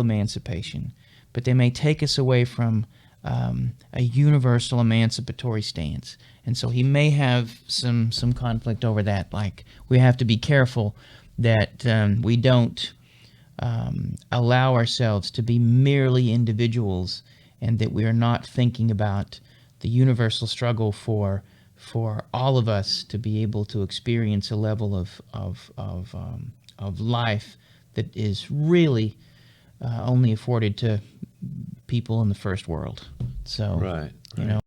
emancipation, but they may take us away from a universal emancipatory stance. And so he may have some conflict over that. Like, we have to be careful that we don't allow ourselves to be merely individuals, and that we are not thinking about the universal struggle for all of us to be able to experience a level of life that is really only afforded to people in the first world. So, right. you know.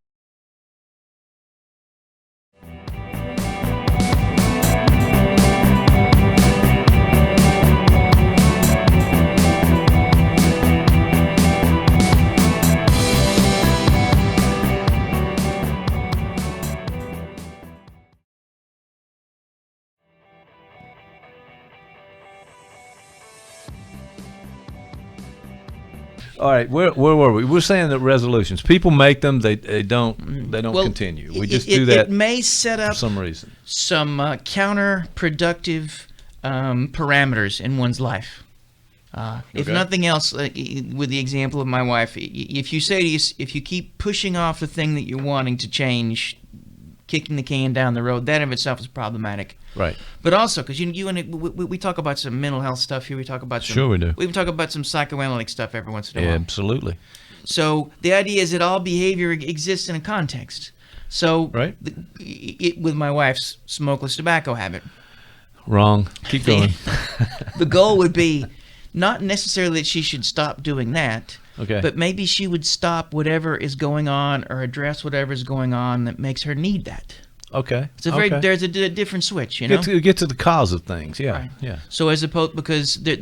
All right, where were we? We're saying that resolutions, people make them, they don't Well, continue. We just do that It may set up for some reason. some counterproductive parameters in one's life. If Okay. nothing else, with the example of my wife, if you keep pushing off the thing that you're wanting to change, kicking the can down the road, that of itself is problematic. Right. But also, because we talk about some mental health stuff here, we talk about some, Sure we do. We even talk about some psychoanalytic stuff every once in a Yeah, while. absolutely. So the idea is that all behavior exists in a context. So Right. With my wife's smokeless tobacco habit, Wrong. Keep going. the goal would be not necessarily that she should stop doing that, Okay. but maybe she would stop whatever is going on or address whatever is going on that makes her need that. Okay. It's there's a different switch, you know. Get to the cause of things. Yeah. Right. Yeah. So as opposed, because there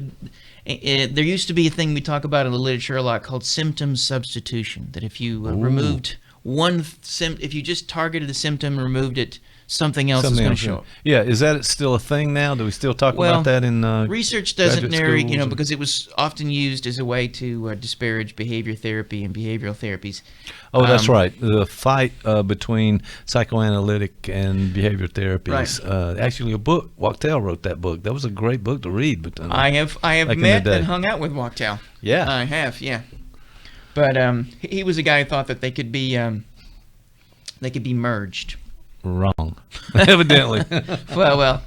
used to be a thing we talk about in the literature a lot called symptom substitution. That if you removed if you just targeted the symptom, removed it, something else is going to show up. Yeah. Is that still a thing now? Do we still talk about that in research doesn't graduate narrate, schools and- because it was often used as a way to disparage behavior therapy and behavioral therapies. Oh, that's right. The fight between psychoanalytic and behavior therapies. Right. Actually, a book. Wachtell wrote that book. That was a great book to read. But I have back in met the day. and hung out with Wachtell. Yeah. I have, yeah. But he was a guy who thought that they could be merged. Wrong, evidently. Well,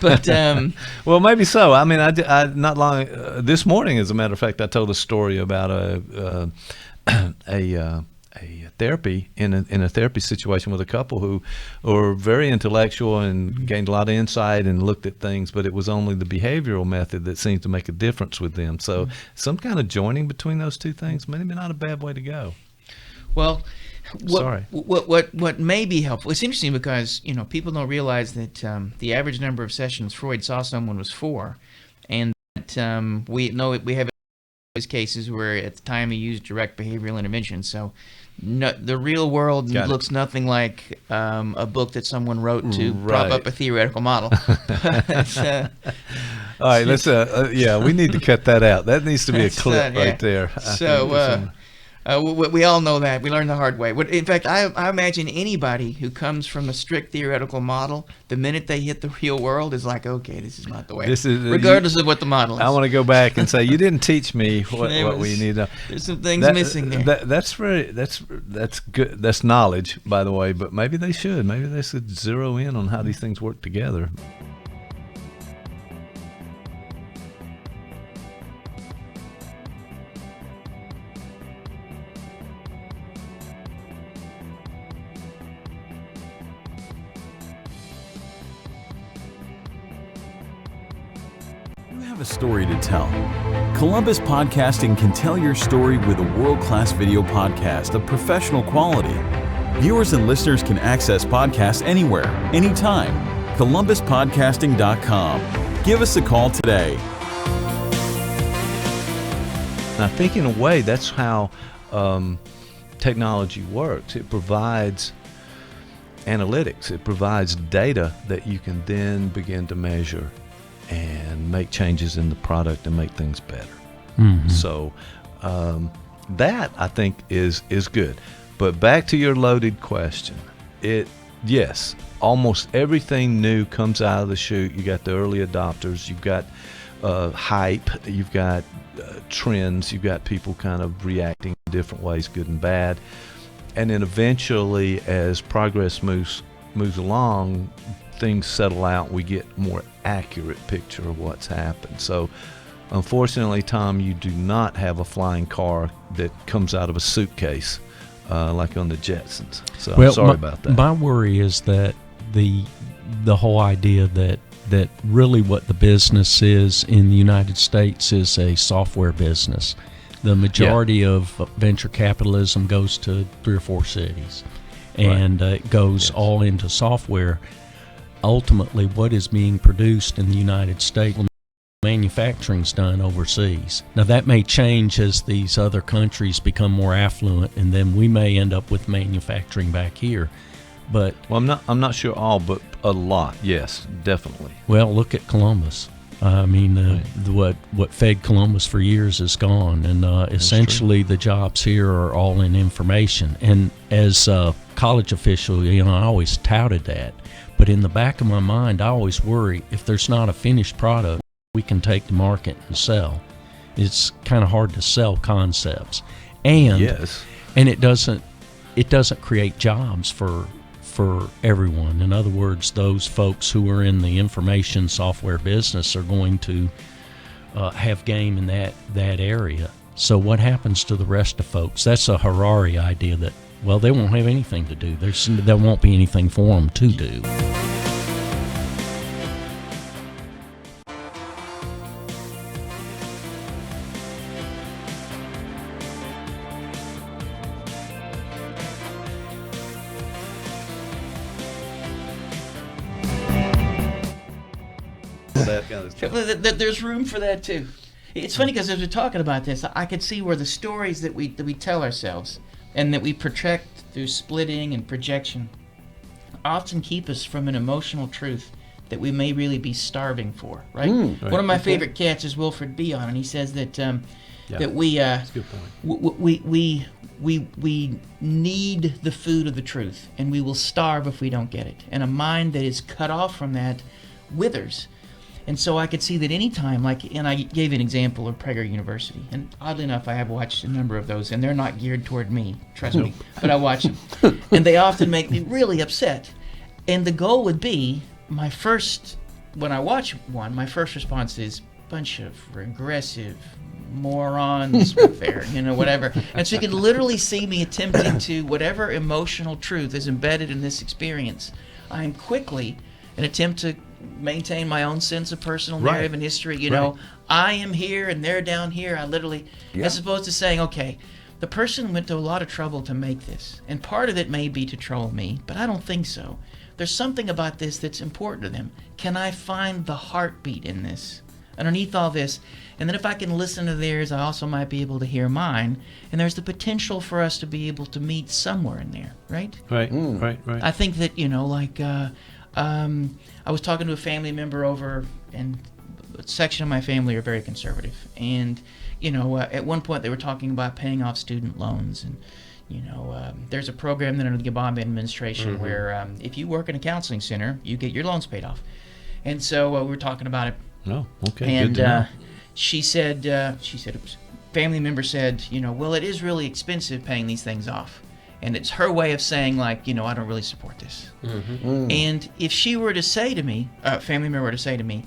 but Well, maybe so. I mean, I not long this morning, as a matter of fact, I told a story about a therapy in a therapy situation with a couple who were very intellectual and gained a lot of insight and looked at things, but it was only the behavioral method that seemed to make a difference with them. So some kind of joining between those two things, maybe not a bad way to go. well, Sorry. What may be helpful? It's interesting because people don't realize that the average number of sessions Freud saw someone was 4, and that we have cases where at the time he used direct behavioral intervention. So the real world looks nothing like a book that someone wrote to prop up a theoretical model. All right, let's we need to cut that out. That needs to be a clip right there. So we all know that. We learned the hard way. In fact, I imagine anybody who comes from a strict theoretical model, the minute they hit the real world is like, okay, this is not the way. Regardless of what the model is. I want to go back and say, you didn't teach me what we need to. There's some things missing there. That's good. That's knowledge, by the way. But maybe they should. Maybe they should zero in on how these things work together. A story to tell. Columbus Podcasting can tell your story with a world-class video podcast of professional quality. Viewers and listeners can access podcasts anywhere, anytime. ColumbusPodcasting.com. Give us a call today. I think in a way that's how technology works. It provides analytics. It provides data that you can then begin to measure and make changes in the product and make things better. Mm-hmm. So that I think is good. But back to your loaded question. Yes, almost everything new comes out of the chute. You got the early adopters. You've got hype, you've got trends, you've got people kind of reacting in different ways, good and bad. And then eventually, as progress moves along, things settle out. We get more accurate picture of what's happened. So, unfortunately, Tom, you do not have a flying car that comes out of a suitcase like on the Jetsons. So I'm sorry about that. My worry is that the whole idea that really what the business is in the United States is a software business. The majority of venture capitalism goes to 3 or 4 cities, and it goes all into software. Ultimately, what is being produced in the United States, manufacturing's done overseas. Now, that may change as these other countries become more affluent, and then we may end up with manufacturing back here. But I'm not sure all, but a lot. Yes, definitely. Well, look at Columbus. I mean, what fed Columbus for years is gone, and essentially the jobs here are all in information. And as a college official, I always touted that. But in the back of my mind, I always worry if there's not a finished product we can take to market and sell. It's kind of hard to sell concepts, and it doesn't create jobs for everyone. In other words, those folks who are in the information software business are going to have game in that area. So what happens to the rest of folks? That's a Harari idea that, well, they won't have anything to do. There won't be anything for them to do. There's room for that too. It's funny because as we're talking about this, I could see where the stories that we tell ourselves and that we project through splitting and projection often keep us from an emotional truth that we may really be starving for. Right. One of my favorite cats is Wilfred Bion, and he says that that we that's a good point. We need the food of the truth, and we will starve if we don't get it. And a mind that is cut off from that withers. And so I could see that any time, and I gave an example of Prager University, and oddly enough, I have watched a number of those, and they're not geared toward me, trust me, but I watch them. And they often make me really upset. And the goal would be, when I watch one, my first response is, bunch of regressive morons with their, whatever. And so you can literally see me attempting to, whatever emotional truth is embedded in this experience, I am quickly an attempt to maintain my own sense of personal narrative and history. I am here and they're down here. I literally, as opposed to saying, okay, the person went to a lot of trouble to make this, and part of it may be to troll me, but I don't think so. There's something about this that's important to them. Can I find the heartbeat in this, underneath all this? And then if I can listen to theirs, I also might be able to hear mine. And there's the potential for us to be able to meet somewhere in there, right? Right. I think that, I was talking to a family member over, and a section of my family are very conservative. And, at one point they were talking about paying off student loans. And, there's a program under the Obama administration where if you work in a counseling center, you get your loans paid off. And so we were talking about it. Oh, okay. And good to know. she said, family member said, well, it is really expensive paying these things off. And it's her way of saying, I don't really support this. And if she were to say to me, a family member were to say to me,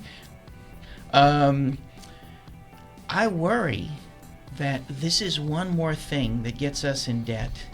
I worry that this is one more thing that gets us in debt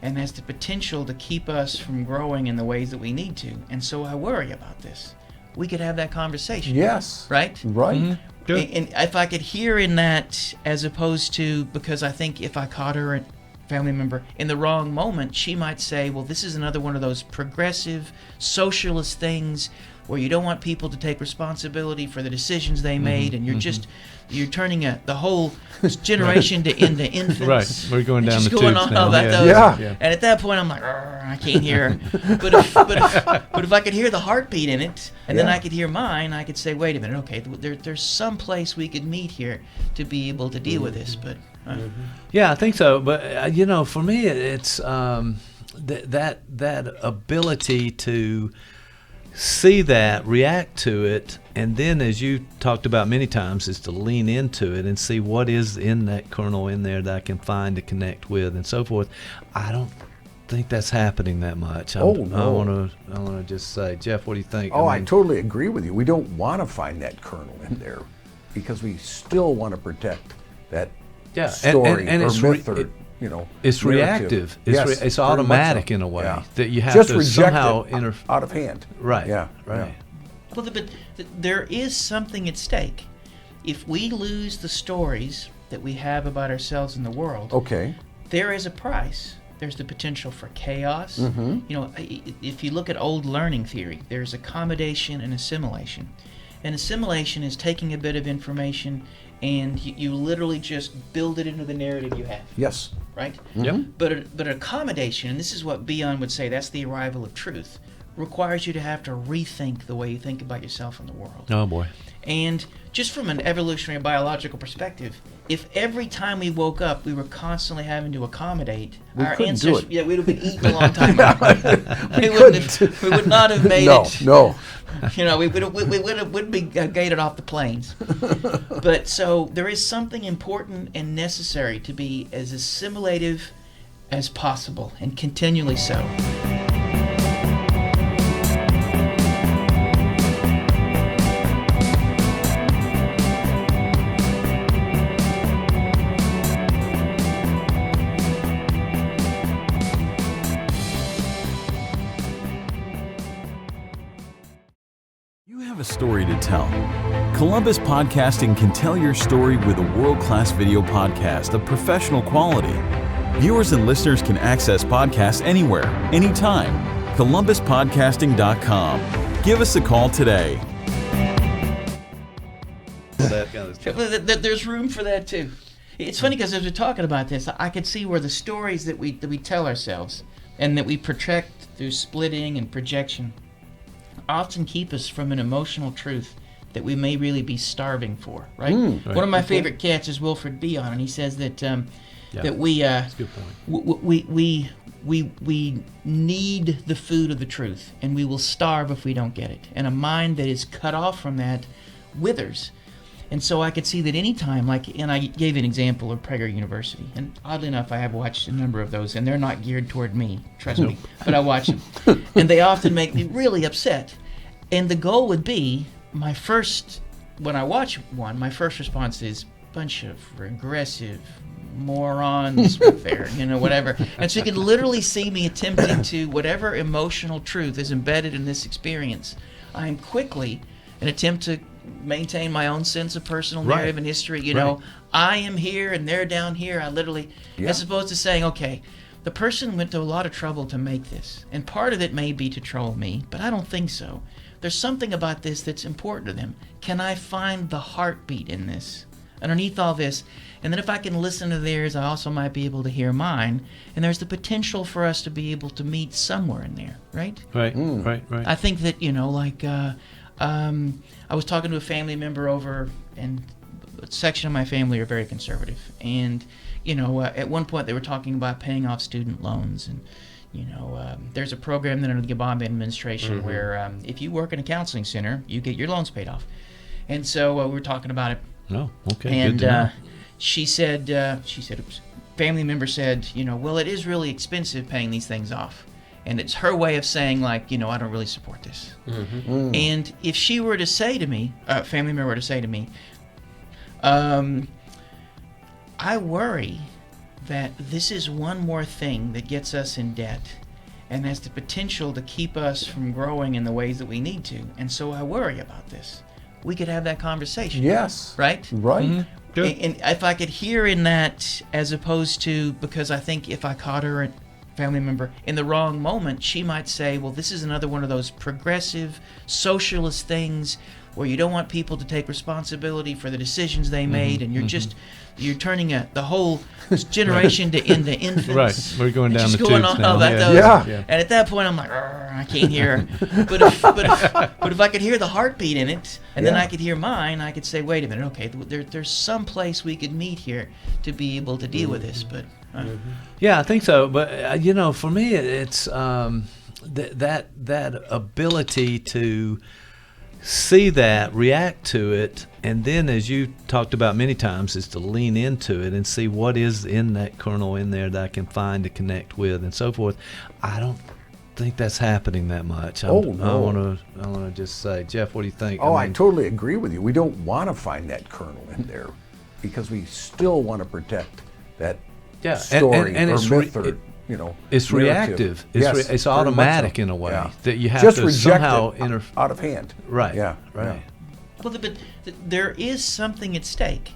and has the potential to keep us from growing in the ways that we need to. And so I worry about this. We could have that conversation. Yes. Right? Right. Mm-hmm. And if I could hear in that, as opposed to, because I think if I caught her family member in the wrong moment, she might say, well, this is another one of those progressive socialist things where you don't want people to take responsibility for the decisions they made, and you're turning the whole generation into infants. Right, we're going down the going tubes on now. about those. Yeah. And at that point, I'm like, I can't hear. But if I could hear the heartbeat in it, and then I could hear mine, I could say, wait a minute, okay, there's some place we could meet here to be able to deal with this. But yeah, I think so. But for me, it's that ability to see that, react to it, and then, as you talked about many times, is to lean into it and see what is in that kernel in there that I can find to connect with and so forth. I don't think that's happening that much. Oh, no. I want to just say, Jeff, what do you think? Oh, I totally agree with you. We don't want to find that kernel in there because we still want to protect that story and or it's myth or, it's narrative. reactive. Yes, It's very much automatic so. in a way Yeah. that you have Just to reject somehow it out of hand. Right. Yeah. Right. Well, but there is something at stake. If we lose the stories that we have about ourselves and the world, Okay. there is a price. There's the potential for chaos. Mm-hmm. If you look at old learning theory, there's accommodation and assimilation. And assimilation is taking a bit of information and you literally just build it into the narrative you have, Yes. right? Yep. But accommodation, and this is what Bion would say, that's the arrival of truth, requires you to have to rethink the way you think about yourself and the world. Oh boy. And just from an evolutionary biological perspective, if every time we woke up we were constantly having to accommodate, our couldn't do ancestors, it. we'd have been eaten a long time ago. we would not have made it. No. We wouldn't be gated off the plains. But so there is something important and necessary to be as assimilative as possible, and continually so. A story to tell. Columbus Podcasting can tell your story with a world-class video podcast of professional quality. Viewers and listeners can access podcasts anywhere, anytime. ColumbusPodcasting.com. Give us a call today. There's room for that too. It's funny because as we're talking about this, I could see where the stories that we tell ourselves and that we project through splitting and projection often keep us from an emotional truth that we may really be starving for, right? Right. One of my favorite cats is Wilfred Bion, and he says that that we That's a good point. we need the food of the truth, and we will starve if we don't get it. And a mind that is cut off from that withers. And so I could see that any time, and I gave an example of Prager University, and oddly enough, I have watched a number of those, and they're not geared toward me, trust me, but I watch them. And they often make me really upset. And the goal would be, when I watch one, my first response is, bunch of regressive morons with their, whatever. And so you could literally see me attempting to, whatever emotional truth is embedded in this experience, I am quickly, an attempt to maintain my own sense of personal narrative and history. I am here and they're down here. I literally, as opposed to saying, okay, the person went to a lot of trouble to make this, and part of it may be to troll me, but I don't think so. There's something about this that's important to them. Can I find the heartbeat in this, underneath all this? And then if I can listen to theirs, I also might be able to hear mine. And there's the potential for us to be able to meet somewhere in there, right? Right. I think that, I was talking to a family member over, and a section of my family are very conservative. And, at one point they were talking about paying off student loans. And, there's a program that under the Obama administration where if you work in a counseling center, you get your loans paid off. And so we were talking about it. Oh, okay. And good to know. she said, family member said, well, it is really expensive paying these things off. And it's her way of saying, I don't really support this. And if she were to say to me, a family member were to say to me, I worry that this is one more thing that gets us in debt and has the potential to keep us from growing in the ways that we need to. And so I worry about this. We could have that conversation. Yes. Right? Right. Mm-hmm. Good. And if I could hear in that, as opposed to, because I think if I caught her, family member, in the wrong moment, she might say, well, this is another one of those progressive socialist things where you don't want people to take responsibility for the decisions they made, and you're turning the whole generation into infants. Right, we're going down She's the going tubes on now. all that Yeah. goes. And at that point, I'm like, I can't hear her. But if I could hear the heartbeat in it, and then I could hear mine, I could say, wait a minute, okay, there's some place we could meet here to be able to deal with this. But Yeah, I think so. But for me, it's that ability to see that, react to it, and then, as you talked about many times, is to lean into it and see what is in that kernel in there that I can find to connect with and so forth. I don't think that's happening that much. No. I want to just say, Jeff, what do you think? I totally agree with you. We don't want to find that kernel in there because we still want to protect that story and or it's myth or it's narrative. reactive. Yes, It's very automatic much so. in a way Yeah. that you have Just to reject somehow it out of hand. Right. Yeah. Right. Well, but there is something at stake.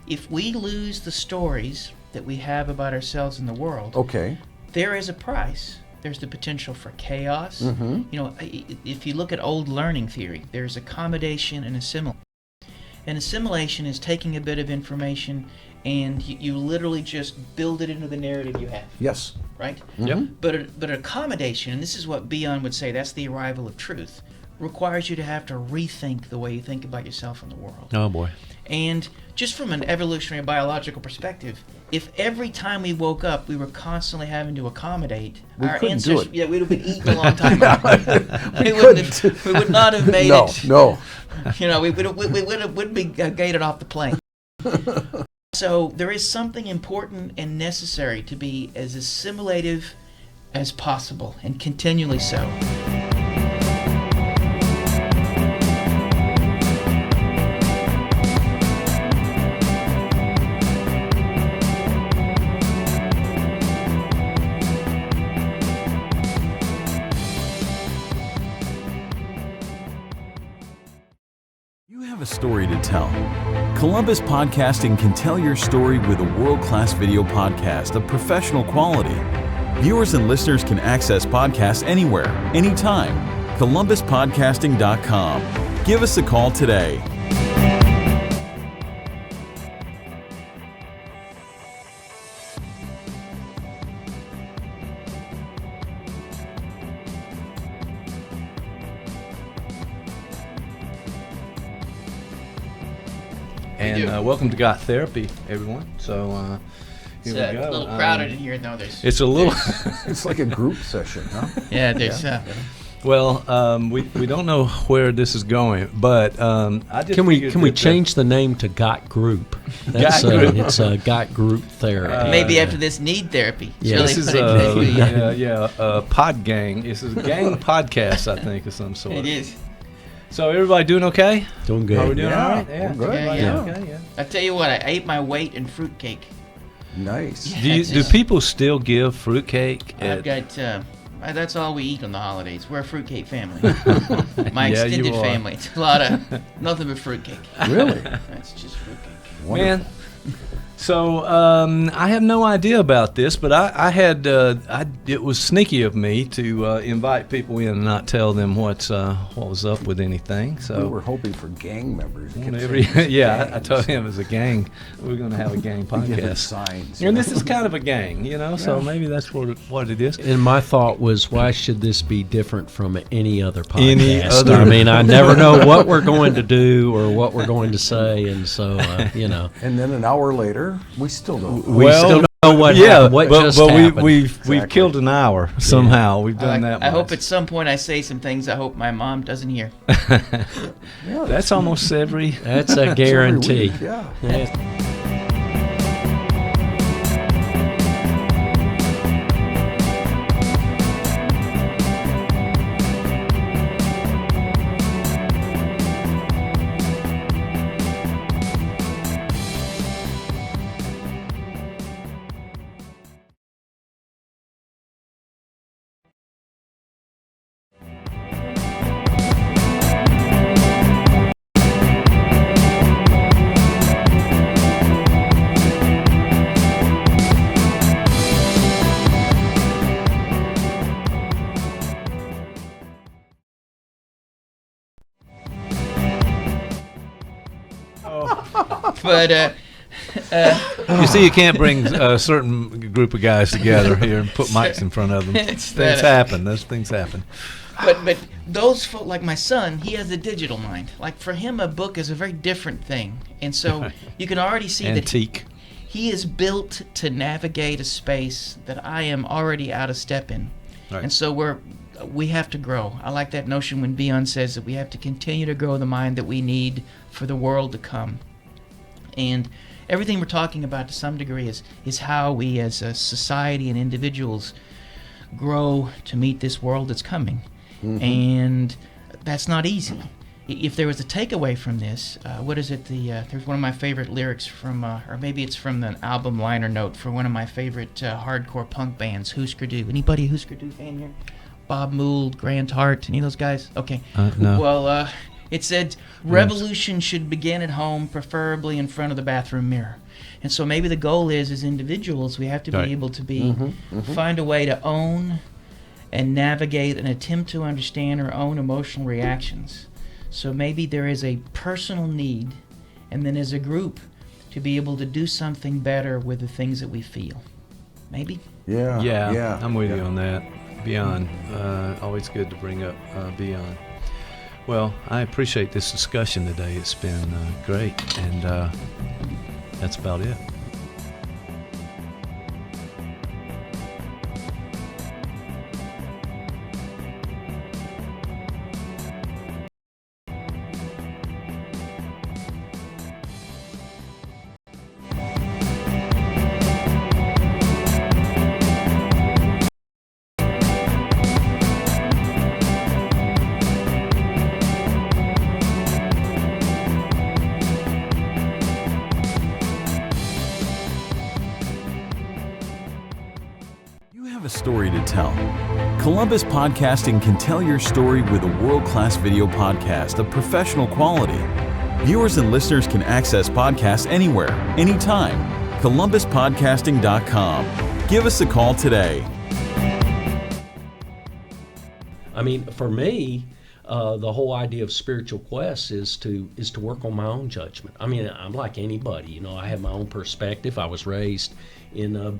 If we lose the stories that we have about ourselves in the world, Okay. there is a price. There's the potential for chaos. Mm-hmm. If you look at old learning theory, there's accommodation and assimilation. And assimilation is taking a bit of information and you literally just build it into the narrative you have, Yes. right? Yep. But accommodation, and this is what Bion would say, that's the arrival of truth, requires you to have to rethink the way you think about yourself and the world. Oh boy. And just from an evolutionary biological perspective, if every time we woke up we were constantly having to accommodate, our couldn't do ancestors, it. we'd have been eaten a long time ago. We would not have made it. No. We wouldn't be gated off the plane. So there is something important and necessary to be as assimilative as possible, and continually so. You have a story to tell. Columbus Podcasting can tell your story with a world-class video podcast of professional quality. Viewers and listeners can access podcasts anywhere, anytime. ColumbusPodcasting.com. Give us a call today. And welcome to Got Therapy, everyone. So here It's we a go. little crowded in here, though. There's It's a little. It's like a group session, huh? there's Well, we don't know where this is going, but I just Can we figured that- change the name to Got Group? That's, Got Group. It's a Got Group Therapy. maybe after this need therapy. It's Yeah. really This is funny. Pod Gang. This is a gang podcast, I think, of some sort. It is. So everybody doing okay? Doing good. Are we doing Yeah, all right? we're good. Everybody Yeah. okay? Yeah. I tell you what, I ate my weight in fruitcake. Nice. Do people still give fruitcake? I've got. That's all we eat on the holidays. We're a fruitcake family. My Yeah, you extended are. family. It's a lot of nothing but fruitcake. Really? That's just fruitcake. Man. So I have no idea about this, but I had it was sneaky of me to invite people in and not tell them what was up with anything. We So were hoping for gang members. We kept whenever, saying it's yeah, I gangs. told him as a gang we're going to have a gang We give it podcast, signs. and this is kind of a gang, so Yeah. maybe that's what it is. And my thought was, why should this be different from any other podcast? Any other- I mean, I never know what we're going to do or what we're going to say, and so And then an hour later, we still don't. we still don't know what happened. What but, just but happened. we've Exactly. killed an hour somehow. We've done that. I hope much. at some point I say some things I hope my mom doesn't hear. Yeah, That's almost every. That's a every guarantee. week, yeah. But You see, you can't bring a certain group of guys together here and put mics in front of them. It's Things that- happen. Those things happen. but those folk, like my son, he has a digital mind. Like for him, a book is a very different thing, and so you can already see that Antique. he is built to navigate a space that I am already out of step in. Right. And so we're we have to grow. I like that notion when Bion says that we have to continue to grow the mind that we need for the world to come. And everything we're talking about to some degree is how we as a society and individuals grow to meet this world that's coming. And that's not easy. If there was a takeaway from this, what is it? There's one of my favorite lyrics from, or maybe it's from the album liner note for one of my favorite hardcore punk bands, Husker Du. Anybody a Husker Du fan here? Bob Mould, Grant Hart, any of those guys? Okay. No. Well, it said, revolution should begin at home, preferably in front of the bathroom mirror. And so maybe the goal is, as individuals, we have to be able to find a way to own and navigate and attempt to understand our own emotional reactions. So maybe there is a personal need, and then as a group, to be able to do something better with the things that we feel. Maybe? Yeah. I'm with you on that. Bion, always good to bring up Bion. Well, I appreciate this discussion today. It's been great, and that's about it. Story to tell. Columbus Podcasting can tell your story with a world-class video podcast of professional quality. Viewers and listeners can access podcasts anywhere, anytime. ColumbusPodcasting.com. Give us a call today. I mean, for me, the whole idea of spiritual quest is to work on my own judgment. I mean, I'm like anybody, you know. I have my own perspective. I was raised in a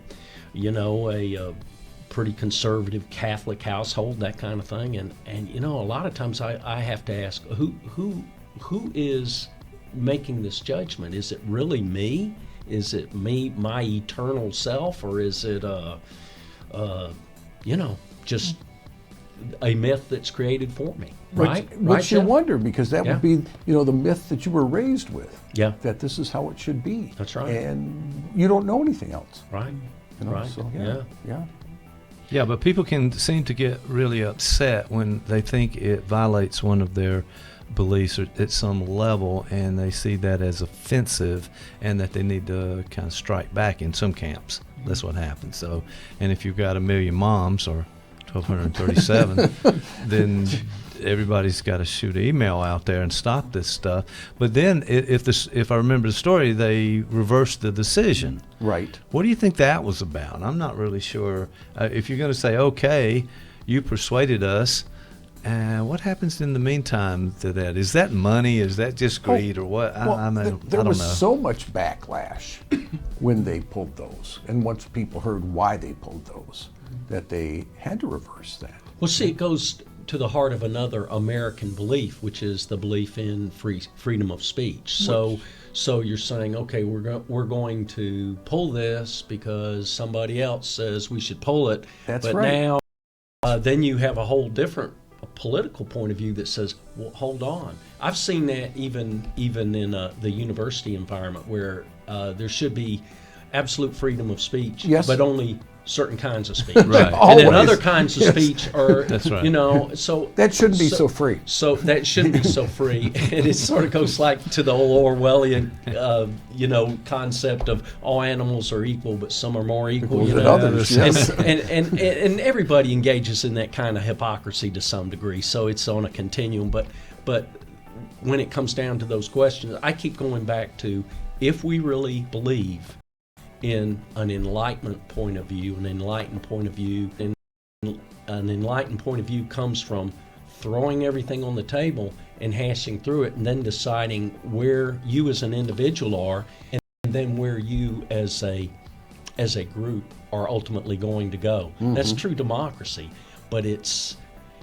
pretty conservative Catholic household, that kind of thing, and you know, a lot of times I have to ask, who is making this judgment? Is it really me? Is it me, my eternal self, or is it just a myth that's created for me? Right? Which you Jeff? wonder, because that would be, the myth that you were raised with. Yeah. That this is how it should be. That's right. And you don't know anything else. Right. Right. So, yeah. Yeah, but people can seem to get really upset when they think it violates one of their beliefs at some level, and they see that as offensive, and that they need to kind of strike back in some camps. That's what happens. So, and if you've got 1 million moms or 1,237, then everybody's got to shoot an email out there and stop this stuff. But then, if I remember the story, they reversed the decision. Right. What do you think that was about? I'm not really sure. If you're going to say, okay, you persuaded us, what happens in the meantime to that? Is that money? Is that just greed, or what? Well, I there don't was know. so much backlash when they pulled those, and once people heard why they pulled those, that they had to reverse that. Well, see, it goes to the heart of another American belief, which is the belief in freedom of speech. So you're saying, okay, we're going to pull this because somebody else says we should pull it. That's but right. Now, then you have a whole different political point of view that says, well, hold on. I've seen that even in the university environment where there should be absolute freedom of speech, yes, but only certain kinds of speech. Right. And then other kinds of speech are, That's right. so That shouldn't be so free. So that shouldn't be so free. And it sort of goes like to the old Orwellian, concept of all animals are equal, but some are more equal. Than others, yes. And everybody engages in that kind of hypocrisy to some degree. So it's on a continuum. But when it comes down to those questions, I keep going back to, if we really believe in an enlightenment point of view, and an enlightened point of view comes from throwing everything on the table and hashing through it, and then deciding where you as an individual are, and then where you as a group are ultimately going to go. That's true democracy, but it's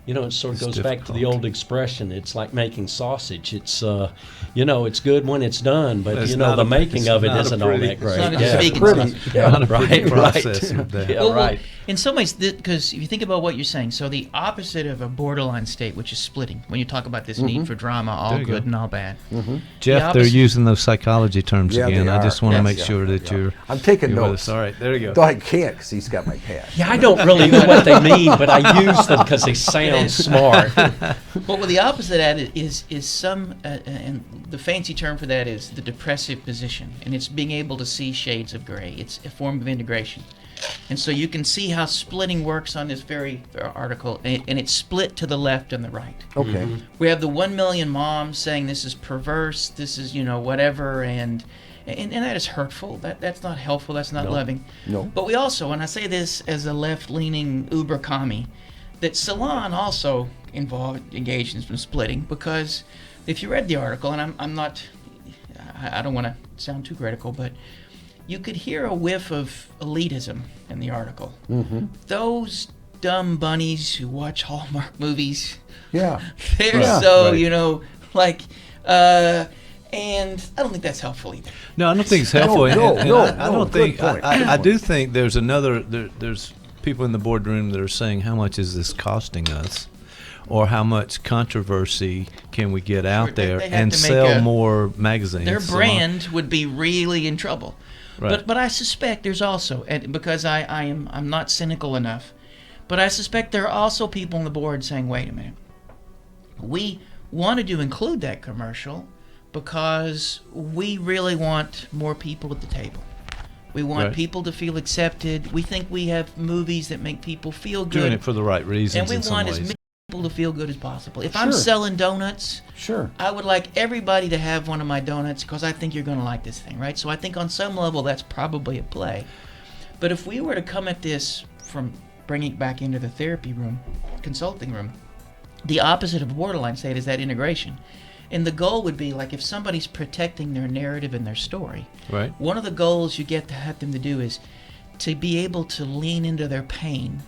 It sort of It's goes back to the difficult. old expression. It's like making sausage. It's it's good when it's done, but It's the not a- making it's of it not a isn't all pretty- that great. It's not a Yeah. speaking Pretty. sausage. Yeah. Not a Right, pretty right. process of that. Yeah, Well, right. in some ways, because if you think about what you're saying, so the opposite of a borderline state, which is splitting, when you talk about this need for drama, all There you good go. and all bad. Jeff, The they're opposite- using those psychology terms Yeah, again. they I just are. want to Yes. make Yeah, sure that yeah. you're. I'm taking you're with notes. us. All right, there you go. Though I can't because he's got my pad. Yeah, I don't really know what they mean, but I use them because they sound smart. Well, the opposite of that is some, and the fancy term for that is the depressive position, and it's being able to see shades of gray. It's a form of integration. And so you can see how splitting works on this very article, and it's split to the left and the right. Okay. We have the 1 million moms saying this is perverse, this is, whatever, and that is hurtful. That's not helpful, that's not loving. No. But we also, and I say this as a left-leaning uber commie, that Salon also engaged in some splitting, because if you read the article, and I don't want to sound too critical, but you could hear a whiff of elitism in the article. Mm-hmm. Those dumb bunnies who watch Hallmark movies, Yeah. they're Yeah. so, Right. and I don't think that's helpful either. No, I don't think it's helpful. No, and no, I no, don't good think. point. I do think there's there's people in the boardroom that are saying, how much is this costing us, or how much controversy can we get out they there have and to make sell a- more magazines? Their So, brand would be really in trouble. Right. But I suspect there's also, and because I'm not cynical enough, but I suspect there are also people on the board saying, wait a minute, we wanted to include that commercial because we really want more people at the table. We want Right. people to feel accepted. We think we have movies that make people feel good. doing it for the right reasons and we in some want as ways. many people to feel good as possible. If I'm Sure. selling donuts, Sure. I would like everybody to have one of my donuts because I think you're going to like this thing, right? So I think on some level that's probably at play. But if we were to come at this from bringing it back into the therapy room, consulting room, the opposite of borderline state is that integration. And the goal would be like if somebody's protecting their narrative and their story, Right. one of the goals you get to have them to do is to be able to lean into their pain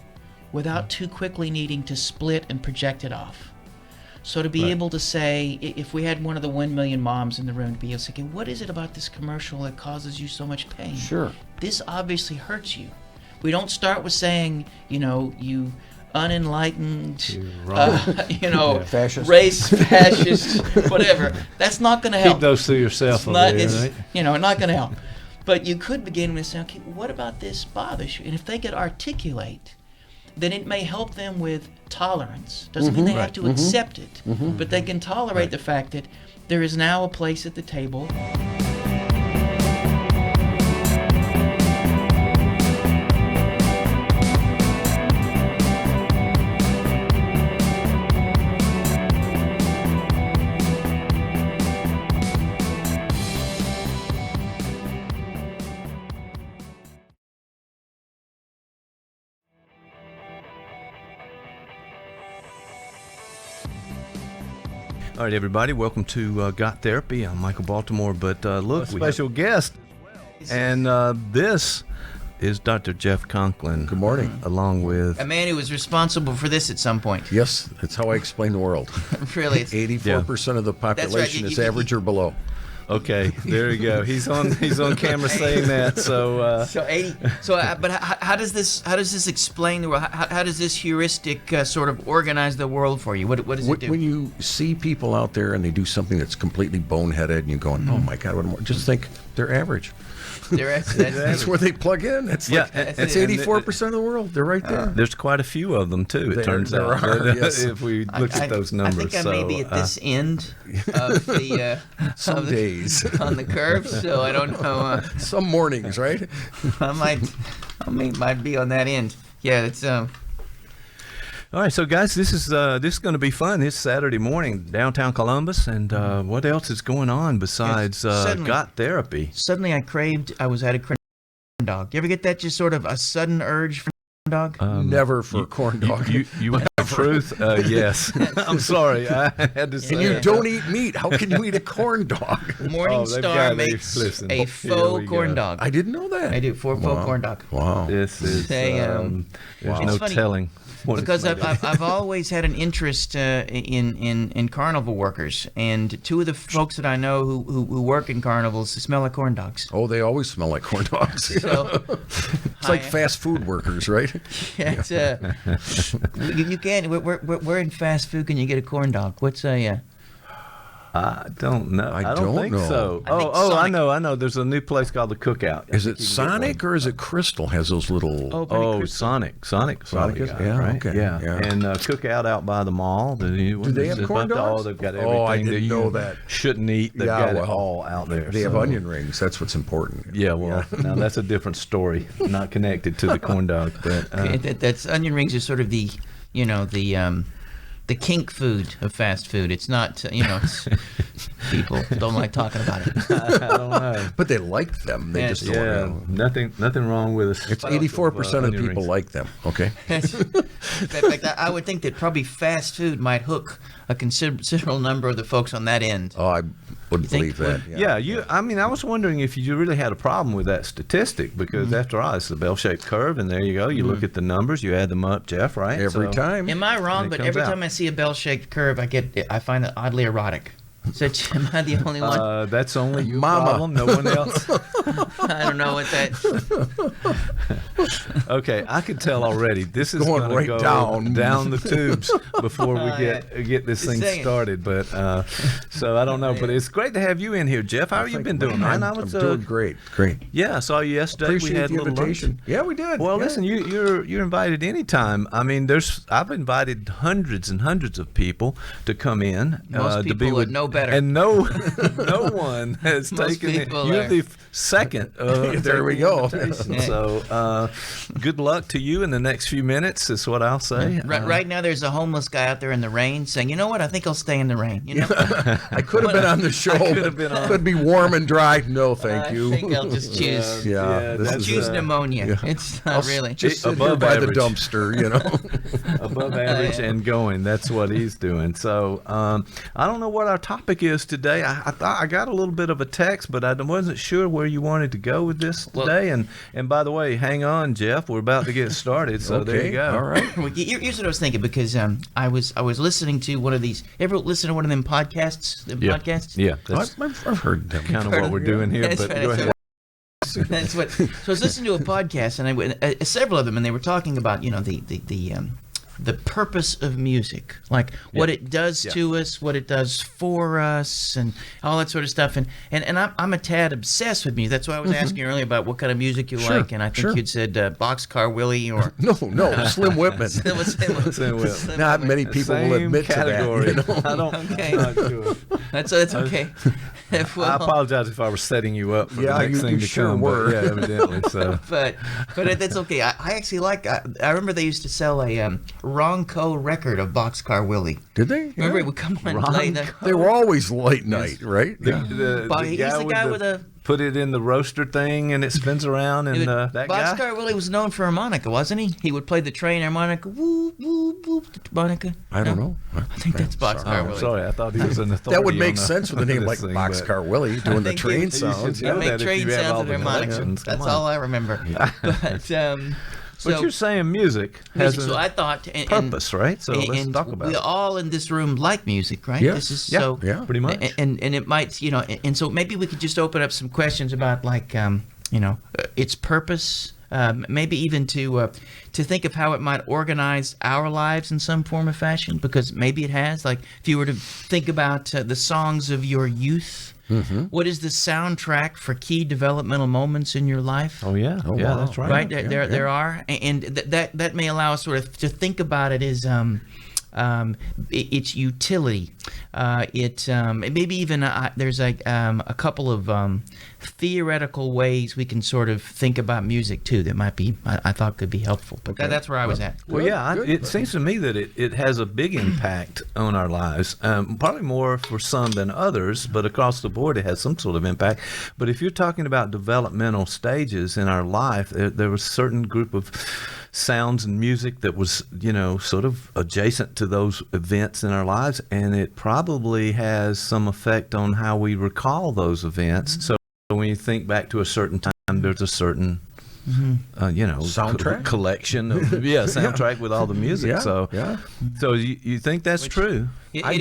without too quickly needing to split and project it off. So to be Right. able to say, if we had one of the 1 million moms in the room, to be able to say, okay, what is it about this commercial that causes you so much pain? Sure. This obviously hurts you. We don't start with saying, you unenlightened, You're wrong. Fascist. race, fascist, whatever. That's not going to help. Keep those to yourself It's over not, there, it's, right? not going to help. But you could begin with saying, okay, what about this bothers you? And if they could articulate, then it may help them with tolerance. Doesn't mean they have to accept it, but they can tolerate the fact that there is now a place at the table. All right, everybody, welcome to Got Therapy. I'm Michael Baltimore, but look, we have a special guest, and this is Dr. Jeff Conklin. Good morning. Along with A man who was responsible for this at some point. Yes, that's how I explain the world. Really, it's 84% of the population You- is you- average or below. Okay, there you go. He's on camera saying that. So so 80. So, but how does this explain the world? How does this heuristic sort of organize the world for you? What does it do? When you see people out there and they do something that's completely boneheaded and you're going, oh my God, what more? Just think they're average. That's where they plug in. It's Yeah, like, and- that's and- 84% of the world. They're right there. there's quite a few of them too. It turns there out, are, But, yes. if we look at those numbers. I think I may be at this end of the Some of the- days. on the curve, so I don't know. Some mornings, right? I might be on that end. Yeah, it's All right, so guys, this is going to be fun. This Saturday morning, downtown Columbus, and what else is going on besides suddenly- Got Therapy? suddenly I was at a corn dog. You ever get that just sort of a sudden urge for dog? Never for a corn dog. You want the truth? Yes. I'm sorry. I had to say And you it. don't eat meat. How can you eat a corn dog? Morningstar makes a faux corn dog. I didn't know that. I do faux corn dog. Wow. This is They, there's It's no funny, telling. what Because it's made of. I've always had an interest in carnival workers, and two of the folks that I know who work in carnivals smell like corn dogs. Oh, they always smell like corn dogs. So It's like fast food workers, right? yeah, it's, you can't. Where in fast food can you get a corn dog? What's a I don't know. I don't don't think know. so. I think I Sonic. know. There's a new place called the Cookout. Is it Sonic or is it Crystal? Has those little? Oh, Sonic. Sonic is? got it, Yeah, right? okay, Yeah. yeah. And Cookout out by the mall. Do they have corn dogs? They've got everything Oh, I didn't that you know that. shouldn't eat. They've Yeah, got it well, all out there. They have so- onion rings. That's what's important. Yeah, well, now that's a different story, not connected to the corn dog. But that's onion rings are sort of the the kink food of fast food. It's not it's, people don't like talking about it. I don't know. But they like them. They Yeah, just don't Yeah, know. nothing wrong with us. It's 84% of people like them. Okay. In fact, I would think that probably fast food might hook a considerable number of the folks on that end. Oh, I would think believe that. Yeah, I mean, I was wondering if you really had a problem with that statistic because after all, it's the bell-shaped curve, and there you go. You look at the numbers, you add them up, Jeff, right? Every So- time. Am I wrong? It But comes every out. time I see a bell-shaped curve, I find it oddly erotic. So am I the only one? That's only your Mama. problem, no one else. I don't know what that. Okay, I can tell already. This is Going going to right go down. the tubes before we get this Just thing saying. started. But so I don't know. But it's great to have you in here, Jeff. How have you been doing, man? I'm doing great. Great. Yeah, I saw you yesterday. Appreciate we had the a little invitation. lunch. Yeah, we did. Well, Yeah. listen, you're invited anytime. I mean, I've invited hundreds and hundreds of people to come in. Most to be people with, would know better. and no one has Most taken it. people You're are- the second. There we taking go. the invitation. Yeah. So, good luck to you in the next few minutes. Is what I'll say. Right now, there's a homeless guy out there in the rain saying, "You know what? I think I'll stay in the rain." You know, I could have been on the show. could have been on. Could be warm and dry. No, thank I you. think I'll just choose Yeah, this that's is, choose pneumonia. It's not really. Just sit here Above by average. the dumpster, above average and going. That's what he's doing. So I don't know what our topic is today. I thought I got a little bit of a text, but I wasn't sure where you wanted to go with this today. And by the way, hang on, Jeff. We're about to get started. So there you go. All right. Well, here's what I was thinking because I was listening to one of these. Ever listen to one of them podcasts? Podcasts. Yeah, that's I've heard them. kind of what we're doing here. That's But right, go that's ahead. That's what. So I was listening to a podcast, and I went several of them, and they were talking about the purpose of music, like what it does to us, what it does for us, and all that sort of stuff. And I'm a tad obsessed with music. That's why I was asking you earlier about what kind of music you like, and I think you'd said Boxcar Willie or No, Slim Whitman. Not many people will Same admit category. to that. I don't. Okay. I'm not sure. That's okay. I Well, apologize if I was setting you up for Yeah, the next you thing to sure come. were. But yeah, evidently. So but that's okay. I actually like. I remember they used to sell a Ronco record of Boxcar Willie. Did they? Remember it would come on late. They were always late night, right? He's the guy with a. put it in the roaster thing and it spins around and that guy. Boxcar Willie was known for harmonica, wasn't he? He would play the train harmonica. Woo, woo, woo, harmonica. I don't know. I think that's Boxcar Oh, Willie. sorry, I thought he was an authority. That would on make the- sense with a name like this thing, but- Boxcar Willie doing the think train you sounds. should know They make that if train you have sounds all with the harmonica. collections. Come That's on. all I remember. But But you're saying music has so a I thought and, purpose, right? So let's and talk about we it. all in this room like music, right? Yeah. This is Yeah, so yeah. Pretty much. and it might and so maybe we could just open up some questions about like its purpose, maybe even to think of how it might organize our lives in some form or fashion, because maybe it has. Like if you were to think about the songs of your youth. Mm-hmm. What is the soundtrack for key developmental moments in your life? Oh yeah, Oh, yeah, wow. that's right. Right, there are, and that may allow us sort of to think about it as its utility. Maybe even there's a couple of theoretical ways we can sort of think about music too that might be I thought could be helpful. But that's where I was at. Well, yeah, it seems to me that it has a big impact on our lives. Probably more for some than others, but across the board it has some sort of impact. But if you're talking about developmental stages in our life, there was a certain group of sounds and music that was, sort of adjacent to those events in our lives, and it probably has some effect on how we recall those events. So when you think back to a certain time, there's a certain soundtrack collection of soundtrack with all the music. So you think that's true? I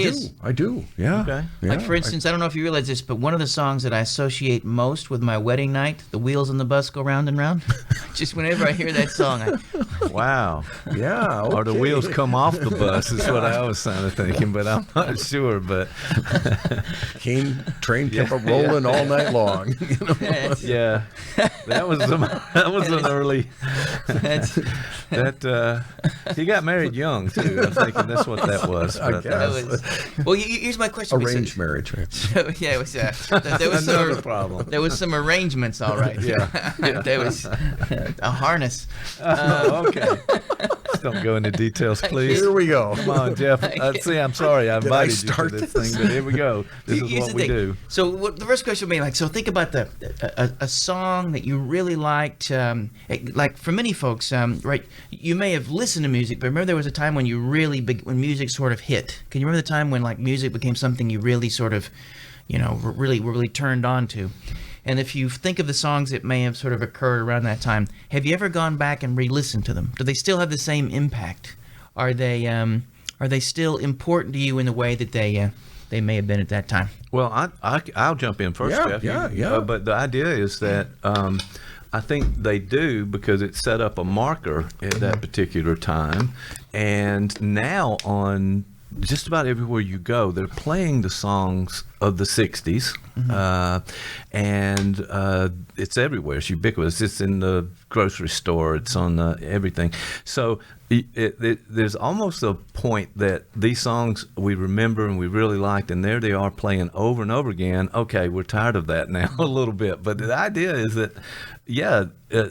do. Yeah. Okay. Yeah. Like, for instance, I don't know if you realize this, but one of the songs that I associate most with my wedding night, "The Wheels on the Bus Go Round and Round," just whenever I hear that song, Wow. Yeah. Or the okay. wheels come off the bus is what I was kind of thinking, but I'm not sure. But train kept up rolling all night long. yeah, that was an early. He got married young too. I'm thinking that's what that was. I But, guess. well, here's my question. Arranged marriage, right? So, yeah, it was. There was Another problem. There was some arrangements, all right. Yeah. There was a harness. Okay. Just don't go into details, please. Here we go. Come on, Jeff. See, I'm sorry I invited you to start this this? thing, but here we go. This is Here's what the we thing. do. So the first question would be like, so think about a song that you really liked. Like for many folks, right? You may have listened to music, but remember there was a time when you really when music sort of hit. Can you remember the time when like music became something you really sort of, really turned on to? And if you think of the songs that may have sort of occurred around that time, have you ever gone back and re-listened to them? Do they still have the same impact? Are they still important to you in the way that they may have been at that time? Well, I'll jump in first, Yeah, Jeff. yeah. But the idea is that I think they do because it set up a marker at that particular time. And now on just about everywhere you go, they're playing the songs of the 60s. And it's everywhere. It's ubiquitous. It's in the grocery store. It's on everything. So there's almost a point that these songs we remember and we really liked, and there they are playing over and over again. Okay, we're tired of that now a little bit. But the idea is that,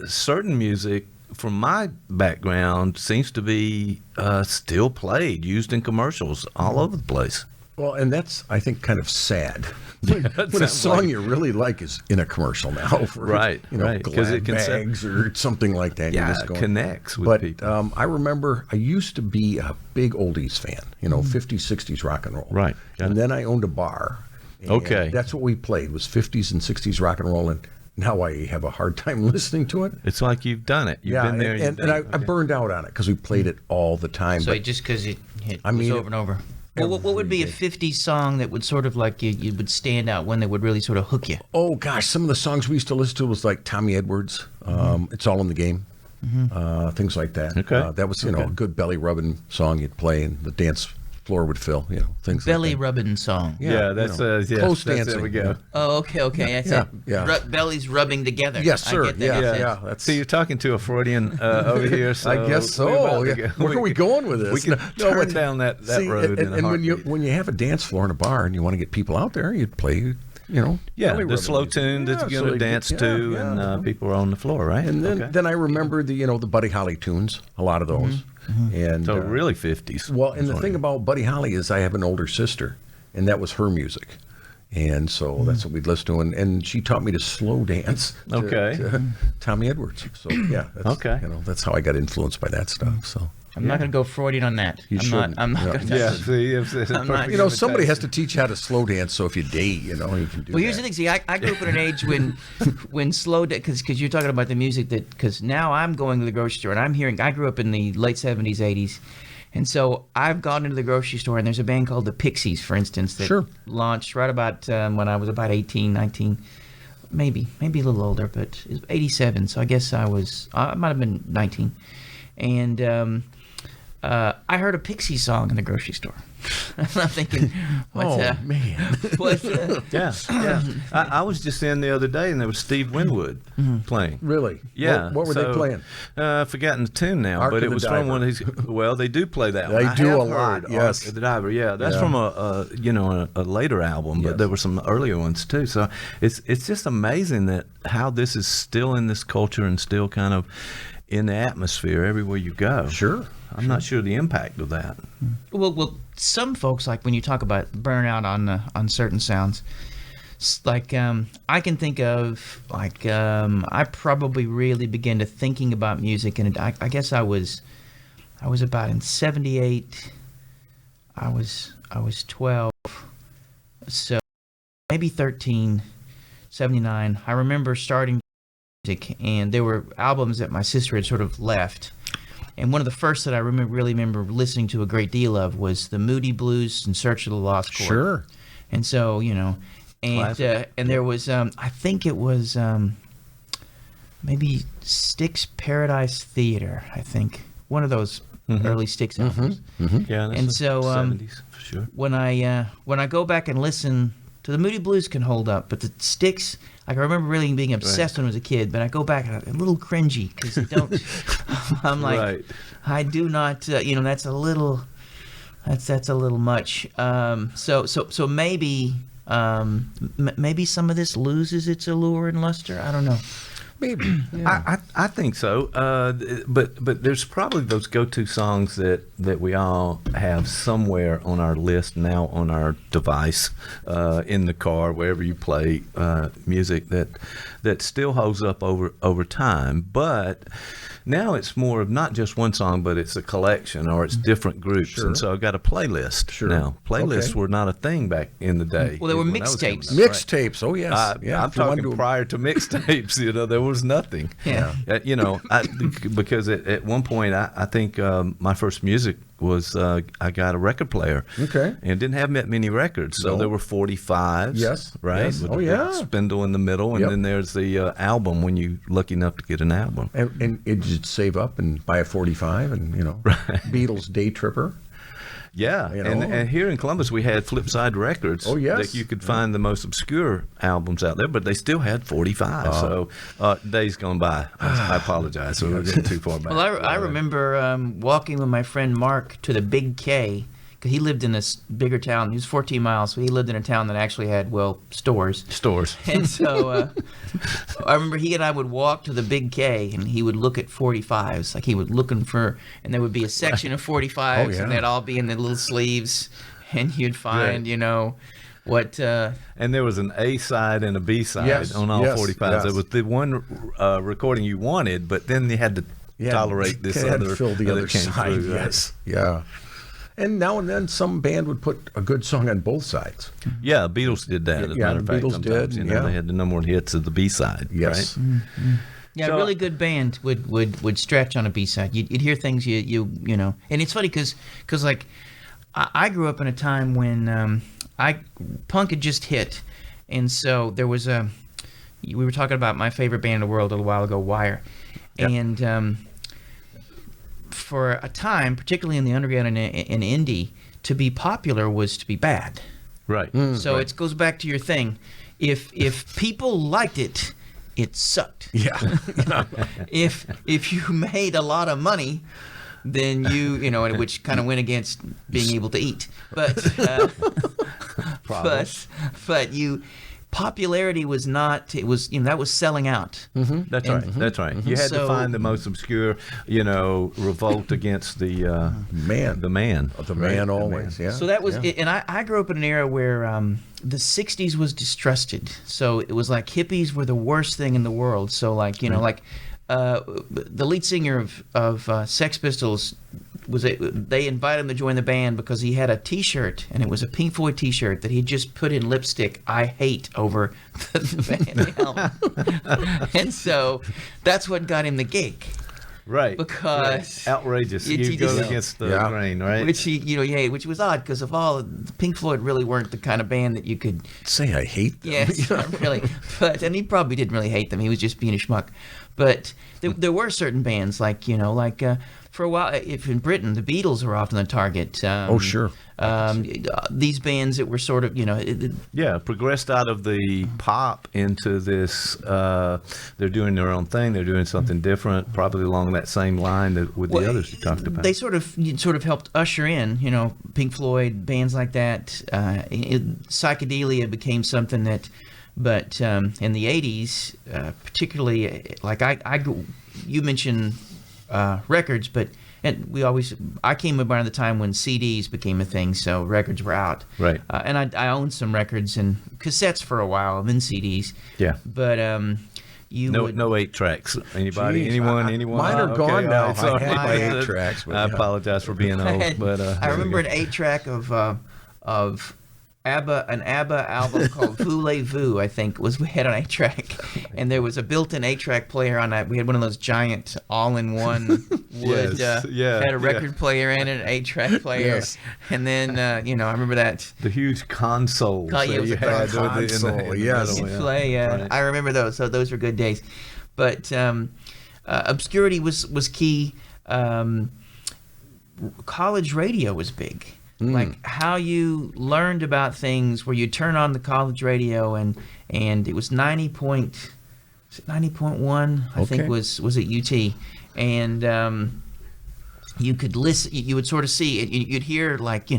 certain music from my background seems to be still played, used in commercials all over the place. Well, and that's, I think, kind of sad. When a song you really like is in a commercial now for Right, right. 'Cause Glad it can bags or something like that. Yeah, You're just it going, connects with but, people. I remember I used to be a big oldies fan, 50s, 60s rock and roll. Right, got And it. then I owned a bar. And Okay. that's what we played was 50s and 60s rock and roll. And now I have a hard time listening to it. It's like you've done it. You've been there. and I burned out on it because we played it all the time. So but just because it I was mean, over and over. Well, what would be a 50s song that would sort of like you would stand out, one that would really sort of hook you? oh gosh, some of the songs we used to listen to was like Tommy Edwards. It's All in the Game. Things like that. Okay. That was a good belly rubbing song you'd play and the dance floor would fill. Things Belly like that. rubbing song. Yeah, that's close that's, dancing. there we go. Oh, okay. That's Yeah, it. yeah. Bellies rubbing together. Yes, I sir. get that. Yeah, That's it. yeah. That's. So you're talking to a Freudian over here. So I guess so. we're about to Yeah. go- Where are we going with this? We can turn down that See, road in a and when heartbeat. you have a dance floor in a bar and you want to get people out there, you'd play, Yeah, belly the rubbing slow music. tune that Yeah, you're so going to they- dance yeah, to, yeah. and people are on the floor, right? And then, Okay. then I remember the Buddy Holly tunes, a lot of those. And So really 50s. well, and the thing about Buddy Holly is I have an older sister, and that was her music. And so that's what we'd listen to. And she taught me to slow dance to, Okay. to Tommy Edwards. So, yeah. That's, Okay. that's how I got influenced by that stuff. So, I'm not going to go Freudian on that. You shouldn't. I'm not Yeah. going to. Yeah, see, it's a I'm not- perfect somebody has invitation. to teach you how to slow dance. So if you date, you can do Well, here's the that. thing. See, I grew up in an age when slow because you're talking about the music that because now I'm going to the grocery store and I'm hearing. I grew up in the late 70s, 80s, and so I've gone into the grocery store and there's a band called the Pixies, for instance, that Sure. launched right about when I was about 18, 19, maybe a little older, but it was 87. So I guess I might have been 19, and I heard a Pixies song in the grocery store. And I'm thinking, man. Yeah. I was just in the other day, and there was Steve Winwood playing. Really? Yeah. What were they playing? I've forgotten the tune now, Ark but of it the was Diver. from one of these. Well, they do play that. They one. I do have a lot, heard yes. Ark of the Diver. Yeah, that's Yeah. from a later album, but Yes. there were some earlier ones too. So it's just amazing that how this is still in this culture and still kind of in the atmosphere everywhere you go. Sure. I'm not sure the impact of that. Well, some folks, like when you talk about burnout on certain sounds, like I can think of like I probably really began to thinking about music, and I guess I was about in '78. I was 12, so maybe 13, '79. I remember starting music, and there were albums that my sister had sort of left. And one of the first that I really remember listening to a great deal of was the Moody Blues, In Search of the Lost Chord. Sure. And so, and there was, I think it was maybe Styx Paradise Theater, I think. One of those early Styx albums. Yeah, that's And the so 70s for sure. when I go back and listen to the Moody Blues can hold up, but the Styx, like I remember really being obsessed when I was a kid, but I go back and I'm a little cringy because you don't. I'm like, Right. I do not. That's a little much. So maybe maybe some of this loses its allure and luster. I don't know. Maybe. I think so. But there's probably those go-to songs that we all have somewhere on our list now on our device, in the car, wherever you play music that still holds up over time. But now it's more of not just one song, but it's a collection or it's different groups. Sure. And so I've got a playlist now. Playlists were not a thing back in the day. Well, there were when I was coming mixtapes. up. Mixtapes. Oh, yes. I'm talking prior to mixtapes. There was nothing. Yeah. Because at one point, I think my first music was I got a record player. Okay. And it didn't have that many records, so No. there were 45s. Yes, right. yes. With Oh, the yeah. spindle in the middle, and Yep. then there's the album when you're lucky enough to get an album. And you'd save up and buy a 45 and, Beatles Day Tripper. Yeah, and here in Columbus we had Flipside Records. Oh, yes. That you could find the most obscure albums out there, but they still had 45. So days gone by. I apologize. So we're getting too far back. Well, I remember walking with my friend Mark to the Big K, because he lived in this bigger town. He was 14 miles, so he lived in a town that actually had, stores. Stores. And so I remember he and I would walk to the Big K, and he would look at 45s. Like he would looking for, and there would be a section of 45s, Oh, yeah. and they'd all be in the little sleeves, and you'd find, what. And there was an A side and a B side Yes, on all yes, 45s. yes. There was the one recording you wanted, but then you had to tolerate this had to other fill the that other came side. through, right? Yes. Yeah. And now and then some band would put a good song on both sides. Yeah, Beatles did that. As a Yeah, matter of the fact, Beatles sometimes, did, yeah. they had the number one hits of the B side. Yes. Right? Yeah, So- a really good band would stretch on a B-side. You'd hear things you know, and it's funny because like I grew up in a time when punk had just hit, and so there was we were talking about my favorite band in the world a little while ago, Wire, and for a time, particularly in the underground and indie, to be popular was to be bad. Right. So it goes back to your thing. If people liked it, it sucked. Yeah. If you made a lot of money, then which kind of went against being able to eat. But popularity was not. It was that was selling out. That's right. That's right. You had to So- find the most obscure, revolt against the Man. the man. The man always, yeah. So that was, yeah. and I grew up in an era where the '60s was distrusted. So it was like hippies were the worst thing in the world. So like the lead singer of Sex Pistols they invited him to join the band because he had a T-shirt, and it was a Pink Floyd T-shirt that he just put in lipstick "I hate" over the band album. And so that's what got him the gig. Right. Because outrageous. you You go just- against the Yeah. grain, right? Which which was odd because of all Pink Floyd really weren't the kind of band that you could. Say I hate them. Yes, not really. And he probably didn't really hate them. He was just being a schmuck. But there were certain bands like for a while, if in Britain, the Beatles were often the target. Oh, sure. These bands that were sort of progressed out of the pop into this. They're doing their own thing. They're doing something different, probably along that same line with the others you talked about. They sort of helped usher in, Pink Floyd, bands like that. Psychedelia became something that, but in the '80s, particularly, like you mentioned records, but and I came around the time when CDs became a thing, so records were out. Right. And I owned some records and cassettes for a while, and then CDs. Yeah. But no 8 tracks. Anybody? Jeez, anyone? Mine are gone now. Right, sorry. I had my 8 tracks. But, I apologize for being old, but I remember an 8-track of ABBA, an ABBA album called Voulez-Vous, I think, we had an 8-track, and there was a built-in 8-track player on that. We had one of those giant all-in-one wood, had a record player in it, an 8-track player, and then I remember that. The huge consoles that you had in the yes. middle, Play, right. I remember those. So those were good days, but obscurity was key. College radio was big. Like how you learned about things, where you turn on the college radio and it was 90.1, I think was at UT, and you could listen. You would sort of see it. You'd hear like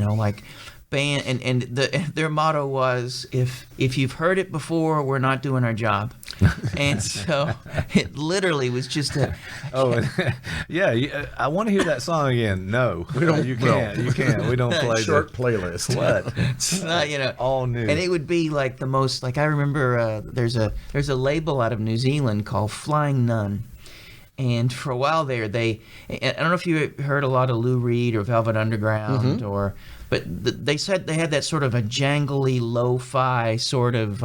band, and their motto was, if you've heard it before, we're not doing our job. And so it literally was just a I want to hear that song again. No, we don't. You can't. We don't play short playlist. What? It's not, all new. And it would be like the most, like I remember there's a label out of New Zealand called Flying Nun. And for a while there, I don't know if you heard a lot of Lou Reed or Velvet Underground, but they said they had that sort of a jangly, lo-fi sort of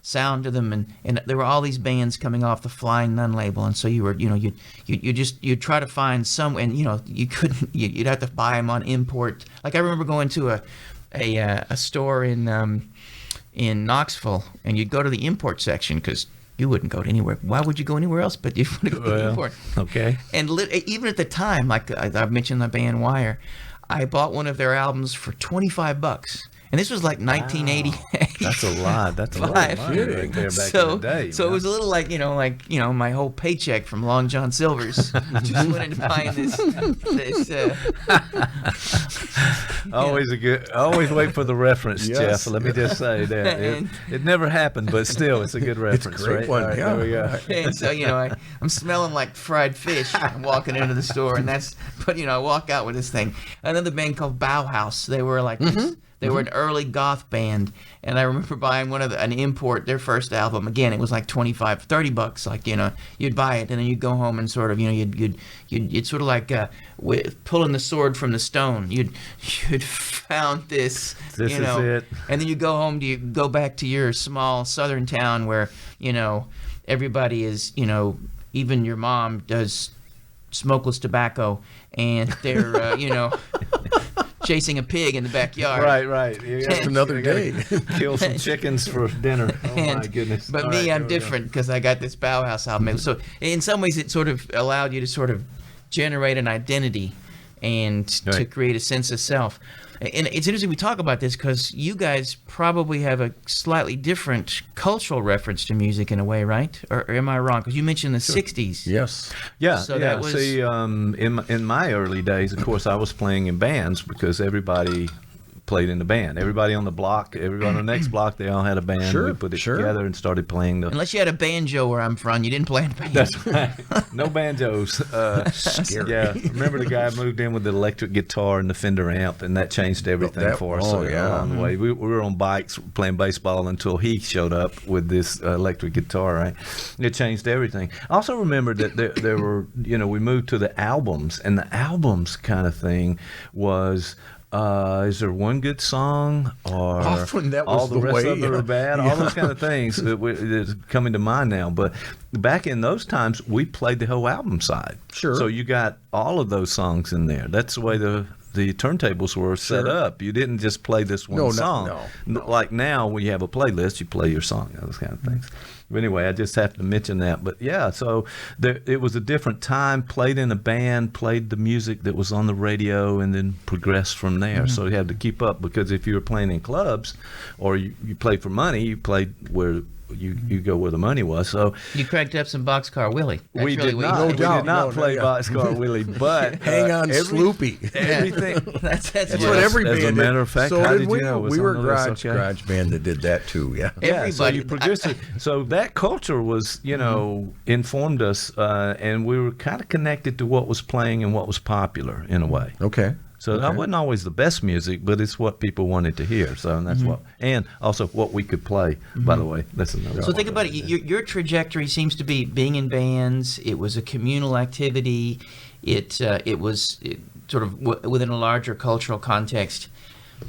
sound to them, and there were all these bands coming off the Flying Nun label, and so you were, you'd try to find some, and you couldn't, you'd have to buy them on import. Like I remember going to a store in Knoxville, and you'd go to the import section because you wouldn't go to anywhere. Why would you go anywhere else? But you want to go to the import. Okay. And even at the time, like I've mentioned the band Wire, I bought one of their albums for $25. And this was like 1988. That's a lot. That's a lot of money right there back in the day. So it was a little like, my whole paycheck from Long John Silver's just went into buying this. Always wait for the reference, Yes. Jeff. Let me just say that. It never happened, but still, it's a good reference. It's a great right? one, All right, yeah. there we go. And so, I'm smelling like fried fish. I'm walking into the store, but I walk out with this thing. Another band called Bauhaus. They were like this. They were an early goth band, and I remember buying an import, their first album. Again, it was like $25, $30. Like you'd buy it, and then you'd go home and sort of you'd sort of like with pulling the sword from the stone. You'd found this. This is it. And then you go home. You go back to your small southern town where everybody is even your mom does smokeless tobacco, and they're chasing a pig in the backyard. Right. Just another day. Kill some chickens for dinner. Oh, my goodness. But All me, right, I'm different because I got this Bauhaus album. So in some ways, it sort of allowed you to sort of generate an identity and to create a sense of self. And it's interesting we talk about this because you guys probably have a slightly different cultural reference to music in a way, right? Or am I wrong? Because you mentioned the 60s. Yes. Yeah, So that was- See, in my early days, of course, I was playing in bands because everybody played in the band. Everybody on the block, everybody on the next block, they all had a band. Sure, We put it sure. together and started playing the. Unless you had a banjo where I'm from, you didn't play in a band. That's right. No banjos. Scary. Yeah, remember the guy moved in with the electric guitar and the Fender amp, and that changed everything for us along the way. We were on bikes playing baseball until he showed up with this electric guitar. Right, it changed everything. I also remember that there were, we moved to the albums, and the albums kind of thing was. Is there one good song, or Often that was all the the rest way, of them are bad? All those kind of things that's coming to mind now. But back in those times, we played the whole album side. Sure. So you got all of those songs in there. That's the way the turntables were set up. You didn't just play this one song. No. Like now, when you have a playlist, you play your song, those kind of things. But anyway, I just have to mention that. But yeah, so it was a different time, played in a band, played the music that was on the radio, and then progressed from there. So you had to keep up, because if you were playing in clubs or you played for money, you played where you go where the money was. So You cranked up some Boxcar Willie. That's we really did what not. you We did. did not play Boxcar Willie, but Hang on, Sloopy. everything. That's That's what what every As a band matter did. of fact, so how did did we. you know it was We were on a the list? Okay. garage band that did that too. Yeah. Yeah, so Everybody- you produced it. So that culture was, informed us, and we were kind of connected to what was playing and what was popular in a way. Okay. So that wasn't always the best music, but it's what people wanted to hear. So and that's and also what we could play. By the way, that's another. So think about it. Your trajectory seems to be being in bands. It was a communal activity. It was sort of within a larger cultural context.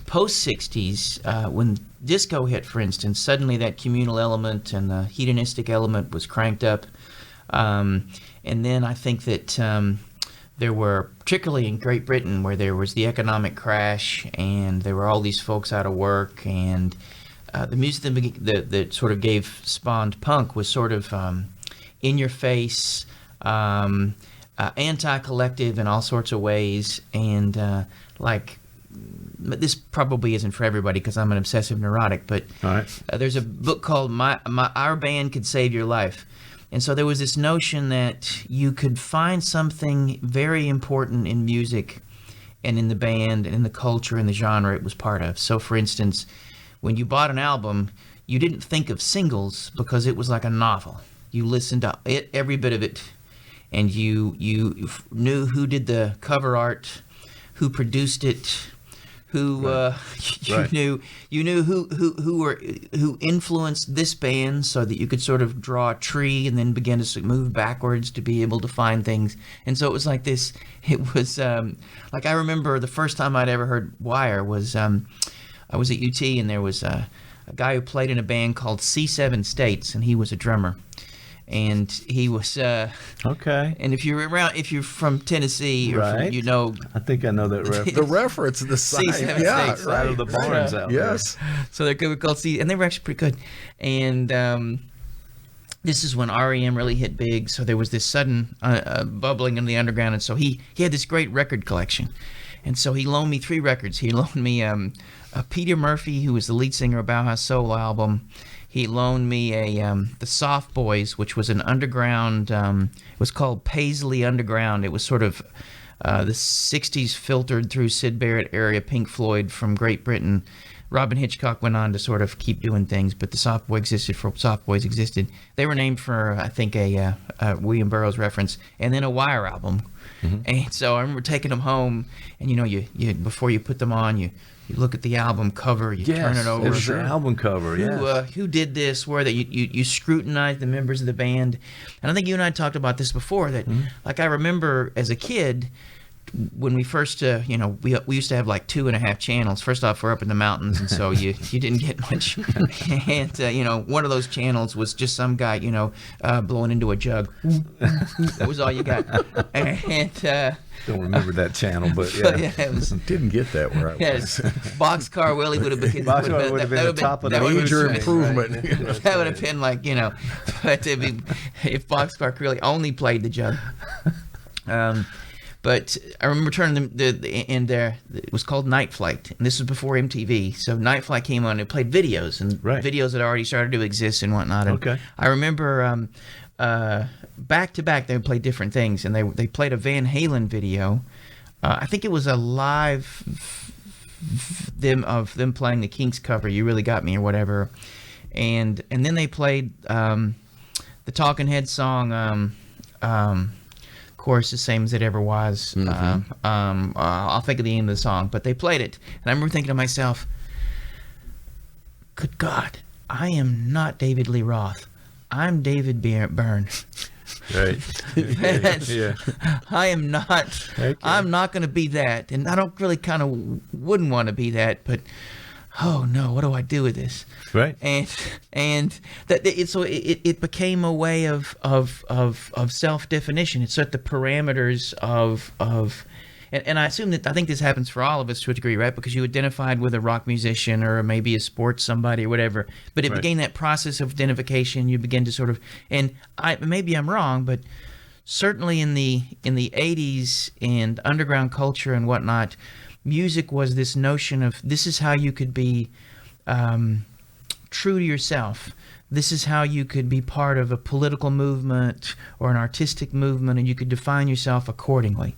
Post 60s, when disco hit, for instance, suddenly that communal element and the hedonistic element was cranked up. And then I think that there were, particularly in Great Britain, where there was the economic crash and there were all these folks out of work, and the music that sort of spawned punk was sort of in your face, anti-collective in all sorts of ways, and this probably isn't for everybody because I'm an obsessive neurotic, but All right. there's a book called Our Band Could Save Your Life. And so there was this notion that you could find something very important in music and in the band and in the culture and the genre it was part of. So for instance, when you bought an album, you didn't think of singles because it was like a novel. You listened to it, every bit of it, and you knew who did the cover art, who produced it, who you knew who influenced this band, so that you could sort of draw a tree and then begin to move backwards to be able to find things. And so it was like this. It was like, I remember the first time I'd ever heard Wire was I was at UT, and there was a guy who played in a band called C7 States, and he was a drummer. And he was Okay. and if you're from Tennessee, or Right. I think I know that reference. The reference, the side. C7 Yeah. States. Out of the barns out there. Yes. So they're called C, and they were actually pretty good. And this is when REM really hit big. So there was this sudden bubbling in the underground, and so he had this great record collection. And so he loaned me 3 records. He loaned me Peter Murphy, who was the lead singer of Bauhaus solo album. He loaned me the Soft Boys, which was an underground. It was called Paisley Underground. It was sort of the '60s filtered through Syd Barrett area Pink Floyd from Great Britain. Robin Hitchcock went on to sort of keep doing things, but the Soft Boys existed. They were named for, I think, a William Burroughs reference, and then a Wire album. And so I remember taking them home, and you before you put them on, you look at the album cover, you turn it over. It's the album cover. Who did this? Where that you scrutinize the members of the band, and I think you and I talked about this before. That like I remember as a kid, when we first we used to have like 2.5 channels. First off, we're up in the mountains, and so you didn't get much. And one of those channels was just some guy blowing into a jug. That was all you got. And Don't remember that channel, but but yeah. it was. Didn't get that where I was. Yes, Boxcar Willie would have been. Boxcar would have been the top of the Major food chain, improvement. right. That would have been like, but if Boxcar really only played the jug. But I remember turning it was called Night Flight, and this was before MTV. So Night Flight came on, it played videos, and videos had already started to exist and whatnot. And Okay. I remember back to back they would play different things, and they played a Van Halen video. I think it was a live of them playing the Kinks cover, "You Really Got Me" or whatever, and then they played the Talking Heads song. Of course, the same as it ever was. I'll think of the name of the song, but they played it, and I remember thinking to myself, "Good God, I am not David Lee Roth. I'm David Byrne." Right. Yeah. I am not. Okay. I'm not going to be that, and I don't really wouldn't want to be that, but. Oh no! What do I do with this? Right. And that it became a way of self-definition. It set the parameters of and I assume I think this happens for all of us to a degree, right? Because you identified with a rock musician or maybe a sports somebody or whatever, but it began that process of identification. You begin to sort of, and maybe I'm wrong, but certainly in the 80s and underground culture and whatnot, music was this notion of this is how you could be true to yourself. this is how you could be part of a political movement or an artistic movement, and you could define yourself accordingly.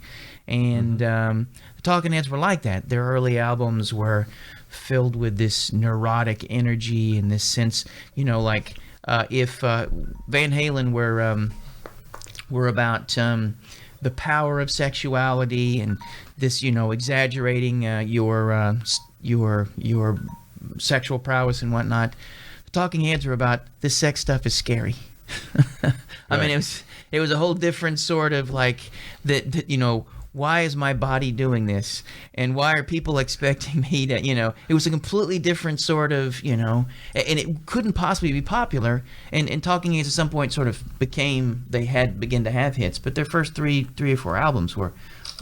And the Talking Heads were like that. Their early albums were filled with this neurotic energy and this sense, like if Van Halen were about the power of sexuality and this, exaggerating your sexual prowess and whatnot. The Talking Heads were about this sex stuff is scary. I mean, it was a whole different sort of like that. Why is my body doing this? And why are people expecting me to, it was a completely different sort of, and it couldn't possibly be popular. And Talking Heads at some point sort of began to have hits, but their first three or four albums were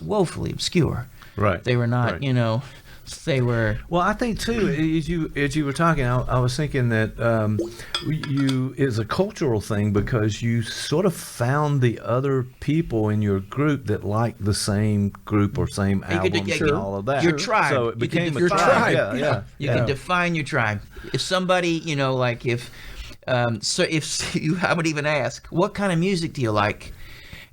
woefully obscure. Right. They were not, they were. Well, I think too, as you were talking, I was thinking that it's a cultural thing because you sort of found the other people in your group that liked the same group or same albums and all of that. Your tribe. So it became your tribe. Yeah. You can define your tribe. If somebody, like if you, I would even ask, what kind of music do you like?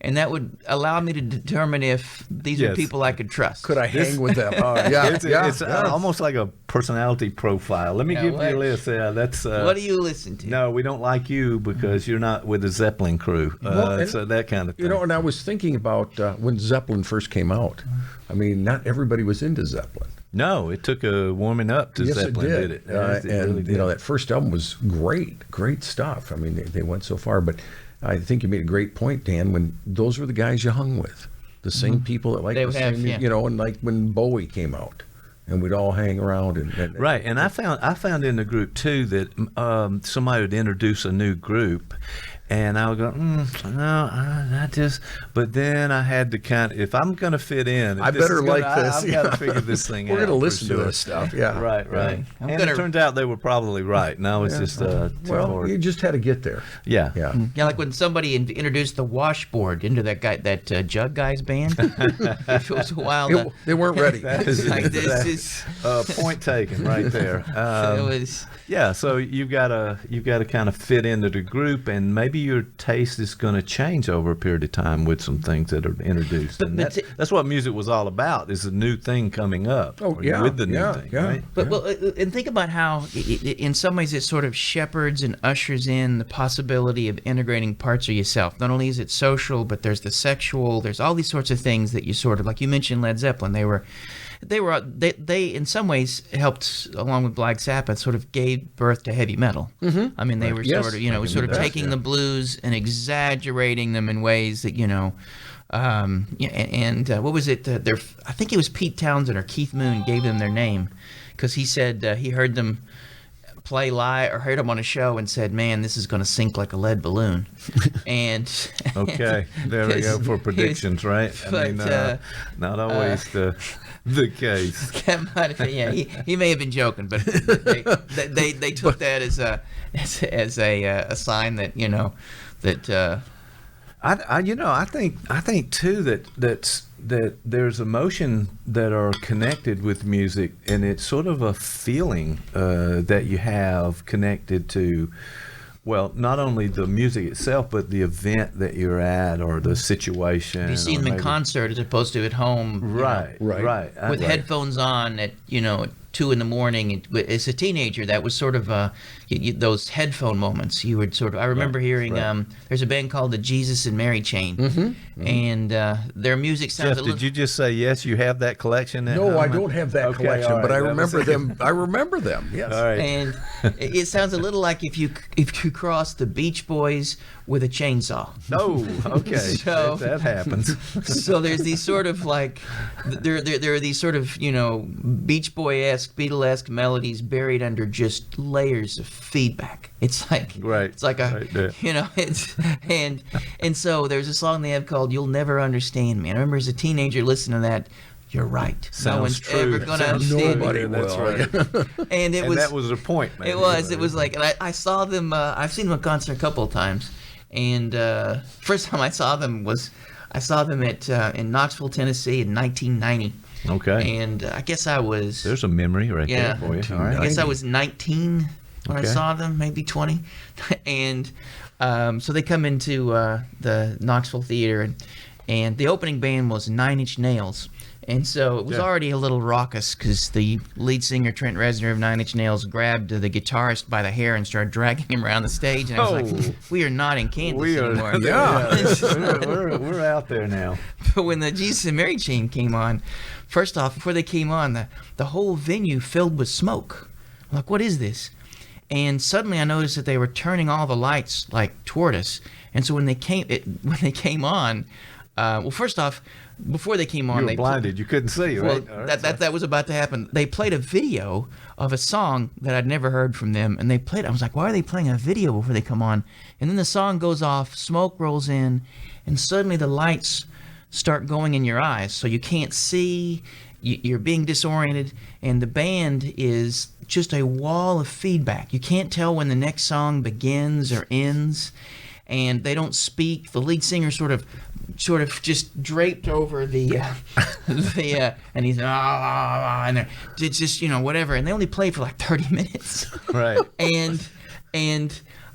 And that would allow me to determine if these are people I could trust. Could I hang with them? It's almost like a personality profile. Let me give you a list. That's what do you listen to? No, we don't like you because you're not with the Zeppelin crew. So that kind of thing. And I was thinking about when Zeppelin first came out. I mean, not everybody was into Zeppelin. No, it took a warming up to Zeppelin. Yes, it did it. And really did. that first album was great stuff. I mean, they went so far, but I think you made a great point, Dan, when those were the guys you hung with, the same people that liked the same, and like when Bowie came out, and we'd all hang around and right. And I found in the group too that somebody would introduce a new group, and I would go, I just. But then I had to if I'm going to fit in, I better like this. I've got to figure this thing out. We're going to listen to this stuff. Yeah. Right. And it turns out they were probably right. And I was just you just had to get there. Yeah. Yeah, like when somebody introduced the washboard into that Jug Guy's band. It was a while. They weren't ready. This is point taken right there. It was. Yeah, so you've got to kind of fit into the group, and maybe your taste is going to change over a period of time with some things that are introduced. And that's what music was all about, is a new thing coming up. With the new thing, right? But and think about how, in some ways, it sort of shepherds and ushers in the possibility of integrating parts of yourself. Not only is it social, but there's the sexual. There's all these sorts of things that you sort of, like you mentioned, Led Zeppelin. They in some ways helped, along with Black Sabbath, sort of gave birth to heavy metal. Mm-hmm. I mean, they were sort of taking the blues and exaggerating them in ways that what was it? I think it was Pete Townsend or Keith Moon gave them their name, because he said he heard them play live, or heard them on a show and said, "Man, this is going to sink like a lead balloon." And okay, there we go for predictions, right? I mean, not always the case. He may have been joking, but they took that as a sign that I think too that there's emotion that are connected with music, and it's sort of a feeling that you have connected to, well, not only the music itself, but the event that you're at or the situation. You see them in concert as opposed to at home. Right. With headphones on at 2 a.m. As a teenager, that was sort of those headphone moments. You would sort of. I remember hearing. There's a band called the Jesus and Mary Chain, and their music sounds. Jeff, did you just say yes? You have that collection? No, I don't have that collection, right, but I remember them. I remember them. Yes. All right. And it sounds a little like if you cross the Beach Boys with a chainsaw. Oh, okay. So that happens. So there's these sort of like there are these sort of Beach Boy-esque, Beatle-esque melodies buried under just layers of feedback. It's like it's like it's and so there's a song they have called "You'll Never Understand Me." And I remember as a teenager listening to that. You're right. Sounds one's true. ever going to understand Nobody me. That's right. And that was the point, man. It was like, and I saw them. I've seen them in concert a couple of times. And first time I saw them at in Knoxville, Tennessee in 1990. Okay. And I guess I was. There's a memory right there for you. All right. I guess I was 19. when I saw them, maybe 20. And so they come into the Knoxville Theater, and the opening band was Nine Inch Nails. And so it was already a little raucous because the lead singer, Trent Reznor of Nine Inch Nails, grabbed the guitarist by the hair and started dragging him around the stage. And I was like, we are not in Kansas anymore. We're out there now. But when the Jesus and Mary Chain came on, first off, before they came on, the whole venue filled with smoke. I'm like, what is this? And suddenly I noticed that they were turning all the lights like toward us. And so when they came on, well, first off, before they came on, you were blinded. You couldn't see, right? Well, that was about to happen. They played a video of a song that I'd never heard from them, and they played it. I was like, why are they playing a video before they come on? And then the song goes off, smoke rolls in, and suddenly the lights start going in your eyes, so you can't see. You're being disoriented, and the band is just a wall of feedback. You can't tell when the next song begins or ends, and they don't speak. The lead singer sort of just draped over the and he's and it's just whatever, and they only play for like 30 minutes, right? And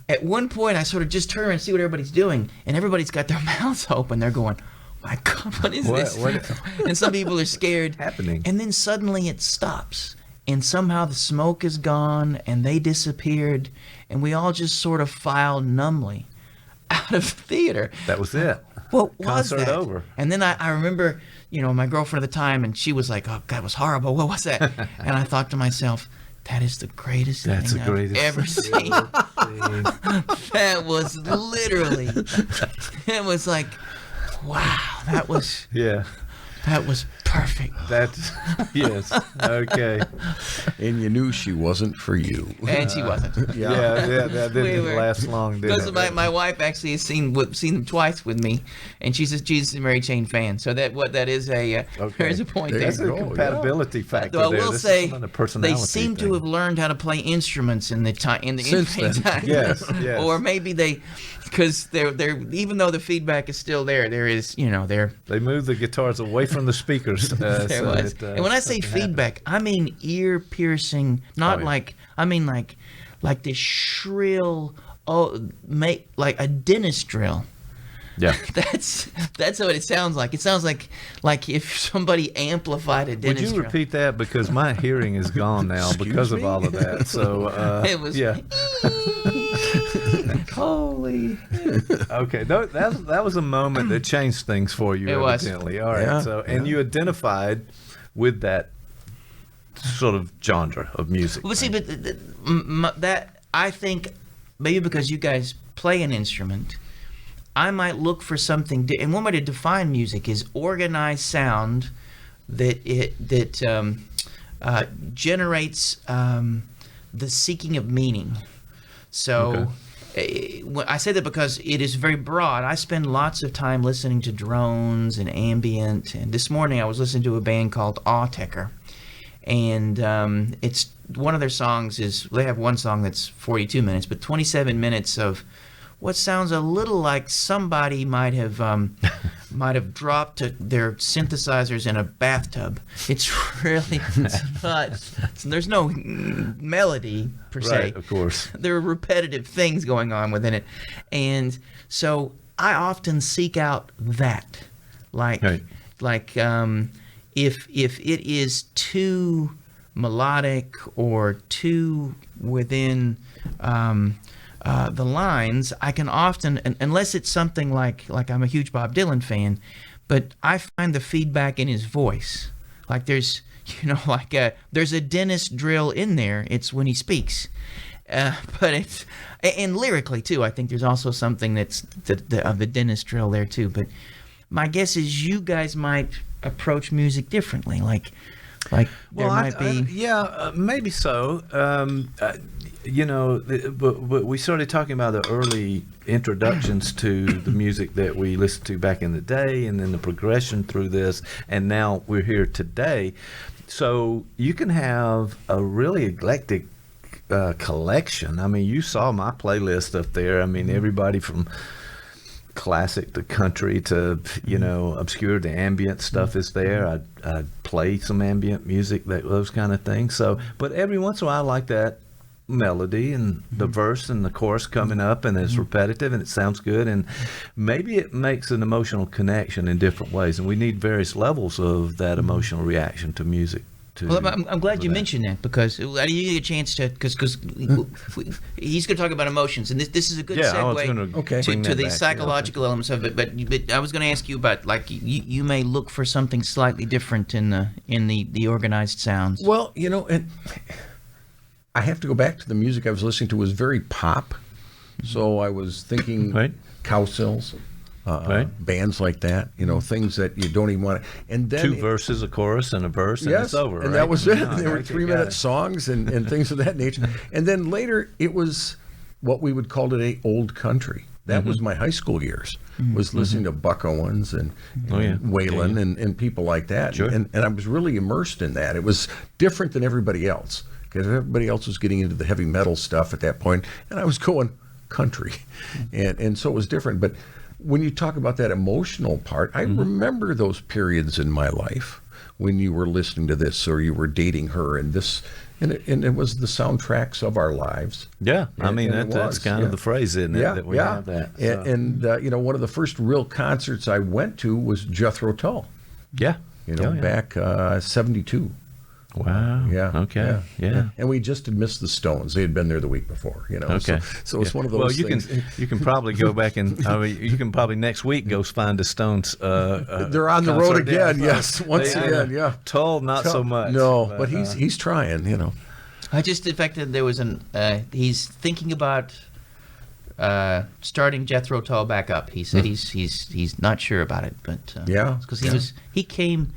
at one point I sort of just turn around and see what everybody's doing, and everybody's got their mouths open. They're going, my God, what is this? And some people are scared. Happening. And then suddenly it stops, and somehow the smoke is gone, and they disappeared, and we all just sort of filed numbly out of the theater. That was it. What was Concert that? over. And then I remember, my girlfriend at the time, and she was like, oh, God, it was horrible. What was that? And I thought to myself, that is the greatest thing I've ever seen. That was literally, it was like, wow, that was... Yeah. That was perfect. That's, yes. Okay. And you knew she wasn't for you. And she wasn't. Yeah, that didn't last long, did it? Because my wife actually has seen them twice with me, and she's a Jesus and Mary Chain fan. So there is a point there. That's a compatibility factor. I will say they thing. seem to have learned how to play instruments in the infant time. Yes. Or maybe because they're even though the feedback is still there is they move the guitars away from the speakers. And when I say feedback, I mean ear piercing, not like this shrill, like a dentist drill. Yeah, that's what it sounds like. It sounds like if somebody amplified a dentist. Would you repeat that, because my hearing is gone now because of all of that. So it was holy. Okay, that was a moment that changed things for you. Evidently. All right. So and you identified with that sort of genre of music. Well, see, but that I think maybe because you guys play an instrument, I might look for something. And one way to define music is organized sound that generates the seeking of meaning. So I say that because it is very broad. I spend lots of time listening to drones and ambient. And this morning I was listening to a band called Autechre. And it's one of their songs they have one song that's 42 minutes, but 27 minutes of what sounds a little like somebody might have dropped their synthesizers in a bathtub. It's really not. There's no melody per se. Right, of course. There are repetitive things going on within it, and so I often seek out that, if it is too melodic or too within the lines, I can often, unless it's something like I'm a huge Bob Dylan fan, but I find the feedback in his voice. Like there's there's a dentist drill in there. It's when he speaks, but it's and lyrically too. I think there's also something that's of the dentist drill there too. But my guess is you guys might approach music differently. Maybe so. But we started talking about the early introductions to the music that we listened to back in the day, and then the progression through this, and now we're here today. So you can have a really eclectic collection. I mean, you saw my playlist up there. I mean, everybody from classic to country to obscure to ambient stuff is there. I'd play some ambient music, those kind of things. So, but every once in a while I like that melody and the verse and the chorus coming up, and it's repetitive and it sounds good, and maybe it makes an emotional connection in different ways, and we need various levels of that emotional reaction to music. Well, I'm glad you mentioned that, because you get a chance to, because he's going to talk about emotions, and this is a good segue to the psychological elements of it. But I was going to ask you about, like, you may look for something slightly different in the organized sounds. Well, and I have to go back to the music I was listening to was very pop, so I was thinking Cowsills. Bands like that, things that you don't even want to. And then 2 verses, a chorus, and a verse, and it's over. And that was it. They were 3-minute songs and things of that nature. And then later, it was what we would call today old country. That was my high school years. Was listening to Buck Owens and Waylon and people like that. Sure. And I was really immersed in that. It was different than everybody else, because everybody else was getting into the heavy metal stuff at that point, and I was going country, and so it was different. But when you talk about that emotional part, I remember those periods in my life when you were listening to this, or you were dating her, and this, and it was the soundtracks of our lives. Yeah, that's kind of the phrase, isn't it? That we have that. So. And one of the first real concerts I went to was Jethro Tull. Yeah. Back 72. Wow. Yeah. Okay. Yeah. And we just had missed the Stones. They had been there the week before. Okay. So it's one of those things. You can probably go back and you can probably next week go find the Stones. They're on the road again. Yes. Once again. Yeah. Tull, not so much. No, but he's trying. I just, the fact that there was he's thinking about starting Jethro Tull back up. He said he's not sure about it, but because he came.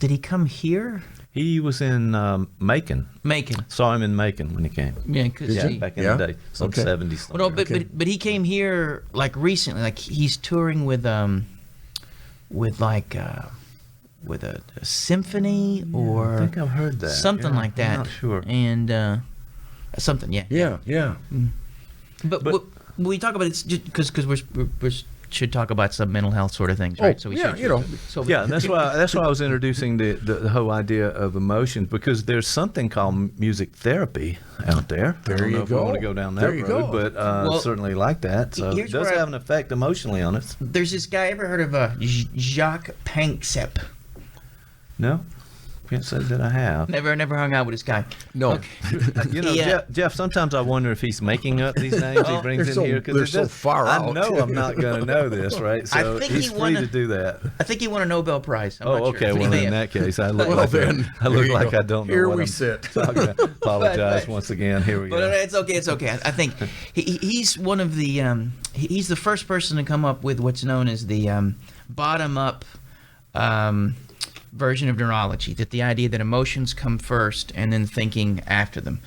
Did he come here? He was in Macon. Macon. Saw him in Macon when he came. Yeah, back in the day, some 70s. Well, no, but he came here like recently. Like he's touring with a symphony or I think I've heard that. Something like that. I'm not sure. And something, Yeah. But we talk about it just because we should talk about some mental health sort of things, right? That's why I was introducing the whole idea of emotions, because there's something called music therapy out there. I don't know if we want to go down that road, but certainly like that. So it does have an effect emotionally on us. There's this guy. Ever heard of Jacques Panksepp? No. Can't say that I have. Never hung out with this guy. No. Okay. Jeff, sometimes I wonder if he's making up these names he brings in here. They're so far out. I know I'm not going to know this, right? So he's free to do that. I think he won a Nobel Prize. Okay. Well, in that case, I look like I don't know here what we I'm sit. talking about. Apologize once again. Here we go. But it's okay. I think he's one of the he's the first person to come up with what's known as the bottom-up version of neurology, that the idea that emotions come first and then thinking after them.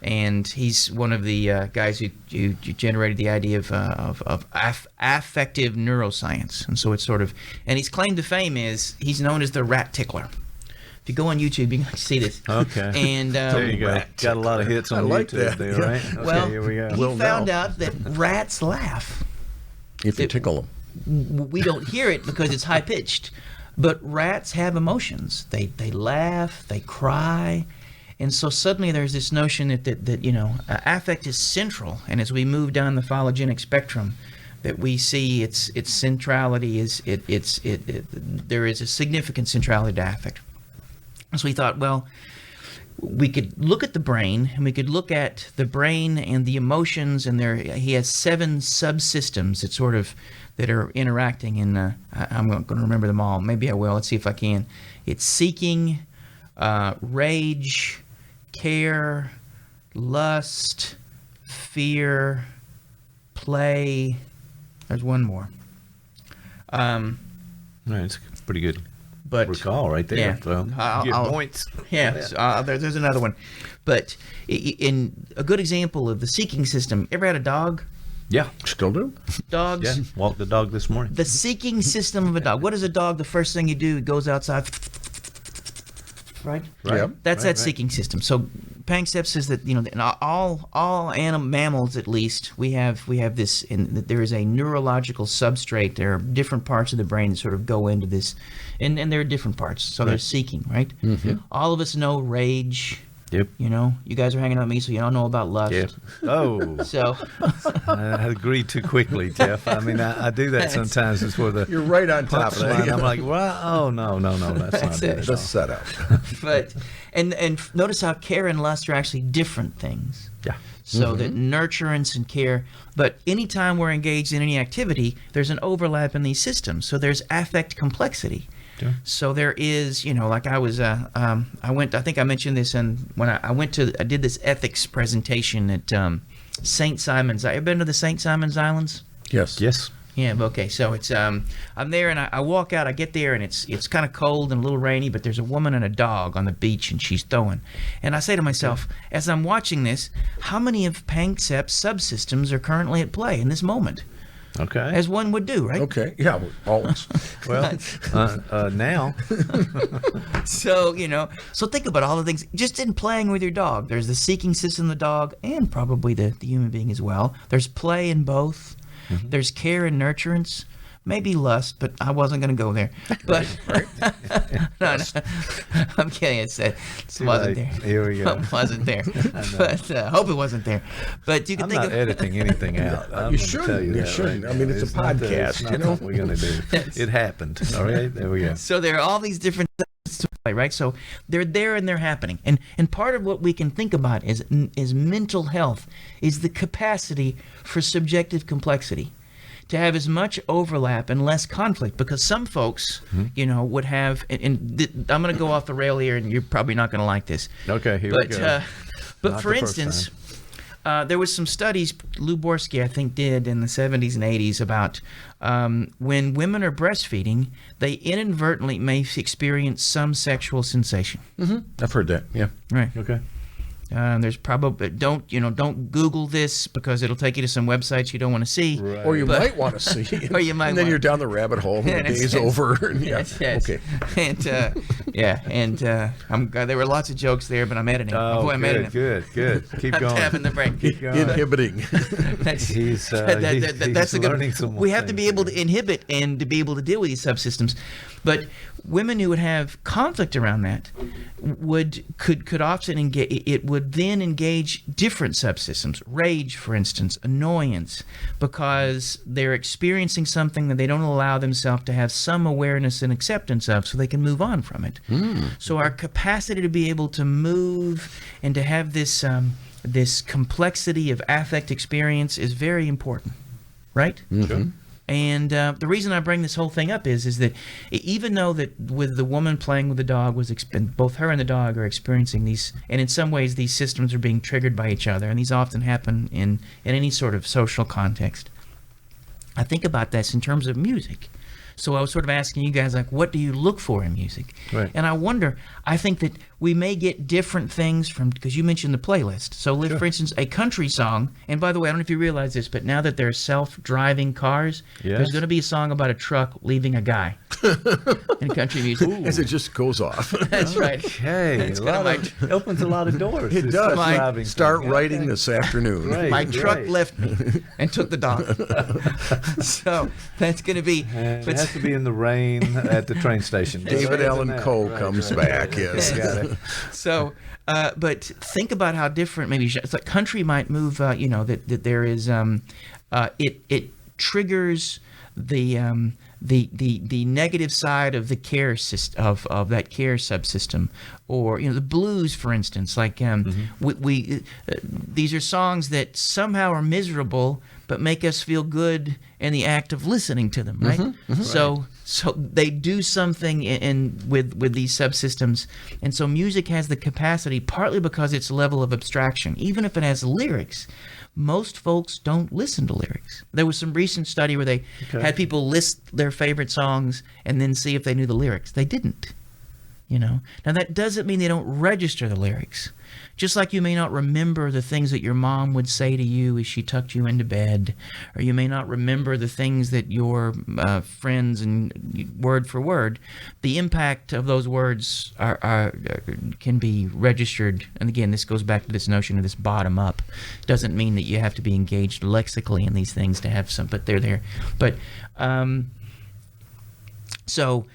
And he's one of the guys who generated the idea of affective neuroscience. And so it's sort of, and his claim to fame is he's known as the rat tickler. If you go on YouTube, you can see this. Okay. And there you go. Got a lot of hits on YouTube there, right? Okay, well, here we go. He found out that rats laugh. If you tickle them. We don't hear it because it's high-pitched. But rats have emotions. They laugh, they cry, and so suddenly there's this notion that affect is central. And as we move down the phylogenetic spectrum, that we see its centrality is there is a significant centrality to affect. So we thought, well, we could look at the brain, and we could look at the brain and the emotions, and he has 7 subsystems that are interacting, and I'm not going to remember them all. Maybe I will. Let's see if I can. It's seeking, rage, care, lust, fear, play. There's one more. Right, it's pretty good. But recall right there. Yeah, so get points. Yeah, so, there's another one. But in a good example of the seeking system, ever had a dog? Yeah, still do. Dogs. Yeah, walked the dog this morning. The seeking system of a dog. What is a dog? The first thing you do, it goes outside. Right. Yep. That's that seeking system. So Panksepp says that in all mammals, at least, we have this, and there is a neurological substrate. There are different parts of the brain that sort of go into this, and there are different parts. So they're seeking, right? Mm-hmm. All of us know rage. Yep. You know, you guys are hanging out with me, so you don't know about lust. Yep. Oh. So I agree too quickly, Jeff. I mean, I do that sometimes. It's for the You're right on top of that. I'm like, well, oh no, that's not it. The setup. But and notice how care and lust are actually different things. Yeah. So that nurturance and care, but anytime we're engaged in any activity, there's an overlap in these systems. So there's affect complexity. Yeah. So there is, you know, like I was, I think I mentioned this when I did this ethics presentation at St. Simon's. Have you been to the St. Simon's Islands? Yes. Yes. Yeah, okay. So it's I'm there and I walk out. I get there and it's kind of cold and a little rainy, but there's a woman and a dog on the beach and she's throwing. And I say to myself, as I'm watching this, how many of Panksepp's subsystems are currently at play in this moment? Okay. As one would do, right? Okay. Yeah. Always. Well, now. So, you know, think about all the things just in playing with your dog. There's the seeking system of the dog and probably the human being as well. There's play in both. Mm-hmm. There's care and nurturance, maybe lust, but I wasn't going to go there. But no, I'm kidding. It wasn't there. Here we go. It wasn't there. But I hope it wasn't there. But you can think I'm not editing anything out. You shouldn't. You shouldn't. I mean, it's a podcast. You know what we're going to do. It happened. All right. There we go. So there are all these different things to play, right? So they're there and they're happening. And part of what we can think about is mental health is the capacity for subjective complexity, to have as much overlap and less conflict, because some folks, you know, would have, and I'm going to go off the rail here, and you're probably not going to like this. Okay, here we go. But for instance, there was some studies Lou Borsky, I think, did in the 70s and 80s about when women are breastfeeding, they inadvertently may experience some sexual sensation. Mm-hmm. I've heard that. Yeah. Right. Okay. There's probably don't Google this because it'll take you to some websites you don't want to see, right. Or you might want to see, or you might, and then you're down the rabbit hole. And the day's over. Yes. Okay. And there were lots of jokes there, but I'm editing. Oh, I'm editing. Good. Keep I'm going. tapping the brake. Keep going. Inhibiting. He's learning some more. We have to be able to inhibit and to be able to deal with these subsystems, but women who would have conflict around that could often engage. It would then engage different subsystems. Rage, for instance, annoyance, because they're experiencing something that they don't allow themselves to have some awareness and acceptance of, so they can move on from it. So our capacity to be able to move and to have this this complexity of affect experience is very important, right? Sure. And the reason I bring this whole thing up is that even though that with the woman playing with the dog both her and the dog are experiencing these, and in some ways these systems are being triggered by each other, and these often happen in any sort of social context. I think about this in terms of music. So I was sort of asking you guys, like, what do you look for in music? Right. And I think that we may get different things from, because you mentioned the playlist. So for instance, a country song, and by the way, I don't know if you realize this, but now that there's self-driving cars, there's going to be a song about a truck leaving a guy in country music. Ooh. As it just goes off. That's right. Okay. It opens a lot of doors. It does. Start writing this afternoon. Right, my truck left me and took the dog. So that's going to be... It has to be in the rain at the train station. David Allan Coe comes back, yes. Got it. So, but think about how different maybe it's like country might move. That there is it triggers the negative side of the care system of that care subsystem, or the blues, for instance. Like these are songs that somehow are miserable but make us feel good in the act of listening to them, right? So they do something with these subsystems, and so music has the capacity, partly because its level of abstraction, even if it has lyrics. Most folks don't listen to lyrics. There was some recent study where they had people list their favorite songs and then see if they knew the lyrics. They didn't. Now that doesn't mean they don't register the lyrics. Just like you may not remember the things that your mom would say to you as she tucked you into bed, or you may not remember the things that your friends, and word for word, the impact of those words can be registered. And again, this goes back to this notion of this bottom up. Doesn't mean that you have to be engaged lexically in these things to have some, but they're there. But so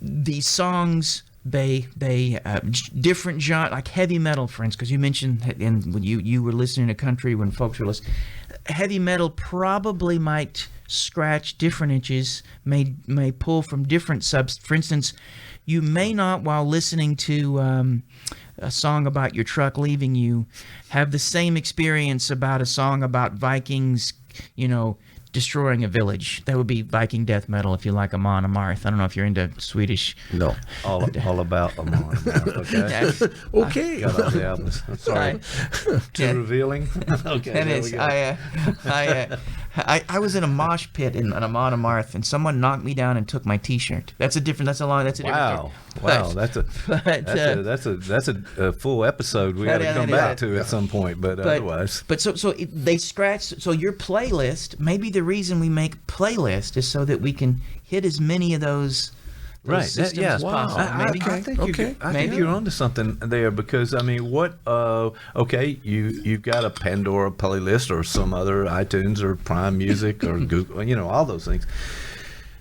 these songs different genre, like heavy metal, for instance, because you mentioned, and when you were listening to country when folks were listening, heavy metal probably might scratch different itches, may pull from different subs. For instance, you may not, while listening to a song about your truck leaving you, have the same experience about a song about Vikings, destroying a village. That would be Viking death metal if you like Amon Amarth. I don't know if you're into Swedish. No, all about Amon Amarth. Okay. Okay. Sorry. Too revealing. Okay. That is. I was in a mosh pit in Amon Amarth, and someone knocked me down and took my T-shirt. That's a different Wow. story. Wow. That's a full episode we got to come back to at some point. But otherwise. But they scratch. So your playlist, maybe the reason we make playlist is so that we can hit as many of those systems as possible. I think you're onto something there, because you've got a Pandora playlist or some other iTunes or Prime Music or Google, all those things.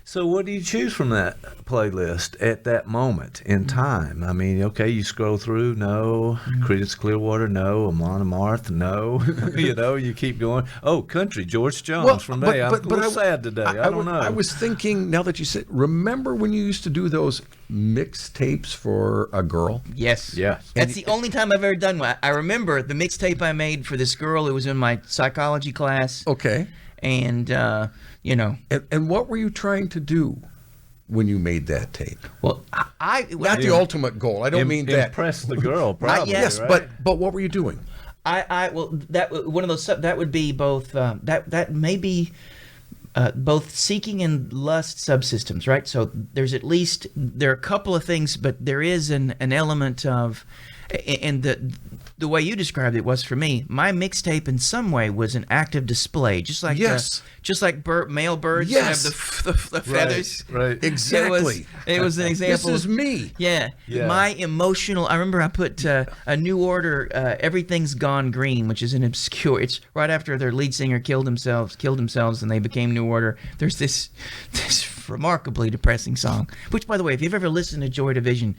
So what do you choose from that playlist at that moment in time? You scroll through, no. Creedence Clearwater, no. Amon Amarth, no. You keep going. Oh, country, George Jones from there. I'm a little sad today. I don't know. I was thinking, now that you said, remember when you used to do those mixtapes for a girl? Yes. Yeah. That's the only time I've ever done one. I remember the mixtape I made for this girl who was in my psychology class. Okay. And, And what were you trying to do when you made that tape? Well, not the ultimate goal. I don't mean that. Impress the girl, probably. Yes, right? but what were you doing? That would be both. That may be both seeking and lust subsystems, right? So there are a couple of things, but there is an element of, and the way you described it was, for me, my mixtape in some way was an active display, just like male birds have the feathers. Right. Exactly. It was an example. This is me. Yeah. My emotional. I remember I put a New Order. Everything's Gone Green, which is an obscure. It's right after their lead singer killed themselves, and they became New Order. There's this remarkably depressing song. Which, by the way, if you've ever listened to Joy Division,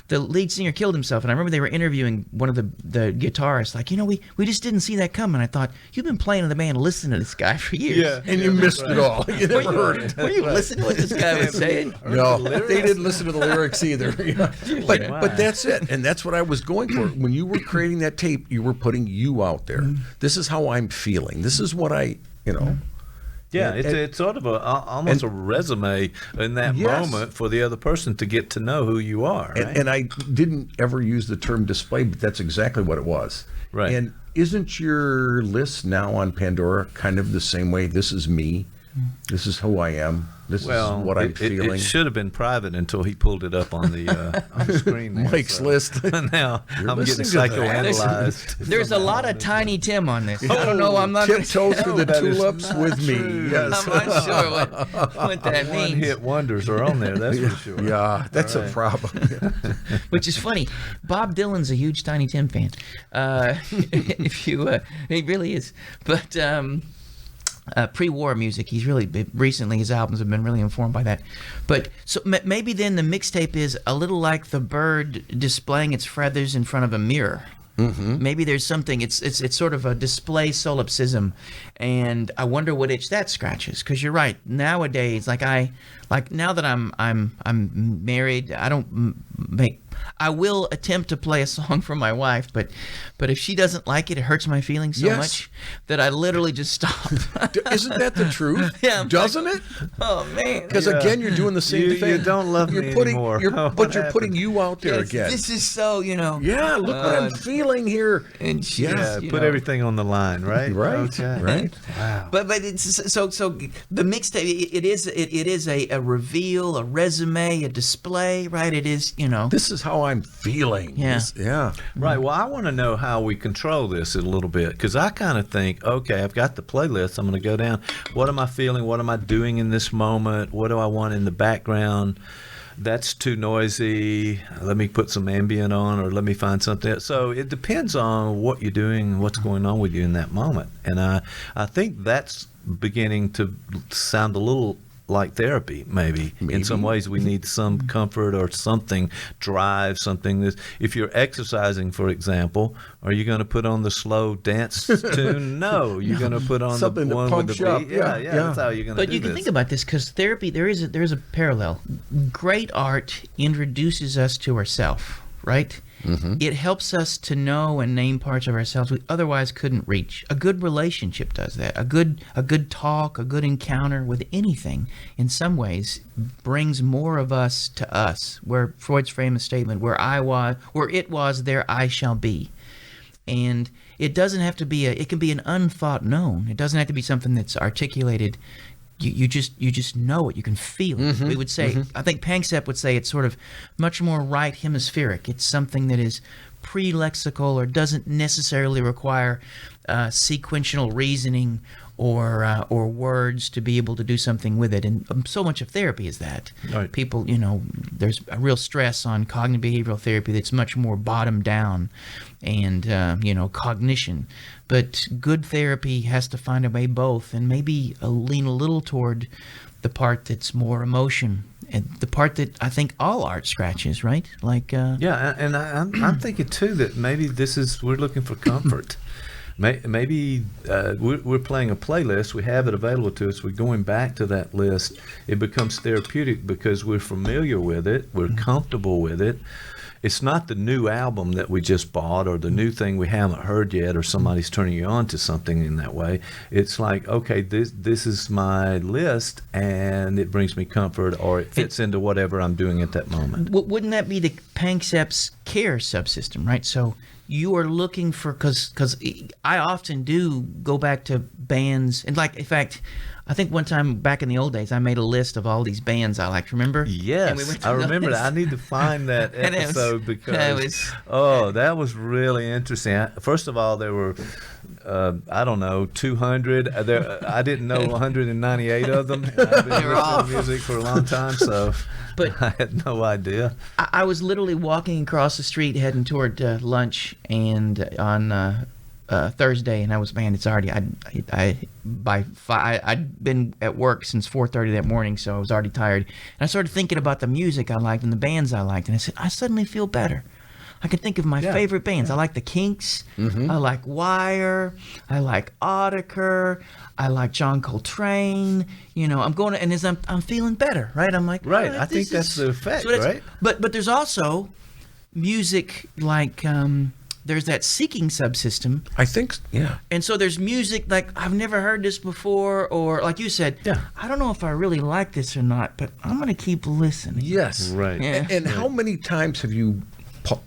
the lead singer killed himself, and I remember they were interviewing one of the guitarists, like, we just didn't see that coming. I thought, you've been playing in the band, listening to this guy for years. Yeah, and you missed it all. You never heard it. Were you listening to what this guy was saying? No, they didn't listen to the lyrics either. But that's it, and that's what I was going for. When you were creating that tape, you were putting you out there. This is how I'm feeling. This is what Yeah, it's sort of almost a resume in that moment for the other person to get to know who you are. Right? And I didn't ever use the term display, but that's exactly what it was. Right. And isn't your list now on Pandora kind of the same way? This is me. This is who I am. This is what I'm feeling. It should have been private until he pulled it up on the screen. There, Mike's list. Now I'm getting psychoanalyzed. There's a lot of Tiny Tim on this. I don't know. I'm not going to tiptoe through the tulips with me. Yes. I'm not sure what that means. One-hit wonders are on there. That's for sure. Yeah, that's a problem. Which is funny. Bob Dylan's a huge Tiny Tim fan. He really is. But. Pre-war music, he's really recently, his albums have been really informed by that. But so maybe then the mixtape is a little like the bird displaying its feathers in front of a mirror. Maybe there's something. It's sort of a display solipsism, and I wonder what itch that scratches. Because you're right. Nowadays, now that I'm married, I don't make. I will attempt to play a song for my wife, but if she doesn't like it, it hurts my feelings so much that I literally just stop. Isn't that the truth? Yeah, doesn't it? Oh man! Because again, you're doing the same thing. You don't love me anymore. You're putting you out there again. This is so Yeah, look what I'm feeling here. And put everything on the line, right? Right. Okay. Right. Wow. But it's so the mixtape. It is a reveal, a resume, a display, right? It is This is how I'm feeling. Yeah. Right. Well, I want to know how we control this a little bit, because I kind of think, okay, I've got the playlist. I'm going to go down. What am I feeling? What am I doing in this moment? What do I want in the background? That's too noisy. Let me put some ambient on, or let me find something. So it depends on what you're doing, what's going on with you in that moment. And I think that's beginning to sound a little like therapy, maybe. In some ways we need some comfort or something, drive, something. If you're exercising, for example, are you going to put on the slow dance tune? No, you're going to put on something the one with the beat. Yeah, that's how you're going to do this. But you can think about this, because therapy, there is a parallel. Great art introduces us to ourselves, right? Mm-hmm. It helps us to know and name parts of ourselves we otherwise couldn't reach. A good relationship does that. A good talk, a good encounter with anything, in some ways, brings more of us to us. Where Freud's famous statement, where it was, there I shall be. And it doesn't have to be it can be an unthought known. It doesn't have to be something that's articulated. You just know it. You can feel it. We would say, I think Panksepp would say it's sort of much more right hemispheric. It's something that is pre-lexical or doesn't necessarily require sequential reasoning or words to be able to do something with it. And so much of therapy is that. Right. People, there's a real stress on cognitive behavioral therapy that's much more bottom down and, cognition. But good therapy has to find a way both, and maybe lean a little toward the part that's more emotion, and the part that I think all art scratches, right? Like yeah, and I'm thinking too that maybe we're looking for comfort. Maybe we're playing a playlist. We have it available to us. We're going back to that list. It becomes therapeutic because we're familiar with it. We're comfortable with it. It's not the new album that we just bought or the new thing we haven't heard yet or somebody's turning you on to something in that way. It's like, okay, this is my list and it brings me comfort, or it fits into whatever I'm doing at that moment. Wouldn't that be the Panksepp's care subsystem, right? So you are looking for, because I often do go back to bands, and in fact, I think one time back in the old days, I made a list of all these bands I liked. Remember? Yes, I remember that. I need to find that episode because that was really interesting. First of all, there were 200. I didn't know 198 of them. I've been listening to music for a long time, so but I had no idea. I was literally walking across the street heading toward lunch, and on Thursday, and it's already I'd been at work since 4:30 that morning, so I was already tired, and I started thinking about the music I liked and the bands I liked, and I said, I suddenly feel better. I can think of my favorite bands. I like the Kinks. I like Wire. I like Autechre. I like John Coltrane. I'm going to, and as I'm feeling better, right? I'm like, right. I think that's the effect, right? But there's also music like. There's that seeking subsystem. I think, yeah. And so there's music like, I've never heard this before, or like you said, I don't know if I really like this or not, but I'm going to keep listening. Yes. Right. Yeah. And how many times have you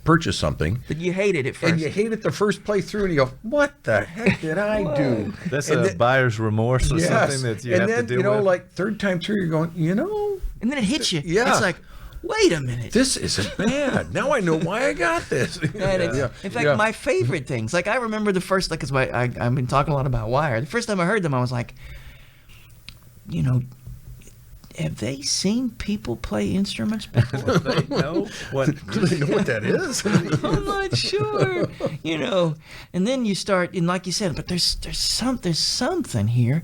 purchased something that you hated at first? And you hate it the first playthrough, and you go, what the heck did I do? That's buyer's remorse or something that you have to deal with. And then, like third time through, you're going, And then it hits you. Yeah. It's like, wait a minute. This isn't bad. Now I know why I got this. In fact, my favorite things, like I remember the first, because I've been talking a lot about Wire. The first time I heard them, I was like, have they seen people play instruments before? Do they know what that is? I'm not sure. And then you start, and like you said, but there's something here.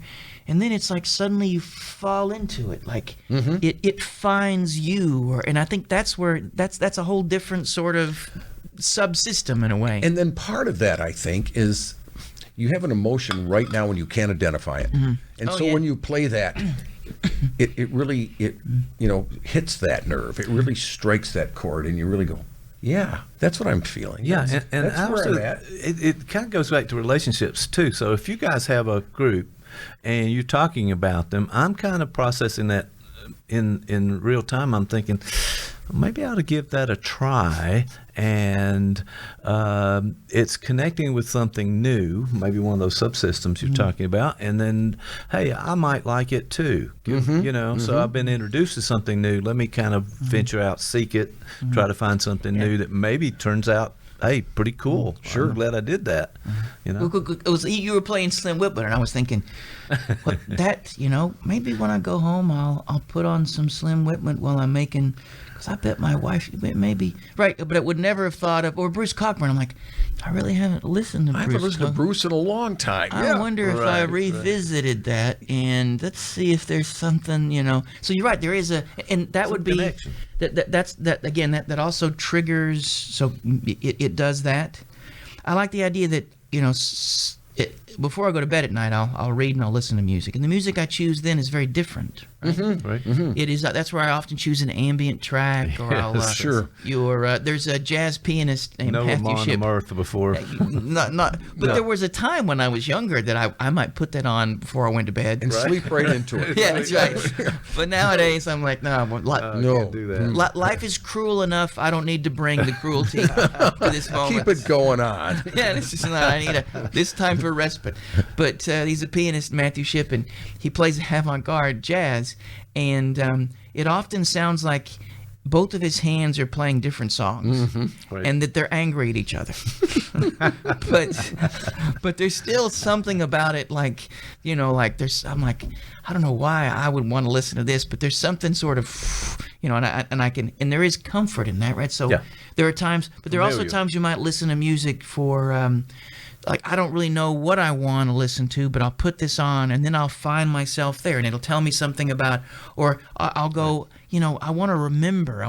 And then it's like suddenly you fall into it, like it finds you, and I think that's where that's a whole different sort of subsystem in a way. And then part of that, I think, is you have an emotion right now and you can't identify it, and when you play that, it really hits that nerve. It really strikes that chord, and you really go, yeah, that's what I'm feeling. Yeah, and that's also, where I'm at. It kind of goes back to relationships too. So if you guys have a group and you're talking about them, I'm kind of processing that in real time. I'm thinking, maybe I ought to give that a try, and it's connecting with something new, maybe one of those subsystems you're talking about, and then, hey, I might like it too, so I've been introduced to something new. Let me kind of venture out, seek it, try to find something new that maybe turns out hey, pretty cool. Sure, I'm glad I did that. You know, it was you were playing Slim Whitman, and I was thinking, maybe when I go home, I'll put on some Slim Whitman while I'm making. Because I bet my wife maybe right, but I would never have thought of or Bruce Cockburn. I'm like, I really haven't listened to Bruce. I haven't listened to Bruce in a long time. I wonder if I revisited that, and let's see if there's something, So you're right, there is and that would be connection. That also triggers. So it does that. I like the idea that before I go to bed at night, I'll read and I'll listen to music, and the music I choose then is very different. Right? Mm-hmm. Right. Mm-hmm. It is. That's where I often choose an ambient track, or I'll sure. There's a jazz pianist named no Matthew Shipp. Mirth before. But there was a time when I was younger that I might put that on before I went to bed and sleep right into it. Yeah, that's right. But nowadays I'm like, no, can't do that. Life is cruel enough. I don't need to bring the cruelty to this moment. Keep it going on. Yeah, this is not. I need this time for respite. But he's a pianist, Matthew Shipp, and he plays avant-garde jazz, and it often sounds like both of his hands are playing different songs, and that they're angry at each other. but there's still something about it, like I'm like, I don't know why I would want to listen to this, but there's something sort of, and there is comfort in that, right? So there are times, but there are also times you might listen to music for. Like, I don't really know what I want to listen to, but I'll put this on, and then I'll find myself there, and it'll tell me something about, or I'll go, I want to remember.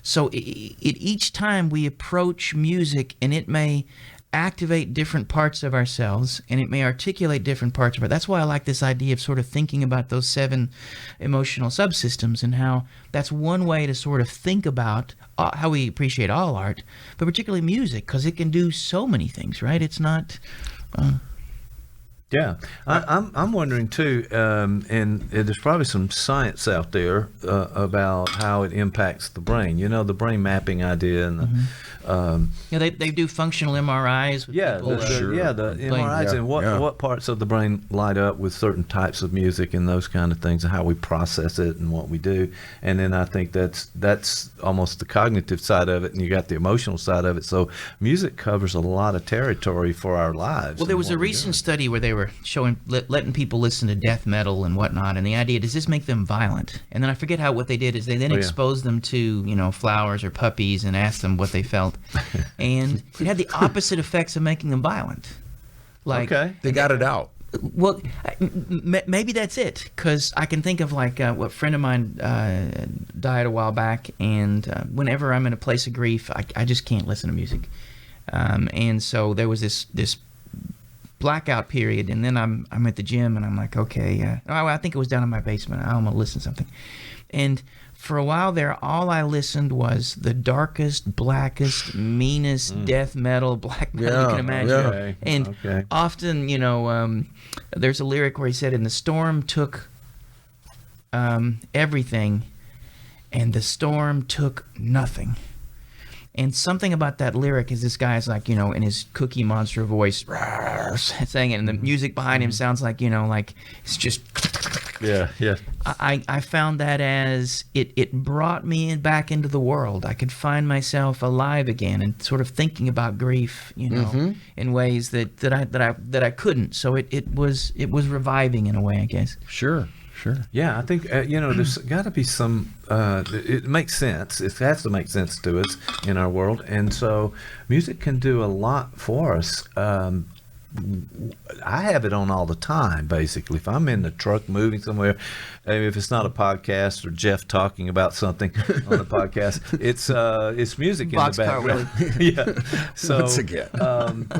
So each time we approach music, and it may activate different parts of ourselves, and it may articulate different parts of it. That's why I like this idea of sort of thinking about those 7 emotional subsystems, and how that's one way to sort of think about how we appreciate all art, but particularly music, because it can do so many things, right? It's not... Yeah, I'm wondering too, and there's probably some science out there about how it impacts the brain. The brain mapping idea, and they do functional MRIs. With people, the MRIs and what parts of the brain light up with certain types of music and those kind of things, and how we process it and what we do. And then I think that's almost the cognitive side of it, and you got the emotional side of it. So music covers a lot of territory for our lives. Well, there was a recent study where they were showing letting people listen to death metal and whatnot, and the idea, does this make them violent? And then I forget what they did is they then exposed them to flowers or puppies and asked them what they felt, and it had the opposite effects of making them violent. Like, they got it out. Well, maybe that's it, because I can think of what friend of mine died a while back, and whenever I'm in a place of grief, I just can't listen to music, and so there was this blackout period, and then I'm at the gym, and I'm like, okay, I think it was down in my basement. I'm gonna listen to something, and for a while there, all I listened was the darkest, blackest, meanest death metal, black metal you can imagine. And often, there's a lyric where he said, "And the storm took everything, and the storm took nothing." And something about that lyric is this guy's like, in his Cookie Monster voice, saying it, and the music behind him sounds like, like it's just. Yeah. I found that as it brought me back into the world. I could find myself alive again and sort of thinking about grief, in ways that I couldn't. So it was reviving in a way, I guess. Sure. Yeah, I think there's got to be some. It makes sense. It has to make sense to us in our world, and so music can do a lot for us. I have it on all the time, basically. If I'm in the truck moving somewhere, if it's not a podcast or Jeff talking about something on the podcast, it's music in the background. Yeah. So once again,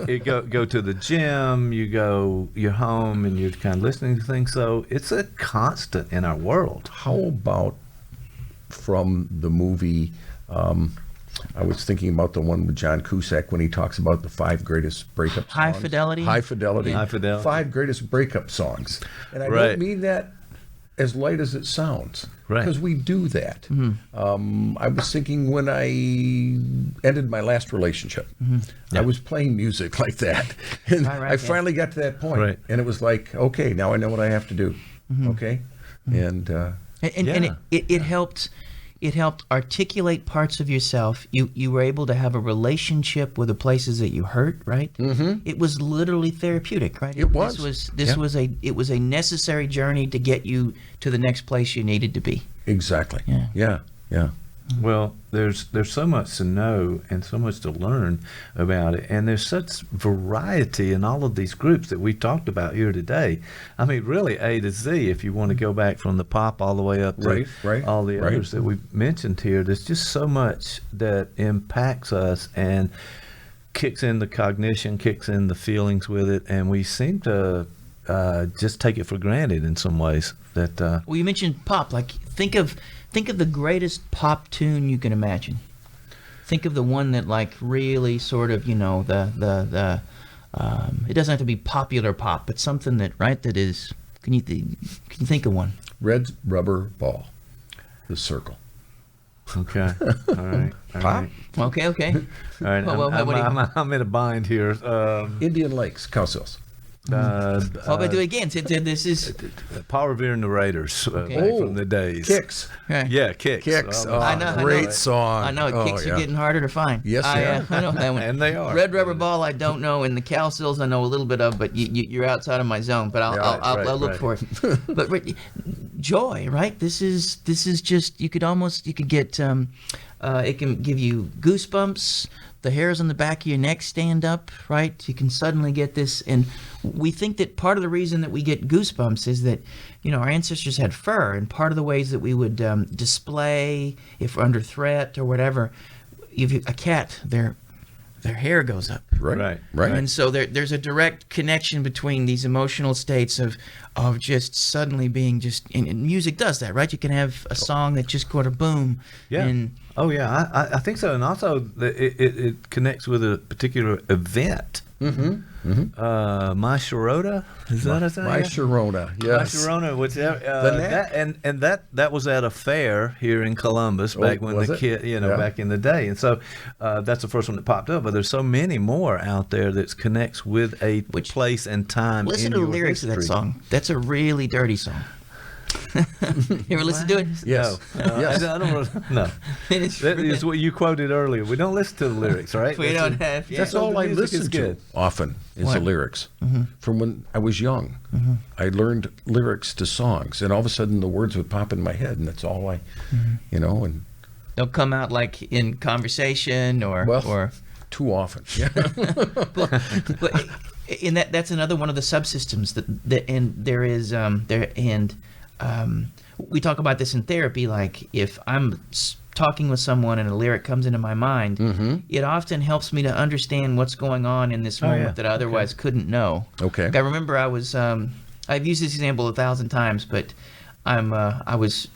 you go to the gym, you're home, and you're kind of listening to things. So it's a constant in our world. How about from the movie? I was thinking about the one with John Cusack when he talks about the 5 greatest breakup songs. High Fidelity. 5 greatest breakup songs. And I don't mean that as light as it sounds. Right. Because we do that. Mm-hmm. I was thinking when I ended my last relationship, I was playing music like that. And I finally got to that point. Right. And it was like, okay, now I know what I have to do. Okay? And it helped. It helped articulate parts of yourself. You were able to have a relationship with the places that you hurt, right? Mm-hmm. It was literally therapeutic, right? It was. This was a necessary journey to get you to the next place you needed to be. Exactly. Yeah. Well, there's so much to know and so much to learn about it, and there's such variety in all of these groups that we talked about here today. I mean, really A to Z. If you want to go back from the pop all the way up to all the others that we mentioned here, there's just so much that impacts us and kicks in the cognition, kicks in the feelings with it, and we seem to just take it for granted in some ways. That well, you mentioned pop. Like think of the greatest pop tune you can imagine. Think of the one that like really sort of, it doesn't have to be popular pop, but something that is. Can you think of one? Red Rubber Ball, The Circle. Okay. All right. Pop. Okay. All right. I'm in a bind here. Indian Lakes, Cowsills. How about do it again? This is Paul Revere and the Raiders back from the days. Kicks. Yeah, Kicks. Kicks. I know. Great song. I know. Kicks are getting harder to find. Yes, I know that one. And they are. Red Rubber Ball, I don't know, and the Cowsills I know a little bit of, but you're outside of my zone. But I'll look for it. But joy, right? This is just you could get it can give you goosebumps. The hairs on the back of your neck stand up, right? You can suddenly get this, and we think that part of the reason that we get goosebumps is that, our ancestors had fur, and part of the ways that we would display if we're under threat or whatever, if a cat, their hair goes up. Right. And so there's a direct connection between these emotional states of just suddenly being and music does that, right? You can have a song that just go to boom. Yeah. I think so. And also it connects with a particular event. My Sharona, is that a thing? My Sharona, yes. My Sharona, which that was at a fair here in Columbus back when the kid, back in the day, and so that's the first one that popped up. But there's so many more out there that connects with a place and time. Listen to the lyrics of that song. That's a really dirty song. You ever listen to it? Yes. Yes. I don't know. It is That is what you quoted earlier. We don't listen to the lyrics, right? We don't have. That's all I listen to often is the lyrics. From when I was young, I learned lyrics to songs, and all of a sudden the words would pop in my head, and that's all I, and they'll come out like in conversation or too often. but in that's another one of the subsystems that and there is we talk about this in therapy. Like if I'm talking with someone and a lyric comes into my mind, it often helps me to understand what's going on in this moment that I otherwise couldn't know. Okay. Like I remember I was I've used this example 1,000 times, but I was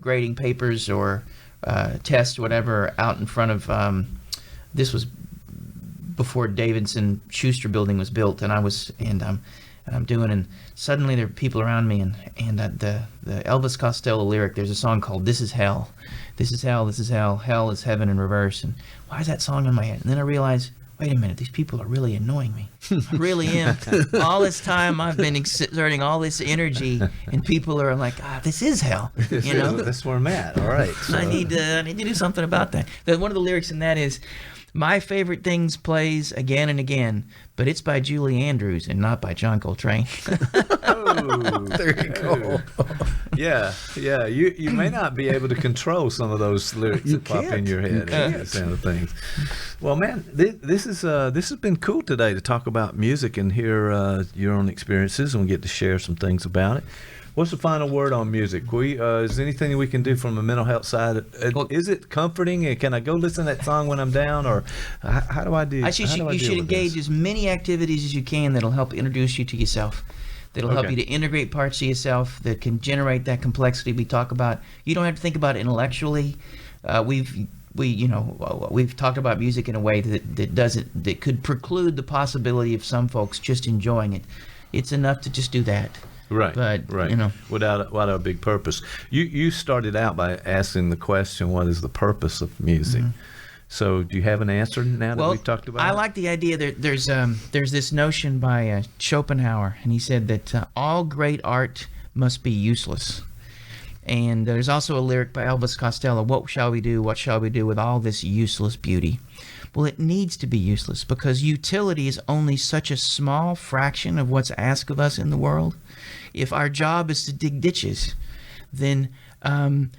grading papers or tests, whatever, out in front of this was before Davidson Schuster building was built, and I'm doing, and suddenly there are people around me, and the Elvis Costello lyric, there's a song called "This Is Hell," "This is hell, this is hell, hell is heaven in reverse," and why is that song in my head? And then I realized, wait a minute, these people are really annoying me. I really am. All this time I've been exerting all this energy, and people are like, this is hell. That's where I'm at. All right. So. I need to do something about that. One of the lyrics in that is, "My favorite things plays again and again, but it's by Julie Andrews and not by John Coltrane." There you go. Yeah. You may not be able to control some of those lyrics that pop in your head. That sound of things. Well, man, this has been cool today to talk about music and hear your own experiences, and we get to share some things about it. What's the final word on music? Is there anything we can do from a mental health side? Is it comforting? Can I go listen to that song when I'm down, or how do I do? You should engage as many activities as you can that'll help introduce you to yourself. That'll help you to integrate parts of yourself that can generate that complexity we talk about. You don't have to think about it intellectually. We've talked about music in a way that could preclude the possibility of some folks just enjoying it. It's enough to just do that. Right, but, right. Without a big purpose. You started out by asking the question, what is the purpose of music? So do you have an answer now that we've talked about it? I like the idea that there's this notion by Schopenhauer, and he said that all great art must be useless. And there's also a lyric by Elvis Costello, what shall we do with all this useless beauty? Well, it needs to be useless because utility is only such a small fraction of what's asked of us in the world. If our job is to dig ditches, then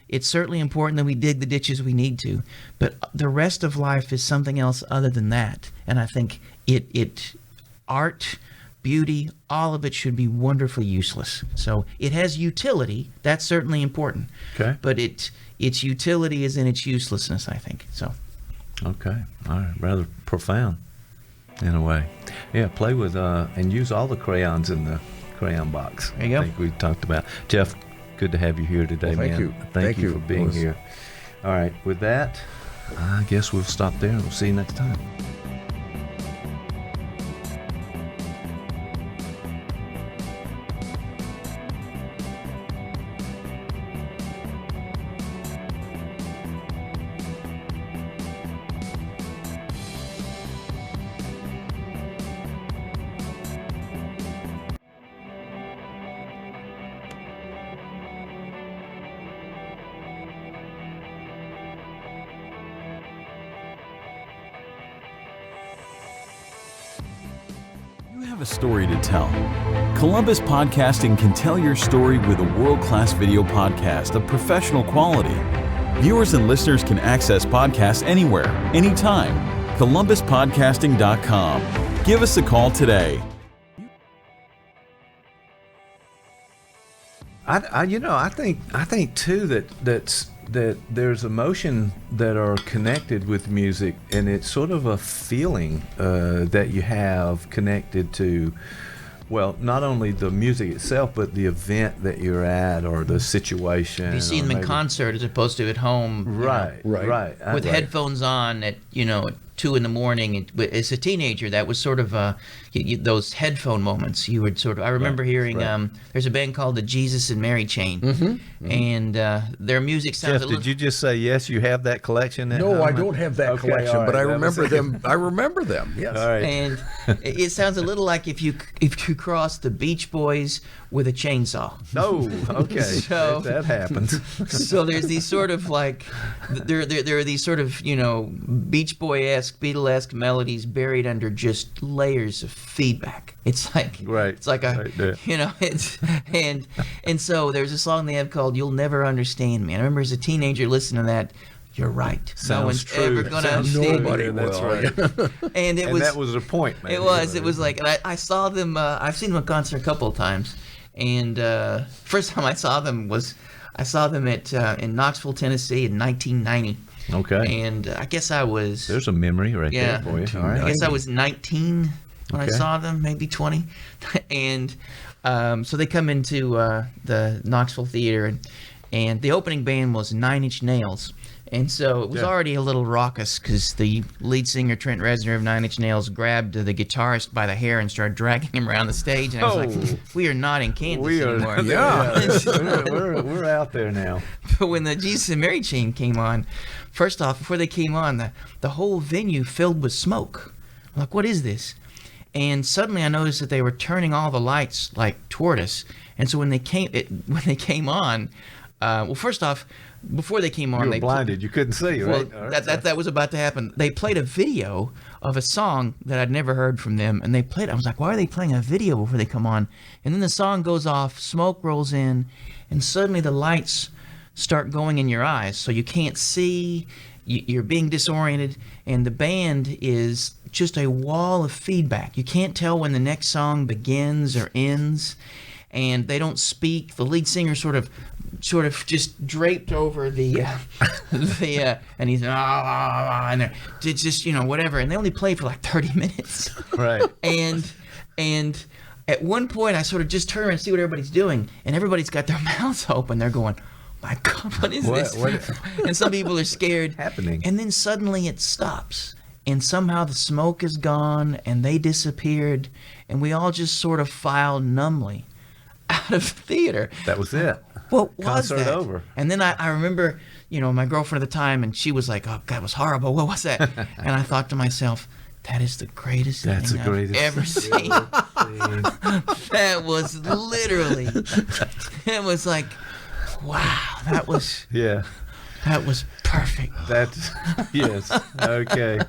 it's certainly important that we dig the ditches we need to. But the rest of life is something else other than that. And I think art, beauty, all of it should be wonderfully useless. So it has utility. That's certainly important. Okay. But its utility is in its uselessness, I think. So. Okay. All right. Rather profound in a way. Yeah, play with and use all the crayons in the crayon box. There you go. I think we talked about. Jeff, good to have you here today, thank man. you. Thank you for being here. All right. With that, I guess we'll stop there and we'll see you next time. A story to tell. Columbus Podcasting can tell your story with a world-class video podcast of professional quality. Viewers and listeners can access podcasts anywhere, anytime. ColumbusPodcasting.com. Give us a call today. I think too that there's emotion that are connected with music, and it's sort of a feeling that you have connected to, well, not only the music itself, but the event that you're at or the situation. You see them in concert as opposed to at home. Right. With headphones on at 2 a.m. As a teenager, that was sort of those headphone moments. You would sort of. I remember hearing. There's a band called the Jesus and Mary Chain, and their music sounds. Jeff, did you just say yes? You have that collection? No, I don't have that collection, right, but I remember them. I remember them. Yes. All right. And it sounds a little like if you cross the Beach Boys with a chainsaw. Oh, okay. So, that happens. So there's these sort of like there are these sort of Beach Boy-esque, Beatle-esque melodies buried under just layers of feedback. It's like It's like it's and so there's a song they have called "You'll Never Understand Me." And I remember as a teenager listening to that. You're right. No one's ever going to understand nobody me. That's right. And that was the point, man. It was like, and I saw them. I've seen them in concert a couple of times. And first time I saw them was in Knoxville, Tennessee in 1990. Okay. And I guess I was. There's a memory right there for you. All right. I guess I was 19 when I saw them, maybe 20. And so they come into the Knoxville Theater, and the opening band was Nine Inch Nails. And so it was already a little raucous because the lead singer, Trent Reznor of Nine Inch Nails, grabbed the guitarist by the hair and started dragging him around the stage. And I was like, we are not in Kansas anymore. We're out there now. But when the Jesus and Mary Chain came on, first off, before they came on, the whole venue filled with smoke. I'm like, what is this? And suddenly I noticed that they were turning all the lights like toward us. And so when they came on, well, first off, before they came on, you were blinded. You couldn't see, right? Well, that was about to happen. They played a video of a song that I'd never heard from them, and they played. I was like, why are they playing a video before they come on? And then the song goes off, smoke rolls in, and suddenly the lights start going in your eyes, so you can't see. You're being disoriented, and the band is just a wall of feedback. You can't tell when the next song begins or ends, and they don't speak. The lead singer sort of just draped over the and he's and it's just whatever, and they only played for like 30 minutes, right? And at one point I sort of just turn and see what everybody's doing, and everybody's got their mouths open. They're going, my God, what is this? And some people are scared. Happening. And then suddenly it stops, and somehow the smoke is gone, and they disappeared, and we all just sort of filed numbly out of the theater. That was it. What was Concert that? over. And then I remember, my girlfriend at the time, and she was like, "Oh, that was horrible. What was that?" And I thought to myself, that is the greatest thing I've ever seen. That was literally, it was like, wow, that was Yeah. that was perfect. That's yes. Okay.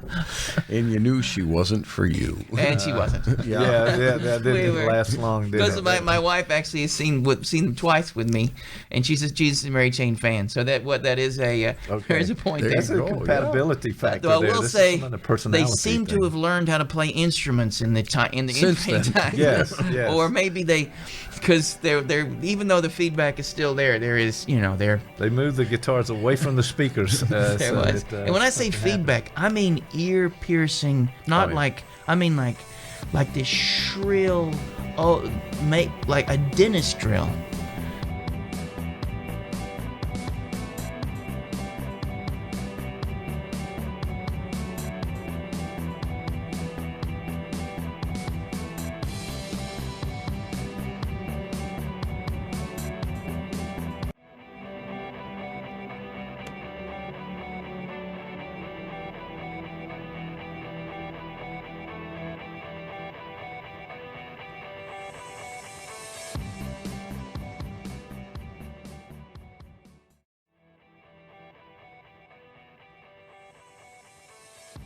And you knew she wasn't for you. And she wasn't. Yeah. That didn't were- last long, did Because it? my wife actually has seen them twice with me, and she's a Mary Chain fan. So that is a there's a point There there. you That's a go, compatibility factor. Though I there. will This say is not a they personality seem to thing. have learned how to play instruments in the time in the Since in then. time. Yes, yes. Or maybe because they're even though the feedback is still there is there They moved the guitars away from the speakers. there so was. that, And when I say feedback, I mean ear piercing, not yeah. like this shrill, like a dentist drill.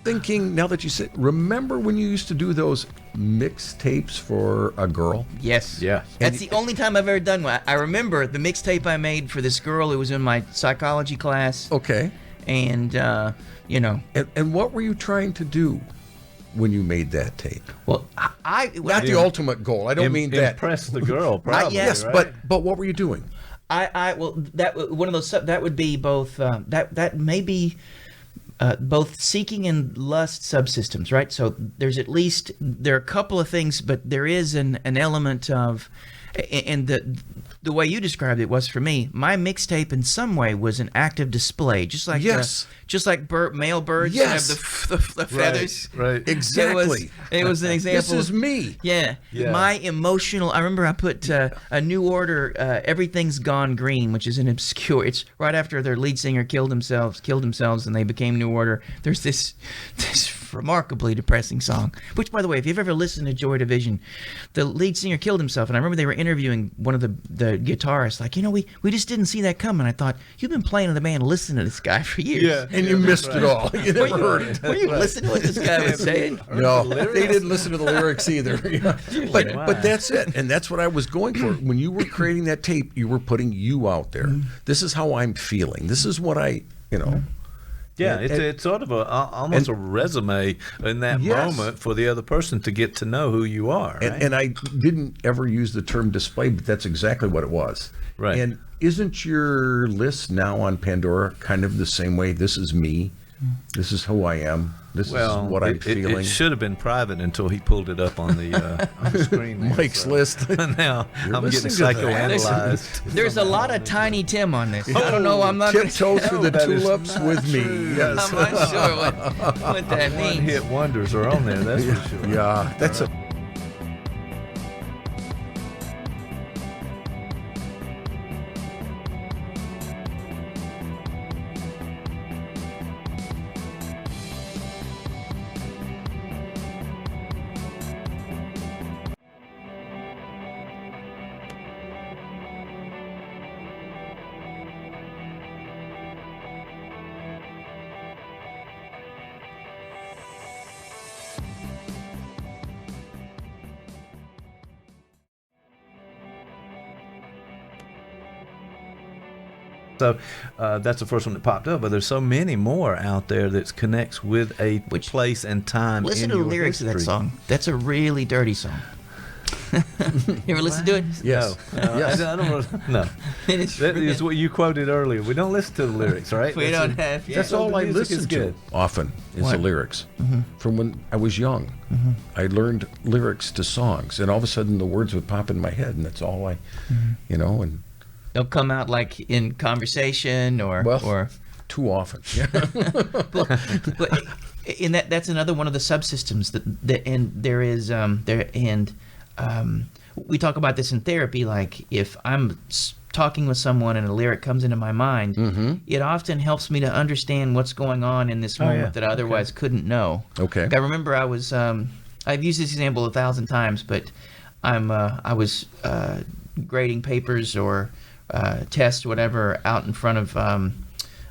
Thinking now that you said, remember when you used to do those mixtapes for a girl? Yes. Yeah. That's the only time I've ever done one. I remember the mixtape I made for this girl who was in my psychology class, Okay. and And what were you trying to do when you made that tape? well, Not the ultimate goal. I don't mean that. Impress the girl, probably. yes, right? but what were you doing? that one of those that would be both that may be both seeking and lust subsystems, right? So there are a couple of things, but there is an element of, and the way you described it was for me, my mixtape in some way was an active display, just like Yes. male birds Yes. have the feathers. Right. Exactly. It was an example. This is me. Yeah. Yeah. My emotional. I remember I put a New Order, "Everything's Gone Green," which is an obscure. It's right after their lead singer killed themselves, and they became New Order. There's this remarkably depressing song. Which, by the way, if you've ever listened to Joy Division, the lead singer killed himself, and I remember they were interviewing one of the guitarists, like, we just didn't see that coming. I thought, you've been playing in the band, listening to this guy for years. Yeah. And you missed it all. You never heard it. Were you listening to what this guy was saying? No, they didn't listen to the lyrics either. But that's it, and that's what I was going for. When you were creating that tape, you were putting you out there. This is how I'm feeling. This is what Yeah, And- it's sort of almost a resume in that Yes. moment for the other person to get to know who you are. Right? And I didn't ever use the term display, but that's exactly what it was. Right. And isn't your list now on Pandora kind of the same way? This is me. This is who I am. This is what I'm feeling. It should have been private until he pulled it up on the screen. there, Mike's list. Now I'm getting listening to that. psychoanalyzed. There's a lot of Tiny Tim on this. I don't know. I'm not going Tiptoe through the that is tulips not with me. true. Yes. I'm not sure what that means. One-hit wonders are on there, that's for sure. Yeah, that's a. So that's the first one that popped up, but there's so many more out there that connects with a place and time. Listen in to the your lyrics of that history. song. That's a really dirty song. You ever listen to it? Yes. No, Yes. I don't. No, It is that really- is what you quoted earlier. We don't listen to the lyrics, right? We That's don't have. Yeah. That's all the I music is listen to good. often is the What? lyrics. From when I was young, I learned lyrics to songs, and all of a sudden the words would pop in my head, and that's all I, and They'll come out like in conversation or too often. Yeah. but in that's another one of the subsystems that and there is we talk about this in therapy. Like if I'm talking with someone and a lyric comes into my mind, it often helps me to understand what's going on in this moment that I otherwise couldn't know. Okay. Like I remember I was I've used this example 1,000 times, but I was grading papers or test, whatever, out in front of.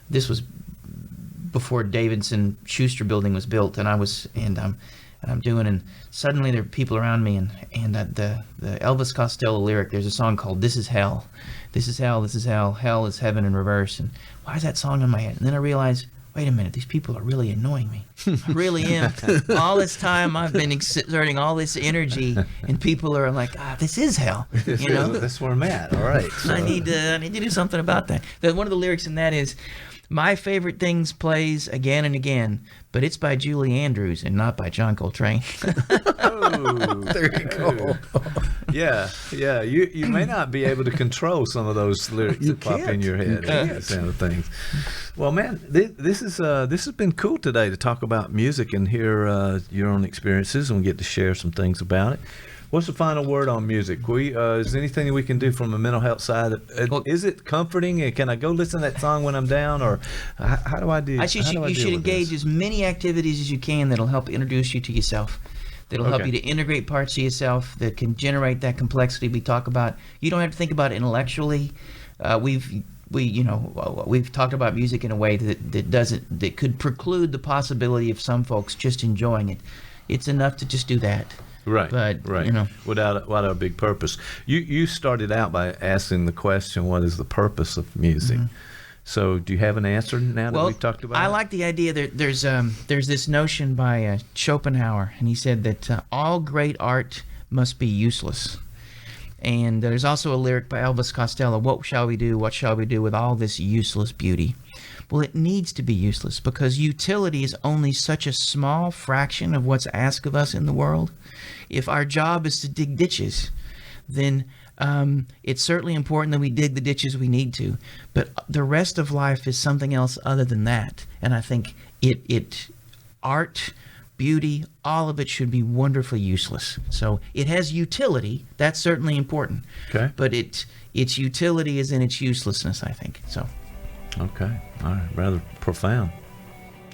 This was before Davidson Schuster building was built, and I'm doing, and suddenly there are people around me, and the Elvis Costello lyric. There's a song called "This Is Hell." This is hell, this is hell, hell is heaven in reverse. And why is that song in my head? And then I realized, wait a minute, these people are really annoying me. I really am. All this time I've been exerting all this energy, and people are like, this is hell. You know? That's where I'm at. All right. So. I need to do something about that. One of the lyrics in that is, my favorite things plays again and again, but it's by Julie Andrews and not by John Coltrane. There you go. Yeah. You may not be able to control some of those lyrics that pop in your head. That sound of things. Well, man, this has been cool today to talk about music and hear your own experiences, and we get to share some things about it. What's the final word on music? Is there anything we can do from a mental health side? Is it comforting? Can I go listen to that song when I'm down, or how do I do? You should engage as many activities as you can that'll help introduce you to yourself. That'll help you to integrate parts of yourself that can generate that complexity we talk about. You don't have to think about it intellectually. We've talked about music in a way that could preclude the possibility of some folks just enjoying it. It's enough to just do that. Right, but right. Without a big purpose. You started out by asking the question, what is the purpose of music? Mm-hmm. So do you have an answer now that we've talked about it? I like the idea that there's this notion by Schopenhauer, and he said that all great art must be useless. And there's also a lyric by Elvis Costello, what shall we do with all this useless beauty? Well, it needs to be useless because utility is only such a small fraction of what's asked of us in the world. If our job is to dig ditches, then it's certainly important that we dig the ditches we need to. But the rest of life is something else other than that. And I think art, beauty, all of it should be wonderfully useless. So it has utility. That's certainly important. Okay. But its utility is in its uselessness, I think. So. Okay. All right. Rather profound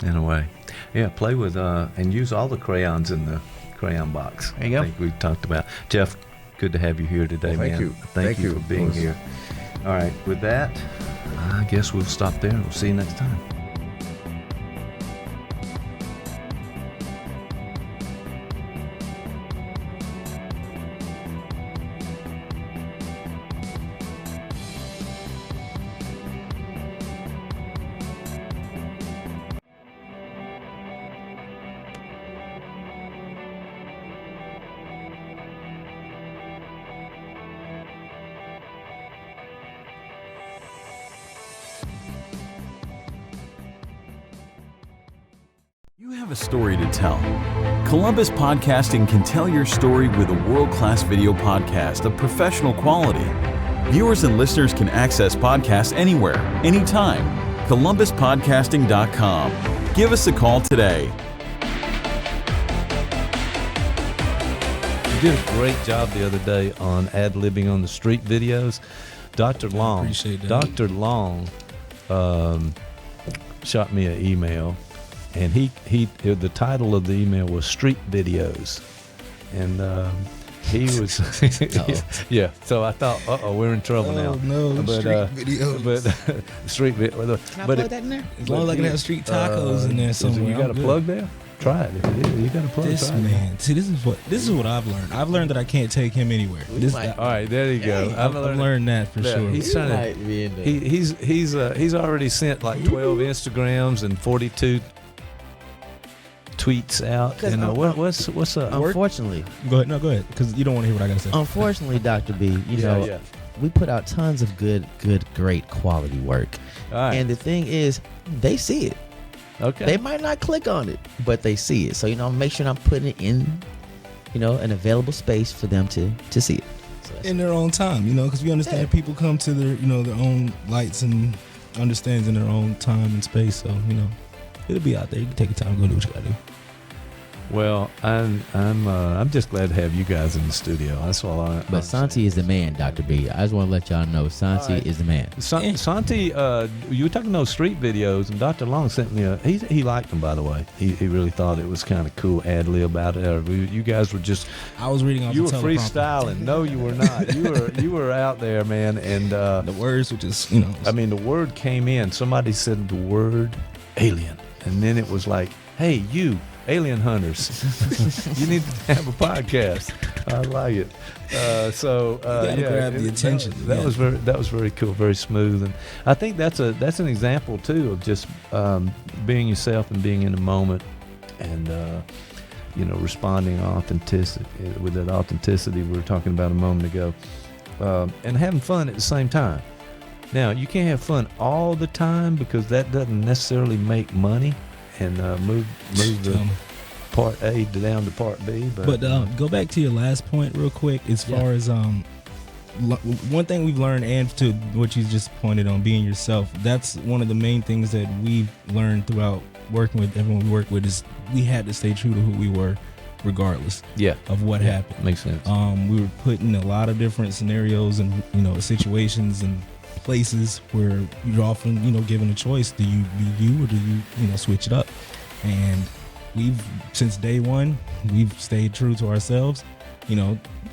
in a way. Yeah. Play with and use all the crayons in the crayon box. There you go. I think we talked about. Jeff, good to have you here today, man. Thank you for being here. All right. With that, I guess we'll stop there and we'll see you next time. You have a story to tell. Columbus Podcasting can tell your story with a world-class video podcast of professional quality. Viewers and listeners can access podcasts anywhere, anytime. ColumbusPodcasting.com. Give us a call today. You did a great job the other day on ad-libbing on the street videos. Dr. Long, shot me an email. And the title of the email was Street Videos, and he was yeah. So I thought, we're in trouble now. No, but, street videos. But street video. Can I plug that in there? As long as I can have street tacos in there somewhere. You got a plug there? Try it. If it is, you got a plug. This man. See, this is what I've learned. I've learned that I can't take him anywhere. All right, there you go. I've learned that for sure. He's trying to. He's already sent like 12 Instagrams and 42 tweets out. And what's up? Unfortunately, go ahead, because you don't want to hear what I gotta say. Unfortunately, Dr. B, we put out tons of great quality work, and the thing is, they see it. Okay. They might not click on it, but they see it. So make sure I'm putting it in, an available space for them to see it. So in their own time, because we understand people come to their their own lights and understands in their own time and space. So it'll be out there. You can take your time and go do what you gotta do. Well, I'm just glad to have you guys in the studio. That's all I. But Santi is the man, Dr. B. I just want to let y'all know Santi is the man. Santi, you were talking those street videos, and Dr. Long sent me he liked them, by the way. He really thought it was kind of cool ad lib about it. You guys were just. I was reading off. You were freestyling. No, you were not. You were out there, man, and the words were just I mean, the word came in. Somebody said the word alien, and then it was like, hey, you. Alien hunters, you need to have a podcast. I like it. Grab the attention. That was very cool, very smooth, and I think that's an example too of just being yourself and being in the moment, and responding with that authenticity we were talking about a moment ago, and having fun at the same time. Now you can't have fun all the time because that doesn't necessarily make money. And move the part A down to part B. But go back to your last point real quick. As far as one thing we've learned, and to what you just pointed on, being yourself. That's one of the main things that we've learned throughout working with everyone we work with is we had to stay true to who we were, regardless of what happened. Makes sense. We were put in a lot of different scenarios and situations and places where you're often given a choice. Do you be you, or do you switch it up? And we've, since day one, we've stayed true to ourselves.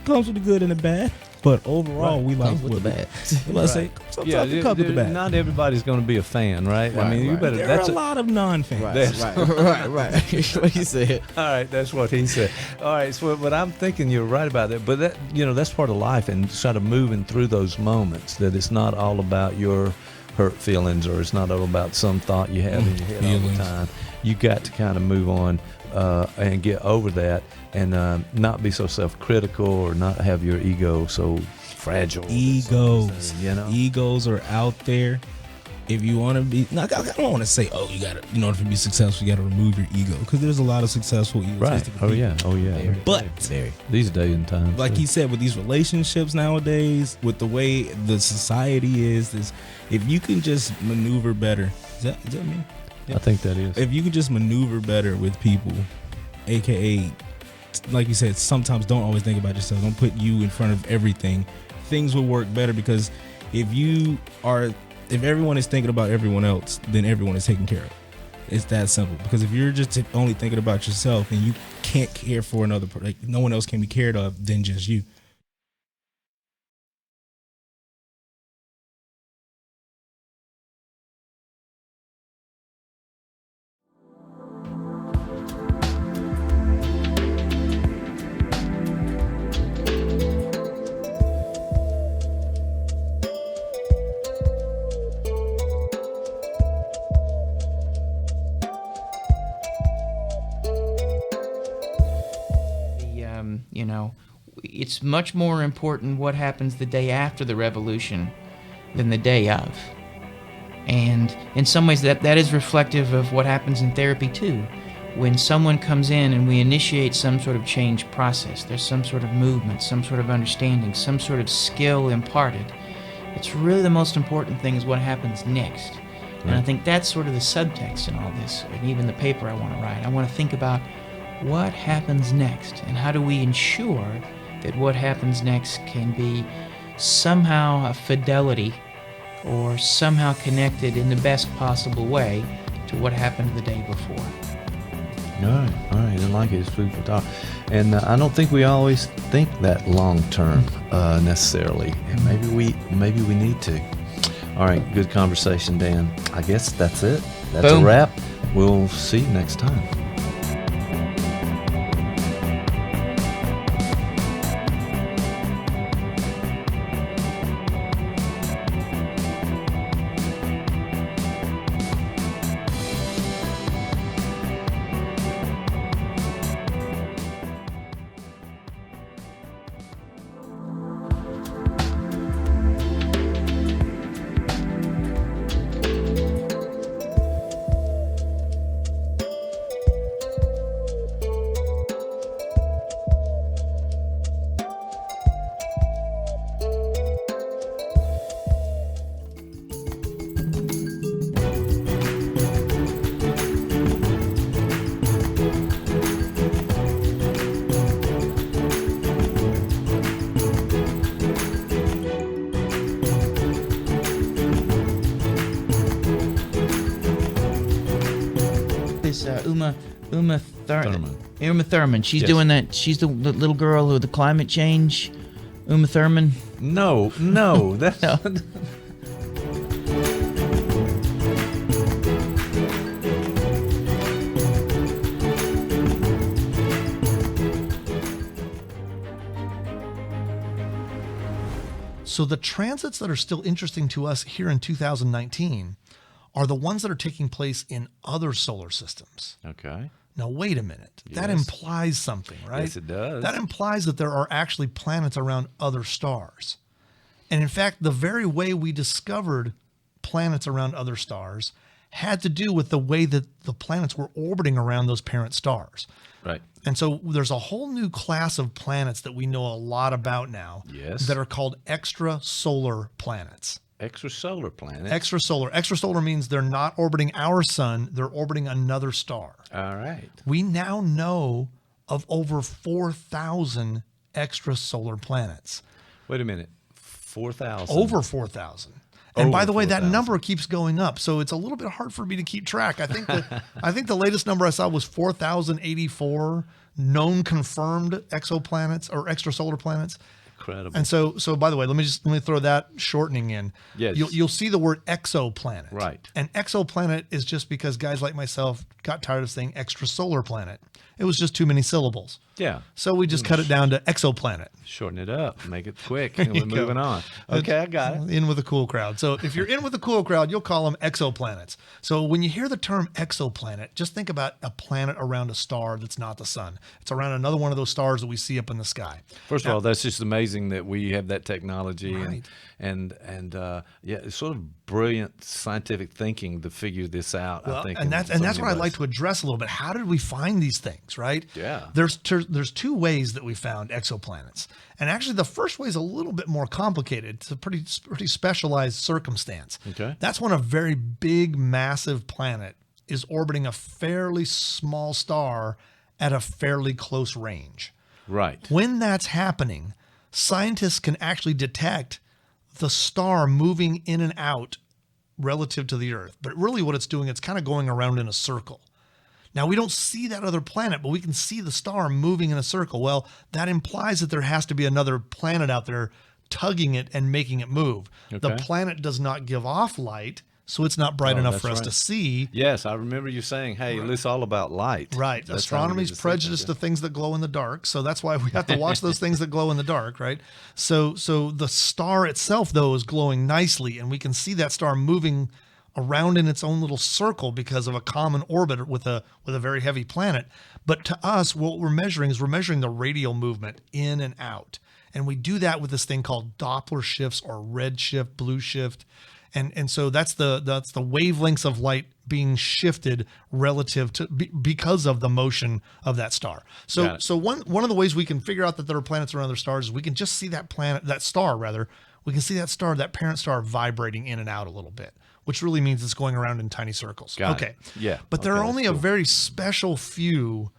Comes with the good and the bad, but overall we like with the bad. Let's say sometimes it comes with the bad. Not everybody's going to be a fan, right? I mean, you better. There are a lot of non-fans. Right. What he said. All right, that's what he said. All right, so but I'm thinking you're right about that. But that that's part of life, and sort of moving through those moments. That it's not all about your hurt feelings, or it's not all about some thought you have in your head all the time. You got to kind of move on and get over that, and not be so self-critical, or not have your ego so fragile. Egos are out there. If you want to be, I don't want to say, you got to, in order to be successful, you got to remove your ego, because there's a lot of successful egotistic people. Oh yeah. But these days and times, like he said, with these relationships nowadays, with the way the society is, if you can just maneuver better, is that me? I think that is. If you can just maneuver better with people, aka, like you said, sometimes don't always think about yourself. Don't put you in front of everything. Things will work better, because if everyone is thinking about everyone else, then everyone is taken care of. It's that simple. Because if you're just only thinking about yourself and you can't care for another person, like no one else can be cared of than just you. It's much more important what happens the day after the revolution than the day of. And in some ways that is reflective of what happens in therapy too. When someone comes in and we initiate some sort of change process, there's some sort of movement, some sort of understanding, some sort of skill imparted. It's really the most important thing is what happens next. Right. And I think that's sort of the subtext in all this, and even the paper I want to write. I want to think about what happens next, and how do we ensure that what happens next can be somehow a fidelity or somehow connected in the best possible way to what happened the day before. All right. I like it. It's food for thought. And I don't think we always think that long term necessarily. And maybe we need to. All right, good conversation, Dan. I guess that's it. That's Boom. A wrap. We'll see you next time. Uma Thurman. Uma Thurman. She's Yes. doing that. She's the little girl with the climate change. Uma Thurman. No, that's So the transits that are still interesting to us here in 2019 are the ones that are taking place in other solar systems. okay. Now, wait a minute. That Yes. implies something, right? Yes, it does. That implies that there are actually planets around other stars. And in fact, the very way we discovered planets around other stars had to do with the way that the planets were orbiting around those parent stars. Right. And so there's a whole new class of planets that we know a lot about now Yes. that are called extrasolar planets. Extrasolar planet. Extrasolar. Extrasolar means they're not orbiting our sun, they're orbiting another star. All right. We now know of over 4,000 extrasolar planets. Wait a minute. 4,000. Over 4,000. And by Over the way, that 4,000. number keeps going up, so it's a little bit hard for me to keep track. I think the latest number I saw was 4,084 known confirmed exoplanets or extrasolar planets. Incredible. And so by the way, let me throw that shortening in. Yes. You'll see the word exoplanet. Right. And exoplanet is just because guys like myself got tired of saying extrasolar planet. It was just too many syllables. Yeah. So we just cut it down to exoplanet. Shorten it up. Make it quick. And we're you go. moving on. Okay, I got it. In with a cool crowd. So if you're in with a cool crowd, you'll call them exoplanets. So when you hear the term exoplanet, just think about a planet around a star that's not the sun. It's around another one of those stars that we see up in the sky. First of all, that's just amazing that we have that technology Right. and yeah, it's sort of brilliant scientific thinking to figure this out. I think, and that's what I'd like to address a little bit. How did we find these things, right? Yeah. There's two ways that we found exoplanets, and actually the first way is a little bit more complicated. It's a pretty specialized circumstance. Okay. That's when a very big, massive planet is orbiting a fairly small star at a fairly close range. Right. When that's happening, scientists can actually detect the star moving in and out relative to the Earth. But really what it's doing, it's kind of going around in a circle. Now, we don't see that other planet, but we can see the star moving in a circle. Well, that implies that there has to be another planet out there tugging it and making it move. The Okay. planet does not give off light, so it's not bright enough that's for us right. to see. Yes, I remember you saying, "Hey, it's all about light." Right. That's how we Astronomy's get to see prejudiced to things. things that glow in the dark. So that's why we have to watch those things that glow in the dark, right? So the star itself, though, is glowing nicely, and we can see that star moving around in its own little circle because of a common orbit with a very heavy planet. But to us, what we're measuring is the radial movement in and out. And we do that with this thing called Doppler shifts or red shift, blue shift. And so that's the wavelengths of light being shifted relative to because of the motion of that star. Got So it. one of the ways we can figure out that there are planets around other stars is we can just see that parent star vibrating in and out a little bit, which really means it's going around in tiny circles. Got okay. it. Yeah. But there are Okay, only that's a cool. very special few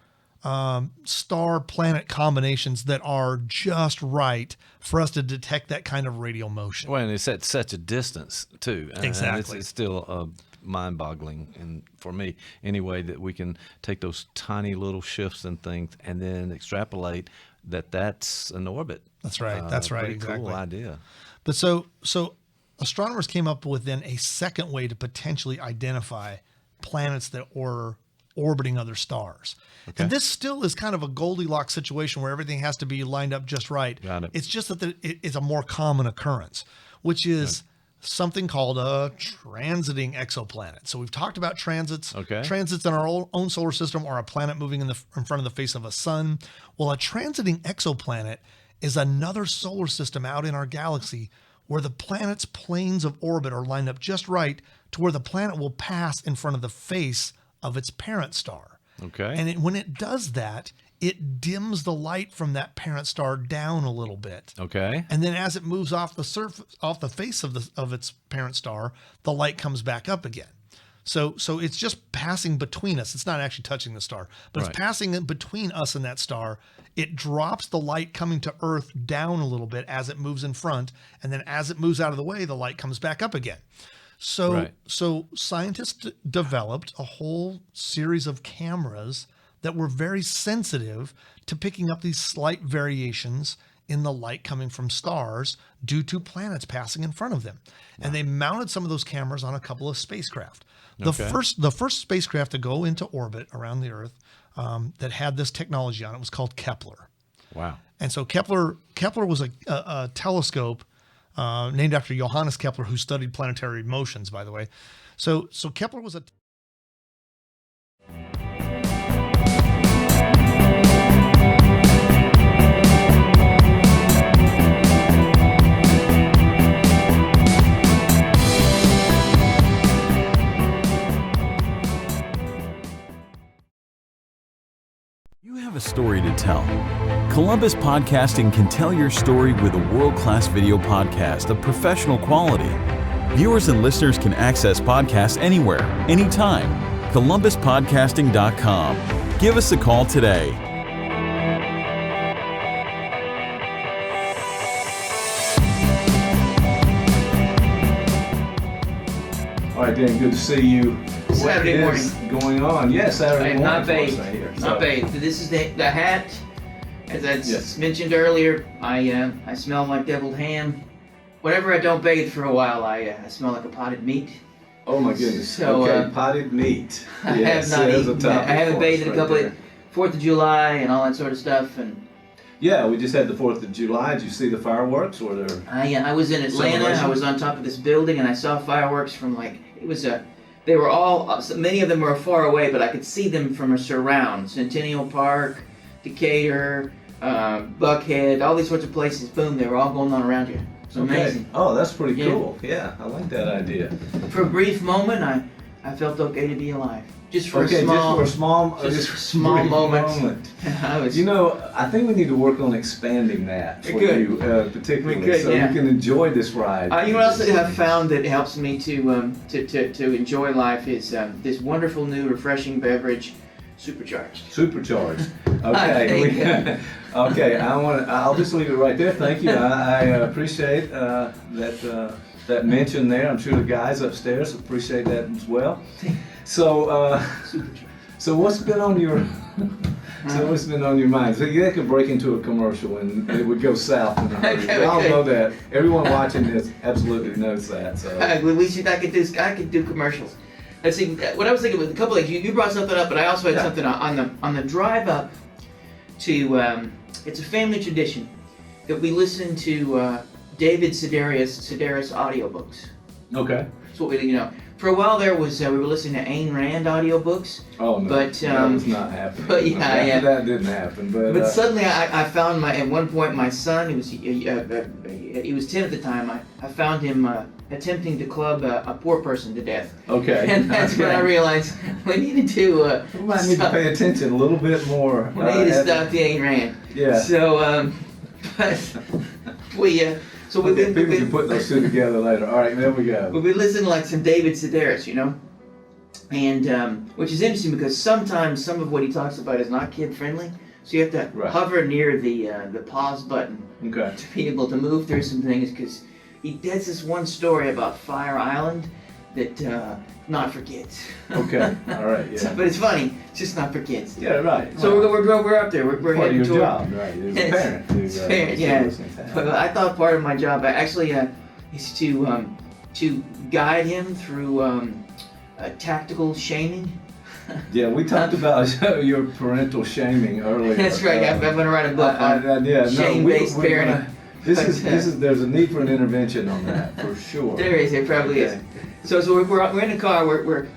star planet combinations that are just right for us to detect that kind of radial motion. Well, and it's at such a distance too. And Exactly. it's still mind-boggling, and for me anyway, that we can take those tiny little shifts and things, and then extrapolate that's an orbit. That's right. That's right. Pretty Exactly. cool idea. But so astronomers came up with then a second way to potentially identify planets that are orbiting other stars. Okay. And this still is kind of a Goldilocks situation where everything has to be lined up just right. Got it. It's just that it's a more common occurrence, which is something called a transiting exoplanet. So we've talked about transits. Okay. Transits in our own solar system are a planet moving in front of the face of a sun. Well, a transiting exoplanet is another solar system out in our galaxy where the planet's planes of orbit are lined up just right to where the planet will pass in front of the face of its parent star. Okay. And when it does that, it dims the light from that parent star down a little bit. Okay. And then as it moves off the surface, off the face of its parent star, the light comes back up again. So it's just passing between us. It's not actually touching the star, but Right. it's passing in between us and that star. It drops the light coming to Earth down a little bit as it moves in front, and then as it moves out of the way, the light comes back up again. So scientists developed a whole series of cameras that were very sensitive to picking up these slight variations in the light coming from stars due to planets passing in front of them. Wow. And they mounted some of those cameras on a couple of spacecraft. The first spacecraft to go into orbit around the Earth that had this technology on it was called Kepler. Wow. And so Kepler was a telescope named after Johannes Kepler, who studied planetary motions, by the way. So Kepler was a... You have a story to tell. Columbus Podcasting can tell your story with a world-class video podcast of professional quality. Viewers and listeners can access podcasts anywhere, anytime. ColumbusPodcasting.com. Give us a call today. All right, Dan, good to see you. Saturday morning. Going on? Yes, Saturday morning. Not bathed. Not bathed. This is the hat. As I mentioned earlier, I smell like deviled ham. Whenever I don't bathe for a while, I smell like a potted meat. Oh my goodness. So, potted meat. I have not eaten. I haven't bathed in a couple of 4th of July and all that sort of stuff. And yeah, we just had the 4th of July. Did you see the fireworks? Or there? I was in Atlanta. I was on top of this building and I saw fireworks from they were all, many of them were far away, but I could see them from a surround. Centennial Park, Decatur, Buckhead, all these sorts of places. Boom, they were all going on around you. It's amazing. Oh, that's pretty cool. Yeah, I like that idea. For a brief moment, I felt okay to be alive. Just for a small moment. I think we need to work on expanding that for you, particularly, so you can enjoy this ride. You know what else that I've found that helps me to enjoy life is this wonderful new refreshing beverage, Supercharged. Okay. Okay. I'll just leave it right there. Thank you. I appreciate that mention there. I'm sure the guys upstairs appreciate that as well. So what's been on your mind? So that could break into a commercial and it would go south in a hurry. We all know that. Everyone watching this absolutely knows that. So I could do commercials. Let's see. What I was thinking was a couple of things. You brought something up, but I also had something on the drive up to. It's a family tradition that we listen to David Sedaris audiobooks. Okay. That's what we For a while there was we were listening to Ayn Rand audiobooks. Oh no, but that was not happening. But that didn't happen. But suddenly I found at one point my son, he was 10 at the time. I found him attempting to club a poor person to death. Okay. And that's when I realized we needed to. We might need to pay attention a little bit more. We need to stop the Ayn Rand. Yeah. So, but we. So people can put those two together later. All right, there we go. We've been listening to like some David Sedaris, and which is interesting because sometimes some of what he talks about is not kid friendly. So you have to hover near the pause button to be able to move through some things because he does this one story about Fire Island that not for kids. Okay, all right, yeah. But it's funny. It's just not for kids. Yeah, right. So we're up there. We're part heading of your toward. Job, right? As a parent, yeah. But I thought part of my job actually is to guide him through tactical shaming. Yeah, we talked about your parental shaming earlier. That's right. I'm going to write a book on shame-based parenting. There's a need for an intervention on that for sure. There is. There probably is. So we're in the car. We're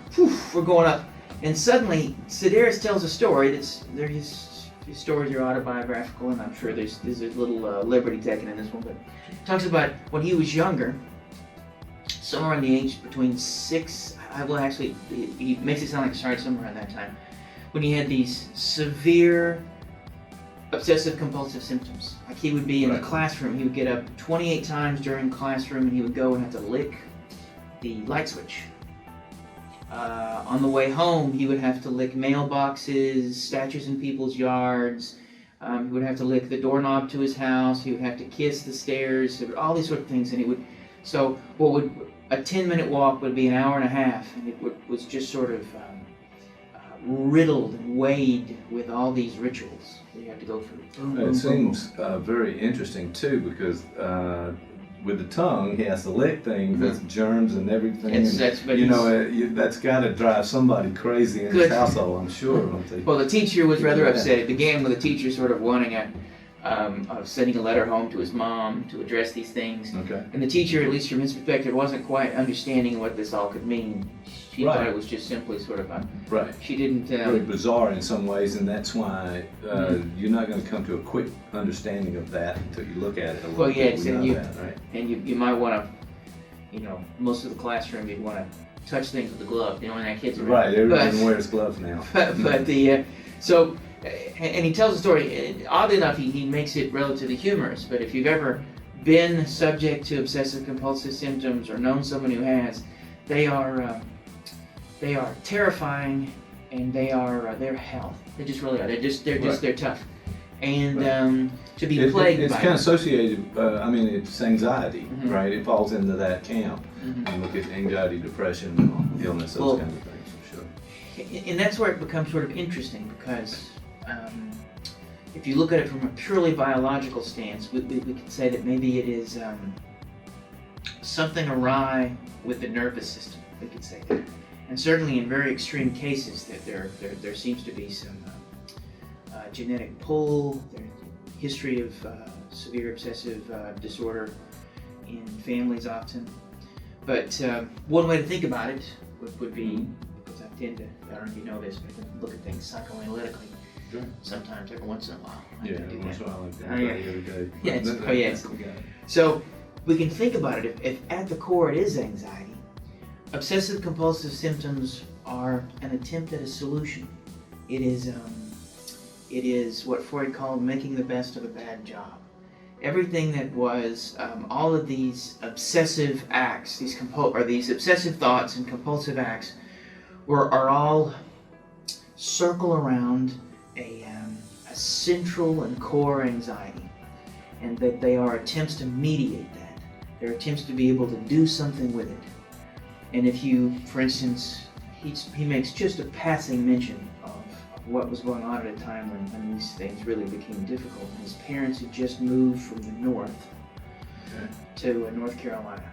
going up, and suddenly Sedaris tells a story his stories are autobiographical, and I'm sure there's a little liberty taken in this one, but it talks about when he was younger, somewhere in the age between 6. He makes it sound like it started somewhere around that time, when he had these severe obsessive compulsive symptoms. Like he would be in the classroom, he would get up 28 times during classroom, and he would go and have to lick the light switch. On the way home, he would have to lick mailboxes, statues in people's yards. He would have to lick the doorknob to his house. He would have to kiss the stairs. All these sort of things, and he would. So what would a 10-minute walk would be an hour and a half, and it was just sort of riddled and weighed with all these rituals that you have to go through. Boom, boom, it seems boom. Very interesting too, because with the tongue, he has to lick things. That's germs and everything. That's got to drive somebody crazy in his household, I'm sure. Well, the teacher was rather upset. It began with the teacher sort of wanting sending a letter home to his mom to address these things. Okay. And the teacher, at least from his perspective, wasn't quite understanding what this all could mean. She thought it was just simply sort of right. She didn't. Really bizarre in some ways, and that's why you're not going to come to a quick understanding of that until you look at it a little bit. Yes, and you might want to, most of the classroom you'd want to touch things with the glove. When that kid's around. Right. Everyone wears gloves now. But and he tells a story. Oddly enough, he makes it relatively humorous. But if you've ever been subject to obsessive compulsive symptoms or known someone who has, they are terrifying, and they're hell. They just really are. They're tough. And to be plagued by it's kind of associated. It's anxiety, right? It falls into that camp. And look at anxiety, depression, illness, those kinds of things, for sure. And that's where it becomes sort of interesting, because if you look at it from a purely biological stance, we could say that maybe it is something awry with the nervous system. We could say that, and certainly in very extreme cases, that there seems to be some genetic pull, history of severe obsessive disorder in families often. But one way to think about it would be, because I don't know if you know this, but I can look at things psychoanalytically. Sure. Sometimes, every once in a while. Every once in a while, every day. So we can think about it. If at the core it is anxiety, obsessive compulsive symptoms are an attempt at a solution. It is what Freud called making the best of a bad job. Everything that was all of these obsessive acts, these obsessive thoughts and compulsive acts, are all circle around a central and core anxiety, and that they are attempts to mediate that. They're attempts to be able to do something with it. And if you, for instance, he makes just a passing mention of what was going on at a time when these things really became difficult. His parents had just moved from the north to North Carolina,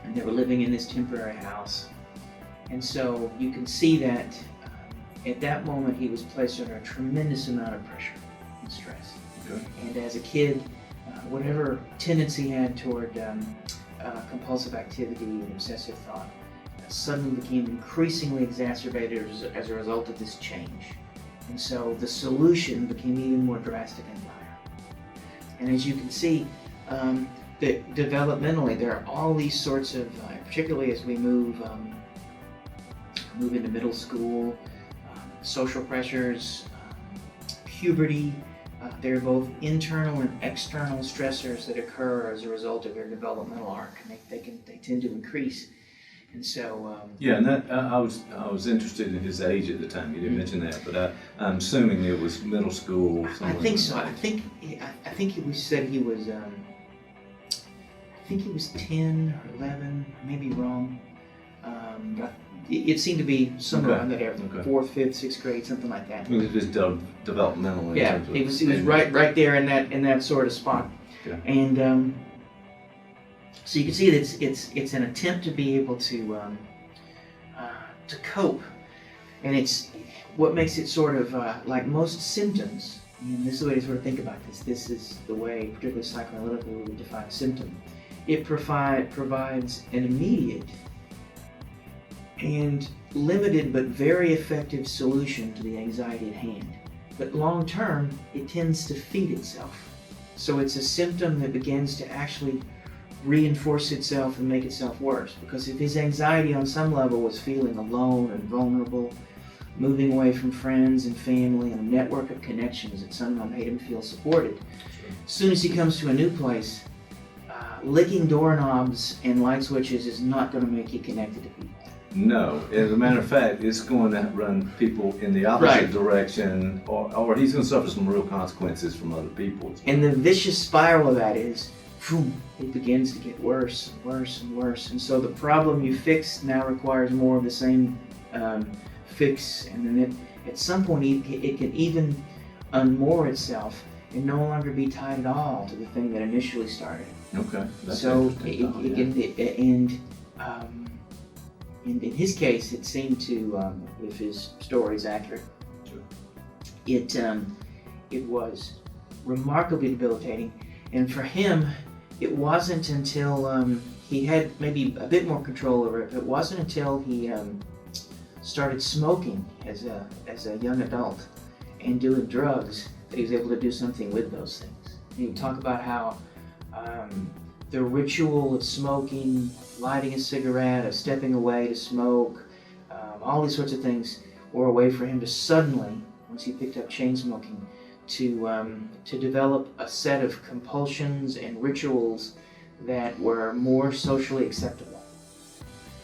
and they were living in this temporary house. And so you can see that at that moment he was placed under a tremendous amount of pressure and stress. Okay. And as a kid, whatever tendency he had toward compulsive activity and obsessive thought suddenly became increasingly exacerbated as a result of this change. And so the solution became even more drastic and dire. And as you can see, that developmentally there are all these sorts of, particularly as we move into middle school, social pressures, puberty, they're both internal and external stressors that occur as a result of their developmental arc, and they tend to increase. And so and that I was interested in his age at the time. You didn't mention that, but I'm assuming it was middle school. I think so. I think he said he was. I think he was 10 or 11. I may be wrong. But it seemed to be somewhere around that area, 4th, 5th, 6th grade, something like that. It was just developmental. Yeah, he was right there in that sort of spot. Okay. And so you can see that it's an attempt to be able to cope, and it's what makes it sort of like most symptoms. And this is the way to sort of think about this. This is the way, particularly psychoanalytically, we would define a symptom. It provides an immediate and limited but very effective solution to the anxiety at hand. But long term, it tends to feed itself. So it's a symptom that begins to actually reinforce itself and make itself worse. Because if his anxiety on some level was feeling alone and vulnerable, moving away from friends and family and a network of connections that somehow made him feel supported, as soon as he comes to a new place, licking doorknobs and light switches is not going to make you connected to people. No, as a matter of fact, it's going to run people in the opposite direction, or he's going to suffer some real consequences from other people. And the vicious spiral of that is, it begins to get worse and worse and worse. And so the problem you fixed now requires more of the same fix, and then at some point it can even unmoor itself and no longer be tied at all to the thing that initially started. Okay. So in his case, it seemed to, if his story is accurate, it was remarkably debilitating. And for him, it wasn't until he had maybe a bit more control over it. It wasn't until he started smoking as a young adult and doing drugs that he was able to do something with those things. He would talk about how the ritual of smoking, lighting a cigarette, of stepping away to smoke, all these sorts of things were a way for him to suddenly, once he picked up chain smoking, to develop a set of compulsions and rituals that were more socially acceptable.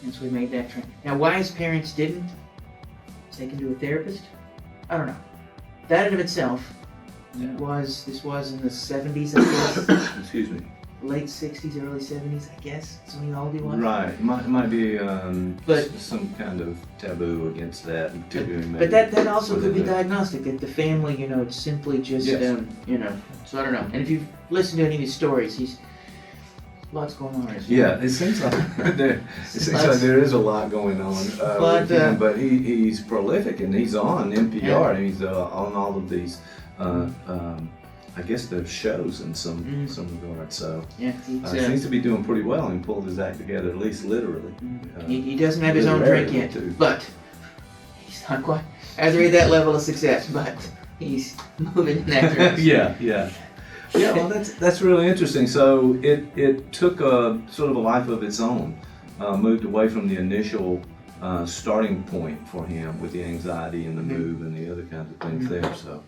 And so he made that trend. Now, why his parents didn't take him to a therapist, I don't know. That in and of itself this was in the 70s, I guess. Excuse me. Late 60s, early 70s, I guess. That's when how old he was. Right. It might be some kind of taboo against that, particularly. But that also could be diagnostic. That the family, it's simply just, So I don't know. And if you've listened to any of his stories, he's lots going on. Yeah, it seems like there is a lot going on with him, but he's prolific and he's on NPR and he's on all of these. I guess there's shows in some regard, so he seems to be doing pretty well and pulled his act together, at least literally. He doesn't have his own drink yet, but he's not quite hasn't that level of success, but he's moving in that direction. Yeah. Well, that's really interesting. So it took a sort of a life of its own, moved away from the initial starting point for him with the anxiety and the move and the other kinds of things there. So.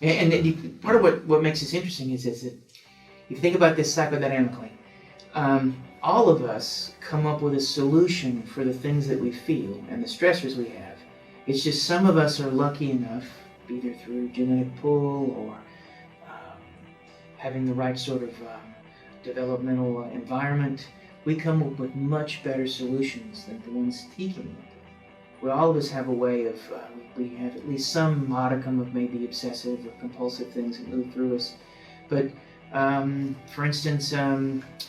And part of what makes this interesting is that if you think about this psychodynamically, all of us come up with a solution for the things that we feel and the stressors we have. It's just some of us are lucky enough, either through genetic pull or having the right sort of developmental environment, we come up with much better solutions than the ones he came up with. Well, all of us have a way of, we have at least some modicum of maybe obsessive or compulsive things that move through us. But for instance,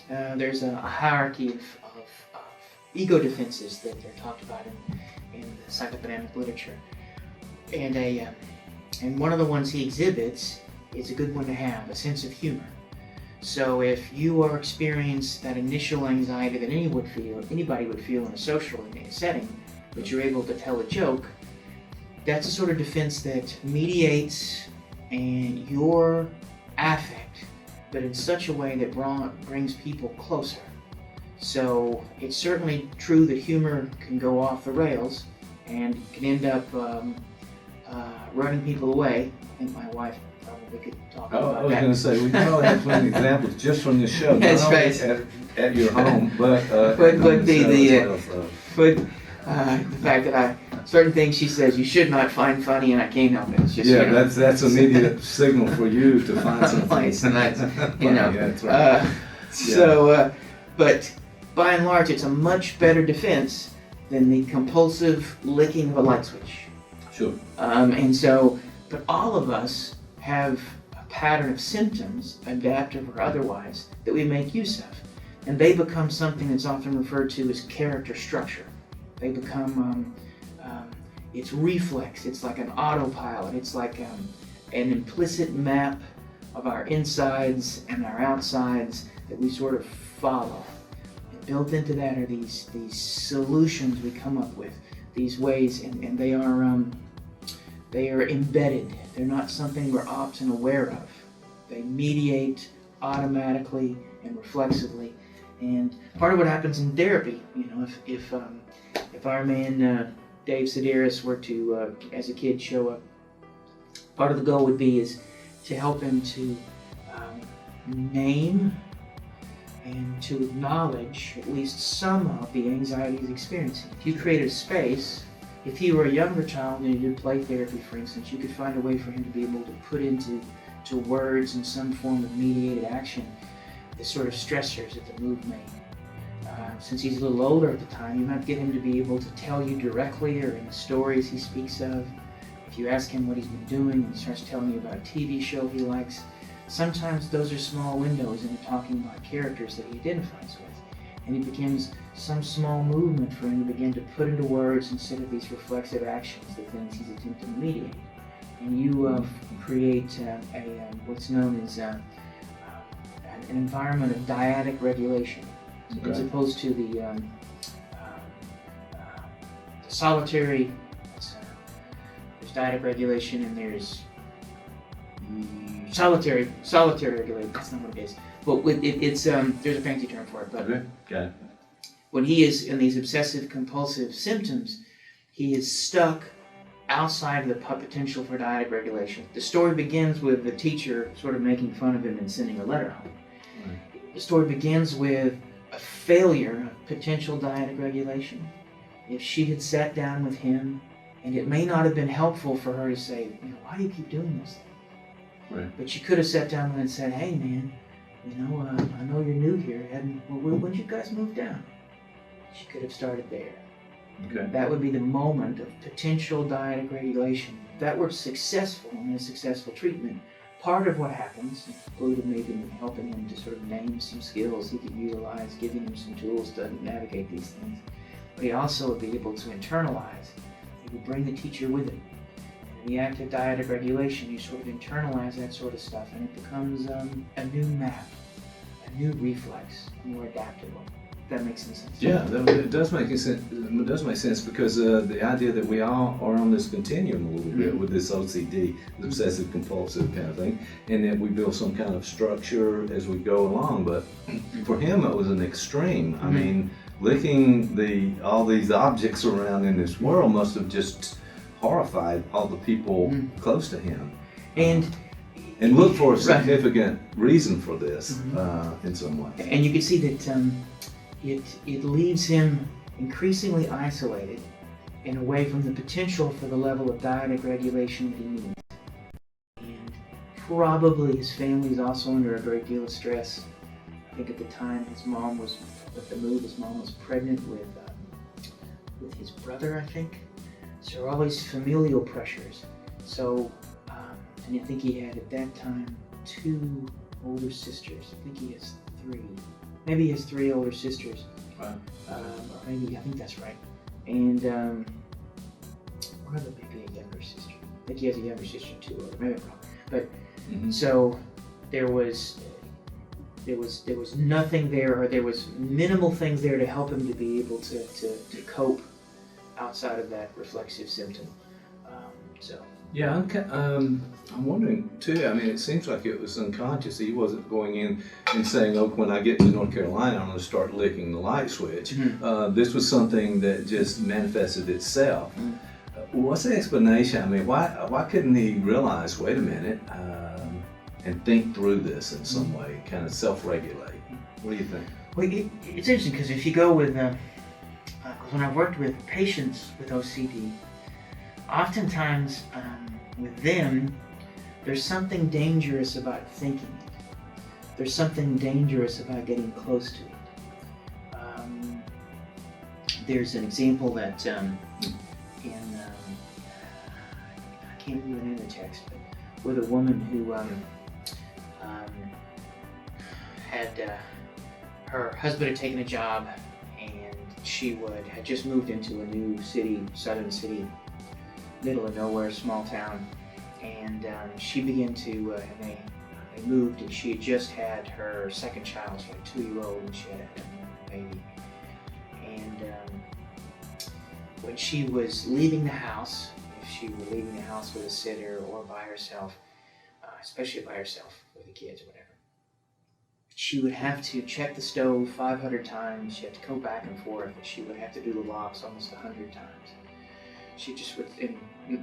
there's a hierarchy of ego defenses that are talked about in the psychodynamic literature. And one of the ones he exhibits is a good one to have, a sense of humor. So if you are experiencing that initial anxiety that anybody would feel in a social setting, but you're able to tell a joke, that's a sort of defense that mediates your affect, but in such a way that brings people closer. So it's certainly true that humor can go off the rails and can end up running people away. I think my wife probably could talk about that. I was going to say, we probably have plenty of examples just from this show. That's right. At your home, but the fact that certain things she says you should not find funny, and I can't help it. It's just, that's immediate signal for you to find something. So that's, that's right. But by and large, it's a much better defense than the compulsive licking of a light switch. Sure. But all of us have a pattern of symptoms, adaptive or otherwise, that we make use of, and they become something that's often referred to as character structure. They become, it's reflex, it's like an autopilot, it's like an implicit map of our insides and our outsides that we sort of follow. And built into that are these solutions we come up with, these ways, and they are embedded. They're not something we're often aware of. They mediate automatically and reflexively. And part of what happens in therapy, if our man Dave Sedaris were to, as a kid, show up, part of the goal would be is to help him to name and to acknowledge at least some of the anxiety he's experiencing. If you created a space, if he were a younger child and you did play therapy, for instance, you could find a way for him to be able to put into words and some form of mediated action the sort of stressors that the move made. Since he's a little older at the time, you might get him to be able to tell you directly, or in the stories he speaks of. If you ask him what he's been doing and he starts telling you about a TV show he likes, sometimes those are small windows into talking about characters that he identifies with. And it becomes some small movement for him to begin to put into words instead of these reflexive actions, the things he's attempting to mediate. And you create what's known as an environment of dyadic regulation, as opposed to the solitary. There's dyadic regulation and there's solitary regulation. That's not what it is. But there's a fancy term for it. But okay. When he is in these obsessive compulsive symptoms, he is stuck outside of the potential for dyadic regulation. The story begins with the teacher sort of making fun of him and sending a letter home. Right. The story begins with a failure of potential dyadic regulation. If she had sat down with him, and it may not have been helpful for her to say, why do you keep doing this? Right. But she could have sat down with him and said, hey man, I know you're new here. When did you guys move down? She could have started there. Okay. That would be the moment of potential dyadic regulation. If that were successful in a successful treatment, part of what happens included maybe helping him to sort of name some skills he could utilize, giving him some tools to navigate these things. But he also would be able to internalize. He would bring the teacher with him. And in the act of dyadic regulation, you sort of internalize that sort of stuff, and it becomes a new map, a new reflex, more adaptable. That makes some sense. Yeah, it does make sense. It does make sense because the idea that we all are on this continuum a little bit with this OCD, the obsessive compulsive kind of thing, and that we build some kind of structure as we go along. But for him, it was an extreme. I mean, licking all these objects around in this world must have just horrified all the people close to him. And look for a significant reason for this in some way. And you can see that. It leaves him increasingly isolated and away from the potential for the level of dyadic regulation that he needs. And probably his family is also under a great deal of stress. I think at the time his mom was pregnant with his brother, I think. So there are all these familial pressures. So, and I think he had at that time 2 older sisters. I think he has 3. Maybe he has 3 older sisters. Wow. Or maybe, I think that's right. And, or maybe a younger sister. I think he has a younger sister too, or maybe I'm wrong. But, so there was nothing there, or there was minimal things there to help him to be able to cope outside of that reflexive symptom. Yeah, I'm wondering too. I mean, it seems like it was unconscious. He wasn't going in and saying, "Oh, when I get to North Carolina, I'm going to start licking the light switch." This was something that just manifested itself. What's the explanation? I mean, why couldn't he realize? Wait a minute, and think through this in some way, kind of self-regulate. What do you think? Well, it's interesting because if you go with, when I've worked with patients with OCD. Oftentimes, with them, there's something dangerous about thinking it. There's something dangerous about getting close to it. There's an example that I can't remember the name of the text, but with a woman who had her husband had taken a job, and she had just moved into a new city, southern city, middle of nowhere, small town, and she began to, they moved, and she had just had her second child, she had a 2-year-old, and she had a baby. And when she was leaving the house, if she were leaving the house with a sitter or by herself, especially by herself with the kids or whatever, she would have to check the stove 500 times, she had to go back and forth, and she would have to do the locks almost 100 times. She just would,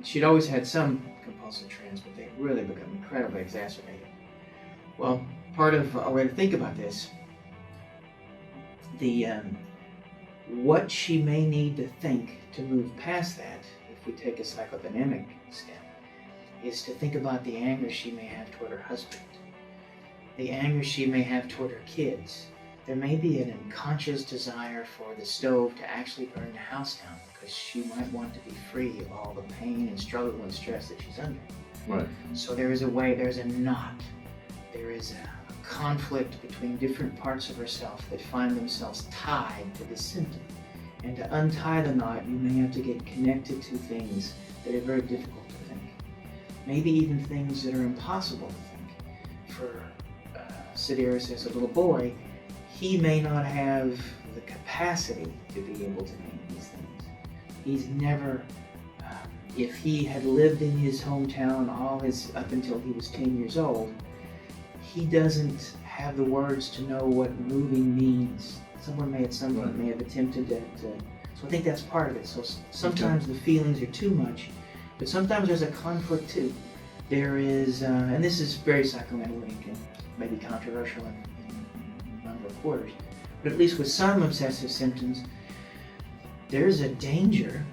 she'd always had some compulsive trends, but they really become incredibly exacerbated. Well, part of a way to think about this, what she may need to think to move past that, if we take a psychodynamic step, is to think about the anger she may have toward her husband. the anger she may have toward her kids. There may be an unconscious desire for the stove to actually burn the house down because she might want to be free of all the pain and struggle and stress that she's under. Right. So there's a knot. There is a conflict between different parts of herself that find themselves tied to this symptom. And to untie the knot, you may have to get connected to things that are very difficult to think. Maybe even things that are impossible to think. For Sedaris as a little boy, he may not have the capacity to be able to name these things. He's never, if he had lived in his hometown up until he was 10 years old, he doesn't have the words to know what moving means. Someone may at some point may have attempted that. So I think that's part of it. So sometimes the feelings are too much, but sometimes there's a conflict too. There is, and this is very psychoanalytic and maybe controversial in a number of quarters, but at least with some obsessive symptoms, there's a danger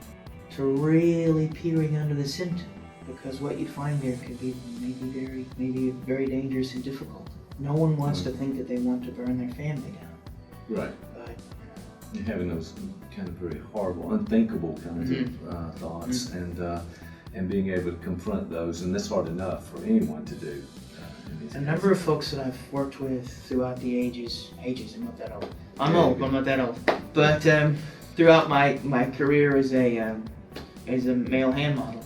to really peering under the symptom, because what you find there could be maybe very dangerous and difficult. No one wants to think that they want to burn their family down. Right. But you're having those kind of very horrible, unthinkable kinds of thoughts, and being able to confront those, and that's hard enough for anyone to do. A number of folks that I've worked with throughout the ages, I'm not that old. I'm old, but I'm not that old. But throughout my career as a male hand model,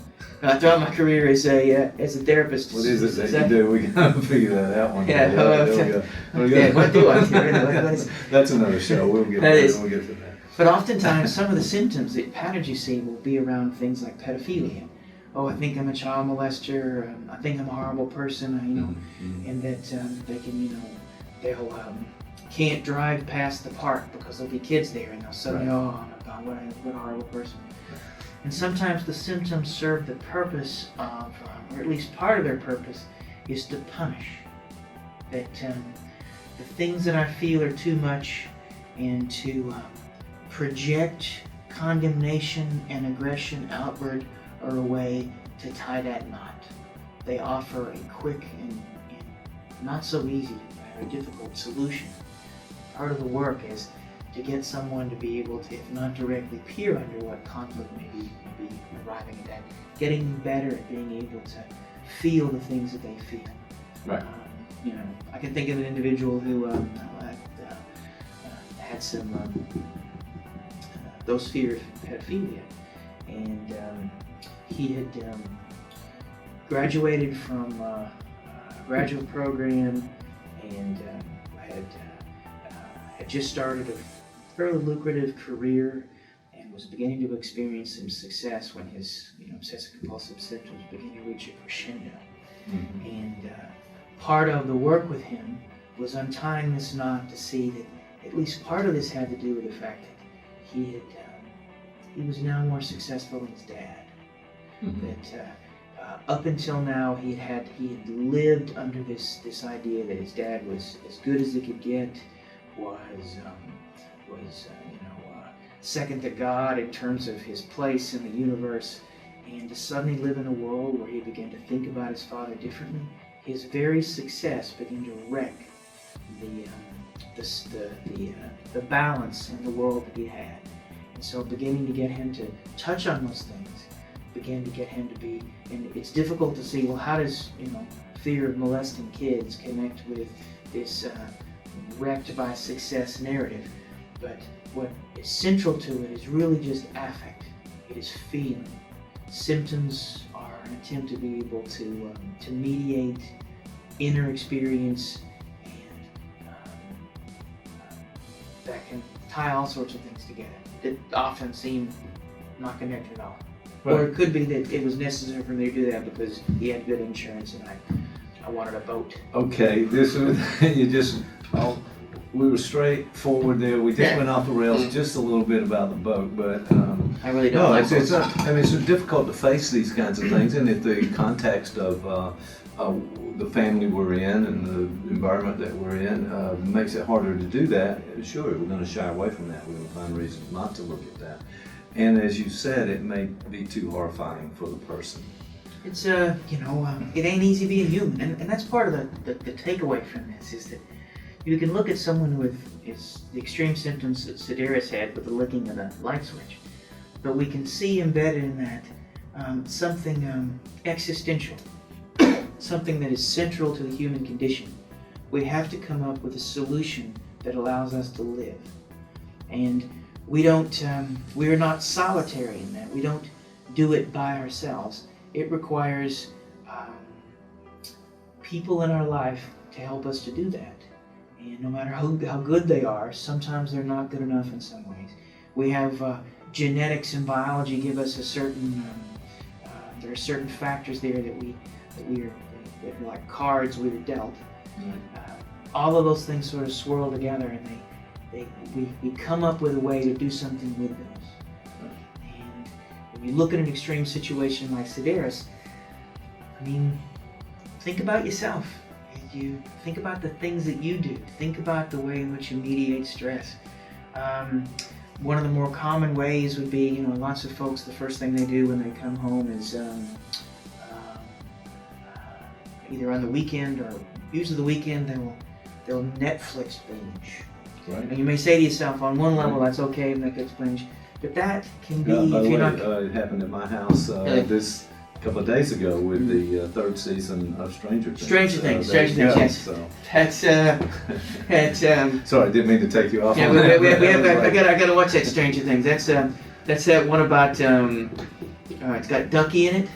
throughout my career as a therapist. What is it that you do? We gotta figure that out one day. Yeah, what do I do? That's another show. We'll get to that. But oftentimes, some of the symptoms, the patterns you see will be around things like pedophilia. Oh, I think I'm a child molester. I think I'm a horrible person. And that they can, they'll can't drive past the park because there'll be kids there, and they'll suddenly, oh my God, what a horrible person. And sometimes the symptoms serve the purpose of, or at least part of their purpose, is to punish. That the things that I feel are too much, and to project condemnation and aggression outward are a way to tie that knot. They offer a quick and not so easy, very difficult solution. Part of the work is to get someone to be able to, if not directly peer under what conflict may be arriving at that, getting them better at being able to feel the things that they feel. Right. I can think of an individual who had some those fears of pedophilia, and he had graduated from a graduate program and had just started a fairly lucrative career and was beginning to experience some success when his obsessive compulsive symptoms began to reach a crescendo. Mm-hmm. And part of the work with him was untying this knot to see that at least part of this had to do with the fact that he was now more successful than his dad. Mm-hmm. That up until now he had lived under this idea that his dad was as good as he could get, was second to God in terms of his place in the universe, and to suddenly live in a world where he began to think about his father differently, his very success began to wreck the balance in the world that he had. And so beginning to get him to touch on those things began to get him to be, and it's difficult to see, well, how does fear of molesting kids connect with this wrecked by success narrative? But what is central to it is really just affect. It is feeling. Symptoms are an attempt to be able to mediate inner experience, and that can tie all sorts of things together that often seem not connected at all. Right. Or it could be that it was necessary for me to do that because he had good insurance and I wanted a boat. Okay, this was we were straightforward there. We just went off the rails just a little bit about the boat, but I really don't. No, it's difficult to face these kinds of things, and if the context of the family we're in and the environment that we're in makes it harder to do that, sure, we're going to shy away from that. We're going to find reasons not to look at that. And as you said, it may be too horrifying for the person. It's it ain't easy being human, and that's part of the takeaway from this is that you can look at someone with the extreme symptoms that Sedaris had with the licking of the light switch, but we can see embedded in that something existential, something that is central to the human condition. We have to come up with a solution that allows us to live, and we are not solitary in that. We don't do it by ourselves. It requires people in our life to help us to do that. And no matter how good they are, sometimes they're not good enough in some ways. We have genetics and biology give us a certain, there are certain factors there that we are like cards we were dealt. All of those things sort of swirl together, and we come up with a way to do something with those. And when you look at an extreme situation like Sedaris, I mean, think about yourself. You think about the things that you do. Think about the way in which you mediate stress. One of the more common ways would be, lots of folks, the first thing they do when they come home is either on the weekend or usually the weekend they'll Netflix binge. Right. And you may say to yourself, on one level, that's okay, Netflix binge, but that can be. By the way, it happened at my house this couple of days ago with the third season of Stranger Things. Stranger Things, yes. So. That's sorry, I didn't mean to take you off. Yeah, I got to watch that Stranger Things. That's that one about. It's got Ducky in it.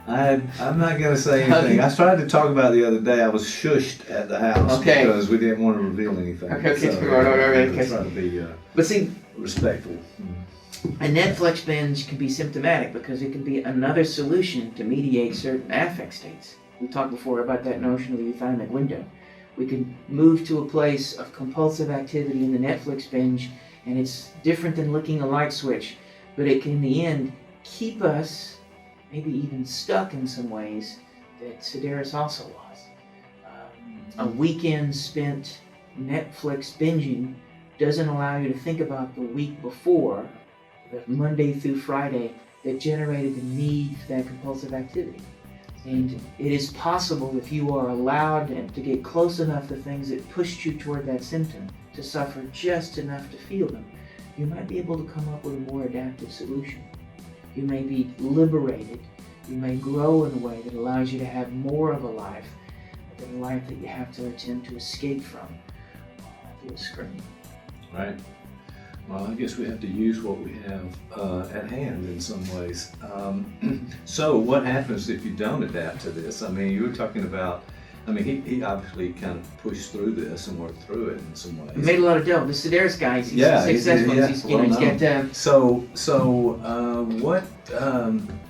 I'm not going to say anything. I tried to talk about it the other day. I was shushed at the house because we didn't want to reveal anything. Okay. Try to be but see, respectful. A Netflix binge can be symptomatic because it can be another solution to mediate certain affect states. We talked before about that notion of the euthymic window. We can move to a place of compulsive activity in the Netflix binge, and it's different than licking a light switch, but it can in the end keep us maybe even stuck in some ways that Sedaris also was. A weekend spent Netflix binging doesn't allow you to think about the week before, the Monday through Friday, that generated the need for that compulsive activity. And it is possible, if you are allowed to get close enough to things that pushed you toward that symptom, to suffer just enough to feel them, you might be able to come up with a more adaptive solution. You may be liberated. You may grow in a way that allows you to have more of a life than a life that you have to attempt to escape from through a screen. Right. Well, I guess we have to use what we have at hand in some ways. So what happens if you don't adapt to this? I mean, you were talking about, he obviously kind of pushed through this and worked through it in some ways. He made a lot of dough. The Sedaris guy, he's successful.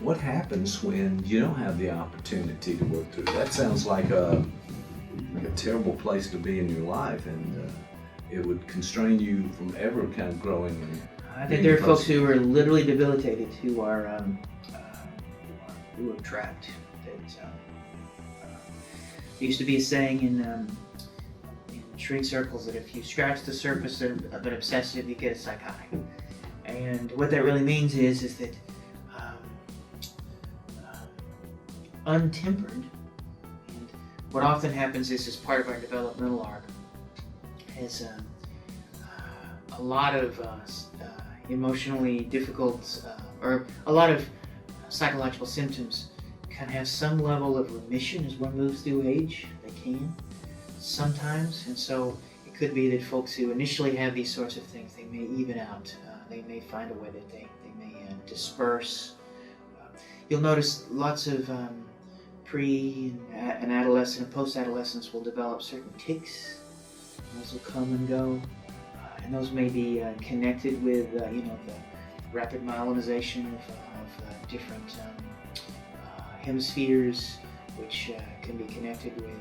What happens when you don't have the opportunity to work through? That sounds like a terrible place to be in your life, and it would constrain you from ever kind of growing. I think there are folks who are literally debilitated, who are trapped. There used to be a saying in shrink circles that if you scratch the surface of an obsessive, you get a psychotic. And what that really means is that untempered, and what often happens is, as part of our developmental arc, is a lot of emotionally difficult or a lot of psychological symptoms can have some level of remission as one moves through age. They can sometimes, and so it could be that folks who initially have these sorts of things, they may even out. They may find a way that they may disperse. You'll notice lots of pre and adolescent and post-adolescents will develop certain tics. Those will come and go, and those may be connected with the rapid myelinization of different hemispheres, which can be connected with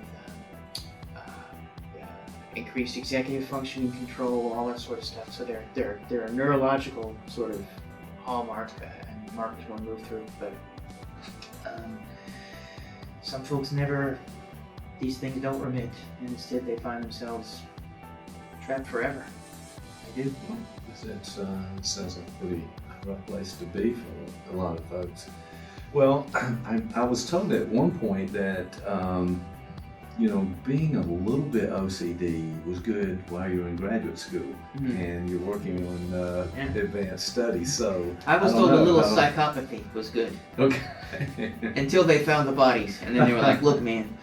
increased executive functioning control, all that sort of stuff. So there are neurological sort of hallmarks and markers one move through, but some folks these things don't remit, and instead they find themselves trapped forever. They do. It sounds like a pretty rough place to be for a lot of folks. Well, I was told at one point that, being a little bit OCD was good while you're in graduate school and you're working on advanced studies. So I was told a little psychopathy was good. Okay. Until they found the bodies, and then they were like, "Look, man,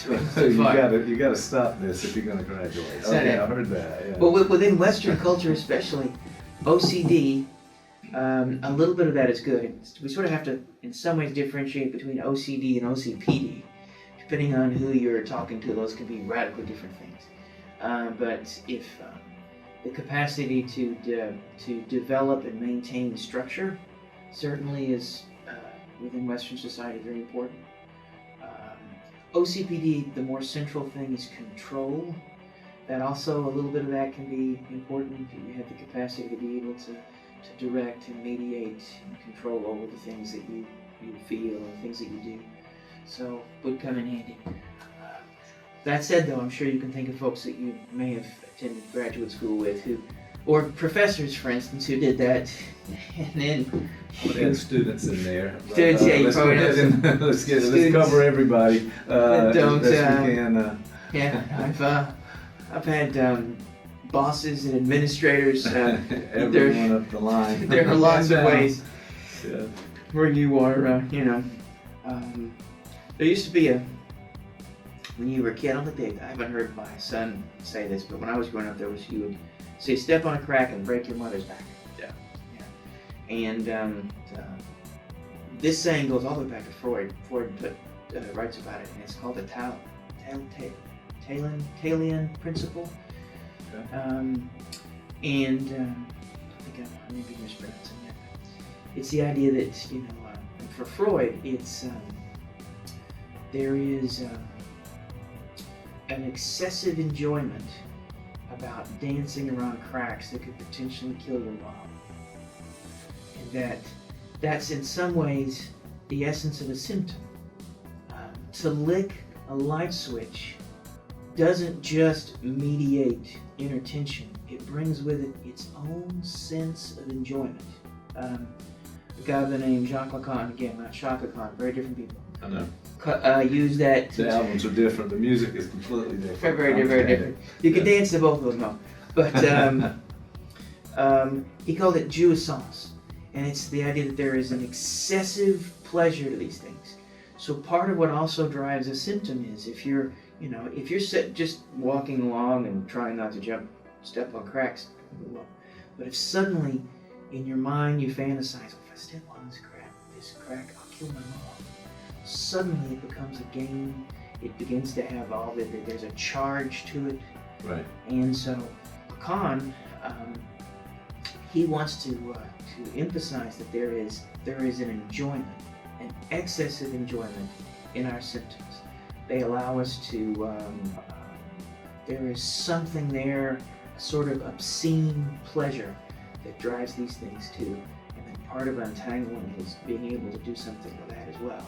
you gotta stop this if you're gonna graduate." Okay, I heard that. Yeah. Well, within Western culture, especially, OCD. A little bit of that is good. We sort of have to, in some ways, differentiate between OCD and OCPD. Depending on who you're talking to, those can be radically different things. But if the capacity to develop and maintain structure certainly is within Western society very important. OCPD, the more central thing is control. That also, a little bit of that can be important. You have the capacity to be able to direct and mediate and control over the things that you feel and things that you do. So, would come in handy. That said, though, I'm sure you can think of folks that you may have attended graduate school with or professors, for instance, who did that, and then... They had students in there. Students, yeah, you probably know. Let's cover everybody. Don't, as best we can. Yeah, I've had... bosses and administrators. Everyone up the line. There are lots of ways yeah. where you are, there used to be when you were a kid, I haven't heard my son say this, but when I was growing up, you would say, step on a crack and break your mother's back. Yeah. And this saying goes all the way back to Freud. Freud writes about it, and it's called the Thalian principle. Okay. I think I may be mispronouncing that. It's the idea that, for Freud, it's there is an excessive enjoyment about dancing around cracks that could potentially kill your mom. And that's in some ways the essence of a symptom. To lick a light switch doesn't just mediate inner tension, it brings with it its own sense of enjoyment. A guy by the name Jacques Lacan, again, not Chaka Khan, very different people. I know. Use that. The albums are different, the music is completely different. Very different. You can dance to both of them, though. But he called it jouissance, and it's the idea that there is an excessive pleasure to these things. So part of what also drives a symptom is if you're just walking along and trying not to step on cracks, but if suddenly in your mind you fantasize, if I step on this crack, I'll kill my mom. Suddenly it becomes a game. It begins to have there's a charge to it. Right. And so Lacan, he wants to emphasize that there is an enjoyment, an excessive enjoyment in our symptoms. They allow us to, there is something there, a sort of obscene pleasure that drives these things too. And then part of untangling is being able to do something with that as well.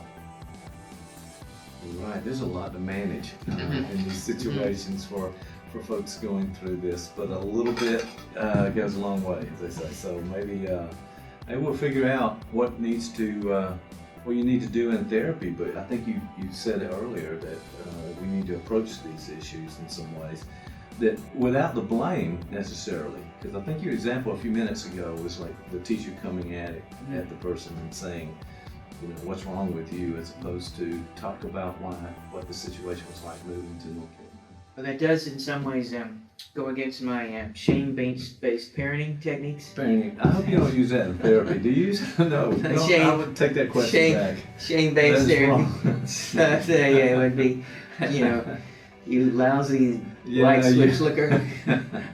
Right, there's a lot to manage in these situations for folks going through this, but a little bit goes a long way, as they say. So maybe we'll figure out what you need to do in therapy. But I think you said it earlier that we need to approach these issues in some ways that without the blame necessarily. Because I think your example a few minutes ago was like the teacher coming at the person and saying, what's wrong with you, as opposed to talk about what the situation was like moving to North Carolina. Well, that does in some ways go against my shame-based parenting techniques. Parenting. I hope you don't use that in therapy. Do you use No, I would take that question back. Shame-based therapy. It would be, you lousy light switch licker.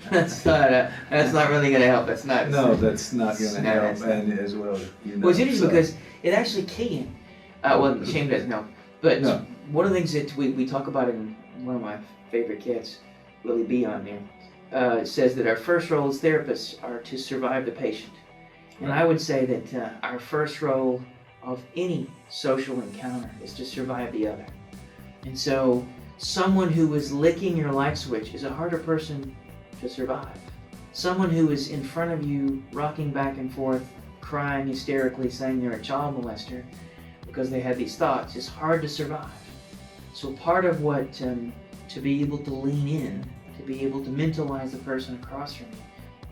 That's not really going to help. That's not. No, that's not going to help. And as well, well, it's interesting because it actually can. Well, shame doesn't help. But one of the things that we talk about in one of my favorite cats, Willie B. on there, says that our first role as therapists are to survive the patient. And I would say that our first role of any social encounter is to survive the other. And so someone who is licking your light switch is a harder person to survive. Someone who is in front of you, rocking back and forth, crying hysterically, saying they're a child molester, because they had these thoughts, it's hard to survive. So part of what, to be able to lean in, to be able to mentalize the person across from you,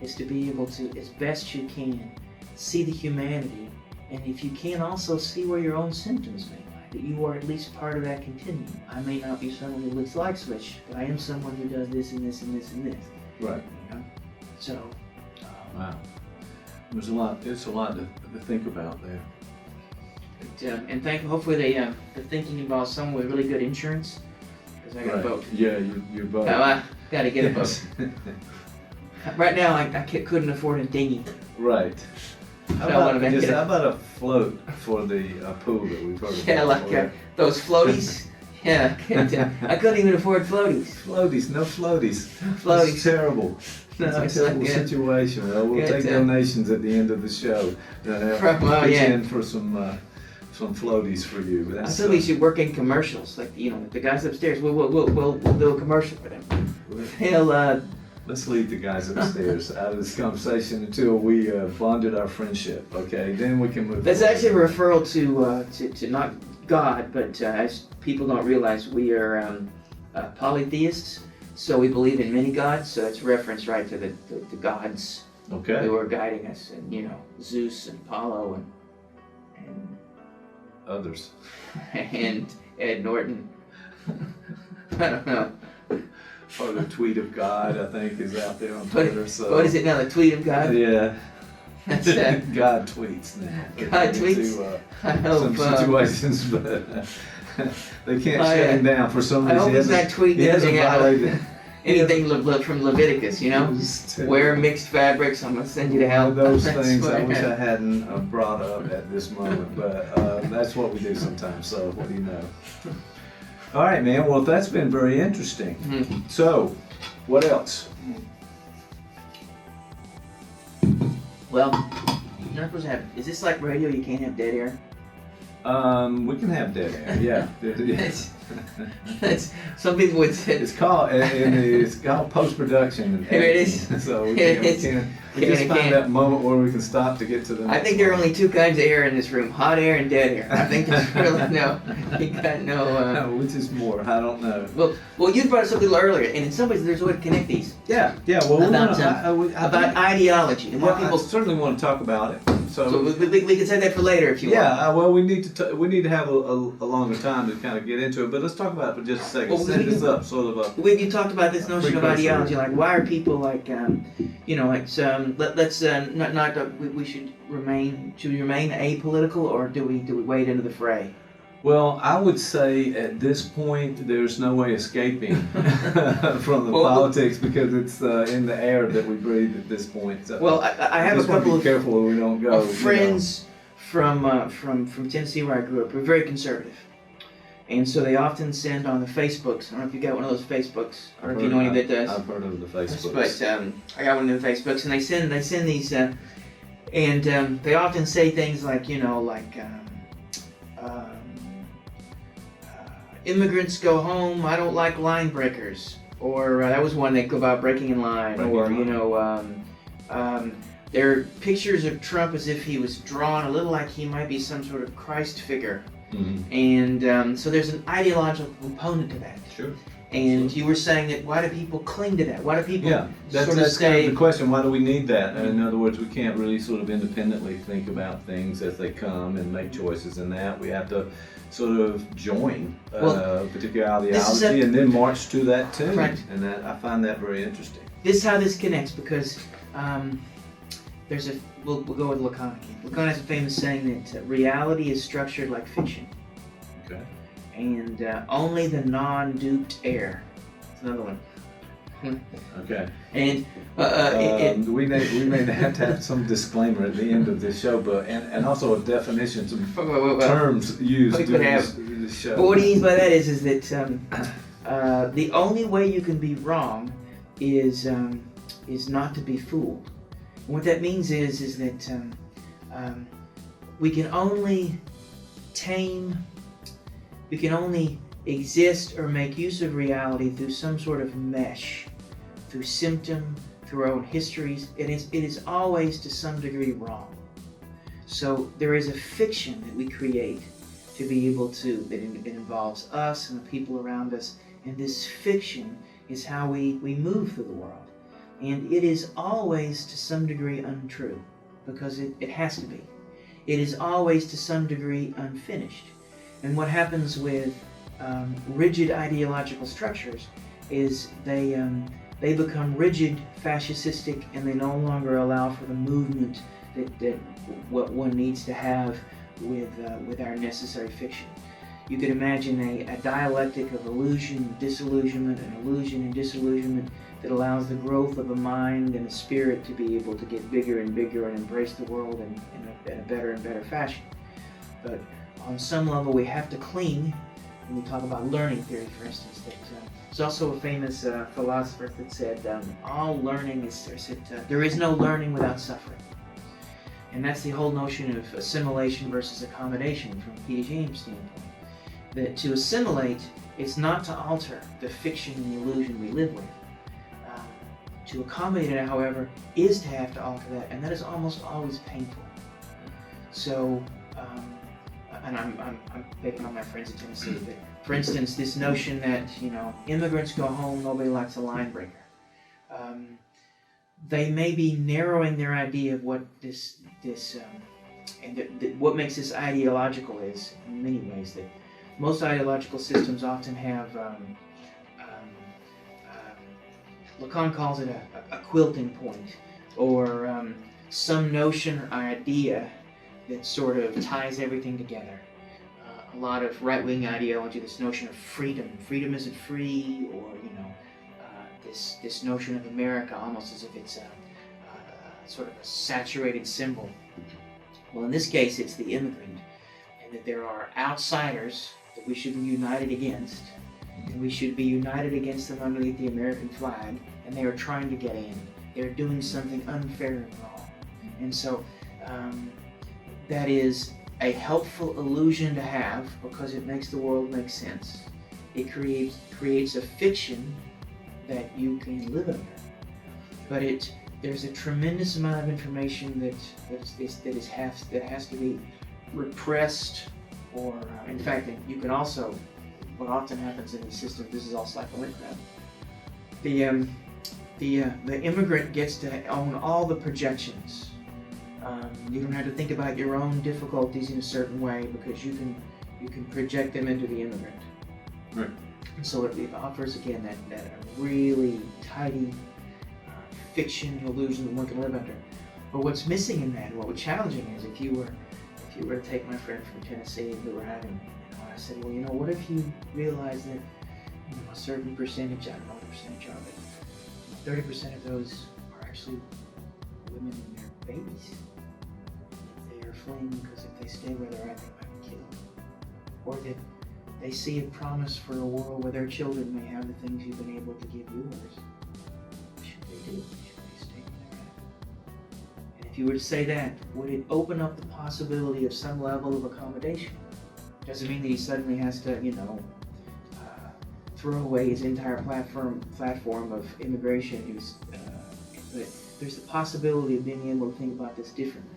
is to be able to, as best you can, see the humanity, and if you can, also see where your own symptoms may lie, that you are at least part of that continuum. I may not be someone who looks like Switch, but I am someone who does this and this and this and this. Right. You know? So. Wow. There's a lot. It's a lot to think about there. But, and hopefully the thinking involves someone with really good insurance, because I got a boat. Yeah, you're boat. I got to get a boat. Right now, I couldn't afford a dinghy. Right. How about a float for the pool that we've heard about? Yeah, like those floaties. Yeah, I couldn't even afford floaties. Floaties, no floaties. Floaties. It's terrible. No, it's a terrible situation. Well, we'll take donations at the end of the show. In for some floaties for you. I feel we should work in commercials, like the guys upstairs. We'll do a commercial for them. Let's leave the guys upstairs out of this conversation until we bonded our friendship. Okay, then we can move. That's actually a referral to not God, but as people don't realize, we are polytheists. So we believe in many gods. So it's reference right to the gods who are guiding us, and Zeus and Apollo and others, and Ed Norton. I don't know. Or the tweet of God, I think, is out there on Twitter. So what is it now? The tweet of God? Yeah. That's God tweets now. God tweets. Some situations, but they can't shut him down for some reason. I hope he's not tweeting anything violated. Anything from Leviticus, Wear mixed fabrics. I'm gonna send you to hell. Those things I wish I hadn't brought up at this moment, but that's what we do sometimes. So what do you know? All right, man. Well, that's been very interesting. Mm-hmm. So, what else? Well, you're not supposed to have. Is this like radio? You can't have dead air. We can have dead air. Yeah. That's some people would say. It's called post production. Here it is. So we just find that moment where we can stop to get to the next I think there are only two kinds of air in this room: hot air and dead air. I think there's really you got no. Which is more? I don't know. Well, you brought us up a little earlier, and in some ways, there's a way to connect these. Yeah. Well, about ideology. And people certainly want to talk about it. So we can say that for later if you want. Yeah. Well, we need to have a longer time to kind of get into it, but let's talk about it for just a second. Well, Set this up, sort of up. You talked about this notion of ideology, like why are people like, let's not we should remain apolitical, or do we wade into the fray? Well, I would say at this point there's no way escaping from the politics because it's in the air that we breathe at this point. So well, I have a couple of careful we don't go. Friends from Tennessee where I grew up. We're very conservative. And so they often send on the Facebooks. I don't know if you got one of those Facebooks, or if you know anybody that does. I've heard of the Facebooks. But I got one of the Facebooks, and they send these, and they often say things like, immigrants go home. I don't like line breakers, or that was one they go about breaking in line, there are pictures of Trump as if he was drawn a little like he might be some sort of Christ figure. Mm-hmm. And so there's an ideological component to that. Sure. And you were saying that why do people cling to that? Why do people that's kind of the question. Why do we need that? In other words, we can't really sort of independently think about things as they come and make choices in that. We have to sort of join a particular ideology and then march to that too. Correct. And that I find that very interesting. This is how this connects because we'll go with Lacan. Lacan has a famous saying that reality is structured like fiction. Okay. And only the non-duped err. That's another one. Okay. And we may have to have some disclaimer at the end of this show, but and also a definition, some terms used during the show. But what he means by that is that the only way you can be wrong is not to be fooled. And what that means is that we can only exist or make use of reality through some sort of mesh, through symptom, through our own histories. It is always to some degree wrong. So there is a fiction that we create to be able to, that it involves us and the people around us, and this fiction is how we move through the world. And it is always to some degree untrue, because it has to be. It is always to some degree unfinished. And what happens with rigid ideological structures is they become rigid, fascistic, and they no longer allow for the movement that what one needs to have with our necessary fiction. You could imagine a dialectic of illusion, disillusionment, and illusion and disillusionment that allows the growth of a mind and a spirit to be able to get bigger and bigger and embrace the world in a better and better fashion. But on some level, we have to cling. When we talk about learning theory, for instance, there's also a famous philosopher that said, all learning is, there is no learning without suffering. And that's the whole notion of assimilation versus accommodation from Piaget's standpoint. That to assimilate is not to alter the fiction and the illusion we live with. To accommodate it, however, is to have to alter that, and that is almost always painful. So, and I'm picking on my friends in Tennessee, but for instance, this notion that, immigrants go home, nobody likes a line breaker. They may be narrowing their idea of what what makes this ideological is, in many ways, that most ideological systems often have, Lacan calls it a quilting point, or some notion or idea that sort of ties everything together. A lot of right-wing ideology, this notion of freedom. Freedom isn't free, or, this notion of America almost as if it's sort of a saturated symbol. Well, in this case, it's the immigrant, and that there are outsiders that we should be united against, and we should be united against them underneath the American flag, and they are trying to get in. They're doing something unfair and wrong. And so that is a helpful illusion to have, because it makes the world make sense. It creates a fiction that you can live under. But there's a tremendous amount of information that has to be repressed, or in fact, you can also, what often happens in these systems, this is all psycholinguism, the immigrant gets to own all the projections. You don't have to think about your own difficulties in a certain way, because you can project them into the immigrant. Right. And so it offers again that really tidy fiction illusion that one can live under. But what's missing in that, what was challenging, is if you were to take my friend from Tennessee and we were having, I said, well, what if you realize that a certain percentage, I don't know what the percentage are, but 30% of those are actually women and their babies. They are fleeing because if they stay where they're at, they might be killed. Or that they see a promise for a world where their children may have the things you've been able to give yours. What should they do? Should they stay where they're at? And if you were to say that, would it open up the possibility of some level of accommodation? Doesn't mean that he suddenly has to, throw away his entire platform of immigration. But there's the possibility of being able to think about this differently.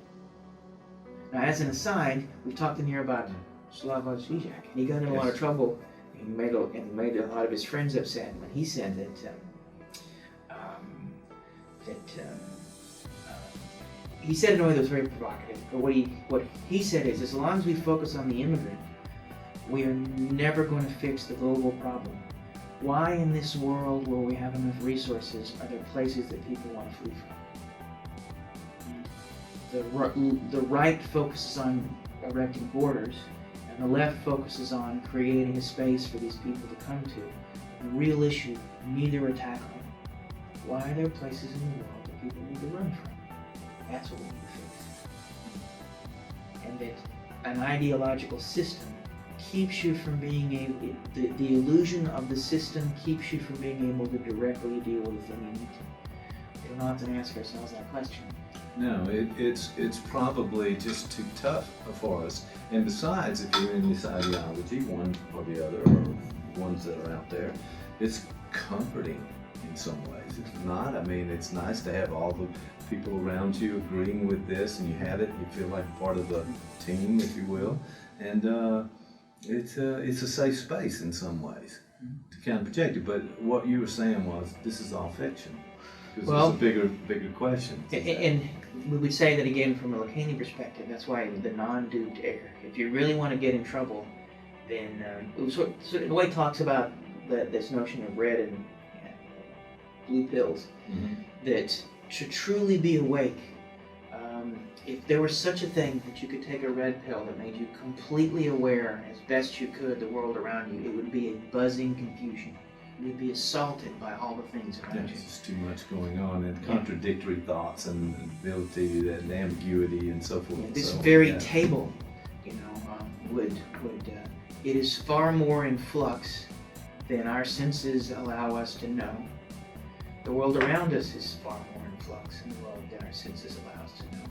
Now, as an aside, we've talked in here about Slavoj Žižek, and he got in a lot of trouble, and made a lot of his friends upset when he said that he said it in a way that was very provocative. But what he said is, as long as we focus on the immigrant, we are never going to fix the global problem. Why in this world where we have enough resources are there places that people want to flee from? The right focuses on erecting borders, and the left focuses on creating a space for these people to come to. The real issue, neither are tackling. Why are there places in the world that people need to run from? That's what we need to fix. And that an ideological system keeps you from being able, the illusion of the system keeps you from being able to directly deal with the thing you need to. We don't often ask ourselves that question. No, it's probably just too tough for us. And besides, if you're in this ideology, one or the other, or ones that are out there, it's comforting in some ways. It's not. I mean, it's nice to have all the people around you agreeing with this, and you have it. You feel like part of the team, if you will. And it's a safe space in some ways to kind of protect it. But what you were saying was this is all fiction. Because it's a bigger question. And we would say that again from a Lacanian perspective. That's why the non-duped error. If you really want to get in trouble, then sort of in a way talks about this notion of red and blue pills. That to truly be awake, if there was such a thing that you could take a red pill that made you completely aware as best you could the world around you, it would be a buzzing confusion. You'd be assaulted by all the things around you. There's just too much going on, and contradictory thoughts, and ability, and ambiguity, and so forth. This very table, it is far more in flux than our senses allow us to know. The world around us is far more in flux than the world that our senses allow us to know.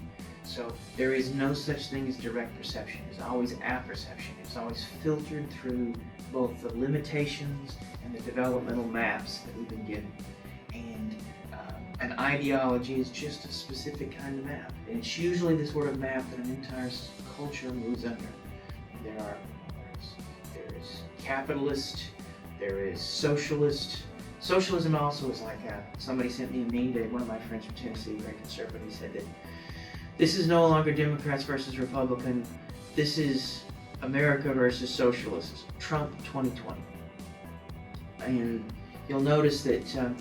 So there is no such thing as direct perception. There's always apperception. It's always filtered through both the limitations and the developmental maps that we've been given. And an ideology is just a specific kind of map. And it's usually the sort of map that an entire culture moves under. There's capitalist, there is socialist. Socialism also is like somebody sent me a meme today, one of my friends from Tennessee, very conservative, he said that this is no longer Democrats versus Republican, this is America versus socialists, Trump 2020. And you'll notice that now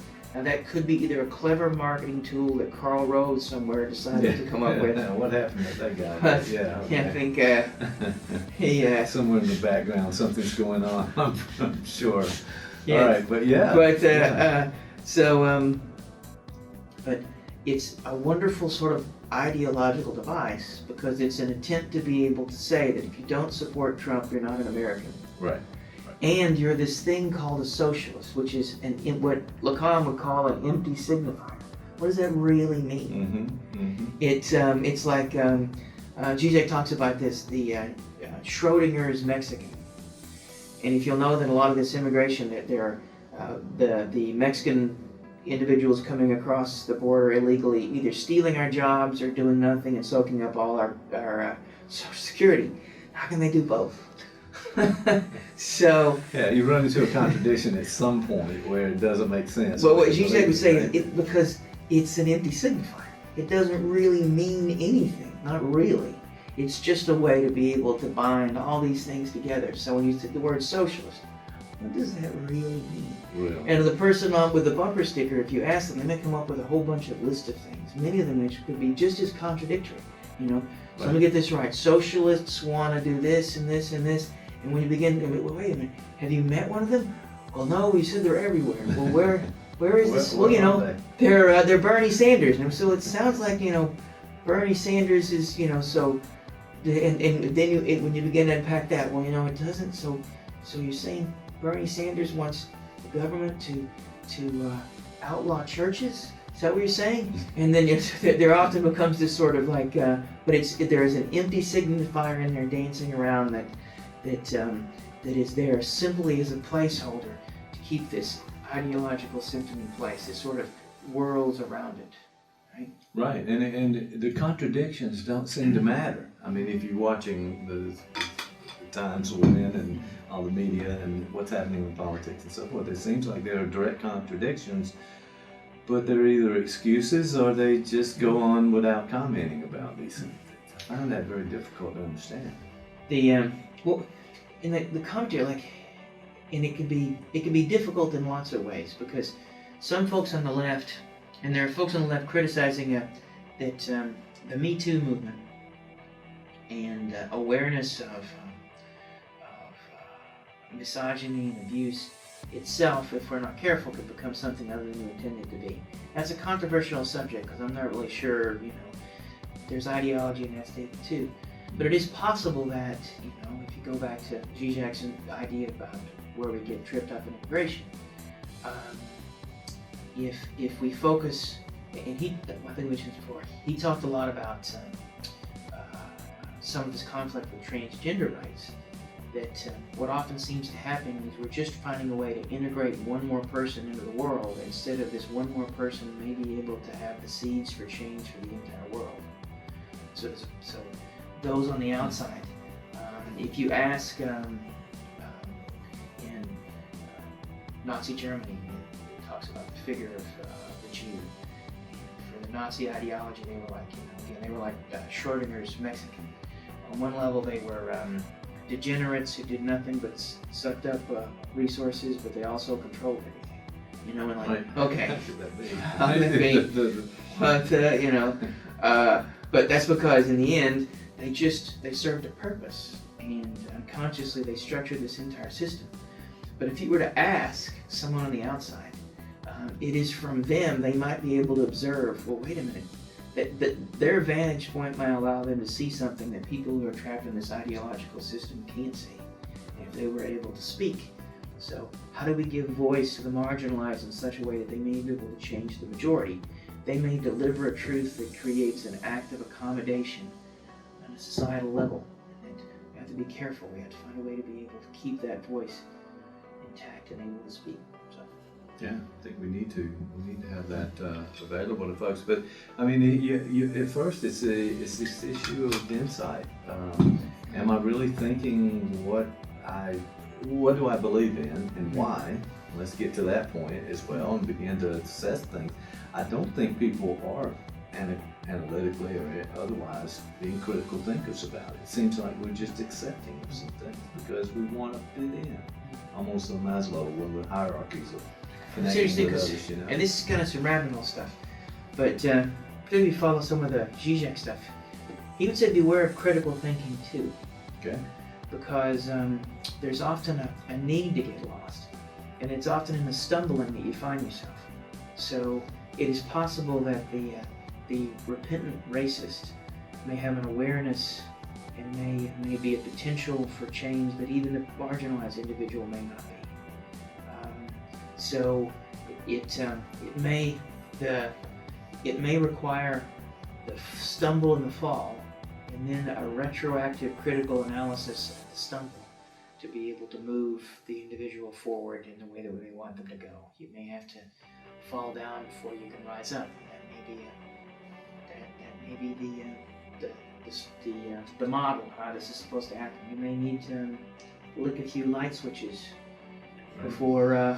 that could be either a clever marketing tool that Karl Rove somewhere decided to come up with. What happened to that guy? But, I think he... somewhere in the background something's going on, I'm sure. Yeah. All right, but yeah. But, but it's a wonderful sort of ideological device because it's an attempt to be able to say that if you don't support Trump, you're not an American. Right. And you're this thing called a socialist, which is what Lacan would call an empty signifier. What does that really mean? It's like Zizek talks about this. The Schrodinger is Mexican, and if you'll know that a lot of this immigration that there are the Mexican individuals coming across the border illegally, either stealing our jobs or doing nothing and soaking up all our Social Security. How can they do both? So yeah, you run into a contradiction at some point where it doesn't make sense. But what Zizek would say is because it's an empty signifier. It doesn't really mean anything. Not really. It's just a way to be able to bind all these things together. So when you say the word socialist, what does that really mean? Real. And the person with the bumper sticker, if you ask them, they may come up with a whole bunch of list of things. Many of them could be just as contradictory. So let me get this right. Socialists want to do this and this and this. And when you begin, wait a minute, have you met one of them? Well, no, you said they're everywhere. Well, where is this? Well, they're Bernie Sanders. And so it sounds like, Bernie Sanders is, so, and then when you begin to unpack that, well, it doesn't. So you're saying Bernie Sanders wants the government to outlaw churches? Is that what you're saying? And then there often becomes this sort of like, but there is an empty signifier in there dancing around that is there simply as a placeholder to keep this ideological symptom in place. It sort of whirls around it, right? Right, and the contradictions don't seem to matter. I mean, if you're watching the times we're in and all the media and what's happening in politics and so forth, it seems like there are direct contradictions, but they're either excuses or they just go on without commenting about these things. I find that very difficult to understand. In the commentary, and it can be difficult in lots of ways because some folks on the left, and there are folks on the left criticizing that the Me Too movement and awareness of misogyny and abuse itself, if we're not careful, could become something other than we intend it to be. That's a controversial subject because I'm not really sure, there's ideology in that statement too. But it is possible that, if you go back to Zizek's idea about where we get tripped up in immigration, if we focus, and I think we mentioned this before, he talked a lot about some of his conflict with transgender rights, that what often seems to happen is we're just finding a way to integrate one more person into the world instead of this one more person may be able to have the seeds for change for the entire world. So those on the outside, if you ask Nazi Germany. It talks about the figure of the Jew. And for the Nazi ideology, they were like, they were like Schrodinger's Mexican. On one level, they were degenerates who did nothing but sucked up resources, but they also controlled everything. And like, okay, but but that's because in the end, they served a purpose, and unconsciously they structured this entire system. But if you were to ask someone on the outside, it is from them they might be able to observe, well, wait a minute, that their vantage point might allow them to see something that people who are trapped in this ideological system can't see, if they were able to speak. So how do we give voice to the marginalized in such a way that they may be able to change the majority? They may deliver a truth that creates an act of accommodation on a societal level. And we have to be careful. We have to find a way to be able to keep that voice intact and able to speak. So. Yeah, I think we need to have that available to folks. But I mean, at first it's this issue of insight. Am I really thinking what do I believe in and why? Let's get to that point as well and begin to assess things. I don't think people are analytically or otherwise being critical thinkers about it. It seems like we're just accepting of some things because we want to fit in. Almost a Maslow, one of the hierarchies of connecting with others, And this is kind of some rabbit hole stuff, but particularly if you follow some of the Zizek stuff, he would say beware of critical thinking too. Okay. Because there's often a need to get lost, and it's often in the stumbling that you find yourself. So it is possible that the repentant racist may have an awareness and may be a potential for change that even the marginalized individual may not be. So it may require the stumble and the fall, and then a retroactive critical analysis of the stumble to be able to move the individual forward in the way that we want them to go. You may have to fall down before you can rise up. That may be the model how this is supposed to happen. You may need to lick a few light switches before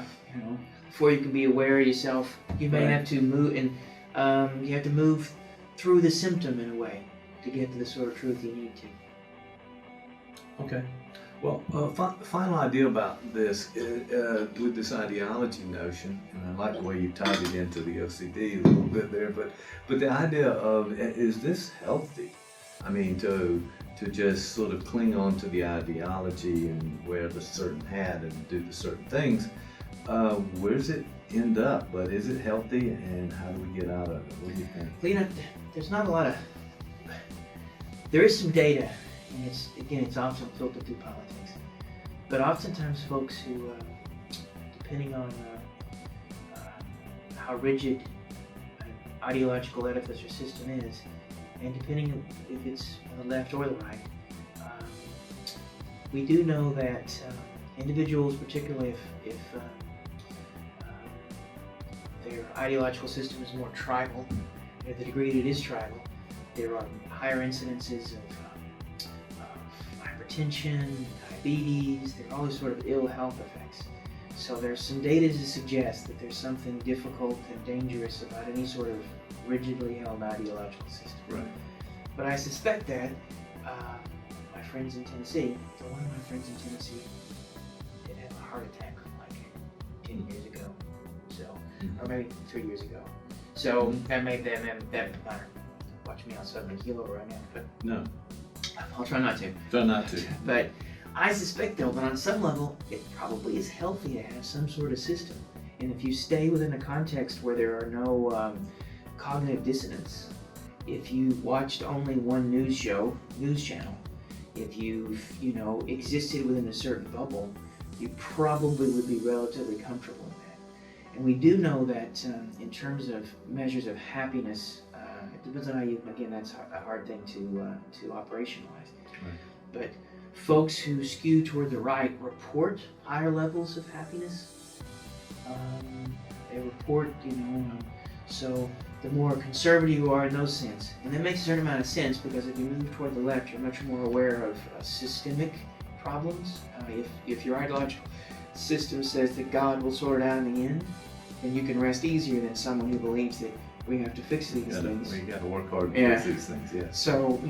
before you can be aware of yourself. You may have to move, and you have to move through the symptom in a way to get to the sort of truth you need to. Okay. Well, final idea about this with this ideology notion, and I like the way you tied it into the OCD a little bit there. But the idea of, is this healthy? I mean, to just sort of cling on to the ideology and wear the certain hat and do the certain things. Where does it end up? But is it healthy, and how do we get out of it? What do you think? Well, there's not a lot of. There is some data, and it's often filtered through politics. But oftentimes, folks who, depending on how rigid an ideological edifice or system is, and depending if it's on the left or the right, we do know that individuals, particularly if their ideological system is more tribal, to the degree that it is tribal, there are higher incidences of hypertension, diabetes, there are all these sort of ill health effects. So there's some data to suggest that there's something difficult and dangerous about any sort of rigidly held ideological system. Right. But I suspect that my friends in Tennessee, one of my friends in Tennessee did have a heart attack like 10 years ago, or maybe 3 years ago. So that made that matter. Watch me, I'll suddenly heal over right now. But no, I'll try not to. Try not to. But I suspect though that on some level it probably is healthy to have some sort of system. And if you stay within a context where there are no cognitive dissonance, if you watched only one news channel, if you've existed within a certain bubble, you probably would be relatively comfortable in that. And we do know that in terms of measures of happiness, it depends on how you. Again, that's a hard thing to operationalize. Right. But folks who skew toward the right report higher levels of happiness. They report, so the more conservative you are in those sense. And that makes a certain amount of sense because if you move toward the left, you're much more aware of systemic problems. If your ideological system says that God will sort it out in the end, then you can rest easier than someone who believes that we have to fix these things. We got to work hard to fix these things, yeah. So,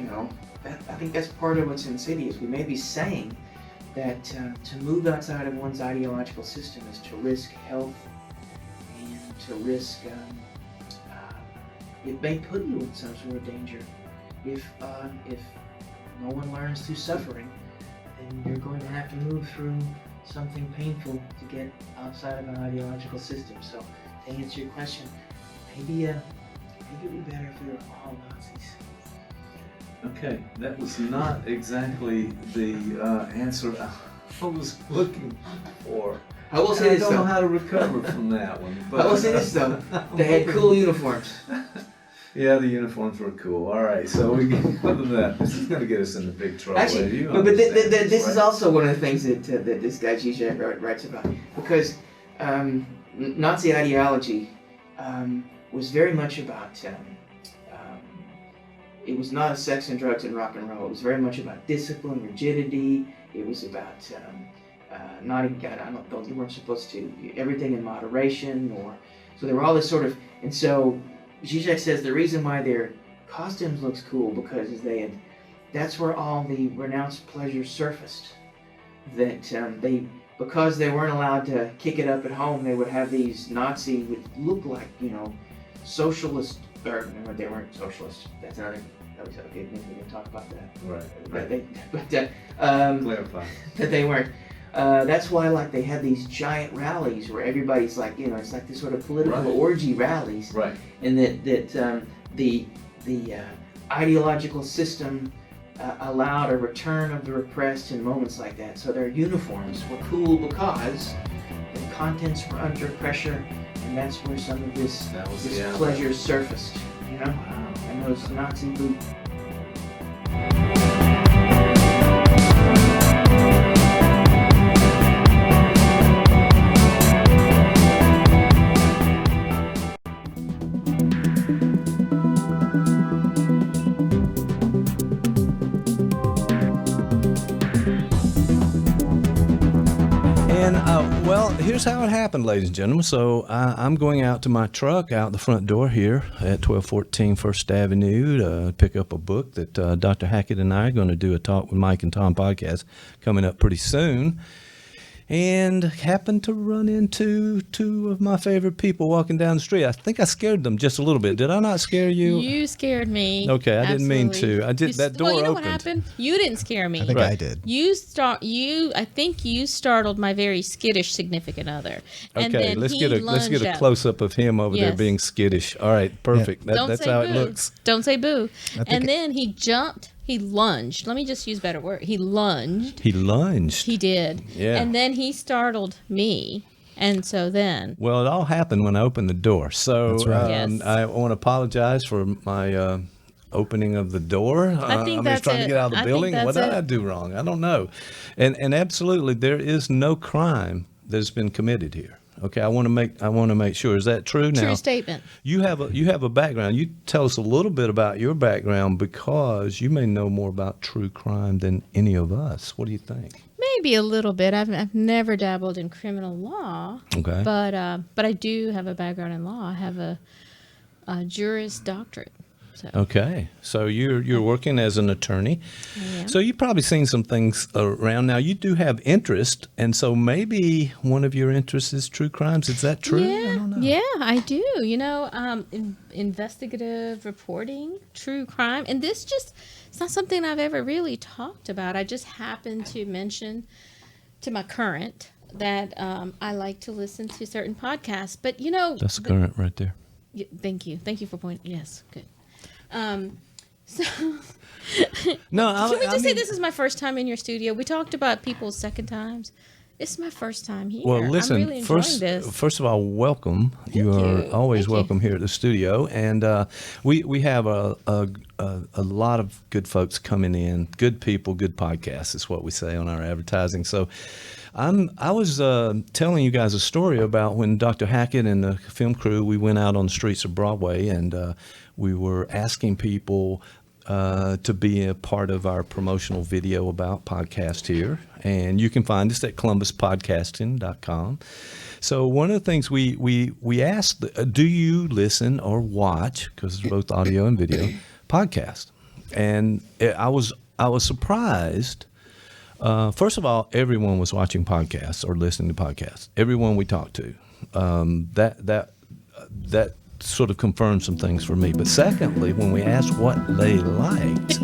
I think that's part of what's insidious. We may be saying that to move outside of one's ideological system is to risk health and to risk, it may put you in some sort of danger. If no one learns through suffering, then you're going to have to move through something painful to get outside of an ideological system. So, to answer your question, maybe it would be better if we were all Nazis. Okay, that was not exactly the answer I was looking for. I will say this, I don't know how to recover from that one. But I will say this though, they had cool uniforms. Yeah, the uniforms were cool. All right, so other than that, this is going to get us into big trouble. Actually, but this is also one of the things that this guy Zizek writes about, because Nazi ideology was very much about. It was not sex and drugs and rock and roll. It was very much about discipline, rigidity. It was about you weren't supposed to everything in moderation, so there were all this sort of, and so Zizek says the reason why their costumes looks cool because that's where all the renounced pleasures surfaced. That because they weren't allowed to kick it up at home, they would have these Nazi would look like socialist, or no, they weren't socialists. That's another. Okay, maybe we can talk about that. Right. Clarify that they weren't. That's why, they had these giant rallies where everybody's it's like this sort of political orgy rallies. Right. And that the ideological system allowed a return of the repressed in moments like that. So their uniforms were cool because the contents were under pressure, and that's where some of this pleasure surfaced. And those Nazi boots. Well, here's how it happened, ladies and gentlemen. So I'm going out to my truck out the front door here at 1214 First Avenue to pick up a book that Dr. Hackett and I are going to do a Talk with Mike and Tom podcast coming up pretty soon. And happened to run into two of my favorite people walking down the street. I think I scared them just a little bit. Did I not scare you? You scared me. Okay, I didn't mean to. I did. That door opened. You know what happened? You didn't scare me. I think I did. I think you startled my very skittish significant other. And okay, let's get a close up of him over there being skittish. All right, perfect. Yeah. That's how it looks. Don't say boo. And then he jumped. He lunged. Let me just use a better word. He lunged. He lunged. He did. Yeah. And then he startled me. And so then. Well, it all happened when I opened the door. So that's right. Yes. I want to apologize for my opening of the door. I think was trying to get out of the building. What did I do wrong? I don't know. And absolutely, there is no crime that's been committed here. Okay, I want to make sure. Is that true? Now, true statement. You have a background. You tell us a little bit about your background because you may know more about true crime than any of us. What do you think? Maybe a little bit. I've never dabbled in criminal law. Okay. But I do have a background in law. I have a Juris Doctorate. So. Okay, so you're working as an attorney. So you've probably seen some things around. Now you do have interest, and so maybe one of your interests is true crimes. Is that true? Yeah, I don't know. Yeah, I do. Investigative reporting, true crime, and it's not something I've ever really talked about. I just happened to mention to my current that I like to listen to certain podcasts. But that's the current right there. Thank you for pointing. Yes, good. No, can we just say this is my first time in your studio? We talked about people's second times. This is my first time here. Well, listen, I'm really enjoying this. First of all, welcome. You are always welcome here at the studio, and we have a lot of good folks coming in, good people, good podcasts is what we say on our advertising. So I was telling you guys a story about when Dr. Hackett and the film crew, we went out on the streets of Broadway, and we were asking people to be a part of our promotional video about podcast here. And you can find us at columbuspodcasting.com. So one of the things we asked, do you listen or watch, because it's both audio and video, podcast? And I was surprised. First of all, everyone was watching podcasts or listening to podcasts. Everyone we talked to. That sort of confirmed some things for me. But secondly, when we asked what they liked,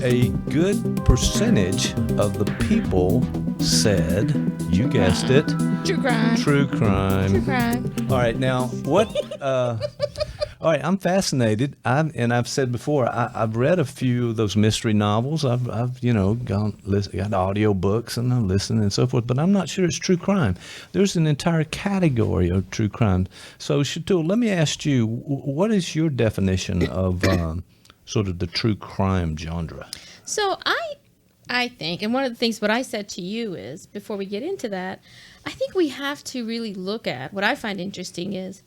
a good percentage of the people said, you guessed it, true crime. True crime. True crime. All right, now what? All right, I'm fascinated. I've said before, I've read a few of those mystery novels. I've got audio books and I'm listening and so forth, but I'm not sure it's true crime. There's an entire category of true crime. So, Shatul, let me ask you, what is your definition of sort of the true crime genre? So I think, and one of the things what I said to you is, before we get into that, I think we have to really look at, what I find interesting is,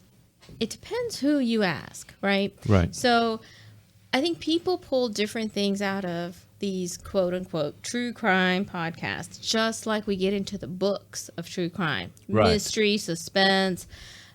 it depends who you ask, right? Right. So I think people pull different things out of these quote unquote true crime podcasts, just like we get into the books of true crime, right. Mystery, suspense.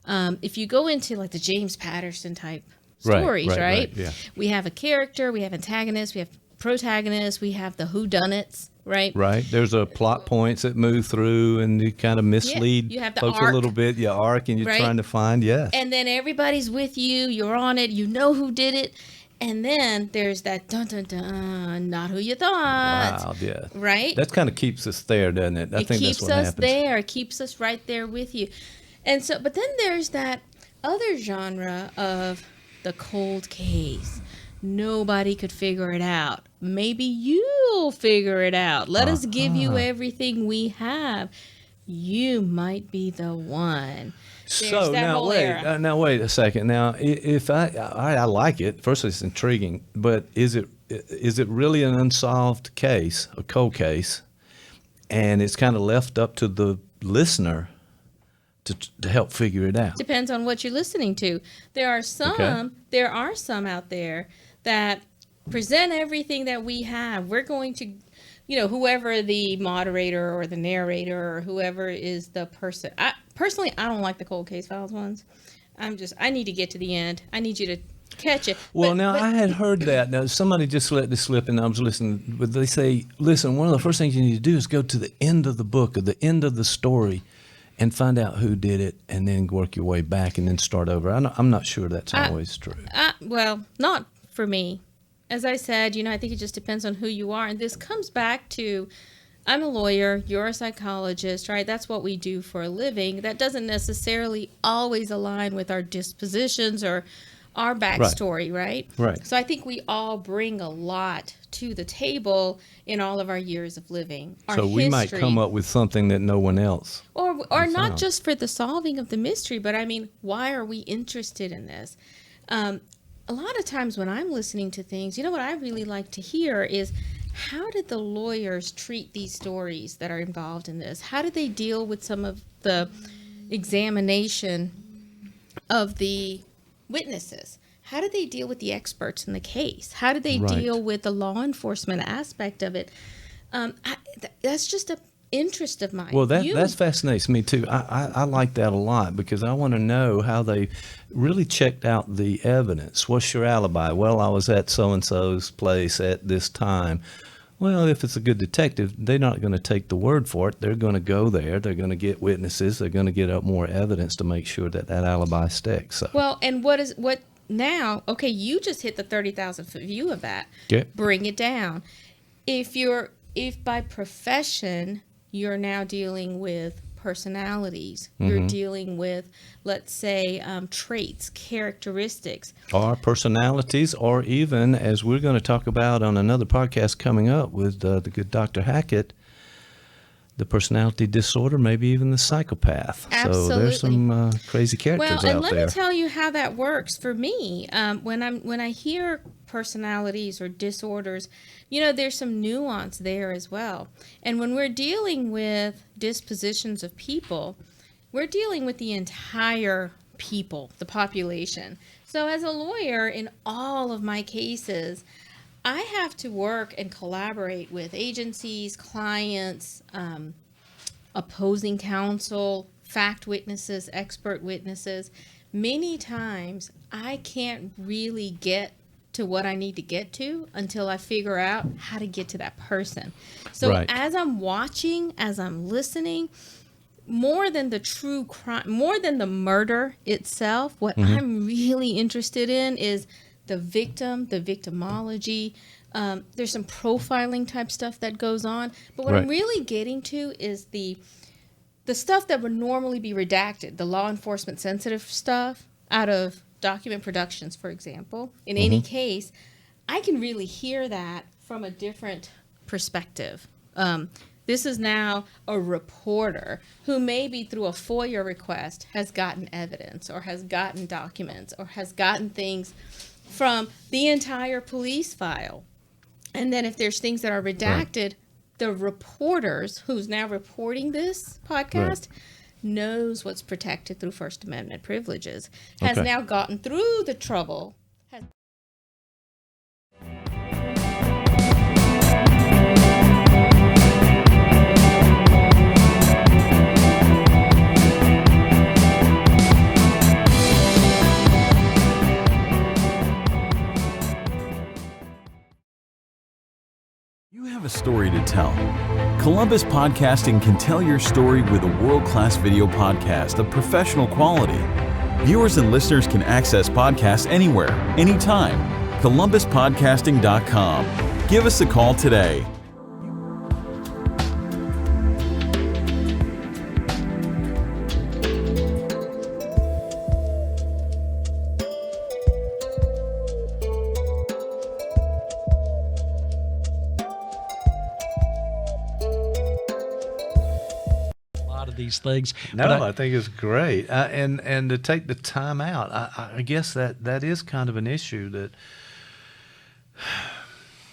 If you go into like the James Patterson type stories, right? Yeah. We have a character, we have antagonists, we have protagonists, we have the whodunits. Right. Right. There's a plot points that move through and you kind of mislead you have the folks arc, a little bit. Your arc, and you're trying to find, And then everybody's with you. You're on it. You know who did it. And then there's that dun dun dun, not who you thought. Wow, yeah. Right? That kind of keeps us there, doesn't it? I think that's what happens. It keeps us there. It keeps us right there with you. And so, but then there's that other genre of the cold case. Nobody could figure it out. Maybe you'll figure it out. Let us give you everything we have. You might be the one. So now wait a second. Now, if I like it. First, it's intriguing, but is it really an unsolved case, a cold case, and it's kind of left up to the listener to help figure it out? Depends on what you're listening to. There are some out there that present everything that we have. We're going to, whoever the moderator or the narrator or whoever is the person. Personally, I don't like the cold case files ones. I need to get to the end. I need you to catch it. Well, I had heard that. Now, somebody just let this slip and I was listening. But they say, listen, one of the first things you need to do is go to the end of the book or the end of the story and find out who did it and then work your way back and then start over. I'm not sure that's always true. Well, not for me. As I said, I think it just depends on who you are. And this comes back to, I'm a lawyer, you're a psychologist, right? That's what we do for a living. That doesn't necessarily always align with our dispositions or our backstory, right? Right. So I think we all bring a lot to the table in all of our years of living. So we might come up with something that no one else. Or not just for the solving of the mystery, but why are we interested in this? A lot of times when I'm listening to things, what I really like to hear is, how did the lawyers treat these stories that are involved in this? How did they deal with some of the examination of the witnesses? How did they deal with the experts in the case? How did they deal with the law enforcement aspect of it? That's just a interest of mine. Well, that fascinates me too. I like that a lot because I want to know how they really checked out the evidence. What's your alibi? Well, I was at so-and-so's place at this time. Well, if it's a good detective, they're not going to take the word for it. They're going to go there. They're going to get witnesses. They're going to get up more evidence to make sure that alibi sticks. So. Well, and what now? Okay, you just hit the 30,000-foot view of that. Yeah. Bring it down. If by profession you're now dealing with personalities, you're dealing with, let's say, traits, characteristics. Or personalities, or even, as we're going to talk about on another podcast coming up with the good Dr. Hackett, the personality disorder, maybe even the psychopath. Absolutely. So there's some crazy characters out there. Well, and let me tell you how that works for me. When I hear personalities or disorders, there's some nuance there as well. And when we're dealing with dispositions of people, we're dealing with the entire people, the population. So as a lawyer, in all of my cases, I have to work and collaborate with agencies, clients, opposing counsel, fact witnesses, expert witnesses. Many times I can't really get to what I need to get to until I figure out how to get to that person. So as I'm watching, as I'm listening, more than the true crime, more than the murder itself, what I'm really interested in is the victim, the victimology. There's some profiling type stuff that goes on. But what I'm really getting to is the stuff that would normally be redacted, the law enforcement sensitive stuff out of document productions, for example. In any case, I can really hear that from a different perspective. This is now a reporter who maybe through a FOIA request has gotten evidence or has gotten documents or has gotten things from the entire police file. And then if there's things that are redacted, the reporters who's now reporting this podcast knows what's protected through First Amendment privileges, has now gotten through the trouble. You have a story to tell. Columbus Podcasting can tell your story with a world-class video podcast of professional quality. Viewers and listeners can access podcasts anywhere, anytime. ColumbusPodcasting.com. Give us a call today. These things. No, I think it's great, and to take the time out. I guess that is kind of an issue that.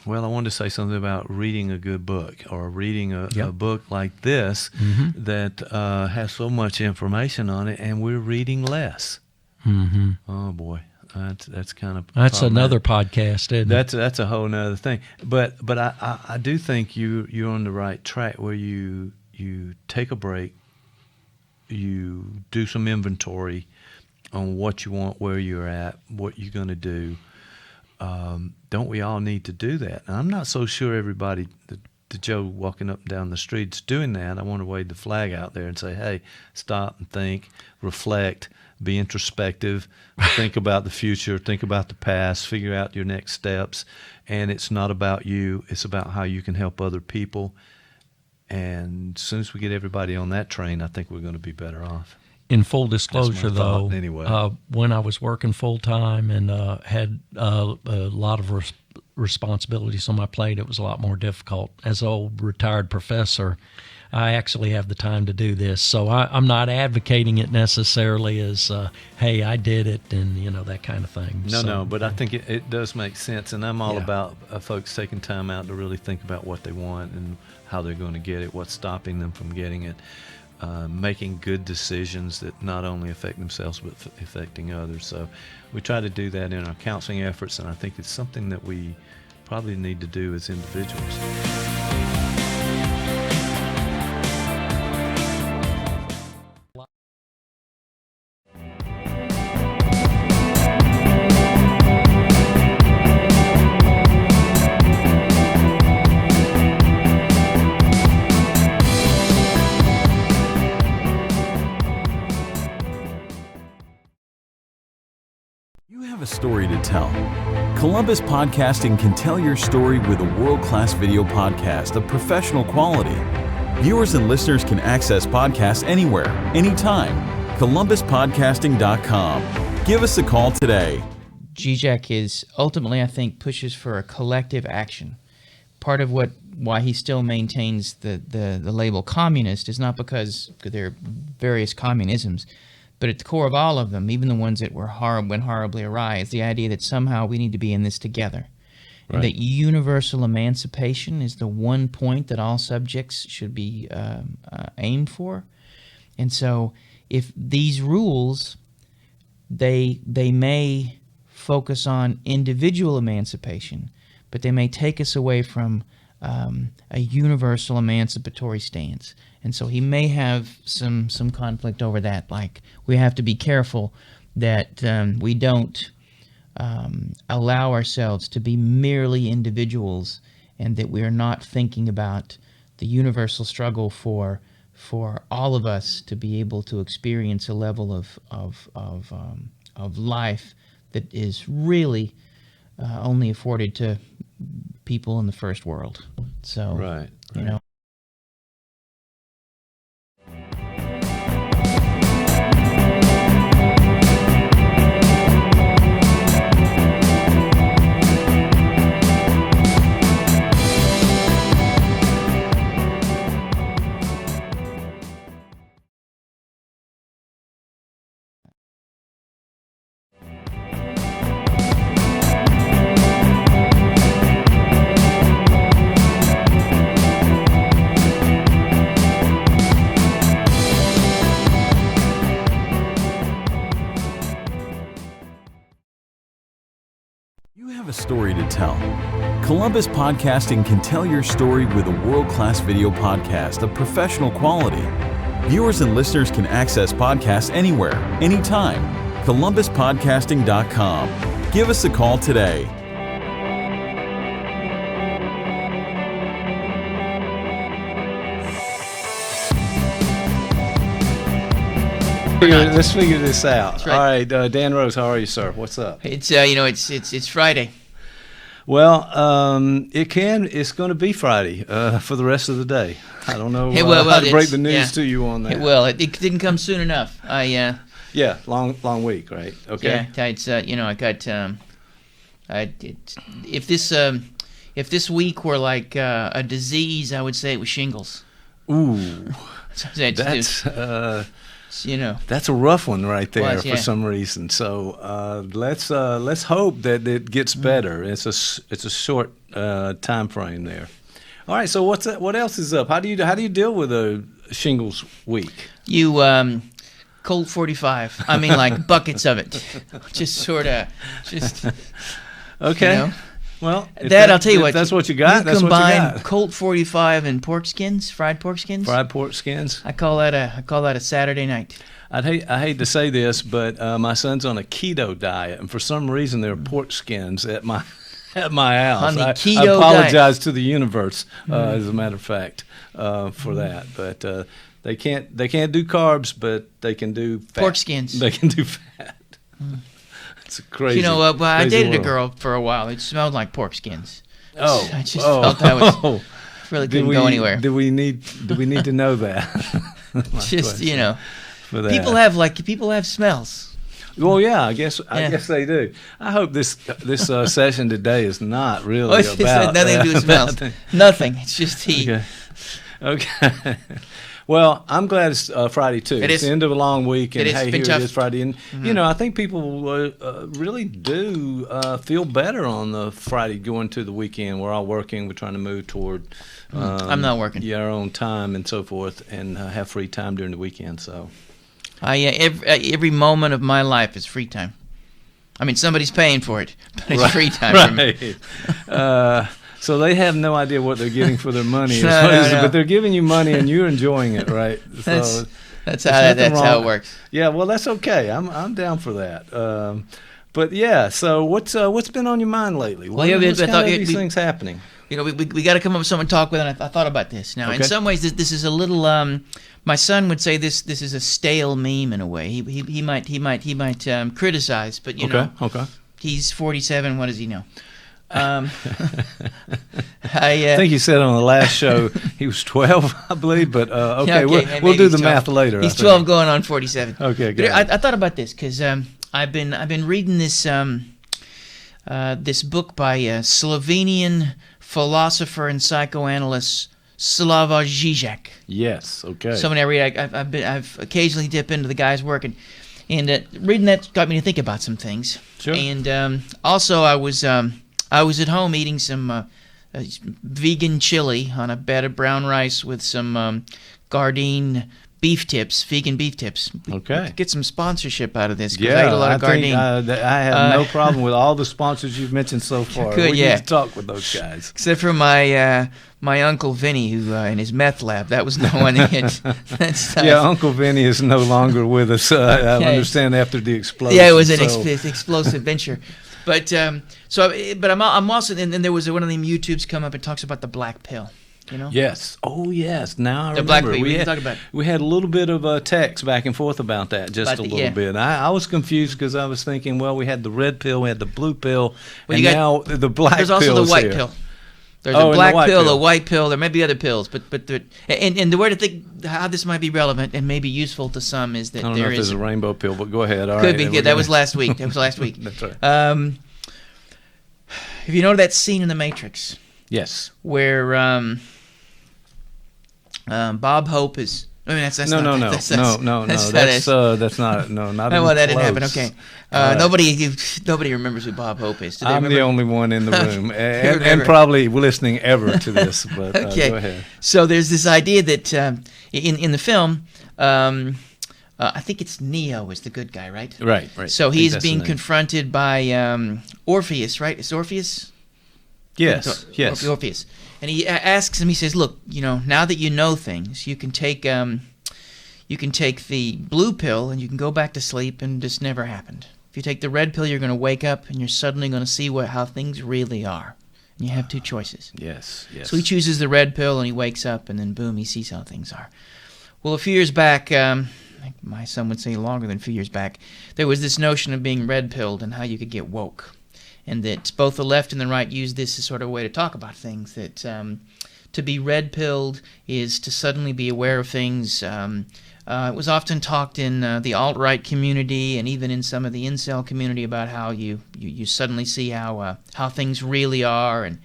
Well, I wanted to say something about reading a good book or reading a book like this that has so much information on it, and we're reading less. Oh boy, that's kind of another podcast, isn't it? That's a whole nother thing. But I do think you're on the right track where you take a break. You do some inventory on what you want, where you're at, what you're going to do. Don't we all need to do that? And I'm not so sure everybody, the Joe walking up and down the streets doing that. I want to wave the flag out there and say, hey, stop and think, reflect, be introspective, think about the future, think about the past, figure out your next steps. And it's not about you. It's about how you can help other people. And as soon as we get everybody on that train, I think we're going to be better off. In full disclosure, though, anyway. When I was working full-time and had a lot of responsibilities on my plate, it was a lot more difficult. As an old retired professor, I actually have the time to do this. So I'm not advocating it necessarily as, hey, I did it and, that kind of thing. No, but I think it does make sense. And I'm all about folks taking time out to really think about what they want and how they're going to get it, what's stopping them from getting it, making good decisions that not only affect themselves but affecting others. So we try to do that in our counseling efforts, and I think it's something that we probably need to do as individuals. Story to tell. Columbus Podcasting can tell your story with a world-class video podcast of professional quality. Viewers and listeners can access podcasts anywhere, anytime. ColumbusPodcasting.com. Give us a call today. GJAC is ultimately, I think, pushes for a collective action. Part of why he still maintains the label communist is not because there are various communisms, but at the core of all of them, even the ones that went horribly awry, is the idea that somehow we need to be in this together. Right. And that universal emancipation is the one point that all subjects should be aimed for. And so if these rules they may focus on individual emancipation, but they may take us away from a universal emancipatory stance. And so he may have some conflict over that. Like, we have to be careful that we don't allow ourselves to be merely individuals, and that we are not thinking about the universal struggle for all of us to be able to experience a level of life that is really only afforded to people in the first world. So, right. You know. You have a story to tell. Columbus Podcasting can tell your story with a world-class video podcast of professional quality. Viewers and listeners can access podcasts anywhere, anytime. ColumbusPodcasting.com. Give us a call today. Let's figure this out. Right. All right, Dan Rose, how are you, sir? What's up? It's it's Friday. Well, it's going to be Friday for the rest of the day. I don't know how to break the news to you on that. It will. It didn't come soon enough. Yeah, long week, right? Okay. Yeah, it's I got if this week were like a disease, I would say it was shingles. Ooh, that's that's a rough one right there for some reason. So let's hope that it gets better. It's a short time frame there. All right. So what else is up? How do you deal with a shingles week? You Colt 45. I mean, like buckets of it. Just okay. You know? Well, I'll tell you what. That's what you got. That's what you got. Colt 45 and pork skins, fried pork skins. Fried pork skins. I call that a Saturday night. I hate to say this, but my son's on a keto diet, and for some reason there are pork skins at my house. On the I keto apologize to the universe, as a matter of fact, for that. But they can't do carbs, but they can do fat. Pork skins. They can do fat. It's crazy. You know, I dated world. a girl for a while. It smelled like pork skins. Oh, I just felt that was really couldn't go anywhere. Do we need to know that? Just question. For that. People have smells. Well, yeah, I guess they do. I hope this session today is not really about nothing to do with smells. Nothing. It's just heat. Okay. Well, I'm glad it's Friday too. It's the end of a long week, and it is Friday. And I think people really do feel better on the Friday going to the weekend. We're all working. We're trying to move toward. I'm not working. Our own time and so forth, and have free time during the weekend. So, every moment of my life is free time. I mean, somebody's paying for it, but it's free time for me. So they have no idea what they're getting for their money, but they're giving you money and you're enjoying it, right? So that's how it works. Yeah, well, that's okay. I'm down for that. But yeah, so what's been on your mind lately? What's these things happening? We got to come up with someone to talk with, and I thought about this. Now, in some ways, this is a little. My son would say this is a stale meme in a way. He might criticize, but you know, he's 47. What does he know? I think you said on the last show he was 12, I believe, but we'll do the math later. He's 12 going on 47. Okay, good. I thought about this because I've been reading this this book by Slovenian philosopher and psychoanalyst Slavoj Žižek. Yes, okay. So when I read, I've occasionally dip into the guy's work, and reading that got me to think about some things. Sure. And also I was at home eating some vegan chili on a bed of brown rice with some Gardein beef tips, vegan beef tips. Okay. We could get some sponsorship out of this because I ate a lot of Gardein. I have no problem with all the sponsors you've mentioned so far. Good, we need to talk with those guys. Except for my Uncle Vinny, who in his meth lab, that was the one that had. Uncle Vinny is no longer with us. I understand after the explosion. Yeah, it was an explosive venture. But I'm also, and there was one of them YouTubes come up and talks about the black pill. You know? Yes. Oh, yes. Now I remember. Black pill. We had a little bit of text back and forth about that, just a little bit. I was confused because I was thinking, well, we had the red pill, we had the blue pill, and now the black pill. There's also the white pill. There's a black pill, a white pill. There may be other pills, but and the way to think how this might be relevant and maybe useful to some is that I don't know if there's a rainbow pill, but go ahead. All could right, be good. That was last week. That's right. If you know that scene in The Matrix, yes, where Bob Hope is. I mean, that's no. Not well, that didn't happen. Okay, nobody remembers who Bob Hope is. I'm the only one in the room, and probably listening ever to this. But okay. Go ahead. So there's this idea that in the film, I think it's Neo is the good guy, right? Right. So he's being confronted by Orpheus, right? Is Orpheus? Yes. Orpheus. And he asks him, he says, look, now that you know things, you can take the blue pill and you can go back to sleep and this never happened. If you take the red pill, you're going to wake up and you're suddenly going to see how things really are. And you have two choices. Yes. So he chooses the red pill and he wakes up and then boom, he sees how things are. Well, a few years back, my son would say longer than a few years back, there was this notion of being red-pilled and how you could get woke. And that both the left and the right use this as sort of a way to talk about things, that to be red-pilled is to suddenly be aware of things. It was often talked in the alt-right community and even in some of the incel community about how you suddenly see how things really are, and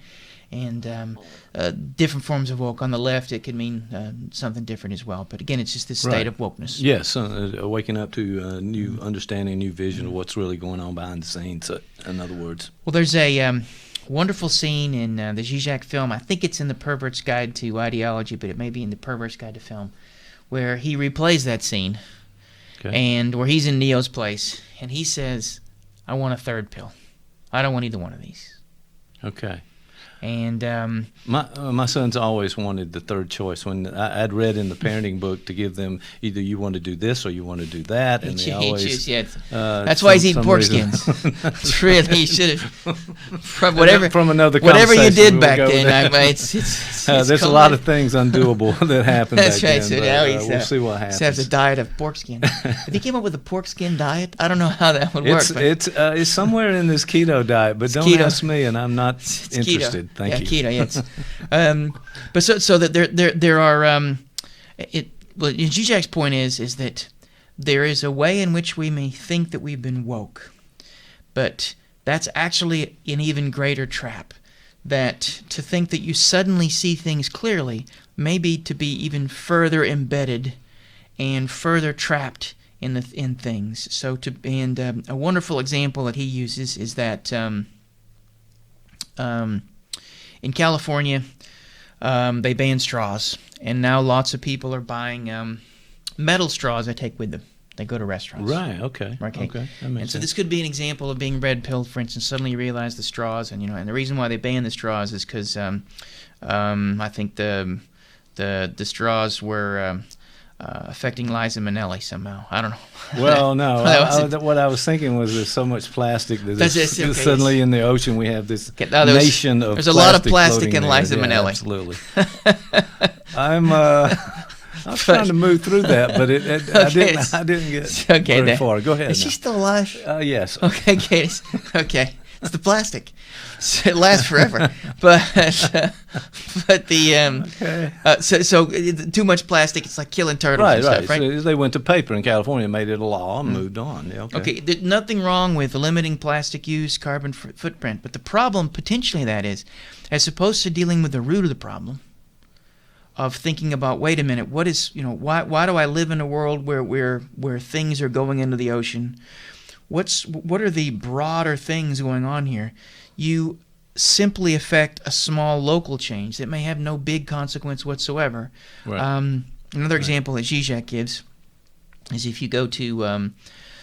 different forms of woke. On the left, it can mean something different as well. But again, it's just this state of wokeness. Yes, waking up to a new understanding, a new vision of what's really going on behind the scenes, in other words. Well, there's a wonderful scene in the Zizek film. I think it's in The Pervert's Guide to Ideology, but it may be in The Pervert's Guide to Film, where he replays that scene, and where he's in Neo's place, and he says, I want a third pill. I don't want either one of these. Okay. And my sons always wanted the third choice. When I'd read in the parenting book to give them either you want to do this or you want to do that, and they always that's why he's eating pork skins. It's really, he should have from another whatever you did back then. There's a lot of things undoable that happened. That's back right. then, So now we'll see what happens. He has a diet of pork skin. If he came up with a pork skin diet, I don't know how that would work. It's somewhere in this keto diet, but don't ask me, and I'm not interested. Keto. Thank you. Keto. Yes. But so that there are well, Zizek's point is that there is a way in which we may think that we've been woke, but that's actually an even greater trap. That to think that you suddenly see things clearly may be to be even further embedded and further trapped in things. So a wonderful example that he uses is that in California, they banned straws, and now lots of people are buying metal straws they take with them. They go to restaurants. Right. Okay. That makes sense. So this could be an example of being red-pilled. For instance, suddenly you realize the straws, and and the reason why they ban the straws is because I think the straws were affecting Liza Minnelli somehow. I don't know. Well, no. What I was thinking was there's so much plastic that suddenly in the ocean we have this nation of. There's a lot of plastic in Liza Minnelli. Absolutely. I was trying to move through that, but I didn't get very far. Go ahead. Is she still alive? Yes. Okay, Katie. Okay. It's the plastic. So it lasts forever. But so too much plastic, it's like killing turtles and stuff, right? So they went to paper in California, made it a law, and moved on. Yeah, okay. There's nothing wrong with limiting plastic use, carbon footprint, but the problem potentially that is, as opposed to dealing with the root of the problem, of thinking about, wait a minute, what is, why do I live in a world where things are going into the ocean? What are the broader things going on here? You simply affect a small local change that may have no big consequence whatsoever. Right. Another example that Zizek gives is if you go to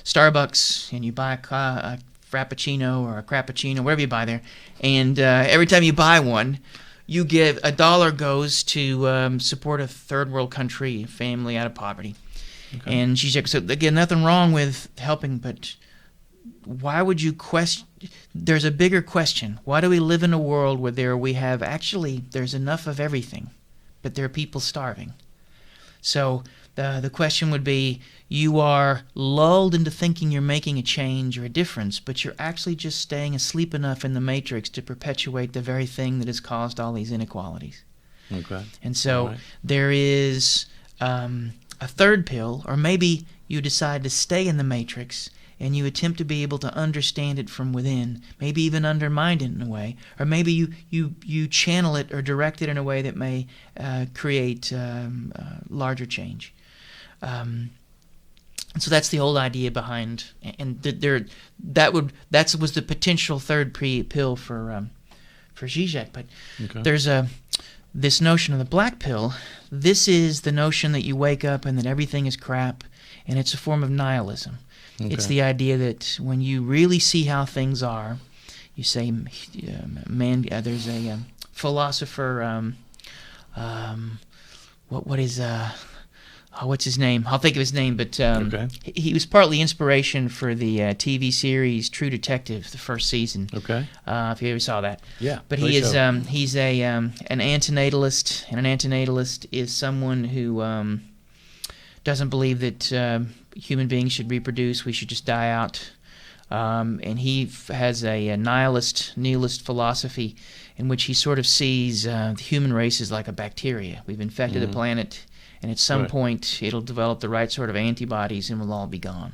Starbucks and you buy a Frappuccino or a Crappuccino, whatever you buy there, and every time you buy one, you give $1 goes to support a third world country family out of poverty. Okay. And Zizek, so again, nothing wrong with helping, but why would you question? There's a bigger question. Why do we live in a world where there's enough of everything, but there are people starving? So the question would be, you are lulled into thinking you're making a change or a difference, but you're actually just staying asleep enough in the matrix to perpetuate the very thing that has caused all these inequalities. Okay. And so there is a third pill, or maybe you decide to stay in the matrix and you attempt to be able to understand it from within, maybe even undermine it in a way, or maybe you channel it or direct it in a way that may create larger change. So that's the whole idea behind, and that was the potential third pill for Zizek. But there's this notion of the black pill. This is the notion that you wake up and that everything is crap, and it's a form of nihilism. Okay. It's the idea that when you really see how things are, you say, there's a philosopher, what's his name? I'll think of his name, but he was partly inspiration for the TV series True Detective, the first season. Okay. If you ever saw that. Yeah. But he's an antinatalist, and an antinatalist is someone who doesn't believe that human beings should reproduce. We should just die out. And he has a nihilist philosophy in which he sort of sees the human race as like a bacteria. We've infected the planet, and at some point it'll develop the right sort of antibodies and we'll all be gone.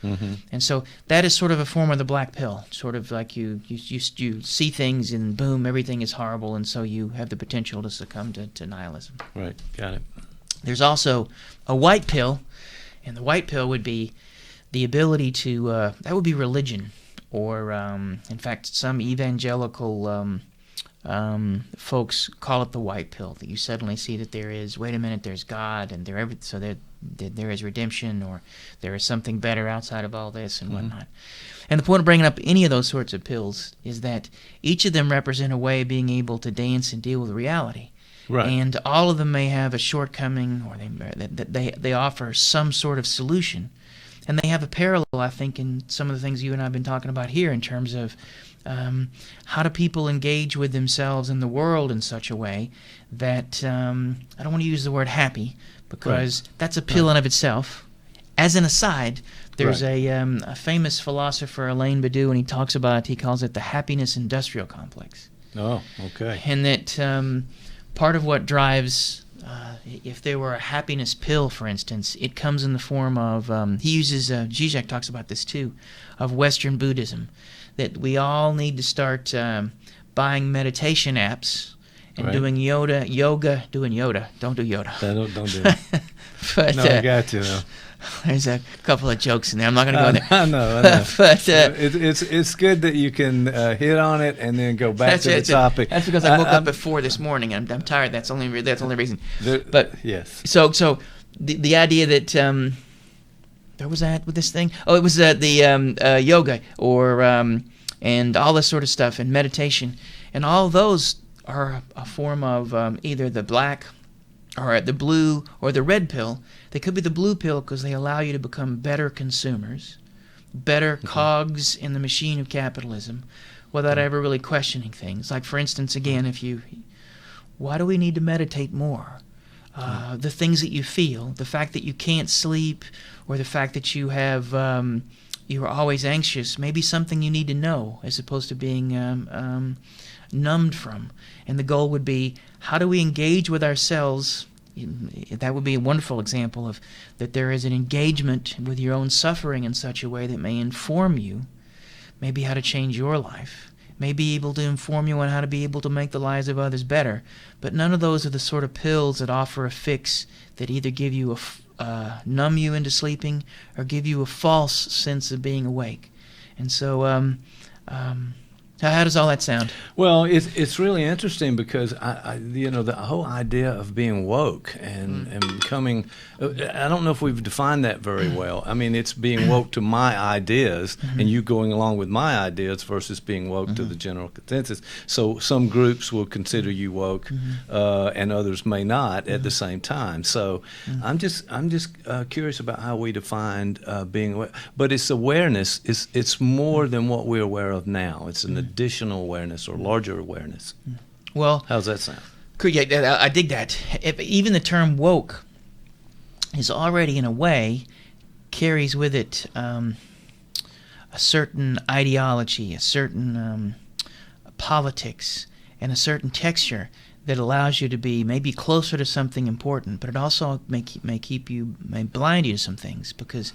Mm-hmm. And so that is sort of a form of the black pill, sort of like you see things and boom, everything is horrible, and so you have the potential to succumb to nihilism. Right, got it. There's also a white pill, and the white pill would be the ability to, that would be religion, or in fact some evangelical folks call it the white pill, that you suddenly see that there's God, and there is redemption, or there is something better outside of all this and whatnot. And the point of bringing up any of those sorts of pills is that each of them represent a way of being able to dance and deal with reality. Right. And all of them may have a shortcoming, or they offer some sort of solution. And they have a parallel, I think, in some of the things you and I have been talking about here in terms of how do people engage with themselves in the world in such a way that, I don't want to use the word happy, because that's a pill in of itself. As an aside, there's a famous philosopher, Alain Badiou, and he calls it the happiness industrial complex. Oh, okay. And that part of what drives, if there were a happiness pill, for instance, it comes in the form of, Zizek talks about this too, of Western Buddhism, that we all need to start buying meditation apps and doing yoga. Don't do yoga. Don't do it. But, no, I got to, though. There's a couple of jokes in there. I'm not going to go there. I know. But it's good that you can hit on it and then go back to the topic. That's because I woke up at 4 this morning. I'm tired. That's the only reason. But yes. So the idea that where was that with this thing? Oh, it was the yoga or and all this sort of stuff and meditation, and all those are a form of either the black or the blue or the red pill. They could be the blue pill because they allow you to become better consumers, better cogs in the machine of capitalism, without ever really questioning things. Like, for instance, again, why do we need to meditate more? The things that you feel, the fact that you can't sleep, or the fact that you have you are always anxious, maybe something you need to know as opposed to being numbed from. And the goal would be, how do we engage with ourselves? That would be a wonderful example of that there is an engagement with your own suffering in such a way that may inform you maybe how to change your life, may be able to inform you on how to be able to make the lives of others better. But none of those are the sort of pills that offer a fix that either give you numb you into sleeping or give you a false sense of being awake. And so How does all that sound? Well, it's really interesting because I the whole idea of being woke and becoming, I don't know if we've defined that very well. I mean, it's being woke to my ideas and you going along with my ideas versus being woke to the general consensus. So some groups will consider you woke and others may not at the same time. So I'm just curious about how we defined being aware. But it's awareness. It's more than what we're aware of now. It's an additional awareness or larger awareness. Well, how's that sound? Yeah, I dig that. Even the term woke is already, in a way, carries with it a certain ideology, a certain politics, and a certain texture that allows you to be maybe closer to something important, but it also may blind you to some things, because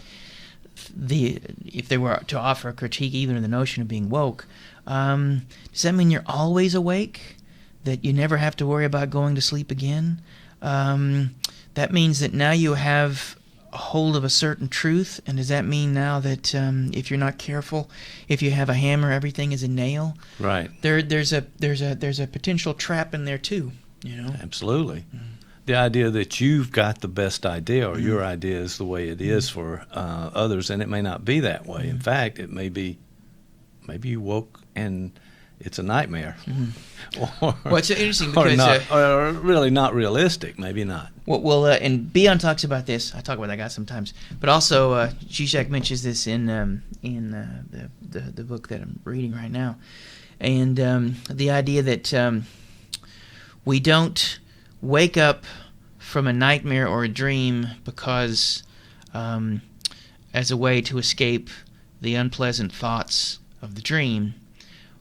if they were to offer a critique even of the notion of being woke, does that mean you're always awake? That you never have to worry about going to sleep again? That means that now you have a hold of a certain truth, and does that mean now that if you're not careful, if you have a hammer, everything is a nail? Right. There's a potential trap in there too. Absolutely. The idea that you've got the best idea, or your idea is the way it is for others, and it may not be that way. In fact, it may be, maybe you woke and it's a nightmare. Well, it's interesting because or really not realistic. Maybe not. Well, and Beyond talks about this. I talk about that guy sometimes, but also Zizek mentions this in the book that I'm reading right now, and the idea that we don't wake up from a nightmare or a dream because as a way to escape the unpleasant thoughts of the dream.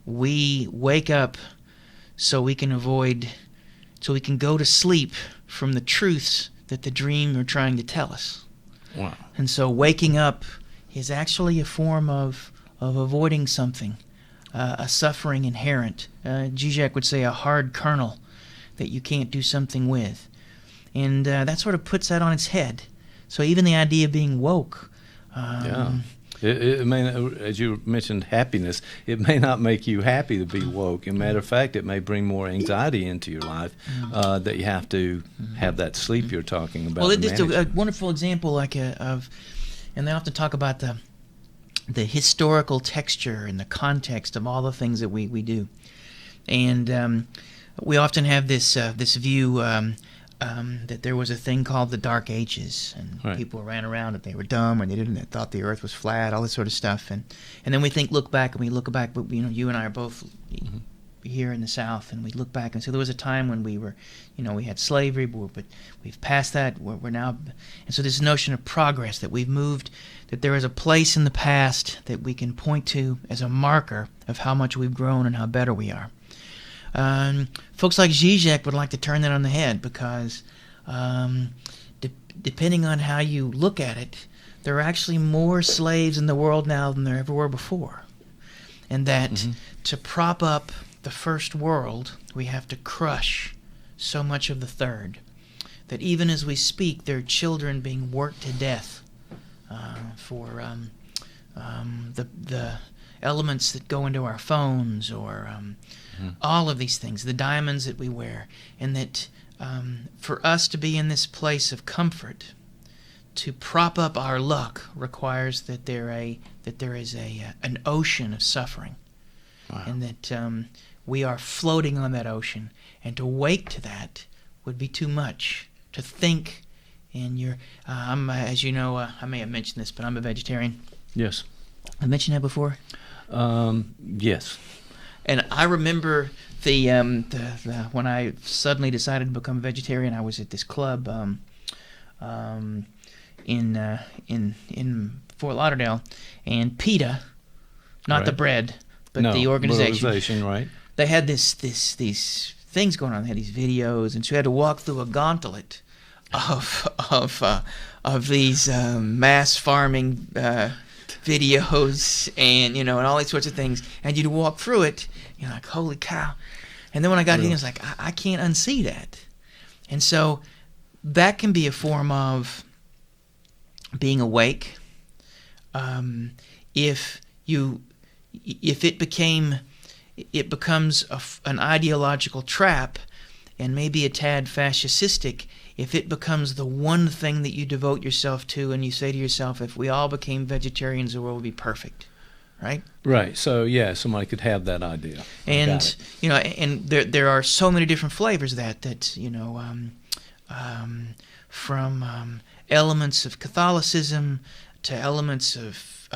We wake up so we can go to sleep from the truths that the dream are trying to tell us. Wow. And so waking up is actually a form of avoiding something, a suffering inherent. Zizek would say a hard kernel that you can't do something with. And that sort of puts that on its head. So even the idea of being woke... It may, as you mentioned, happiness. It may not make you happy to be woke. As a matter of fact, it may bring more anxiety into your life that you have to have that sleep you're talking about. Well, it's a wonderful example, and they often talk about the historical texture and the context of all the things that we do, and we often have this view. That there was a thing called the Dark Ages, and people ran around that they were dumb and they thought the Earth was flat, all this sort of stuff, and then we look back, but you and I are both here in the South, and we look back and say there was a time when we were, we had slavery, but we've passed that. We're now, and so this notion of progress, that we've moved, that there is a place in the past that we can point to as a marker of how much we've grown and how better we are. Folks like Zizek would like to turn that on the head because depending on how you look at it, there are actually more slaves in the world now than there ever were before. And that to prop up the first world, we have to crush so much of the third. That even as we speak, there are children being worked to death for the elements that go into our phones or all of these things, the diamonds that we wear, and that for us to be in this place of comfort, to prop up our luck requires that there is an ocean of suffering, and that we are floating on that ocean, and to wake to that would be too much. To think, and I'm as you know, I may have mentioned this, but I'm a vegetarian. Yes. I mentioned that before. Yes. And I remember the when I suddenly decided to become a vegetarian, I was at this club in Fort Lauderdale, and PETA, not the bread, but the organization, right? They had these things going on. They had these videos, and so you had to walk through a gauntlet of these mass farming videos and all these sorts of things, and you'd walk through it, you're like, holy cow. And then when I got here, I was like, I can't unsee that. And so that can be a form of being awake. If it became it becomes an ideological trap, and maybe a tad fascistic if it becomes the one thing that you devote yourself to, and you say to yourself, if we all became vegetarians, the world would be perfect, right? Right. So yeah, somebody could have that idea. And and there are so many different flavors of that from elements of Catholicism to elements of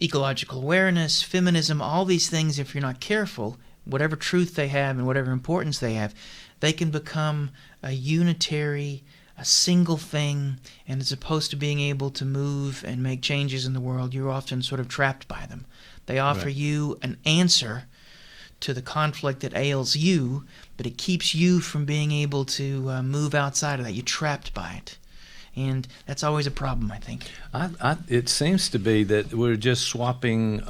ecological awareness, feminism, all these things, if you're not careful, whatever truth they have and whatever importance they have, they can become a unitary, a single thing, and as opposed to being able to move and make changes in the world, you're often sort of trapped by them. They offer you an answer to the conflict that ails you, but it keeps you from being able to move outside of that. You're trapped by it. And that's always a problem, I think. It seems to be that we're just swapping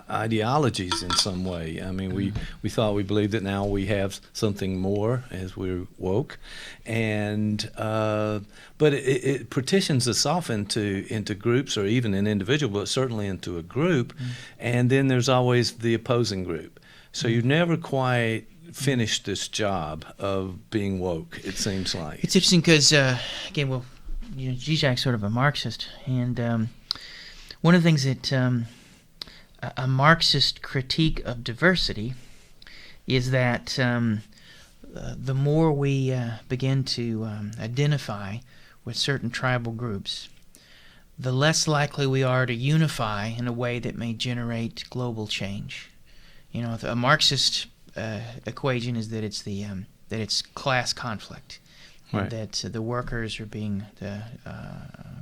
ideologies in some way. I mean, we thought we believed that now we have something more as we're woke, and but it partitions us off into groups or even an individual, but certainly into a group, and then there's always the opposing group. So you never quite finish this job of being woke, it seems like. It's interesting because, again, Zizek's sort of a Marxist, and one of the things that a Marxist critique of diversity is that the more we begin to identify with certain tribal groups, the less likely we are to unify in a way that may generate global change. A Marxist equation is that it's that it's class conflict, right. That the workers are being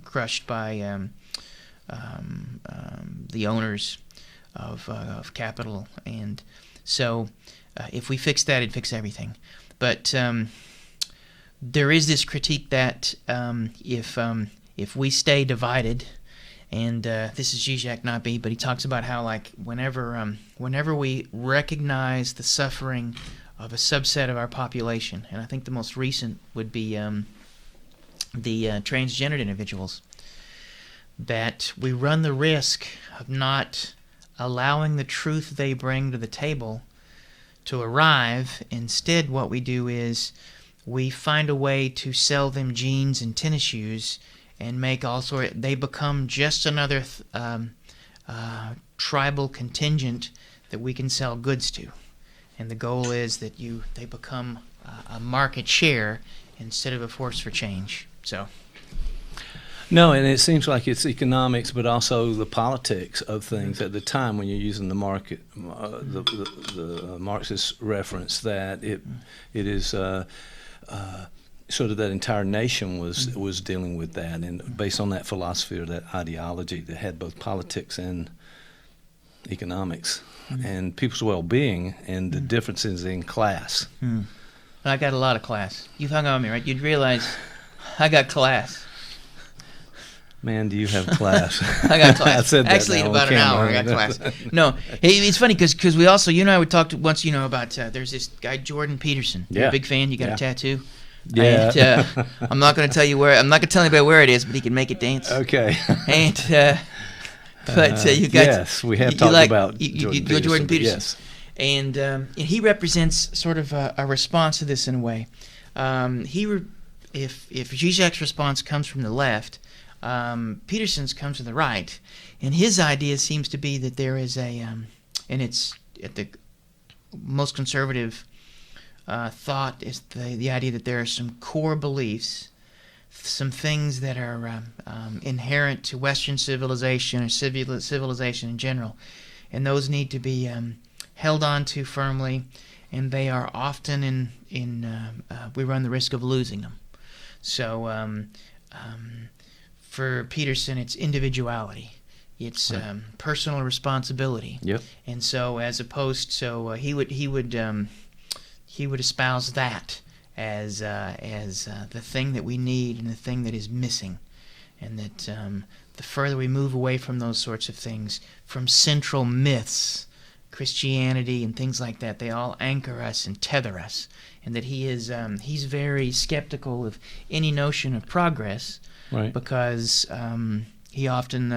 crushed by the owners of capital, and so if we fix that, it'd fix everything. But there is this critique that if we stay divided. And this is Zizek, not me, but he talks about how, like, whenever we recognize the suffering of a subset of our population, and I think the most recent would be the transgendered individuals, that we run the risk of not allowing the truth they bring to the table to arrive. Instead, what we do is we find a way to sell them jeans and tennis shoes and make they become just another tribal contingent that we can sell goods to. And the goal is that they become a market share instead of a force for change. So. No, and it seems like it's economics, but also the politics of things at the time when you're using the market, the Marxist reference, that it is sort of that entire nation was dealing with that, and based on that philosophy or that ideology that had both politics and economics and people's well-being and the differences in class. I got a lot of class. You've hung on me, right? You'd realize I got class. Man, do you have class? I got class. I said that actually in about an hour. I got class. No, it's funny because we also, you and I would talk once, about there's this guy Jordan Peterson. You're a big fan. You got a tattoo. Yeah. And, I'm not going to tell you where. I'm not going to tell anybody where it is, but he can make it dance. Okay. And but you got. Yes, we have talked about Jordan Peterson. Yes. And he represents sort of a response to this in a way. If Zizek's response comes from the left, Peterson's comes from the right, and his idea seems to be that there is and it's at the most conservative thought is the idea that there are some core beliefs, some things that are inherent to Western civilization or civilization in general, and those need to be held on to firmly, and they are often we run the risk of losing them. So for Peterson, it's individuality. It's personal responsibility. Yep. And so, as opposed, he would espouse that as the thing that we need and the thing that is missing, and that the further we move away from those sorts of things, from central myths, Christianity and things like that, they all anchor us and tether us, and that he's very skeptical of any notion of progress. Right. Because he often,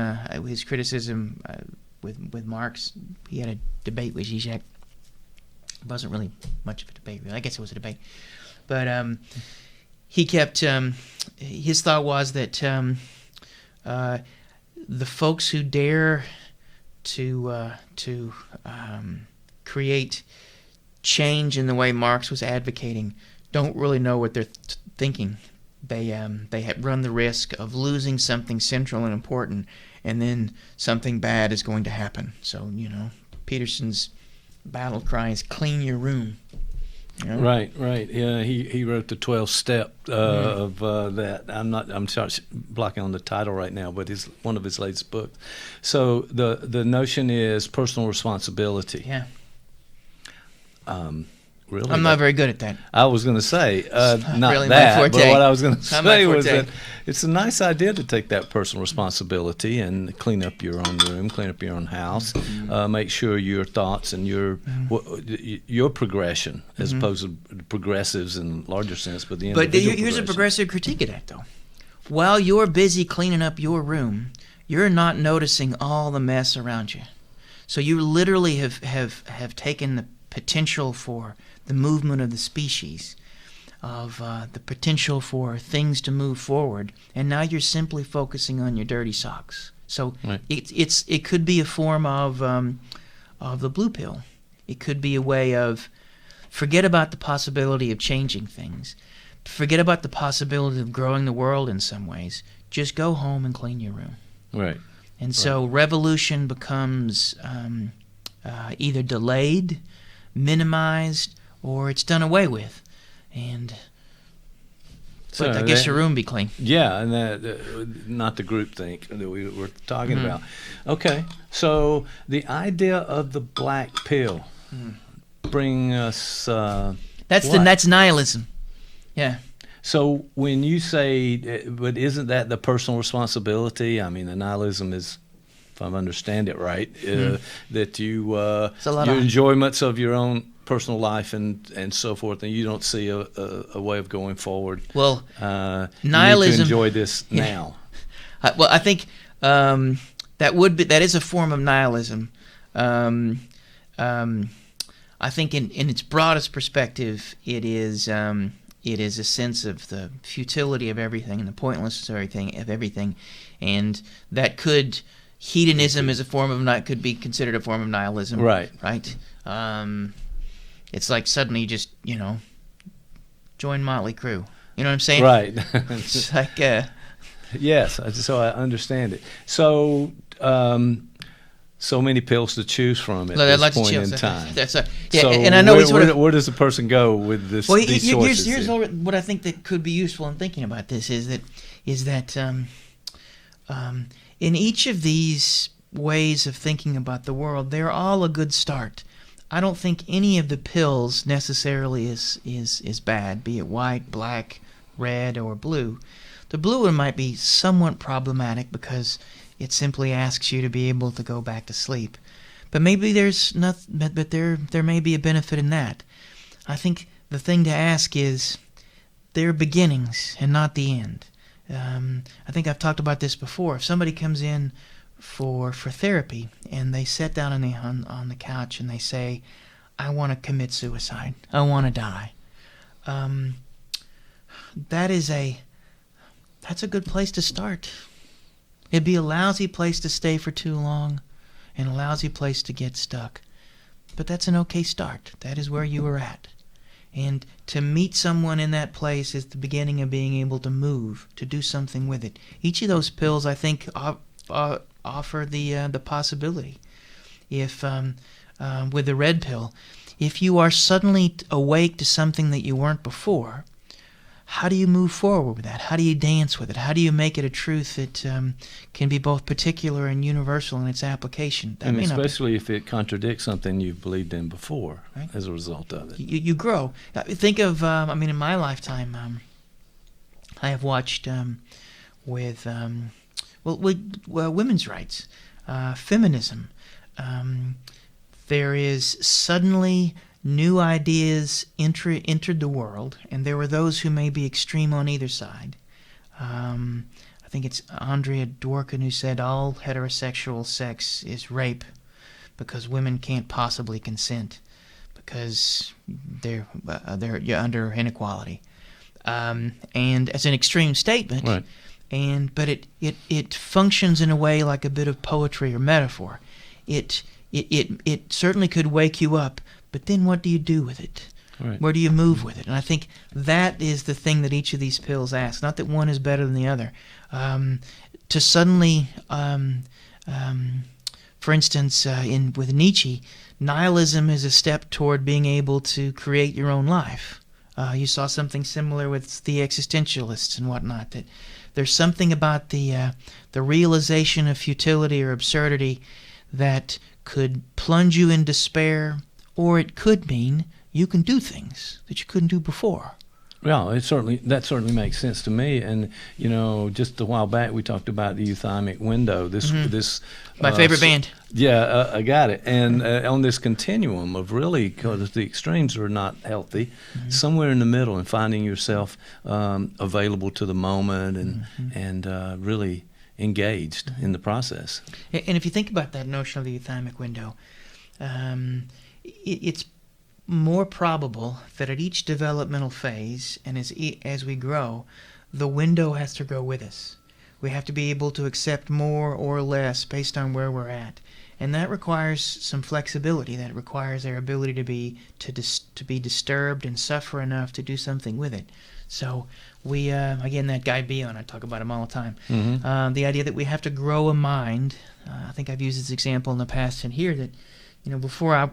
his criticism with Marx. He had a debate with Zizek. It wasn't really much of a debate, really. I guess it was a debate. But he kept, his thought was that the folks who dare to create change in the way Marx was advocating don't really know what they're thinking. They had run the risk of losing something central and important, and then something bad is going to happen. So, Peterson's battle cry is clean your room. Right. Yeah, he wrote the 12-step of that. I'm sorry, blocking on the title right now, but it's one of his latest books. So the notion is personal responsibility. Yeah. Really, I'm not very good at that. I was going to say not really that, but what I was going to say was that it's a nice idea to take that personal responsibility and clean up your own room, clean up your own house, make sure your thoughts and your progression, as opposed to progressives in larger sense, but the individual here's a progressive critique of that, though. While you're busy cleaning up your room, you're not noticing all the mess around you. So you literally have taken the potential for the movement of the species, of the potential for things to move forward, and now you're simply focusing on your dirty socks. So it could be a form of the blue pill. It could be a way of forget about the possibility of changing things, forget about the possibility of growing the world in some ways. Just go home and clean your room. Right. And so revolution becomes either delayed, minimized, or it's done away with, but I guess your room be clean. Yeah, and not the groupthink that we were talking about. Okay, so the idea of the black pill bring us. That's nihilism. Yeah. So when you say, but isn't that the personal responsibility? I mean, the nihilism is, if I understand it right, that your enjoyments of your own personal life and so forth, and you don't see a way of going forward. Well, nihilism. You need to enjoy this now. Well, I think that is a form of nihilism. I think in its broadest perspective, it is a sense of the futility of everything and the pointlessness of everything, and that hedonism is could be considered a form of nihilism. Right. Right. It's like suddenly you just, join Motley Crue. You know what I'm saying? Right. It's like... Yes, so I understand it. So, so many pills to choose from at this point in time. So and I know where does the person go with this? Well, these choices? Here's what I think that could be useful in thinking about this is that in each of these ways of thinking about the world, they're all a good start. I don't think any of the pills necessarily is bad, be it white, black, red, or blue. The blue one might be somewhat problematic because it simply asks you to be able to go back to sleep. But maybe there's nothing. But there may be a benefit in that. I think the thing to ask is, they're beginnings and not the end. I think I've talked about this before. If somebody comes in for therapy and they sit down on the couch and they say, I want to commit suicide, I want to die, that's a good place to start. It'd be a lousy place to stay for too long and a lousy place to get stuck, but that's an okay start. That is where you were at. And to meet someone in that place is the beginning of being able to move, to do something with it. Each of those pills, I think, offer the possibility. If with the red pill, if you are suddenly awake to something that you weren't before, how do you move forward with that? How do you dance with it? How do you make it a truth that can be both particular and universal in its application? And especially if it contradicts something you've believed in before, right? As a result of it. You grow. Think of, in my lifetime, I have watched with women's rights, feminism. There is suddenly new ideas entered the world, and there were those who may be extreme on either side. I think it's Andrea Dworkin who said all heterosexual sex is rape because women can't possibly consent because they're under inequality. And as an extreme statement, right. But it functions in a way like a bit of poetry or metaphor. It certainly could wake you up, but then what do you do with it? Right. Where do you move with it? And I think that is the thing that each of these pills asks. Not that one is better than the other. To suddenly, for instance, with Nietzsche, nihilism is a step toward being able to create your own life. You saw something similar with the existentialists and whatnot. That there's something about the realization of futility or absurdity that could plunge you in despair, or it could mean you can do things that you couldn't do before. Well, that certainly makes sense to me. And just a while back we talked about the euthymic window. This my favorite band. Yeah, I got it. And on this continuum of really, because the extremes are not healthy, somewhere in the middle, and finding yourself available to the moment and really engaged in the process. And if you think about that notion of the euthymic window, it's more probable that at each developmental phase and as we grow, the window has to grow with us. We have to be able to accept more or less based on where we're at. And that requires some flexibility. That requires our ability to be disturbed and suffer enough to do something with it. So we, again, that Guy Bion, I talk about him all the time. The idea that we have to grow a mind. I think I've used this example in the past and here that, before I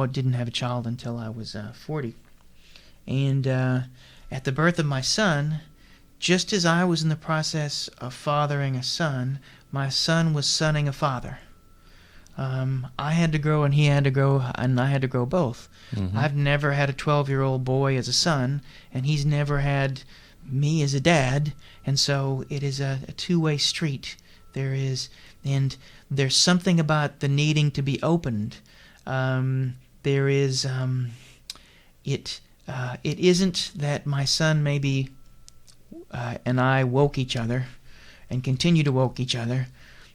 didn't have a child until I was 40. And at the birth of my son, just as I was in the process of fathering a son, my son was sonning a father. I had to grow and he had to grow, and I had to grow both. I've never had a 12-year-old boy as a son, and he's never had me as a dad, and so it is a two-way street. There's something about the needing to be opened. There is it isn't that my son maybe and I woke each other and continue to woke each other,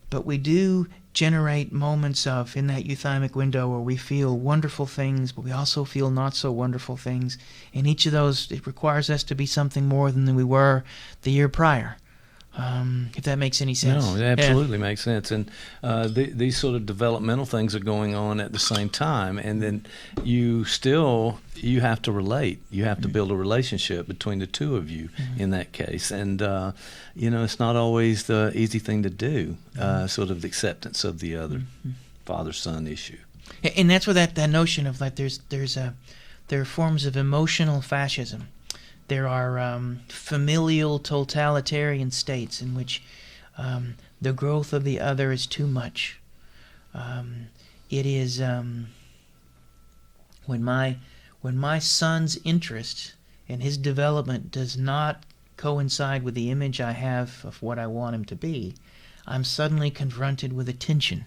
but we do generate moments of, in that euthymic window, where we feel wonderful things, but we also feel not so wonderful things. And each of those, it requires us to be something more than we were the year prior. If that makes any sense. No, it absolutely makes sense. And these sort of developmental things are going on at the same time. And then you have to relate. You have to build a relationship between the two of you in that case. And, it's not always the easy thing to do, sort of the acceptance of the other father-son issue. And that's where that notion of like there are forms of emotional fascism. There are familial totalitarian states in which the growth of the other is too much. It is when my son's interest and his development does not coincide with the image I have of what I want him to be, I'm suddenly confronted with a tension.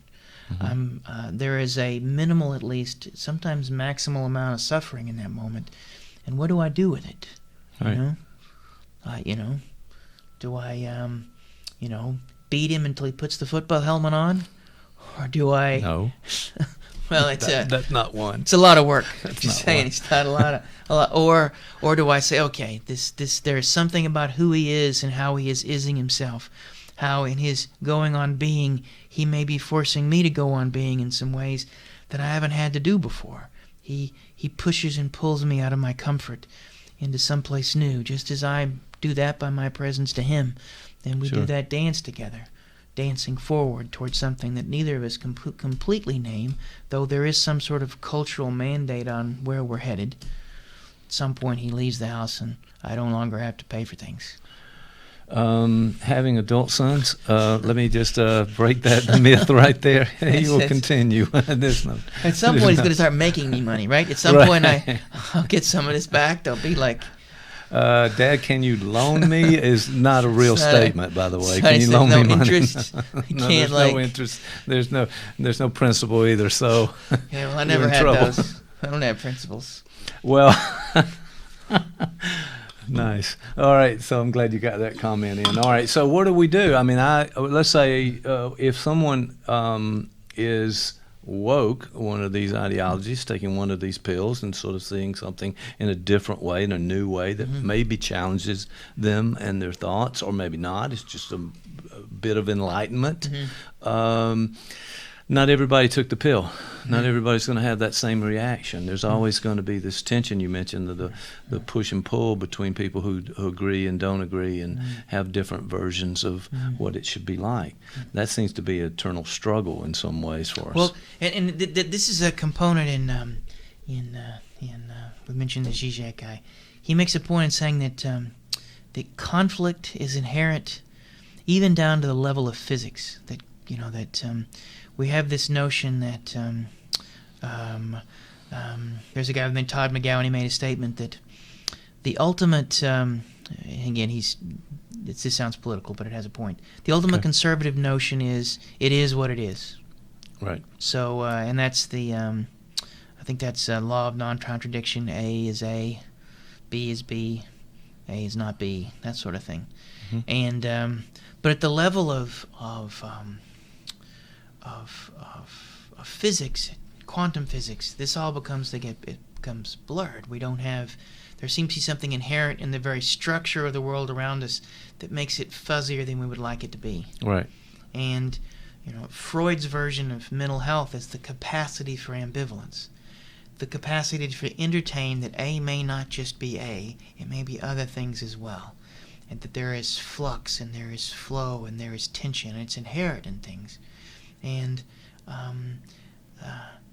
There is a minimal, at least, sometimes maximal amount of suffering in that moment. And what do I do with it? Right. Do I, beat him until he puts the football helmet on, or do I? No. Well, that's not one. It's a lot of work. That's Just not saying, one. it's not a lot. Or do I say, okay, this there is something about who he is and how he is ising himself, how in his going on being he may be forcing me to go on being in some ways that I haven't had to do before. He pushes and pulls me out of my comfort into someplace new, just as I do that by my presence to him. Then we do that dance together, dancing forward towards something that neither of us can completely name, though there is some sort of cultural mandate on where we're headed. At some point he leaves the house and I no longer have to pay for things. Having adult sons, let me just break that myth right there. You will continue. At some point he's going to start making me money, right? At some point I'll get some of this back. They'll be like, Dad, can you loan me? Is not a real statement, by the way. Can you loan me money? Interest. There's no interest. There's no principal either. So yeah, well, I never had those. I don't have principles. Well, Nice. All right. So I'm glad you got that comment in. All right. So what do we do? I mean, let's say if someone is woke, one of these ideologies, taking one of these pills and sort of seeing something in a different way, in a new way that maybe challenges them and their thoughts, or maybe not. It's just a bit of enlightenment. Not everybody took the pill. Not everybody's going to have that same reaction. There's always going to be this tension you mentioned, the push and pull between people who agree and don't agree and have different versions of what it should be like. That seems to be an eternal struggle in some ways for us. Well, and this is a component in we mentioned the Zizek guy. He makes a point in saying that that conflict is inherent, even down to the level of physics. That we have this notion that there's a guy named Todd McGowan. He made a statement that the ultimate, again, this sounds political, but it has a point. The ultimate conservative notion is it is what it is. Right. So, and that's the, I think that's law of non-contradiction. A is A, B is B, A is not B, that sort of thing. And but at the level of physics, quantum physics, this all becomes blurred. We don't have. There seems to be something inherent in the very structure of the world around us that makes it fuzzier than we would like it to be. Right. And Freud's version of mental health is the capacity for ambivalence, the capacity to entertain that A may not just be A, it may be other things as well, and that there is flux and there is flow and there is tension, and it's inherent in things. And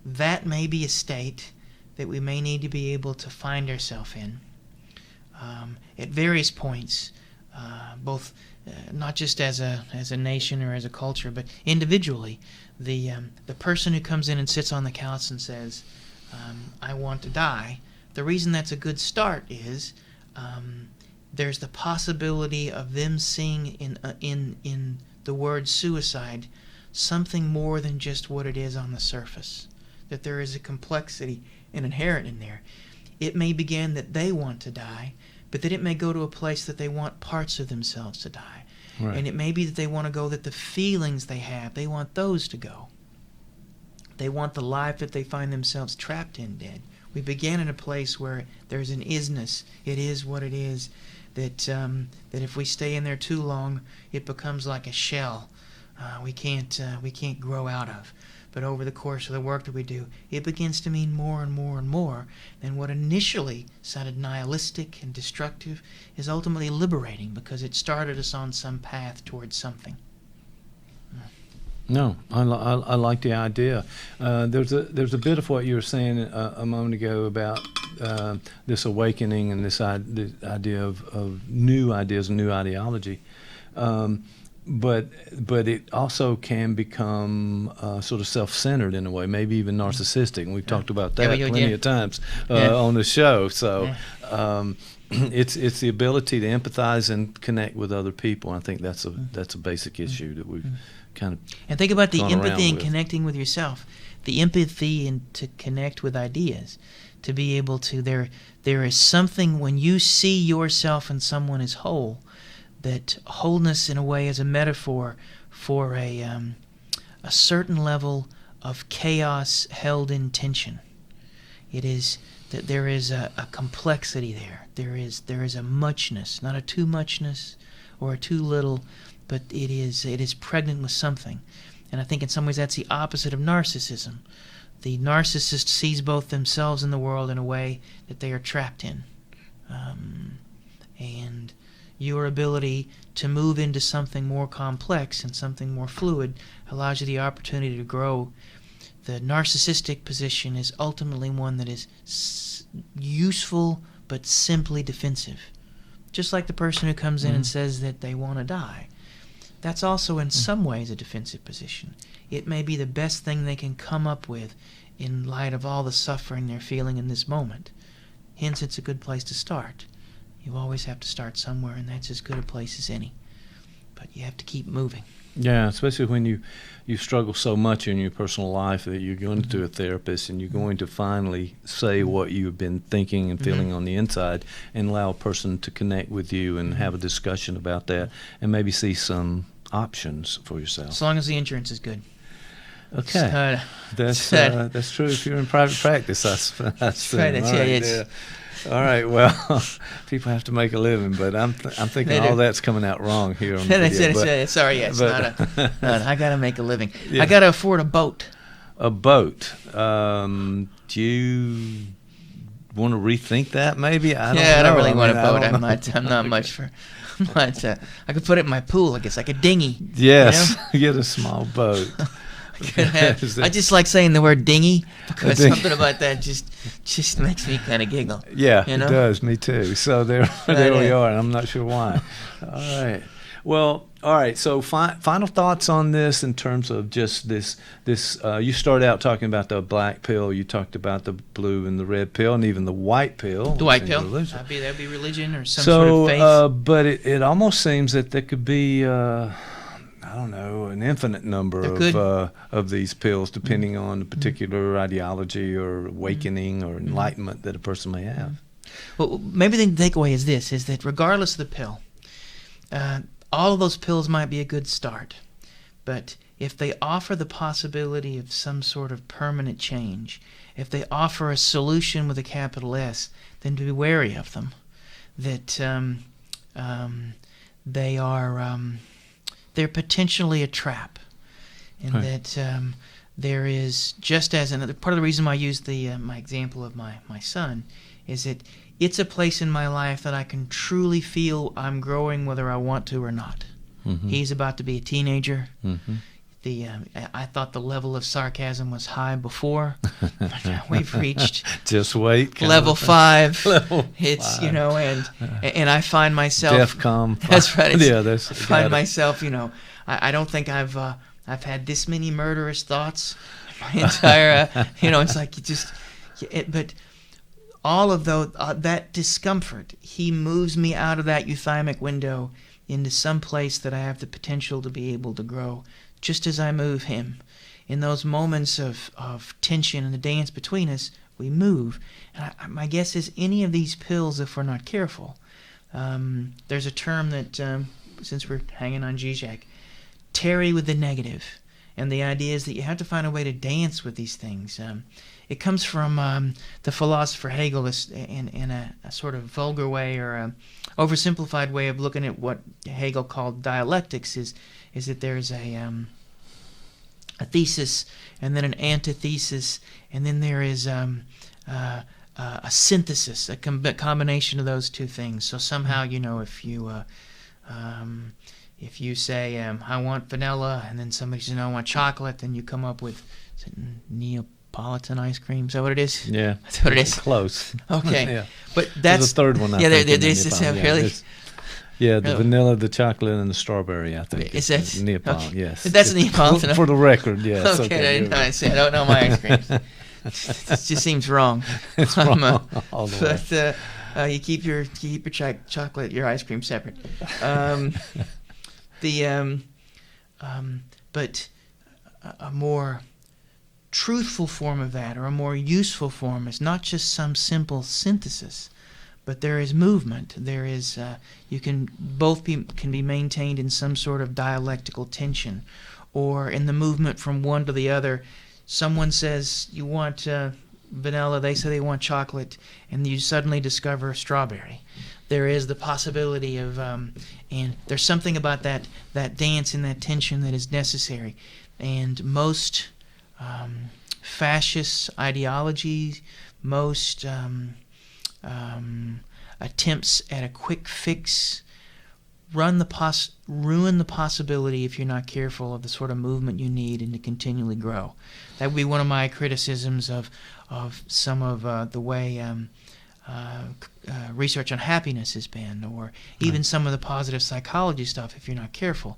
that may be a state that we may need to be able to find ourselves in at various points, both not just as a nation or as a culture, but individually. The person who comes in and sits on the couch and says, "I want to die," the reason that's a good start is there's the possibility of them seeing in the word suicide something more than just what it is on the surface, that there is a complexity and inherent in there. It may begin that they want to die, but that it may go to a place that they want parts of themselves to die. Right. And it may be that they want to go that the feelings they have, they want those to go. They want the life that they find themselves trapped in dead. We begin in a place where there's an isness. It is what it is, that if we stay in there too long, it becomes like a shell. We can't grow out of. But over the course of the work that we do, it begins to mean more and more and more than what initially sounded nihilistic and destructive is ultimately liberating, because it started us on some path towards something. No, I like the idea. There's a bit of what you were saying a moment ago about this awakening and this idea of new ideas and new ideology. But it also can become sort of self-centered in a way, maybe even narcissistic. And we've talked about that plenty of times on the show. So it's the ability to empathize and connect with other people. I think that's a basic issue that we've kind of and think about the empathy and connecting with yourself, the empathy and to connect with ideas, to be able to there is something when you see yourself and someone as whole. That wholeness, in a way, is a metaphor for a certain level of chaos held in tension. It is that there is a complexity there. There is a muchness, not a too muchness or a too little, but it is pregnant with something. And I think in some ways that's the opposite of narcissism. The narcissist sees both themselves and the world in a way that they are trapped in, and your ability to move into something more complex and something more fluid allows you the opportunity to grow. The narcissistic position is ultimately one that is useful but simply defensive. Just like the person who comes in and says that they want to die. That's also in some ways a defensive position. It may be the best thing they can come up with in light of all the suffering they're feeling in this moment. Hence, it's a good place to start. You always have to start somewhere, and that's as good a place as any. but you have to keep moving. Yeah, especially when you struggle so much in your personal life that you're going to a therapist and you're going to finally say what you've been thinking and feeling on the inside, and allow a person to connect with you and have a discussion about that and maybe see some options for yourself. As long as the insurance is good. Okay, that's true. If you're in private practice, that's right. Yeah. All right. Well, people have to make a living, but I'm thinking all that's coming out wrong here on the video. Sorry, it's not I got to make a living. Yeah. I got to afford a boat. A boat. Do you want to rethink that? Maybe I don't really want a boat. I'm not much for. But I could put it in my pool. I guess like a dinghy. Yes, get a small boat. I just like saying the word dinghy because something about that just makes me kind of giggle. Yeah, it does. Me too. So there we are. And I'm not sure why. All right. Well, all right. So final thoughts on this in terms of just this. You started out talking about the black pill. You talked about the blue and the red pill, and even the white pill. The white pill. That'd be religion or some sort of faith. But it almost seems that there could be. I don't know, an infinite number of these pills, depending on the particular ideology or awakening or enlightenment that a person may have. Well, maybe the takeaway is this, is that regardless of the pill, all of those pills might be a good start. But if they offer the possibility of some sort of permanent change, if they offer a solution with a capital S, then be wary of them. That they are... they're potentially a trap, and that there is, just as another part of the reason why I use my example of my son is that it's a place in my life that I can truly feel I'm growing whether I want to or not. Mm-hmm. He's about to be a teenager. Mm-hmm. I thought the level of sarcasm was high before, but now we've reached just wait level 5. It's and I find myself DEFCON. That's right. I find myself. I don't think I've had this many murderous thoughts in my entire. It's like but all of that discomfort, he moves me out of that euthymic window into some place that I have the potential to be able to grow. Just as I move him. In those moments of tension and the dance between us, we move. And my guess is any of these pills, if we're not careful, there's a term that, since we're hanging on Zizek, tarry with the negative. And the idea is that you have to find a way to dance with these things. It comes from the philosopher Hegel in a sort of vulgar way or a oversimplified way of looking at what Hegel called dialectics is that there's a thesis and then an antithesis, and then there is a synthesis, a combination of those two things. So somehow, if you say I want vanilla, and then somebody says no, I want chocolate, then you come up with Neapolitan ice cream. Is that what it is? Yeah, that's what it is. Close. Okay, yeah. But that's the third one. The vanilla, the chocolate, and the strawberry, I think. Is that Neapolitan? Okay. Yes. That's Neapolitan. For the record, yes. Okay, I don't know my ice creams. It just seems wrong. It's wrong. All the way. You keep your chocolate, your ice cream separate. But a more truthful form of that, or a more useful form, is not just some simple synthesis, but there is movement. There is both can be maintained in some sort of dialectical tension, or in the movement from one to the other. Someone says you want vanilla, they say they want chocolate, and you suddenly discover strawberry. There is the possibility of, and there's something about that dance and that tension that is necessary. And most fascist ideologies, most attempts at a quick fix ruin the possibility, if you're not careful, of the sort of movement you need and to continually grow. That would be one of my criticisms of some of the way research on happiness has been, or even some of the positive psychology stuff. If you're not careful,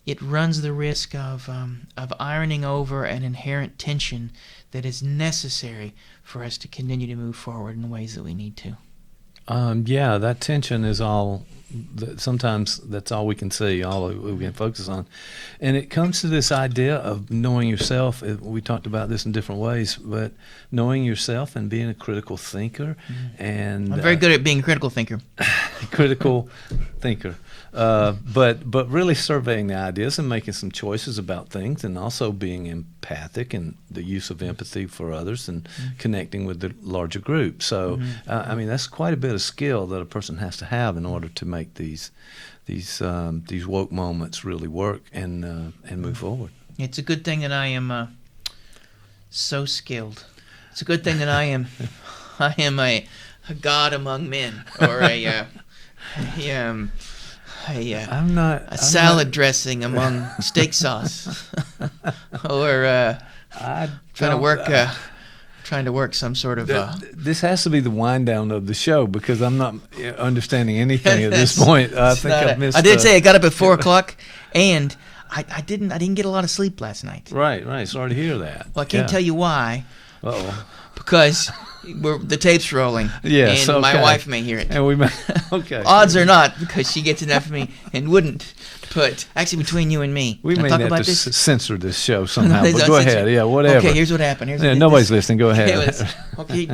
it runs the risk of ironing over an inherent tension that is necessary for us to continue to move forward in the ways that we need to. That tension is all sometimes that's all we can see, all we can focus on. And it comes to this idea of knowing yourself. We talked about this in different ways, but knowing yourself and being a critical thinker. And I'm very good at being a critical thinker. Critical thinker. But really surveying the ideas and making some choices about things, and also being empathic and the use of empathy for others and connecting with the larger group. So, I mean, that's quite a bit of skill that a person has to have in order to make these woke moments really work and move forward. It's a good thing that I am so skilled. It's a good thing that I am a god among men, or a salad dressing among steak sauce, or trying to work some sort of. This has to be the wind down of the show, because I'm not understanding anything at this point. I think I've missed. I did say I got up at 4:00, and I didn't get a lot of sleep last night. Right. Sorry to hear that. Well, I can't tell you why. Uh-oh. Because the tape's rolling. Yes, and my wife may hear it. And we may. Okay. Odds are not, because she gets enough of me and wouldn't. But actually, between you and me, we may talk have about to this? Censor this show somehow. But go ahead. Yeah, whatever. Okay, here's what happened. Nobody's listening. Go ahead. Okay,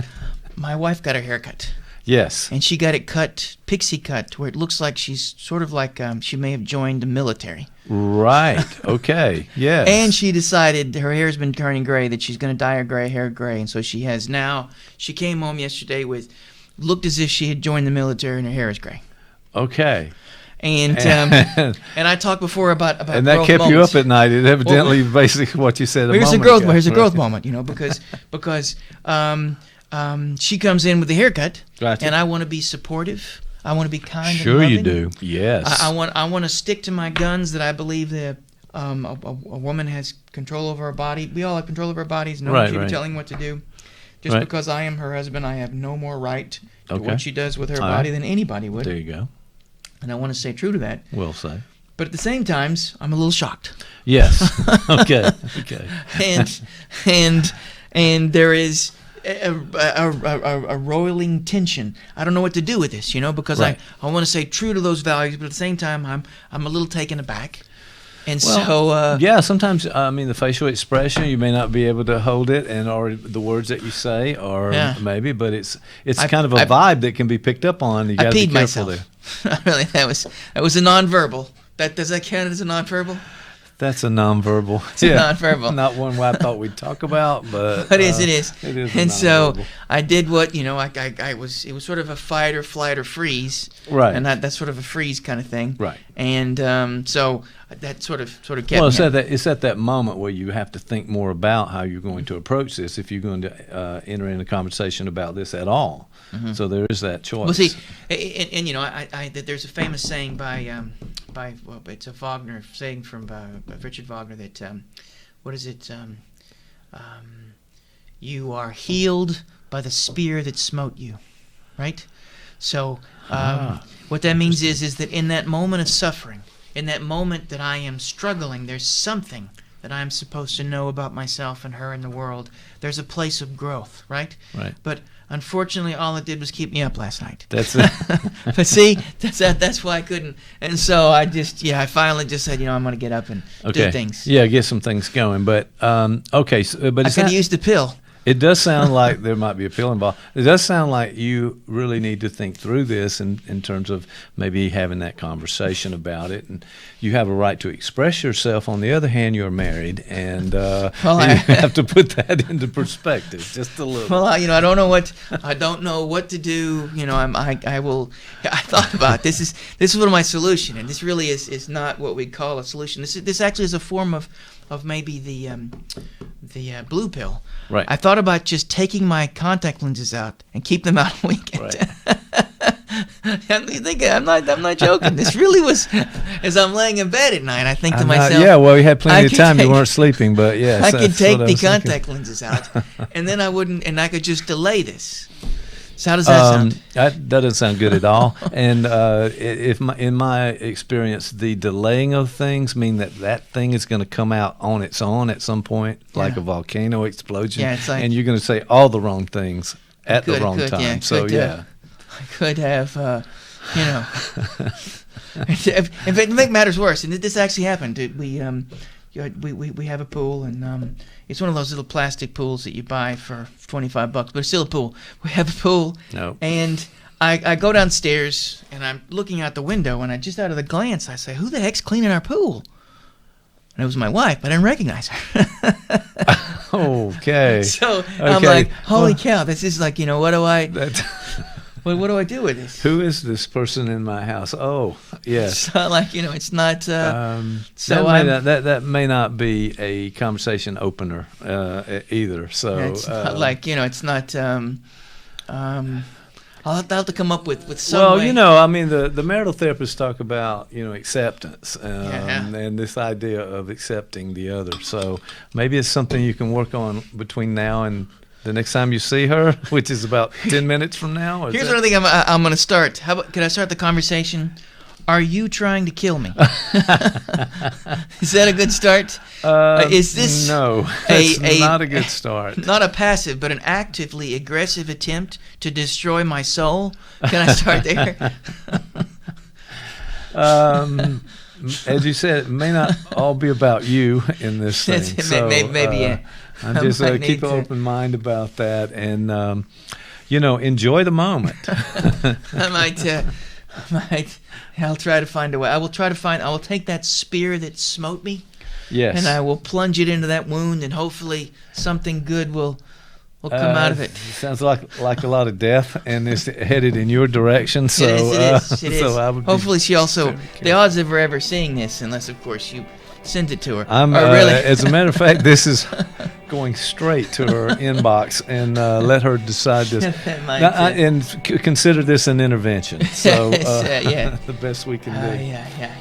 my wife got her hair cut. Yes. And she got it cut, pixie cut, where it looks like she's sort of like she may have joined the military. Right. Okay. Yes. And she decided her hair's been turning gray, that she's going to dye her hair gray. And so she has now. She came home yesterday looked as if she had joined the military, and her hair is gray. Okay. And and I talked before about and that kept you up at night. It evidently basically what you said. Here's a growth moment, because she comes in with a haircut, gotcha. And I want to be supportive. I want to be kind. Sure, and loving. You do. Yes. I want to stick to my guns, that I believe that a woman has control over her body. We all have control over our bodies. No one should be telling what to do. Just because I am her husband, I have no more right to what she does with her body than anybody would. There you go. And I want to stay true to that. Well said. But at the same time, I'm a little shocked. Yes. Okay. And there is a roiling tension. I don't know what to do with this, because I want to stay true to those values, but at the same time, I'm a little taken aback. And sometimes the facial expression, you may not be able to hold it, or the words that you say, or maybe, but it's kind of a vibe that can be picked up on. You got to be careful there. Really, that was a nonverbal. Does that count as a nonverbal? That's a nonverbal. It's a nonverbal. Not one I thought we'd talk about, but it is. It is. And so nonverbal. I did what I was. It was sort of a fight or flight or freeze. Right. And that's sort of a freeze kind of thing. Right. And so that sort of kept. Well, it's at that moment where you have to think more about how you're going to approach this if you're going to enter in a conversation about this at all. Mm-hmm. So there is that choice. Well, see, and there's a famous saying by it's a Wagner saying from Richard Wagner that what is it? You are healed by the spear that smote you, right? So what that means is that in that moment of suffering, in that moment that I am struggling, there's something that I'm supposed to know about myself and her and the world. There's a place of growth, right? Right. But unfortunately, all it did was keep me up last night. That's it. But see, that's why I couldn't. And so I finally just said, I'm going to get up and do things. Yeah, get some things going. But okay, but I could use the pill. It does sound like there might be a pill involved. It does sound like you really need to think through this in terms of maybe having that conversation about it. And you have a right to express yourself. On the other hand, you're married, and you have to put that into perspective just a little. Well, I don't know what to do. I thought about it. This is one of my solution, and this really is not what we call a solution. This actually is a form of maybe the blue pill. Right. I thought about just taking my contact lenses out and keep them out on weekend. Right. I'm not joking. This really was, as I'm laying in bed at night, I think to myself. Yeah, well, you had plenty of time. You weren't sleeping, but yes. I could take the contact lenses out, and then I could just delay this. So how does that sound? That doesn't sound good at all. And in my experience, the delaying of things mean that thing is going to come out on its own at some point, like a volcano explosion. Yeah, it's like, and you're going to say all the wrong things at the wrong time. I could have You know. If it make matters worse, and this actually happened, we have a pool, and it's one of those little plastic pools that you buy for $25, but it's still a pool. We have a pool, and I go downstairs, and I'm looking out the window, and just out of the glance, I say, "Who the heck's cleaning our pool?" And it was my wife, but I didn't recognize her. Okay. So I'm like, "Holy cow! This is like, what do I?" What do I do with this? Who is this person in my house? Oh, yes. So it's not. That may not be a conversation opener either. So it's not like it's not. I'll have to come up with some way. I mean, the marital therapists talk about acceptance and this idea of accepting the other. So maybe it's something you can work on between now and the next time you see her, which is about 10 minutes from now. Here's what I think I'm going to start. Can I start the conversation? Are you trying to kill me? Is that a good start? Is this not a good start? Not a passive, but an actively aggressive attempt to destroy my soul? Can I start there? As you said, it may not all be about you in this thing. Maybe, yeah. I'm just keep an open mind about that, and enjoy the moment. I'll try to find a way. I will take that spear that smote me, yes, and I will plunge it into that wound, and hopefully something good will come out of it. Sounds like a lot of death, and it's headed in your direction. So it is. Hopefully, she also. The odds of her ever seeing this, unless of course you send it to her. As a matter of fact, this is going straight to her inbox, and let her decide this. And consider this an intervention. So the best we can do. Yeah.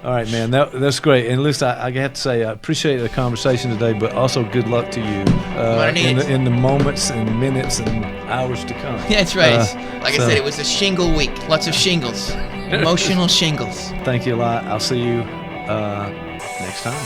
All right, man. That's great. And listen, I have to say, I appreciate the conversation today, but also good luck to you in the moments and minutes and hours to come. Yeah, that's right. I said, it was a shingle week. Lots of shingles. Emotional shingles. Thank you a lot. I'll see you next time.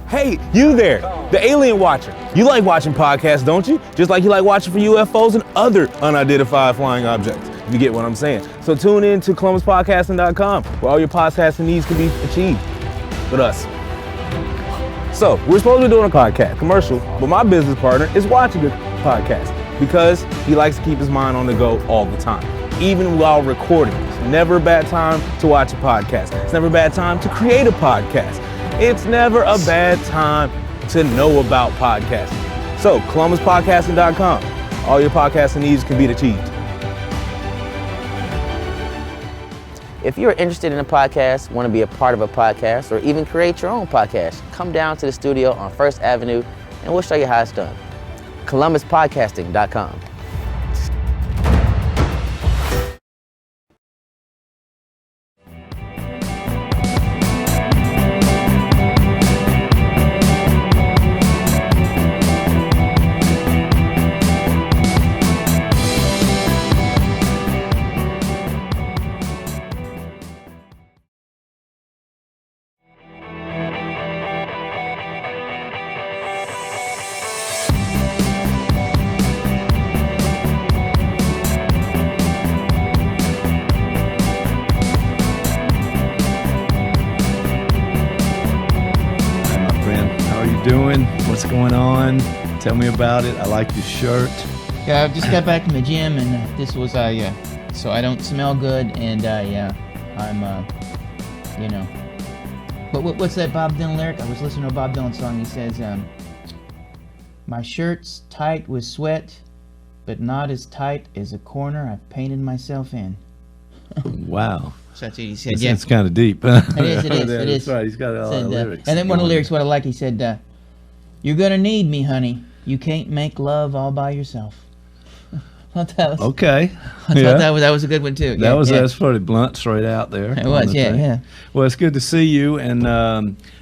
Hey, you there, the alien watcher. You like watching podcasts, don't you? Just like you like watching for UFOs and other unidentified flying objects. You get what I'm saying. So tune in to ColumbusPodcasting.com, where all your podcasting needs can be achieved with us. So we're supposed to be doing a podcast commercial, but my business partner is watching the podcast because he likes to keep his mind on the go all the time, even while recording. It's never a bad time to watch a podcast. It's never a bad time to create a podcast. It's never a bad time to know about podcasting. So, ColumbusPodcasting.com. All your podcasting needs can be achieved. If you're interested in a podcast, want to be a part of a podcast, or even create your own podcast, come down to the studio on First Avenue and we'll show you how it's done. ColumbusPodcasting.com. Doing? What's going on? Tell me about it. I like your shirt. Yeah, I just got back from the gym, and this was so I don't smell good, and I'm what's that Bob Dylan lyric? I was listening to a Bob Dylan song. He says, "My shirt's tight with sweat, but not as tight as a corner I've painted myself in." Wow. So that's what he said. It's kind of deep. It is. It is. That's right. He's got a lot of lyrics. And then one of the lyrics, what I like, he said, "You're gonna need me, honey. You can't make love all by yourself." Okay. I thought that was a good one too. That's pretty blunt, straight out there. It was, yeah. Well, it's good to see you, and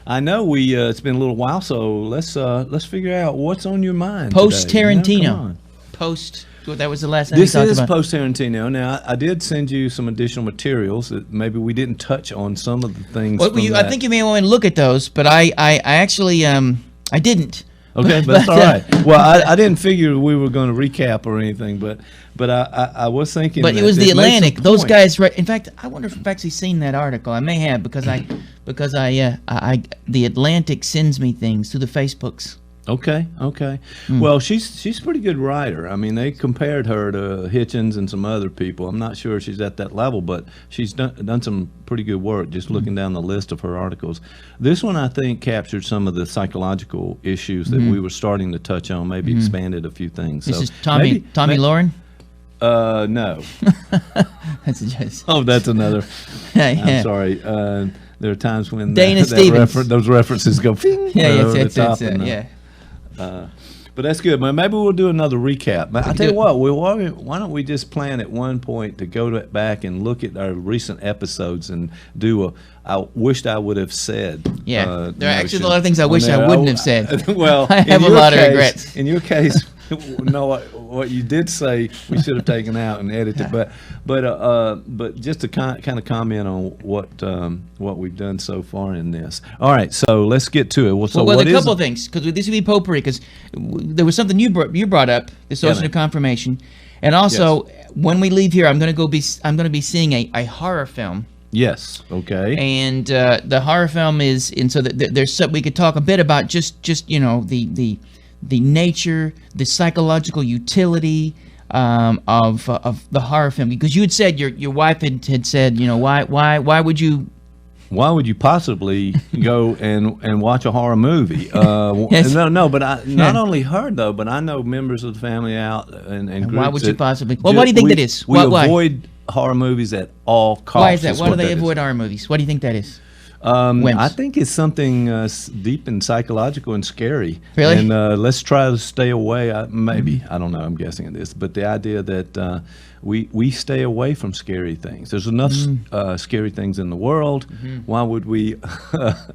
I know it's been a little while, so let's figure out what's on your mind. Post Tarantino. Come on. Post. That was the last time This we talked is about. post Tarantino. Now, I did send you some additional materials that maybe we didn't touch on some of the things. Well, I think you may want to look at those, but I actually I didn't. Okay, but that's all right. Well, I didn't figure we were going to recap or anything, but I was thinking. But it was the Atlantic. Those guys. In fact, I wonder if I've actually seen that article. I may have because the Atlantic sends me things through the Facebooks. Okay. Well, she's a pretty good writer. I mean, they compared her to Hitchens and some other people. I'm not sure she's at that level, but she's done some pretty good work just looking down the list of her articles. This one, I think, captured some of the psychological issues that we were starting to touch on, maybe expanded a few things. This is Tommy Lauren? No. That's a joke. Oh, that's another. Yeah. I'm sorry. There are times when Dana Stevens. Those references go over the top. Yeah. But that's good, man. Maybe we'll do another recap. But I tell you what, why don't we just plan at one point to go back and look at our recent episodes and do I wished I would have said. Yeah, there are actually a lot of things I wish I wouldn't have said. Well, I have a lot of regrets. In your case, no, what you did say we should have taken out and edited, but just to kind of comment on what we've done so far in this. All right, so let's get to it. Well, a couple of things, because this would be potpourri, because there was something you brought up, this Ocean of Confirmation, and also when we leave here, I'm going to be seeing a horror film. Yes. Okay. And the horror film is, and so there's we could talk a bit about just the nature, the psychological utility of the horror film, because you had said your wife had said, why would you possibly go and watch a horror movie? Yes. No, but not only her though, but I know members of the family out and groups. Why would you possibly? Well, why do you think that is? We avoid horror movies at all costs. Why is that? Why do they avoid horror movies? What do you think that is? I think it's something deep and psychological and scary. Really? And let's try to stay away. Maybe. I don't know. I'm guessing it is. But the idea that we stay away from scary things. There's enough scary things in the world. Why would we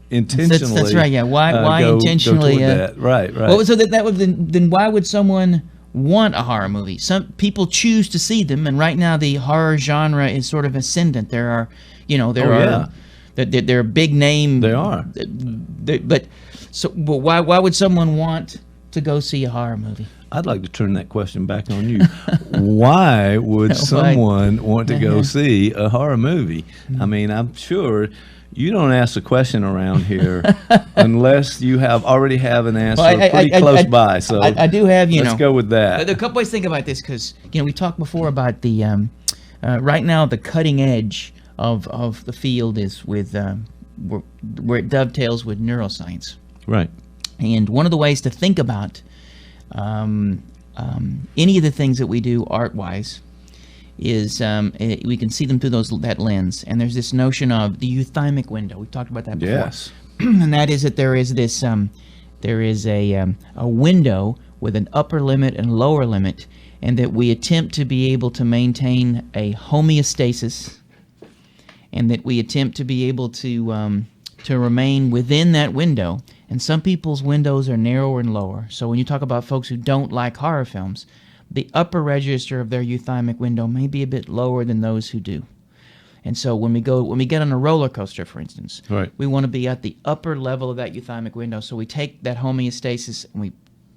intentionally? That's right. Yeah. Why intentionally? Go that? Right. Well, so that would then why would someone want a horror movie? Some people choose to see them, and right now the horror genre is sort of ascendant. There are, they're a big name. They are. But why would someone want to go see a horror movie? I'd like to turn that question back on you. Why would someone want to go see a horror movie? I mean, I'm sure you don't ask the question around here unless you already have an answer pretty close by. So I do have, let's go with that. There are a couple ways to think about this, because we talked before about the right now the cutting edge of the field is with where it dovetails with neuroscience. Right. And one of the ways to think about any of the things that we do art-wise is we can see them through that lens. And there's this notion of the euthymic window. We've talked about that before. Yes. And that is that there is this there is a window with an upper limit and lower limit, and that we attempt to be able to maintain a homeostasis, and that we attempt to be able to remain within that window. And some people's windows are narrower and lower. So when you talk about folks who don't like horror films, the upper register of their euthymic window may be a bit lower than those who do. And so when we get on a roller coaster, for instance, we want to be at the upper level of that euthymic window. So we take that homeostasis and we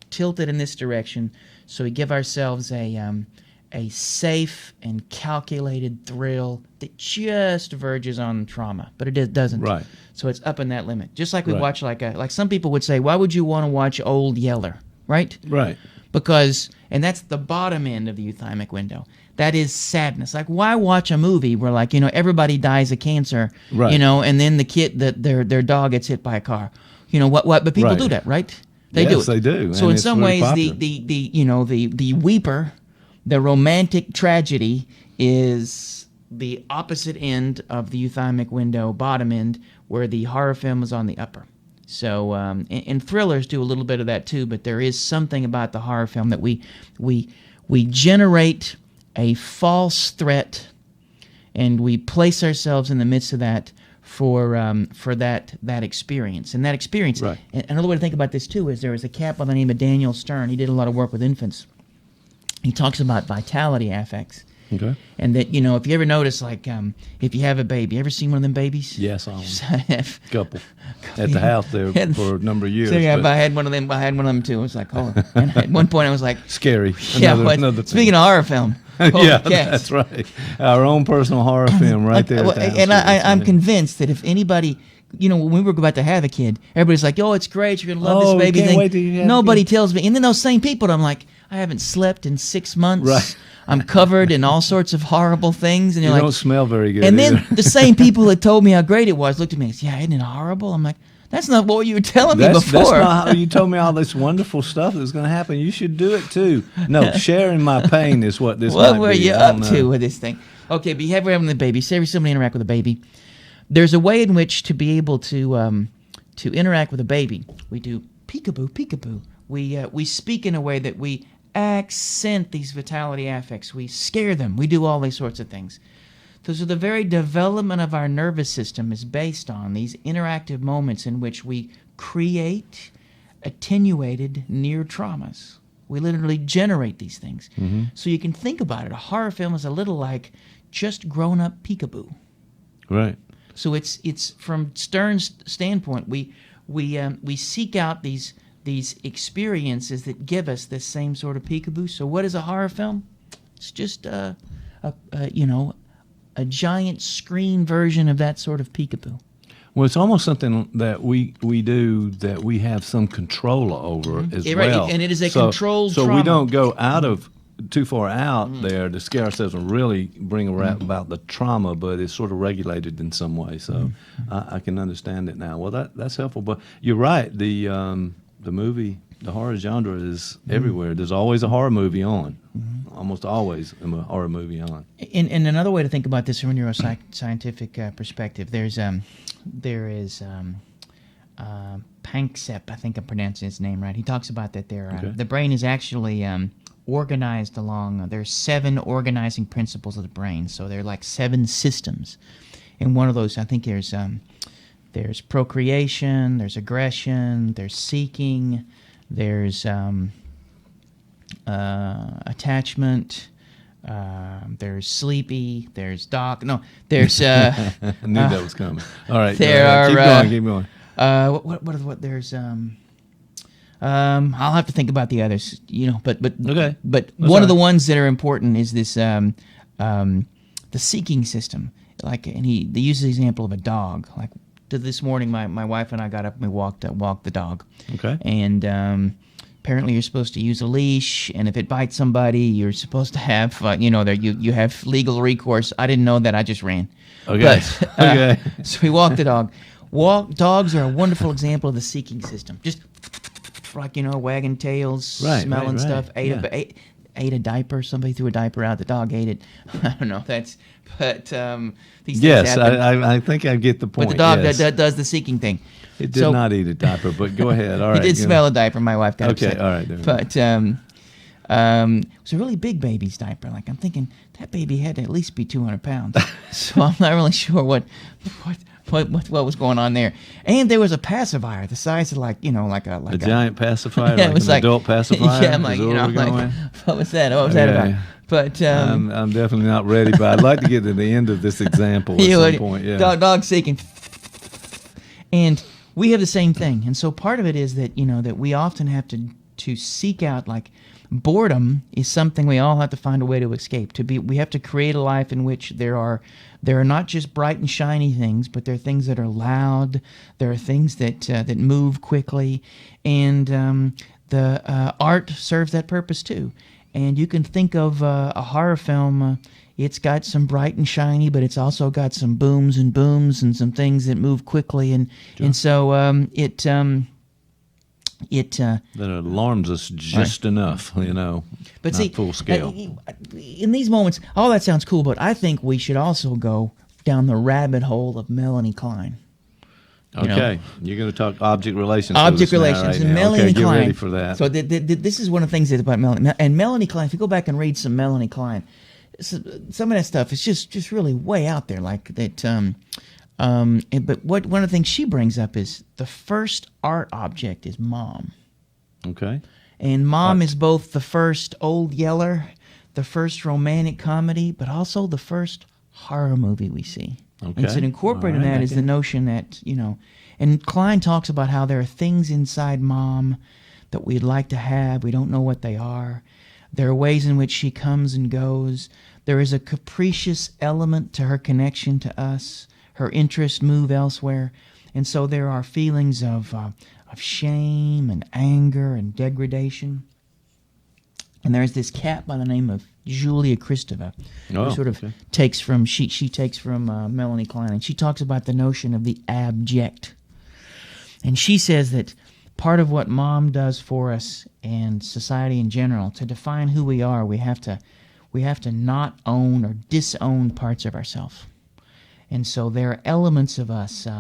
tilt it in this direction. So we give ourselves a safe and calculated thrill that just verges on trauma, but it doesn't. Right. So it's up in that limit. Just like we watch like some people would say, why would you want to watch Old Yeller? Right? Right. Because, and that's the bottom end of the euthymic window. That is sadness. Like, why watch a movie where, everybody dies of cancer, and then the kid, their dog gets hit by a car. But people do that, right? They do it. They do. So in some ways, the weeper, the romantic tragedy, is the opposite end of the euthymic window, bottom end, where the horror film is on the upper. So, and thrillers do a little bit of that too, but there is something about the horror film that we we generate a false threat, and we place ourselves in the midst of that for that experience. And that experience, right. And another way to think about this too is there was a cat by the name of Daniel Stern. He did a lot of work with infants. He talks about vitality affects. Okay. And that, if you ever notice, like, if you have a baby, ever seen one of them babies? Yes, couple at the house there for a number of years. So yeah, I had one of them too. I was like, oh, and at one point I was like, scary. Another speaking of horror film. Yeah, that's right. Our own personal horror film right there. And I'm convinced that if anybody, when we were about to have a kid, everybody's like, oh, it's great, you're going to love this baby can't thing. Wait till you have Nobody tells me. And then those same people, I'm like, I haven't slept in 6 months. Right. I'm covered in all sorts of horrible things. And you you're like, don't smell very good. And either. then the same people that told me how great it was looked at me and said, yeah, isn't it horrible? I'm like, that's not what you were telling me before. That's not how you told me all this wonderful stuff that's going to happen. You should do it too. No, sharing my pain is what this What might were be. you up to with this thing? Okay, but you have having the baby. Say somebody interact with a baby. There's a way in which to be able to interact with a baby. We do peekaboo, peekaboo. We speak in a way that we accent these vitality affects. We scare them. We do all these sorts of things. So the very development of our nervous system is based on these interactive moments in which we create attenuated near traumas. We literally generate these things. Mm-hmm. So you can think about it. A horror film is a little like just grown-up peekaboo. Right. So it's from Stern's standpoint, we seek out these experiences that give us this same sort of peekaboo. So what is a horror film? It's just a giant screen version of that sort of peekaboo. Well, it's almost something that we do that we have some control over as well. And it is a controlled So trauma. we don't go too far out there to scare ourselves and really bring about the trauma, but it's sort of regulated in some way. So I can understand it now. Well, that's helpful. But you're right. The horror genre is everywhere. There's always a horror movie on. Almost always a horror movie on. And another way to think about this from a neuroscientific perspective, there is Panksepp, I think I'm pronouncing his name right. He talks about that the brain is actually organized along, there's 7 organizing principles of the brain. So they're like 7 systems. And one of those, I think there's procreation, there's aggression, there's seeking, there's attachment, there's sleepy, there's there's I knew that was coming. All right, keep going. What there's I'll have to think about the others, but okay. But one of the ones that are important is this the seeking system. Like, and they use the example of a dog. Like this morning, my wife and I got up and we walked the dog. Okay. And apparently you're supposed to use a leash, and if it bites somebody, you're supposed to have you have legal recourse. I didn't know that. I just ran. Okay. But, so we walked the dog. Dogs are a wonderful example of the seeking system. Just wagging tails, smelling stuff. Ate a diaper. Somebody threw a diaper out. The dog ate it. I don't know. These things happen. I think I get the point. But the dog does the seeking thing. It did not eat a diaper, but go ahead. All right. He did smell a diaper. My wife got upset. Okay, all right. But it was a really big baby's diaper. Like, I'm thinking that baby had to at least be 200 pounds. So I'm not really sure what was going on there. And there was a pacifier the size of like a giant pacifier, yeah, it was an adult pacifier. Yeah, I'm like, what was that? What was that about? But I'm definitely not ready, but I'd like to get to the end of this example at some point. Yeah. Dog seeking. And we have the same thing. And so part of it is that, that we often have to seek out, like, boredom is something we all have to find a way to escape. We have to create a life in which there are not just bright and shiny things, but there are things that are loud. There are things that move quickly, and the art serves that purpose too. And you can think of a horror film. It's got some bright and shiny, but it's also got some booms and some things that move quickly, and so it that alarms us just enough, but not see, full scale. In these moments, all that sounds cool, but I think we should also go down the rabbit hole of Melanie Klein. Okay, you're going to talk object relations. Object relations, and Melanie Klein. Get ready for that. So this is one of the things about Melanie. And Melanie Klein, if you go back and read some Melanie Klein, some of that stuff is just really way out there, like that. But one of the things she brings up is the first art object is Mom. Okay. And Mom is both the first Old Yeller, the first romantic comedy, but also the first horror movie we see. Okay. And so incorporated in that is the notion that, and Klein talks about how there are things inside Mom that we'd like to have. We don't know what they are. There are ways in which she comes and goes. There is a capricious element to her connection to us. Her interests move elsewhere. And so there are feelings of shame and anger and degradation. And there's this cat by the name of Julia Kristeva, who sort of takes from she takes from Melanie Klein, and she talks about the notion of the abject. And she says that part of what Mom does for us and society in general, to define who we are, we have to not own or disown parts of ourselves. And so there are elements of us if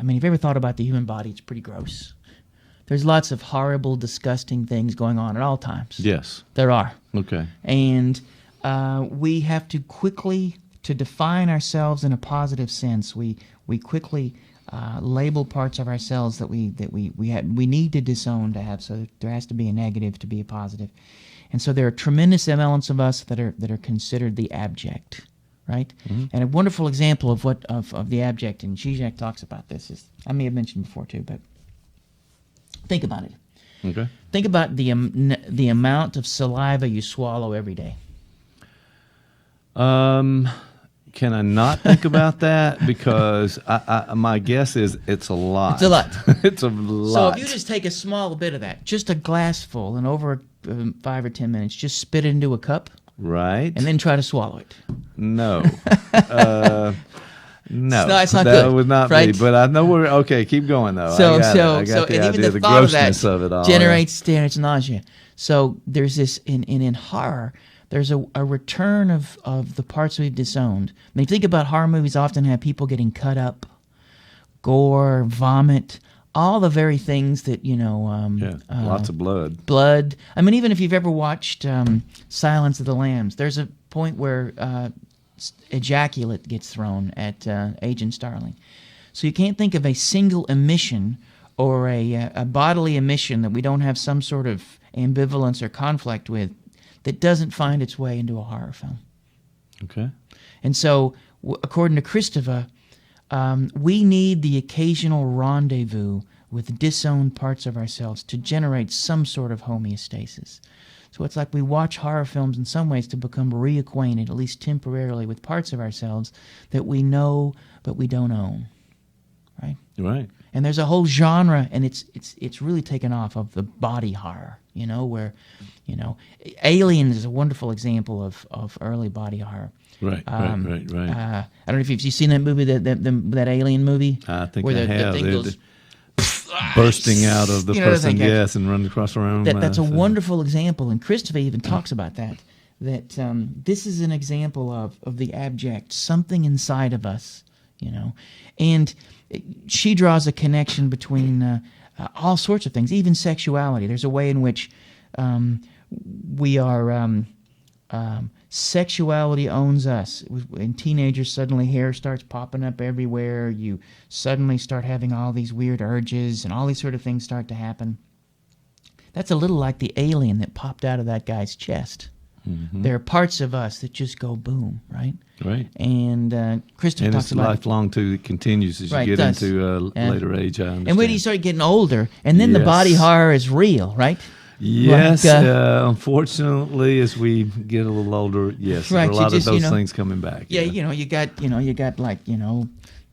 you've ever thought about the human body, it's pretty gross. There's lots of horrible, disgusting things going on at all times. Yes. There are. Okay. And we have to quickly, to define ourselves in a positive sense, we quickly label parts of ourselves that we need to disown to have. So there has to be a negative to be a positive. And so there are tremendous elements of us that are considered the abject, right? Mm-hmm. And a wonderful example of the abject, and Zizek talks about this, is I may have mentioned before too, but think about it. Okay. Think about the amount of saliva you swallow every day. Can I not think about that? Because my guess is it's a lot. It's a lot. It's a lot. So if you just take a small bit of that, just a glassful, and over 5 or 10 minutes, just spit it into a cup. Right. And then try to swallow it. No. No, it's not that good, would not right? be. But I know we're okay. Keep going though. So I got the and idea, even the thought grossness of that it all, generates nausea. So there's this in horror. There's a return of the parts we've disowned. I mean, think about horror movies. Often have people getting cut up, gore, vomit, all the very things that lots of blood. Blood. I mean, even if you've ever watched Silence of the Lambs, there's a point where ejaculate gets thrown at Agent Starling. So you can't think of a single emission or a bodily emission that we don't have some sort of ambivalence or conflict with that doesn't find its way into a horror film. Okay. And so, according to Kristeva, we need the occasional rendezvous with disowned parts of ourselves to generate some sort of homeostasis. So it's like we watch horror films in some ways to become reacquainted, at least temporarily, with parts of ourselves that we know but we don't own. Right? Right. And there's a whole genre, and it's really taken off, of the body horror, where, Alien is a wonderful example of early body horror. Right, right. I don't know if you've seen that movie, that Alien movie. I think where I have. The thing goes, bursting out of the person, yes, and running across the room. That's a wonderful example, and Kristeva even talks about that this is an example of the abject, something inside of us, and she draws a connection between all sorts of things, even sexuality. There's a way in which we are sexuality owns us. In teenagers, suddenly hair starts popping up everywhere. You suddenly start having all these weird urges, and all these sort of things start to happen. That's a little like the alien that popped out of that guy's chest. Mm-hmm. There are parts of us that just go boom, right? Right. And Kristeva talks about lifelong too. It continues as you get into a later age. I understand. And when you start getting older, and then the body horror is real, right? Yes, unfortunately, as we get a little older, yes, right, there are a lot of those things coming back. Yeah, you got like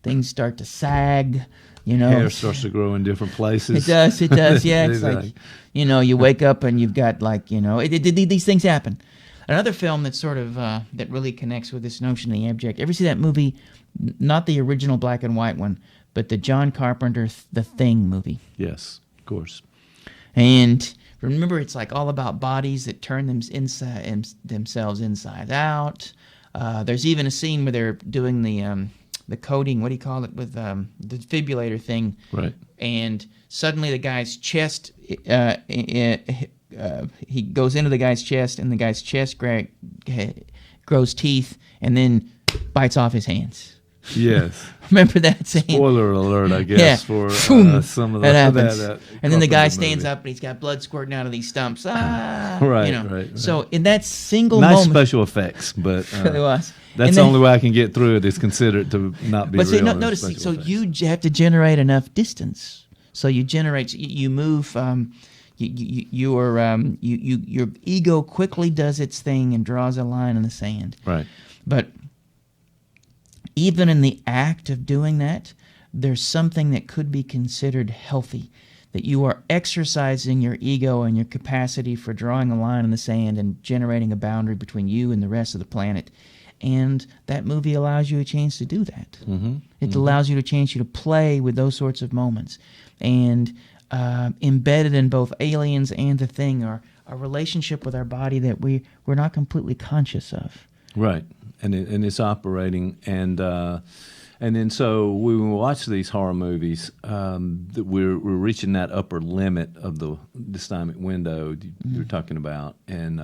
things start to sag. Hair starts to grow in different places. It does. Yeah, it's like you wake up and you've got these things happen. Another film that sort of that really connects with this notion of the abject. Ever see that movie? Not the original black and white one, but the John Carpenter The Thing movie. Yes, of course. And remember, it's like all about bodies that turn themselves inside out. There's even a scene where they're doing the the coding. What do you call it with the defibrillator thing? Right. And suddenly the guy's chest, he goes into the guy's chest, and the guy's chest grows teeth, and then bites off his hands. Yes. Remember that scene? Spoiler alert, I guess, for some of that happens. That and then the guy stands up and he's got blood squirting out of these stumps. Right. So in that single nice moment, special effects, but it was. That's the only way I can get through it is consider it to not be real. But see, notice, so effects. You have to generate enough distance. So you generate, you move. Your ego quickly does its thing and draws a line in the sand. Right. But even in the act of doing that, there's something that could be considered healthy, that you are exercising your ego and your capacity for drawing a line in the sand and generating a boundary between you and the rest of the planet. And that movie allows you a chance to do that. Mm-hmm. It allows you a chance to play with those sorts of moments. And embedded in both Aliens and The Thing are a relationship with our body that we're not completely conscious of. Right. And it's operating, and then so when we watch these horror movies, that we're reaching that upper limit of the dysthymic window you're talking about, and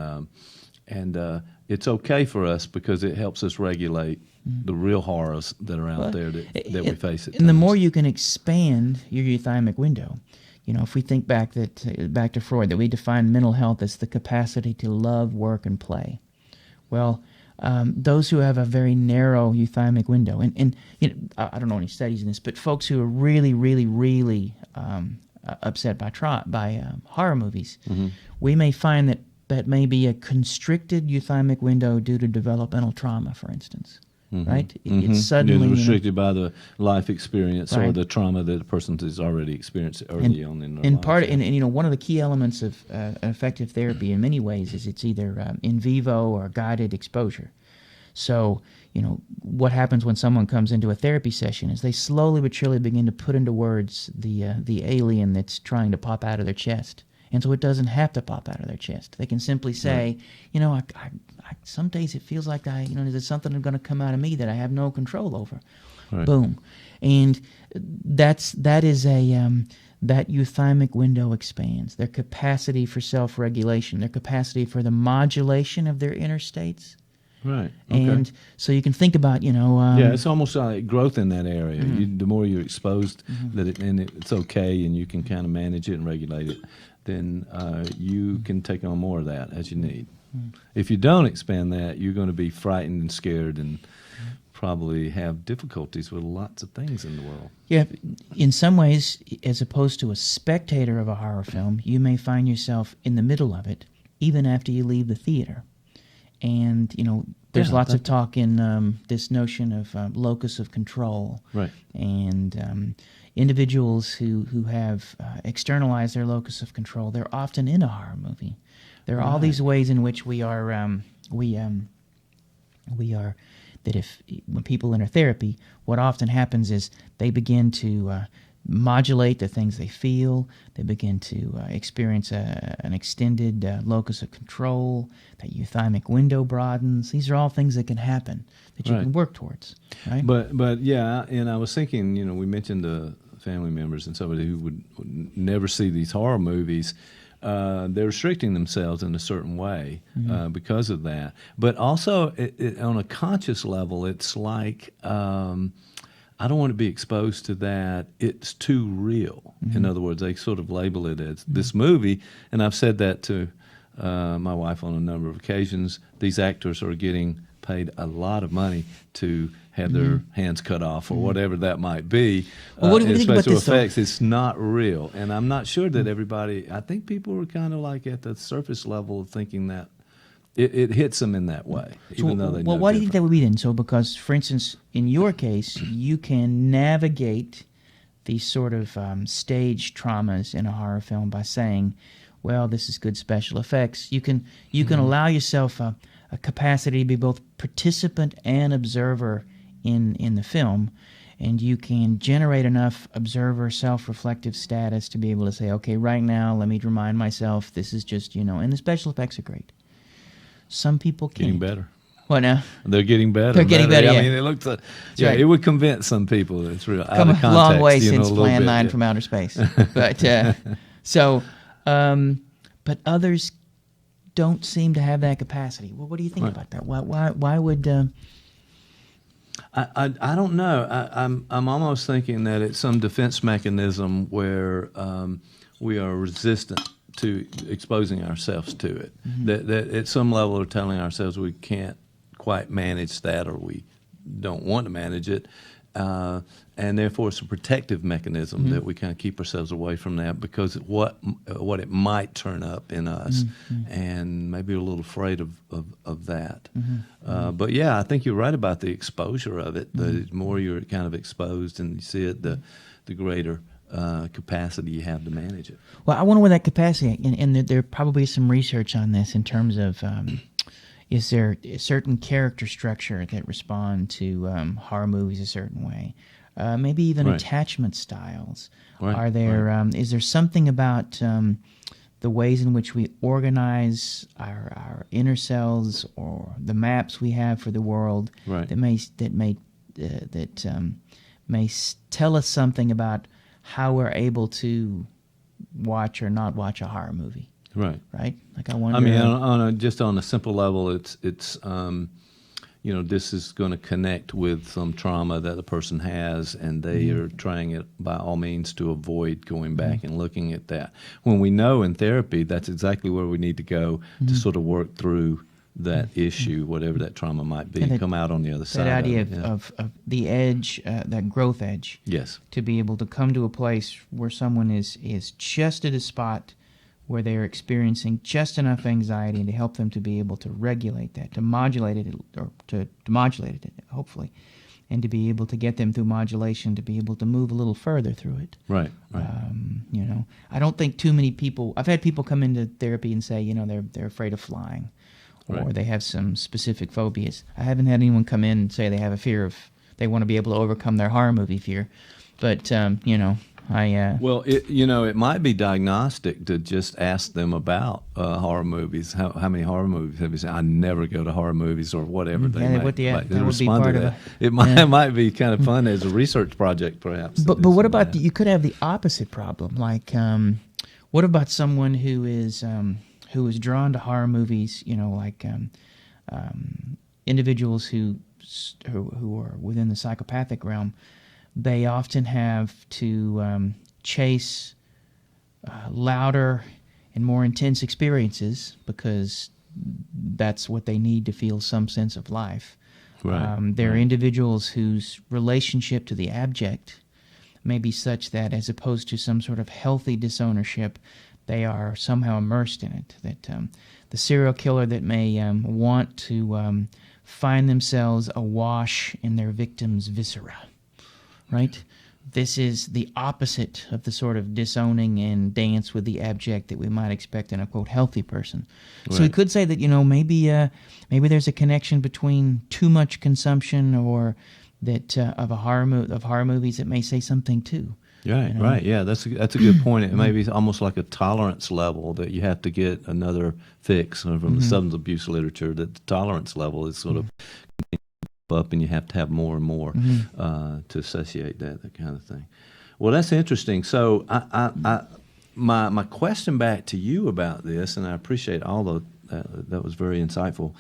it's okay for us because it helps us regulate the real horrors that are out there that we face at times. And the more you can expand your euthymic window, if we think back to Freud, that we define mental health as the capacity to love, work, and play. Well, those who have a very narrow euthymic window, and I don't know any studies in this, but folks who are really, really, really upset by horror movies, we may find that may be a constricted euthymic window due to developmental trauma, for instance. Right? It's suddenly restricted by the life experience or the trauma that a person has already experienced early on in their life. And one of the key elements of effective therapy in many ways is it's either in vivo or guided exposure. So, what happens when someone comes into a therapy session is they slowly but surely begin to put into words the alien that's trying to pop out of their chest. And so it doesn't have to pop out of their chest. They can simply say, some days it feels like there's something going to come out of me that I have no control over. Right. Boom. And that euthymic window expands. Their capacity for self-regulation, their capacity for the modulation of their inner states. Right. Okay. And so you can think about, it's almost like growth in that area. The more you're exposed and it's okay and you can kind of manage it and regulate it, then you can take on more of that as you need. If you don't expand that, you're going to be frightened and scared and probably have difficulties with lots of things in the world. Yeah, in some ways, as opposed to a spectator of a horror film, you may find yourself in the middle of it, even after you leave the theater. And, there's lots of talk in this notion of locus of control. Right. And individuals who have externalized their locus of control, they're often in a horror movie. There are all these ways in which we are that when people enter therapy, what often happens is they begin to modulate the things they feel. They begin to experience an extended locus of control. That euthymic window broadens. These are all things that can happen that you can work towards. Right? But yeah, and I was thinking, we mentioned the family members and somebody who would never see these horror movies. They're restricting themselves in a certain way because of that. But also, on a conscious level, it's like I don't want to be exposed to that. It's too real. In other words, they sort of label it as this movie, and I've said that to my wife on a number of occasions. These actors are getting paid a lot of money to have their hands cut off or whatever that might be. Well, what do you think about this, effects, it's not real. And I'm not sure that everybody, I think people are kind of like at the surface level of thinking that it hits them in that way, even though they know. Well, why do you think that would be then? So because, for instance, in your case, you can navigate these sort of stage traumas in a horror film by saying, well, this is good special effects. You can allow yourself a capacity to be both participant and observer in the film, and you can generate enough observer self-reflective status to be able to say, okay, right now, let me remind myself this is just, and the special effects are great. Some people can't. Getting better. What now? They're getting better. They're getting better. I mean, it looks like, right. It would convince some people that it's real. Come a long way since Plan 9 from Outer Space. But but others don't seem to have that capacity. Well, what do you think about that? Why would? I don't know. I'm almost thinking that it's some defense mechanism where we are resistant to exposing ourselves to it. Mm-hmm. That at some level we're telling ourselves we can't quite manage that, or we don't want to manage it, and therefore it's a protective mechanism mm-hmm. that we kind of keep ourselves away from that because what it might turn up in us, mm-hmm. and maybe we're a little afraid of that. Mm-hmm. But yeah, I think you're right about the exposure of it. Mm-hmm. The more you're kind of exposed and you see it, the greater capacity you have to manage it. Well, I wonder where that capacity, and there probably is some research on this in terms of is there a certain character structure that respond to horror movies a certain way? Maybe even attachment styles. Right. Are there? Is there something about the ways in which we organize our inner selves or the maps we have for the world that may tell us something about how we're able to watch or not watch a horror movie? Right. Like I wonder. I mean, just on a simple level, it's this is going to connect with some trauma that the person has, and they mm-hmm. are trying it by all means to avoid going back mm-hmm. and looking at that. When we know in therapy that's exactly where we need to go mm-hmm. to sort of work through that mm-hmm. issue, whatever that trauma might be, and come out on the other side. That idea of the edge, that growth edge. Yes. To be able to come to a place where someone is just at a spot where they are experiencing just enough anxiety, and to help them to be able to regulate that, to modulate it, or to modulate it, hopefully, and to be able to get them through modulation to be able to move a little further through it. Right. I don't think too many people. I've had people come into therapy and say, they're afraid of flying, or they have some specific phobias. I haven't had anyone come in and say they have a fear of. They want to be able to overcome their horror movie fear, but Well, it might be diagnostic to just ask them about horror movies. How many horror movies have you seen? I never go to horror movies or whatever. They might respond to that. It might be kind of fun as a research project, perhaps. But what about you could have the opposite problem? Like, what about someone who is drawn to horror movies? Individuals who are within the psychopathic realm. They often have to chase louder and more intense experiences because that's what they need to feel some sense of life. There are individuals whose relationship to the abject may be such that, as opposed to some sort of healthy disownership, they are somehow immersed in it. That the serial killer that may want to find themselves awash in their victim's viscera. Right? This is the opposite of the sort of disowning and dance with the abject that we might expect in a, quote, healthy person. So we could say that, maybe there's a connection between too much consumption or that of horror movies that may say something too. Right. Yeah, that's a good point. It may be almost like a tolerance level that you have to get another fix from mm-hmm. the substance abuse literature, that the tolerance level is sort of up, and you have to have more and more mm-hmm. To associate that kind of thing. Well, that's interesting. So my question back to you about this, and I appreciate all that was very insightful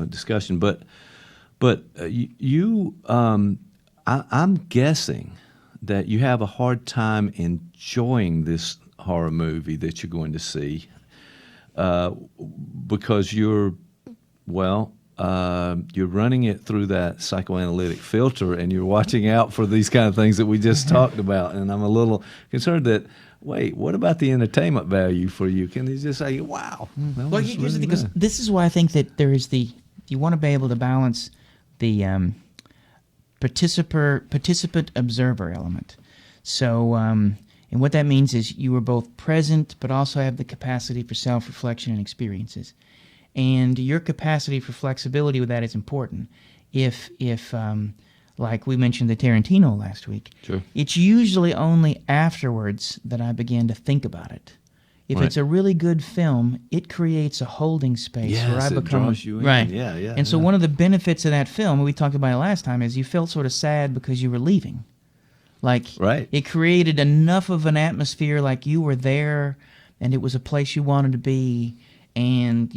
discussion. But I'm guessing that you have a hard time enjoying this horror movie that you're going to see because you're running it through that psychoanalytic filter, and you're watching out for these kind of things that we just talked about. And I'm a little concerned that, wait, what about the entertainment value for you? Can you just say, wow? Well, here's the thing, because this is why I think that there is you want to be able to balance the participant observer element. So, and what that means is you are both present, but also have the capacity for self-reflection and experiences. And your capacity for flexibility with that is important. If like we mentioned the Tarantino last week, sure. It's usually only afterwards that I began to think about it. If it's a really good film, it creates a holding space where I become it draws you in. right. Yeah. And so one of the benefits of that film, we talked about it last time, is you felt sort of sad because you were leaving. Like it created enough of an atmosphere, like you were there, and it was a place you wanted to be, and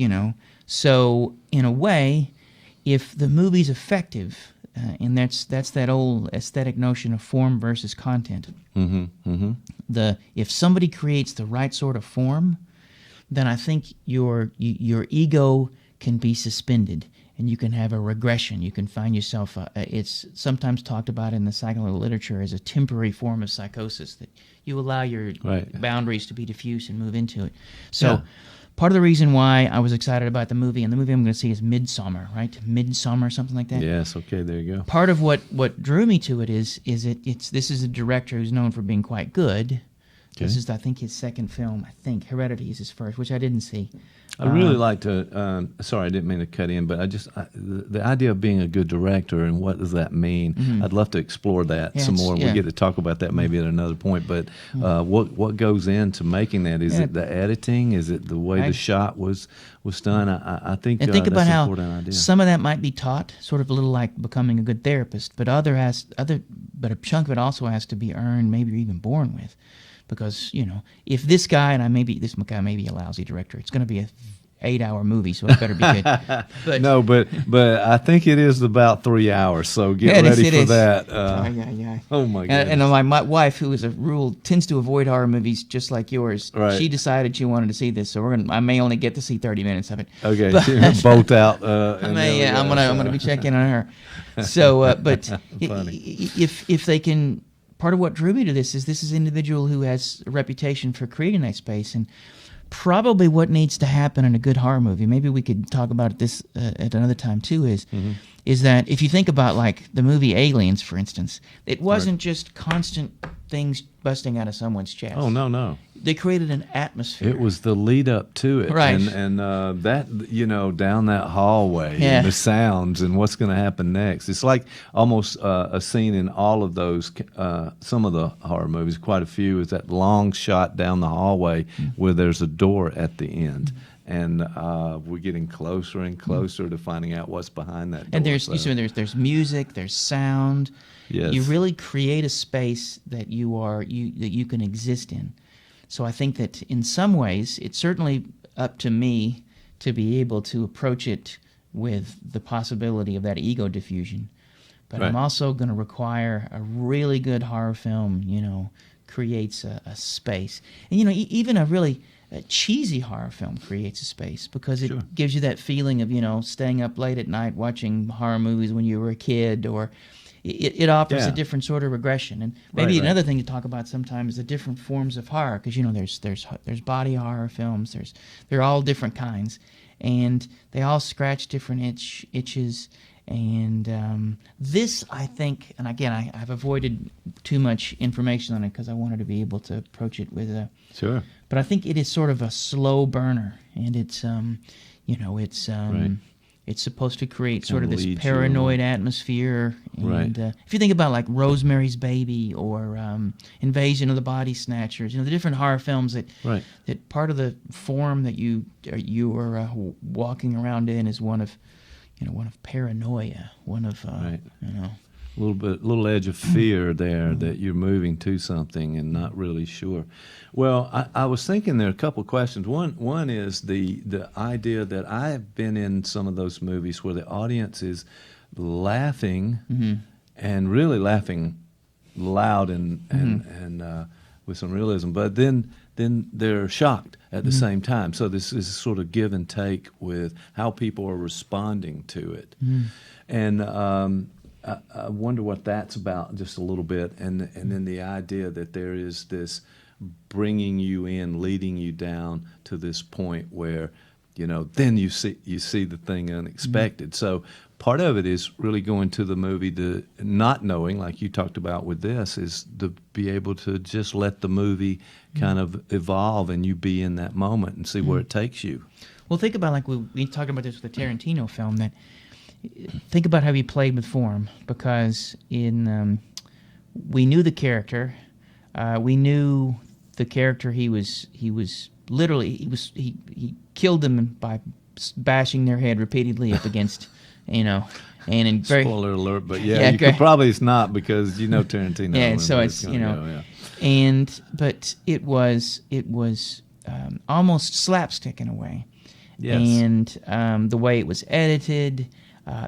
so in a way, if the movie's effective, and that's that old aesthetic notion of form versus content. If somebody creates the right sort of form, then I think your ego can be suspended, and you can have a regression. You can find yourself. It's sometimes talked about in the psychological literature as a temporary form of psychosis, that you allow your boundaries to be diffuse and move into it. So. Part of the reason why I was excited about the movie, and the movie I'm going to see is Midsommar, right? Midsommar, something like that. Yes. Okay. There you go. Part of what drew me to it is this is a director who's known for being quite good. Okay. This is, I think, his second film. I think Heredity is his first, which I didn't see. I really like to. Sorry, I didn't mean to cut in, but the idea of being a good director and what does that mean? Mm-hmm. I'd love to explore that some more. We get to talk about that maybe at another point. But what goes into making that? Is it the editing? Is it the way the shot was done? I think. And think about that's how an important idea. Some of that might be taught, sort of a little like becoming a good therapist, but but a chunk of it also has to be earned, maybe even born with. Because, if this guy, this guy may be a lousy director, it's going to be a 8-hour movie, so it better be good. But, no, but I think it is about 3 hours, so get ready for that. Oh, my goodness. And my wife, who tends to avoid horror movies just like yours, she decided she wanted to see this, so I may only get to see 30 minutes of it. Okay, but, bolt out. I'm gonna be checking on her. So, but if they can... Part of what drew me to this is an individual who has a reputation for creating that space, and probably what needs to happen in a good horror movie, maybe we could talk about this at another time too, is that if you think about like the movie Aliens, for instance, it wasn't just constant things busting out of someone's chest. Oh, no. They created an atmosphere. It was the lead up to it. Right. And that, down that hallway and the sounds and what's going to happen next. It's like almost a scene in all of those, some of the horror movies, quite a few, is that long shot down the hallway where there's a door at the end. And we're getting closer and closer to finding out what's behind that door. And there's music, there's sound. Yes. You really create a space that you can exist in. So I think that in some ways, it's certainly up to me to be able to approach it with the possibility of that ego diffusion. But I'm also going to require a really good horror film, creates a space. And, even a really cheesy horror film creates a space because it gives you that feeling of, staying up late at night watching horror movies when you were a kid, or it offers a different sort of regression. And maybe another thing to talk about sometimes is the different forms of horror, because there's body horror films, they're all different kinds, and they all scratch different itches. And this, I think, and again, I've avoided too much information on it because I wanted to be able to approach it with a sure. But I think it is sort of a slow burner, and it's it's supposed to create sort of this paranoid atmosphere. And if you think about like Rosemary's Baby or Invasion of the Body Snatchers, the different horror films that part of the form that you are walking around in is one of paranoia, one of little edge of fear there that you're moving to something and not really sure. Well, I was thinking there are a couple of questions. One is the idea that I've been in some of those movies where the audience is laughing and really laughing loud and with some realism, but then they're shocked at the same time. So this is sort of give and take with how people are responding to it. And I wonder what that's about just a little bit. And then the idea that there is this bringing you in, leading you down to this point where, then you see the thing unexpected. So part of it is really going to the movie, to not knowing, like you talked about with this, is to be able to just let the movie kind of evolve and you be in that moment and see where it takes you. Well, think about, like we talked about this with the Tarantino film, that think about how he played with form, because we knew the character, we knew the character he was literally he killed them by bashing their head repeatedly up against, and in very spoiler alert, but you could probably it's not because Tarantino. Yeah, so it's but it was almost slapstick in a way. Yes. And the way it was edited,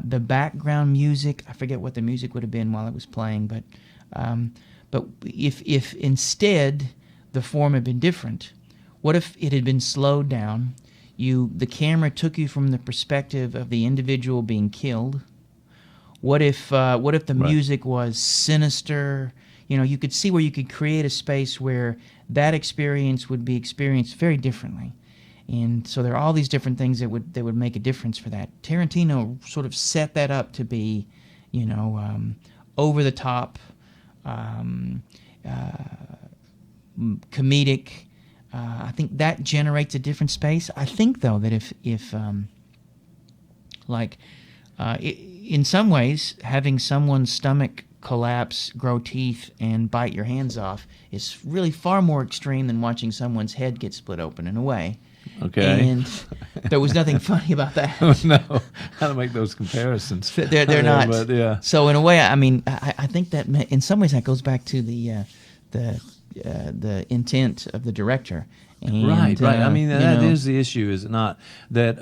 the background music, I forget what the music would have been while it was playing, but if instead the form had been different, what if it had been slowed down? The camera took you from the perspective of the individual being killed. What if the music was sinister? You could see where you could create a space where that experience would be experienced very differently. And so there are all these different things that would make a difference for that. Tarantino sort of set that up to be, over the top, comedic. I think that generates a different space. I think though that if in some ways having someone's stomach collapse, grow teeth, and bite your hands off is really far more extreme than watching someone's head get split open in a way. Okay. And there was nothing funny about that. No, how to make those comparisons? They're not. But, yeah. So in a way, I mean, I think that in some ways that goes back to the intent of the director. And, right. I mean, that is the issue, is it not? That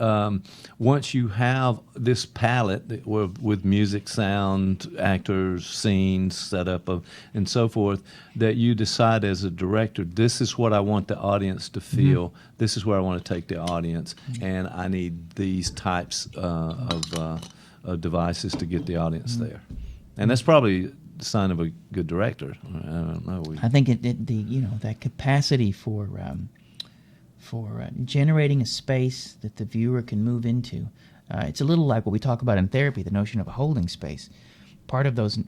once you have this palette with music, sound, actors, scenes, setup, and so forth, that you decide as a director, this is what I want the audience to feel. Mm-hmm. This is where I want to take the audience, and I need these types of devices to get the audience there. And that's probably the sign of a good director. I don't know. I think that capacity for generating a space that the viewer can move into. It's a little like what we talk about in therapy, the notion of a holding space. Part of those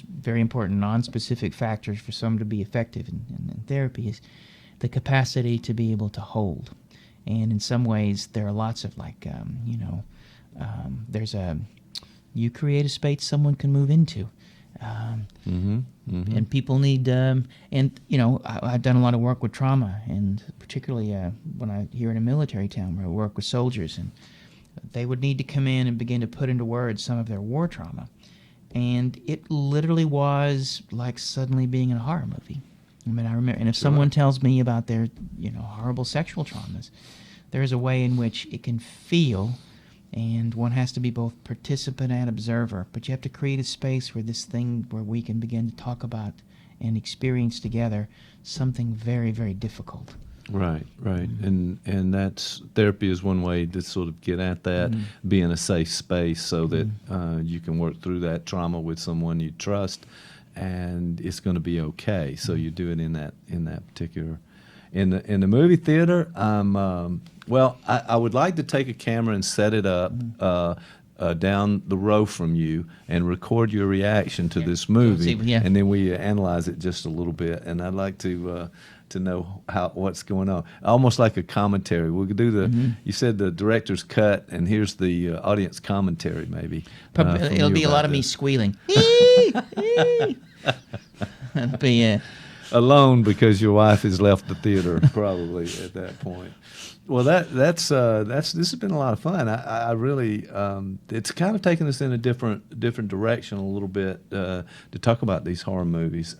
very important non-specific factors for someone to be effective in therapy is the capacity to be able to hold. And in some ways, there are lots of you create a space someone can move into. And people need, I've done a lot of work with trauma, and particularly when I here in a military town where I work with soldiers, and they would need to come in and begin to put into words some of their war trauma. And it literally was like suddenly being in a horror movie. I mean, I remember, and if someone tells me about their, horrible sexual traumas, there is a way in which it can feel. And one has to be both participant and observer. But you have to create a space where we can begin to talk about and experience together something very, very difficult. Right. And that's therapy is one way to sort of get at that, be in a safe space so that you can work through that trauma with someone you trust, and it's going to be okay. So you do it in that particular. In the movie theater, I would like to take a camera and set it up down the row from you and record your reaction to this movie, and then we analyze it just a little bit. And I'd like to know what's going on, almost like a commentary. We'll do you said the director's cut, and here's the audience commentary. Maybe it'll be a lot of me squealing. It'll be alone because your wife has left the theater probably at that point. Well, this has been a lot of fun. I really it's kind of taken us in a different direction a little bit to talk about these horror movies.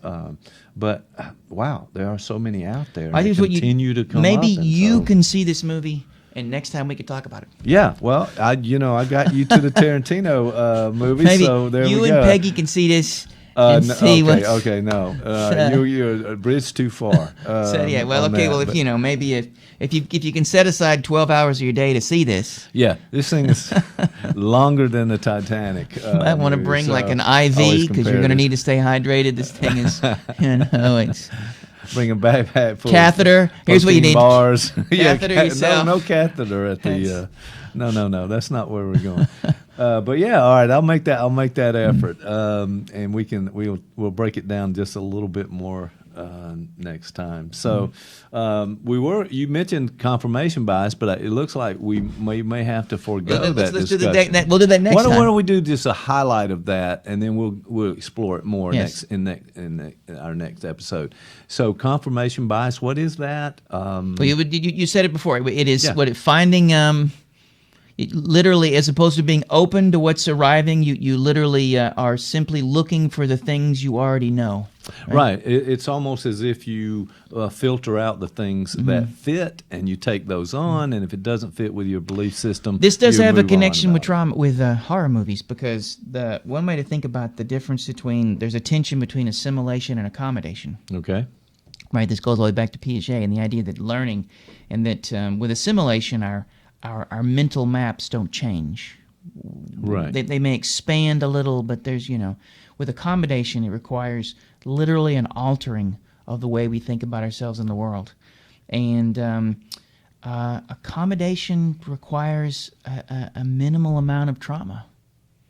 But wow, there are so many out there. I think continue to come maybe up, you can see this movie, and next time we could talk about it. Yeah, well, I got you to the Tarantino movie, maybe so there we go. You and Peggy can see this. No. You're a bridge too far. Maybe if you can set aside 12 hours of your day to see this. Yeah, this thing is longer than the Titanic. You might want to bring like an IV because you're going to need to stay hydrated. This thing is, it's. Bring a backpack full catheter. Of Here's what you need. Bars. Catheter yourself. No catheter at the. No. That's not where we're going. But yeah, all right. I'll make that effort, and we'll break it down just a little bit more next time. So you mentioned confirmation bias, but it looks like we may have to forego that discussion. We'll do that next time. Why don't we do just a highlight of that, and then we'll explore it more in our next episode. So confirmation bias, what is that? Well, you said it before. It is finding. Literally, as opposed to being open to what's arriving, you literally are simply looking for the things you already know. Right. It's almost as if you filter out the things that fit, and you take those on. And if it doesn't fit with your belief system, this does have a connection with trauma, with horror movies, because the one way to think about the difference there's a tension between assimilation and accommodation. Okay. Right. This goes all the way back to Piaget and the idea that learning, and that with assimilation, our mental maps don't change. Right. They may expand a little, but there's, with accommodation, it requires literally an altering of the way we think about ourselves in the world. And accommodation requires a minimal amount of trauma.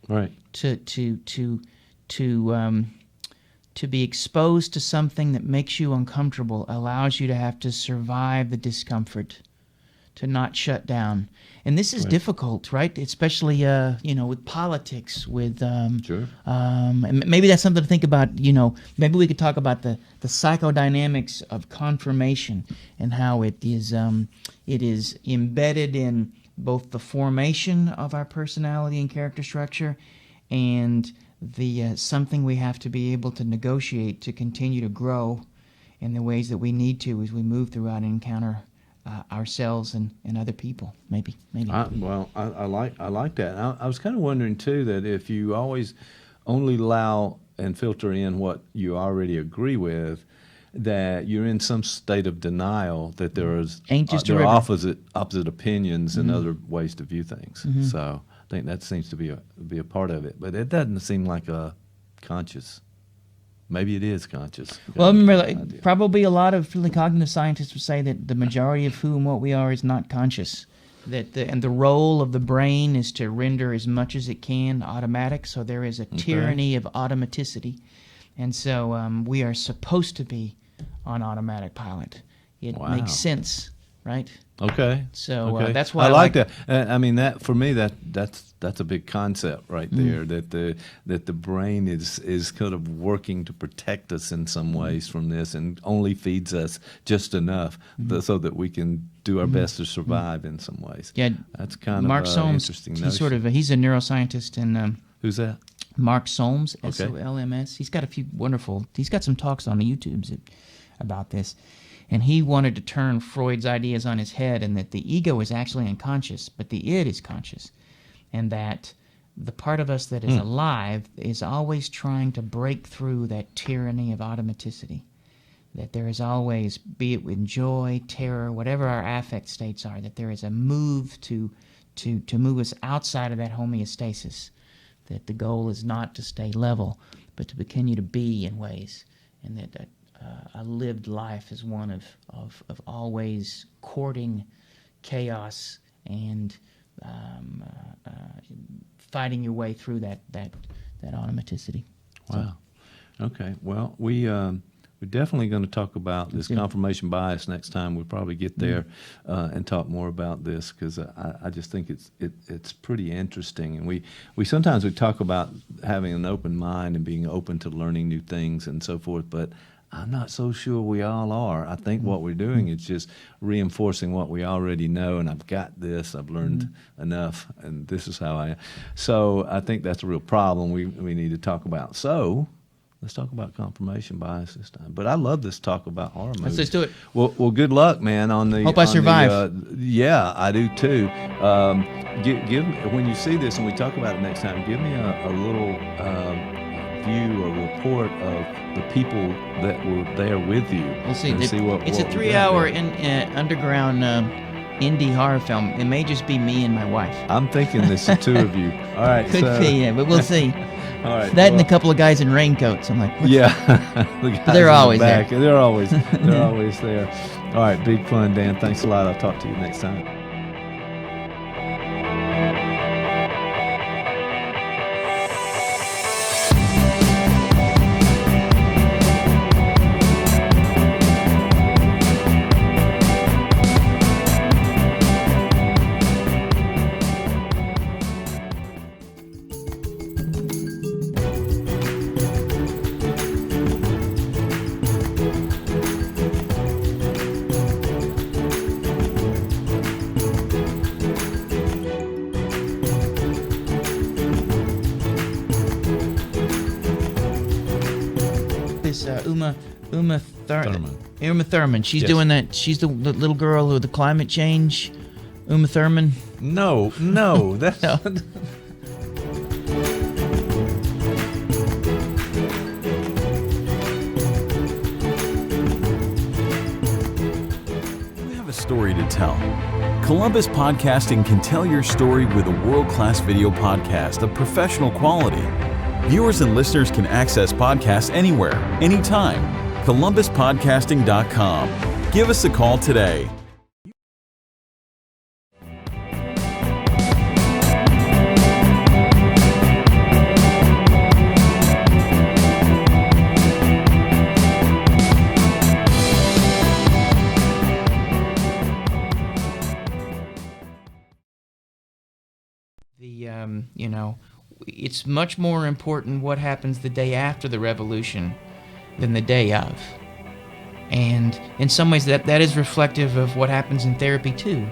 Right. To be exposed to something that makes you uncomfortable allows you to have to survive the discomfort, to not shut down. And this is difficult, right? Especially, with politics, with... and maybe that's something to think about, maybe we could talk about the psychodynamics of confirmation and how it is embedded in both the formation of our personality and character structure, and the something we have to be able to negotiate to continue to grow in the ways that we need to as we move throughout and encounter ourselves and other people. Maybe. I like that. I was kind of wondering too that if you always only allow and filter in what you already agree with, that you're in some state of denial that there are opposite opinions and other ways to view things. So I think that seems to be a part of it, but it doesn't seem like a conscious. Maybe it is conscious. Well, remember, probably a lot of cognitive scientists would say that the majority of who and what we are is not conscious. And the role of the brain is to render as much as it can automatic. So there is a tyranny of automaticity, and so we are supposed to be on automatic pilot. It makes sense, right? Okay. So that's why I like that. I mean, that for me, that's a big concept right there. That the brain is kind of working to protect us in some ways from this, and only feeds us just enough so that we can do our best to survive in some ways. Yeah, that's kind Mark of Solms, interesting notion. He's a neuroscientist, and who's that? Mark Solms, Solms. He's got some talks on the YouTubes about this. And he wanted to turn Freud's ideas on his head, and that the ego is actually unconscious, but the id is conscious. And that the part of us that is alive is always trying to break through that tyranny of automaticity. That there is always, be it with joy, terror, whatever our affect states are, that there is a move to move us outside of that homeostasis. That the goal is not to stay level, but to continue to be in ways. And that a lived life is one of always courting chaos and fighting your way through that automaticity. Wow. Okay. Well, we're definitely going to talk about this confirmation bias next time. We'll probably get there and talk more about this, because I just think it's pretty interesting. And we sometimes talk about having an open mind and being open to learning new things and so forth, but I'm not so sure we all are. I think what we're doing is just reinforcing what we already know, and I've got this, I've learned enough, and this is how I am. So I think that's a real problem we need to talk about. So let's talk about confirmation bias this time. But I love this talk about horror movies. Let's do it. Well, good luck, man. Hope I survive. Yeah, I do too. Give when you see this and we talk about it next time, give me a little view or report of the people that were there with you. We'll see. It's a 3-hour underground indie horror film. It may just be me and my wife. I'm thinking there's the two of you. All right. Could be, yeah, but we'll see. All right. That and a couple of guys in raincoats. I'm like, yeah. They're always there. They're always there. All right. Big fun, Dan. Thanks a lot. I'll talk to you next time. Uma Thurman. Uma Thurman. She's Yes. doing that. She's the little girl with the climate change. Uma Thurman. No, that's No. We have a story to tell. Columbus Podcasting can tell your story with a world-class video podcast of professional quality. Viewers and listeners can access podcasts anywhere, anytime. ColumbusPodcasting.com. Give us a call today. It's much more important what happens the day after the revolution than the day of. And in some ways that is reflective of what happens in therapy too.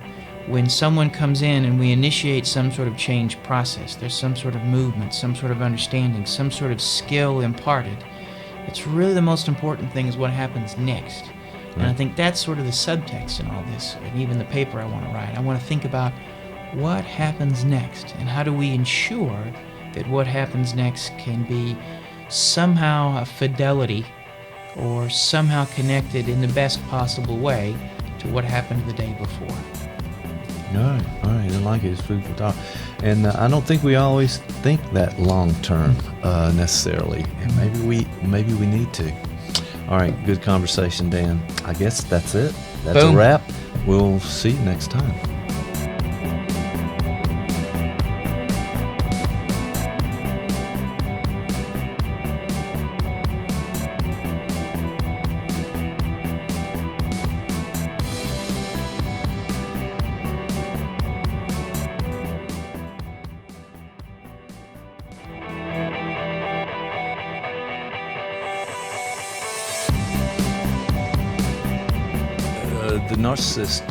When someone comes in and we initiate some sort of change process, there's some sort of movement, some sort of understanding, some sort of skill imparted. It's really the most important thing is what happens next. Right. And I think that's sort of the subtext in all this, and even the paper I want to write. I want to think about what happens next, and how do we ensure that what happens next can be somehow a fidelity or somehow connected in the best possible way to what happened the day before. All right. I like it. It's food for thought. And I don't think we always think that long term necessarily. And maybe we need to. All right, good conversation, Dan. I guess that's it. That's Boom. A wrap. We'll see you next time. The narcissist,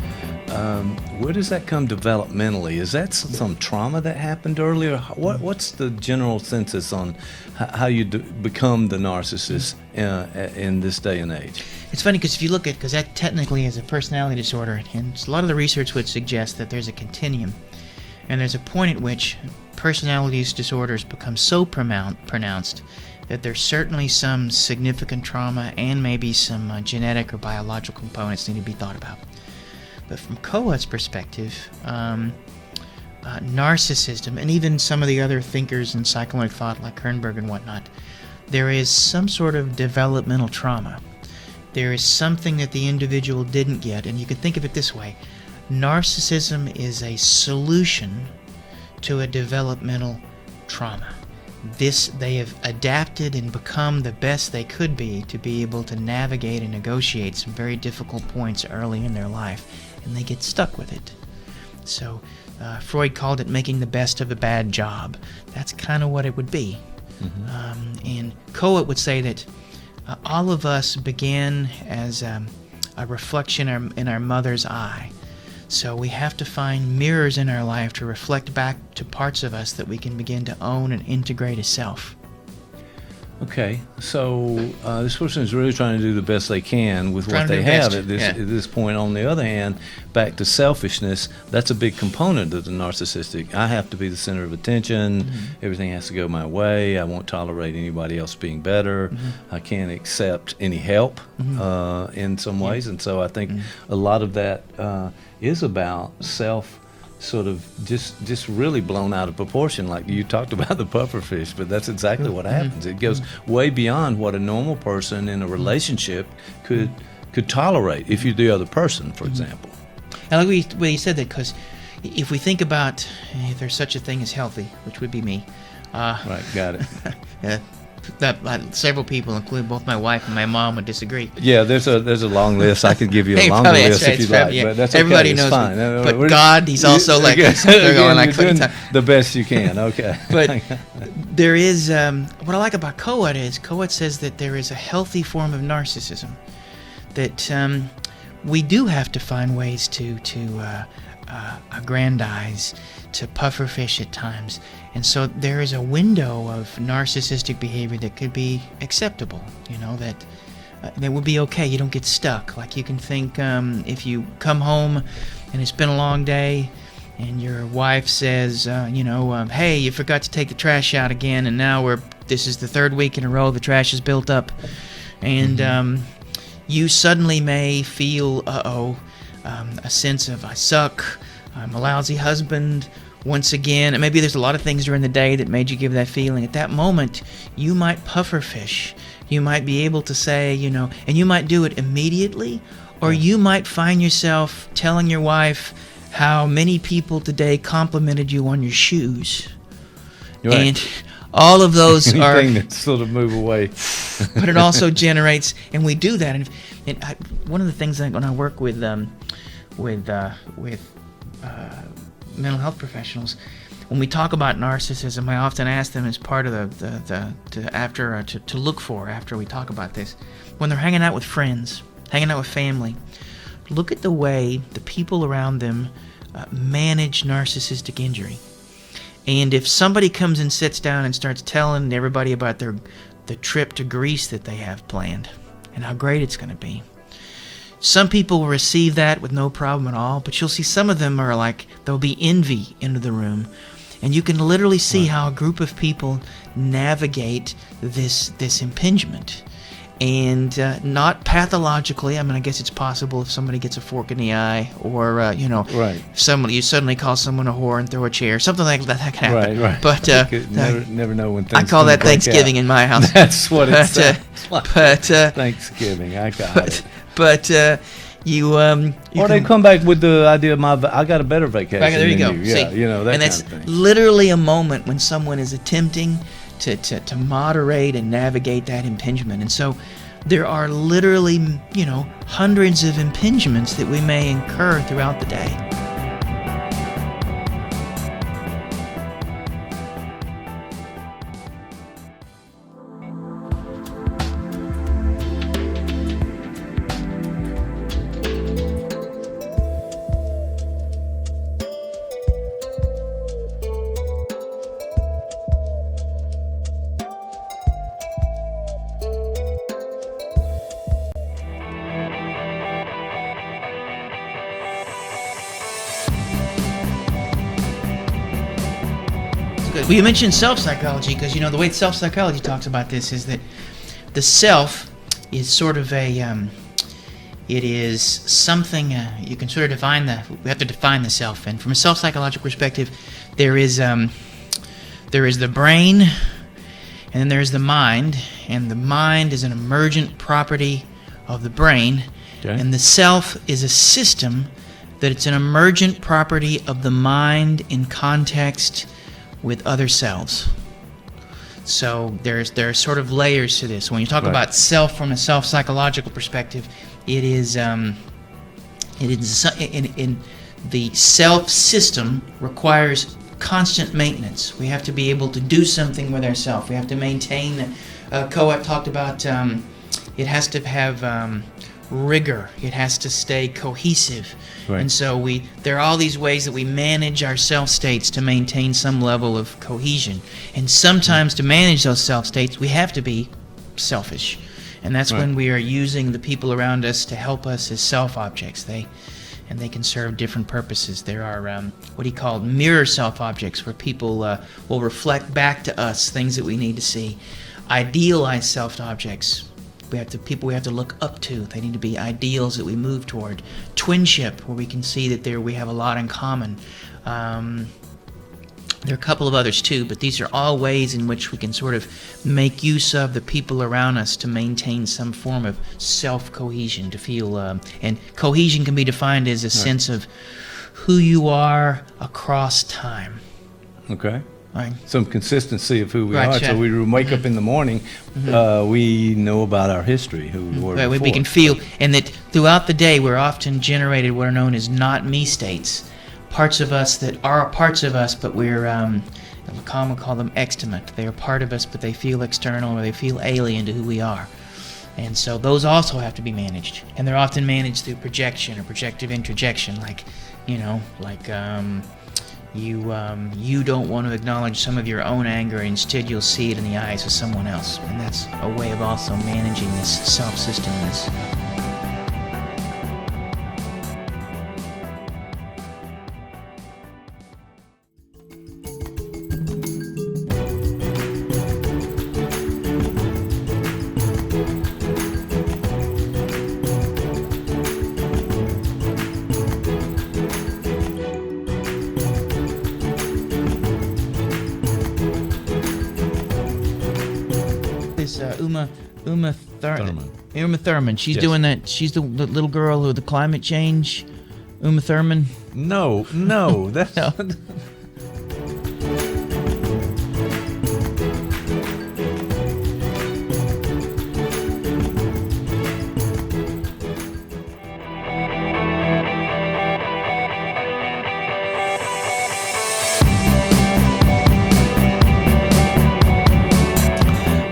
where does that come developmentally? Is that some trauma that happened earlier? What's the general census on how you become the narcissist in this day and age? It's funny because if you look at, because that technically is a personality disorder, and a lot of the research would suggest that there's a continuum, and there's a point at which personality disorders become so pronounced that there's certainly some significant trauma and maybe some genetic or biological components need to be thought about. But from Kohut's perspective, narcissism, and even some of the other thinkers in psychoanalytic thought like Kernberg and whatnot, there is some sort of developmental trauma. There is something that the individual didn't get, and you can think of it this way. Narcissism is a solution to a developmental trauma. They have adapted and become the best they could be to be able to navigate and negotiate some very difficult points early in their life, and they get stuck with it. So Freud called it making the best of a bad job. That's kind of what it would be. Mm-hmm. And Kohut would say that all of us began as a reflection in our mother's eye. So we have to find mirrors in our life to reflect back to parts of us that we can begin to own and integrate as self. Okay, so this person is really trying to do the best they can with what they have at this point. On the other hand, back to selfishness, that's a big component of the narcissistic. I have to be the center of attention. Mm-hmm. Everything has to go my way. I won't tolerate anybody else being better. Mm-hmm. I can't accept any help in some ways. And so I think a lot of that is about self sort of just really blown out of proportion, like you talked about the pufferfish, but that's exactly what happens. It goes way beyond what a normal person in a relationship could tolerate if you're the other person, for example. I like what you said that, because if we think about if there's such a thing as healthy, which would be me. Right, got it. Several people, including both my wife and my mom, would disagree. Yeah, there's a long list. I could give you a longer list if you like, but that's everybody okay. knows. It's fine. But God, He's also like they're going like doing the best you can. Okay. But there is what I like about Kohut is Kohut says that there is a healthy form of narcissism, that we do have to find ways to aggrandize, to pufferfish at times, And so there is a window of narcissistic behavior that could be acceptable, that would be okay. You don't get stuck. Like you can think if you come home and it's been a long day and your wife says, hey, you forgot to take the trash out again, and now this is the third week in a row the trash is built up. And you suddenly may feel, a sense of I suck, I'm a lousy husband, once again. And maybe there's a lot of things during the day that made you give that feeling. At that moment, you might pufferfish. You might be able to say, and you might do it immediately, or you might find yourself telling your wife how many people today complimented you on your shoes. Right. And all of those are anything that sort of move away. But it also generates, and we do that. And one of the things that when I work with mental health professionals, when we talk about narcissism, I often ask them as part of to look for after we talk about this, when they're hanging out with friends, hanging out with family, look at the way the people around them manage narcissistic injury. And if somebody comes and sits down and starts telling everybody about the trip to Greece that they have planned and how great it's going to be, some people will receive that with no problem at all, but you'll see some of them are like, there'll be envy into the room. And you can literally see how a group of people navigate this impingement. And not pathologically. I mean, I guess it's possible if somebody gets a fork in the eye, or somebody, you suddenly call someone a whore and throw a chair, something like that can happen. Right. But never know when things. I call that Thanksgiving in my house. That's what it's. But Thanksgiving, I got it. But you or they come back with the idea of I got a better vacation. There you go. Yeah, See, that and that's kind of thing. literally a moment when someone is attempting to moderate and navigate that impingement. And so there are literally, hundreds of impingements that we may incur throughout the day. Well, you mentioned self-psychology because, the way self-psychology talks about this is that the self is sort of it is something, you can sort of we have to define the self. And from a self-psychological perspective, there is the brain, and then there's the mind. And the mind is an emergent property of the brain. Okay. And the self is a system that it's an emergent property of the mind in context with other selves. So there are sort of layers to this. When you talk about self from a self-psychological perspective, it is in the self system requires constant maintenance. We have to be able to do something with ourselves. We have to maintain. Coat talked about it has to have rigor. It has to stay cohesive. Right. And so there are all these ways that we manage our self states to maintain some level of cohesion. And sometimes to manage those self states, we have to be selfish. And that's when we are using the people around us to help us as self objects. They can serve different purposes. There are what he called mirror self objects, where people will reflect back to us things that we need to see. Idealized self objects. People we have to look up to. They need to be ideals that we move toward. Twinship, where we can see that we have a lot in common. There are a couple of others too, but these are all ways in which we can sort of make use of the people around us to maintain some form of self-cohesion, to feel, and cohesion can be defined as a sense of who you are across time. Okay. Right. Some consistency of who we are. So we wake up in the morning, we know about our history, who we were before. We can feel, and that throughout the day we're often generated what are known as not me states. Parts of us that are parts of us, but we're, Lacan would call them extimate. They are part of us, but they feel external or they feel alien to who we are. And so those also have to be managed. And they're often managed through projection or projective introjection, you don't want to acknowledge some of your own anger. Instead, you'll see it in the eyes of someone else, and that's a way of also managing this self-systemness. Uma Thurman. She's doing that. She's the little girl who the climate change. Uma Thurman. No, that's no.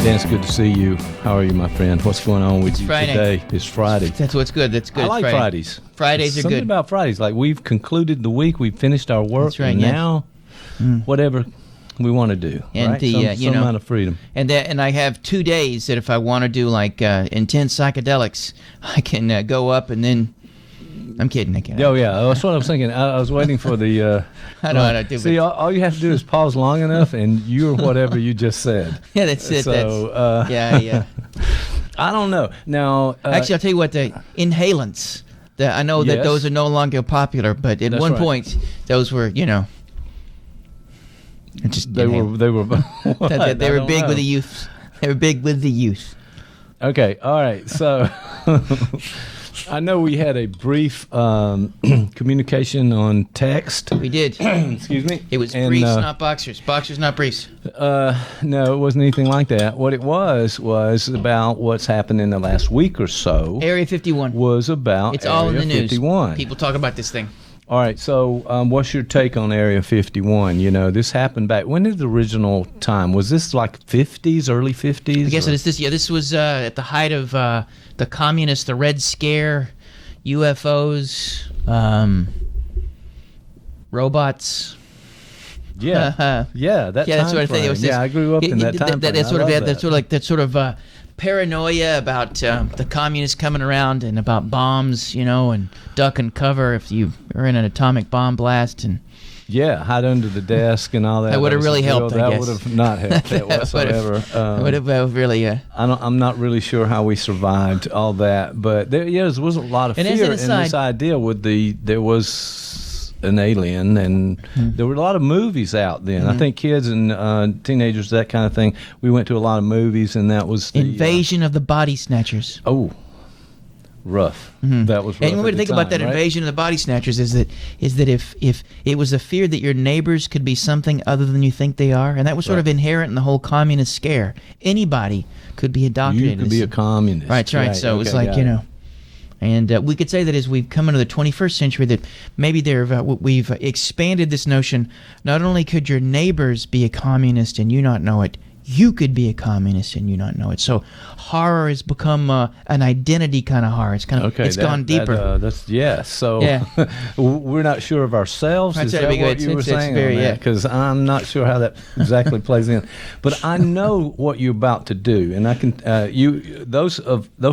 Dan, it's good to see you. How are you, my friend? What's going on with you Friday. today? It's Friday. That's what's good. That's good. I like Fridays. Fridays are Something good. about Fridays. Like we've concluded the week, we've finished our work, That's right, and yes. now whatever we want to do. And right? some amount of freedom. And I have 2 days that if I want to do like intense psychedelics, I can go up and then. I'm kidding. I can't. Oh yeah, that's what I was thinking. I was waiting for the. I know how to do it. See, all you have to do is pause long enough, and you're whatever you just said. Yeah, that's it. So yeah. I don't know. Now, actually, I'll tell you what. The inhalants. I know that those are no longer popular, but at one point, those were, They were they were big with the youth. They were big with the youth. Okay. All right. So. I know we had a brief communication on text. We did. Excuse me. It was briefs, not boxers. Boxers, not briefs. No, it wasn't anything like that. What it was about what's happened in the last week or so. Area 51 was about. It's all in the news. 51. People talk about this thing. All right. So, what's your take on Area 51? This happened back. When is the original time? Was this like 50s, early 50s? I guess it is this. Yeah, this was at the height of the communists, the Red Scare, UFOs, robots. Yeah, that sort of thing. It was I grew up in that time. That sort of paranoia about the communists coming around and about bombs, and duck and cover if you are in an atomic bomb blast and. Yeah, hide under the desk and all that. That would have really helped. That would have not helped whatsoever. Would have really. I'm not really sure how we survived all that, but there was a lot of fear in this idea. There was an alien, and there were a lot of movies out then. I think kids and teenagers, that kind of thing. We went to a lot of movies, and that was the Invasion of the Body Snatchers. Oh. Rough. That was rough. And when we think about that invasion of the body snatchers is that if it was a fear that your neighbors could be something other than you think they are, and that was sort of inherent in the whole communist scare. Anybody could be indoctrinated. You could be a communist. Right. So it was like, and we could say that as we've come into the 21st century that maybe we've expanded this notion. Not only could your neighbors be a communist and you not know it, you could be a communist and you not know it. So horror has become an identity kind of horror. It's kind of gone deeper. So we're not sure of ourselves. Is that what you were saying? Because I'm not sure how that exactly plays in. But I know what you're about to do, and I can. Those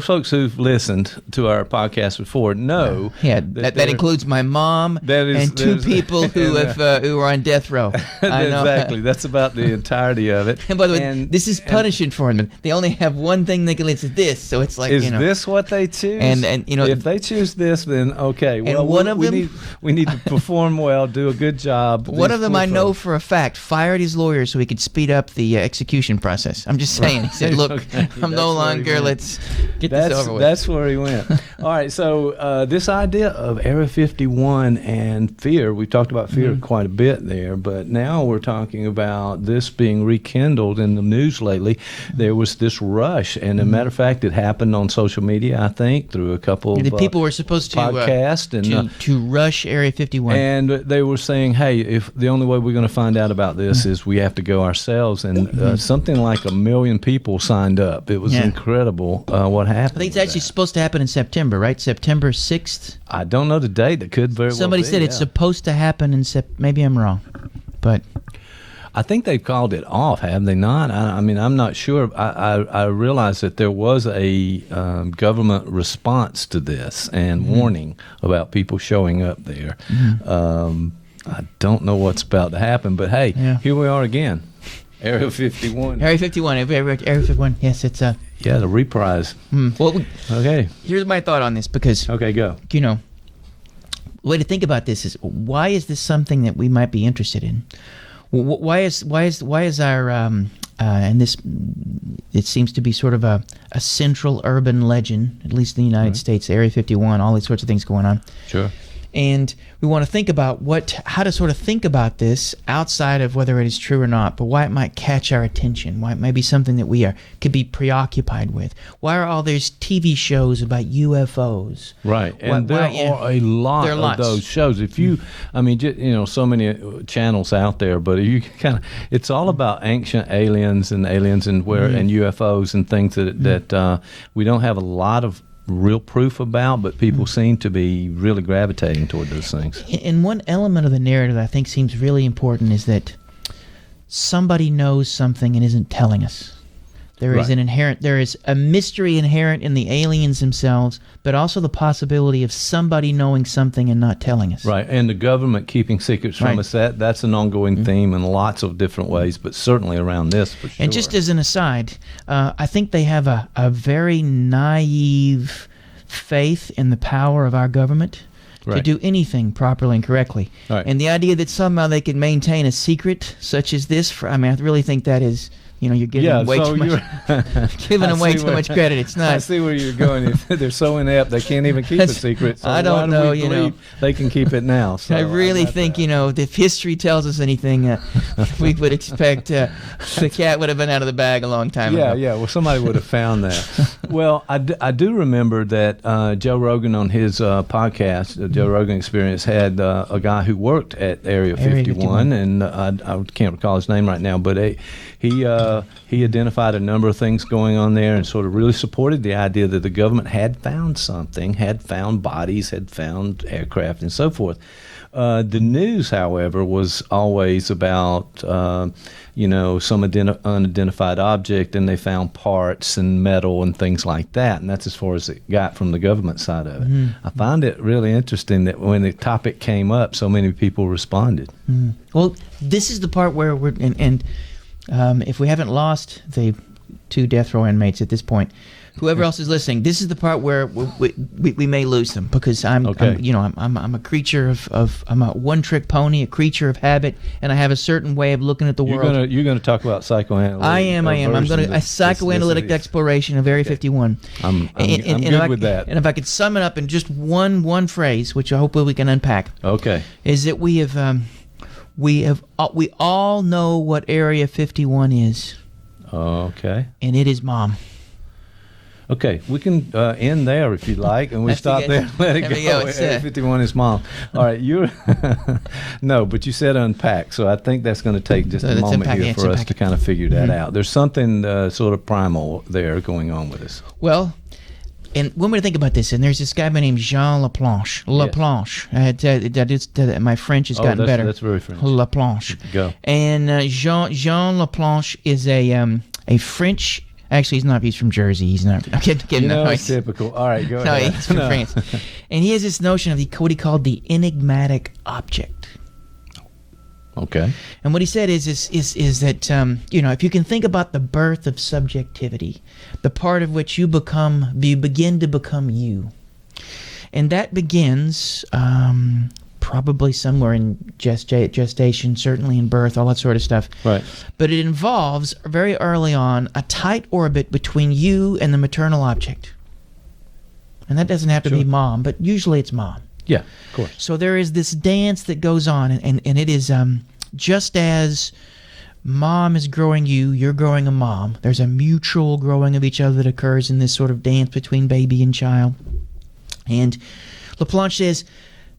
folks who've listened to our podcast before know. Yeah, that includes my mom and two people who are on death row. Exactly. That's about the entirety of it. And by the way, this is punishing for them. They only have one thing they can listen to this, so it's like, is this what they choose? And if they choose this, then okay. Well, one of them, we need to perform well, do a good job. One of them I know for a fact fired his lawyer so he could speed up the execution process. I'm just saying. He said, "Look, I'm no longer. Let's get this over with." That's where he went. All right. So this idea of Area 51 and fear, we talked about fear quite a bit there, but now we're talking about this being rekindled in the news lately. There was this rush, and as a matter of fact, it happened on social media, I think, through a couple of people were supposed to podcast to rush Area 51, and they were saying, "Hey, if the only way we're going to find out about this is we have to go ourselves," and something like 1 million people signed up. It was incredible what happened. I think it's actually supposed to happen in September. September, right? September 6th. I don't know the date. That could very well be. Somebody said it's supposed to happen in maybe I'm wrong, but I think they've called it off, have they not? I mean, I'm not sure. I realize that there was a government response to this and warning about people showing up there. I don't know what's about to happen, but hey, here we are again. Area 51. Area 51. Area 51. Yes, it's the reprise. Well, okay. Here's my thought on this because go. You know, the way to think about this is why is this something that we might be interested in? Why is our and this it seems to be sort of a central urban legend, at least in the United States, Area 51, all these sorts of things going on. Sure. And we want to think about how to sort of think about this outside of whether it is true or not, but why it might catch our attention, why it might be something that we could be preoccupied with. Why are all these TV shows about UFOs? Right, and there are a lot of those shows. If you, I mean, so many channels out there, but you it's all about ancient aliens and and UFOs and things that we don't have a lot of real proof about, but people seem to be really gravitating toward those things. And one element of the narrative that I think seems really important is that somebody knows something and isn't telling us. There is a mystery inherent in the aliens themselves, but also the possibility of somebody knowing something and not telling us. Right, and the government keeping secrets from us, that's an ongoing theme in lots of different ways, but certainly around this for sure. And just as an aside, I think they have a very naive faith in the power of our government to do anything properly and correctly. Right. And the idea that somehow they can maintain a secret such as this, I really think that is... you're giving way too much. Giving them way too much credit. It's not. I see where you're going. They're so inept they can't even keep a secret. So I don't know. They can keep it now. So I really think if history tells us anything, we would expect the cat would have been out of the bag a long time ago. Yeah. Well, somebody would have found that. Well, I do remember that Joe Rogan on his podcast, the Joe Rogan Experience, had a guy who worked at Area 51, and I can't recall his name right now, but he identified a number of things going on there and sort of really supported the idea that the government had found something, had found bodies, had found aircraft, and so forth. The news, however, was always about, some unidentified object, and they found parts and metal and things like that, and that's as far as it got from the government side of it. I find it really interesting that when the topic came up, so many people responded. Well, this is the part where we're if we haven't lost the 2 death row inmates at this point, whoever else is listening, this is the part where we may lose them because I'm a creature I'm a one-trick pony, a creature of habit, and I have a certain way of looking at the world. You're going to talk about psychoanalytic. I am. I'm going to psychoanalytic exploration of Area 51. I'm good with that. And if I could sum it up in just one phrase, which hopefully we can unpack. Okay. Is that we all know what Area 51 is. Okay. And it is Mom. Okay, we can end there if you like, and we stop there. Let it go. Area 51 is Mom. All right, no, but you said unpack, so I think that's going to take just a moment here for us to kind of figure that out. There's something sort of primal there going on with us. Well, and when we think about this, and there's this guy named Jean Laplanche. My French has gotten better. That's very French. Laplanche. Go. And Jean Laplanche is a French. Actually, he's not. He's from Jersey. He's not. I'm kidding. It's typical. All right, go ahead. No, he's from France. And he has this notion of what he called the enigmatic object. Okay. And what he said is that if you can think about the birth of subjectivity, the part of which you begin to become you, and that begins probably somewhere in gestation, certainly in birth, all that sort of stuff. Right. But it involves very early on a tight orbit between you and the maternal object, and that doesn't have to be Mom, but usually it's Mom. Yeah, of course. So there is this dance that goes on, and it is just as Mom is growing you, you're growing a mom. There's a mutual growing of each other that occurs in this sort of dance between baby and child. And Laplanche says,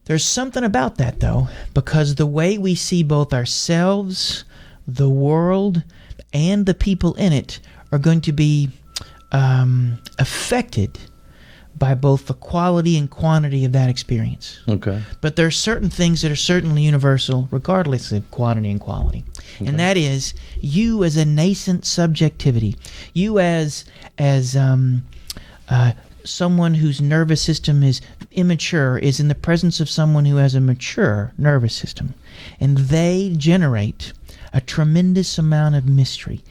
there's something about that, though, because the way we see both ourselves, the world, and the people in it are going to be affected by both the quality and quantity of that experience. Okay. But there are certain things that are certainly universal, regardless of quantity and quality. Okay. And that is, you as a nascent subjectivity, you as someone whose nervous system is immature is in the presence of someone who has a mature nervous system. And they generate a tremendous amount of mystery.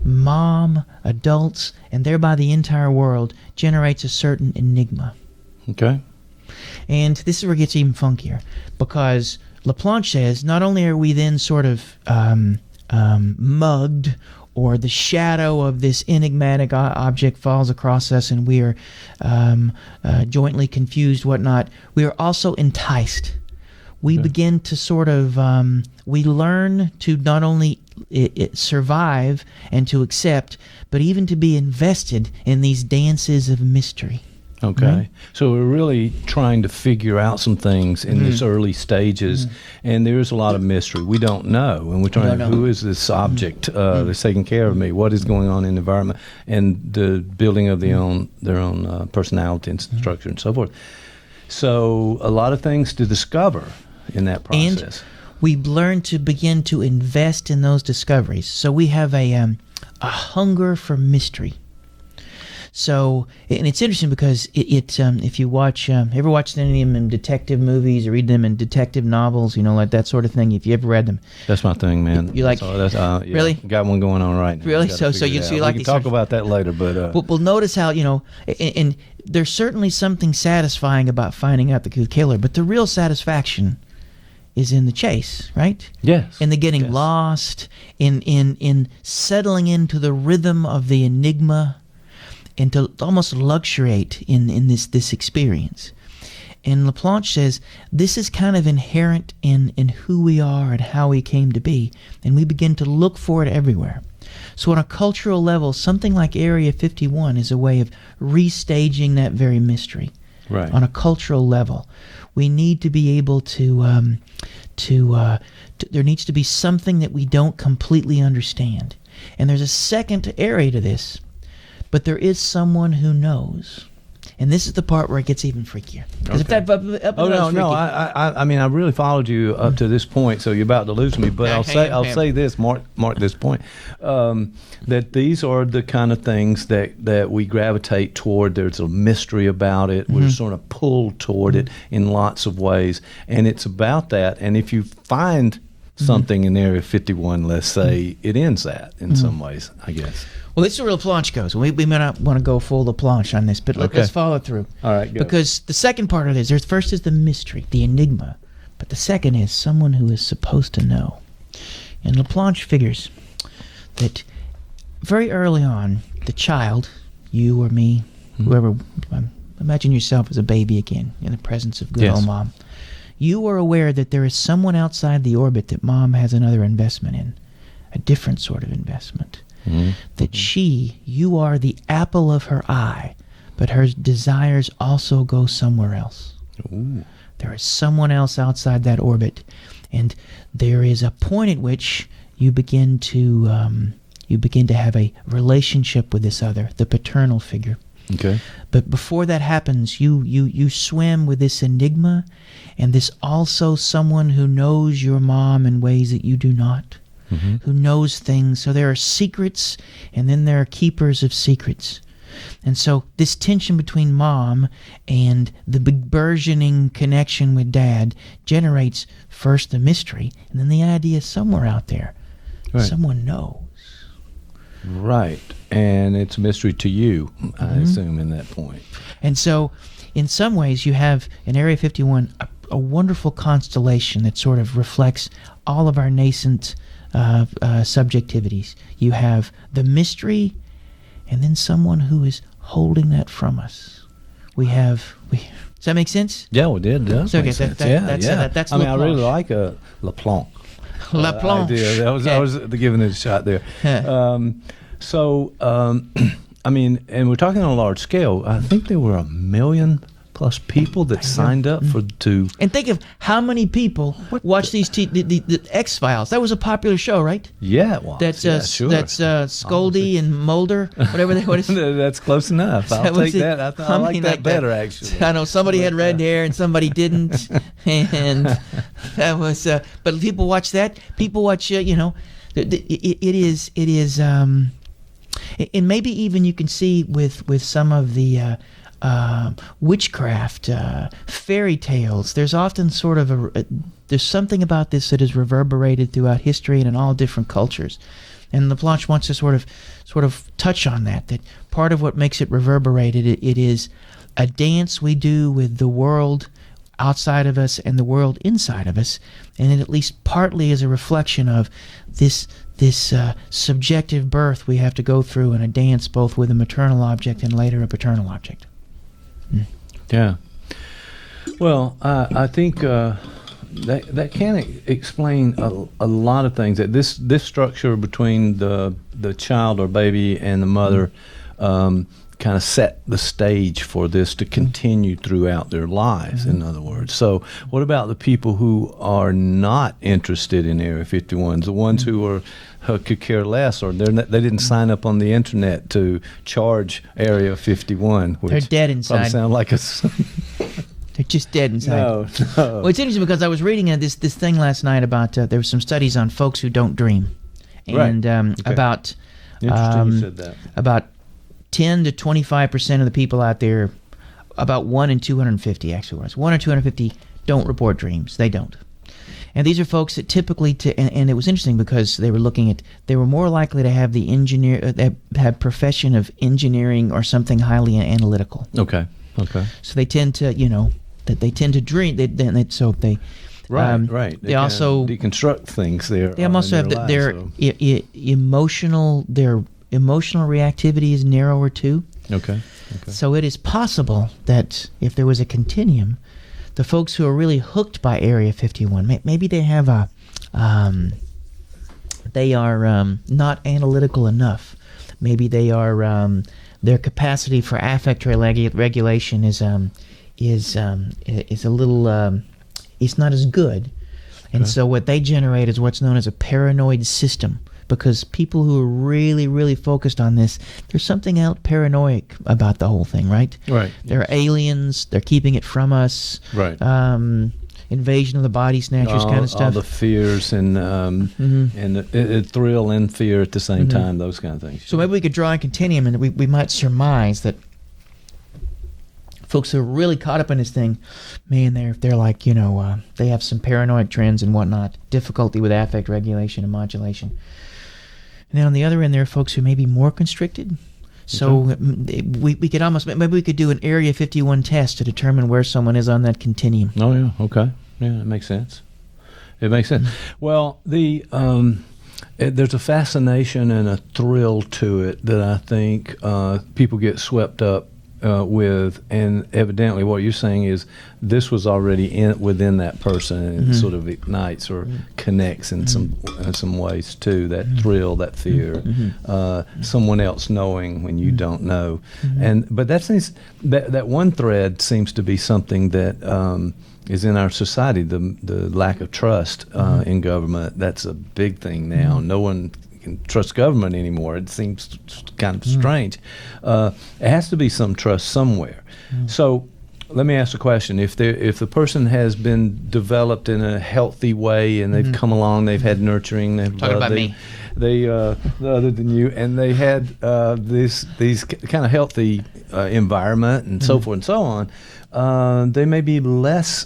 Mom, adults, and thereby the entire world generates a certain enigma. Okay. And this is where it gets even funkier, because Laplanche says not only are we then sort of mugged, or the shadow of this enigmatic object falls across us and we are jointly confused, whatnot, we are also enticed. We begin to sort of, we learn to not only survive and to accept, but even to be invested in these dances of mystery. Okay. Right? So we're really trying to figure out some things in these early stages, and there's a lot of mystery. We don't know, and we're trying to, who is this object that's taking care of me? What is going on in the environment? And the building of their own personality and structure and so forth. So a lot of things to discover in that process. And we learn to begin to invest in those discoveries. So we have a hunger for mystery. So, and it's interesting because if you watch, ever watched any of them in detective movies or read them in detective novels, like that sort of thing, if you ever read them. That's my thing, man. You like, yeah, really? Got one going on right now. Really? So you like we can talk about that later, but. Well, notice how, and there's certainly something satisfying about finding out the killer, but the real satisfaction is in the chase, right? Yes. In the getting lost, in settling into the rhythm of the enigma, and to almost luxuriate in this experience. And Laplanche says this is kind of inherent in who we are and how we came to be, and we begin to look for it everywhere. So on a cultural level, something like Area 51 is a way of restaging that very mystery. Right. On a cultural level, we need to be able to there needs to be something that we don't completely understand. And there's a second area to this. But there is someone who knows, and this is the part where it gets even freakier. Okay. I mean, I really followed you up to this point, so you're about to lose me. But I'll say this, mark this point, that these are the kind of things that we gravitate toward. There's a mystery about it. We're sort of pulled toward it in lots of ways, and it's about that. And if you find something in Area 51, let's say, it ends that in some ways, I guess. Well, this is where Laplanche goes. We may not want to go full Laplanche on this, but let's follow through. All right, go. Because the second part of this, first is the mystery, the enigma, but the second is someone who is supposed to know. And Laplanche figures that very early on, the child, you or me, whoever, imagine yourself as a baby again in the presence of good old mom. You are aware that there is someone outside the orbit that mom has another investment in, a different sort of investment. That you are the apple of her eye, but her desires also go somewhere else. Ooh. There is someone else outside that orbit, and there is a point at which you begin to have a relationship with this other, the paternal figure. Okay. But before that happens, you swim with this enigma, and this also someone who knows your mom in ways that you do not. Who knows things. So there are secrets, and then there are keepers of secrets. And so this tension between mom and the big burgeoning connection with dad generates first the mystery, and then the idea somewhere out there. Right. Someone knows. Right. And it's a mystery to you, I assume, in that point. And so in some ways you have in Area 51 a wonderful constellation that sort of reflects all of our nascent subjectivities. You have the mystery, and then someone who is holding that from us. Does that make sense? Yeah, well, it does. Okay, make sense. That's I mean, I really like Laplanche. Laplanche. I was giving it a shot there. I mean, and we're talking on a large scale. I think there were 1 million plus people that signed up to. And think of how many people watch the X-Files. That was a popular show, right? Yeah, it was. That's sure. That's Scully and Mulder, whatever what is. That's close enough. I'll take that. I like that better, actually. I know somebody had red hair and somebody didn't, and that was. But people watch that. People watch. It is. And maybe even you can see with some of the witchcraft, fairy tales. There's often sort of there's something about this that is reverberated throughout history and in all different cultures. And LaPlanche wants to sort of touch on that. That part of what makes it reverberated, it is a dance we do with the world outside of us and the world inside of us, and it at least partly is a reflection of this subjective birth we have to go through in a dance, both with a maternal object and later a paternal object. Yeah. Well, I think that can explain a lot of things. That this structure between the child or baby and the mother kind of set the stage for this to continue throughout their lives, in other words. So what about the people who are not interested in Area 51s, the ones who could care less, or they didn't sign up on the internet to charge Area 51? Which they're dead inside. Sound like a... They're just dead inside. No. Well, it's interesting because I was reading this thing last night about there were some studies on folks who don't dream, and about interesting you said that. About 10 to 25% of the people out there, about 1 in 250 actually was 1 or 250 don't report dreams. They don't. And these are folks that typically, and it was interesting because they were more likely to have the have profession of engineering or something highly analytical. Okay. So they tend to, they tend to dream. Right. They also deconstruct things. They also have their emotional reactivity is narrower too. Okay. So it is possible that if there was a continuum, the folks who are really hooked by Area 51, maybe they have they are not analytical enough. Maybe they are their capacity for affect regulation is a little it's not as good, and so what they generate is what's known as a paranoid system. Because people who are really, really focused on this, there's something else paranoid about the whole thing, right? Right. They're aliens. They're keeping it from us. Right. Invasion of the body snatchers kind of stuff. All the fears and the thrill and fear at the same time, those kind of things. So maybe we could draw a continuum, and we might surmise that folks who are really caught up in this thing, man, they're like, they have some paranoid trends and whatnot, difficulty with affect regulation and modulation. And then on the other end, there are folks who may be more constricted. So we could maybe we could do an Area 51 test to determine where someone is on that continuum. Oh, yeah. Okay. Yeah, it makes sense. Well, there's a fascination and a thrill to it that I think people get swept up with, and evidently what you're saying is this was already within that person, and it sort of ignites or connects in some ways too. That thrill, that fear, someone else knowing when you don't know, but that one thread seems to be something that is in our society. The lack of trust in government. That's a big thing now. No one can trust government anymore. It seems kind of strange. It has to be some trust somewhere. So let me ask a question. If the person has been developed in a healthy way and they've come along, they've had nurturing, talking about me. They other than you, and they had these kind of healthy environment and so forth and so on, they may be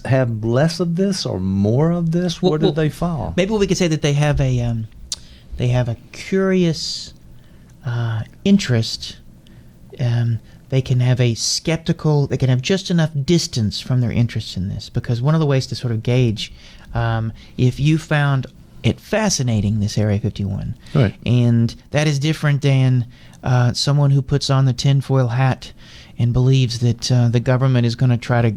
have less of this or more of this. Where did they fall? Maybe we could say that they have a curious interest. They can have they can have just enough distance from their interest in this, because one of the ways to sort of gauge if you found it fascinating, this Area 51, right, and that is different than someone who puts on the tinfoil hat and believes that the government is going to try to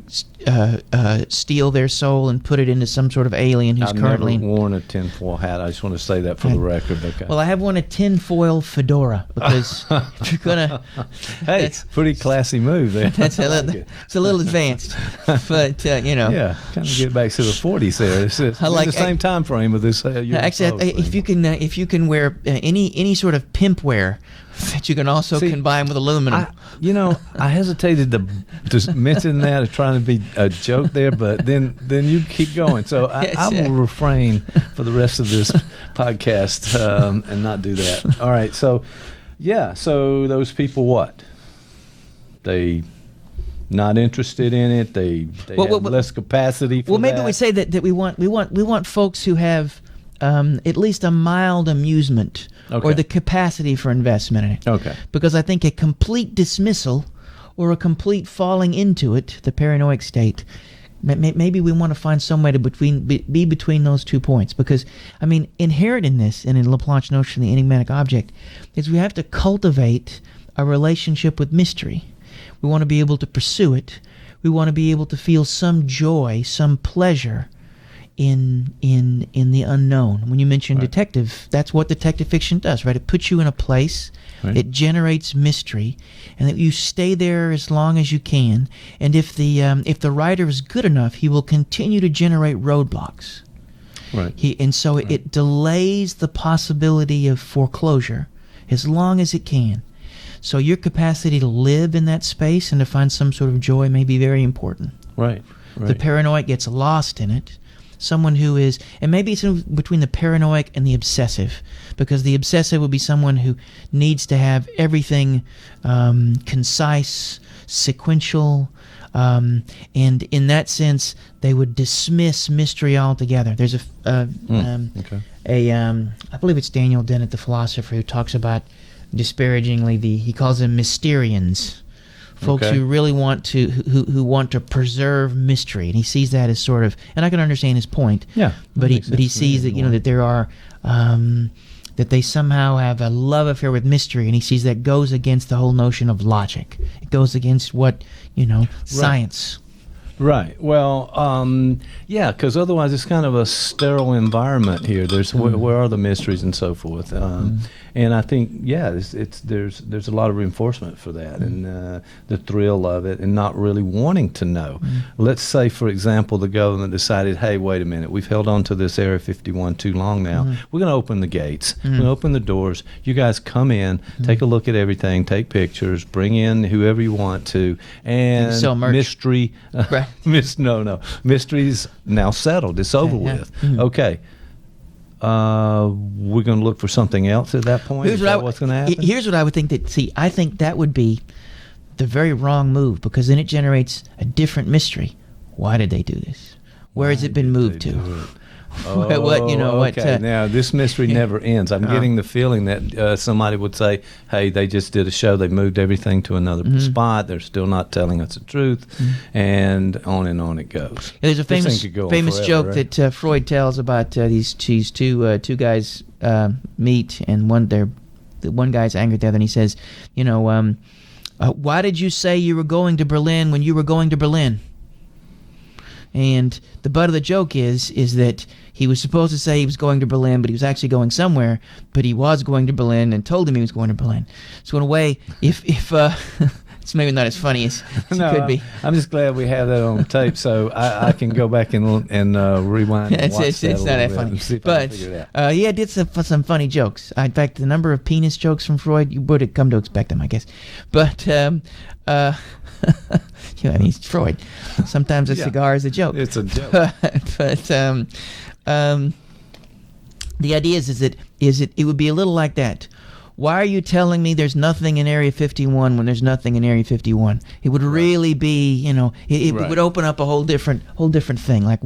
steal their soul and put it into some sort of alien who's currently... I've never worn a tinfoil hat. I just want to say that for the record. Okay. Well, I have worn a tinfoil fedora because if you're going to... Hey, pretty classy move there. It's a little advanced, but, Yeah, kind of get back to the 40s there. It's in the same time frame of this. Actually, if you can wear any sort of pimp wear that you can also combine with aluminum. I hesitated to mention that, trying to be a joke there, but then you keep going. So I will refrain for the rest of this podcast and not do that. All right. So those people, what? They not interested in it. They have less capacity for maybe we say that we want folks who have at least a mild amusement or the capacity for investment in it. Okay. Because I think a complete dismissal or a complete falling into it, the paranoid state, maybe we want to find some way to be between those 2 points. Because, inherent in this, and in Laplanche's notion of the enigmatic object, is we have to cultivate a relationship with mystery. We want to be able to pursue it. We want to be able to feel some joy, some pleasure in the unknown. When you mention detective, that's what detective fiction does, right? It puts you in a place, it generates mystery, and that you stay there as long as you can. And if the writer is good enough, he will continue to generate roadblocks. Right. It delays the possibility of foreclosure as long as it can. So your capacity to live in that space and to find some sort of joy may be very important. Right. The paranoid gets lost in it. Someone who is, and maybe it's between the paranoid and the obsessive, because the obsessive would be someone who needs to have everything concise, sequential, and in that sense, they would dismiss mystery altogether. There's I believe it's Daniel Dennett, the philosopher, who talks about disparagingly he calls them mysterians. Folks who really want to who want to preserve mystery, and he sees that as sort of, and I can understand his point. Yeah, but he sees that that there are that they somehow have a love affair with mystery, and he sees that goes against the whole notion of logic. It goes against what science. Right. Well, because otherwise it's kind of a sterile environment here. There's where are the mysteries and so forth. And I think there's a lot of reinforcement for that, and the thrill of it, and not really wanting to know. Let's say, for example, the government decided, hey, wait a minute, we've held on to this Area 51 too long now. We're going to open the gates. We're going to open the doors. You guys come in, take a look at everything, take pictures, bring in whoever you want to, and sell merch. Mystery. Right. Mystery's now settled. It's over with. Okay. We're going to look for something else at that point. What's going to happen? Here's what I would think I think that would be the very wrong move, because then it generates a different mystery. Why did they do this? Where has it been moved to? Okay. Now this mystery never ends. I'm getting the feeling that somebody would say, "Hey, they just did a show. They moved everything to another spot. They're still not telling us the truth," and on it goes. There's a famous joke that Freud tells about these two guys meet, and one guy's angry at the other, and he says, "Why did you say you were going to Berlin when you were going to Berlin?" And the butt of the joke is that he was supposed to say he was going to Berlin, but he was actually going somewhere. But he was going to Berlin and told him he was going to Berlin. So in a way, if it's maybe not as funny as it could be. I'm just glad we have that on tape, so I can go back and rewind. And watch it's not that funny, but he did some funny jokes. In fact, the number of penis jokes from Freud, you would have come to expect them, I guess. But it's Freud. Sometimes a cigar is a joke. It's a joke. But the idea is that it would be a little like that. Why are you telling me there's nothing in Area 51 when there's nothing in Area 51? It would really be, it would open up a whole different thing. Like,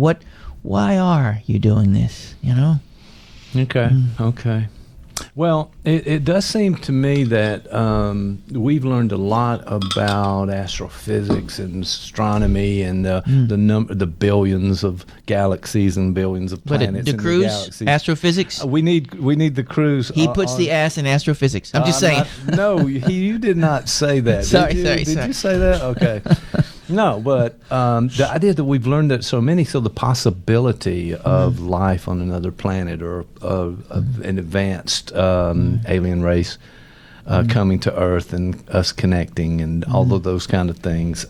why are you doing this? Okay. Okay. Well, it does seem to me that we've learned a lot about astrophysics and astronomy and the billions of galaxies and billions of planets. But Cruz, astrophysics. We need the Cruz. He puts the ass in astrophysics. I'm just saying. You did not say that. Sorry. Did you say that? Okay. No, but the idea that we've learned that so the possibility of life on another planet or of an advanced alien race coming to Earth and us connecting and all of those kind of things,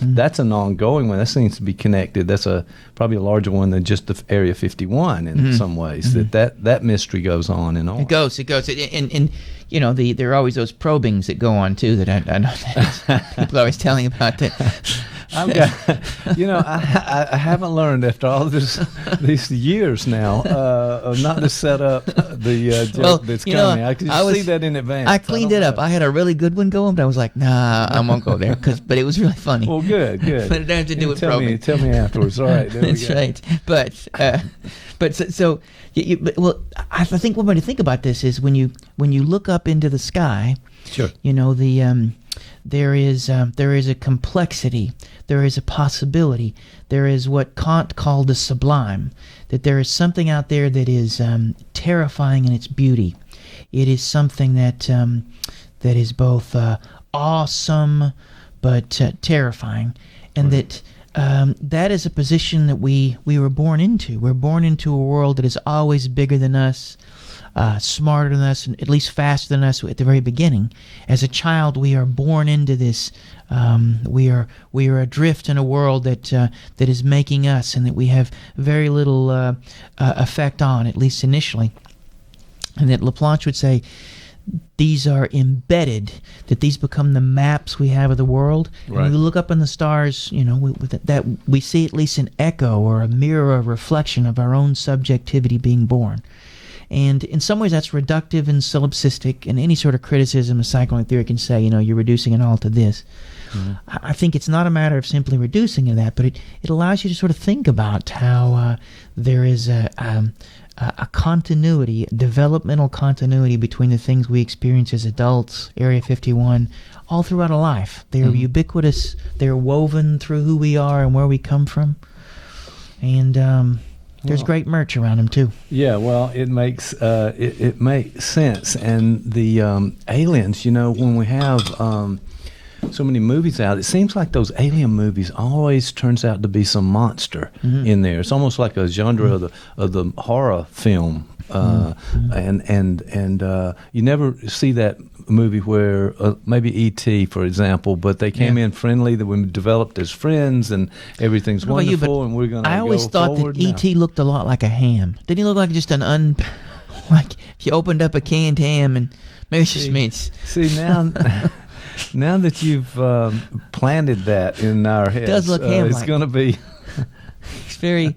that's an ongoing one. That seems to be connected. That's probably a larger one than just the Area 51 in some ways. That mystery goes on and on. It goes. And you know, there are always those probings that go on too. That I know that people are always telling about that. I haven't learned after all these years now of not to set up the joke that's coming. I could see that in advance. I cleaned it up. I had a really good one going, but I was like, nah, I won't go there but it was really funny. Well, good. But it didn't have to do with probing. Tell me afterwards. All right, that's right. But I think one way to think about this is when you look up into the sky. Sure. You know, there is a complexity, there is a possibility, there is what Kant called the sublime, that there is something out there that is terrifying in its beauty. It is something that is both awesome but terrifying, and that is a position that we were born into. We're born into a world that is always bigger than us, smarter than us, and at least faster than us at the very beginning. As a child, we are born into this. We are adrift in a world that is making us, and that we have very little effect on, at least initially. And that Laplanche would say, these are embedded, that these become the maps we have of the world. Right. When we look up in the stars, you know, that we see at least an echo or a mirror, a reflection of our own subjectivity being born. And in some ways that's reductive and solipsistic, and any sort of criticism of psychoanalytic theory can say, you know, you're reducing it all to this. Mm-hmm. I think it's not a matter of simply reducing it to that, but it allows you to sort of think about how there is a continuity, developmental continuity between the things we experience as adults, Area 51, all throughout a life. They are ubiquitous. They're woven through who we are and where we come from. And there's great merch around them too. Yeah, well, it makes it makes sense. And the aliens, you know, when we have so many movies out, it seems like those alien movies always turns out to be some monster in there. It's almost like a genre of the horror film, and you never see that movie where maybe E.T., for example, but they came in friendly, that we developed as friends, and everything's wonderful, and we're going to go forward. I always thought that E.T. looked a lot like a ham. Didn't he look like just like if you opened up a canned ham, and maybe it's just me. See, now that you've planted that in our heads, it does look ham-like. It's going to be... It's very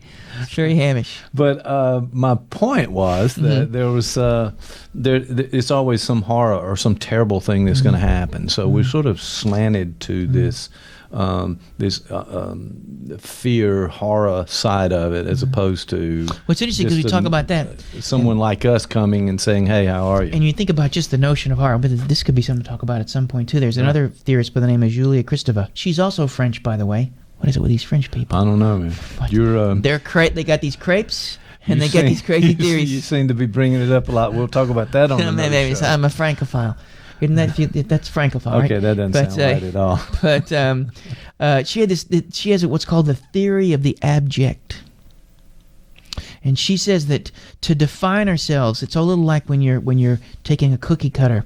hamish. But my point was that there was it's always some horror or some terrible thing that's going to happen. So we're sort of slanted to this fear, horror side of it, as opposed to... What's interesting, because we talk about that. Someone like us coming and saying, hey, how are you? And you think about just the notion of horror, but this could be something to talk about at some point too. There's another theorist by the name of Julia Kristeva. She's also French, by the way. What is it with these French people? I don't know, man. You're they got these crepes, and they got these crazy theories. You seem to be bringing it up a lot. We'll talk about that on another show. I'm a Francophile. Isn't that that's Francophile, right? Okay, that doesn't sound right at all. But she has what's called the theory of the abject. And she says that to define ourselves, it's a little like when you're taking a cookie cutter.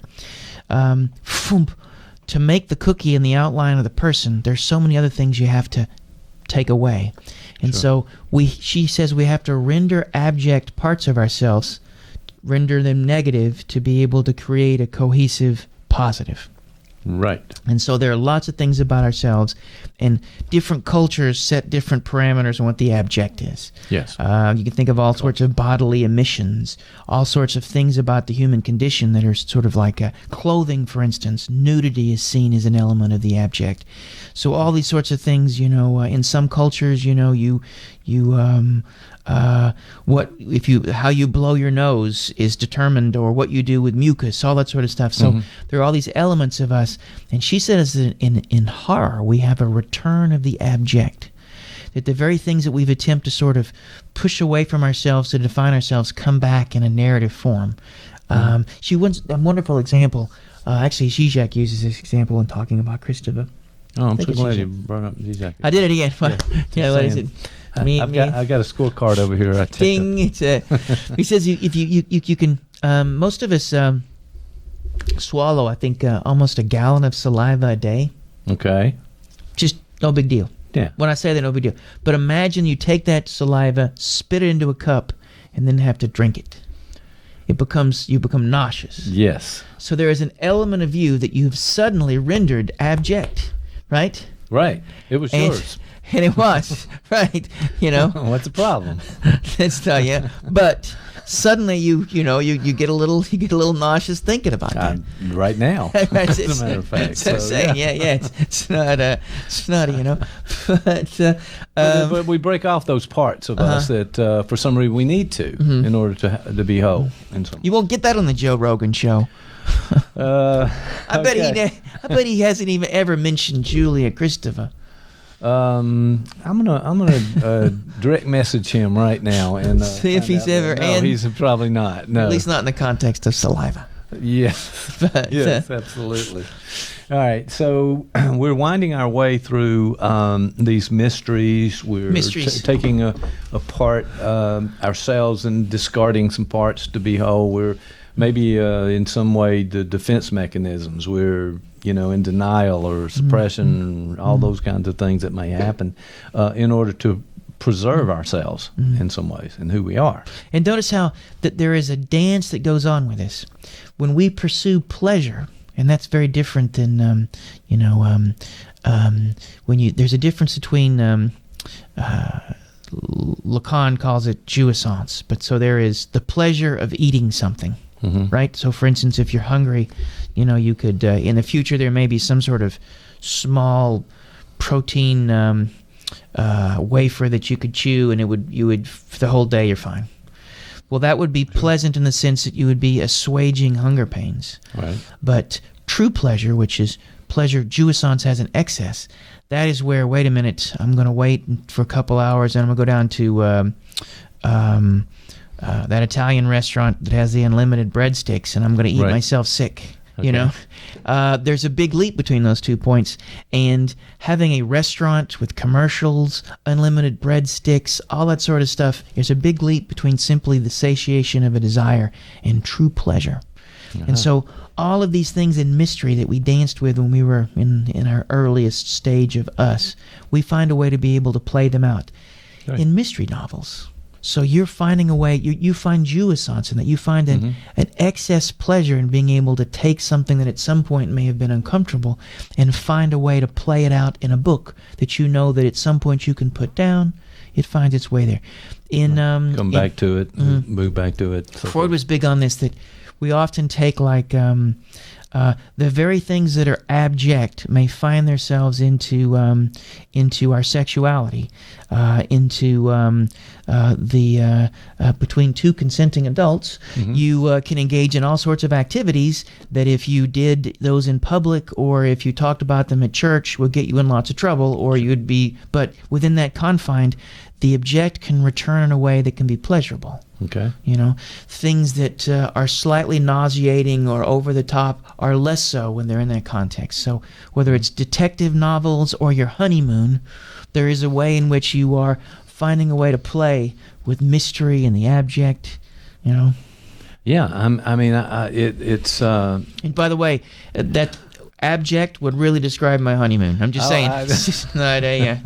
To make the cookie in the outline of the person, there's so many other things you have to take away. And so she says we have to render abject parts of ourselves, render them negative, to be able to create a cohesive positive. Right. And so there are lots of things about ourselves, and different cultures set different parameters on what the abject is. Yes. You can think of all sorts of bodily emissions, all sorts of things about the human condition that are sort of like clothing, for instance. Nudity is seen as an element of the abject. So all these sorts of things, you know, in some cultures, you know, you how you blow your nose is determined, or what you do with mucus, all that sort of stuff. So there are all these elements of us. And she says that in horror, we have a return of the abject. That the very things that we've attempted to sort of push away from ourselves to define ourselves come back in a narrative form. She wants a wonderful example. Actually, Zizek uses this example when talking about Kristeva. Oh, I'm so glad you brought up Zizek. I did it again. Yeah, what is it? I've got a scorecard over here. Ding! He says if you can. Most of us swallow, I think, almost a gallon of saliva a day. Okay. Just no big deal. Yeah. When I say that, no big deal. But imagine you take that saliva, spit it into a cup, and then have to drink it. You become nauseous. Yes. So there is an element of you that you've suddenly rendered abject, right? Right. It was yours. And it was, right? What's the problem? Let's tell you. But suddenly you get a little nauseous thinking about that. Right now, as a matter of fact. So saying, it's not, but we break off those parts of us that for some reason we need to in order to be whole. You won't get that on the Joe Rogan show. I bet he hasn't even ever mentioned Julia Kristeva. I'm gonna direct message him right now and see if he's ever. No, he's probably not. No, at least not in the context of saliva. Yes, yes, absolutely. All right, so we're winding our way through these mysteries. We're taking apart ourselves and discarding some parts to be whole. We're maybe in some way the defense mechanisms. We're in denial or suppression, all those kinds of things that may happen in order to preserve ourselves in some ways and who we are. And notice how that there is a dance that goes on with this. When we pursue pleasure, and that's very different than, there's a difference between, Lacan calls it jouissance, but so there is the pleasure of eating something. Right? So, for instance, if you're hungry, you could, in the future, there may be some sort of small protein wafer that you could chew, and you would for the whole day you're fine. Well, that would be pleasant in the sense that you would be assuaging hunger pains. Right. But true pleasure, which is pleasure jouissance has an excess, that is where, wait a minute, I'm going to wait for a couple hours, and I'm going to go down to that Italian restaurant that has the unlimited breadsticks, and I'm going to eat myself sick. Okay. There's a big leap between those 2 points, and having a restaurant with commercials, unlimited breadsticks, all that sort of stuff, there's a big leap between simply the satiation of a desire and true pleasure. And so all of these things in mystery that we danced with when we were in our earliest stage of us, we find a way to be able to play them out in mystery novels. So you're finding a way, you find jouissance in that. You find an excess pleasure in being able to take something that at some point may have been uncomfortable and find a way to play it out in a book that you know that at some point you can put down. It finds its way there. Come back to it, move back to it. So Freud was big on this, that we often take the very things that are abject may find themselves into our sexuality, between two consenting adults. You can engage in all sorts of activities that if you did those in public or if you talked about them at church would get you in lots of trouble, or you'd be, but within that confine, the object can return in a way that can be pleasurable. Okay. Things that are slightly nauseating or over the top are less so when they're in that context. So whether it's detective novels or your honeymoon, there is a way in which you are finding a way to play with mystery and the abject, Yeah, it's... And by the way, that abject would really describe my honeymoon. I'm just saying. It's just not a...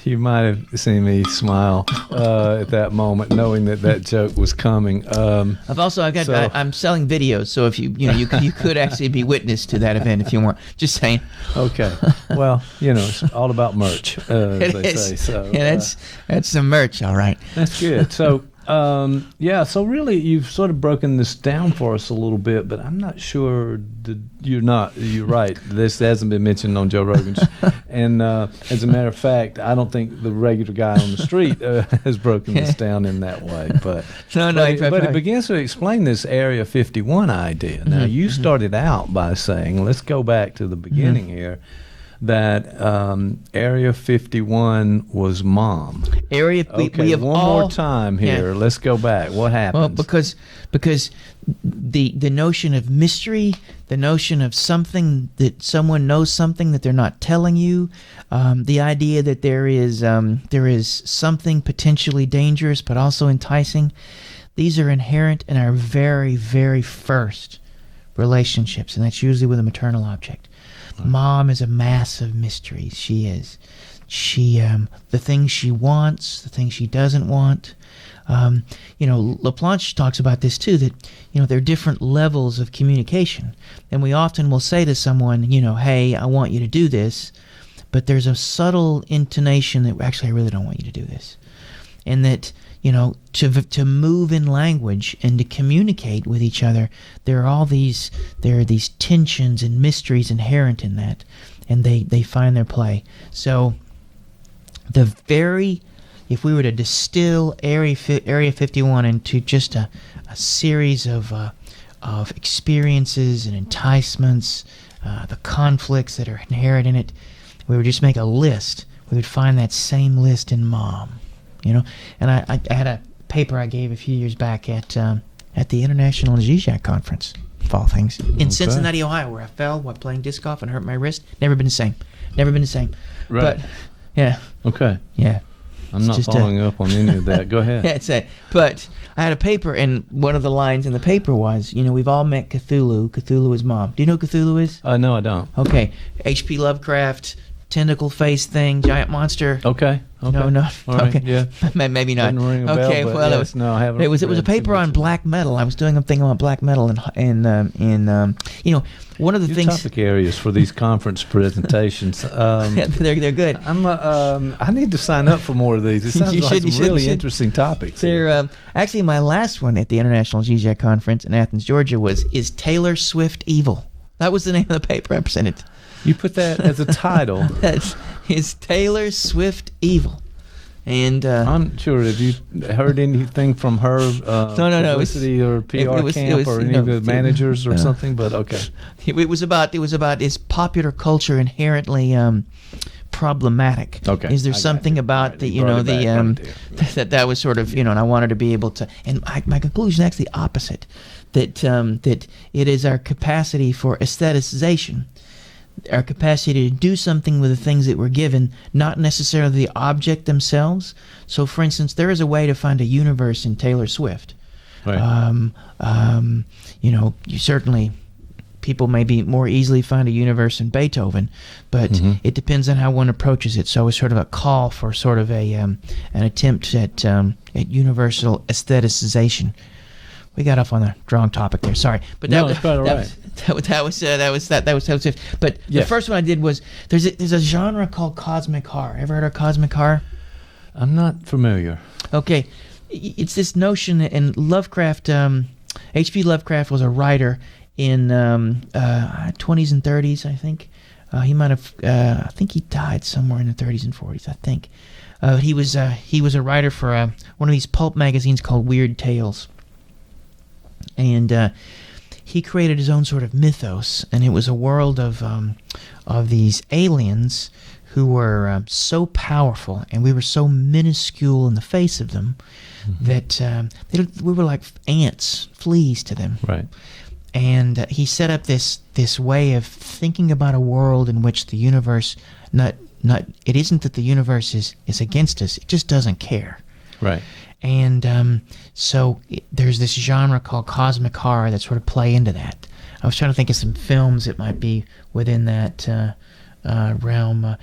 You might have seen me smile at that moment, knowing that joke was coming. I'm selling videos, so if you could actually be witness to that event if you want. Just saying. Okay. Well, it's all about merch, as they say. So yeah, that's some merch, all right. That's good. So Yeah, so really you've sort of broken this down for us a little bit, but I'm not sure that you're right. This hasn't been mentioned on Joe Rogan's. And as a matter of fact, I don't think the regular guy on the street has broken this down in that way. But it begins to explain this Area 51 idea. Now, you started out by saying, let's go back to the beginning here, that Area 51 was Mom. We have one more time here. Yeah. Let's go back. What happened? Well, because the notion of mystery, the notion of something that someone knows something that they're not telling you, the idea that there is something potentially dangerous but also enticing, these are inherent in our very, very first relationships, and that's usually with a maternal object. Mom is a mass of mysteries. She is. The things she wants, the things she doesn't want. LaPlanche talks about this too, that, there are different levels of communication. And we often will say to someone, hey, I want you to do this, but there's a subtle intonation that actually I really don't want you to do this. And that, to move in language and to communicate with each other, there are these tensions and mysteries inherent in that, and they find their play. So if we were to distill Area 51 into just a series of experiences and enticements, the conflicts that are inherent in it, we would just make a list. We would find that same list in Mom. And I had a paper I gave a few years back at the International Zizek Conference, of all things, in Cincinnati, Ohio, where I fell while playing disc golf and hurt my wrist. Never been the same. Right. But, yeah. Okay. Yeah. I'm not following up on any of that. Go ahead. But I had a paper, and one of the lines in the paper was, we've all met Cthulhu. Cthulhu is Mom. Do you know who Cthulhu is? No, I don't. Okay. H.P. Lovecraft, tentacle face thing, giant monster. Okay. No. All right, okay. Yeah. Maybe not. Didn't ring a bell, okay. Well, yes, I haven't. It was a paper on black metal. I was doing a thing on black metal, and one of the things. Topic areas for these conference presentations. They're good. I need to sign up for more of these. It sounds like some really interesting topics. They're actually my last one at the International Zizek Conference in Athens, Georgia, is Taylor Swift Evil. That was the name of the paper I presented. You put that as a title. Is Taylor Swift Evil? And I'm sure. Have you heard anything from her? No. Publicity or PR camp or any of the managers or something? But okay. It was about is popular culture inherently problematic? Okay. Is there something about the that was sort of and I wanted to be able to, and my conclusion is actually the opposite, that it is our capacity for aestheticization. Our capacity to do something with the things that we're given, not necessarily the object themselves. So, for instance, there is a way to find a universe in Taylor Swift. Right. You certainly, people maybe more easily find a universe in Beethoven, but it depends on how one approaches it. So it's sort of a call for sort of an attempt at universal aestheticization. We got off on the wrong topic there. Sorry, but that was it. But the first one I did was there's a genre called cosmic horror. Ever heard of cosmic horror? I'm not familiar. Okay, it's this notion, and Lovecraft, H.P. Lovecraft was a writer in 20s and 30s, I think. He might have, I think he died somewhere in the 30s and 40s, I think. He was a writer for one of these pulp magazines called Weird Tales. And he created his own sort of mythos, and it was a world of these aliens who were so powerful, and we were so minuscule in the face of them that we were like ants, fleas to them. Right. And he set up this way of thinking about a world in which the universe it isn't that the universe is against us; it just doesn't care. Right. And so there's this genre called cosmic horror that sort of play into that. I was trying to think of some films that might be within that realm.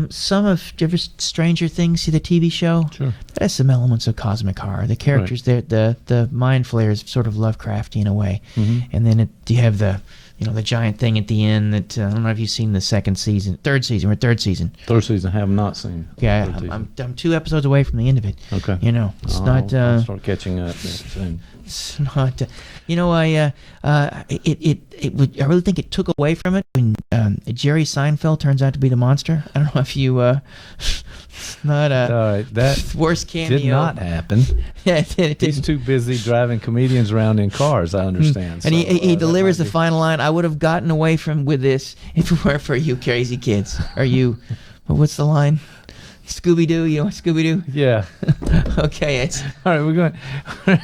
Some of, do you ever Stranger Things, see the TV show? Sure. That has some elements of cosmic horror. The characters, the mind flayer is sort of Lovecrafty in a way. And then you have the the giant thing at the end that I don't know if you've seen the third season. Third season, I have not seen. Yeah, I'm 2 episodes away from the end of it. Okay. It's not. I'll start catching up soon. It's not. I really think it took away from it when Jerry Seinfeld turns out to be the monster. I don't know if you. Not a. All right, that worst cameo did not happen. Yeah, it He's too busy driving comedians around in cars. I understand. And he delivers the final line. I would have gotten away with this if it weren't for you crazy kids. Are you? What's the line? Scooby Doo, you know Scooby Doo? Yeah. Okay, it's all right. We're going. I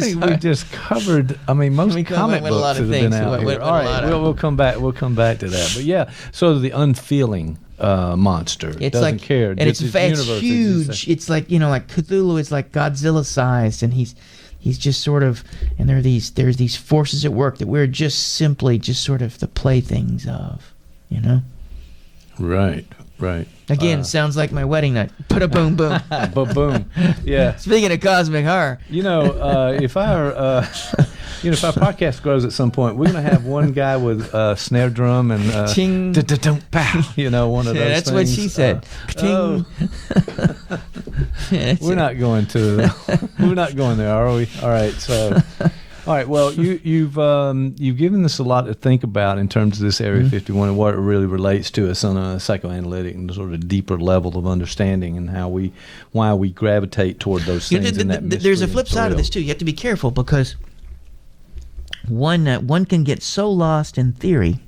think we just covered. I mean, most comic books have been out here. All right, we'll come back. We'll come back to that. But yeah, so the unfeeling monster doesn't care, and it's huge. It's like like Cthulhu is like Godzilla sized, and he's just sort of, and there's these forces at work that we're just simply sort of the playthings of, Right. Again, sounds like my wedding night. Put a boom boom. Boom. Yeah. Speaking of cosmic horror, if our podcast grows at some point, we're gonna have one guy with snare drum and ting, pow. One of those. That's things. What she said. Ting. We're not going to. We're not going there, are we? All right. So. All right. Well, you've given us a lot to think about in terms of this Area 51 and what it really relates to us on a psychoanalytic and sort of deeper level of understanding, and why we gravitate toward those things. There's a flip side of this too. You have to be careful because one can get so lost in theory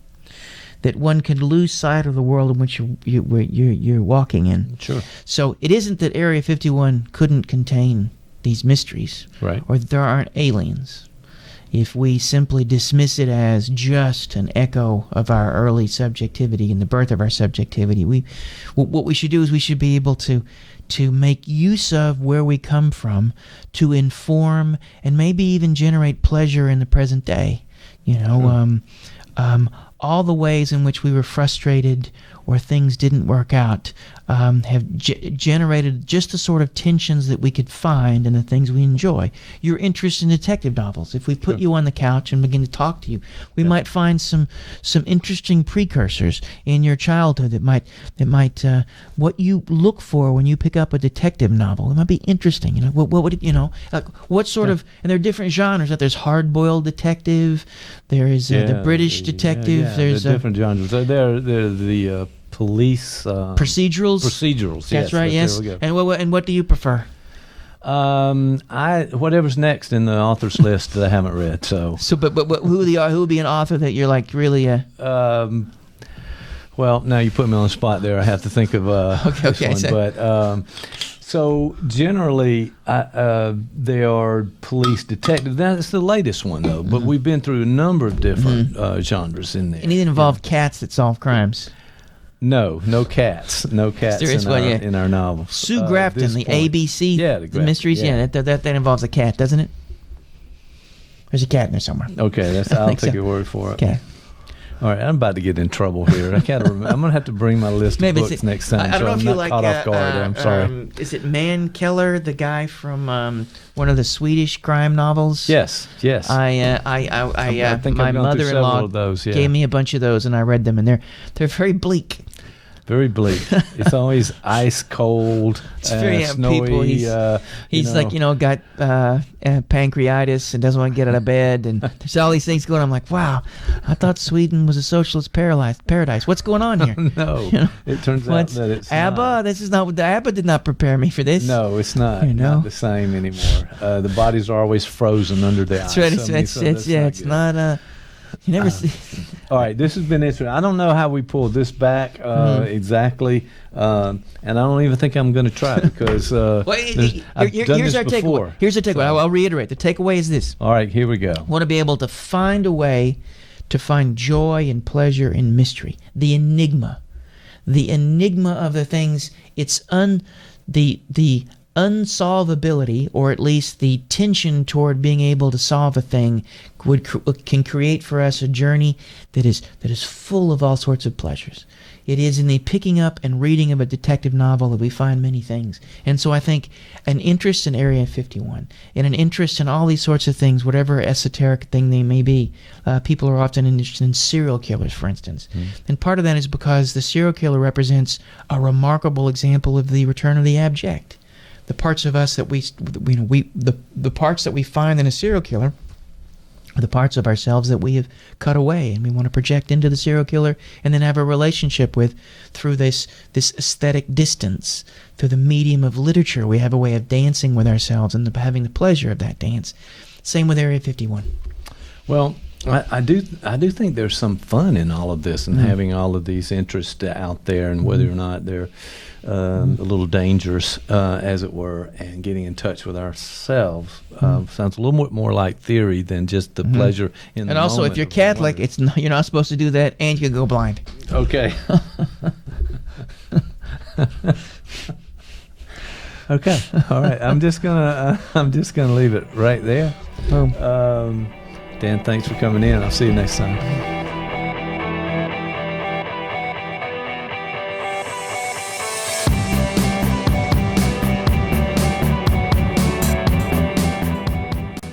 that one can lose sight of the world in which you're walking in. Sure. So it isn't that Area 51 couldn't contain these mysteries, right, or that there aren't aliens. If we simply dismiss it as just an echo of our early subjectivity and the birth of our subjectivity, what we should do is we should be able to make use of where we come from to inform and maybe even generate pleasure in the present day. All the ways in which we were frustrated or things didn't work out have generated just the sort of tensions that we could find in the things we enjoy. Your interest in detective novels. If we put you on the couch and begin to talk to you, we might find some interesting precursors in your childhood that might what you look for when you pick up a detective novel. It might be interesting. What would what sort of, and there are different genres. There's hard-boiled detective. There is the British detective. There's different genres. They're the police procedurals. Procedurals. That's right. Yes. And what do you prefer? Whatever's next in the author's list that I haven't read. So but who would be an author that you're like really well, now you put me on the spot there. I have to think of this one. So. But so generally, they are police detectives. That's the latest one, though. But we've been through a number of different genres in there. And it involved cats that solve crimes. No cats in our novels. Sue Grafton, the ABC, the mysteries. Yeah, that involves a cat, doesn't it? There's a cat in there somewhere. Okay, I'll take your word for it. Okay. All right, I'm about to get in trouble here. I can't remember. I'm going to have to bring my list of books next time. I don't know if you like caught off guard. I'm sorry. Is it Mankeller, the guy from one of the Swedish crime novels? Yes. I think my mother-in-law gave me a bunch of those, and I read them, and they're very bleak. Very bleak. It's always ice cold. It's very snowy. People. He's like got pancreatitis and doesn't want to get out of bed, and there's all these things going on. I'm like, wow, I thought Sweden was a socialist paradise. What's going on here? No, it turns out that it's ABBA. Not. This is not what the ABBA did not prepare me for this. No, it's not. Not the same anymore. The bodies are always frozen under the ice. That's right. It's not. You never see. All right, this has been interesting. I don't know how we pulled this back exactly, and I don't even think I'm going to try because here's our takeaway. Here's the takeaway. I'll reiterate. The takeaway is this. All right, here we go. I want to be able to find a way to find joy and pleasure in mystery. The enigma of the things. It's the unsolvability, or at least the tension toward being able to solve a thing, can create for us a journey that is full of all sorts of pleasures. It is in the picking up and reading of a detective novel that we find many things. And so I think an interest in Area 51 and an interest in all these sorts of things, whatever esoteric thing they may be, people are often interested in serial killers, for instance. And part of that is because the serial killer represents a remarkable example of the return of the abject. The parts of us that the parts that we find in a serial killer are the parts of ourselves that we have cut away, and we want to project into the serial killer and then have a relationship with through this aesthetic distance. Through the medium of literature, we have a way of dancing with ourselves and having the pleasure of that dance. Same with Area 51. Well, I do think there's some fun in all of this and having all of these interests out there, and whether or not they're a little dangerous, as it were, and getting in touch with ourselves sounds a little bit more like theory than just the pleasure in the moment. And also, if you're Catholic, you're not supposed to do that, and you can go blind. Okay. Okay. All right. I'm just gonna leave it right there. Dan, thanks for coming in. I'll see you next time.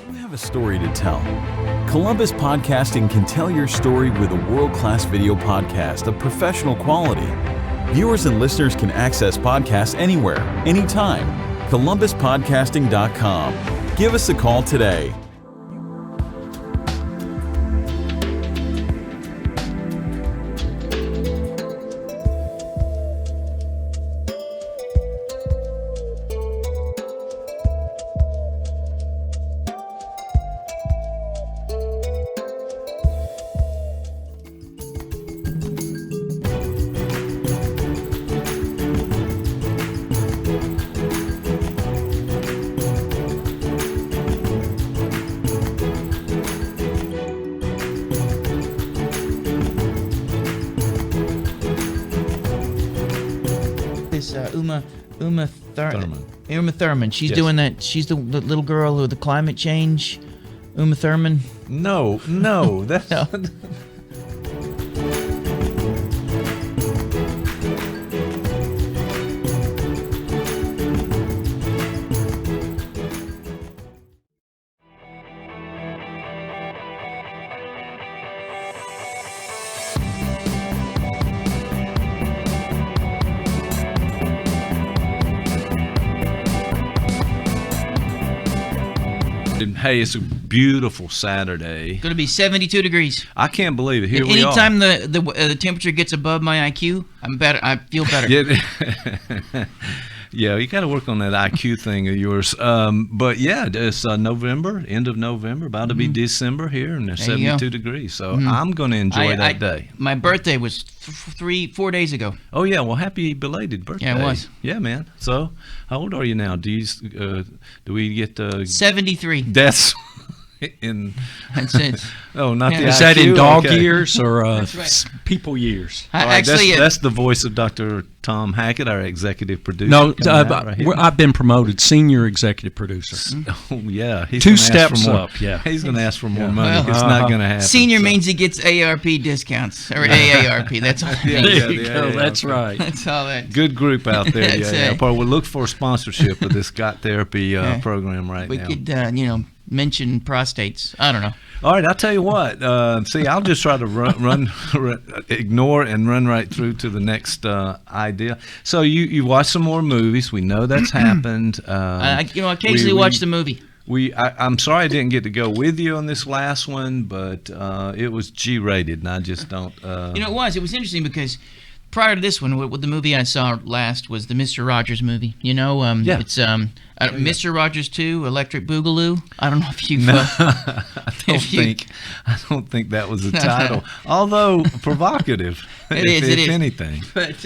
You have a story to tell. Columbus Podcasting can tell your story with a world-class video podcast of professional quality. Viewers and listeners can access podcasts anywhere, anytime. ColumbusPodcasting.com. Give us a call today. Uma Thurman. She's doing that. She's the little girl with the climate change. Uma Thurman. No, that's no. Hey, it's a beautiful Saturday. Going to be 72 degrees. I can't believe it. Here we are. Anytime the temperature gets above my IQ, I'm better. I feel better. Yeah, you got to work on that IQ thing of yours. But yeah, it's November, end of November, about to be December here, and there's 72 degrees. So I'm going to enjoy that day. My birthday was 4 days ago. Oh yeah, well, happy belated birthday. Yeah, it was. Yeah, man. So, how old are you now? Do we get 73 deaths? That's it. Oh, not the Is IQ? that in dog years or right. people years? Actually, that's the voice of Dr. Tom Hackett, our executive producer. No, right I've been promoted senior executive producer. Oh yeah, he's 2 steps up. Yeah, he's going to ask for more money. It's not going to happen. Senior means he gets AARP discounts or AARP. That's all. There you go. That's right. That's all that. Good group out there. Yeah. We'll look for a sponsorship of this Got Therapy program now. We could, mention prostates. I don't know. All right, I'll tell you what. See, I'll just try to ignore and run right through to the next idea. So you watch some more movies. We know that's happened. I occasionally watch the movie. I'm sorry I didn't get to go with you on this last one, but it was G-rated, and I just don't. It was interesting because prior to this one, the movie I saw last was the Mr. Rogers movie. It's Mr. Rogers 2, Electric Boogaloo. I don't know if you've. I don't think that was the title, although provocative. It is. If anything. But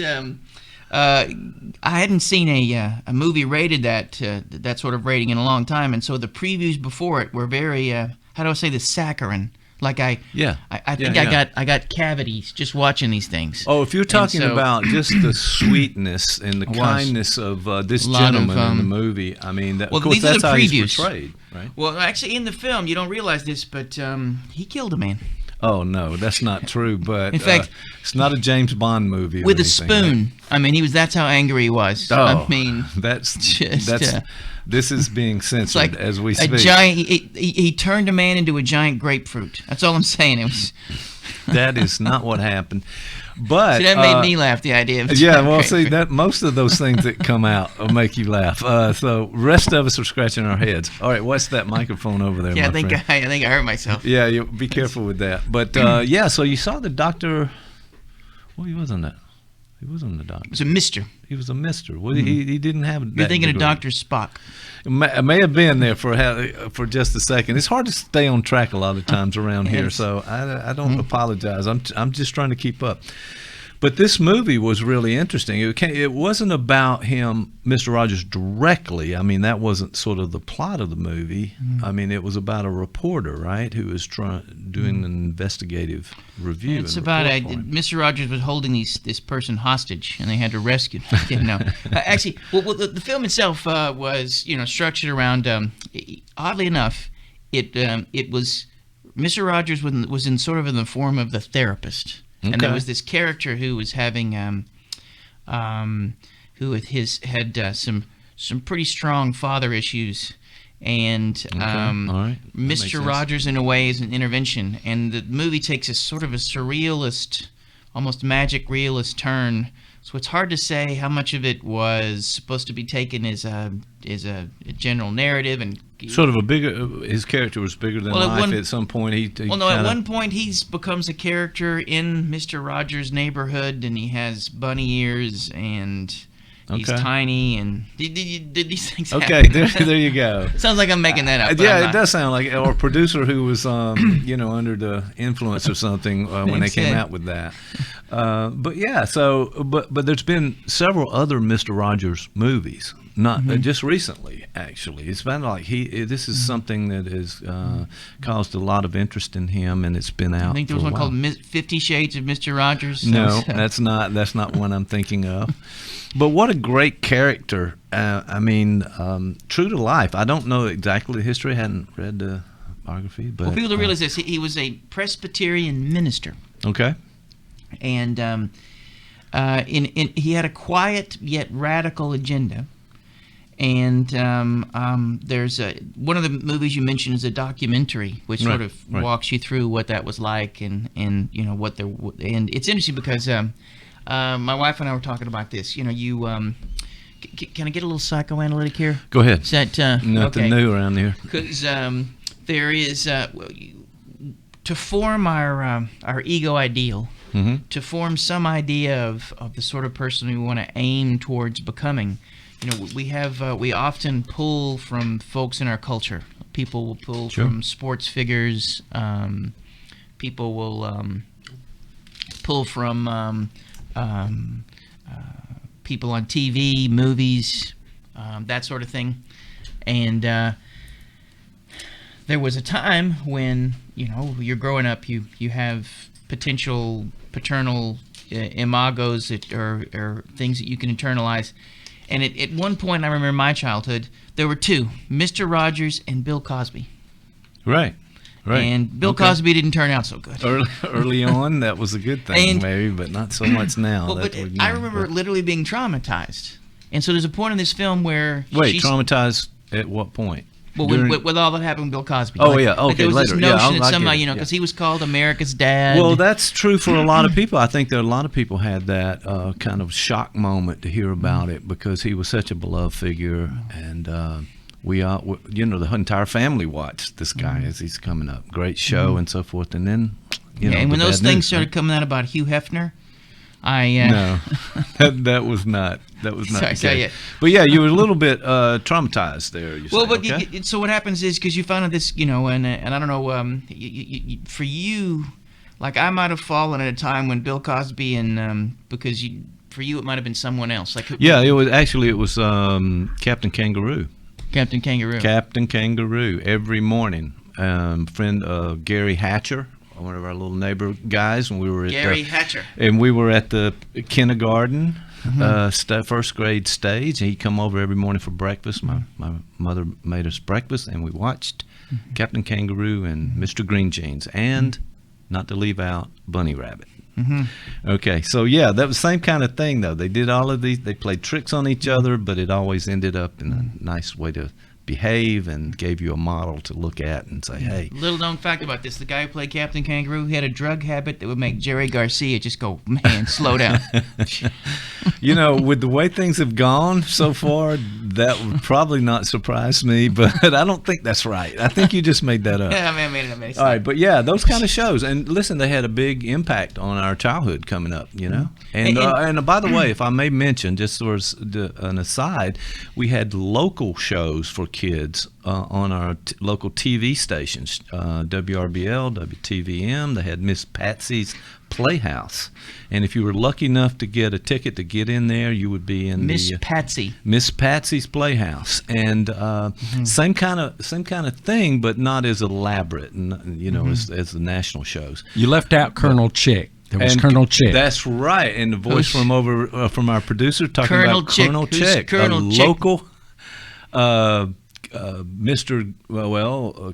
I hadn't seen a movie rated that sort of rating in a long time, and so the previews before it were very how do I say this, saccharine. Like I think I got cavities just watching these things. Oh, if you're talking about just the sweetness and the kindness of this gentleman in the movie, I mean, of course, that's how he's portrayed, right? Well, actually, in the film, you don't realize this, but he killed a man. Oh no, that's not true. But in fact, it's not a James Bond movie with a spoon. Right? I mean, that's how angry he was. Oh, I mean, this is being censored as we speak. A giant. He turned a man into a giant grapefruit. That's all I'm saying. It was. That is not what happened. But that made me laugh. The idea of that most of those things that come out will make you laugh. So rest of us are scratching our heads. All right, what's that microphone over there? Yeah, I think I hurt myself. Yeah, you be careful with that. But so you saw the doctor. Well, he wasn't that. He wasn't a doctor. He was a mister. He was a mister. Well, he didn't have. You're thinking of Dr. Spock. It may have been there for just a second. It's hard to stay on track a lot of times around here, so I don't apologize. I'm just trying to keep up. But this movie was really interesting. It wasn't about him, Mr. Rogers, directly. I mean, that wasn't sort of the plot of the movie. I mean, it was about a reporter, right, who was doing an investigative review. It's about Mr. Rogers was holding this person hostage, and they had to rescue him. Actually, the film itself was structured around. Oddly enough, it was Mr. Rogers was in sort of in the form of the therapist. Okay. And there was this character who was having, who had some pretty strong father issues, and Mr. Rogers in a way is an intervention, and the movie takes a sort of a surrealist, almost magic realist turn. So it's hard to say how much of it was supposed to be taken as a general narrative and sort of a bigger. His character was bigger than life at some point. At one point he becomes a character in Mr. Rogers' neighborhood, and he has bunny ears and he's tiny and did these things happen? Okay, there you go. Sounds like I'm making that up. Yeah, it does sound like it. Or a producer who was under the influence of something when they came out with that. But there's been several other Mr. Rogers movies, not just recently. Actually, it's been like this is something that has caused a lot of interest in him, and it's been out. I think there was one called 50 Shades of Mr. Rogers. No, that's not one I'm thinking of. But what a great character! True to life. I don't know exactly the history. I hadn't read the biography, but people don't realize this. He was a Presbyterian minister. Okay. And he had a quiet yet radical agenda. And there's one of the movies you mentioned is a documentary, which sort of walks you through what that was like, and and it's interesting because my wife and I were talking about this. Can I get a little psychoanalytic here? Go ahead. Is that nothing new around here? Because there is to form our ego ideal. To form some idea of the sort of person we want to aim towards becoming, we often pull from folks in our culture. People will pull from sports figures. People will pull from people on TV, movies, that sort of thing. And there was a time when you're growing up, you have potential paternal imagos or things that you can internalize. And at one point, I remember in my childhood, there were two, Mr. Rogers and Bill Cosby. Right. And Bill Cosby didn't turn out so good. Early on, that was a good thing, maybe, but not so much now. I remember literally being traumatized. And so there's a point in this film where... traumatized at what point? Well, with all that happened with Bill Cosby. Oh, yeah. Okay, there was later. This notion that somehow, because he was called America's dad. Well, that's true for a lot of people. I think that a lot of people had that kind of shock moment to hear about it because he was such a beloved figure. And the entire family watched this guy as he's coming up. Great show and so forth. And then, and when those things started coming out about Hugh Hefner, no, that was not Sorry, the case. But yeah, you were a little bit traumatized there. So what happens is because you found out this, and I don't know, for you, like I might have fallen at a time when Bill Cosby and because for you it might have been someone else. It was Captain Kangaroo. Captain Kangaroo. Captain Kangaroo every morning. friend Gary Hatcher, one of our little neighbor guys, and we were at Gary Hatcher, and we were at the kindergarten first grade stage. And he'd come over every morning for breakfast. My mother made us breakfast, and we watched Captain Kangaroo and Mr. Green Jeans, and not to leave out Bunny Rabbit. Okay, so yeah, that was the same kind of thing though. They did all of these. They played tricks on each other, but it always ended up in a nice way to behave and gave you a model to look at and say, hey. Little known fact about this, the guy who played Captain Kangaroo, he had a drug habit that would make Jerry Garcia just go, man, slow down. You know, with the way things have gone so far, that would probably not surprise me, but I don't think that's right. I think you just made that up. Yeah, I made it up. All right, but yeah, those kind of shows. And listen, they had a big impact on our childhood coming up, you know. And by the way, if I may mention, just as an aside, we had local shows for kids on our local TV stations, WRBL, WTVM. They had Miss Patsy's Playhouse, and if you were lucky enough to get a ticket to get in there, you would be in Miss Patsy's Playhouse, and same kind of thing, but not as elaborate, and you know, as the national shows. You left out Colonel Chick. There was Colonel Chick. That's right, and the voice from our producer talking about Colonel Chick, a local. Mr.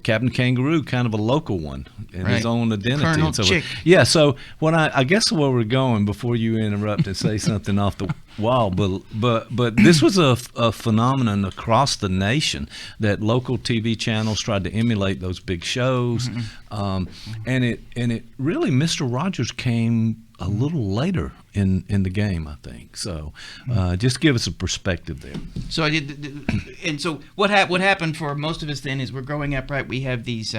Captain Kangaroo, kind of a local one in his own identity. Colonel and so Chick. Yeah, so when I guess where we're going before you interrupt and say something off the wall, but this was a phenomenon across the nation that local TV channels tried to emulate those big shows, and it really, Mr. Rogers came a little later in the game, I think. So just give us a perspective there. So what happened for most of us then is we're growing up, right? We have these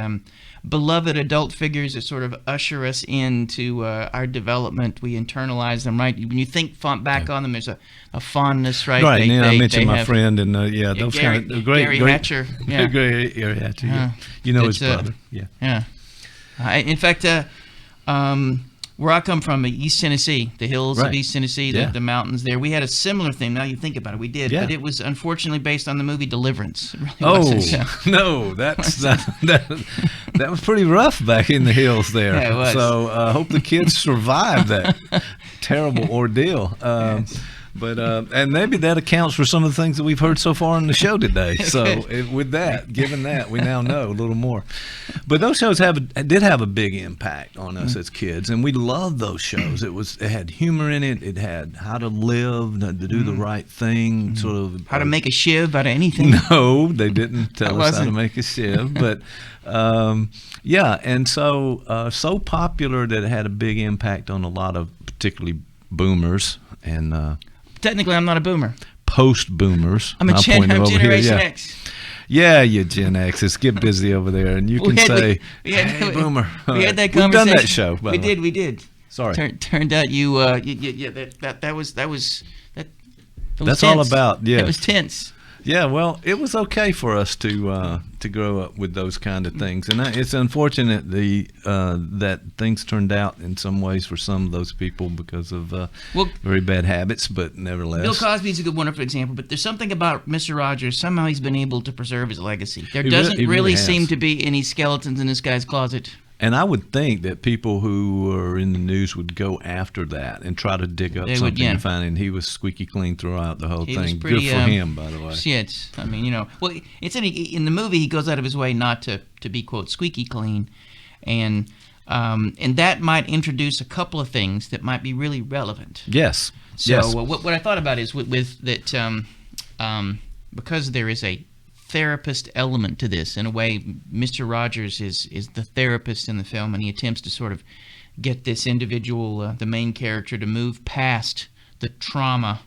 beloved adult figures that sort of usher us into our development. We internalize them, right? When you think back on them, there's a fondness, right? Right. I mentioned my friend, and those kind of Gary Hatcher. Yeah. Gary Hatcher. Yeah. You know his brother. Yeah. In fact, where I come from, East Tennessee, the hills of East Tennessee, the mountains there, we had a similar thing. Now you think about it, we did, but it was unfortunately based on the movie Deliverance. It really wasn't. No, that was pretty rough back in the hills there. Yeah, it was. So I hope the kids survived that terrible ordeal. But and maybe that accounts for some of the things that we've heard so far on the show today. So with that, given that, we now know a little more. But those shows did have a big impact on us as kids, and we loved those shows. It had humor in it. It had how to live, to do the right thing, sort of how to make a shiv out of anything. No, they didn't tell us how to make a shiv, but and so popular that it had a big impact on a lot of particularly boomers and. Technically, I'm not a boomer. Post-boomers. I'm Generation X. Yeah, you Gen X's. Get busy over there, and you can say, hey, boomer. We had that conversation. We've done that show. We did. Sorry. Turned out that was that's tense. all about, It was tense. Yeah, well, it was okay for us to grow up with those kind of things, and it's unfortunate that things turned out in some ways for some of those people because of very bad habits. But nevertheless, Bill Cosby's a good wonderful example. But there's something about Mr. Rogers. Somehow he's been able to preserve his legacy. There doesn't really seem to be any skeletons in this guy's closet. And I would think that people who are in the news would go after that and try to dig up something and find it. And he was squeaky clean throughout the whole thing. Good for him, by the way. Shit. I mean, it's in the movie he goes out of his way not to be, quote, squeaky clean. And that might introduce a couple of things that might be really relevant. Yes. So what I thought about is with that because there is a therapist element to this. In a way, Mr. Rogers is the therapist in the film, and he attempts to sort of get this individual, the main character, to move past the trauma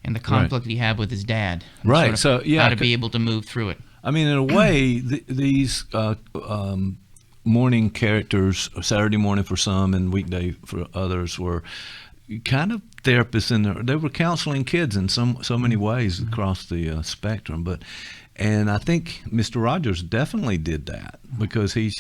and the conflict he had with his dad. Right. Sort of how to be able to move through it. I mean, in a way, these morning characters, Saturday morning for some and weekday for others, were kind of therapists in there. They were counseling kids in so many ways across the spectrum, and I think Mr. Rogers definitely did that because he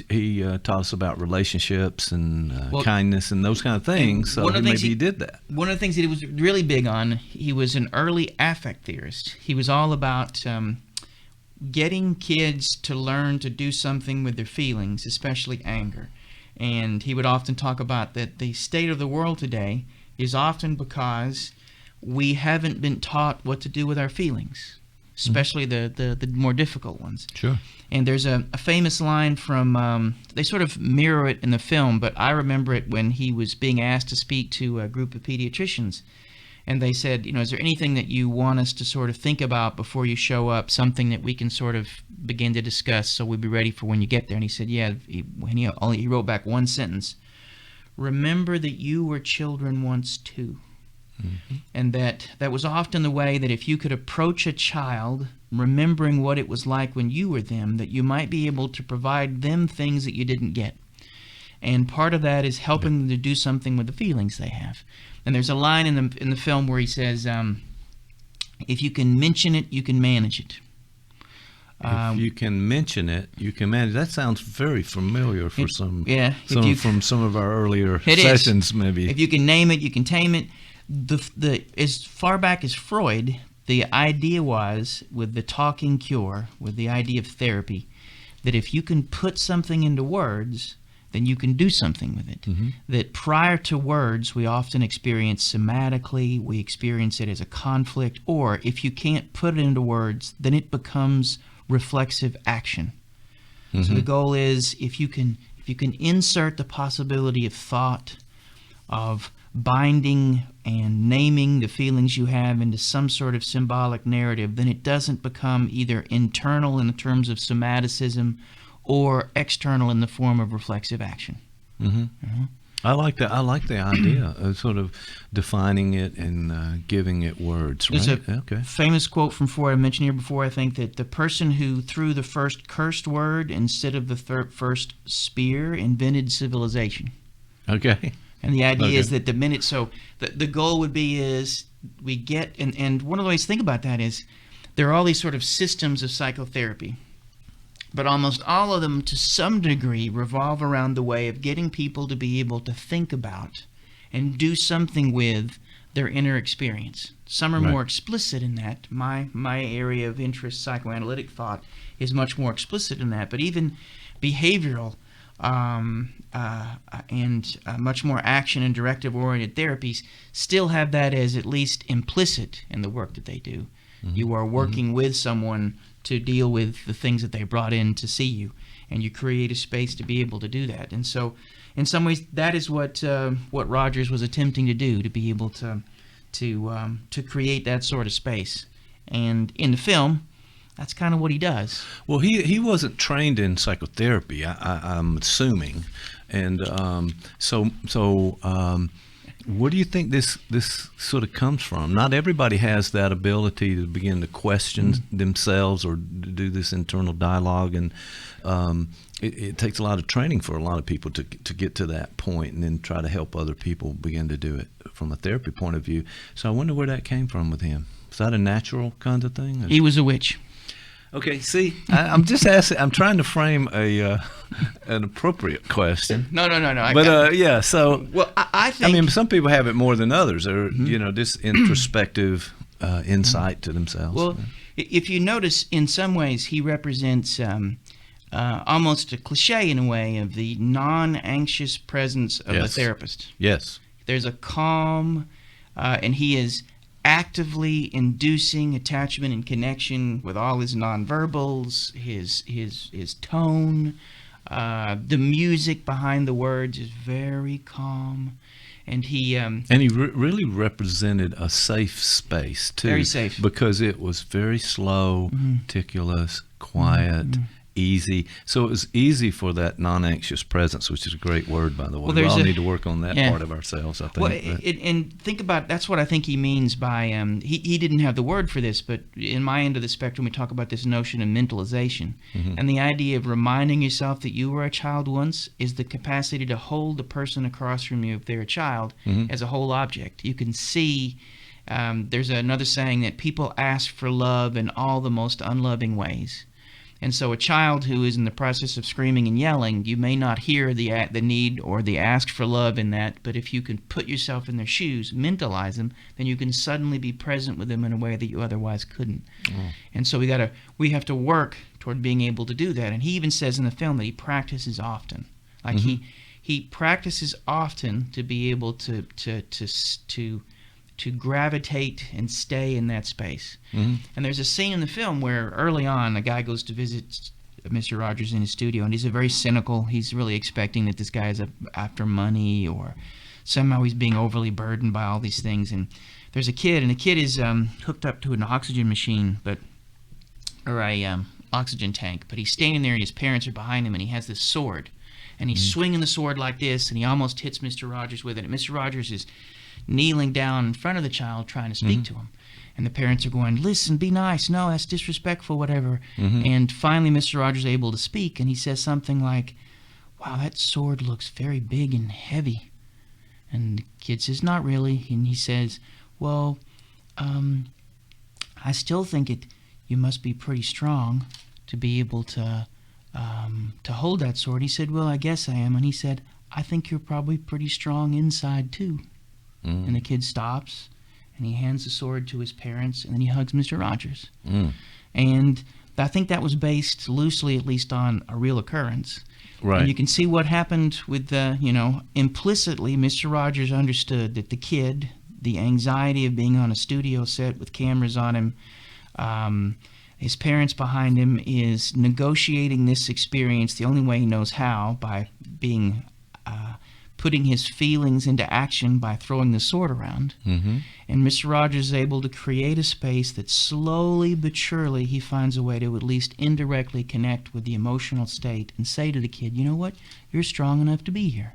taught us about relationships and kindness and those kind of things. So maybe he did that. One of the things that he was really big on, he was an early affect theorist. He was all about getting kids to learn to do something with their feelings, especially anger. And he would often talk about that the state of the world today is often because we haven't been taught what to do with our feelings, especially the more difficult ones. Sure. And there's a famous line from, they sort of mirror it in the film, but I remember it when he was being asked to speak to a group of pediatricians. And they said, is there anything that you want us to sort of think about before you show up, something that we can sort of begin to discuss so we'll be ready for when you get there? And he said, he wrote back one sentence, remember that you were children once too. Mm-hmm. And that was often the way that if you could approach a child remembering what it was like when you were them, that you might be able to provide them things that you didn't get. And part of that is helping them to do something with the feelings they have. And there's a line in the film where he says, if you can mention it, you can manage it. If you can mention it, you can manage. That sounds very familiar for from some of our earlier sessions, maybe. If you can name it, you can tame it. As far back as Freud, the idea was, with the talking cure, with the idea of therapy, that if you can put something into words, then you can do something with it. Mm-hmm. That prior to words, we often experience somatically, we experience it as a conflict, or if you can't put it into words, then it becomes reflexive action. Mm-hmm. So the goal is, if you can insert the possibility of thought, of binding and naming the feelings you have into some sort of symbolic narrative, then it doesn't become either internal in terms of somaticism or external in the form of reflexive action. Mm-hmm. Mm-hmm. I like the idea of sort of defining it and giving it words. Right? There's a famous quote from Freud I mentioned here before. I think that the person who threw the first cursed word instead of the first spear invented civilization. Okay. And the idea is that the goal would be is we get, and one of the ways to think about that is there are all these sort of systems of psychotherapy, but almost all of them to some degree revolve around the way of getting people to be able to think about and do something with their inner experience. Some are more explicit in that. My area of interest, psychoanalytic thought, is much more explicit in that, but even behavioral and much more action and directive-oriented therapies still have that as at least implicit in the work that they do. Mm-hmm. You are working with someone to deal with the things that they brought in to see you, and you create a space to be able to do that. And so, in some ways, that is what Rogers was attempting to do, to be able to create that sort of space. And in the film, that's kind of what he does. Well, he wasn't trained in psychotherapy, I'm assuming, and what do you think this sort of comes from? Not everybody has that ability to begin to question themselves or do this internal dialogue, and it takes a lot of training for a lot of people to get to that point and then try to help other people begin to do it from a therapy point of view. So I wonder where that came from with him. Is that a natural kind of thing? He was a witch. Okay, see, I'm just asking. I'm trying to frame an appropriate question. No. But so. Well, I think. I mean, some people have it more than others, or this introspective insight to themselves. Well, if you notice, in some ways, he represents almost a cliche in a way of the non-anxious presence of the therapist. Yes. There's a calm, and he is actively inducing attachment and connection with all his nonverbals, his tone, the music behind the words is very calm, and he really represented a safe space too. Very safe, because it was very slow, meticulous, quiet. Easy. So it was easy for that non-anxious presence, which is a great word, by the way. We all need to work on that part of ourselves, I think. Well, and think about, that's what I think he means by, he didn't have the word for this, but in my end of the spectrum, we talk about this notion of mentalization. Mm-hmm. And the idea of reminding yourself that you were a child once is the capacity to hold the person across from you, if they're a child, as a whole object. You can see, there's another saying that people ask for love in all the most unloving ways. And so a child who is in the process of screaming and yelling, you may not hear the need or the ask for love in that, but if you can put yourself in their shoes, mentalize them, then you can suddenly be present with them in a way that you otherwise couldn't. And so we have to work toward being able to do that. And he even says in the film that he practices often. Like he practices often to be able to gravitate and stay in that space. And there's a scene in the film where early on a guy goes to visit Mr. Rogers in his studio, and he's very cynical. He's really expecting that this guy is after money, or somehow he's being overly burdened by all these things. And there's a kid, and the kid is hooked up to an oxygen machine, or a oxygen tank, but he's standing there and his parents are behind him, and he has this sword. And he's swinging the sword like this, and he almost hits Mr. Rogers with it. And Mr. Rogers is kneeling down in front of the child trying to speak to him. And the parents are going, listen, be nice. No, that's disrespectful, whatever. And finally Mr. Rogers is able to speak, and he says something like, wow, that sword looks very big and heavy. And the kid says, not really. And he says, well, I still think you must be pretty strong to be able to hold that sword. He said, well, I guess I am. And he said, I think you're probably pretty strong inside too. And the kid stops, and he hands the sword to his parents, and then he hugs Mr. Rogers. And I think that was based loosely, at least, on a real occurrence. Right. And you can see what happened with implicitly, Mr. Rogers understood that the kid, the anxiety of being on a studio set with cameras on him, his parents behind him, is negotiating this experience the only way he knows how, by being putting his feelings into action by throwing the sword around. And Mr. Rogers is able to create a space that slowly but surely he finds a way to at least indirectly connect with the emotional state and say to the kid, you know what, you're strong enough to be here.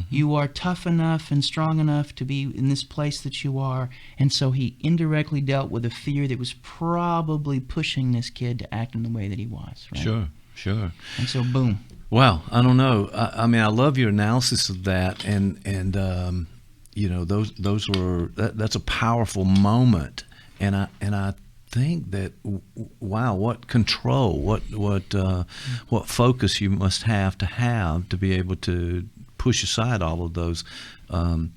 You are tough enough and strong enough to be in this place that you are. And so he indirectly dealt with a fear that was probably pushing this kid to act in the way that he was. Right? Sure. And so, boom. Wow, I don't know. I mean, I love your analysis of that, and those were that's a powerful moment, and I think that wow, what control, what focus you must have to be able to push aside all of those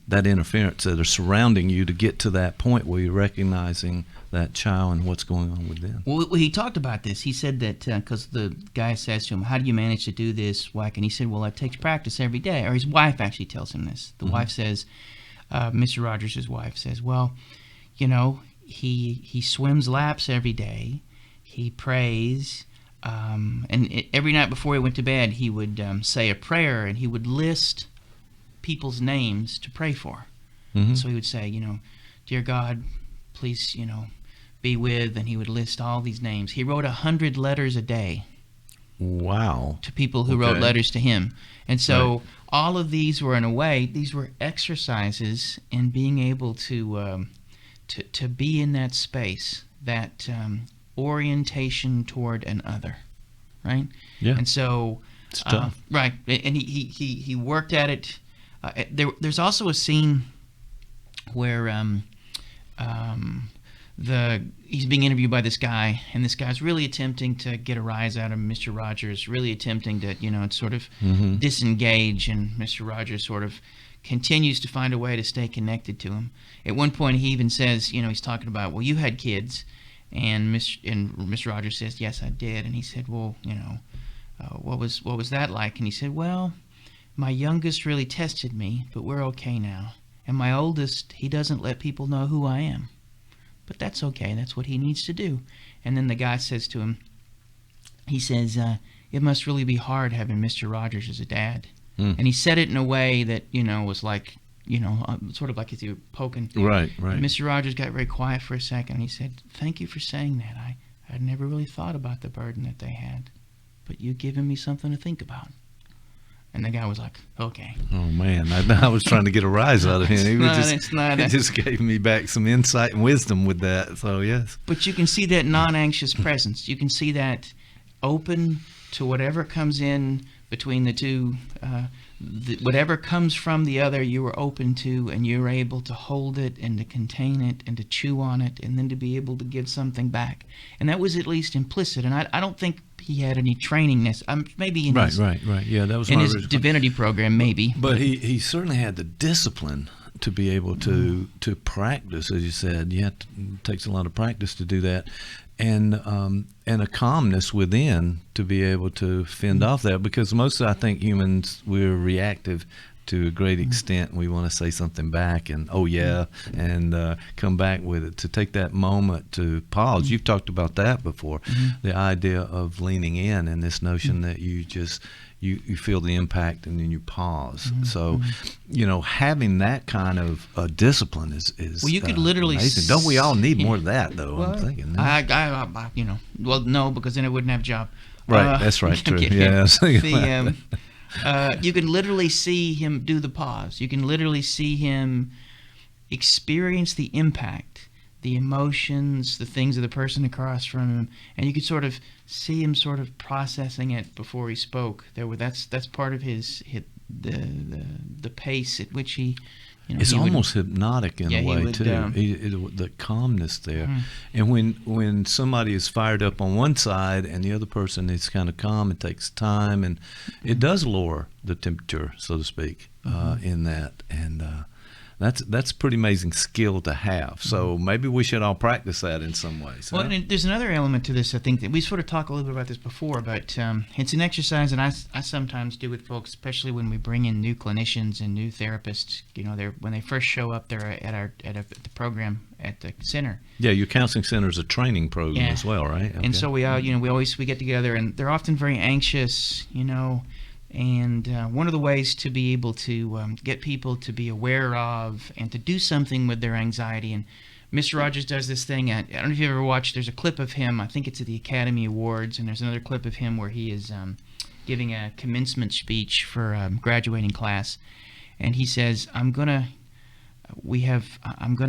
that interference that are surrounding you to get to that point where you're recognizing that child and what's going on with them. Well, he talked about this. He said that because the guy says to him, how do you manage to do this, Wyke? And he said, well, it takes practice every day. Or his wife actually tells him this. The wife says, Mr. Rogers' wife says, well, he swims laps every day. He prays. And every night before he went to bed, he would say a prayer, and he would list people's names to pray for. So he would say, dear God, please, be with, and he would list all these names. He wrote 100 letters a day. Wow. To people who wrote letters to him. And so all of these were, in a way, these were exercises in being able to be in that space, that orientation toward an other, right? Yeah. And so, it's tough. Right. And he worked at it. There's also a scene where he's being interviewed by this guy, and this guy's really attempting to get a rise out of Mr. Rogers, really attempting to, sort of disengage, and Mr. Rogers sort of continues to find a way to stay connected to him. At one point, he even says, he's talking about, well, you had kids, and Mr. Rogers says, yes, I did. And he said, well, what was that like? And he said, well, my youngest really tested me, but we're okay now. And my oldest, he doesn't let people know who I am. But that's okay. That's what he needs to do. And then the guy says to him, he says, it must really be hard having Mr. Rogers as a dad. And he said it in a way that, was like, sort of like if you were poking. Right. And Mr. Rogers got very quiet for a second, and he said, thank you for saying that. I'd never really thought about the burden that they had. But you've given me something to think about. And the guy was like, okay. Oh, man. I was trying to get a rise out of him. He just gave me back some insight and wisdom with that. So, yes. But you can see that non-anxious presence. You can see that open to whatever comes in between the two whatever comes from the other, you were open to, and you were able to hold it and to contain it and to chew on it, and then to be able to give something back. And that was at least implicit. And I don't think he had any training maybe in his Yeah, that was in his divinity program, maybe. But he certainly had the discipline to be able to practice, as you said. It takes a lot of practice to do that, and a calmness within to be able to fend off that, because most of, I think, humans, we're reactive to a great extent. We want to say something back and and come back with it. To take that moment to pause. You've talked about that before, the idea of leaning in and this notion that you just you feel the impact and then you pause. So, having that kind of discipline is well, you could literally amazing. Don't we all need more of that, though? Well, I'm thinking. Well, no, because then it wouldn't have a job. Right, that's right. True. Yes. You can literally see him do the pause. You can literally see him experience the impact, the emotions, the things of the person across from him, and you could sort of see him sort of processing it before he spoke. That's part of the pace at which he. It's almost hypnotic in a way too. The calmness there, and when somebody is fired up on one side and the other person is kind of calm, it takes time, and it does lower the temperature, so to speak, in that, and that's a pretty amazing skill to have. So maybe we should all practice that in some ways. Well, and there's another element to this. I think that we sort of talked a little bit about this before, but it's an exercise that I sometimes do with folks, especially when we bring in new clinicians and new therapists. When they first show up, they're at the program at the center. Yeah, your counseling center is a training program as well, right? Okay. And so we get together, and they're often very anxious, And one of the ways to be able to get people to be aware of and to do something with their anxiety, and Mr. Rogers does this thing. I don't know if you've ever watched, there's a clip of him, I think it's at the Academy Awards, and there's another clip of him where he is giving a commencement speech for a graduating class. And he says, I'm going to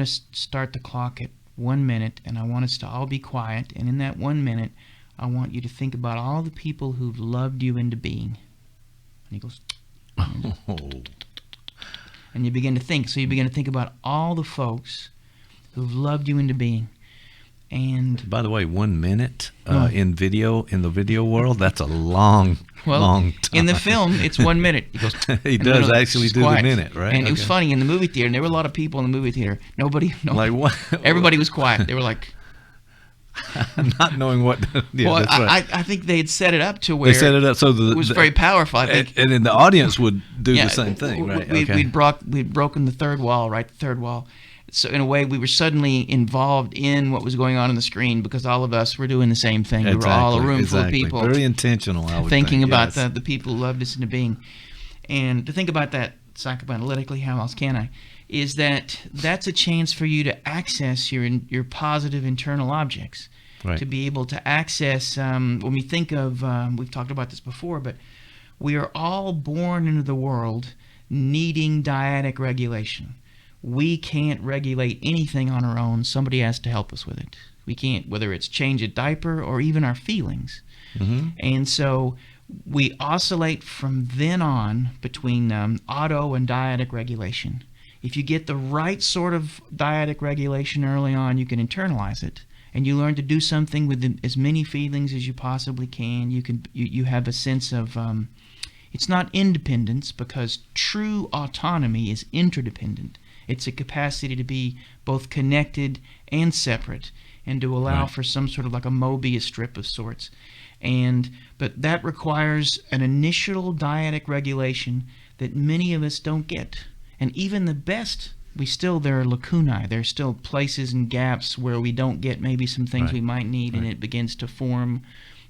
start the clock at 1 minute, and I want us to all be quiet. And in that 1 minute, I want you to think about all the people who've loved you into being. And he goes, and you begin to think. So you begin to think about all the folks who've loved you into being. And by the way, 1 minute in the video world, that's a long time. In the film, it's 1 minute. He goes. He does actually do the minute, right? And it was funny in the movie theater. And there were a lot of people in the movie theater. Like what? Everybody was quiet. They were like. Not knowing what. Yeah, well, that's right. I think they had set it up to where they set it up so it was very powerful. I think, and then the audience would do the same thing, right? We'd broken the third wall, right? The third wall. So in a way, we were suddenly involved in what was going on the screen because all of us were doing the same thing. We were all a room full of people, very intentional. I would thinking think, about the people who loved us into being, and to think about that psychoanalytically. How else can I? Is that's a chance for you to access your positive internal objects, right. To be able to access, when we think of, we've talked about this before, but we are all born into the world needing dyadic regulation. We can't regulate anything on our own. Somebody has to help us with it. We can't, whether it's change a diaper or even our feelings. Mm-hmm. And so we oscillate from then on between auto and dyadic regulation. If you get the right sort of dyadic regulation early on, you can internalize it, and you learn to do something with as many feelings as you possibly can. You have a sense of it's not independence, because true autonomy is interdependent. It's a capacity to be both connected and separate, and to allow for some sort of like a Mobius strip of sorts. But that requires an initial dyadic regulation that many of us don't get. And even the best, there are lacunae. There are still places and gaps where we don't get maybe some things we might need, and it begins to form.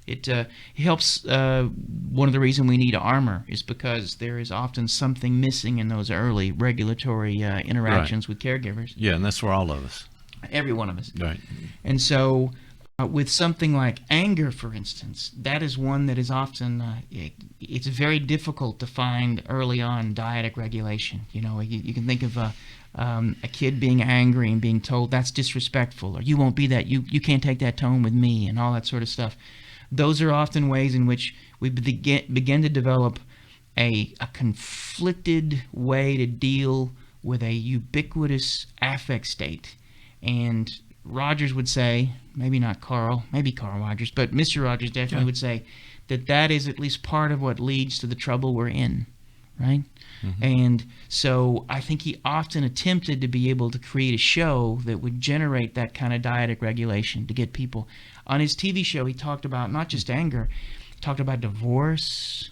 It helps. One of the reasons we need armor is because there is often something missing in those early regulatory interactions with caregivers. Yeah, and that's for all of us. Every one of us. Right. And so with something like anger, for instance, that is one that is often, it's very difficult to find early on dyadic regulation. You can think of a kid being angry and being told that's disrespectful, or you won't be that, you can't take that tone with me, and all that sort of stuff. Those are often ways in which we begin to develop a conflicted way to deal with a ubiquitous affect state. And Rogers would say, maybe not Carl, maybe Carl Rogers, but Mr. Rogers definitely would say that is at least part of what leads to the trouble we're in, right? Mm-hmm. And so I think he often attempted to be able to create a show that would generate that kind of dyadic regulation to get people. On his TV show, he talked about not just anger, he talked about divorce,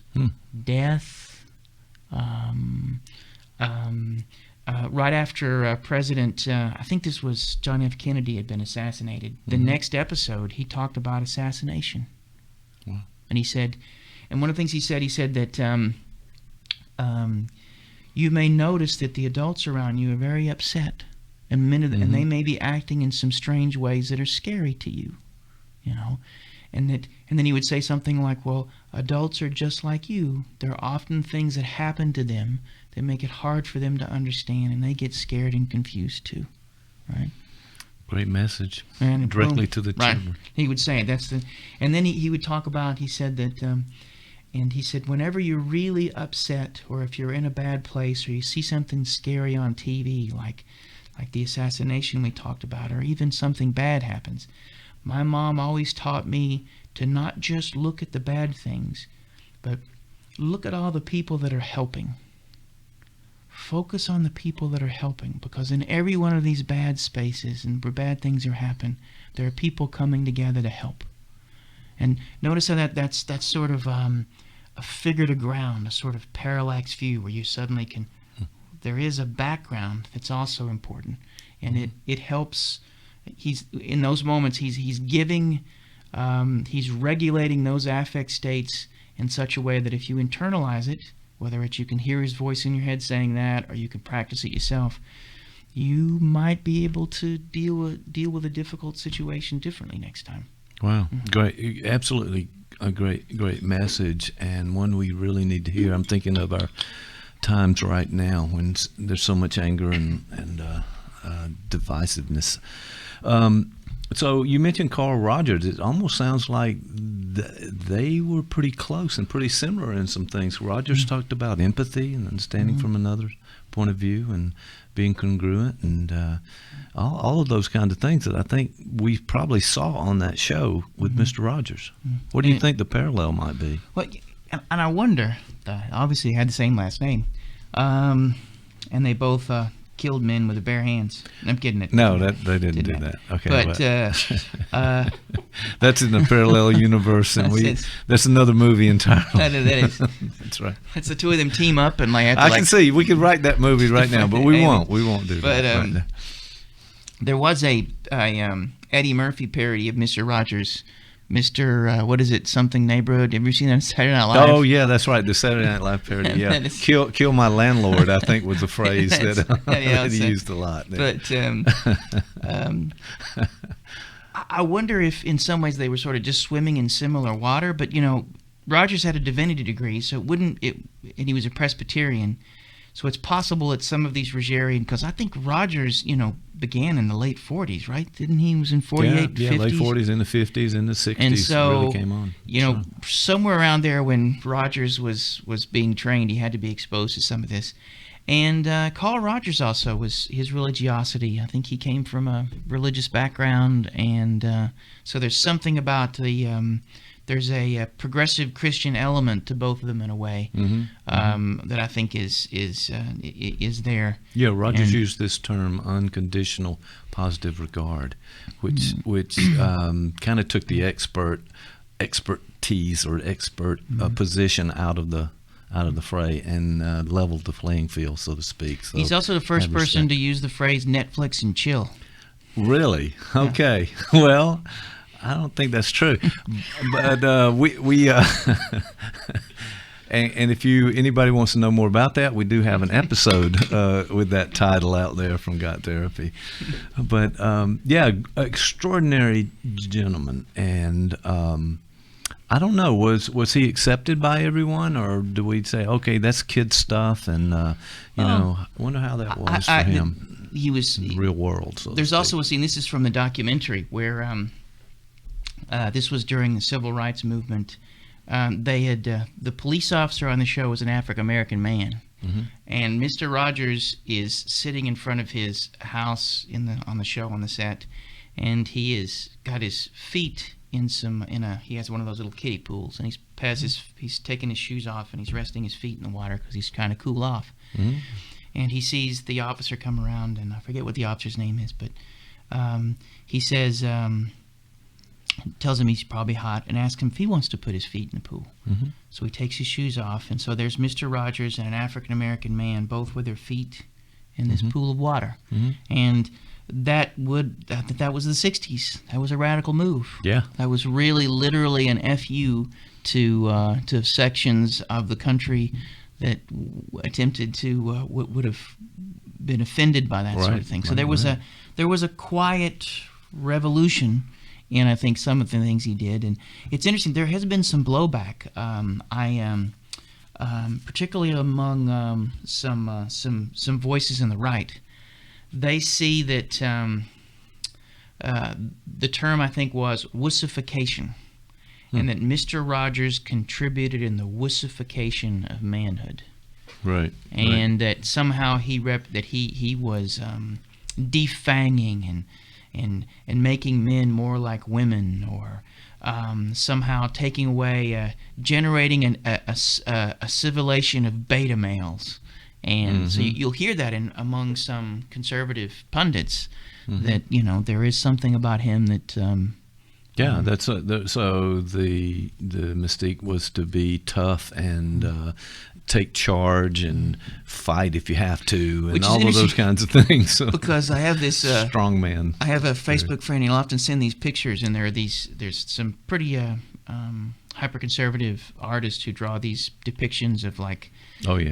death. Right after President, I think this was John F. Kennedy had been assassinated, the next episode, he talked about assassination. Wow. And he said, and one of the things he said that you may notice that the adults around you are very upset, and and they may be acting in some strange ways that are scary to you, you know, and then he would say something like, well, adults are just like you. There are often things that happen to them that make it hard for them to understand, and they get scared and confused too, right? Great message. And directly to the children. Right. He would say and then he would talk about, he said that, and he said, whenever you're really upset, or if you're in a bad place, or you see something scary on TV, like the assassination we talked about, or even something bad happens, my mom always taught me to not just look at the bad things, but look at all the people that are helping. Focus on the people that are helping, because in every one of these bad spaces and where bad things are happening, there are people coming together to help. And notice how that's sort of a figure to ground, a sort of parallax view where you suddenly can, there is a background that's also important, and it helps. He's in those moments he's giving, he's regulating those affect states in such a way that if you internalize it, whether it's you can hear his voice in your head saying that, or you can practice it yourself, you might be able to deal with a difficult situation differently next time. Wow, great, absolutely a great message, and one we really need to hear. I'm thinking of our times right now when there's so much anger and divisiveness. So you mentioned Carl Rogers. It almost sounds like they were pretty close and pretty similar in some things. Rogers talked about empathy and understanding from another's point of view and being congruent and all of those kind of things that I think we probably saw on that show with Mr. Rogers. What do you think the parallel might be? Well, and I wonder, obviously they had the same last name, and they both killed men with their bare hands. I'm kidding. No, they didn't do that. Okay, but that's in the parallel universe, and that's another movie entirely. That is. That's right. It's the two of them team up, and I can see we could write that movie right now, but we won't. We won't do that. But right now. There was a Eddie Murphy parody of Mr. Rogers. Mr. What is it? Something Neighborhood. Have you seen that on Saturday Night Live? Oh yeah, that's right. The Saturday Night Live parody. Yeah, kill my landlord. I think was the phrase that he used a lot. There. But I wonder if, in some ways, they were sort of just swimming in similar water. But you know, Rogers had a divinity degree, so and he was a Presbyterian. So it's possible that some of these Rogerian, because I think Rogers, began in the late 40s, right? Didn't he? Was in 48, 50s? Yeah, late 40s, in the 50s, in the 60s. And so, really came on. Somewhere around there when Rogers was being trained, he had to be exposed to some of this. And Carl Rogers also was his religiosity. I think he came from a religious background, and so there's something about the... there's a progressive Christian element to both of them in a way that I think is there. Yeah, Rogers used this term, unconditional positive regard, which kind of took the expertise or expert position out of the fray and leveled the playing field, so to speak. So he's also the first person to use the phrase Netflix and chill. Really? Okay. Yeah. Well, I don't think that's true, but we and if anybody wants to know more about that, we do have an episode with that title out there from Got Therapy. But extraordinary gentleman, and I don't know, was he accepted by everyone, or do we say, okay, that's kid stuff, and I wonder how that was for him. He was in the real world. So there's also a scene. This is from the documentary where. This was during the civil rights movement they had the police officer on the show was an African American man, and Mr. Rogers is sitting in front of his house on the show on the set, and he is got his feet he has one of those little kiddie pools, and he's taking his shoes off and he's resting his feet in the water because he's trying to cool off. And he sees the officer come around, and I forget what the officer's name is, but he says, tells him he's probably hot, and asks him if he wants to put his feet in the pool. So he takes his shoes off, and so there's Mr. Rogers and an African American man, both with their feet in this pool of water. And that was the 60s. That was a radical move. Yeah. That was really literally an FU to sections of the country that attempted to would have been offended by that sort of thing. So there was a quiet revolution in, I think, some of the things he did. And it's interesting, there has been some blowback. Particularly among some voices in the right. They see that the term, I think, was wussification, and that Mr. Rogers contributed in the wussification of manhood. Right. And that somehow he was defanging and making men more like women, or somehow taking away, generating a civilization of beta males. And so you'll hear that among some conservative pundits that there is something about him that. So the mystique was to be tough and take charge and fight if you have to, and all of those kinds of things. So, because I have this strong man. I have a Facebook friend. He'll often send these pictures, and there's some pretty hyper-conservative artists who draw these depictions of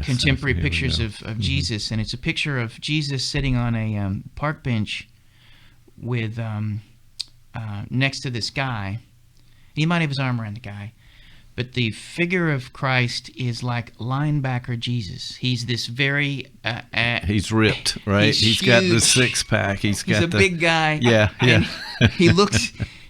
contemporary pictures of Jesus, and it's a picture of Jesus sitting on a park bench with next to this guy. He might have his arm around the guy, but the figure of Christ is like linebacker Jesus. He's this very he's ripped, right? He's got the six-pack. He's a big guy. Yeah.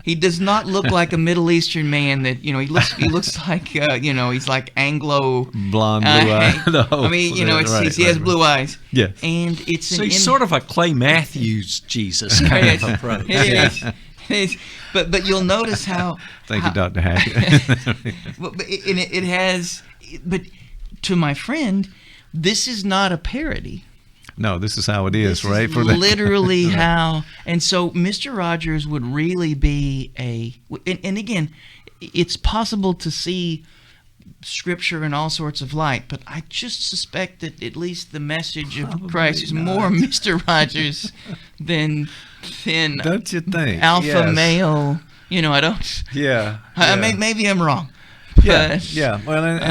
He does not look like a Middle Eastern man. That he looks like he's like Anglo blonde, blue eyes. No, I mean, he has blue eyes. Yeah, and it's he's sort of a Clay Matthews Jesus kind of approach. It is. But you'll notice how. Thank you, Dr. Hackett. But to my friend, this is not a parody. No, this is how it is, this right? Is literally how. And so Mr. Rogers would really be and again, it's possible to see Scripture in all sorts of light, but I just suspect that at least the message of Christ is more Mr. Rogers than don't you think? Alpha male. I don't. Yeah. Maybe I'm wrong. Yeah. Well, and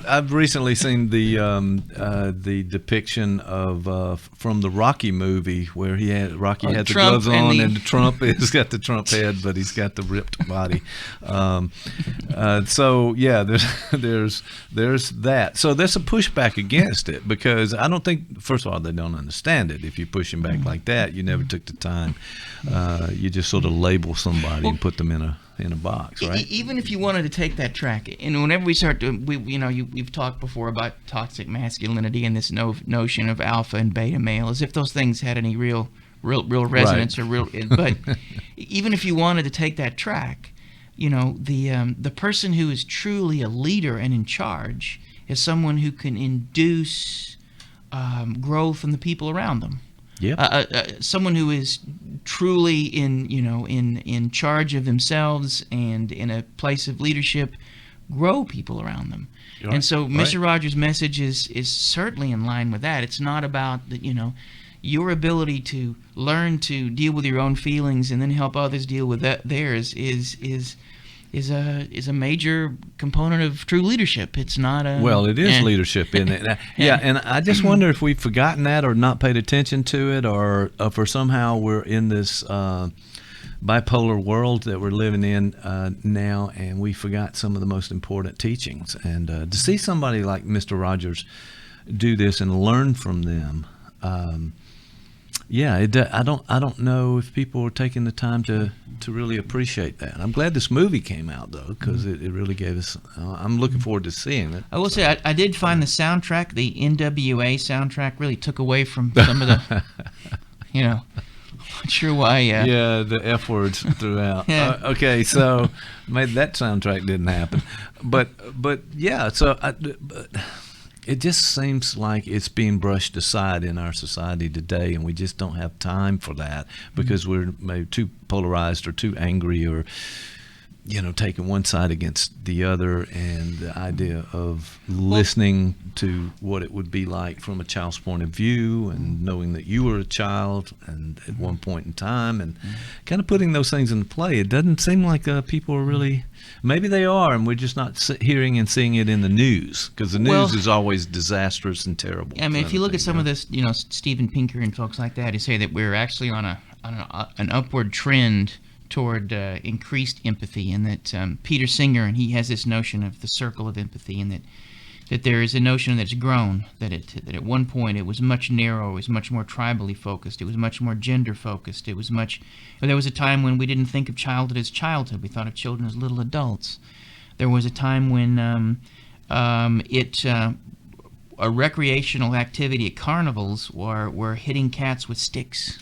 I've recently seen the depiction of from the Rocky movie where Rocky had the gloves on and Trump has got the Trump head, but he's got the ripped body. So yeah, there's that. So there's a pushback against it because I don't think, first of all, they don't understand it. If you push them back like that, you never took the time. You just sort of label somebody and put them in a box, right? Even if you wanted to take that track, and whenever we start to, we've talked before about toxic masculinity and this notion of alpha and beta male, as if those things had any real resonance, right, or real. But even if you wanted to take that track, the person who is truly a leader and in charge is someone who can induce growth in the people around them. Yeah. Someone who is truly in charge of themselves and in a place of leadership, grow people around them. Right. And so Mr. Rogers' message is certainly in line with that. It's not about your ability to learn to deal with your own feelings and then help others deal with theirs is a major component of true leadership. It's not a it is leadership, isn't it? Yeah, and I just wonder if we've forgotten that or not paid attention to it, or for somehow we're in this bipolar world that we're living in now, and we forgot some of the most important teachings. And to see somebody like Mr. Rogers do this and learn from them, Yeah, I don't know if people are taking the time to really appreciate that. I'm glad this movie came out though, because it really gave us. I'm looking forward to seeing it. I will say I did find the soundtrack, the NWA soundtrack, really took away from some of the, not sure why. Yeah, the F words throughout. Yeah. Okay, so maybe that soundtrack didn't happen, but yeah. So it just seems like it's being brushed aside in our society today, and we just don't have time for that because we're maybe too polarized or too angry or, taking one side against the other. And the idea of listening to what it would be like from a child's point of view and knowing that you were a child and at one point in time and kind of putting those things into play. It doesn't seem like people are really, maybe they are, and we're just not hearing and seeing it in the news, because the news is always disastrous and terrible. I mean, if you look at some of this, Steven Pinker and folks like that, who say that we're actually on an upward trend toward increased empathy, and that Peter Singer, and he has this notion of the circle of empathy, and that there is a notion that's grown, that at one point it was much narrower, it was much more tribally focused, it was much more gender focused, there was a time when we didn't think of childhood as childhood, we thought of children as little adults. There was a time when a recreational activity at carnivals were hitting cats with sticks.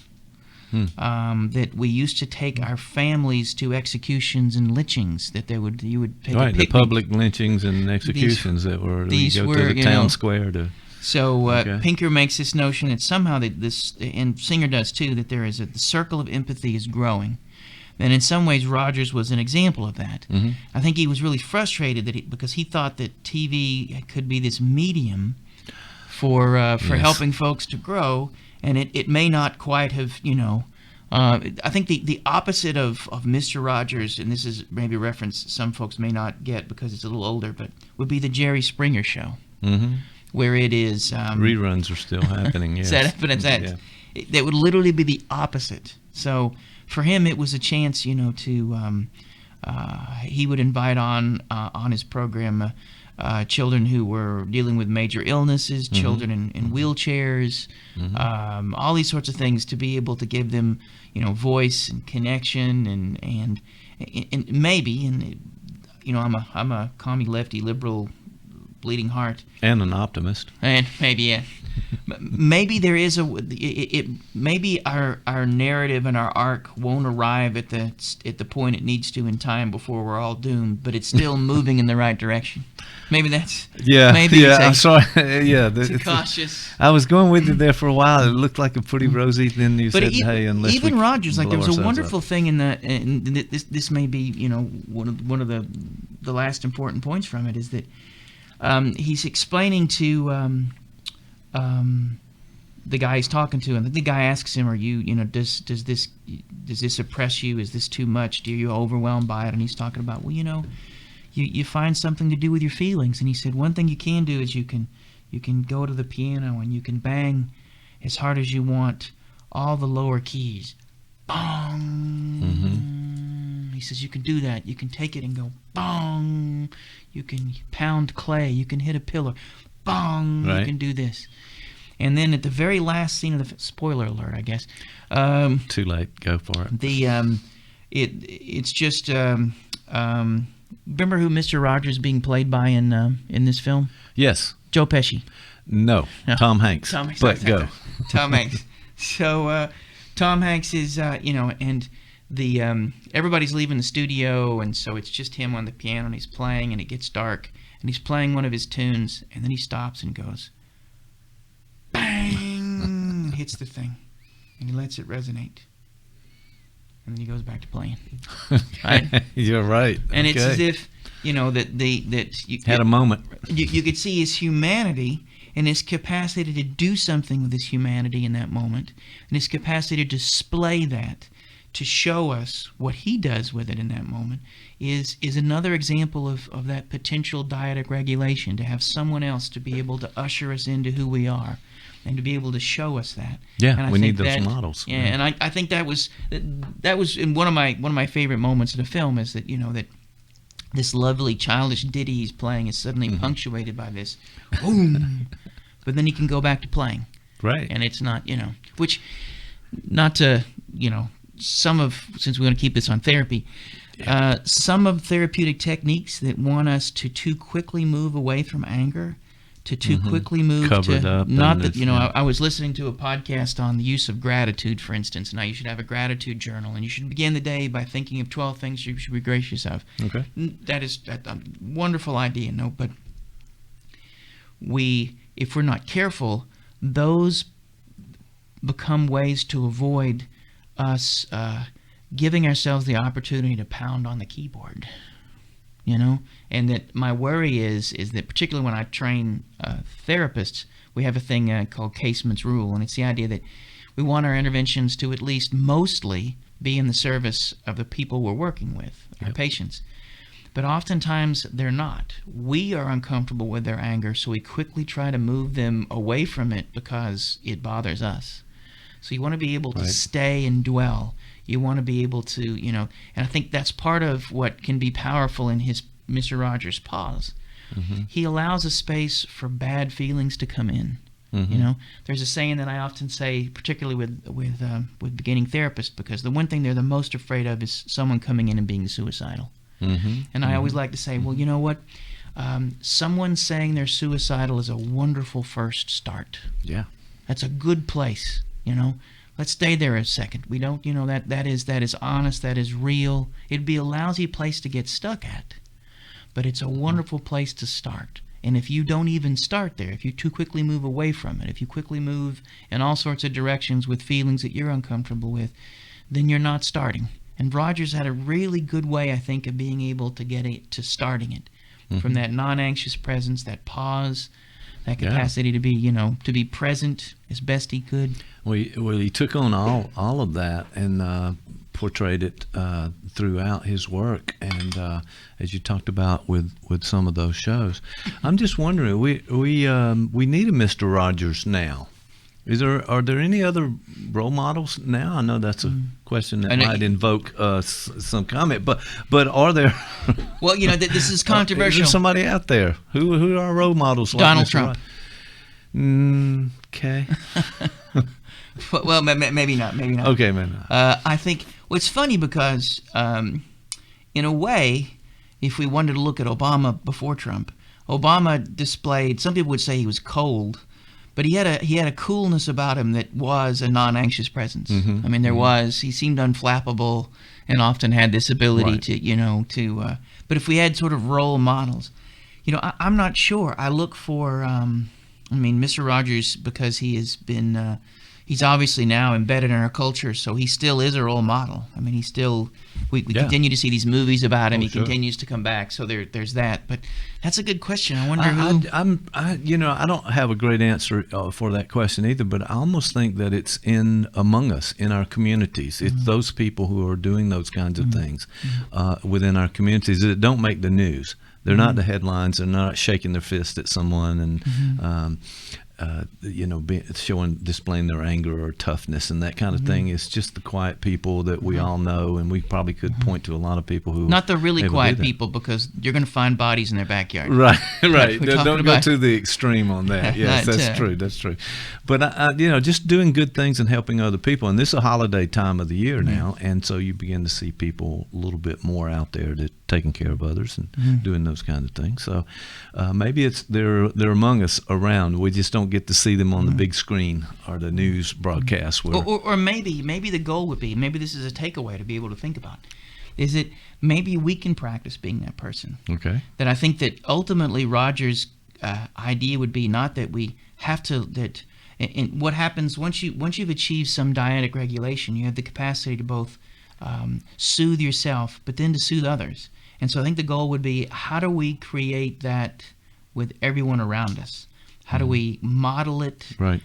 That we used to take our families to executions and lynchings. That you would take a picnic. The public lynchings and executions that were to the town square to. So Pinker makes this notion that somehow and Singer does too, that there is the circle of empathy is growing. And in some ways, Rogers was an example of that. Mm-hmm. I think he was really frustrated because he thought that TV could be this medium for helping folks to grow. And it may not quite have, I think the opposite of Mr. Rogers, and this is maybe a reference some folks may not get because it's a little older, but would be the Jerry Springer Show, where it is... reruns are still happening, yes. That would literally be the opposite. So for him, it was a chance, to... he would invite on his program... children who were dealing with major illnesses, children in wheelchairs, all these sorts of things, to be able to give them, voice and connection and maybe, I'm a commie lefty liberal bleeding heart and an optimist, and maybe maybe there is maybe our narrative and our arc won't arrive at the point it needs to in time before we're all doomed, but it's still moving in the right direction. Maybe that's I'm sorry. It's cautious. I was going with you there for a while. It looked like a pretty rosy. Then you said, "Hey, unless even Rogers, like there was a wonderful thing in that, and this may be one of the last important points from it is that he's explaining to the guy he's talking to, and the guy asks him, "Are you does this oppress you? Is this too much? Are you overwhelmed by it?" And he's talking about, you find something to do with your feelings. And he said, one thing you can do is you can go to the piano and you can bang as hard as you want all the lower keys. Bong. He says you can do that. You can take it and go bong. You can pound clay. You can hit a pillar. Bong. Right. You can do this. And then at the very last scene of the spoiler alert, I guess. Too late. Go for it. It's just. Remember who Mr. Rogers is being played by in this film? Yes. Joe Pesci. No. Tom Hanks. Tom Hanks. But go. Tom Hanks. So Tom Hanks is, and the everybody's leaving the studio, and so it's just him on the piano, and he's playing, and it gets dark, and he's playing one of his tunes, and then he stops and goes, bang, and hits the thing, and he lets it resonate. And then he goes back to playing. Right? You're right. And it's as if, that you had a moment. You could see his humanity and his capacity to do something with his humanity in that moment, and his capacity to display that, to show us what he does with it in that moment, is another example of that potential dyadic regulation, to have someone else to be able to usher us into who we are. And to be able to show us that, we need those models. Yeah, and I think that was in one of my favorite moments of the film is that that this lovely childish ditty he's playing is suddenly punctuated by this boom, but then he can go back to playing. Right. And it's not which not to, since we want to keep this on therapy, some of therapeutic techniques that want us to too quickly move away from anger, to too quickly move Cover to up, not that I was listening to a podcast on the use of gratitude, for instance. Now you should have a gratitude journal, and you should begin the day by thinking of 12 things you should be gracious of. Okay, that is a wonderful idea. But if we're not careful, those become ways to avoid us giving ourselves the opportunity to pound on the keyboard. And that my worry is that particularly when I train therapists, we have a thing called Casement's Rule, and it's the idea that we want our interventions to at least mostly be in the service of the people we're working with, our patients. But oftentimes they're not. We are uncomfortable with their anger, so we quickly try to move them away from it because it bothers us. So you want to be able to stay and dwell. You want to be able to, and I think that's part of what can be powerful in his Mr. Rogers' pause. He allows a space for bad feelings to come in. There's a saying that I often say, particularly with beginning therapists, because the one thing they're the most afraid of is someone coming in and being suicidal. And I always like to say, well, you know what? Someone saying they're suicidal is a wonderful first start. Yeah, that's a good place. Let's stay there a second. We don't, that is honest, that is real. It'd be a lousy place to get stuck at, but it's a wonderful place to start. And if you don't even start there, if you too quickly move away from it, if you quickly move in all sorts of directions with feelings that you're uncomfortable with, then you're not starting. And Rogers had a really good way, I think, of being able to get it to starting it from that non-anxious presence, that pause, that capacity to be present as best he could. Well, he took on all of that and portrayed it throughout his work, and as you talked about with some of those shows. I'm just wondering, we need a Mr. Rogers now. Are there any other role models now? I know that's a question that might invoke some comment, but are there? Well, this is controversial. Is there somebody out there who are our role models? Donald Trump. Okay. Well, maybe not. Okay, man. I think it's funny because, in a way, if we wanted to look at Obama before Trump, Obama displayed. Some people would say he was cold, but he had a coolness about him that was a non-anxious presence. I mean, he seemed unflappable and often had this ability to. But if we had sort of role models, I'm not sure. I look for. Mr. Rogers, because he has been. He's obviously now embedded in our culture, so he still is a role model. I mean, we continue to see these movies about him. He continues to come back, so there's that. But that's a good question. I wonder who. I don't have a great answer for that question either, but I almost think that it's among us, in our communities. It's those people who are doing those kinds of things within our communities that don't make the news. They're not the headlines. They're not shaking their fist at someone and displaying their anger or toughness and that kind of thing. It's just the quiet people that we all know, and we probably could point to a lot of people who not the really quiet people, because you're going to find bodies in their backyard. Right. Don't go to the extreme on that. Yes, that's true. That's true. But just doing good things and helping other people. And this is a holiday time of the year now, and so you begin to see people a little bit more out there that taking care of others and doing those kinds of things. So maybe they're among us around. We just don't get to see them on the big screen or the news broadcast. Or maybe the goal would be, maybe this is a takeaway to be able to think about, is that maybe we can practice being that person. Okay. That I think that ultimately Rogers' idea would be not that we have to, and what happens once you've achieved some dyadic regulation, you have the capacity to both soothe yourself, but then to soothe others. And so I think the goal would be, how do we create that with everyone around us? How do we model it? Right.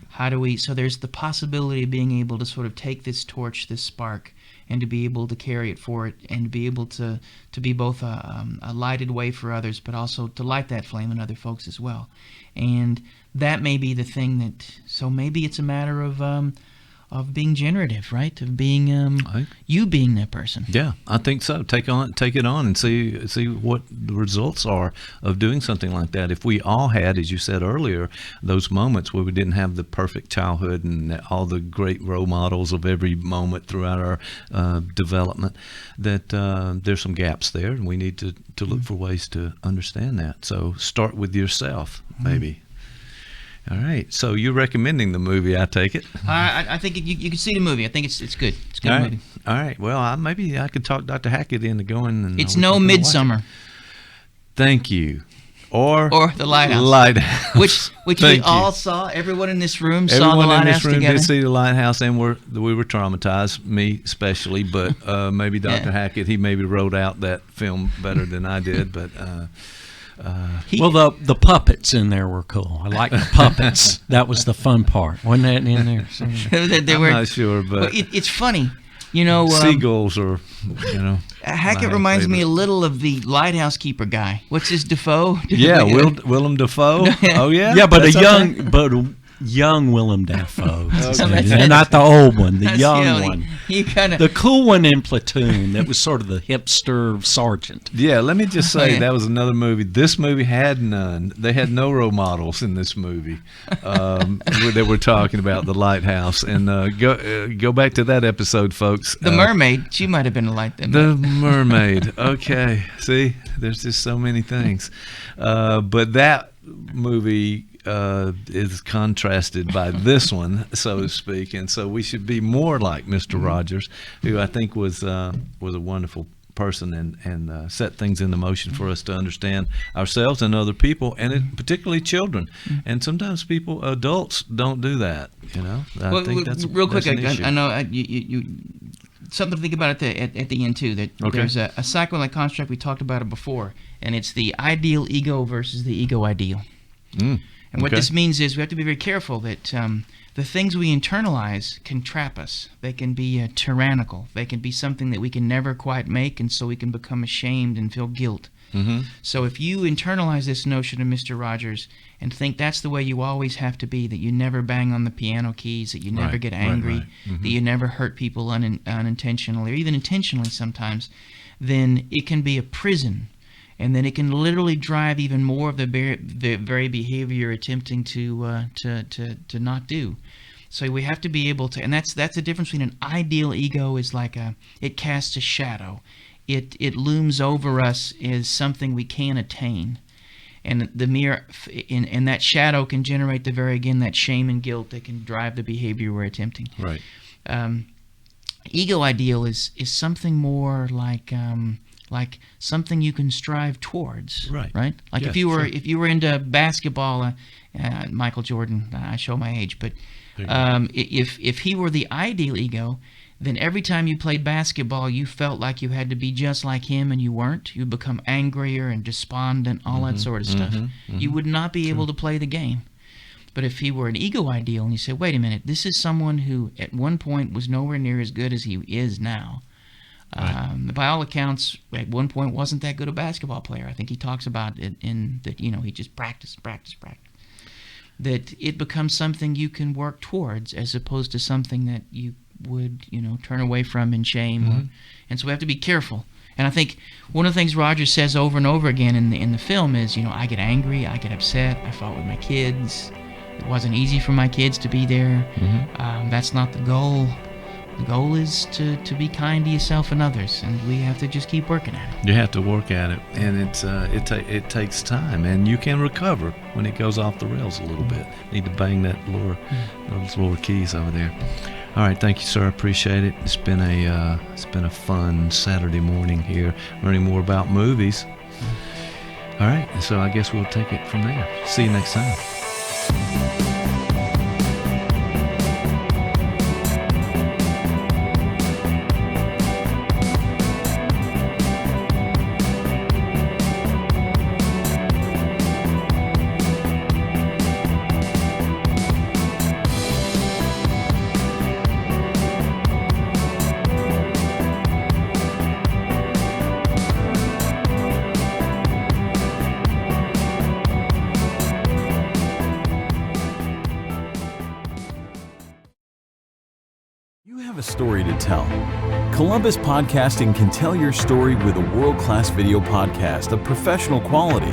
So there's the possibility of being able to sort of take this torch, this spark, and to be able to carry it forward, and to be able to be both a lighted way for others, but also to light that flame in other folks as well. And that may be the thing so maybe it's a matter of being generative, right? Of being you being that person. Yeah, I think so. Take it on, and see what the results are of doing something like that. If we all had, as you said earlier, those moments where we didn't have the perfect childhood and all the great role models of every moment throughout our development, that there's some gaps there, and we need to look for ways to understand that. So start with yourself, maybe. All right. So you're recommending the movie, I take it? I think you can see the movie. I think it's good. It's a good movie. All right. Well, maybe I could talk Dr. Hackett into going. And it's no Midsummer. Thank you. Or The Lighthouse. Lighthouse. Which we all saw. Everyone in this room saw The Lighthouse Everyone in this room together. did see The Lighthouse, and we were traumatized, me especially. But maybe Dr. Hackett, he maybe wrote out that film better than I did. But the puppets in there were cool. I like the puppets. That was the fun part. Wasn't that in there? I'm not sure, but it's funny. You know, seagulls are, Hackett reminds me a little of the lighthouse keeper guy. What's his Defoe? Yeah, Willem Dafoe. Oh yeah, yeah, but young Willem Dafoe, and not the old one, the young one. The cool one in Platoon that was sort of the hipster sergeant. Yeah, let me just say that was another movie. This movie had none. They had no role models in this movie that we're talking about, The Lighthouse. And go back to that episode, folks. The mermaid, she might have been a The mermaid. Okay, see, there's just so many things. But that movie is contrasted by this one, so to speak, and so we should be more like Mr. Rogers, who I think was a wonderful person and set things into motion for us to understand ourselves and other people, and particularly children. And sometimes adults don't do that. I think that's real quick. That's an issue. I know you something to think about at the end too. That there's a psychoanalytic construct. We talked about it before, and it's the ideal ego versus the ego ideal. And what this means is we have to be very careful that the things we internalize can trap us. They can be tyrannical. They can be something that we can never quite make, and so we can become ashamed and feel guilt. So if you internalize this notion of Mr. Rogers and think that's the way you always have to be, that you never bang on the piano keys, that you never get angry, that you never hurt people unintentionally or even intentionally sometimes, then it can be a prison. And then it can literally drive even more of the very behavior you're attempting to not do. So we have to be able to, and that's the difference between an ideal ego is like it casts a shadow. It looms over us as something we can't attain, and and that shadow can generate that shame and guilt that can drive the behavior we're attempting. Right. Ego ideal is something more like something you can strive towards, right? Like if you were into basketball, Michael Jordan. I show my age, but if he were the ideal ego, then every time you played basketball, you felt like you had to be just like him, and you weren't. You'd become angrier and despondent, all that sort of stuff. You would not be able to play the game. But if he were an ego ideal, and you said, "Wait a minute, this is someone who at one point was nowhere near as good as he is now." By all accounts, at one point wasn't that good a basketball player. I think he talks about it in that he just practiced. That it becomes something you can work towards, as opposed to something that you would turn away from in shame. And so we have to be careful. And I think one of the things Rogers says over and over again in the film is, I get angry, I get upset, I fought with my kids. It wasn't easy for my kids to be there. That's not the goal. The goal is to be kind to yourself and others, and we have to just keep working at it. You have to work at it, and it takes time, and you can recover when it goes off the rails a little bit. Need to bang those lower keys over there. All right, thank you, sir. Appreciate it. It's been a fun Saturday morning here, learning more about movies. All right, and so I guess we'll take it from there. See you next time. story to tell. Columbus Podcasting can tell your story with a world-class video podcast of professional quality.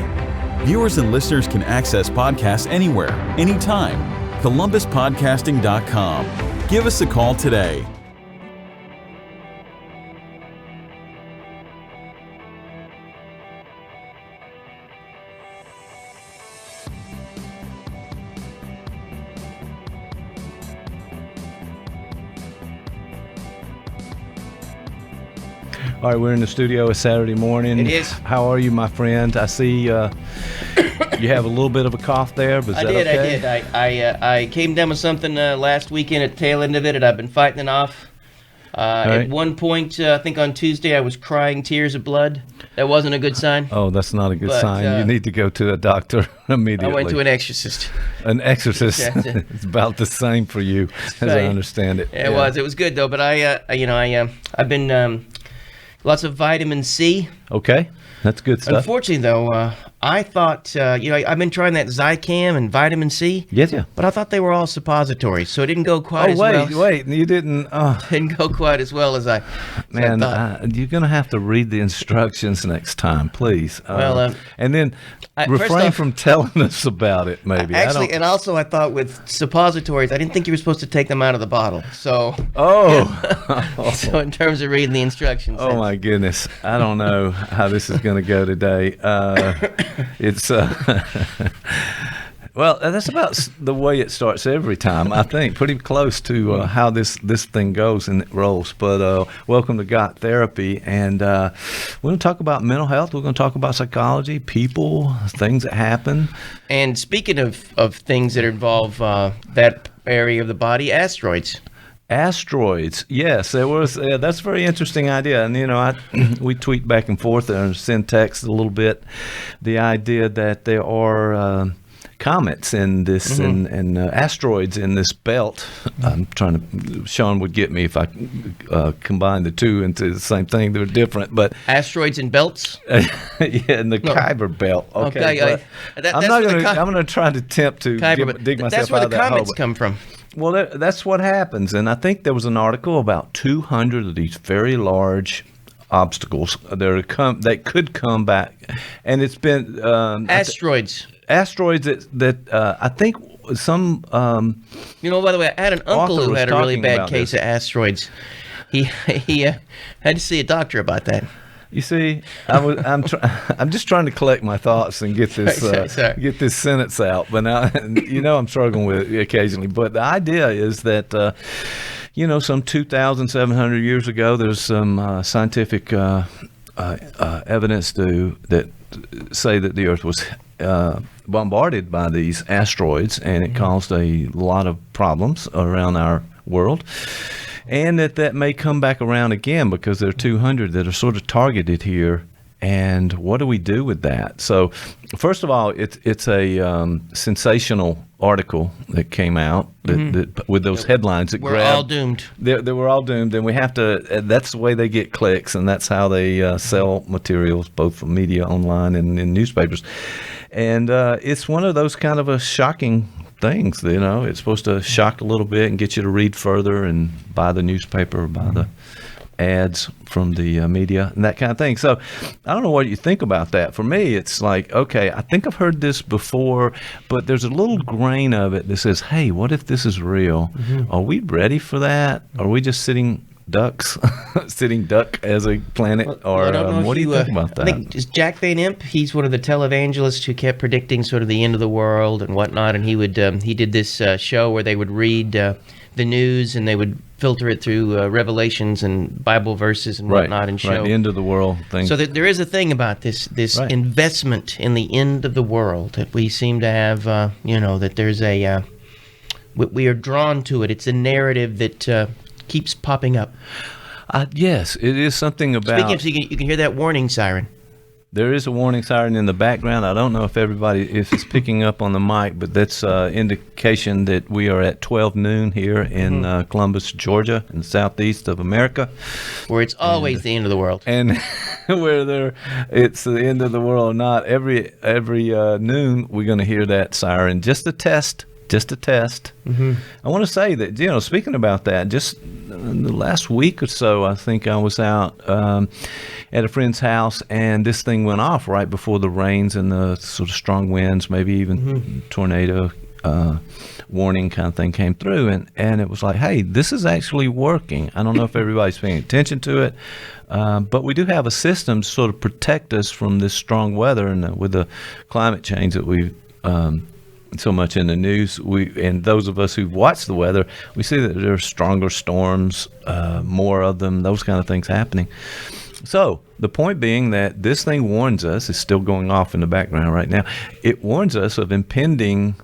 Viewers and listeners can access podcasts anywhere, anytime. ColumbusPodcasting.com. Give us a call today. All right, we're in the studio. It's Saturday morning. It is. How are you, my friend? I see you have a little bit of a cough there, but is that okay? I did. I came down with something last weekend at the tail end of it, and I've been fighting it off. Right. At one point, I think on Tuesday, I was crying tears of blood. That wasn't a good sign. Oh, that's not a good sign. You need to go to a doctor immediately. I went to an exorcist. An exorcist. It's about the same for you, as I understand it. Yeah, it was. It was good though. But I've been lots of vitamin C. Okay, that's good stuff. Unfortunately, though, I thought, I've been trying that Zicam and vitamin C. Yes, yeah. But I thought they were all suppositories, so it didn't go quite as well. Oh, wait, you didn't. Didn't go quite as well as I thought. You're going to have to read the instructions next time, please. And then refrain from telling us about it, maybe. Actually, and also I thought with suppositories, I didn't think you were supposed to take them out of the bottle. So. So in terms of reading the instructions. Oh, my goodness. I don't know how this is going to go today. It's well, that's about the way it starts every time, I think. Pretty close to how this thing goes and it rolls. But welcome to Got Therapy, and we're going to talk about mental health. We're going to talk about psychology, people, things that happen. And speaking of things that involve that area of the body, asteroids. Asteroids, yes, there was. That's a very interesting idea, and we tweet back and forth and send text a little bit. The idea that there are comets in this and asteroids in this belt. I'm trying to. Sean would get me if I combine the two into the same thing. They're different, but asteroids and belts. In the Kuiper belt. Okay, I'm going to try to attempt to dig myself out of that hole. That's where the comets come from. Well, that's what happens, and I think there was an article about 200 of these very large obstacles that could come back, and it's been asteroids. Asteroids that I think some. By the way, I had an uncle who had a really bad case of asteroids. He had to see a doctor about that. You see, I'm just trying to collect my thoughts and get this get this sentence out. But now, I'm struggling with it occasionally. But the idea is that, some 2,700 years ago, there's some scientific evidence that say that the Earth was bombarded by these asteroids, and it caused a lot of problems around our world. And that may come back around again because there are 200 that are sort of targeted here. And what do we do with that? So, first of all, it's a sensational article that came out that with those headlines that we're all doomed. They were all doomed, and we have to. That's the way they get clicks, and that's how they sell materials, both for media, online, and in newspapers. And it's one of those kind of a shocking things. It's supposed to shock a little bit and get you to read further and buy the newspaper, buy the ads from the media and that kind of thing. So I don't know what you think about that. For me, it's like, okay, I think I've heard this before, but there's a little grain of it that says, hey, what if this is real? Are we ready for that? Are we just sitting duck as a planet? Or what do you think about that? I think it's Jack Van Impe. He's one of the televangelists who kept predicting sort of the end of the world and whatnot. And he did this show where they would read the news and they would filter it through revelations and Bible verses and whatnot, and show the end of the world thing. So there is a thing about this investment in the end of the world that we seem to have. That there's we are drawn to it. It's a narrative that keeps popping up. Yes, it is something about. Speaking of, so you can hear that warning siren. There is a warning siren in the background. I don't know if it's picking up on the mic, but that's indication that we are at 12 noon here in Columbus, Georgia, in the southeast of America. Where it's always the end of the world. And whether it's the end of the world or not, every noon we're going to hear that siren, just to test just a test. I want to say that, speaking about that, just in the last week or so, I think I was out at a friend's house, and this thing went off right before the rains and the sort of strong winds, maybe even tornado warning kind of thing came through, and it was like, hey, this is actually working. I don't know if everybody's paying attention to it, but we do have a system to sort of protect us from this strong weather, and with the climate change that we've so much in the news, and those of us who've watched the weather, we see that there are stronger storms, more of them, those kind of things happening. So the point being that this thing warns us, it's still going off in the background right now, it warns us of impending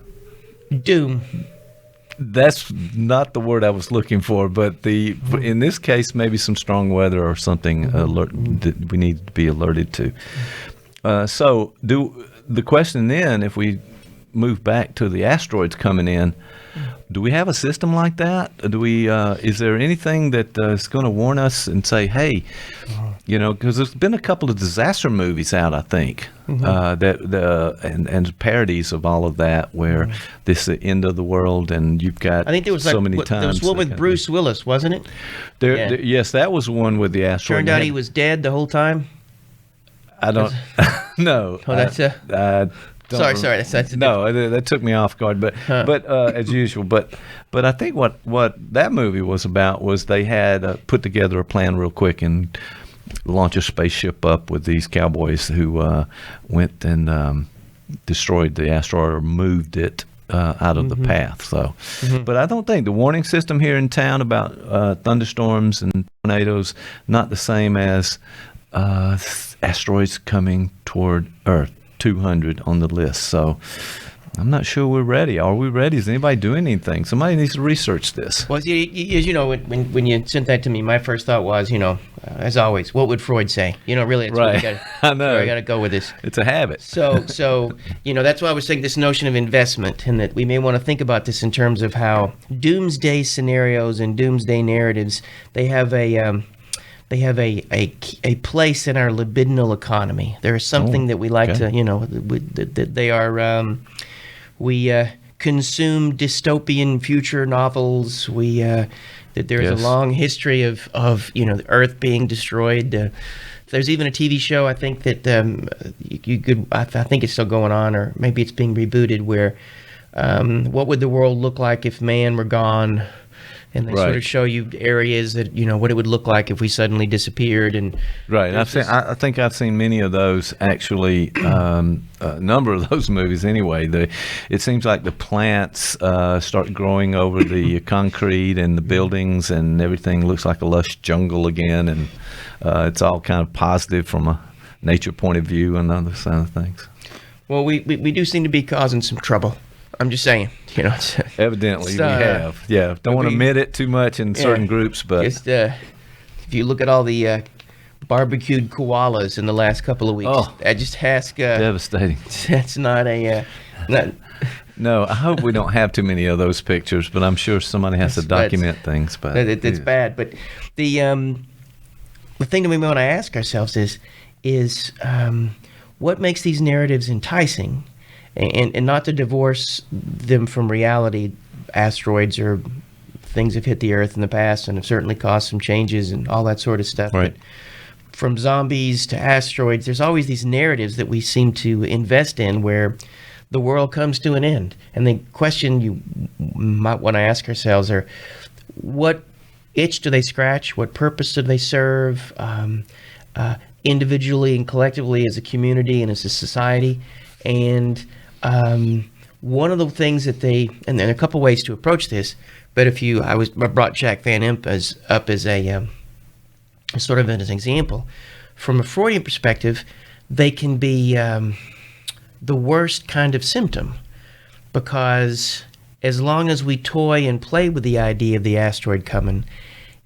doom. That's not the word I was looking for, but in this case, maybe some strong weather or something that we need to be alerted to. So the question then, if we move back to the asteroids coming in, do we have a system like that? Do we? Is there anything that is going to warn us and say, hey, because there's been a couple of disaster movies out, I think, and parodies of all of that, where this is the end of the world, and you've got I think there was so many times. There was one with Bruce Willis, wasn't it? Yes, that was one with the asteroid. Turned out he was dead the whole time. I don't. No. Oh, that's Sorry. That's no. That took me off guard, but as usual. But I think what that movie was about was they had put together a plan real quick and launch a spaceship up with these cowboys who went and destroyed the asteroid or moved it out of the path. So, but I don't think the warning system here in town about thunderstorms and tornadoes not the same as asteroids coming toward Earth. 200 on the list. So I'm not sure we're ready. Are we ready? Is anybody doing anything? Somebody needs to research this. Well, as you know, when you sent that to me, my first thought was, as always, what would Freud say? Really, it's right. I know. I got to go with this. It's a habit. So that's why I was saying this notion of investment, and that we may want to think about this in terms of how doomsday scenarios and doomsday narratives, they have a place in our libidinal economy. There is something that we like to, that they are. We consume dystopian future novels. That there is a long history of the Earth being destroyed. There's even a TV show, I think, that you could. I think it's still going on, or maybe it's being rebooted. Where what would the world look like if man were gone? And they sort of show you areas that, what it would look like if we suddenly disappeared. And right. I think I've seen many of those, actually, a number of those movies anyway. It seems like the plants start growing over the concrete and the buildings, and everything looks like a lush jungle again. And it's all kind of positive from a nature point of view and other kind of things. Well, we do seem to be causing some trouble. I'm just saying, Evidently, we have. Yeah, don't want to admit it too much in certain groups, but just if you look at all the barbecued koalas in the last couple of weeks, I just ask. Devastating. That's not a. No, I hope we don't have too many of those pictures, but I'm sure somebody has to document things. But it's bad. But the thing that we want to ask ourselves is what makes these narratives enticing? And not to divorce them from reality. Asteroids or things have hit the Earth in the past and have certainly caused some changes and all that sort of stuff. Right. But from zombies to asteroids, there's always these narratives that we seem to invest in where the world comes to an end. And the question you might want to ask ourselves are, what itch do they scratch? What purpose do they serve? Individually and collectively as a community and as a society? And one of the things that and there are a couple ways to approach this, but I brought Jack Van Impe up as a sort of as an example. From a Freudian perspective, they can be the worst kind of symptom, because as long as we toy and play with the idea of the asteroid coming,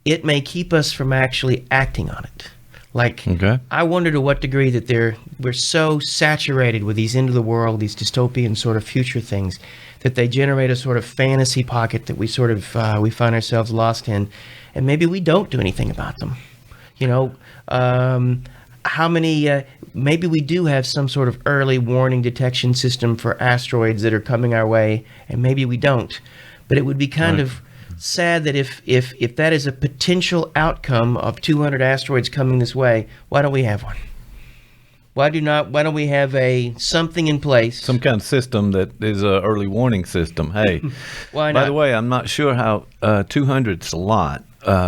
it may keep us from actually acting on it. I wonder to what degree that we're so saturated with these end of the world, these dystopian sort of future things, that they generate a sort of fantasy pocket that we sort of we find ourselves lost in, and maybe we don't do anything about them. how many? Maybe we do have some sort of early warning detection system for asteroids that are coming our way, and maybe we don't. But it would be kind of sad that if that is a potential outcome of 200 asteroids coming this way, why don't we have one? Why don't we have something in place? Some kind of system that is an early warning system. Hey, why not? By the way, I'm not sure how 200's a lot.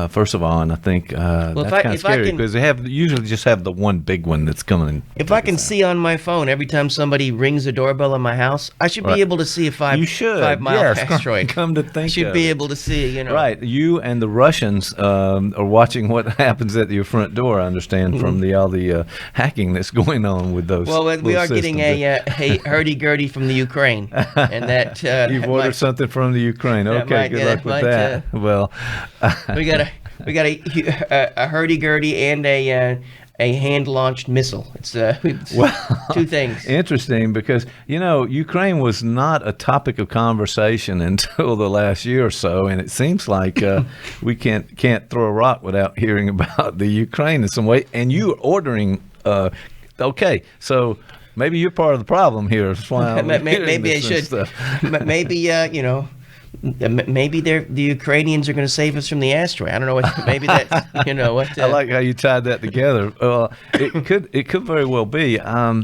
First of all, and I think that's kind of scary because they usually just have the one big one that's coming. If I can see on my phone every time somebody rings the doorbell in my house, I should be able to see a 5 mile asteroid. Come to think, I should be able to see. Right, you and the Russians are watching what happens at your front door. I understand from all the hacking that's going on with those. Well, we are getting a hurdy-gurdy from the Ukraine, and that you've ordered something from the Ukraine. Okay, good luck with that. Well. We got a hurdy-gurdy and a hand-launched missile. It's two things. Interesting, because Ukraine was not a topic of conversation until the last year or so, and it seems like we can't throw a rock without hearing about the Ukraine in some way. And you ordering, okay, so. Maybe you're part of the problem here. Maybe I should. Maybe maybe the Ukrainians are going to save us from the asteroid. I don't know what. Maybe that's what. I like how you tied that together. It could very well be. I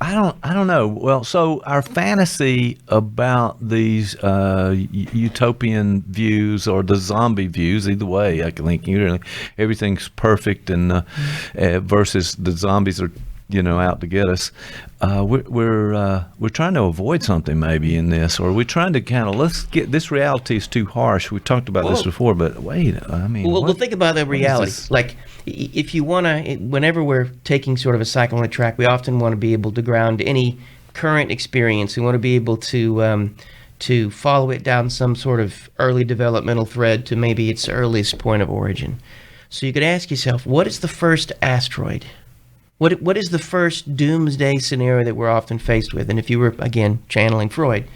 don't know. Well, so our fantasy about these utopian views or the zombie views, either way, I can think everything's perfect and versus the zombies are out to get us. We're trying to avoid something maybe in this, or we're trying to let's get this reality is too harsh. We talked about this before, but wait, I mean, we'll think about the reality. Like if you want to, whenever we're taking sort of a psychoanalytic track, we often want to be able to ground any current experience. We want to be able to follow it down some sort of early developmental thread to maybe its earliest point of origin. So you could ask yourself, what is the first asteroid? What is the first doomsday scenario that we're often faced with? And if you were, again, channeling Freud,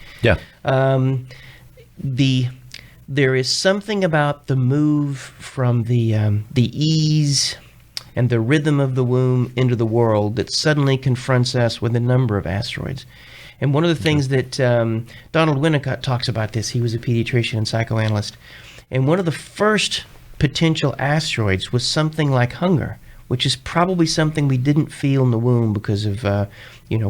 there is something about the move from the ease and the rhythm of the womb into the world that suddenly confronts us with a number of asteroids. And one of the things that Donald Winnicott talks about this, he was a pediatrician and psychoanalyst, and one of the first potential asteroids was something like hunger, which is probably something we didn't feel in the womb because of, we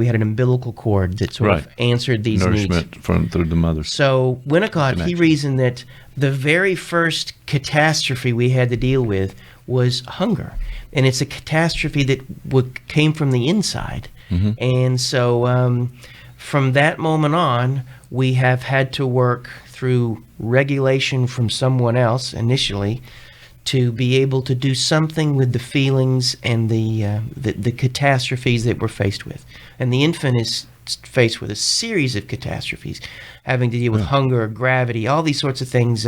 had an umbilical cord that sort of answered these nourishment needs. Through the mother. So Winnicott, he reasoned that the very first catastrophe we had to deal with was hunger. And it's a catastrophe that came from the inside. Mm-hmm. And so from that moment on, we have had to work through regulation from someone else initially to be able to do something with the feelings and the catastrophes that we're faced with. And the infant is faced with a series of catastrophes, having to deal with hunger, gravity, all these sorts of things,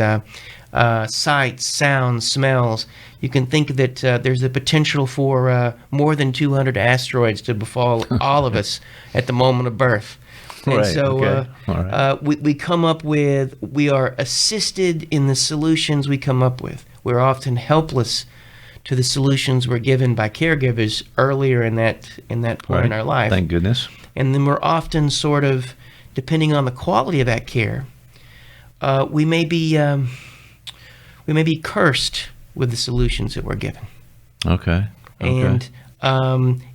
sights, sounds, smells. You can think that there's a potential for more than 200 asteroids to befall all of us at the moment of birth. And so we come up with, we are assisted in the solutions we come up with. We're often helpless to the solutions we're given by caregivers earlier in that point in our life. Thank goodness. And then we're often sort of, depending on the quality of that care, we may be cursed with the solutions that we're given. Okay. And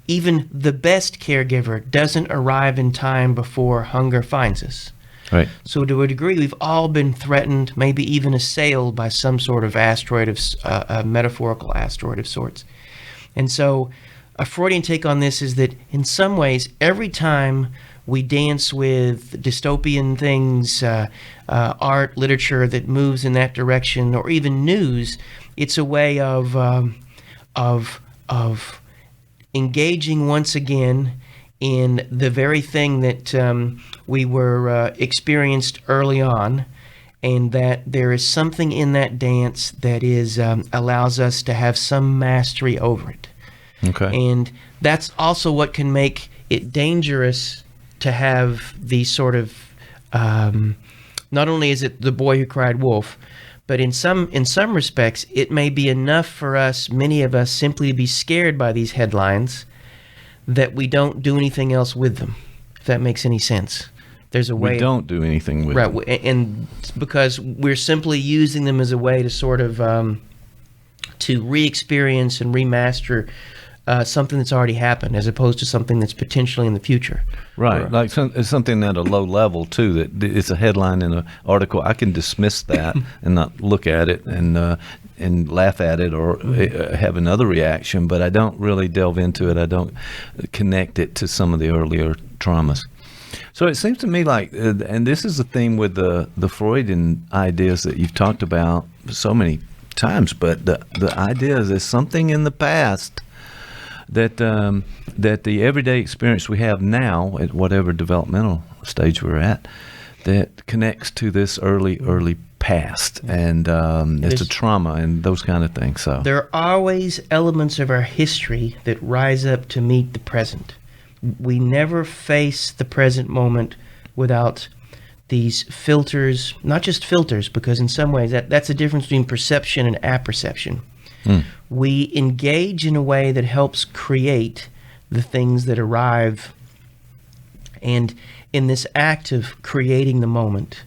even the best caregiver doesn't arrive in time before hunger finds us. Right. So to a degree, we've all been threatened, maybe even assailed by some sort of asteroid, a metaphorical asteroid of sorts. And so a Freudian take on this is that in some ways, every time we dance with dystopian things, art, literature that moves in that direction, or even news, it's a way of engaging once again in the very thing that we were experienced early on, and that there is something in that dance that is allows us to have some mastery over it. Okay. And that's also what can make it dangerous to have these sort of, not only is it the boy who cried wolf, But in some respects, it may be enough for us, many of us, simply to be scared by these headlines that we don't do anything else with them, if that makes any sense. There's a way we don't do anything with them. Right, and because we're simply using them as a way to sort of to re-experience and remaster something that's already happened, as opposed to something that's potentially in the future. Right, like it's something at a low level too. That it's a headline in an article. I can dismiss that and not look at it and laugh at it or have another reaction, but I don't really delve into it. I don't connect it to some of the earlier traumas. So it seems to me like, and this is the theme with the Freudian ideas that you've talked about so many times, but the idea is there's something in the past that that the everyday experience we have now at whatever developmental stage we're at, that connects to this early past, and it's a trauma and those kind of things. So there are always elements of our history that rise up to meet the present. We never face the present moment without these filters, not just filters, because in some ways that's the difference between perception and apperception. We engage in a way that helps create the things that arrive, and in this act of creating the moment,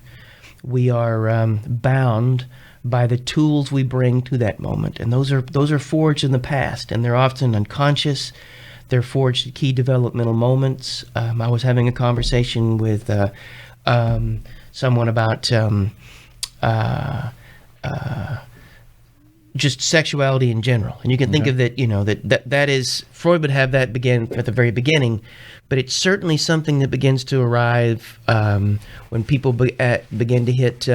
we are bound by the tools we bring to that moment, and those are forged in the past, and they're often unconscious. They're forged at key developmental moments. I was having a conversation with someone about just sexuality in general, and you can think of that. You know that is, Freud would have that begin at the very beginning, but it's certainly something that begins to arrive when people begin to hit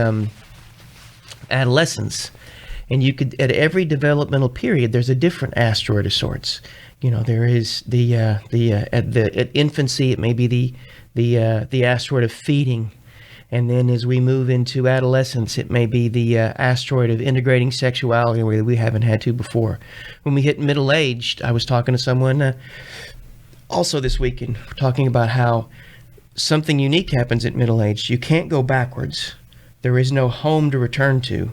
adolescence, and you could, at every developmental period, there's a different asteroid of sorts. You know, there is at infancy, it may be the asteroid of feeding. And then as we move into adolescence, it may be the asteroid of integrating sexuality in a way that we haven't had to before. When we hit middle-aged, I was talking to someone also this weekend, talking about how something unique happens at middle-aged. You can't go backwards. There is no home to return to,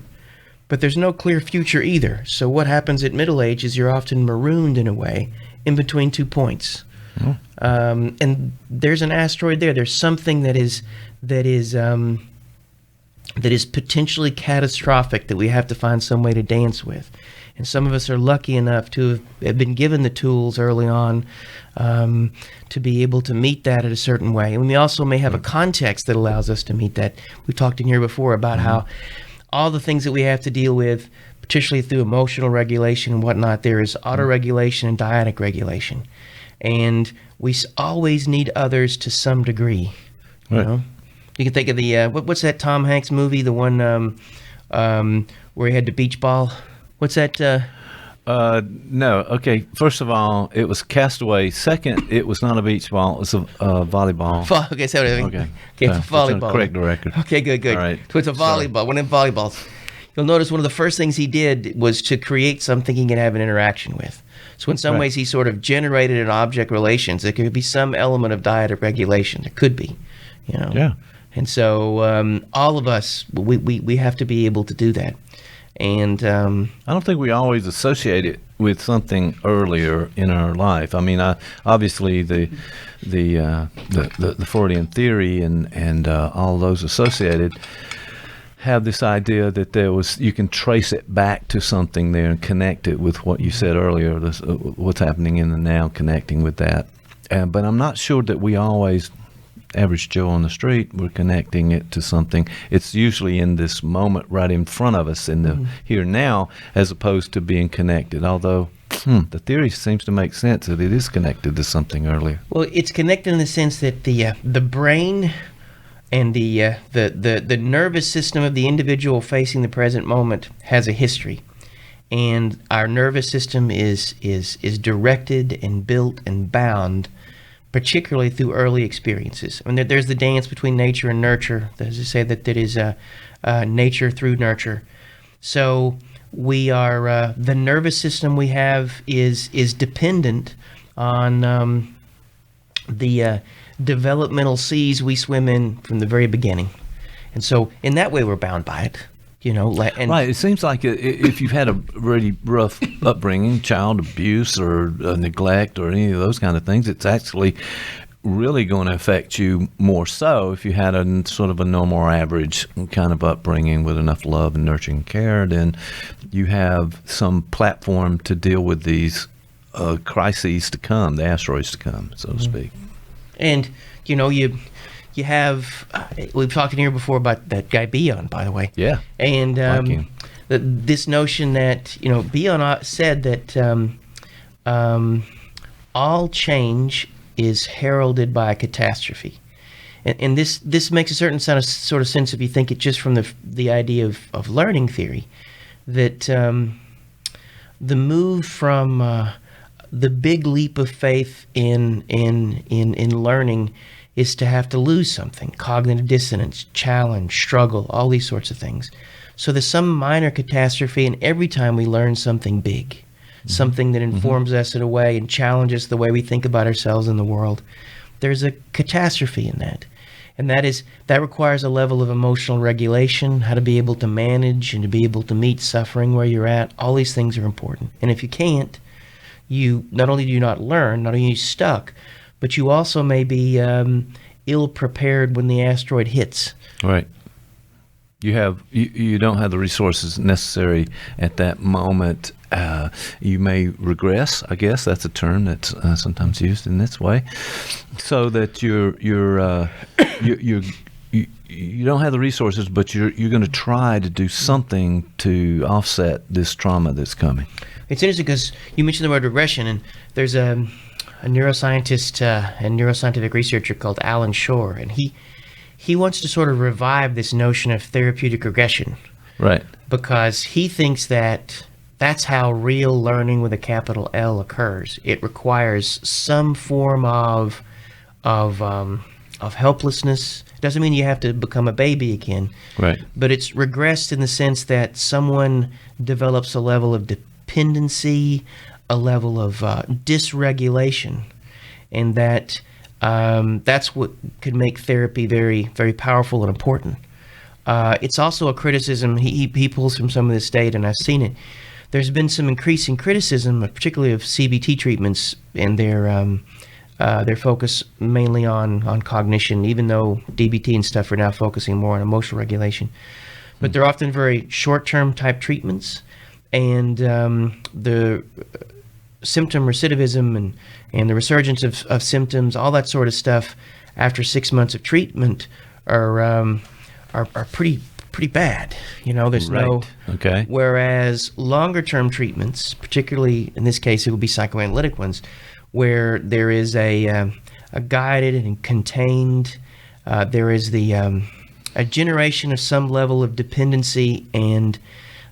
but there's no clear future either. So what happens at middle age is you're often marooned in a way in between 2 points. And there's an asteroid there. There's something that is potentially catastrophic that we have to find some way to dance with. And some of us are lucky enough to have been given the tools early on to be able to meet that in a certain way. And we also may have a context that allows us to meet that. We've talked in here before about how all the things that we have to deal with, particularly through emotional regulation and whatnot, there is autoregulation and dyadic regulation. And we always need others to some degree. You know? You can think of the what's that Tom Hanks movie, the one where he had the beach ball? What's that? No. Okay. First of all, it was Castaway. Second, it was not a beach ball. It was a volleyball. Okay. So volleyball. Correct the record. Okay. Good. All right. So it's a volleyball. One of them volleyballs. You'll notice one of the first things he did was to create something he can have an interaction with. So in some ways, he sort of generated an object relations. There could be some element of dyadic regulation. There could be, you know. Yeah. And so all of us, we have to be able to do that. And I don't think we always associate it with something earlier in our life. I mean, obviously the Freudian theory and all those associated have this idea that you can trace it back to something there and connect it with what you said earlier, what's happening in the now, connecting with that. But I'm not sure that we always, average Joe on the street, we're connecting it to something. It's usually in this moment right in front of us in the here and now, as opposed to being connected. Although the theory seems to make sense that it is connected to something earlier. Well, it's connected in the sense that the brain and the nervous system of the individual facing the present moment has a history, and our nervous system is directed and built and bound, particularly through early experiences. I mean, there's the dance between nature and nurture. As I say, that is nature through nurture. So we are the nervous system we have is dependent on the developmental seas we swim in from the very beginning. And so in that way we're bound by it. Right. It seems like if you've had a really rough upbringing, child abuse or neglect or any of those kind of things, it's actually really going to affect you more so if you had a sort of a normal or average kind of upbringing with enough love and nurturing care. Then you have some platform to deal with these crises to come, the asteroids to come, so to speak. And you have, we've talked in here before about that guy Bion, by the way. Yeah. And this notion that, Bion said that all change is heralded by a catastrophe. And this makes a certain sort of sense if you think it just from the idea of learning theory, that the move from the big leap of faith in learning is to have to lose something, cognitive dissonance, challenge, struggle, all these sorts of things. So there's some minor catastrophe, and every time we learn something big, something that informs us in a way and challenges the way we think about ourselves in the world, there's a catastrophe in that. And that requires a level of emotional regulation, how to be able to manage and to be able to meet suffering where you're at. All these things are important. And if you can't, you not only do you not learn, not only are you stuck, but you also may be ill-prepared when the asteroid hits. Right. You don't have the resources necessary at that moment. You may regress. I guess that's a term that's sometimes used in this way, so that you don't have the resources, but you're going to try to do something to offset this trauma that's coming. It's interesting because you mentioned the word regression, and there's a neuroscientist and neuroscientific researcher called Alan Shore, and he wants to sort of revive this notion of therapeutic regression. Right. Because he thinks that that's how real learning with a capital L occurs. It requires some form of helplessness. It doesn't mean you have to become a baby again. Right. But it's regressed in the sense that someone develops a level of dependency, a level of dysregulation, and that's what could make therapy very, very powerful and important. It's also a criticism he pulls from some of this data, and I've seen it. There's been some increasing criticism, particularly of CBT treatments and their focus mainly on cognition, even though DBT and stuff are now focusing more on emotional regulation. But they're often very short-term type treatments, and the symptom recidivism and the resurgence of symptoms, all that sort of stuff after 6 months of treatment are pretty bad. There's right. Okay. Whereas longer term treatments, particularly in this case it would be psychoanalytic ones, where there is a guided and contained, there is a generation of some level of dependency, and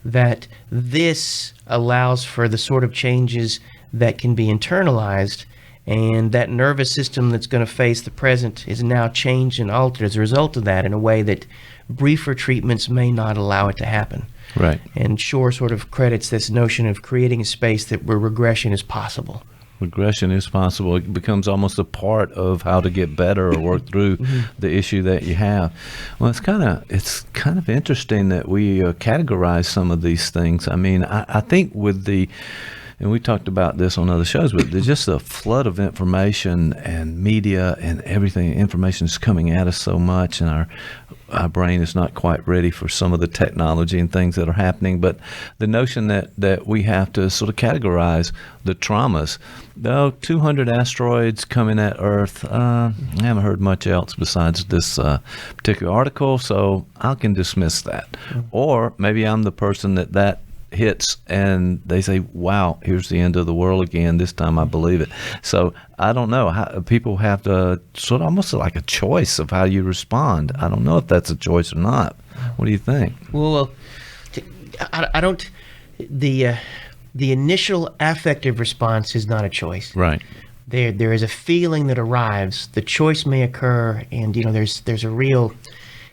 that this allows for the sort of changes that can be internalized, and that nervous system that's going to face the present is now changed and altered as a result of that in a way that briefer treatments may not allow it to happen. Right. And Shore sort of credits this notion of creating a space where regression is possible. Regression is possible. It becomes almost a part of how to get better or work through the issue that you have. Well, it's kind of interesting that we categorize some of these things. I mean, I think with and we talked about this on other shows, but there's just a flood of information and media and everything. Information is coming at us so much, and our brain is not quite ready for some of the technology and things that are happening. But the notion that we have to sort of categorize the traumas. Though 200 asteroids coming at Earth, I haven't heard much else besides this particular article, so I can dismiss that. Or maybe I'm the person that hits and they say, wow, here's the end of the world again. This time I believe it. So I don't know. People have to sort of almost like a choice of how you respond. I don't know if that's a choice or not. What do you think? Well, I don't. The initial affective response is not a choice. Right. There is a feeling that arrives. The choice may occur, and there's a real.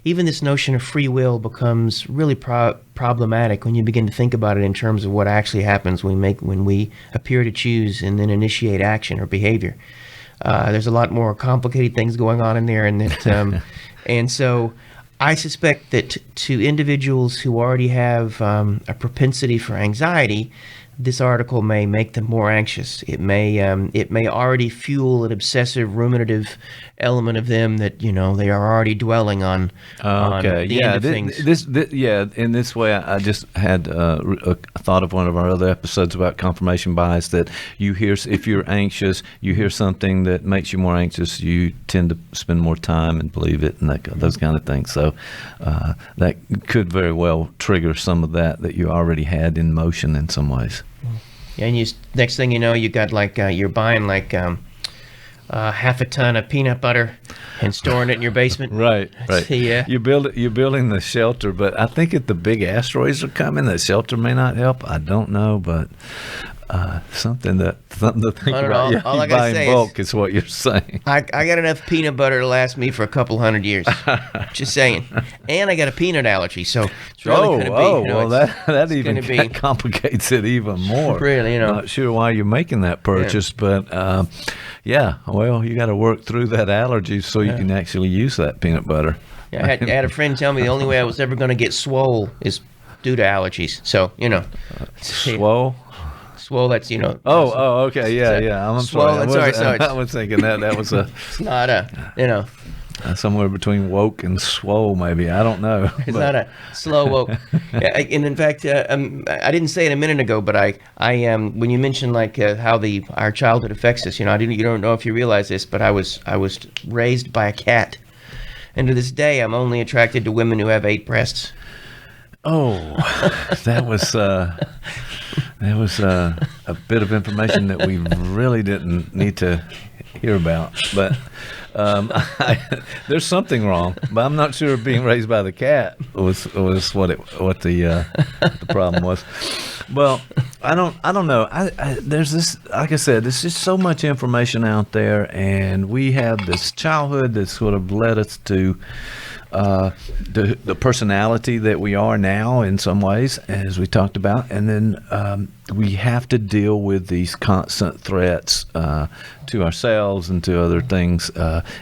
Even this notion of free will becomes really problematic when you begin to think about it in terms of what actually happens when we appear to choose and then initiate action or behavior. There's a lot more complicated things going on in there, and that, and so I suspect that to individuals who already have a propensity for anxiety, this article may make them more anxious. It may already fuel an obsessive ruminative element of them that they are already dwelling on. Okay, the end of things. In this way, I just had a thought of one of our other episodes about confirmation bias, that you hear, if you're anxious, you hear something that makes you more anxious, you tend to spend more time and believe it, and those kind of things. So that could very well trigger some of that you already had in motion in some ways. And next thing you know, you got you're buying half a ton of peanut butter and storing it in your basement. Right. Yeah. You're building the shelter, but I think if the big asteroids are coming, the shelter may not help. I don't know, but something to think about. You buy in bulk is what you're saying. I got enough peanut butter to last me for a couple hundred years. Just saying. And I got a peanut allergy, so it's really going to be. Well, that even complicates it even more. Really, Not sure why you're making that purchase, but well, you got to work through that allergy so you can actually use that peanut butter. Yeah, I had a friend tell me the only way I was ever going to get swole is due to allergies. So swole. Swole, that's okay, yeah. I'm swole, sorry. I was thinking that was a. It's not a, somewhere between woke and swole, maybe. I don't know. It's not a slow woke. And in fact, I didn't say it a minute ago, but I when you mentioned how our childhood affects us, you don't know if you realize this, but I was raised by a cat, and to this day, I'm only attracted to women who have 8 breasts. Oh, that was a bit of information that we really didn't need to hear about, but there's something wrong. But I'm not sure being raised by the cat was what the problem was. Well, I don't know. There's this, like I said, there's just so much information out there, and we have this childhood that sort of led us to the personality that we are now in some ways, as we talked about, and then we have to deal with these constant threats to ourselves and to other things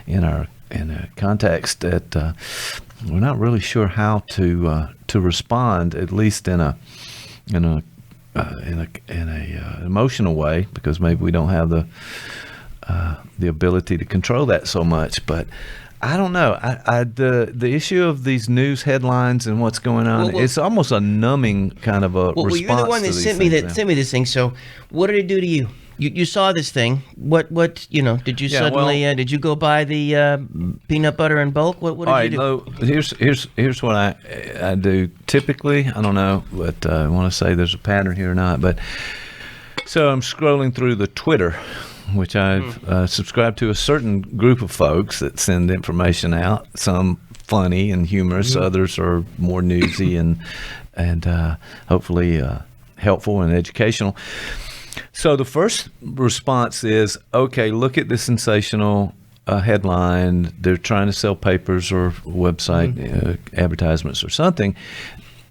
in a context that we're not really sure how to respond, at least in a emotional way, because maybe we don't have the ability to control that so much, but. I don't know. The issue of these news headlines and what's going on, it's almost a numbing kind of a response. Well, you're the one that sent me this thing. So, what did it do to you? You saw this thing. What did you suddenly did you go buy the peanut butter in bulk? What did you do? No, here's what I do typically. I don't know, but I want to say there's a pattern here or not. But so I'm scrolling through the Twitter, which I've subscribed to a certain group of folks that send information out. Some funny and humorous, others are more newsy and hopefully helpful and educational. So the first response is, okay, look at this sensational headline. They're trying to sell papers or website advertisements or something.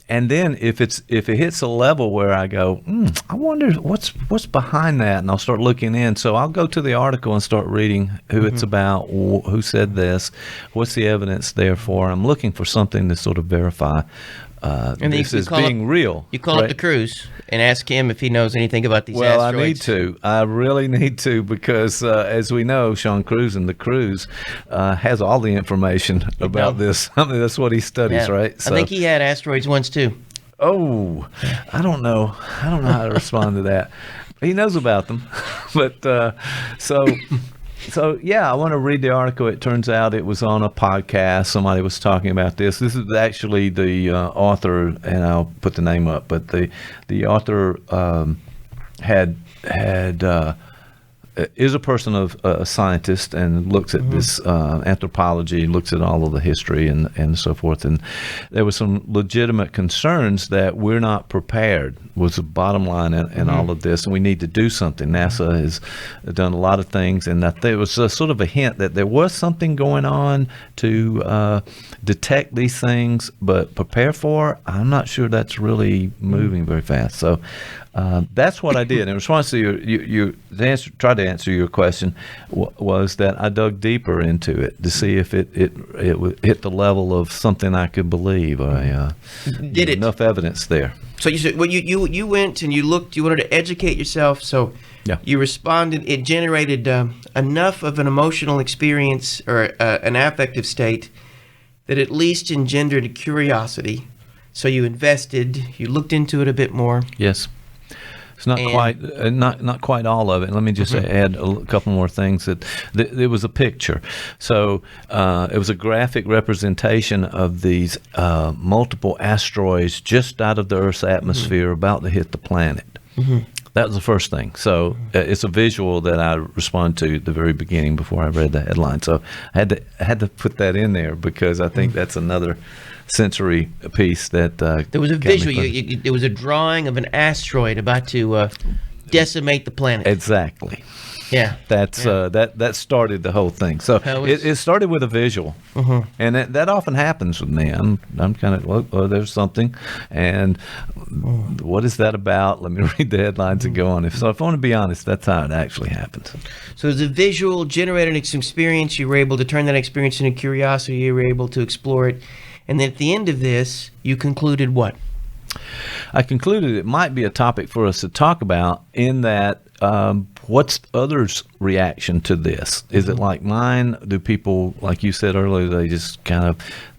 And then if it hits a level where I go, I wonder what's behind that, and I'll start looking in. So I'll go to the article and start reading who it's about, who said this, what's the evidence there for. I'm looking for something to sort of verify this is being real. You call up the Cruz and ask him if he knows anything about these asteroids. Well, I need to. I really need to, because as we know, Sean Cruz and the Cruz has all the information about this. I mean, that's what he studies, right? So, I think he had asteroids once too. Oh, I don't know how to respond to that. He knows about them, but So yeah, I want to read the article. It turns out it was on a podcast. Somebody was talking about this. This is actually the author, and I'll put the name up. But the author is a person of a scientist and looks at this anthropology, looks at all of the history and so forth. And there was some legitimate concerns that we're not prepared was the bottom line in all of this, and we need to do something. NASA has done a lot of things, and there was a sort of a hint that there was something going on to detect these things, but prepare for. I'm not sure that's really moving very fast. So That's what I did in response to try to answer your question. Was that I dug deeper into it to see if it hit the level of something I could believe. Did it enough evidence there? So you said, well, you went and you looked. You wanted to educate yourself. So you responded. It generated enough of an emotional experience or an affective state that at least engendered a curiosity. So you invested. You looked into it a bit more. Yes. It's not quite all of it. Let me just add a couple more things. It was a picture, so it was a graphic representation of these multiple asteroids just out of the Earth's atmosphere, about to hit the planet. That was the first thing. So it's a visual that I responded to at the very beginning before I read the headline. So I had to put that in there because I think that's another sensory piece that there was a visual. It was a drawing of an asteroid about to decimate the planet. Exactly. Yeah. That started the whole thing. So it started with a visual, and that often happens with me. I'm kind of there's something, and what is that about? Let me read the headlines and go on. If I want to be honest, that's how it actually happens. So as a visual generated an experience, you were able to turn that experience into curiosity. You were able to explore it. And then at the end of this, you concluded what? I concluded it might be a topic for us to talk about in that what's others' reaction to this? Is it like mine? Do people, like you said earlier, they just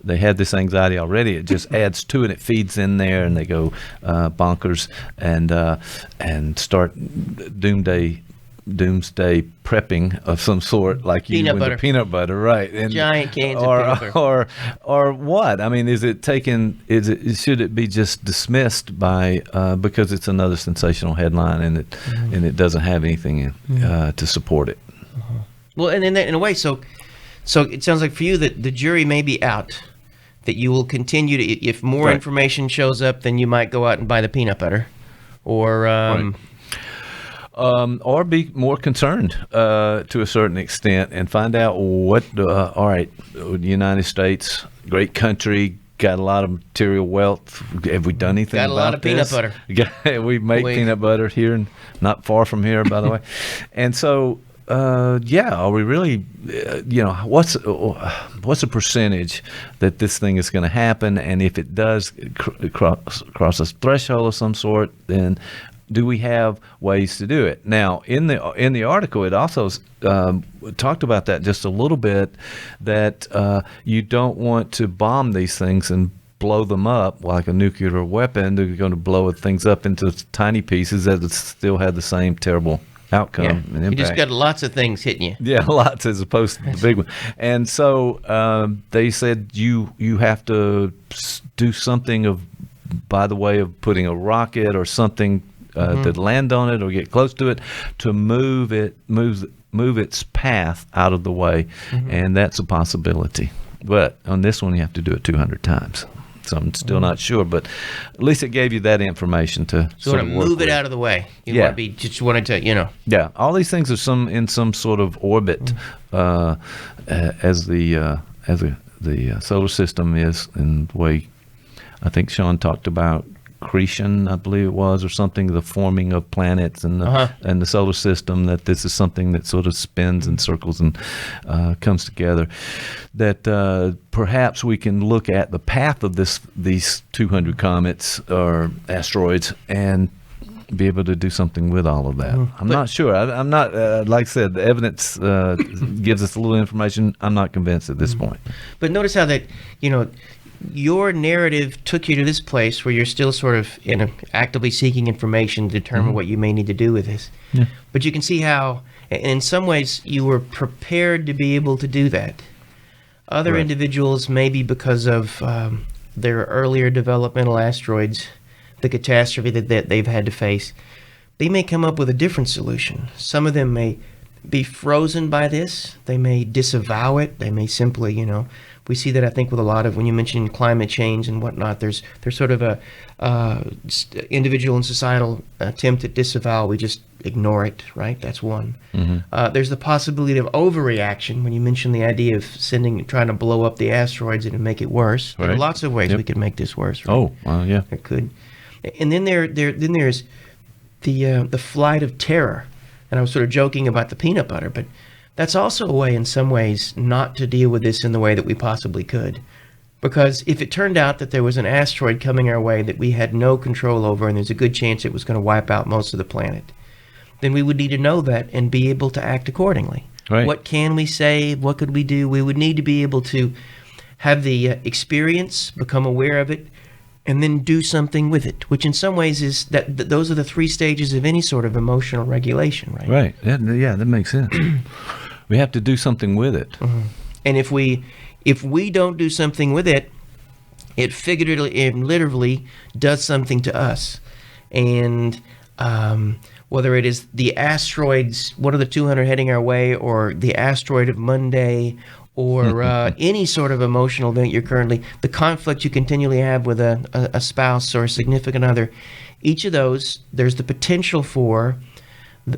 they had this anxiety already. It just adds to it. It feeds in there and they go bonkers and start doomsday prepping of some sort, like peanut butter. Peanut butter, right? And giant cans of peanut butter. Or what? I mean, should it be just dismissed by because it's another sensational headline and it doesn't have anything to support it? Well, and in a way, so it sounds like for you that the jury may be out. That you will continue to, if more information shows up, then you might go out and buy the peanut butter, or. Or be more concerned to a certain extent and find out what, all right, the United States, great country, got a lot of material wealth. Have we done anything about this? Got a lot of peanut butter. We make peanut butter here, not far from here, by the way. And so, are we really, what's the percentage that this thing is going to happen? And if it does cross a threshold of some sort, then do we have ways to do it? Now, in the article, it also talked about that just a little bit, that you don't want to bomb these things and blow them up like a nuclear weapon. They're going to blow things up into tiny pieces that still have the same terrible outcome and impact. You just got lots of things hitting you. Yeah, lots as opposed to the big one. And so they said you have to do something by the way of putting a rocket or something to land on it or get close to it, to move its path out of the way, and that's a possibility. But on this one, you have to do it 200 times. So I'm still not sure, but at least it gave you that information to sort of move it out of the way. You just wanted to, Yeah, all these things are in some sort of orbit, as the solar system is, in the way I think Sean talked about. Accretion, I believe it was, or something, the forming of planets and the solar system, that this is something that sort of spins and circles and comes together, that perhaps we can look at the path of these 200 comets or asteroids and be able to do something with all of that. I'm not sure. I'm not, like I said, the evidence gives us a little information. I'm not convinced at this point. But notice how that, your narrative took you to this place where you're still sort of actively seeking information to determine what you may need to do with this. Yeah. But you can see how, in some ways, you were prepared to be able to do that. Other individuals, maybe because of their earlier developmental asteroids, the catastrophe that they've had to face, they may come up with a different solution. Some of them may be frozen by this. They may disavow it. They may simply, we see that, I think, with a lot of, when you mention climate change and whatnot, there's sort of a individual and societal attempt at disavowal. We just ignore it, right? That's one. There's the possibility of overreaction when you mention the idea of trying to blow up the asteroids and make it worse. There are lots of ways we could make this worse. Right? Oh, yeah. It could. And then there's the flight of terror. And I was sort of joking about the peanut butter, but that's also a way in some ways not to deal with this in the way that we possibly could. Because if it turned out that there was an asteroid coming our way that we had no control over, and there's a good chance it was going to wipe out most of the planet, then we would need to know that and be able to act accordingly. Right. What can we save? What could we do? We would need to be able to have the experience, become aware of it, and then do something with it, which in some ways is that those are the three stages of any sort of emotional regulation, right? Right. Yeah, that makes sense. We have to do something with it. Mm-hmm. And if we don't do something with it, it figuratively and literally does something to us. And whether it is the asteroids, one of the 200 heading our way, or the asteroid of Monday, or any sort of emotional event you're currently, the conflict you continually have with a spouse or a significant other, each of those, there's the potential for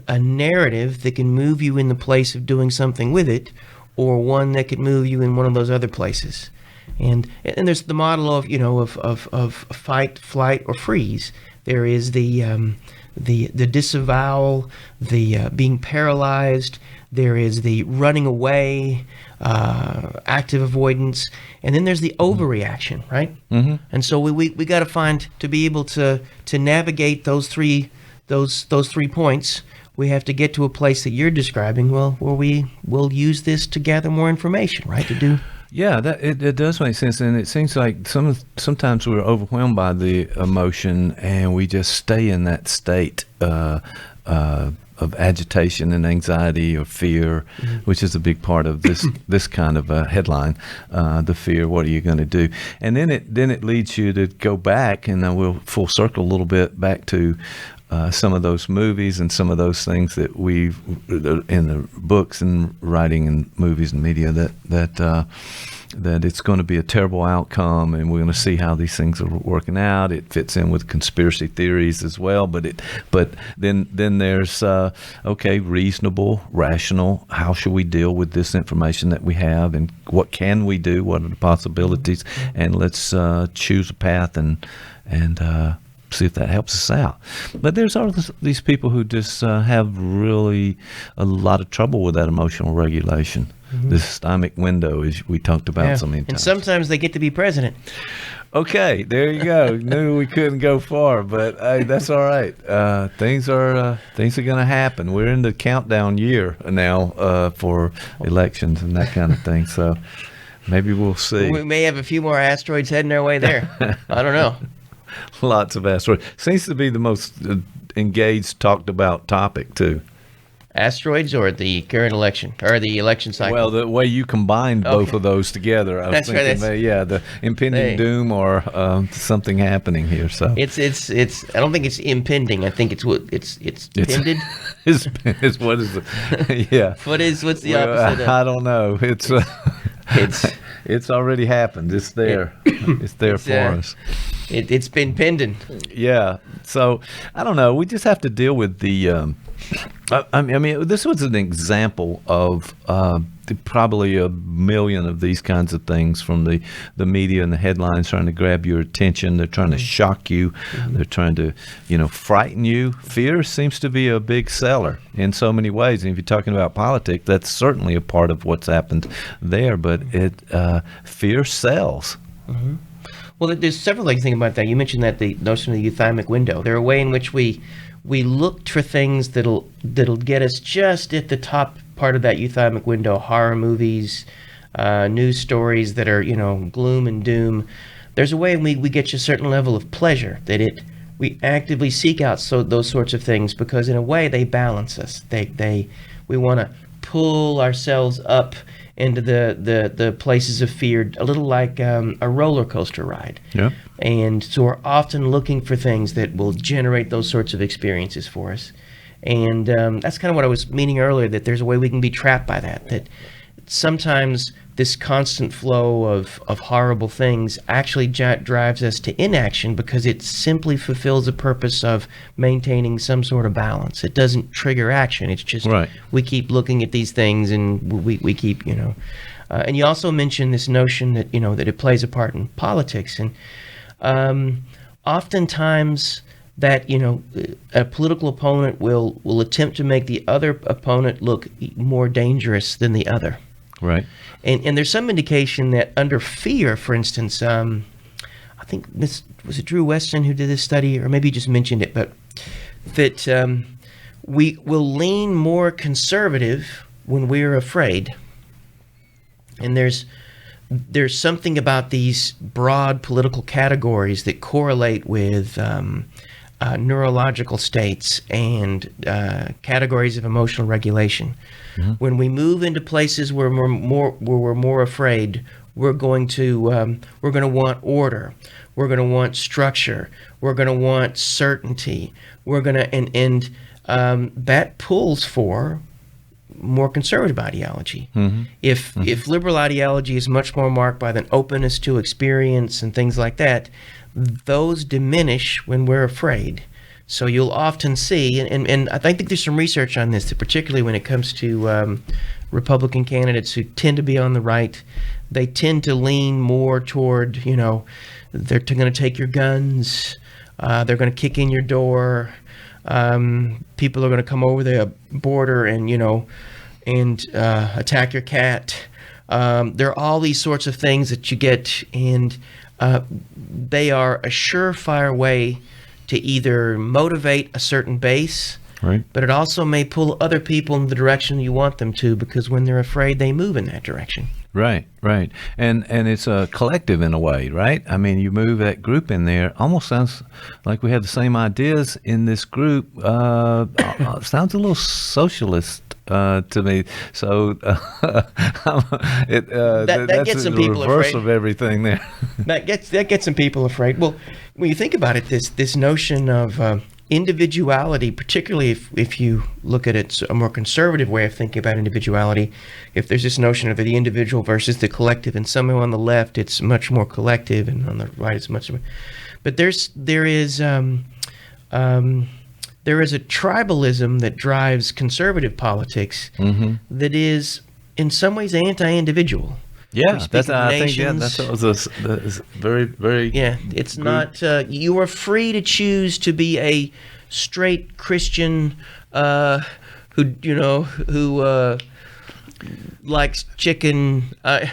a narrative that can move you in the place of doing something with it, or one that could move you in one of those other places. And there's the model of, of fight, flight, or freeze. There is the disavowal, the being paralyzed. There is the running away, active avoidance, and then there's the overreaction, right? Mm-hmm. And so we got to find, to be able to navigate those three points, we have to get to a place that you're describing, where we will use this to gather more information, right? To do. Yeah, it does make sense, and it seems like sometimes we're overwhelmed by the emotion, and we just stay in that state of agitation and anxiety or fear, which is a big part of this kind of a headline. The fear, what are you going to do? And then it leads you to go back, and we'll full circle a little bit back to some of those movies and some of those things that we've in the books and writing and movies and media that it's going to be a terrible outcome, and we're going to see how these things are working out. It fits in with conspiracy theories as well, but then there's reasonable, rational. How should we deal with this information that we have, and what can we do? What are the possibilities? And let's choose a path and see if that helps us out. But there's all these people who just have really a lot of trouble with that emotional regulation. Mm-hmm. The systemic window, as we talked about so many times. And sometimes they get to be president. Okay, there you go. Knew we couldn't go far, but hey, that's all right. Things are going to happen. We're in the countdown year now for elections and that kind of thing. So maybe we'll see. We may have a few more asteroids heading our way there. I don't know. Lots of asteroids. Seems to be the most engaged, talked about topic too. Asteroids or the current election or the election cycle? Well, the way you combined both of those together, I was thinking, the impending doom or something happening here. So it's. I don't think it's impending. I think it's pended. It's what is it? Yeah. What's the opposite? I don't know. It's already happened. It's there. It's there for us. It's been pending. Yeah. So I don't know. We just have to deal with the. I mean, this was an example of probably a million of these kinds of things from the media and the headlines trying to grab your attention. They're trying to shock you. Mm-hmm. They're trying to, frighten you. Fear seems to be a big seller in so many ways. And if you're talking about politics, that's certainly a part of what's happened there. But fear sells. Mm-hmm. Well, there's several things to think about that. You mentioned that the notion of the euthymic window. There are a way in which we look for things that'll get us just at the top part of that euthymic window. Horror movies, news stories that are gloom and doom. There's a way we get you a certain level of pleasure we actively seek out those sorts of things because in a way they balance us. We want to pull ourselves up into the places of fear, a little like a roller coaster ride. Yeah. And so we're often looking for things that will generate those sorts of experiences for us. And that's kind of what I was meaning earlier, that there's a way we can be trapped by that sometimes this constant flow of horrible things actually drives us to inaction because it simply fulfills a purpose of maintaining some sort of balance. It doesn't trigger action. It's just we keep looking at these things and we keep, and you also mentioned this notion that, that it plays a part in politics. And oftentimes that, you know, a political opponent will attempt to make the other opponent look more dangerous than the other. Right. And there's some indication that under fear, for instance, I think this was it Drew Weston who did this study, or maybe he just mentioned it, but that we will lean more conservative when we're afraid. And there's something about these broad political categories that correlate with neurological states and categories of emotional regulation. Mm-hmm. When we move into places where we're more afraid, we're going to want order. We're going to want structure. We're going to want certainty. We're going to and that pulls for more conservative ideology. Mm-hmm. If liberal ideology is much more marked by an openness to experience and things like that, those diminish when we're afraid. So you'll often see, and I think there's some research on this, that particularly when it comes to Republican candidates who tend to be on the right, they tend to lean more toward, you know, they're going to take your guns, they're going to kick in your door, people are going to come over the border and, you know, and attack your cat. There are all these sorts of things that you get, and they are a surefire way to either motivate a certain base, right, but it also may pull other people in the direction you want them to, because when they're afraid, they move in that direction. Right. And it's a collective in a way, right? I mean, you move that group in there, almost sounds like we have the same ideas in this group. Sounds a little socialist to me. So that gets some the people reverse afraid of everything there. that gets some people afraid. Well, when you think about it, this notion of individuality, particularly if you look at it a more conservative way of thinking about individuality, if there's this notion of the individual versus the collective, and somehow on the left it's much more collective, and on the right it's much more. But there is a tribalism that drives conservative politics, mm-hmm, that is in some ways anti-individual. Yeah, that's I think that's very, very. Yeah, it's good. Not. You are free to choose to be a straight Christian who likes chicken. And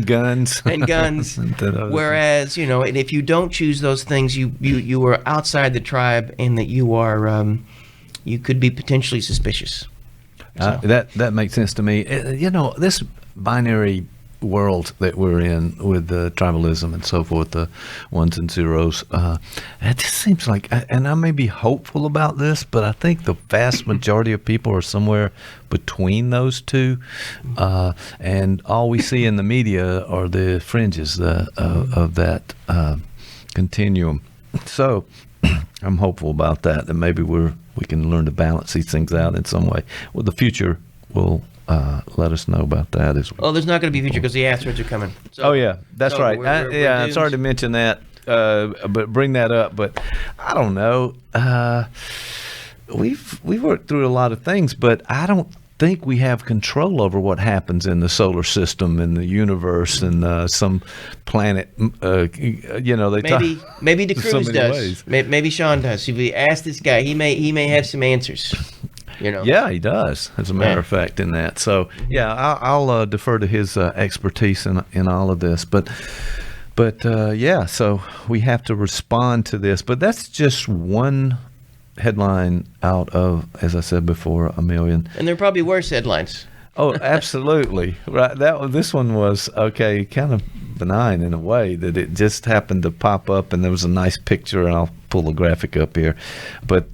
guns. And guns. Whereas, you know, and if you don't choose those things, you are outside the tribe, and that you are you could be potentially suspicious. So. That makes sense to me. You know, this binary world that we're in with the tribalism and so forth, the ones and zeros, it just seems like, and I may be hopeful about this, but I think the vast majority of people are somewhere between those two, and all we see in the media are the fringes of that continuum. So I'm hopeful about that maybe we can learn to balance these things out in some way. Well, the future will let us know about that as well. Oh, there's not going to be a future because the asteroids are coming. So, that's right. I'm sorry to mention that, but bring that up. But I don't know. We've worked through a lot of things, but I don't think we have control over what happens in the solar system and the universe and some planet. You know, maybe DeCruz does. Maybe Sean does. If we ask this guy, he may have some answers. You know. Yeah, he does, as a matter of fact, in that. So, yeah, I'll defer to his expertise in all of this. But so we have to respond to this. But that's just one headline out of, as I said before, a million. And there are probably worse headlines. Oh, absolutely. Right. This one was, okay, kind of benign in a way, that it just happened to pop up, and there was a nice picture, and I'll pull the graphic up here. But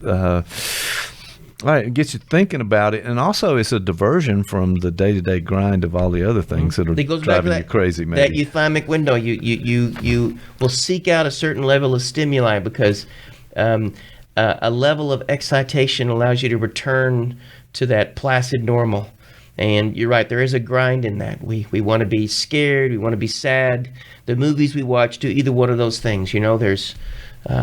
all right, it gets you thinking about it, and also it's a diversion from the day-to-day grind of all the other things that are driving you crazy, maybe. That euthymic window, you will seek out a certain level of stimuli because a level of excitation allows you to return to that placid normal. And you're right, there is a grind in that. We want to be scared, we want to be sad. The movies we watch do either one of those things. You know, there's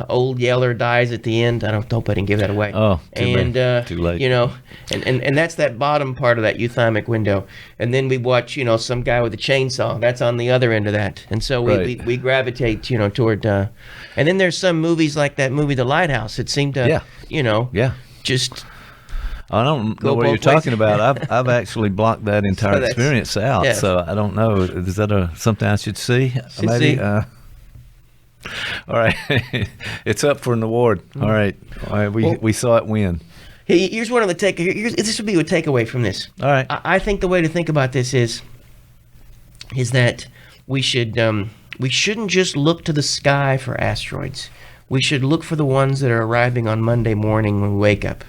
Old Yeller dies at the end. I don't hope I didn't give that away. Oh, too late. You know, and that's that bottom part of that euthymic window. And then we watch, you know, some guy with a chainsaw. That's on the other end of that. And so we gravitate, you know, toward. And then there's some movies like that movie, The Lighthouse. It seemed to, you know, just. I don't know what you're talking about. I've actually blocked that entire experience out, so I don't know. Is that something I should see? Maybe. All right, it's up for an award. All right, we saw it win. Here's one of the this would be a takeaway from this. All right, I think the way to think about this is that we shouldn't just look to the sky for asteroids. We should look for the ones that are arriving on Monday morning when we wake up.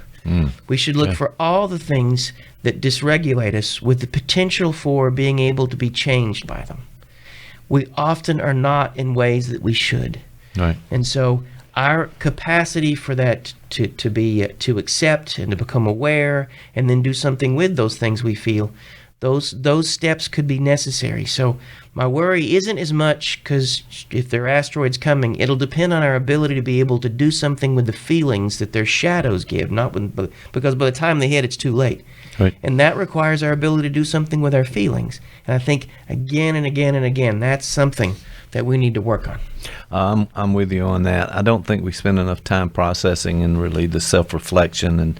We should look for all the things that dysregulate us with the potential for being able to be changed by them. We often are not in ways that we should. Right. And so our capacity for that to accept and to become aware and then do something with those things we feel, those steps could be necessary. So my worry isn't as much because if there are asteroids coming, it'll depend on our ability to be able to do something with the feelings that their shadows give, because by the time they hit, it's too late. Right. And that requires our ability to do something with our feelings. And I think again and again and again, that's something that we need to work on. I'm with you on that. I don't think we spend enough time processing and really the self-reflection and,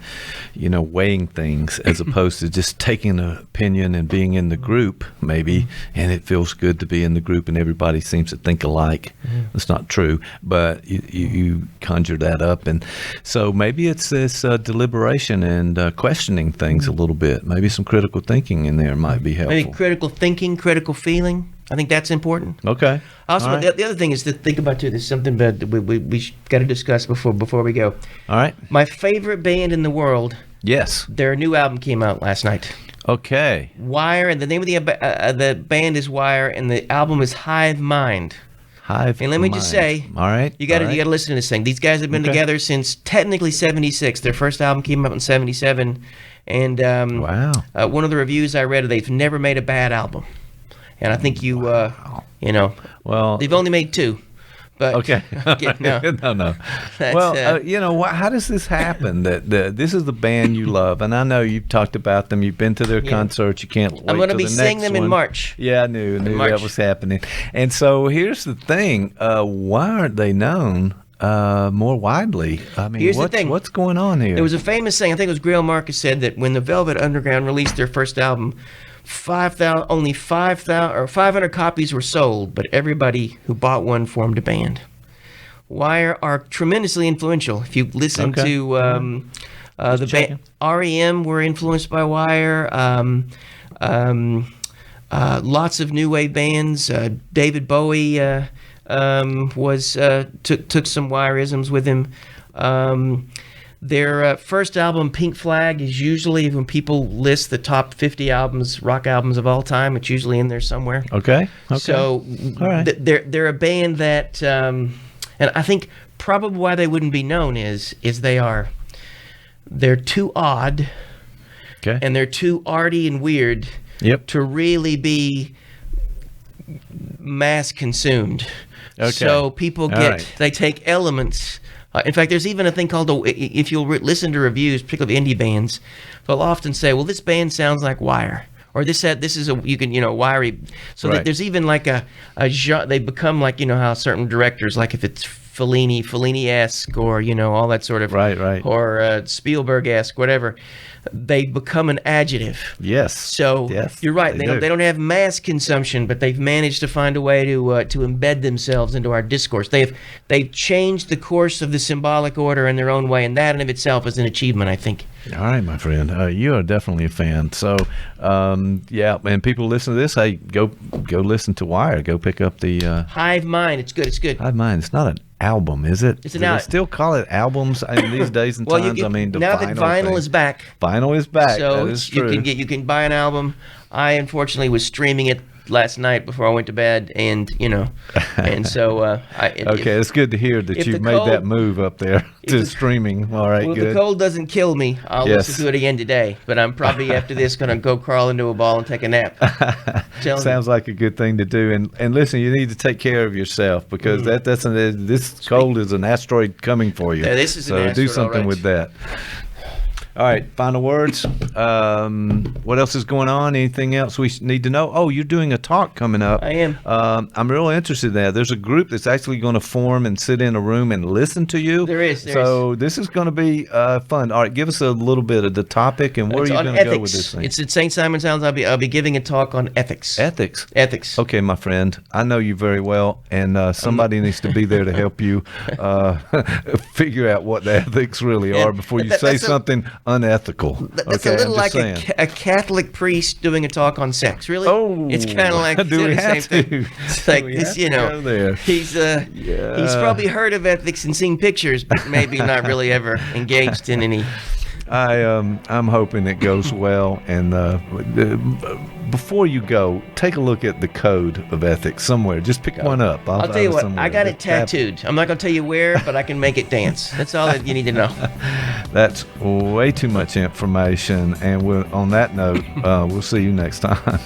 you know, weighing things as opposed to just taking an opinion and being in the group maybe, and it feels good to be in the group and everybody seems to think alike. That's not true, but you conjure that up. And so maybe it's this deliberation and questioning things a little bit. Maybe some critical thinking in there might be helpful. Maybe critical thinking, critical feeling. I think that's important. Okay. Also, the other thing is to think about too. There's something that we got to discuss before we go. All right. My favorite band in the world. Yes. Their new album came out last night. Okay. Wire, and the name of the band is Wire, and the album is Hive Mind. Hive. And let me just say, all right, you got to listen to this thing. These guys have been together since technically '76. Their first album came out in '77, and wow. One of the reviews I read, they've never made a bad album. And I think you know, well, they've only made 2. But okay, no. Well, you know, how does this happen? That this is the band you love, and I know you've talked about them. You've been to their concerts. You can't wait. I'm going to be seeing them in March. Yeah, I knew that was happening. And so here's the thing: why aren't they known more widely? I mean, here's the thing. What's going on here? There was a famous saying. I think it was Greil Marcus said that when the Velvet Underground released their first album, 500 copies were sold, but everybody who bought one formed a band. Wire are tremendously influential. If you listen to the band, REM were influenced by Wire. Lots of new wave bands. David Bowie took some Wire-isms with him. Their first album, Pink Flag, is usually when people list the top 50 rock albums of all time. It's usually in there somewhere. Okay. So all right. They're a band that, and I think probably why they wouldn't be known is they're too odd, and they're too arty and weird, to really be mass consumed. Okay. So people they take elements. In fact, there's even a thing called, if you'll listen to reviews, particularly indie bands, they'll often say, well, this band sounds like Wire. Or this is wiry. So there's even like a genre, they become like, you know, how certain directors, like if it's Fellini-esque or, you know, all that sort of. Right. Or Spielberg-esque, whatever. They become an adjective. Yes. So you're right. They don't have mass consumption, but they've managed to find a way to embed themselves into our discourse. They've changed the course of the symbolic order in their own way, and that in of itself is an achievement, I think. All right, my friend. You are definitely a fan. So, and people listen to this. Hey, go listen to Wire. Go pick up the Hive Mind. It's good. Hive Mind. It's not an album, is it? It's an album. Still call it albums in these days and times. I mean, now that vinyl is back. Vinyl is back. So that is true. You can buy an album. I unfortunately was streaming it last night before I went to bed, and and so it's good to hear that you've made that move up there to streaming. All right, well, good. If the cold doesn't kill me, I'll listen to it again today. But I'm probably after this going to go crawl into a ball and take a nap. Sounds like a good thing to do. And listen, you need to take care of yourself, because this cold is an asteroid coming for you. Yeah, this is an asteroid, do something with that. All right, final words. What else is going on? Anything else we need to know? Oh, you're doing a talk coming up. I am. I'm really interested in that. There's a group that's actually going to form and sit in a room and listen to you. There is. This is going to be fun. All right, give us a little bit of the topic and where are you going to go with this thing? It's at St. Simon's Downs. I'll be giving a talk on ethics. Ethics. Ethics. Okay, my friend. I know you very well, and somebody needs to be there to help you figure out what the ethics really are before you say something unethical. That's a little like a Catholic priest doing a talk on sex. Really? Oh, it's kind of like the same thing. It's like this, he's probably heard of ethics and seen pictures, but maybe not really ever engaged in any. I'm hoping it goes well, and before you go, take a look at the code of ethics somewhere. Just pick one up. I'll tell you what, I got it tattooed. I'm not going to tell you where, but I can make it dance. That's all that you need to know. That's way too much information, and on that note, we'll see you next time.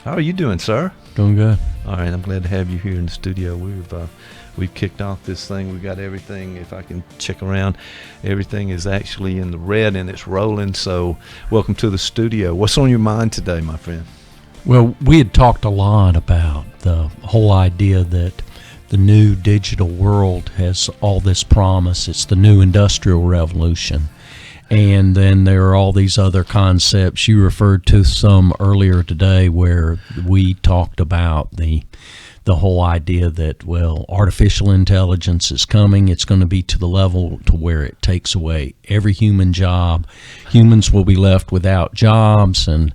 How are you doing, sir? Doing good. All right, I'm glad to have you here in the studio. We've kicked off this thing. We've got everything. If I can check around, everything is actually in the red and it's rolling. So welcome to the studio. What's on your mind today, my friend? Well, we had talked a lot about the whole idea that the new digital world has all this promise. It's the new industrial revolution. And then there are all these other concepts. You referred to some earlier today where we talked about the whole idea that, well, artificial intelligence is coming. It's going to be to the level to where it takes away every human job. Humans will be left without jobs. And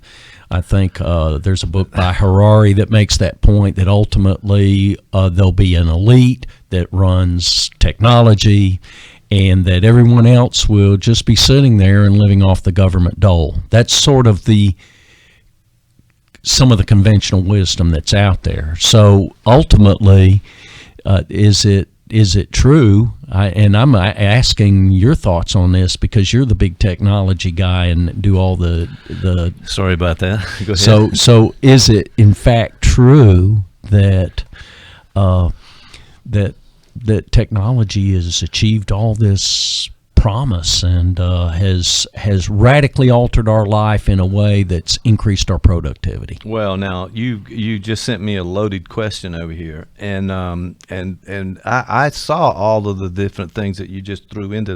I think there's a book by Harari that makes that point, that ultimately there'll be an elite that runs technology, and that everyone else will just be sitting there and living off the government dole. That's sort of some of the conventional wisdom that's out there. So ultimately, is it true? And I'm asking your thoughts on this because you're the big technology guy and do all the. Sorry about that. Go ahead. So is it in fact true that that technology has achieved all this promise and has radically altered our life in a way that's increased our productivity? Well, now you just sent me a loaded question over here, and I saw all of the different things that you just threw into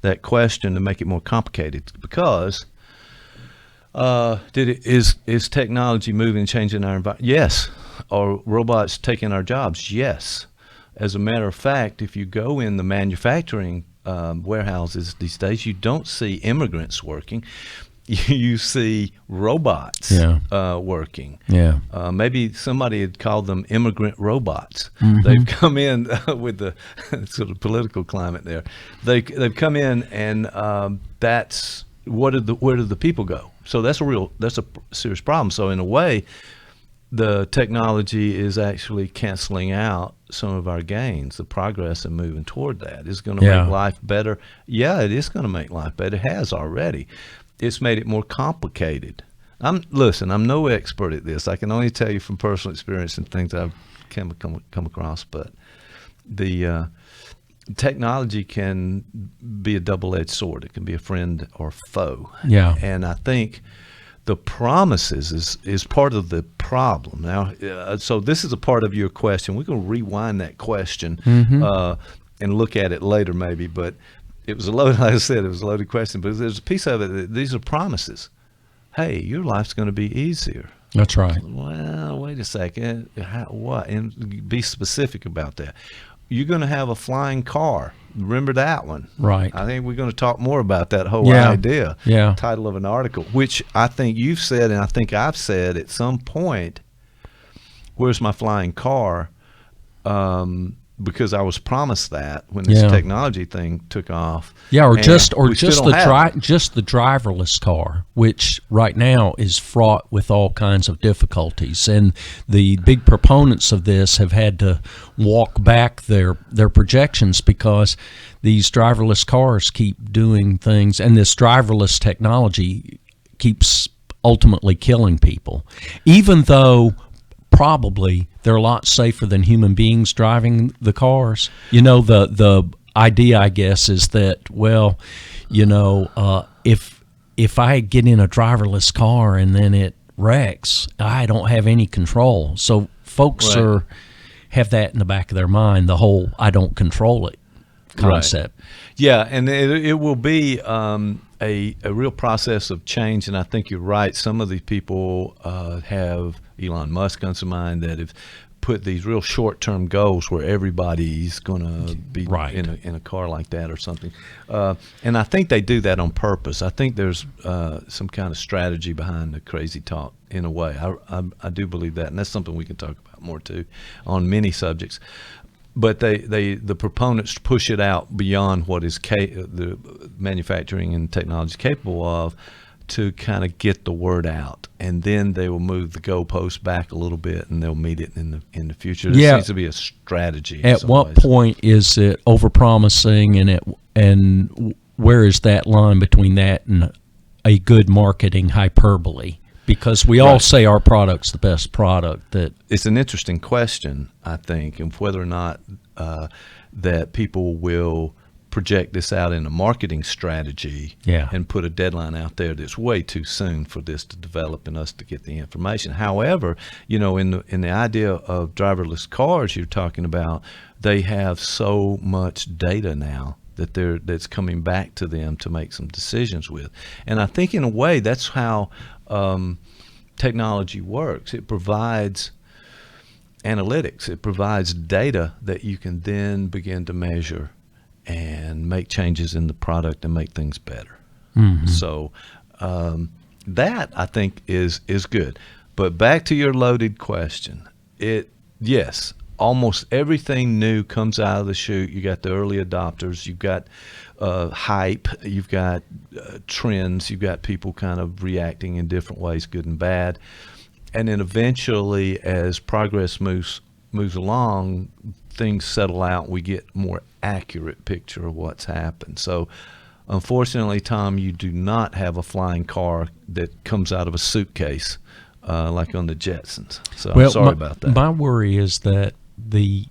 that question to make it more complicated. Because is technology moving and changing our environment? Yes. Are robots taking our jobs? Yes. As a matter of fact, if you go in the manufacturing warehouses these days, you don't see immigrants working. You see robots working. Yeah. Maybe somebody had called them immigrant robots. Mm-hmm. They've come in with the sort of political climate there. They've come in, and that's where do the people go? So that's a serious problem. So in a way, the technology is actually canceling out some of our gains. The progress and moving toward that is going to make life better. Yeah, it is going to make life better. It has already. It's made it more complicated. I'm no expert at this. I can only tell you from personal experience and things I've come across. But the technology can be a double-edged sword. It can be a friend or foe. Yeah. And I think the promises is part of the problem. Now, so this is a part of your question. We're going to rewind that question and look at it later maybe, but it was like I said, it was a loaded question, but there's a piece of it that these are promises. Hey, your life's going to be easier. That's right. Well, wait a second. What? And be specific about that. you're going to have a flying car. Remember that one. Right. I think we're going to talk more about that whole idea. Yeah. Title of an article, which I think you've said and I think I've said at some point, where's my flying car? Because I was promised that when this technology thing took off. Yeah, or just the driverless car, which right now is fraught with all kinds of difficulties. And the big proponents of this have had to walk back their projections because these driverless cars keep doing things, and this driverless technology keeps ultimately killing people, even though probably they're a lot safer than human beings driving the cars. You know, the idea, I guess, is that, well, you know, if I get in a driverless car and then it wrecks, I don't have any control. So folks have that in the back of their mind, the whole "I don't control it" concept. Right. Yeah, and it will be a real process of change, and I think you're right. Some of these people have, Elon Musk comes to mind, that have put these real short-term goals where everybody's going to be in a car like that or something. And I think they do that on purpose. I think there's some kind of strategy behind the crazy talk in a way. I do believe that, and that's something we can talk about more too on many subjects. But the proponents push it out beyond what is the manufacturing and technology is capable of to kind of get the word out, and then they will move the goalpost back a little bit, and they'll meet it in the future. There seems to be a strategy. At what point is it overpromising, and where is that line between that and a good marketing hyperbole? Because we all say our product's the best product. That it's an interesting question, I think, and whether or not that people will project this out in a marketing strategy and put a deadline out there that's way too soon for this to develop and us to get the information. However, you know, in the idea of driverless cars you're talking about, they have so much data now that's coming back to them to make some decisions with. And I think in a way that's how technology works. It provides analytics. It provides data that you can then begin to measure and make changes in the product and make things better. Mm-hmm. So that, I think, is good. But back to your loaded question. Yes, almost everything new comes out of the chute. You got the early adopters. You've got hype. You've got trends. You've got people kind of reacting in different ways, good and bad. And then eventually, as progress moves along, things settle out. We get more accurate picture of what's happened. So unfortunately, Tom, you do not have a flying car that comes out of a suitcase like on the Jetsons. So I'm sorry about that. My worry is that the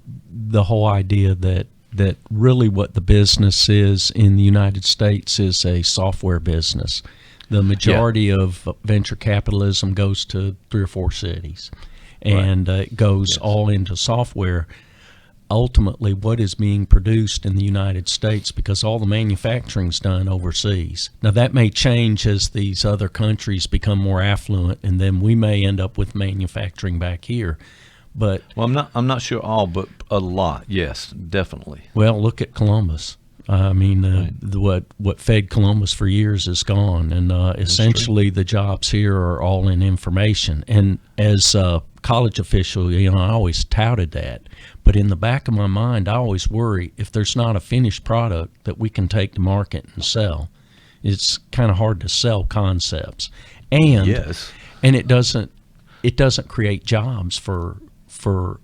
whole idea that really what the business is in the United States is a software business. The majority of venture capitalism goes to 3 or 4 cities, and it goes all into software. Ultimately, what is being produced in the United States, because all the manufacturing's done overseas. Now, that may change as these other countries become more affluent, and then we may end up with manufacturing back here. But I'm not sure all, but a lot. Yes, definitely. Well, look at Columbus. I mean, what fed Columbus for years is gone, and essentially the jobs here are all in information. And as a college official, you know, I always touted that. But in the back of my mind, I always worry if there's not a finished product that we can take to market and sell. It's kind of hard to sell concepts, and it doesn't create jobs for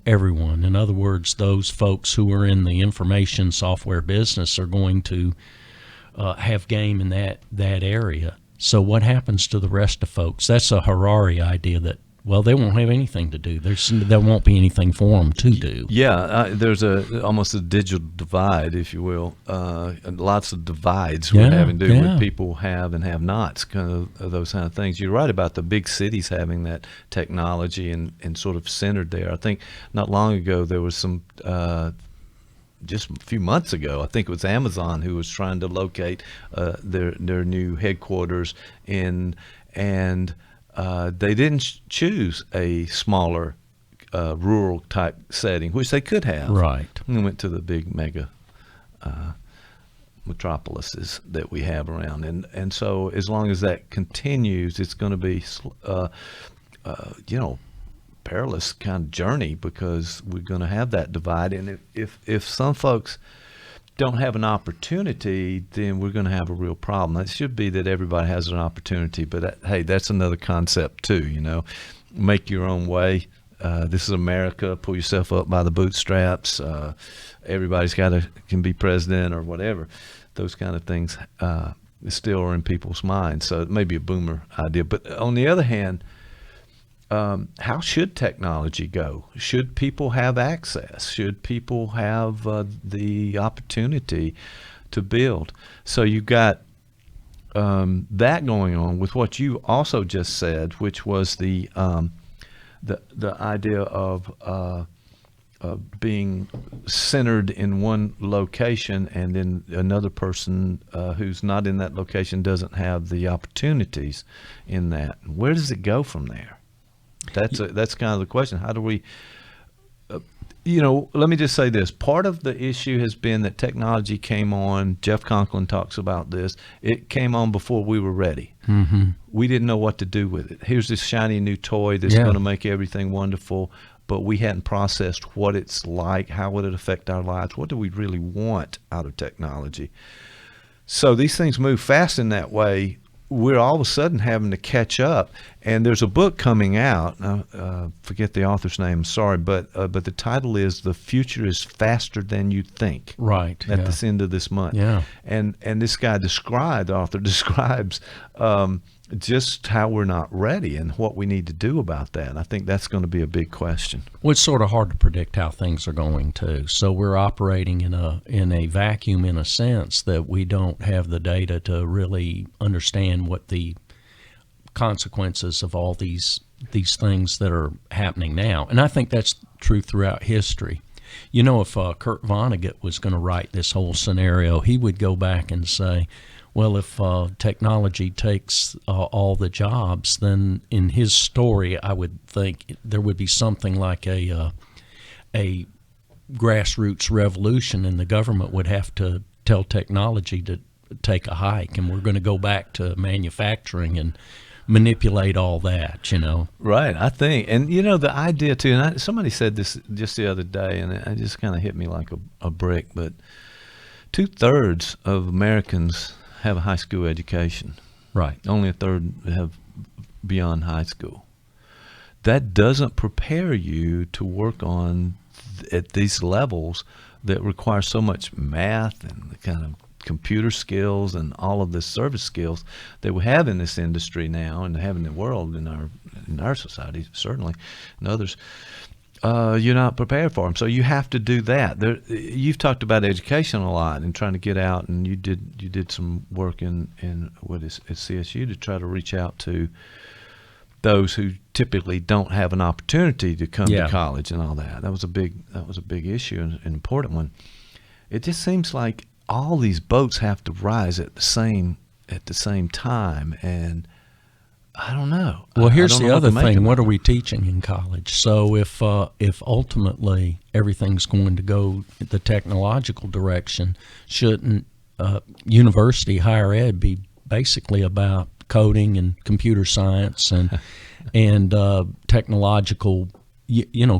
everyone. In other words, those folks who are in the information software business are going to have game in that area. So what happens to the rest of folks? That's a Harari idea that, well, they won't have anything to do. There won't be anything for them to do. Yeah, there's almost a digital divide, if you will. And lots of divides we're having to do with people have and have nots, kind of those kind of things. You're right about the big cities having that technology and sort of centered there. I think not long ago there was some, just a few months ago, I think it was Amazon who was trying to locate their new headquarters they didn't choose a smaller rural type setting, which they could have. Right. And went to the big mega metropolises that we have around, and so as long as that continues, it's going to be perilous kind of journey, because we're going to have that divide. And if some folks don't have an opportunity, then we're going to have a real problem. It should be that everybody has an opportunity, but hey, that's another concept too. Make your own way. This is America. Pull yourself up by the bootstraps. Everybody's can be president or whatever. Those kind of things still are in people's minds. So it may be a boomer idea. But on the other hand, how should technology go? Should people have access? Should people have the opportunity to build? So you've got that going on with what you also just said, which was the idea of being centered in one location, and then another person who's not in that location doesn't have the opportunities in that. Where does it go from there? That's kind of the question. How do we, let me just say this. Part of the issue has been that technology came on. Jeff Conklin talks about this. It came on before we were ready. Mm-hmm. We didn't know what to do with it. Here's this shiny new toy that's going to make everything wonderful, but we hadn't processed what it's like, how would it affect our lives, what do we really want out of technology. So these things move fast in that way. We're all of a sudden having to catch up. And there's a book coming out, forget the author's name, sorry, but the title is "The Future is Faster Than You Think." Right. At this end of this month. Yeah. And this guy the author describes just how we're not ready and what we need to do about that. And I think that's going to be a big question. Well, it's sort of hard to predict how things are going too. So we're operating in a vacuum, in a sense, that we don't have the data to really understand what the consequences of all these things that are happening now. And I think that's true throughout history. If Kurt Vonnegut was going to write this whole scenario, he would go back and say, well, if technology takes all the jobs, then in his story, I would think there would be something like a grassroots revolution, and the government would have to tell technology to take a hike, and we're going to go back to manufacturing and manipulate all that, Right, I think. And, the idea, too, and somebody said this just the other day, and it just kind of hit me like a brick, but 2/3 of Americans have a high school education. Right. Only 1/3 have beyond high school. That doesn't prepare you to work on at these levels that require so much math and the kind of computer skills and all of the service skills that we have in this industry now and have in the world, in our society, certainly, and others. You're not prepared for them, so you have to do that. You've talked about education a lot and trying to get out, and you did some work in what is at CSU to try to reach out to those who typically don't have an opportunity to come to college and all that. That was a big issue and an important one. It just seems like all these boats have to rise at the same time, and I don't know. Well, here's the other thing. What are we teaching in college? So if ultimately everything's going to go the technological direction, shouldn't university higher ed be basically about coding and computer science and technological?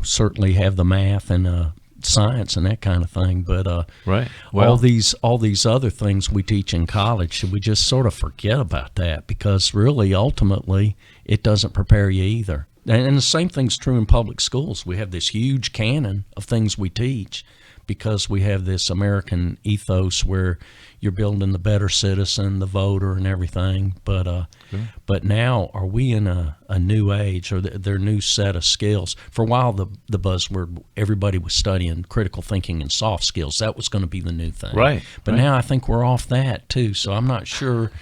Certainly have the math and science and that kind of thing, but right. Well, all these other things we teach in college, should we just sort of forget about that? Because really, ultimately, it doesn't prepare you either. And the same thing's true in public schools. We have this huge canon of things we teach because we have this American ethos where you're building the better citizen, the voter, and everything. But now, are we in a new age, or their new set of skills? For a while, the buzzword, everybody was studying critical thinking and soft skills. That was going to be the new thing. Right. But now I think we're off that too. So I'm not sure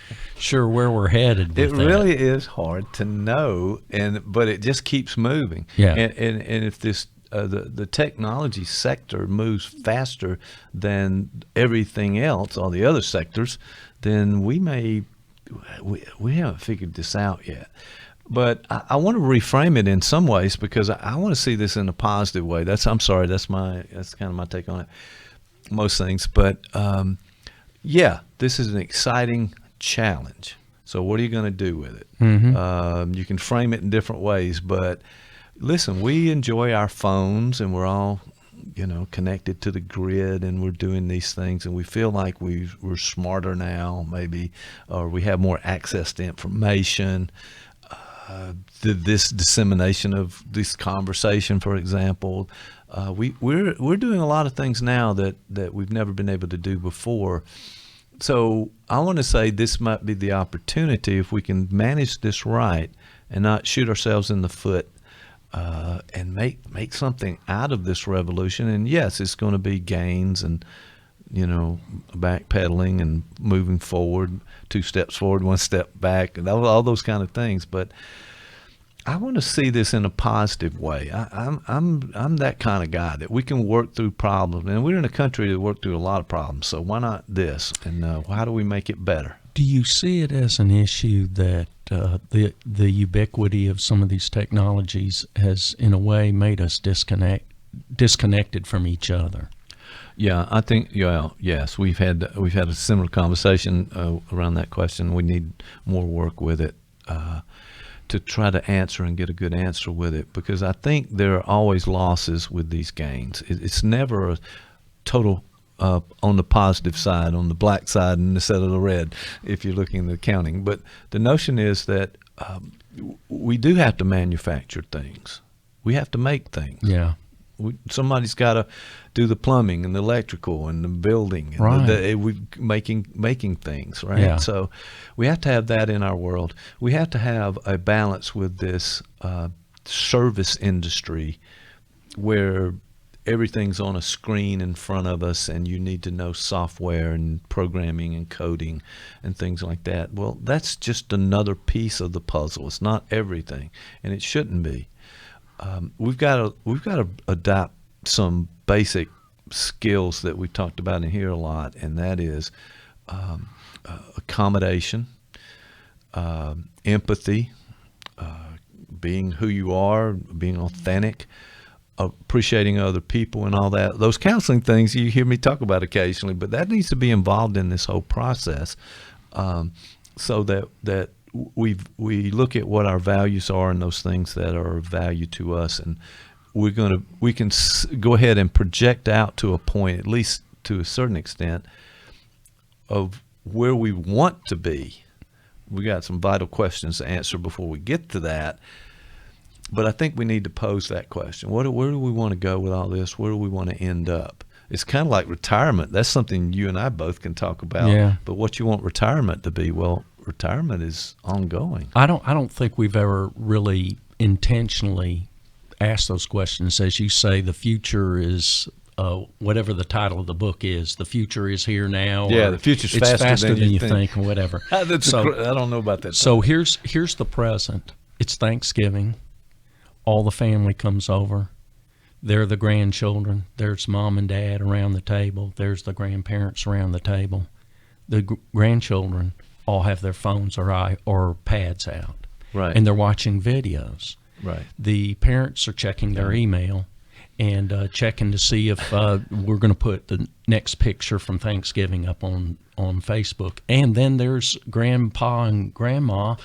where we're headed with that. It really is hard to know, but it just keeps moving. Yeah. And if this the technology sector moves faster than everything else, all the other sectors, then we haven't figured this out yet. But I want to reframe it in some ways because I want to see this in a positive way. That's kind of my take on it. Most things, but yeah, this is an exciting challenge. So what are you going to do with it? Mm-hmm. You can frame it in different ways, but listen, we enjoy our phones and we're all, connected to the grid and we're doing these things and we feel like we're smarter now maybe, or we have more access to information. This dissemination of this conversation, for example, we're doing a lot of things now that we've never been able to do before. So I want to say this might be the opportunity if we can manage this right and not shoot ourselves in the foot, and make something out of this revolution. And yes, it's going to be gains and backpedaling and moving forward, 2 steps forward, 1 step back, and all those kind of things. But I want to see this in a positive way. I'm that kind of guy that we can work through problems, and we're in a country that work through a lot of problems. So why not this? And how do we make it better? Do you see it as an issue that the ubiquity of some of these technologies has, in a way, made us disconnected from each other? Yeah, I think. Yes, we've had a similar conversation around that question. We need more work with it to try to answer and get a good answer with it, because I think there are always losses with these gains. It's never a total on the positive side, on the black side instead of the red, if you're looking at accounting. But the notion is that we do have to manufacture things. We have to make things. Yeah. Somebody's got to do the plumbing and the electrical and the building and right. making things, right? Yeah. So we have to have that in our world. We have to have a balance with this service industry where everything's on a screen in front of us and you need to know software and programming and coding and things like that. Well, that's just another piece of the puzzle. It's not everything, and it shouldn't be. We've got to adopt some basic skills that we talked about in here a lot, and that is accommodation, empathy, being who you are, being authentic, appreciating other people and all that. Those counseling things you hear me talk about occasionally, but that needs to be involved in this whole process, so that we look at what our values are and those things that are of value to us, and we can go ahead and project out to a point, at least to a certain extent, of where we want to be. We got some vital questions to answer before we get to that, but I think we need to pose that question. Where do we want to go with all this? Where do we want to end up? It's kind of like retirement. That's something you and I both can talk about. Yeah. But what you want retirement to be? Well, retirement is ongoing. I don't think we've ever really intentionally asked those questions. As you say, the future is whatever the title of the book is. The future is here now. Yeah, the future's faster than you think, or whatever. I don't know about that. So here's the present. It's Thanksgiving. All the family comes over. They're the grandchildren. There's mom and dad around the table. There's the grandparents around the table. The grandchildren all have their phones or pads out. Right. And they're watching videos. Right. The parents are checking their email and checking to see if we're going to put the next picture from Thanksgiving up on Facebook. And then there's grandpa and grandma,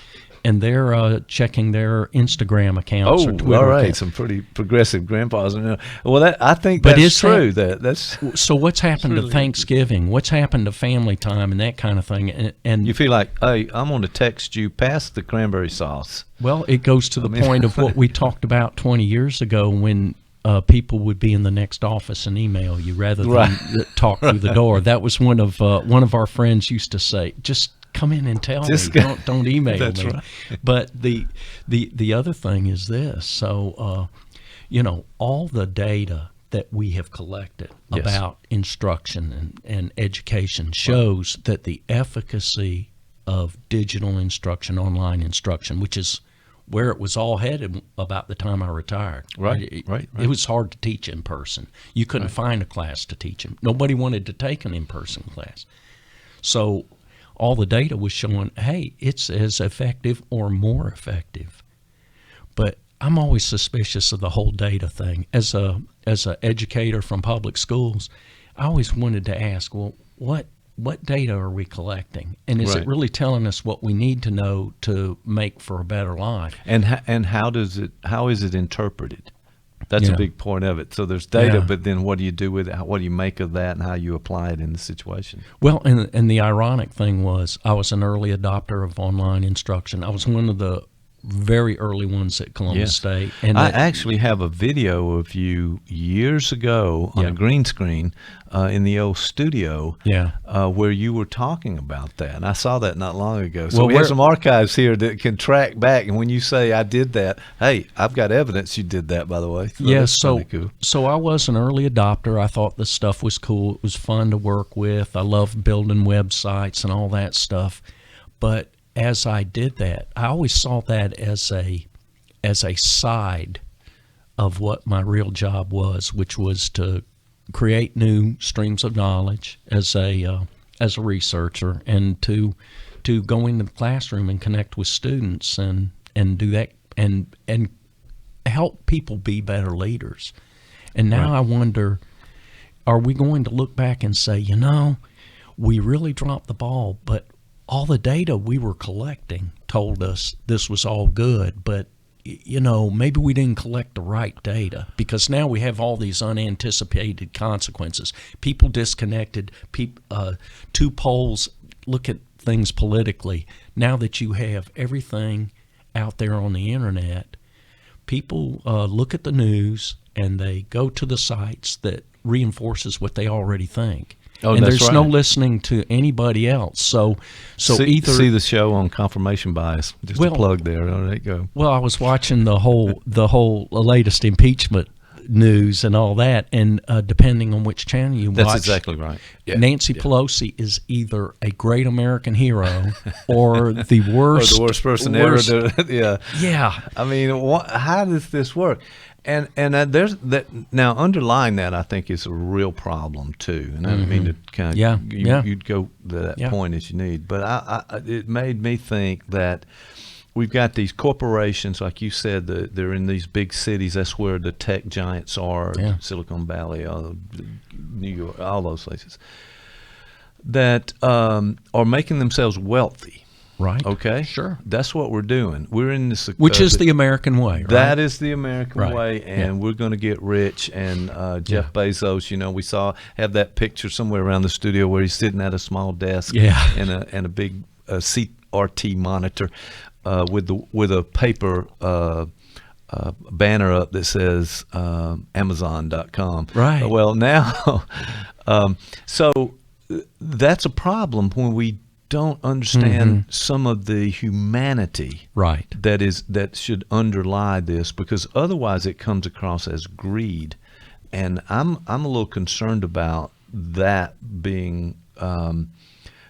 and they're checking their Instagram accounts or Twitter all right. accounts. Some pretty progressive grandpas. Well, I think that's true. That's so what's happened to Thanksgiving? What's happened to family time and that kind of thing? And you feel like, hey, I'm going to text you past the cranberry sauce. Well, it goes to the point of what we talked about 20 years ago when people would be in the next office and email you rather than talk through the door. That was one of our friends used to say, just come in and tell me. Don't email That's me. Right. But the other thing is this. So, all the data that we have collected about instruction and education shows that the efficacy of digital instruction, online instruction, which is where it was all headed about the time I retired. Right. It was hard to teach in person. You couldn't find a class to teach them. Nobody wanted to take an in-person class. So all the data was showing, hey, it's as effective or more effective But I'm always suspicious of the whole data thing. As a educator from public schools, I always wanted to ask, well, what data are we collecting, and is it really telling us what we need to know to make for a better life? And how is it interpreted? That's a big point of it. So there's data, but then what do you do with it? What do you make of that, and how you apply it in the situation? Well, and the ironic thing was, I was an early adopter of online instruction. I was one of the very early ones at Columbus State. And I actually have a video of you years ago on a green screen in the old studio where you were talking about that. And I saw that not long ago. So we have some archives here that can track back. And when you say I did that, hey, I've got evidence you did that, by the way. So cool. So I was an early adopter. I thought this stuff was cool. It was fun to work with. I loved building websites and all that stuff. But as I did that, I always saw that as a side of what my real job was, which was to create new streams of knowledge as a researcher, and to go into the classroom and connect with students and do that and help people be better leaders. And now I wonder, are we going to look back and say, we really dropped the ball, but all the data we were collecting told us this was all good, but maybe we didn't collect the right data, because now we have all these unanticipated consequences. People disconnected, two poles look at things politically. Now that you have everything out there on the internet, people look at the news and they go to the sites that reinforces what they already think. And there's no listening to anybody else. So see the show on confirmation bias. Just a plug there. There you go. Well, I was watching the whole latest impeachment news and all that, and depending on which channel you watch, that's exactly right. Nancy Pelosi is either a great American hero or the worst, or the worst person ever. Yeah. I mean, how does this work? And there's that now underlying that, I think, is a real problem too. And I don't mean to kind of you'd go to that point as you need, but it made me think that we've got these corporations, like you said, they're in these big cities. That's where the tech giants are, Silicon Valley, New York, all those places, that are making themselves wealthy. Right. Okay. Sure. That's what we're doing. We're in this, which is the American way. Right? That is the American way, and we're going to get rich. And Jeff Bezos, we have that picture somewhere around the studio where he's sitting at a small desk, and a big CRT monitor, with a paper banner up that says Amazon.com. Right. Well, now, so that's a problem when we don't understand some of the humanity that should underlie this, because otherwise it comes across as greed, and I'm a little concerned about that being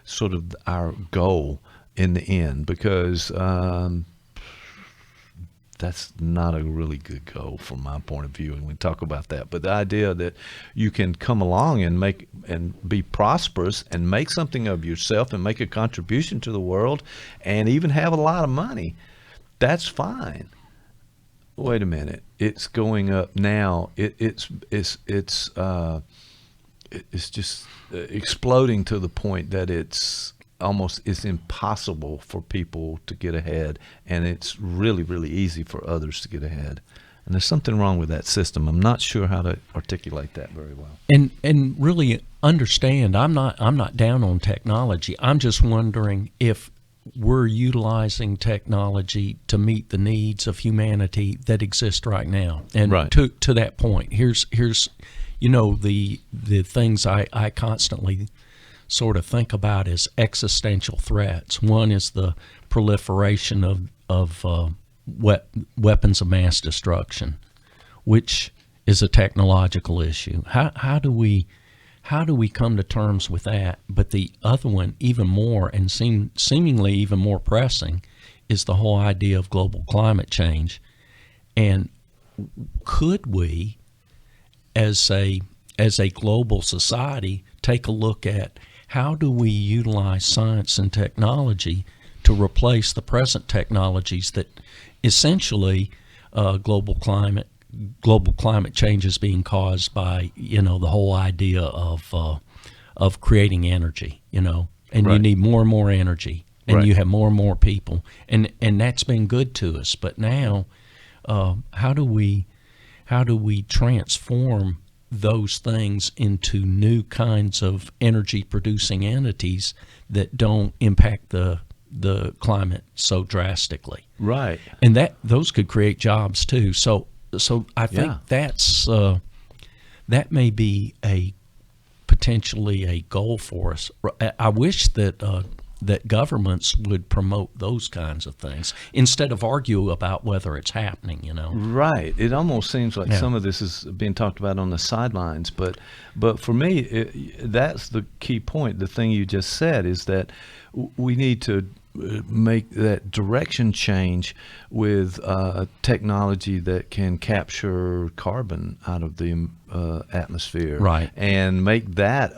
sort of our goal in the end, because that's not a really good goal from my point of view, and we talk about that. But the idea that you can come along and make and be prosperous and make something of yourself and make a contribution to the world and even have a lot of money, that's fine. Wait a minute, it's going up now. It's just exploding to the point that it's impossible for people to get ahead, and it's really, really easy for others to get ahead. And there's something wrong with that system. I'm not sure how to articulate that very well. And really understand, I'm not down on technology. I'm just wondering if we're utilizing technology to meet the needs of humanity that exist right now. And to that point, here's the things I constantly sort of think about as existential threats. One is the proliferation of weapons of mass destruction, which is a technological issue. How do we come to terms with that? But the other one, even more and seemingly even more pressing, is the whole idea of global climate change. And could we, as a global society, take a look at how do we utilize science and technology to replace the present technologies that essentially global climate change is being caused by, you know, the whole idea of creating energy, you know, and you need more and more energy, and you have more and more people, and that's been good to us. But now, how do we transform those things into new kinds of energy producing entities that don't impact the climate so drastically? Right. And those could create jobs too. So I think that may be potentially a goal for us. I wish that governments would promote those kinds of things instead of argue about whether it's happening, you know. Right. It almost seems like some of this is being talked about on the sidelines, but for me, that's the key point. The thing you just said is that we need to make that direction change with technology that can capture carbon out of the atmosphere, right? And make that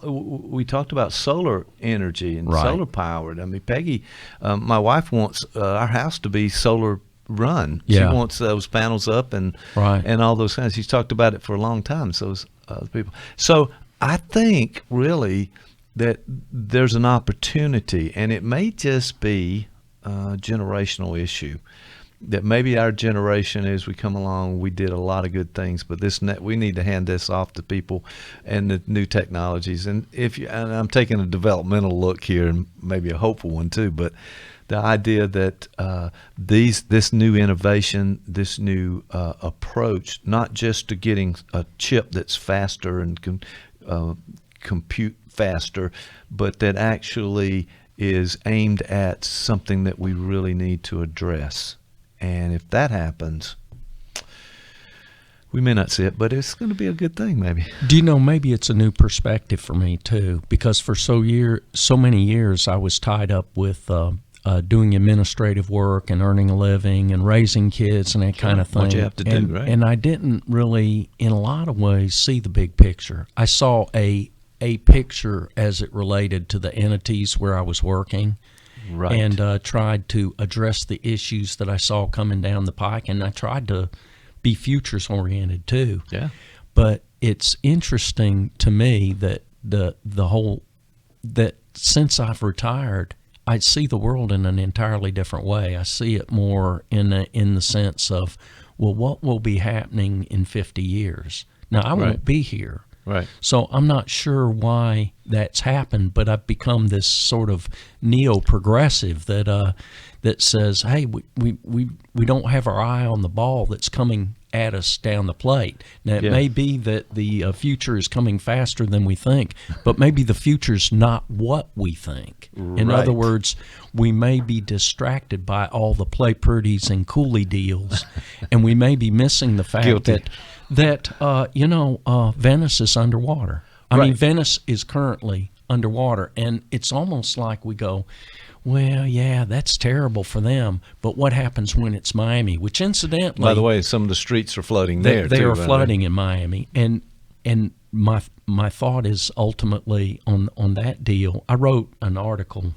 we talked about solar energy and solar powered. I mean, Peggy, my wife wants our house to be solar run. She wants those panels up and all those things. She's talked about it for a long time. So other people. So I think really that there's an opportunity, and it may just be a generational issue, that maybe our generation, as we come along, we did a lot of good things, but we need to hand this off to people and the new technologies. And and I'm taking a developmental look here, and maybe a hopeful one too, but the idea that this new innovation, this new approach, not just to getting a chip that's faster and can compute faster, but that actually is aimed at something that we really need to address. And if that happens, we may not see it, but it's going to be a good thing, maybe. Do you know, maybe it's a new perspective for me too, because for so many years I was tied up with doing administrative work and earning a living and raising kids and that kind of thing. What you have to do, right? And I didn't really, in a lot of ways, see the big picture. I saw a picture as it related to the entities where I was working, and tried to address the issues that I saw coming down the pike, and I tried to be futures oriented too. Yeah. But it's interesting to me that that since I've retired, I see the world in an entirely different way. I see it more in the sense of, well, what will be happening in 50 years? Now, I won't be here. Right. So I'm not sure why that's happened, but I've become this sort of neo-progressive that says, hey, we don't have our eye on the ball that's coming at us down the plate. Now, it may be that the future is coming faster than we think, but maybe the future's not what we think. In other words, we may be distracted by all the play pretties and coolie deals, and we may be missing the fact that Venice is underwater. I mean, Venice is currently underwater, and it's almost like we go, well, yeah, that's terrible for them, but what happens when it's Miami? Which, incidentally, by the way, some of the streets are flooding there. They are flooding in Miami, and my thought is ultimately on that deal. I wrote an article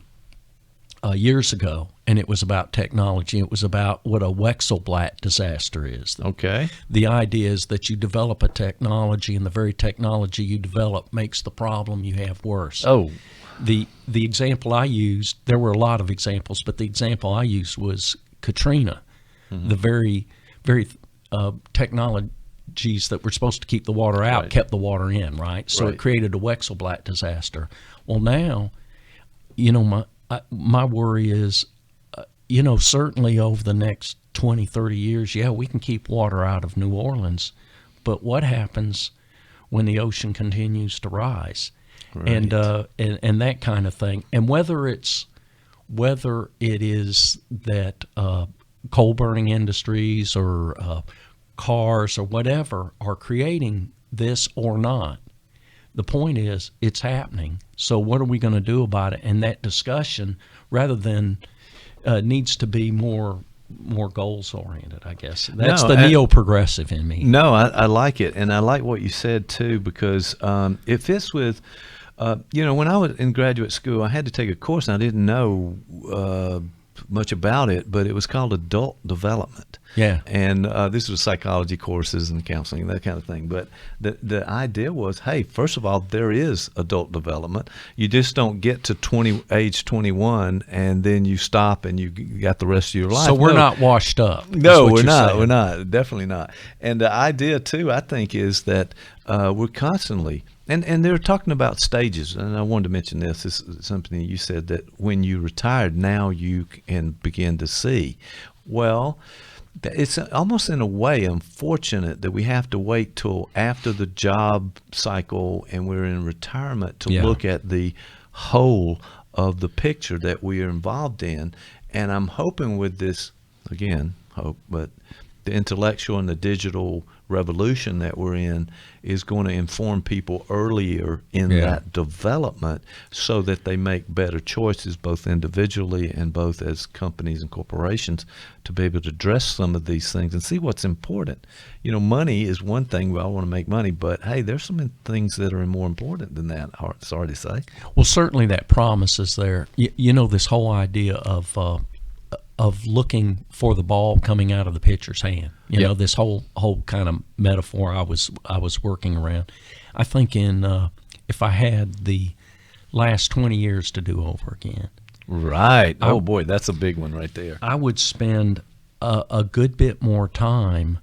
years ago, and it was about technology. It was about what a Wechselblatt disaster is. Okay. The idea is that you develop a technology, and the very technology you develop makes the problem you have worse. Oh. The example I used, there were a lot of examples, but the example I used was Katrina. Mm-hmm. The very technologies that were supposed to keep the water out kept the water in, right? So it created a Wechselblatt disaster. Well, now, my worry is, certainly over the next 20, 30 years, we can keep water out of New Orleans, but what happens when the ocean continues to rise? Right. And that kind of thing, and whether it is that coal burning industries or cars or whatever are creating this or not, the point is it's happening. So what are we going to do about it? And that discussion, rather than needs to be more goals oriented, I guess. That's the neo-progressive in me. No, I like it, and I like what you said too, because it fits with. When I was in graduate school, I had to take a course, and I didn't know much about it, but it was called adult development. Yeah. And this was psychology courses and counseling, that kind of thing. But the idea was, hey, first of all, there is adult development. You just don't get to age 21 and then you stop and you got the rest of your life. So we're not washed up. No, we're not. We're not. Definitely not. And the idea, too, I think, is that we're constantly, and they're talking about stages, and I wanted to mention this. This is something you said, that when you retired, now you can begin to see. Well, it's almost in a way unfortunate that we have to wait till after the job cycle and we're in retirement to look at the whole of the picture that we are involved in. And I'm hoping with this, again, but the intellectual and the digital revolution that we're in is going to inform people earlier in that development so that they make better choices, both individually and both as companies and corporations, to be able to address some of these things and see what's important. You know, money is one thing. We all want to make money, but hey, there's some things that are more important than that. Sorry to say. Well, certainly that promise is there. You know, this whole idea of looking for the ball coming out of the pitcher's hand. You know, this whole kind of metaphor I was working around. I think if I had the last 20 years to do over again. Right. Oh boy, that's a big one right there. I would spend a good bit more time,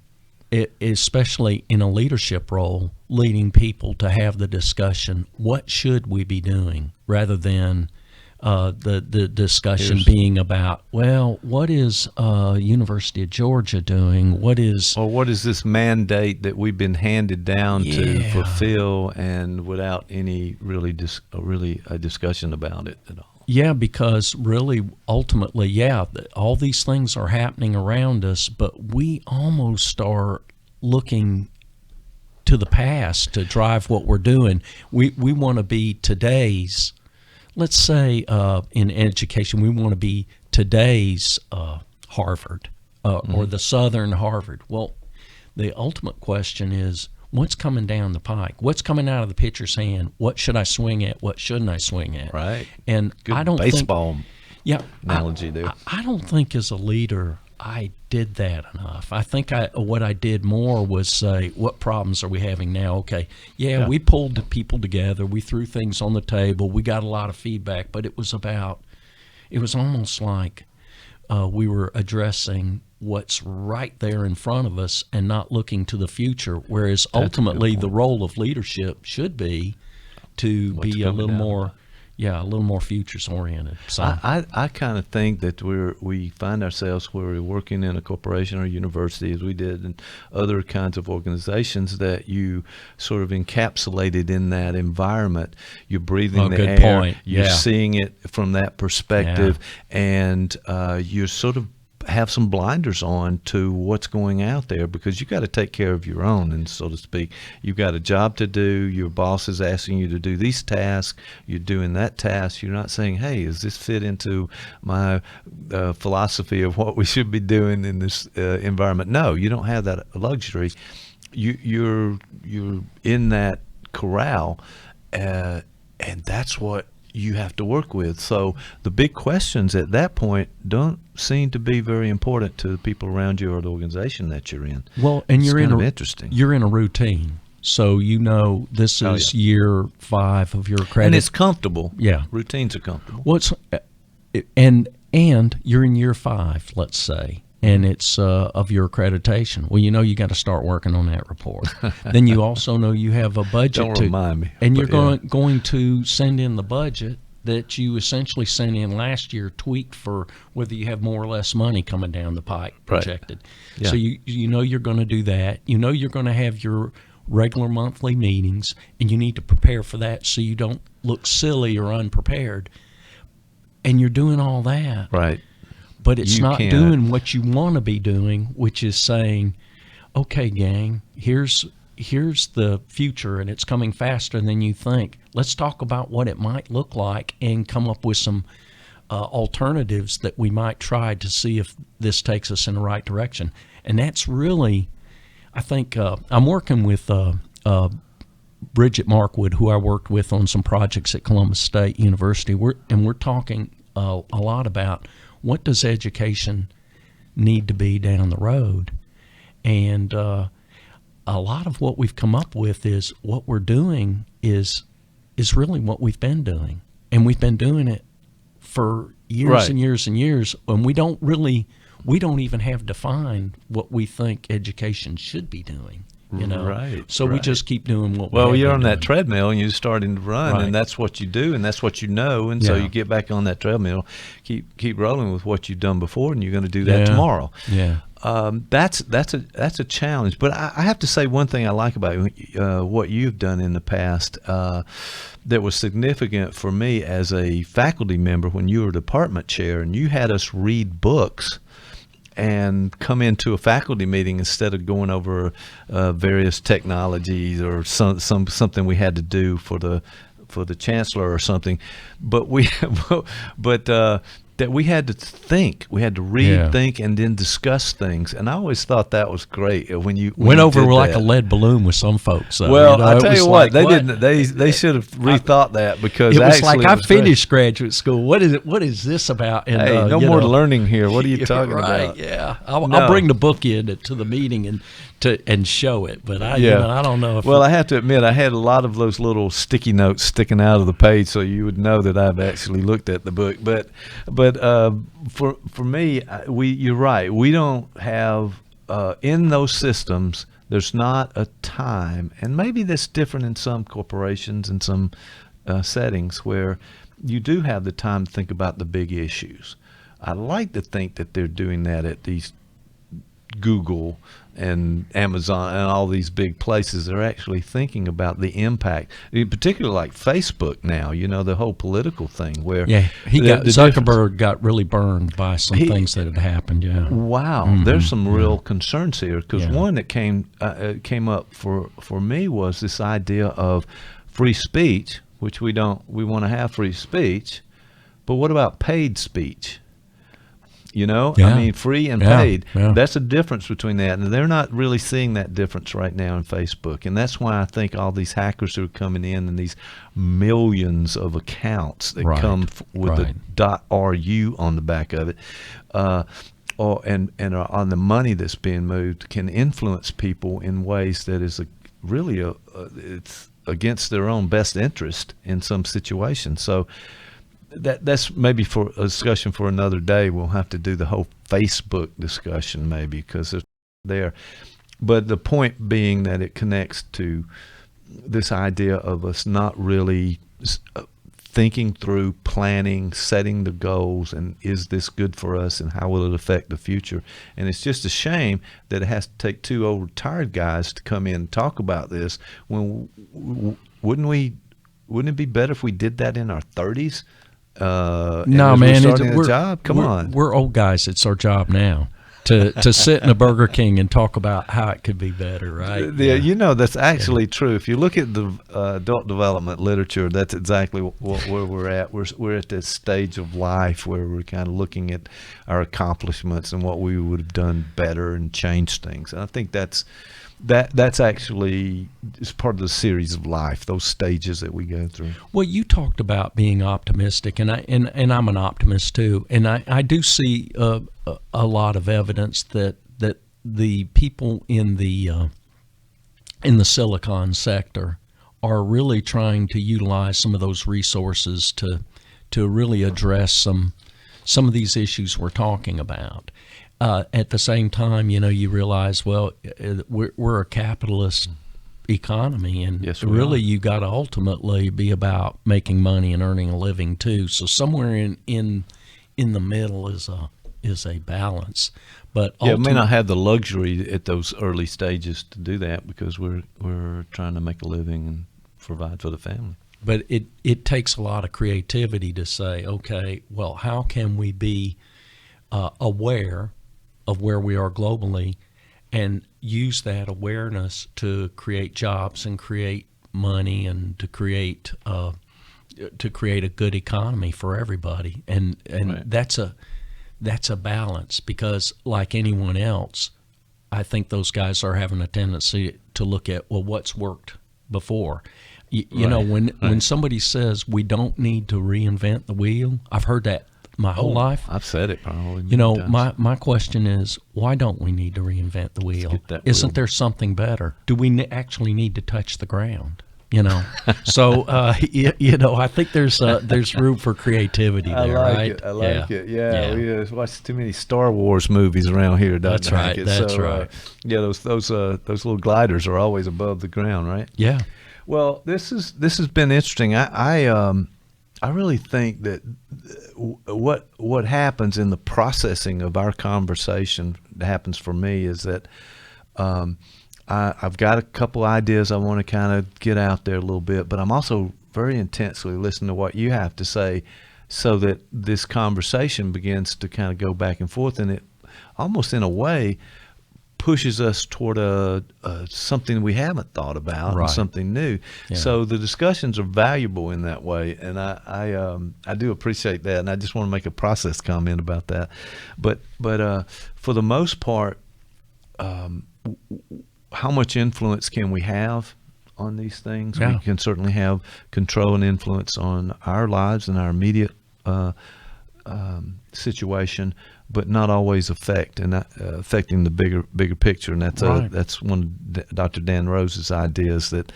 especially in a leadership role, leading people to have the discussion, what should we be doing, rather than the discussion being about, well, what is University of Georgia doing? What is this mandate that we've been handed down to fulfill, and without any really a discussion about it at all? Yeah, because really, ultimately, all these things are happening around us, but we almost are looking to the past to drive what we're doing. We want to be today's. Let's say in education, we want to be today's Harvard or the Southern Harvard. Well, the ultimate question is, what's coming down the pike? What's coming out of the pitcher's hand? What should I swing at? What shouldn't I swing at? Right. And good I don't baseball think, analogy there. I don't think as a leader I did that enough. I think what I did more was say, what problems are we having now? Okay, we pulled the people together. We threw things on the table. We got a lot of feedback, but it was almost like we were addressing what's right there in front of us and not looking to the future, whereas ultimately the role of leadership should be to be a little more futures oriented. So I kind of think that we find ourselves where we're working in a corporation or university, as we did in other kinds of organizations, that you sort of encapsulated in that environment. You're breathing the air. Point. You're seeing it from that perspective, and you're sort of have some blinders on to what's going out there, because you got to take care of your own, and so to speak. You've got a job to do. Your boss is asking you to do these tasks. You're doing that task. You're not saying, hey, does this fit into my philosophy of what we should be doing in this environment? No, you don't have that luxury. You're in that corral, and that's what you have to work with. So the big questions at that point don't seem to be very important to the people around you or the organization that you're in. Well, and it's you're interesting. You're in a routine. So this is year 5 of your credit. And it's comfortable. Yeah. Routines are comfortable. Well, and you're in year 5, let's say, and it's of your accreditation. Well, you got to start working on that report. Then you also know you have a budget. Don't remind me. And you're going to send in the budget that you essentially sent in last year, tweaked for whether you have more or less money coming down the pike projected. Right. Yeah. So you're going to do that. You're going to have your regular monthly meetings, and you need to prepare for that so you don't look silly or unprepared. And you're doing all that. Right. But it's not doing what you want to be doing, which is saying, okay, gang, here's the future, and it's coming faster than you think. Let's talk about what it might look like and come up with some alternatives that we might try to see if this takes us in the right direction. And that's really, I think, I'm working with Bridget Markwood, who I worked with on some projects at Columbus State University. We're talking a lot about what does education need to be down the road? And a lot of what we've come up with is what we're doing is really what we've been doing, and we've been doing it for years and years and years, and we don't even have defined what we think education should be doing. So we just keep doing what you're on that treadmill and you're starting to run, and that's what you do, and that's what you know, and so you get back on that treadmill, keep rolling with what you've done before, and you're going to do that tomorrow. That's a challenge. But I have to say one thing I like about what you've done in the past that was significant for me as a faculty member when you were department chair, and you had us read books and come into a faculty meeting instead of going over various technologies or something we had to do for the chancellor or something, but that we had to think, we had to read, think, and then discuss things. And I always thought that was great when you went over like a lead balloon with some folks. Well, I tell you what, they didn't. They should have rethought that, because it was like I finished graduate school. What is it? What is this about? And, hey, no more learning here. What are you talking about? Yeah, I'll bring the book in to the meeting and show it. But I don't know if. Well, I have to admit, I had a lot of those little sticky notes sticking out of the page, so you would know that I've actually looked at the book. But for me, you're right. We don't have in those systems. There's not a time, and maybe that's different in some corporations and some settings where you do have the time to think about the big issues. I like to think that they're doing that at these Google and Amazon and all these big places. They're actually thinking about the impact, in particular like Facebook now, the whole political thing where Zuckerberg got really burned by some things that had happened. Wow. There's some real concerns here, because one that came up for me was this idea of free speech, which we want to have free speech, but what about paid speech? I mean, free and paid. That's a difference between that, and they're not really seeing that difference right now in Facebook, and that's why I think all these hackers who are coming in and these millions of accounts that come with the .ru on the back of it, and are on the money that's being moved, can influence people in ways that is it's against their own best interest in some situations. So. That's maybe for a discussion for another day. We'll have to do the whole Facebook discussion maybe, because it's there. But the point being that it connects to this idea of us not really thinking through, planning, setting the goals, and is this good for us, and how will it affect the future? And it's just a shame that it has to take two old retired guys to come in and talk about this. When wouldn't it be better if we did that in our 30s? No, man, we're job. Come on, we're old guys. It's our job now to sit in a Burger King and talk about how it could be better, right? That's actually true. If you look at the adult development literature, that's exactly where we're at. We're at this stage of life where we're kind of looking at our accomplishments and what we would have done better and changed things. And I think that's actually is part of the series of life, those stages that we go through. Well, you talked about being optimistic, and I'm an optimist too, and I do see a lot of evidence that the people in the Silicon sector are really trying to utilize some of those resources to really address some of these issues we're talking about. At the same time, you realize, well, we're a capitalist economy, and really you got to ultimately be about making money and earning a living too. So somewhere in the middle is a balance. But it may not have the luxury at those early stages to do that, because we're trying to make a living and provide for the family. But it takes a lot of creativity to say, okay, well, how can we be aware of where we are globally and use that awareness to create jobs and create money and to create a good economy for everybody. And that's a balance, because like anyone else, I think those guys are having a tendency to look at, well, what's worked before. When somebody says we don't need to reinvent the wheel, I've heard that my whole life. I've said it probably. You know, my question is, why don't we need to reinvent the wheel? Isn't there something better? Do we actually need to touch the ground? You know, so you know, I think there's room for creativity there. I like it. Yeah. We watch too many Star Wars movies around here. That's right. That's right. Yeah, those little gliders are always above the ground, right? Yeah. Well, this has been interesting. I really think that what happens in the processing of our conversation happens for me is that. I've got a couple ideas I want to kind of get out there a little bit, but I'm also very intensely listening to what you have to say so that this conversation begins to kind of go back and forth, and it almost in a way pushes us toward something we haven't thought about, and something new. Yeah. So the discussions are valuable in that way, and I do appreciate that, and I just want to make a process comment about that. But for the most part, how much influence can we have on these things? Yeah. We can certainly have control and influence on our lives and our immediate situation, but not always affecting the bigger picture. And that's one of Dr. Dan Rose's ideas that,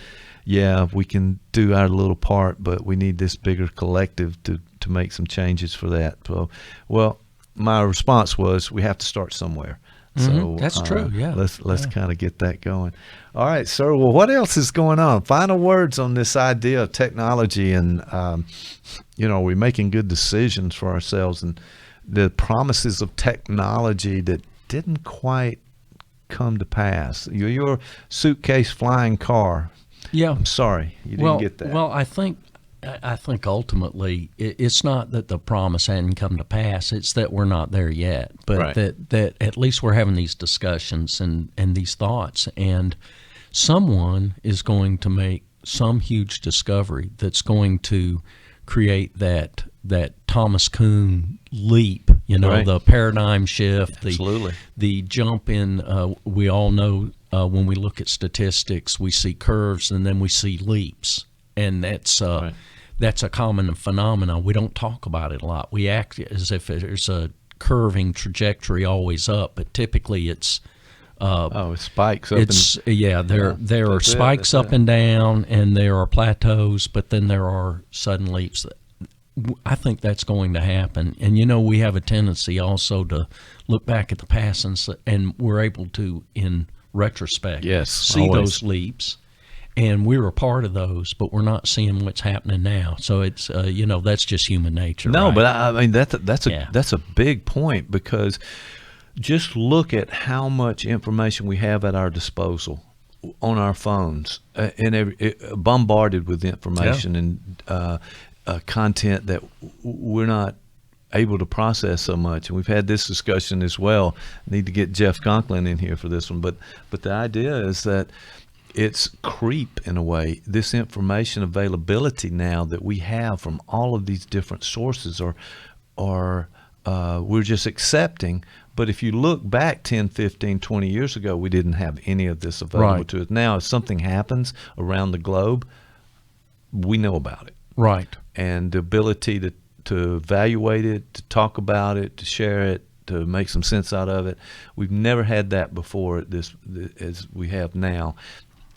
we can do our little part, but we need this bigger collective to make some changes for that. So, well, my response was we have to start somewhere. So that's true. Yeah. Let's kind of get that going. All right, sir. Well, what else is going on? Final words on this idea of technology, and are we making good decisions for ourselves, and the promises of technology that didn't quite come to pass. Your suitcase flying car. Yeah. I'm sorry you didn't get that. Well, I think ultimately it's not that the promise hadn't come to pass, it's that we're not there yet, but that at least we're having these discussions and these thoughts, and someone is going to make some huge discovery that's going to create that Thomas Kuhn leap, the paradigm shift, the jump in, we all know when we look at statistics, we see curves and then we see leaps, and that's a common phenomenon. We don't talk about it a lot. We act as if there's a curving trajectory always up, but typically it's it spikes up. There are spikes up and down, and there are plateaus, but then there are sudden leaps. I think that's going to happen, and we have a tendency also to look back at the past, and we're able to, in retrospect, see those leaps. And we were a part of those, but we're not seeing what's happening now. So it's that's just human nature. No, right? But I mean that's a big point, because just look at how much information we have at our disposal on our phones, bombarded with information and content that we're not able to process so much. And we've had this discussion as well. I need to get Jeff Conklin in here for this one, but the idea is that it's creep in a way. This information availability now that we have from all of these different sources are we're just accepting. But if you look back 10, 15, 20 years ago, we didn't have any of this available to us. Now, if something happens around the globe, we know about it. Right. And the ability to evaluate it, to talk about it, to share it, to make some sense out of it. We've never had that before as we have now.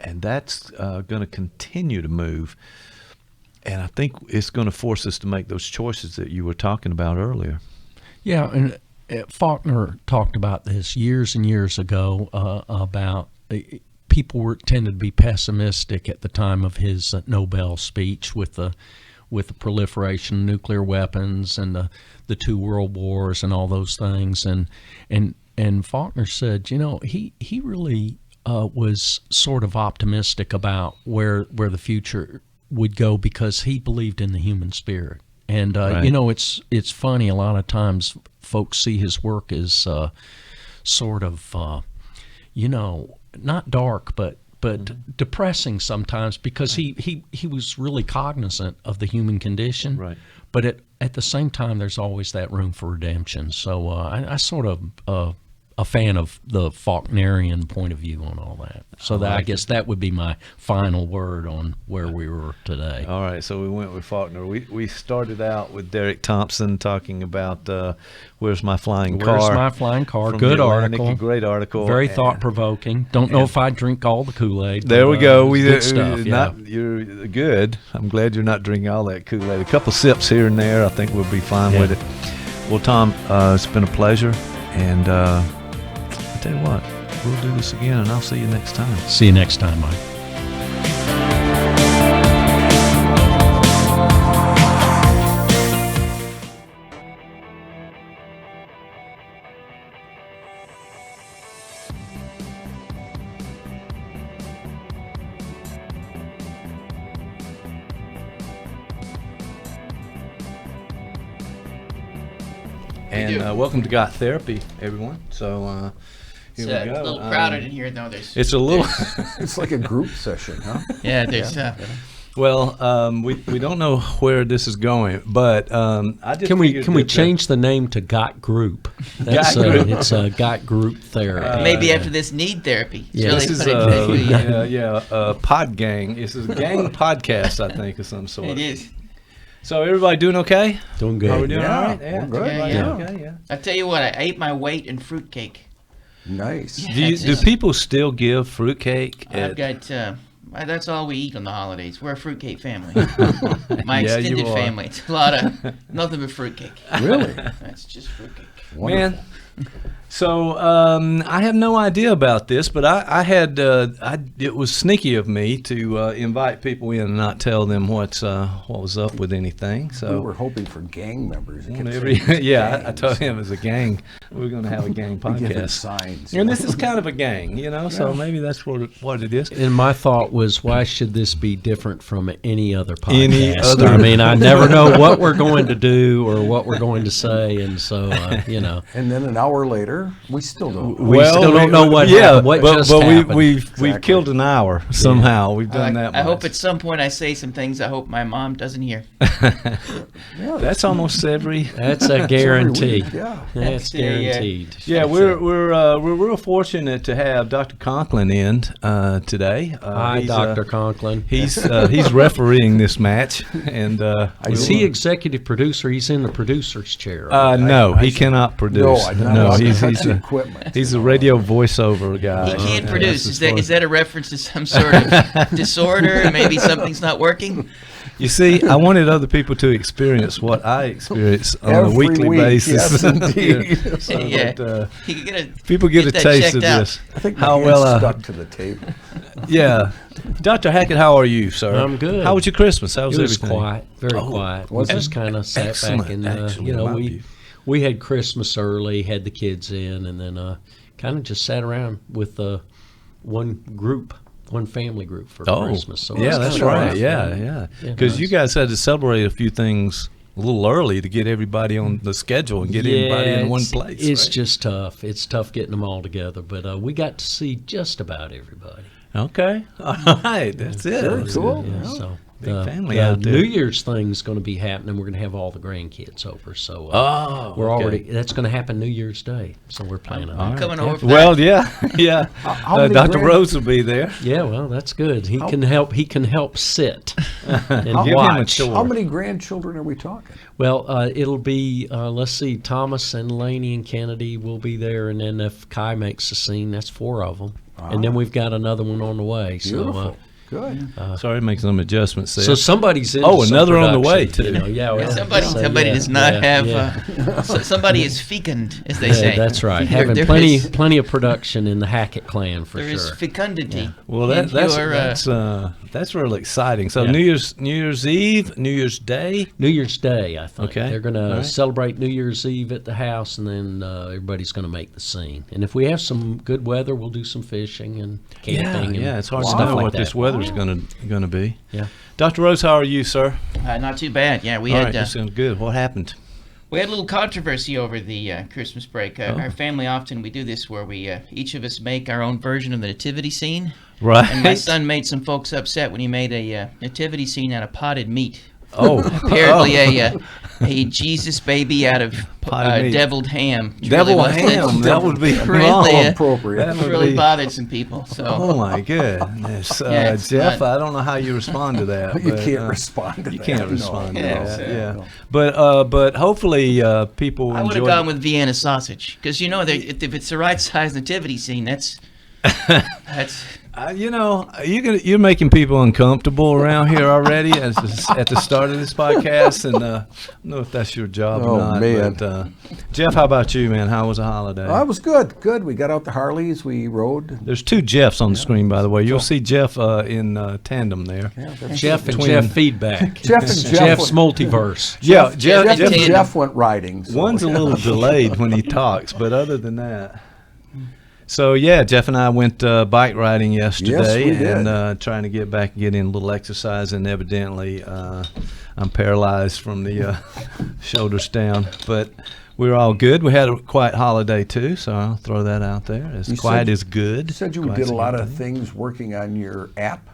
And that's going to continue to move. And I think it's going to force us to make those choices that you were talking about earlier. Yeah, and Faulkner talked about this years and years ago about people tended to be pessimistic at the time of his Nobel speech with the proliferation of nuclear weapons and the two world wars and all those things. And Faulkner said, he really was sort of optimistic about where the future would go, because he believed in the human spirit. And it's funny, a lot of times folks see his work as sort of not dark but depressing sometimes, because he was really cognizant of the human condition. Right. But at the same time, there's always that room for redemption. So I sort of a fan of the Faulknerian point of view on all that. So I guess that would be my final word on where we were today. All right, so we went with Faulkner. We started out with Derek Thompson talking about Where's My Flying Car? Where's My Flying Car? From Good the Atlantic, article. a great article. Very thought-provoking. Don't know if I drink all the Kool-Aid. There we go. Good stuff. You're good. I'm glad you're not drinking all that Kool-Aid. A couple sips here and there, I think we'll be fine with it. Well, Tom, it's been a pleasure, and I'll tell you what, we'll do this again, and I'll see you next time. See you next time, Mike. And welcome to Got Therapy, everyone. So here It's we go. a little crowded in here, though. It's a little. It's like a group session, huh? Yeah, there's. Well, we don't know where this is going, but I just can we change the name to Got Group? That's it's Got Group Therapy. Maybe after this, Need Therapy. Yeah, this is Pod Gang. This is a gang podcast, I think, of some sort. It is. So everybody doing okay? Doing good. Are we doing all right? Yeah, we're good. Yeah. I tell you what, I ate my weight in fruitcake. Nice. Do people still give fruitcake? I've got. That's all we eat on the holidays. We're a fruitcake family. My extended family. It's a lot of nothing but fruitcake. Really? That's just fruitcake. Wonderful. Man. So I have no idea about this, but I had it was sneaky of me to invite people in and not tell them what was up with anything. So we were hoping for gang members. I told him as a gang we're going to have a gang podcast. Signs, and this is kind of a gang, so maybe that's what it is. And my thought was, why should this be different from any other podcast? I mean, I never know what we're going to do or what we're going to say, and so And then an hour later, we still don't. We still don't know what happened. What just happened. We've killed an hour somehow. We've done that much. I hope at some point I say some things I hope my mom doesn't hear. That's almost every. That's a guarantee. That's That's guaranteed. Yeah, we're real fortunate to have Dr. Conklin in today. Hi, Dr. Conklin. He's refereeing this match, and is he executive producer? He's in the producer's chair. No, he cannot produce. No, he's a radio voiceover guy. He can't produce. Is that a reference to some sort of disorder? Maybe something's not working? You see, I wanted other people to experience what I experience on a weekly basis. Yes, indeed. People get a taste of this. I think my hand's stuck to the table. Yeah. Dr. Hackett, how are you, sir? I'm good. How was your Christmas? How was everything? It was quiet, very quiet. We just kind of sat back and, we had Christmas early, had the kids in, and then kind of just sat around with one family group for Christmas. So that's right. Yeah. Because you guys had to celebrate a few things a little early to get everybody on the schedule and get everybody in one place. It's just tough. It's tough getting them all together, but we got to see just about everybody. Okay. All right. That's it. Very cool. Yeah, so big family out there. New Year's thing's going to be happening. We're going to have all the grandkids over. So we're already. That's going to happen New Year's Day. So we're planning on I'm coming over. Well, yeah. Dr. Rose will be there. Yeah, well, that's good. He can help. He can help sit and give watch. him a tour. How many grandchildren are we talking? Well, it'll be. Let's see. Thomas and Laney and Kennedy will be there, and then if Kai makes the scene, that's 4 of them. And then we've got another one on the way. Beautiful. So, good. Sorry to make some adjustments there. So somebody's in. Another on the way too. Somebody does not have. Somebody is fecund, as they say. That's right. Having plenty of production in the Hackett clan for sure. There is fecundity. Yeah. Well, that's really exciting. So New Year's Eve, New Year's Day. New Year's Day, I think. Okay. They're going to celebrate New Year's Eve at the house, and then everybody's going to make the scene. And if we have some good weather, we'll do some fishing and camping. Yeah, it's hard to know what this weather's going to be. Yeah. Dr. Rose, how are you, sir? Not too bad. Yeah, we All had. Right, that sounds good. What happened? We had a little controversy over the Christmas break. Our family often we do this where we each of us make our own version of the nativity scene. Right. And my son made some folks upset when he made a nativity scene out of potted meat. Oh, apparently a Jesus baby out of deviled ham. Deviled ham, that would be really appropriate. That really bothered some people. So. Oh my goodness, Jeff, I don't know how you respond to that. You can't respond to that. You can't respond to that. Yeah. But hopefully people. I would have gone with Vienna sausage because if it's the right size nativity scene, that's. You're making people uncomfortable around here already at the start of this podcast, and I don't know if that's your job or not. Man. But, Jeff, how about you, man? How was the holiday? I was good. Good. We got out the Harleys. We rode. There's two Jeffs on the screen, by the way. You'll see Jeff in tandem there. Yeah, Jeff and Jeff feedback. Jeff's multiverse. Jeff and Jeff went riding. So. One's a little delayed when he talks, but other than that. So Jeff and I went bike riding yesterday, and trying to get in a little exercise. And evidently, I'm paralyzed from the shoulders down. But we were all good. We had a quiet holiday too, so I'll throw that out there. Quiet is good. You said you did a lot of things working on your app.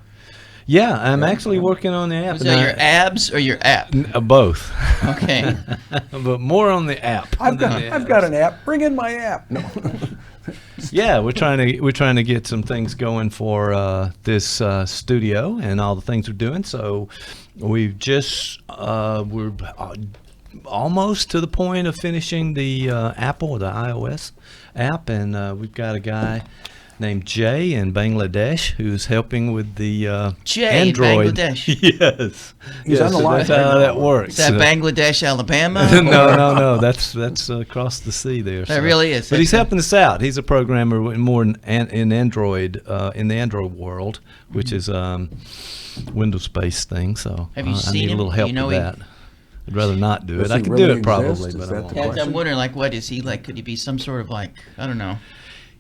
Yeah, I'm actually working on the app. Was that your abs or your app? Both. Okay. But more on the app. I've got an app. Bring in my app. No. Yeah, we're trying to get some things going for this studio and all the things we're doing. So we've we're almost to the point of finishing the Apple or the iOS app, and we've got a guy named Jay in Bangladesh who's helping with the Android. In Bangladesh. Yes. He's on the line. That's how that works. Is that Bangladesh, Alabama? No. That's across the sea there. That really is. But he's helping us out. He's a programmer more in Android, in the Android world, which is Windows-based thing. So have you seen I need him? a little help with that. I'd rather not do it. I could do it probably, but I won't. I'm wondering, what is he like? Could he be some sort of I don't know.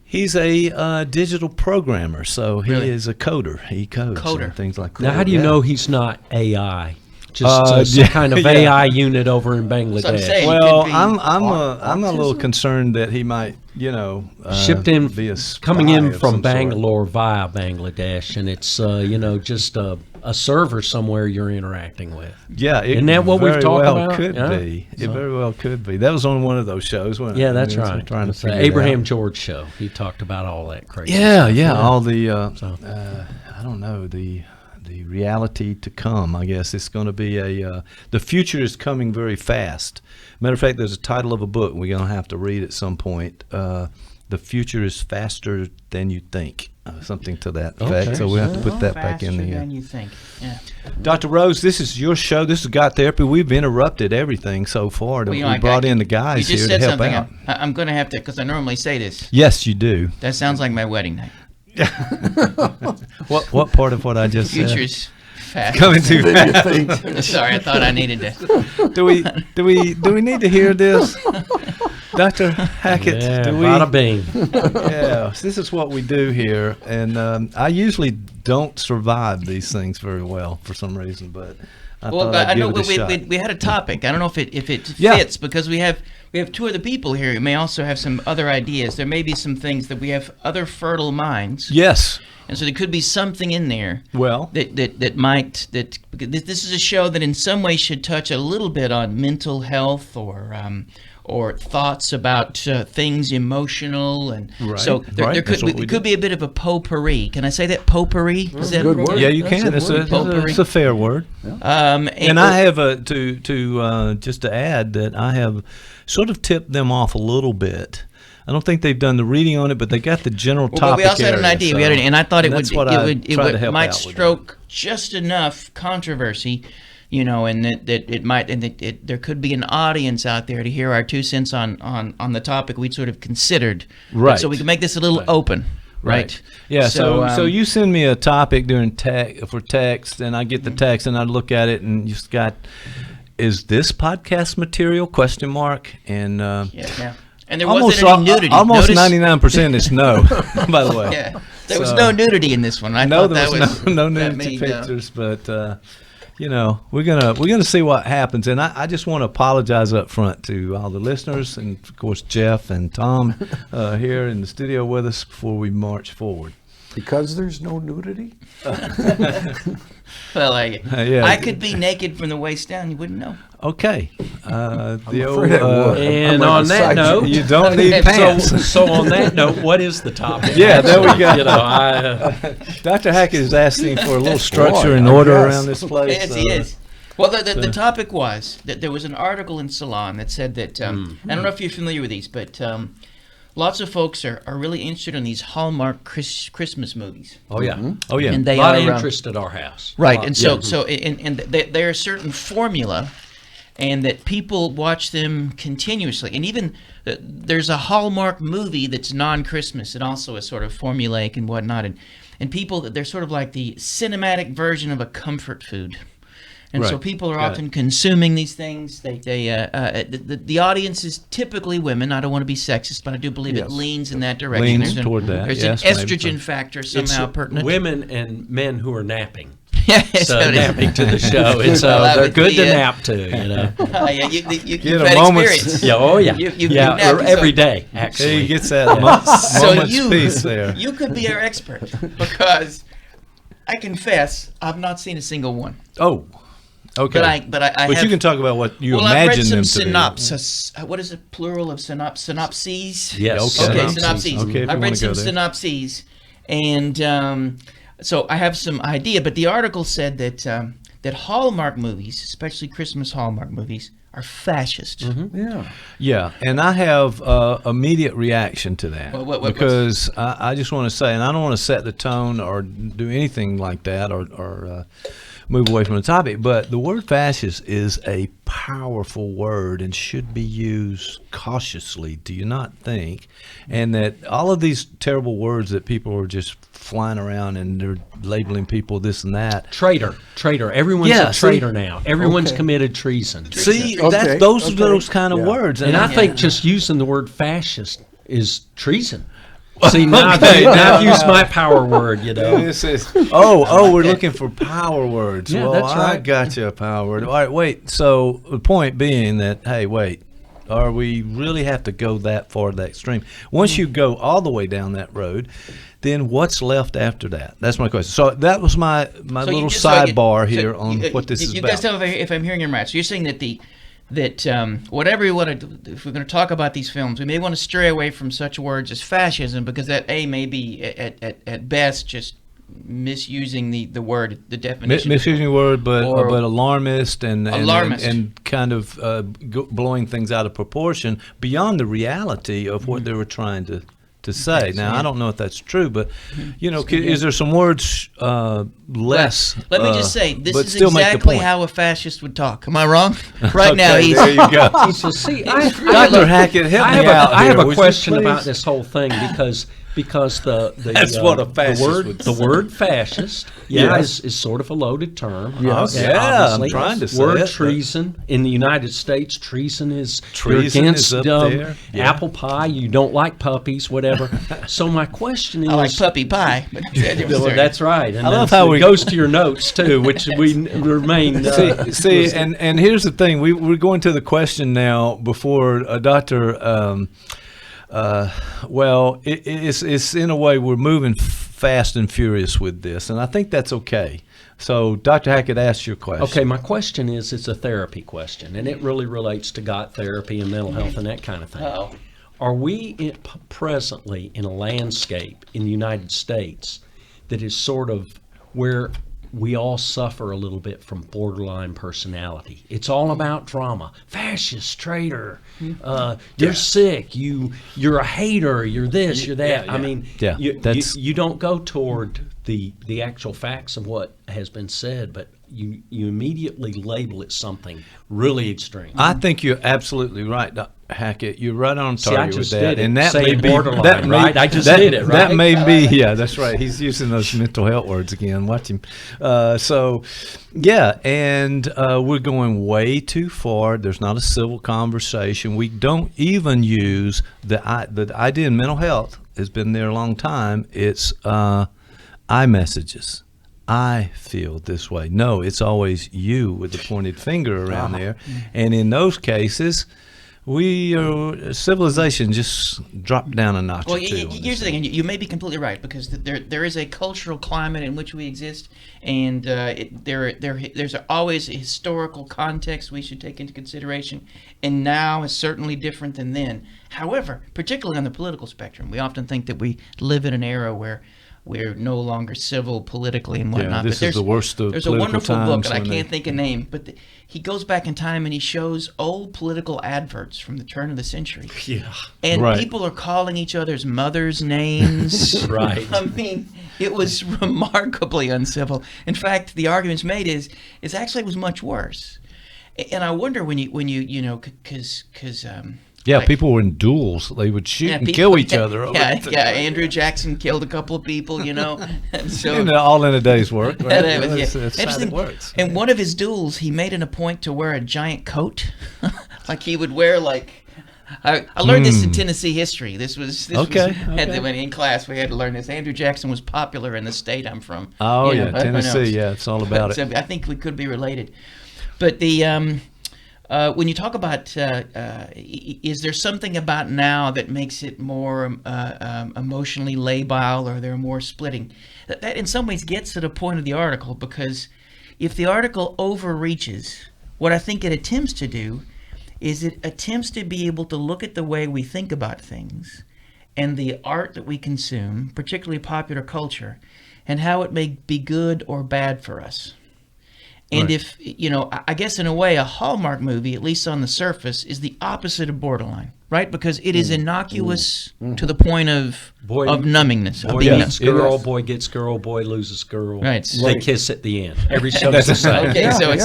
He's a digital programmer, so he is a coder. He codes and things like that. Now, how do you know he's not AI? Just some kind of AI unit over in Bangladesh. Well, I'm a little concerned that he might, shipped in, be a coming in from Bangalore via Bangladesh, and it's just a server somewhere you're interacting with. Yeah, isn't that what we've talked about? Could be. It very well could be. That was on one of those shows, wasn't it? Yeah, that's right. Trying to figure Abraham George show. He talked about all that crazy. Yeah. All the I don't know the reality to come. I guess it's going to be the future is coming very fast. Matter of fact, there's a title of a book we're going to have to read at some point. The future is faster than you think. Something to that effect. Okay. So we have to put that back in the. Faster than you think. Yeah. Dr. Rose, this is your show. This is Got Therapy. We've interrupted everything so far. We brought in the guys here to help out. I'm going to have to, because I normally say this. Yes, you do. That sounds like my wedding night. What part of what I just said? Future's fast. Coming too fast. Sorry, I thought I needed to. Do we need to hear this? Dr. Hackett, bada bing. Yeah, this is what we do here, and I usually don't survive these things very well for some reason, but I know we had a topic. I don't know if it fits because we have two other people here who may also have some other ideas. There may be some things that we have other fertile minds. Yes. And so there could be something in there. Well, this is a show that in some way should touch a little bit on mental health or thoughts about things emotional, and so there could be a bit of a potpourri. Can I say that, potpourri? Is that a good word? Yeah, you can. It's a fair word. Yeah. And I have just to add that I have sort of tipped them off a little bit. I don't think they've done the reading on it, but they got the general topic. But we also had an idea. So, and I thought it might stroke just enough controversy. And that there could be an audience out there to hear our 2 cents on the topic we'd sort of considered. Right. So we can make this a little open. Right. Yeah. So you send me a topic for text, and I get the text, and I look at it, and you've got, is this podcast material? ? And yeah. And there wasn't any nudity. Almost 99% is no. By the way. Yeah. There was no nudity in this one. I know there was no nudity pictures, but. We're gonna see what happens, and I just want to apologize up front to all the listeners, and of course Jeff and Tom here in the studio with us before we march forward. Because there's no nudity? Well, I could be naked from the waist down. You wouldn't know. Okay. And on that note, you don't need pants. So on that note, what is the topic? Yeah, there we go. Dr. Hackett is asking for a little structure and order around this place. Yes, he is. Well, the topic was that there was an article in Salon that said that, I don't know if you're familiar with these, but lots of folks are really interested in these Hallmark Christmas movies. Oh, yeah. Mm-hmm. Oh, yeah. And they are interest at our house. Right. And so there's a certain formula, and that people watch them continuously. And even there's a Hallmark movie that's non-Christmas that also is sort of formulaic and whatnot. And people, they're sort of like the cinematic version of a comfort food. And so people are often consuming these things. The audience is typically women. I don't want to be sexist, but I do believe it leans in that direction. Leans toward that. There's an estrogen factor somehow pertinent. Women and men who are napping. So napping to the show. It's they're good to nap to, you know. You've had experience. Yeah, oh yeah. You've every day, actually. He gets that moment's peace there. You could be our expert, because I confess I've not seen a single one. Oh. Okay. But you can talk about what you imagine I've read some them to synopsis. What is it, plural of synopses? Yes. Okay. Synopses. Okay, I've read some synopses, and so I have some idea. But the article said that Hallmark movies, especially Christmas Hallmark movies, are fascist. Mm-hmm. Yeah, and I have immediate reaction to that because I just want to say, and I don't want to set the tone or do anything like that or move away from the topic, but the word fascist is a powerful word and should be used cautiously, do you not think? And that all of these terrible words that people are just flying around and they're labeling people this and that. Traitor. Everyone's a traitor now. Everyone's committed treason. See, those kind of words. And I think just using the word fascist is treason. See, now I've used my power word, you know. We're looking for power words. Yeah, well, that's right. I got you a power word. All right, wait. So the point being that, hey, wait, are we really have to go that far to that extreme? Once you go all the way down that road, then what's left after that? That's my question. So that was my little sidebar here on what this is about. You guys tell me if I'm hearing him right. So you're saying that whatever we want to, if we're going to talk about these films, we may want to stray away from such words as fascism, because that may be at best just misusing the word, the definition. Misusing the word, but alarmist and kind of blowing things out of proportion beyond the reality of what they were trying to say. Yes, now, I don't know if that's true, but is there some words less? Let me just say, this is exactly how a fascist would talk. Am I wrong? Right now, there you go. See, Dr. Hackett, help me out. I have a question about this whole thing because that's what a fascist would say. The word fascist, is sort of a loaded term. Yes. I'm trying to say word treason in the United States. Treason is against apple pie. You don't like puppies, whatever. So my question is, I like puppy pie. Well, that's right. And I love how it goes to your notes too, which we remain. See, and here's the thing: we're going to the question now before Dr. Well, it's in a way we're moving fast and furious with this, and I think that's okay. So, Dr. Hackett, ask your question. Okay, my question is, it's a therapy question, and it really relates to God therapy and mental health and that kind of thing. Uh-oh. Are we presently in a landscape in the United States that is sort of where we all suffer a little bit from borderline personality? It's all about drama. Fascist, traitor, you're sick, you're a hater, you're this, you're that. I mean, you don't go toward the actual facts of what has been said, but you immediately label it something really extreme. I think you're absolutely right, Hackett. You're right on target with that. And that may be borderline, right? I just did it, right? That may be, that's right. He's using those mental health words again. Watch him. And we're going way too far. There's not a civil conversation. We don't even use the idea in mental health has been there a long time. It's I messages. I feel this way. No, it's always you with the pointed finger around there. And in those cases, civilization just dropped down a notch. Well, or two here's the thing, and you may be completely right, because there is a cultural climate in which we exist, and there's always a historical context we should take into consideration, and now is certainly different than then. However, particularly on the political spectrum, we often think that we live in an era where we're no longer civil politically and whatnot. Yeah, this is the worst of There's a political wonderful book, times and I can't think of name, but he goes back in time and he shows old political adverts from the turn of the century. Yeah. And Right. people are calling each other's mothers names. Right. I mean, it was remarkably uncivil. In fact, the arguments made is actually it was much worse. And I wonder when you know, because Yeah, like, people were in duels. They would shoot and kill each other. Over Yeah, it. yeah. Andrew Jackson killed a couple of people, you know. And so And all in a day's work. Right? Yeah, that was- That's yeah. how it Interesting. works. In one of his duels, he made it a point to wear a giant coat, like he would wear like. I learned this in Tennessee history. This was in class. We had to learn this. Andrew Jackson was popular in the state I'm from. Oh, You yeah, know, who Tennessee. knows? Yeah, it's all about So it. I think we could be related. But the when you talk about, is there something about now that makes it more emotionally labile, or there more splitting? That in some ways gets to the point of the article, because if the article overreaches, what I think it attempts to do is it attempts to be able to look at the way we think about things and the art that we consume, particularly popular culture, and how it may be good or bad for us. And Right. if, you know, I guess in a way, a Hallmark movie, at least on the surface, is the opposite of borderline, right? Because it is innocuous to the point of numbingness. Boy gets girl, boy gets girl, boy loses girl. Right. They kiss at the end. Every show's the same. Okay, so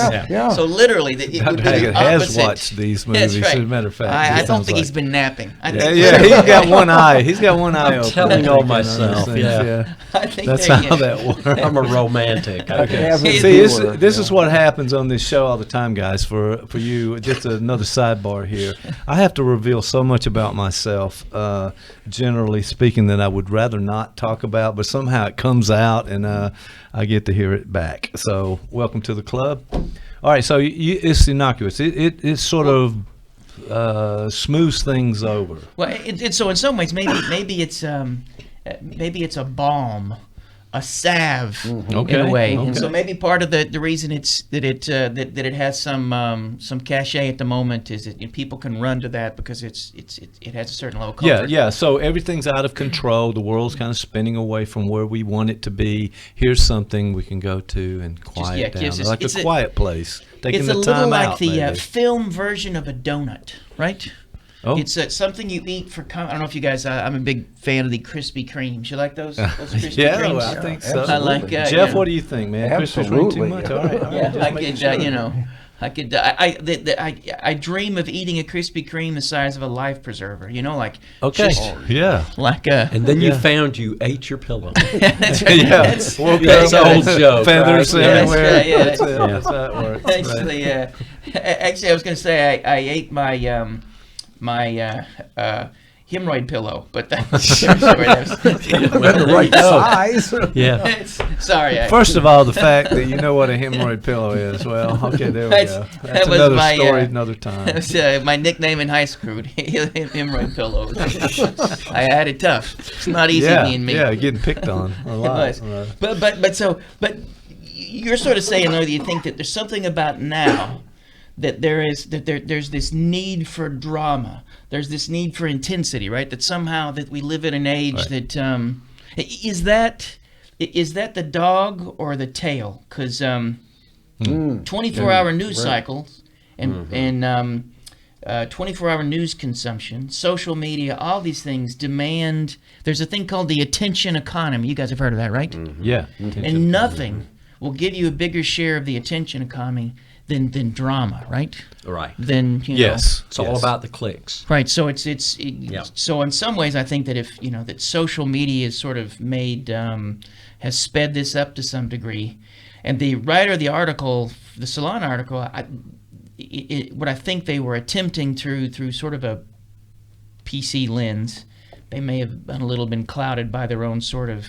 so literally, it would be the Haggett has opposite. watched these That's movies, right. as a matter of fact. I It don't sounds think he's like- been napping. I Yeah, think yeah, he's got one eye. He's got one eye I'm open. telling on Thinking myself, those things, yeah. I think That's they- how that works. I'm a romantic. I guess. See, this is what happens on this show all the time, guys. For you, just another sidebar here. I have to reveal so much about myself, generally speaking, that I would rather not talk about, but somehow it comes out, and I get to hear it back. So, welcome to the club. All right, so it's innocuous. It sort of smooths things over. Well, so in some ways, maybe it's a balm, a salve in a way. Okay. And so maybe part of the reason that it has some cachet at the moment is that people can run to that because it has a certain level of comfort. Yeah. So everything's out of control. The world's kind of spinning away from where we want it to be. Here's something we can go to and quiet down, gives us- like it's a quiet place. Taking It's the a little time like out, the maybe. film version of a donut, right? Oh. It's something you eat for. I don't know if you guys. I'm a big fan of the Krispy Kremes. You like those? Those Krispy Yeah, Kremes? well, I think so. I like. Jeff, what do you think, man? Krispy Kreme too much? All right. Yeah, just I making could. sure. You know, I could. I dream of eating a Krispy Kreme the size of a life preserver. You know, like. Okay. just Yeah. Like a. And then you found you ate your pillow. That's right. Yeah. That's, Woke That's up, an old joke. feathers right? everywhere. That's right, yeah, That's it. that's- That's how it works. Actually, actually, I was going to say I ate my hemorrhoid pillow, but that's the right size. Yeah. Sorry. First of all, the fact that you know what a hemorrhoid pillow is. Well, okay, there we go. That That's was another my, story, another time. That was my nickname in high school, hemorrhoid pillow. I had it tough. It's not easy being me. Yeah, getting picked on a lot. It was. But you're sort of saying though that you think that there's something about now that there's this need for drama. There's this need for intensity, right? That somehow that we live in an age that is that the dog or the tail? Because 24-hour news cycles and 24-hour news consumption, social media, all these things demand. There's a thing called the attention economy. You guys have heard of that, right? Yeah. And nothing will give you a bigger share of the attention economy than drama, right? Right. Than Yes. It's all about the clicks. Right. So so in some ways I think that if that social media is sort of made has sped this up to some degree, and the writer of the article, the Salon article, what I think they were attempting through sort of a PC lens, they may have been clouded by their own sort of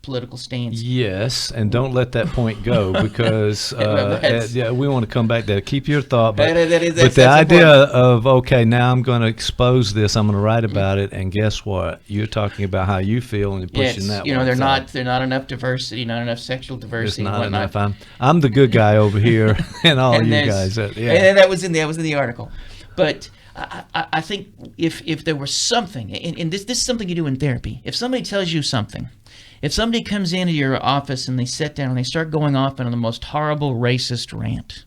political stance. Yes, and don't let that point go because we want to come back there. Keep your thought, but the idea of now I'm going to expose this, I'm going to write about it, and guess what? You're talking about how you feel and you're pushing that. They're not enough diversity, not enough sexual diversity. It's not enough. I'm the good guy over here, and all you guys. And that was in the article, but. I think if there was something, and this is something you do in therapy, if somebody tells you something, if somebody comes into your office and they sit down and they start going off on the most horrible racist rant,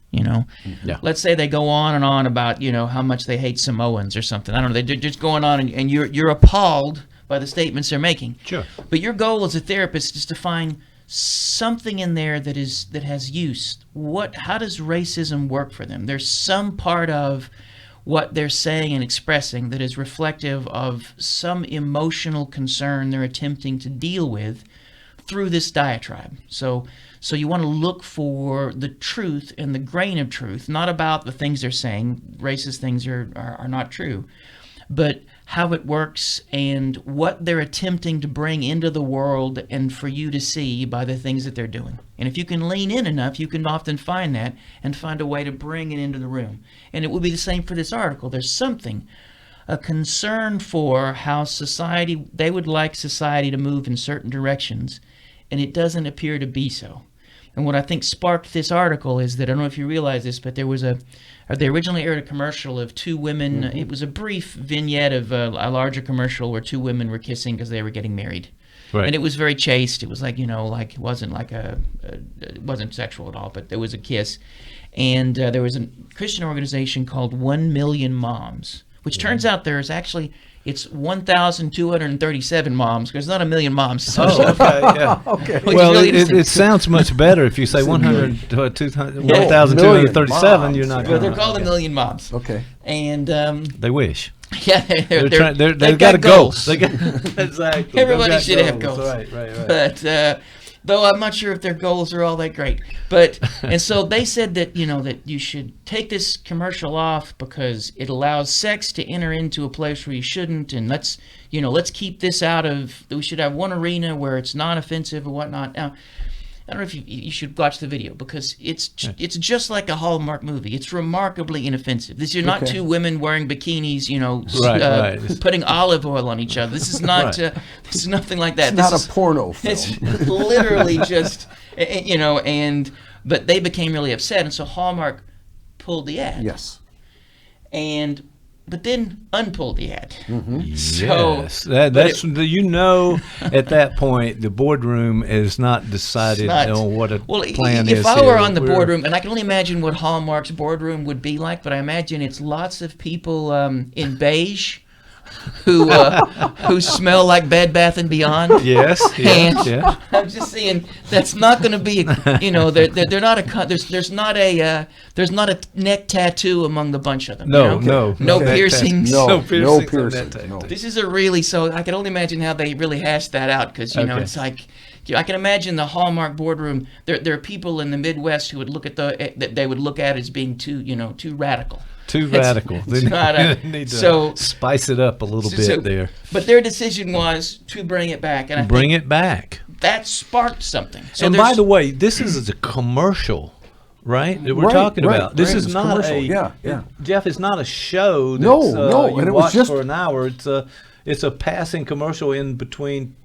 let's say they go on and on about, how much they hate Samoans or something. I don't know, they're just going on and you're appalled by the statements they're making. Sure. But your goal as a therapist is to find something in there that has use. How does racism work for them? There's some part of what they're saying and expressing that is reflective of some emotional concern they're attempting to deal with through this diatribe. So you want to look for the truth and the grain of truth, not about the things they're saying. Racist things are not true, but how it works and what they're attempting to bring into the world and for you to see by the things that they're doing. And if you can lean in enough, you can often find that and find a way to bring it into the room. And it would be the same for this article. There's a concern for how they would like society to move in certain directions, and it doesn't appear to be so. And what I think sparked this article is that, I don't know if you realize this, but there was they originally aired a commercial of two women. It was a brief vignette of a larger commercial where two women were kissing because they were getting married. Right. And it was very chaste. It was like, it wasn't it wasn't sexual at all, but there was a kiss. And there was a Christian organization called 1 Million Moms, which turns out it's 1,237 moms, because there's not 1 million moms. Okay. Well, it sounds much better if you say 1,237. You're not. Well, they're called 1 million moms. Okay. And they wish. Yeah, they've got goals. Exactly. Everybody should have goals. Right. But though I'm not sure if their goals are all that great. And so they said that, that you should take this commercial off because it allows sex to enter into a place where you shouldn't, and let's keep this out of. We should have one arena where it's non-offensive or whatnot. Now, I don't know if you should watch the video because it's just like a Hallmark movie. It's remarkably inoffensive. These are not two women wearing bikinis, putting olive oil on each other. This is not. This is nothing like that. It's not a porno film. It's literally just, but they became really upset, and so Hallmark pulled the ad. Yes. But then unpulled the ad. Mm-hmm. So yes, at that point the boardroom is not decided on what plan is. If I were on the boardroom, and I can only imagine what Hallmark's boardroom would be like, but I imagine it's lots of people in beige who smell like Bed Bath and Beyond. Yes. I'm just saying that's not going to be. They're not there's not a neck tattoo among the bunch of them. No piercings. No piercings. No. This is so I can only imagine how they really hashed that out because it's like. I can imagine the Hallmark boardroom. There are people in the Midwest who would look at that they would look at as being too radical. Too radical. They need to spice it up a little bit there. But their decision was to bring it back, and bring it back. That sparked something. So and by the way, this is a commercial, right? That we're talking about. This is not Jeff, it's not a show. That's, no, and it was just for an hour. It's a passing commercial in between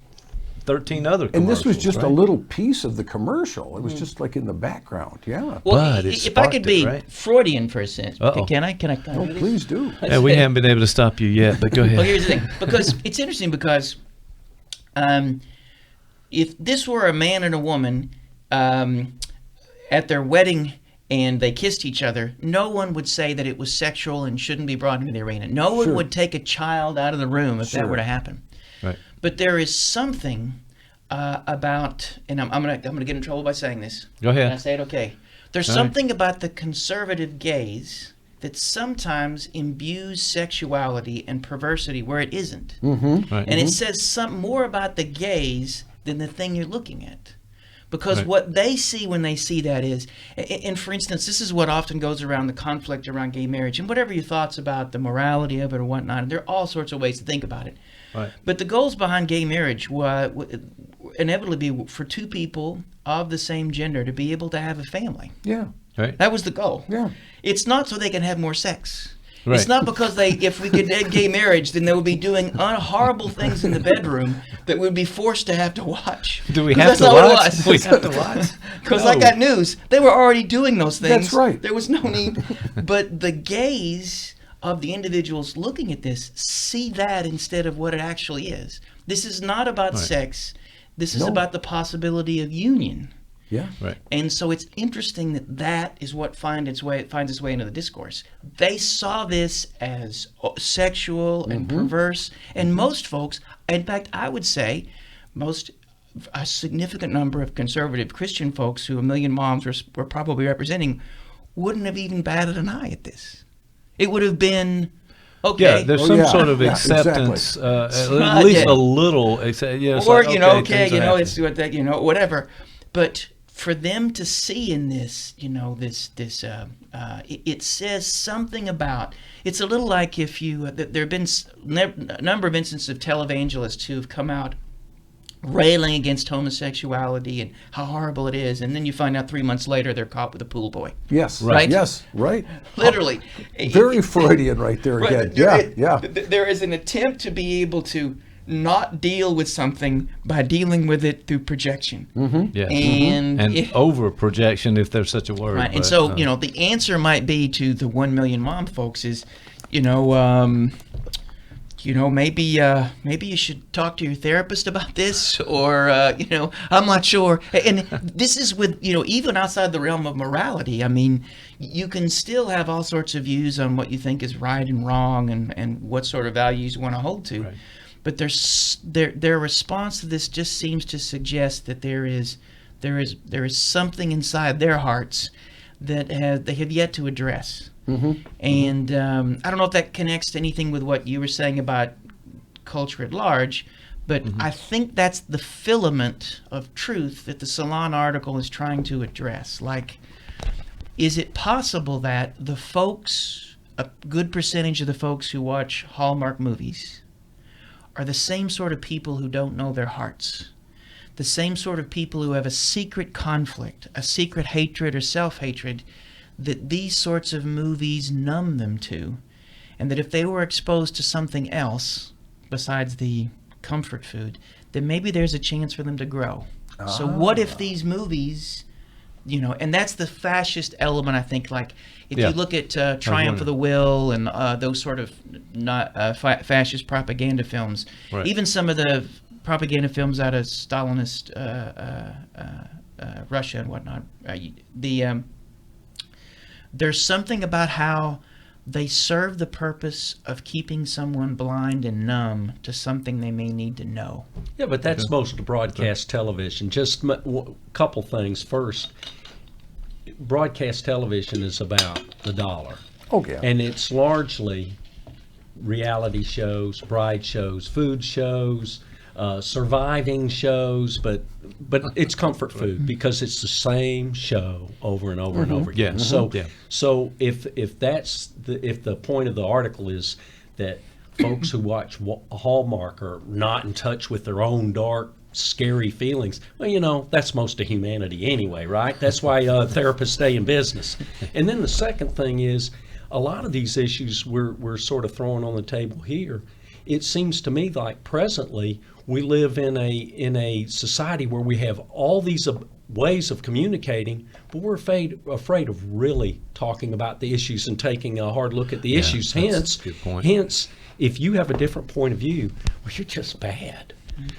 13 other commercials. And this was just a little piece of the commercial. It was just like in the background. Yeah. Well, if I could be Freudian for a sense, can I? Oh, please do. Yeah, we haven't been able to stop you yet, but go ahead. Well, here's the thing, because it's interesting because if this were a man and a woman at their wedding and they kissed each other, no one would say that it was sexual and shouldn't be brought into the arena. No one would take a child out of the room if that were to happen. Right. But there is something about, and I'm gonna get in trouble by saying this. Go ahead. Can I say it? Okay. There's something about the conservative gaze that sometimes imbues sexuality and perversity where it isn't. Mm-hmm. Right. And it says something more about the gaze than the thing you're looking at. Because what they see when they see that is, and for instance, this is what often goes around the conflict around gay marriage, and whatever your thoughts about the morality of it or whatnot, and there are all sorts of ways to think about it. Right. But the goals behind gay marriage, inevitably be for two people of the same gender to be able to have a family. Yeah. Right. That was the goal. Yeah. It's not so they can have more sex. Right. It's not because if we could end gay marriage, then they would be doing horrible things in the bedroom that we'd be forced to have to watch. Do we have to watch? We have to watch. Because I got news. They were already doing those things. That's right. There was no need. But the gaze of the individuals looking at this see that instead of what it actually is. This is not about sex. This is about the possibility of union. Yeah. Right. And so it's interesting that is what finds its way into the discourse. They saw this as sexual and perverse, and most folks, in fact, I would say a significant number of conservative Christian folks who A Million Moms were probably representing wouldn't have even batted an eye at this. It would have been okay. Yeah, there's some sort of acceptance, exactly. at least a little. It's or like, it's what that whatever. But for them to see in this, it says something about. It's a little like if you there have been a number of instances of televangelists who have come out railing against homosexuality and how horrible it is, and then you find out 3 months later they're caught with a pool boy. Yes. Right. Yes. Right. Literally. Very Freudian right there again. Yeah. There is an attempt to be able to not deal with something by dealing with it through projection. Yeah. And over projection, if there's such a word. Right. And so, the answer might be to the 1 million mom folks is, maybe you should talk to your therapist about this, or I'm not sure. And this is with even outside the realm of morality. I mean, you can still have all sorts of views on what you think is right and wrong, and what sort of values you want to hold to. Right. But their response to this just seems to suggest that there is something inside their hearts that they have yet to address. And I don't know if that connects to anything with what you were saying about culture at large, but I think that's the filament of truth that the Salon article is trying to address. Like, is it possible that the folks, a good percentage of the folks who watch Hallmark movies, are the same sort of people who don't know their hearts? The same sort of people who have a secret conflict, a secret hatred or self-hatred that these sorts of movies numb them to, and that if they were exposed to something else besides the comfort food, then maybe there's a chance for them to grow. So what if these movies, and that's the fascist element, I think, like if you look at Triumph of the Will and those sort of fascist propaganda films, even some of the propaganda films out of Stalinist Russia and whatnot, there's something about how they serve the purpose of keeping someone blind and numb to something they may need to know. Yeah, but that's most of broadcast television. Just a couple things. First, broadcast television is about the dollar. Oh, yeah. And it's largely reality shows, bride shows, food shows, surviving shows, but it's comfort food because it's the same show over and over and over again. So if the point of the article is that folks who watch Hallmark are not in touch with their own dark, scary feelings, well, that's most of humanity anyway, right? That's why therapists stay in business. And then the second thing is, a lot of these issues we're sort of throwing on the table here. It seems to me like presently we live in a society where we have all these ways of communicating, but we're afraid of really talking about the issues and taking a hard look at the issues. Hence, if you have a different point of view, well, you're just bad.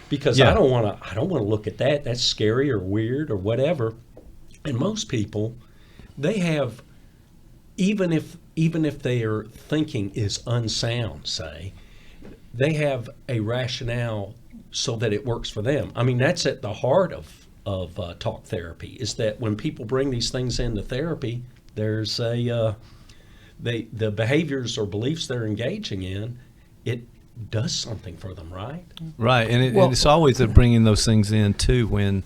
Because I don't want to look at that. That's scary or weird or whatever. And most people, they have, even if their thinking is unsound, say, they have a rationale so that it works for them. I mean, that's at the heart of talk therapy, is that when people bring these things into therapy, there's the behaviors or beliefs they're engaging in, it does something for them, right? Right, and it's always bringing those things in too when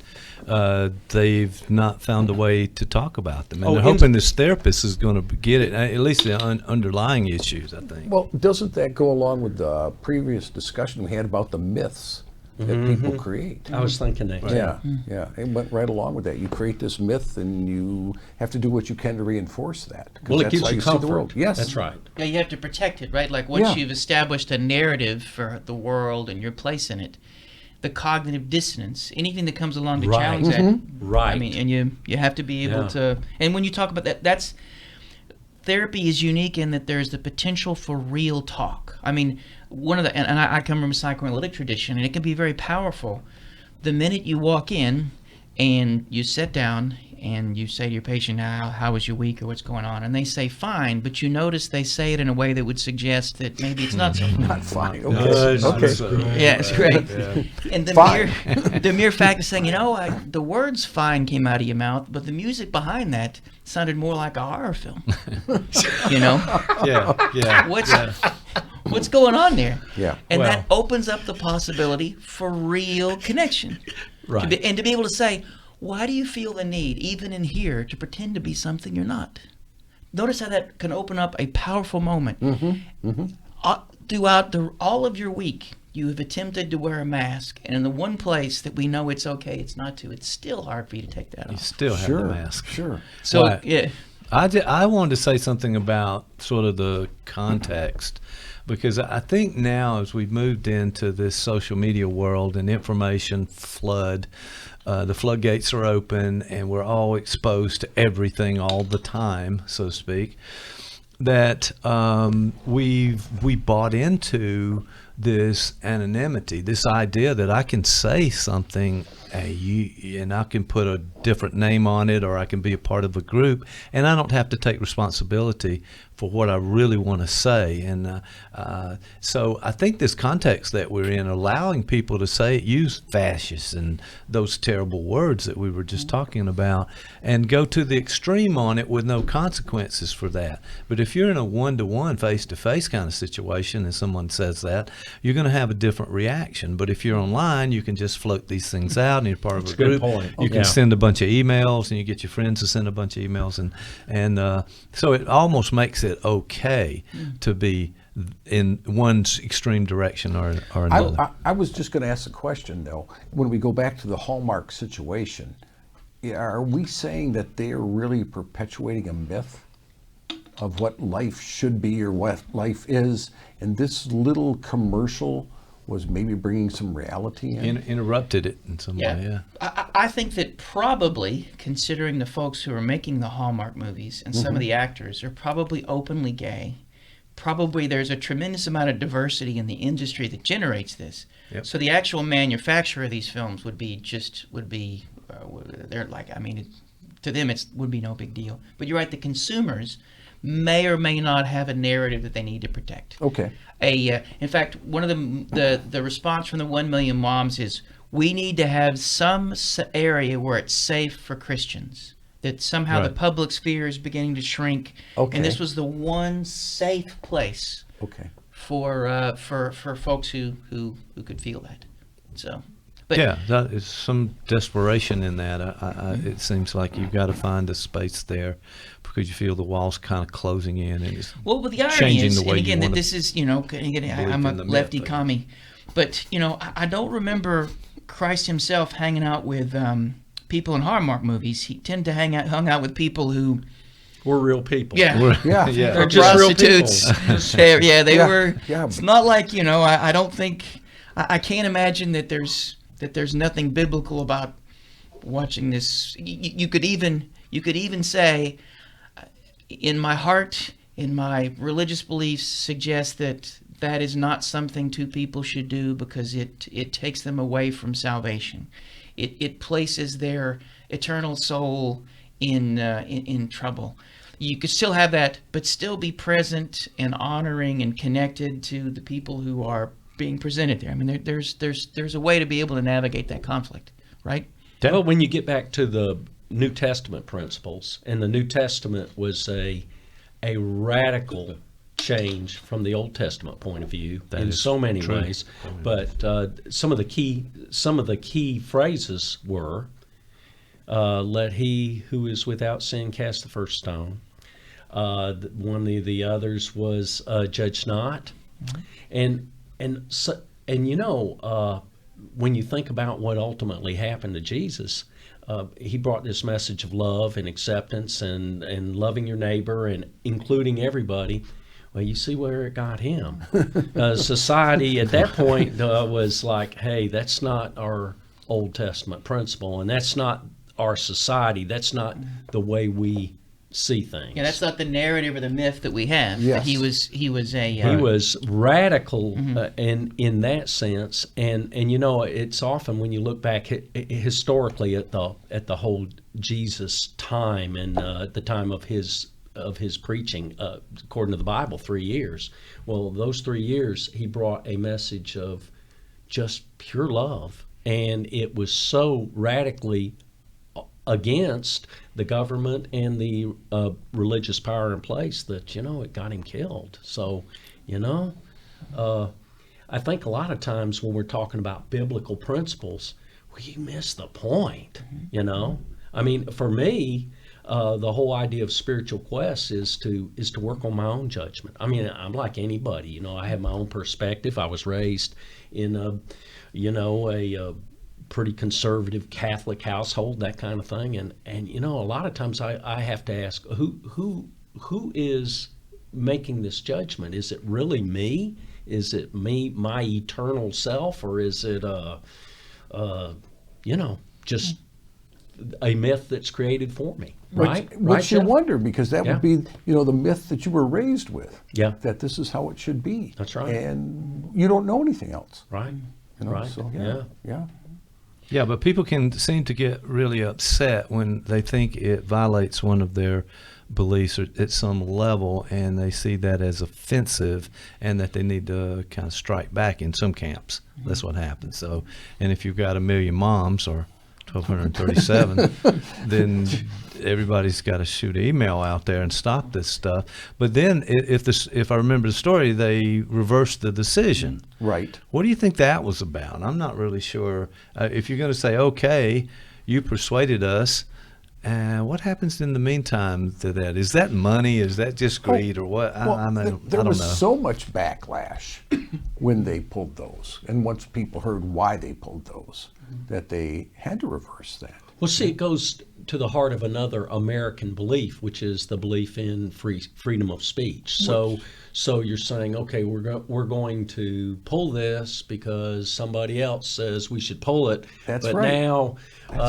they've not found a way to talk about them, and they're hoping this therapist is going to get it, at least the underlying issues, I think. Well, doesn't that go along with the previous discussion we had about the myths that people create. I was thinking that. Yeah, yeah. It went right along with that. You create this myth, and you have to do what you can to reinforce that. Well, it gives how you see the comfort. world. Yes, that's right. Yeah, you have to protect it, right? Like once you've established a narrative for the world and your place in it, the cognitive dissonance, anything that comes along to challenge that. Right. I mean, and you have to be able to. And when you talk about that, that's therapy is unique in that there's the potential for real talk. I mean, one of the and I come from a psychoanalytic tradition, and it can be very powerful. The minute you walk in and you sit down and you say to your patient, how was your week or what's going on? And they say, fine, but you notice they say it in a way that would suggest that maybe it's not so fine. Not fine. Okay. Yeah, it's great. Yeah. And the mere fact of saying, the words fine came out of your mouth, but the music behind that sounded more like a horror film. Yeah. What's going on there? Yeah. And that opens up the possibility for real connection. Right. To be able to say, why do you feel the need, even in here, to pretend to be something you're not? Notice how that can open up a powerful moment. Throughout all of your week, you have attempted to wear a mask, and in the one place that we know it's okay, it's not to. It's still hard for you to take that off. You still have the mask. Sure. So, yeah. I wanted to say something about sort of the context, because I think now as we've moved into this social media world and information flood, the floodgates are open and we're all exposed to everything all the time, so to speak, that we bought into this anonymity, this idea that I can say something and I can put a different name on it, or I can be a part of a group, and I don't have to take responsibility for what I really want to say. And so I think this context that we're in, allowing people to say it, use fascist and those terrible words that we were just talking about, and go to the extreme on it with no consequences for that. But if you're in a one-to-one, face-to-face kind of situation and someone says that, you're going to have a different reaction. But if you're online, you can just float these things out, and you're part of a group. You can send a bunch of emails, and you get your friends to send a bunch of emails, and so it almost makes it okay to be in one extreme direction or another. I was just going to ask a question, though. When we go back to the Hallmark situation, are we saying that they are really perpetuating a myth of what life should be or what life is, and this little commercial was maybe bringing some reality in? Interrupted it in some way, yeah. I think that probably, considering the folks who are making the Hallmark movies and some of the actors are probably openly gay, probably there's a tremendous amount of diversity in the industry that generates this. Yep. So the actual manufacturer of these films would be they're like, I mean, to them it would be no big deal. But you're right, the consumers may or may not have a narrative that they need to protect. Okay. In fact, one of the response from the 1 Million Moms is, we need to have some area where it's safe for Christians. That somehow the public sphere is beginning to shrink, and this was the one safe place for folks who could feel that. So. But that is some desperation in that. It seems like you've got to find a space there because you feel the walls kind of closing in, and it's but the irony changing is, the way and again, you that this is, I'm a lefty commie, but I don't remember Christ himself hanging out with people in Hallmark movies. He tended to hung out with people who were real people. Yeah. They're just prostitutes. Real people. They were. Yeah. It's not like I don't think I can't imagine that there's nothing biblical about watching this. You could even say, in my heart, in my religious beliefs, suggest that is not something two people should do because it takes them away from salvation. It places their eternal soul in trouble. You could still have that, but still be present and honoring and connected to the people who are being presented there. I mean, there's a way to be able to navigate that conflict, right? Well, when you get back to the New Testament principles, and the New Testament was a radical change from the Old Testament point of view in so many ways. But some of the key phrases were, "Let he who is without sin cast the first stone." One of the others was, "Judge not," and when you think about what ultimately happened to Jesus, he brought this message of love and acceptance and loving your neighbor and including everybody. Well, you see where it got him. Society at that point was like, hey, that's not our Old Testament principle, and that's not our society. That's not the way we see things. Yeah, that's not the narrative or the myth that we have. Yes. He was he was radical in that sense, and you know, it's often when you look back historically at the whole Jesus time and the time of his preaching, according to the Bible, 3 years. Well, those 3 years he brought a message of just pure love, and it was so radically against the government and the religious power in place that, you know, it got him killed. So, you know, I think a lot of times when we're talking about biblical principles, we miss the point, you know. I mean, for me, the whole idea of spiritual quest is to work on my own judgment. I mean, I'm like anybody, you know, I have my own perspective. I was raised in a pretty conservative Catholic household, that kind of thing, and you know, a lot of times I have to ask, who is making this judgment? Is it really me? Is it me, my eternal self, or is it you know, just a myth that's created for me? Which you wonder, because that would be, you know, the myth that you were raised with. Yeah. That this is how it should be. That's right. And you don't know anything else. Right. You know, right. So, yeah. Yeah, but people can seem to get really upset when they think it violates one of their beliefs at some level, and they see that as offensive and that they need to kind of strike back in some camps. That's what happens. So, and if you've got 1 million moms or 1,237, then everybody's got to shoot email out there and stop this stuff. But then if I remember the story, they reversed the decision. Right. What do you think that was about? I'm not really sure. If you're going to say, okay, you persuaded us, what happens in the meantime to that? Is that money? Is that just greed or what? Well, I don't there was know. so much backlash when they pulled those. And once people heard why they pulled those, that they had to reverse that. Well, see, it goes to the heart of another American belief, which is the belief in freedom of speech. So you're saying, okay, we're going to pull this because somebody else says we should pull it. That's but right. Now,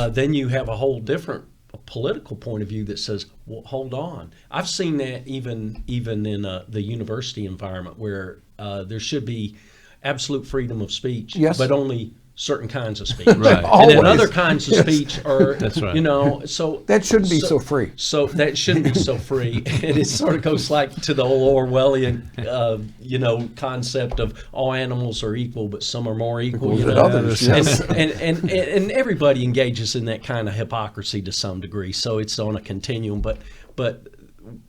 then you have a whole different political point of view that says, well, hold on. I've seen that even in the university environment where there should be absolute freedom of speech, but only certain kinds of speech. Right. And then other kinds of speech are, That's right. you know, so that shouldn't be so free. So that shouldn't be so free. And it sort of goes like to the old Orwellian, you know, concept of all animals are equal, but some are more equal. You know? Others, yes. and everybody engages in that kind of hypocrisy to some degree. So it's on a continuum. But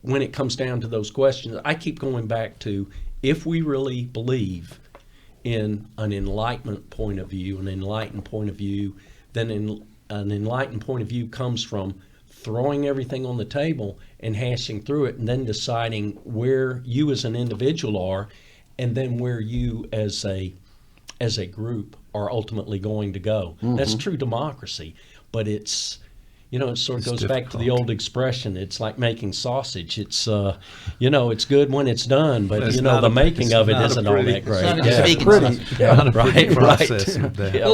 when it comes down to those questions, I keep going back to, if we really believe in an enlightenment point of view, then an enlightened point of view comes from throwing everything on the table and hashing through it, and then deciding where you as an individual are, and then where you as a group are ultimately going to go. That's true democracy, but it's, you know, it sort of goes back to the old expression. It's like making sausage. It's, you know, it's good when it's done, but you know, the making of it isn't all that great.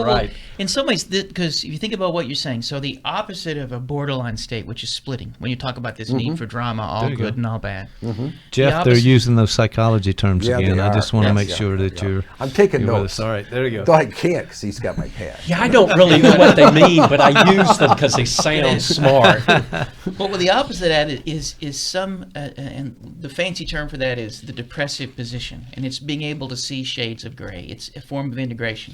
Right. In some ways, because if you think about what you're saying, so the opposite of a borderline state, which is splitting, when you talk about this need for drama, all good and all bad. Jeff, they're using those psychology terms again. I just want to make sure that you're. I'm taking notes. All right, there you go. Though I can't, because he's got my pad. Yeah, I don't really know what they mean, but I use them because they sound smart. Well, the opposite of that is some, and the fancy term for that is the depressive position, and it's being able to see shades of gray. It's a form of integration.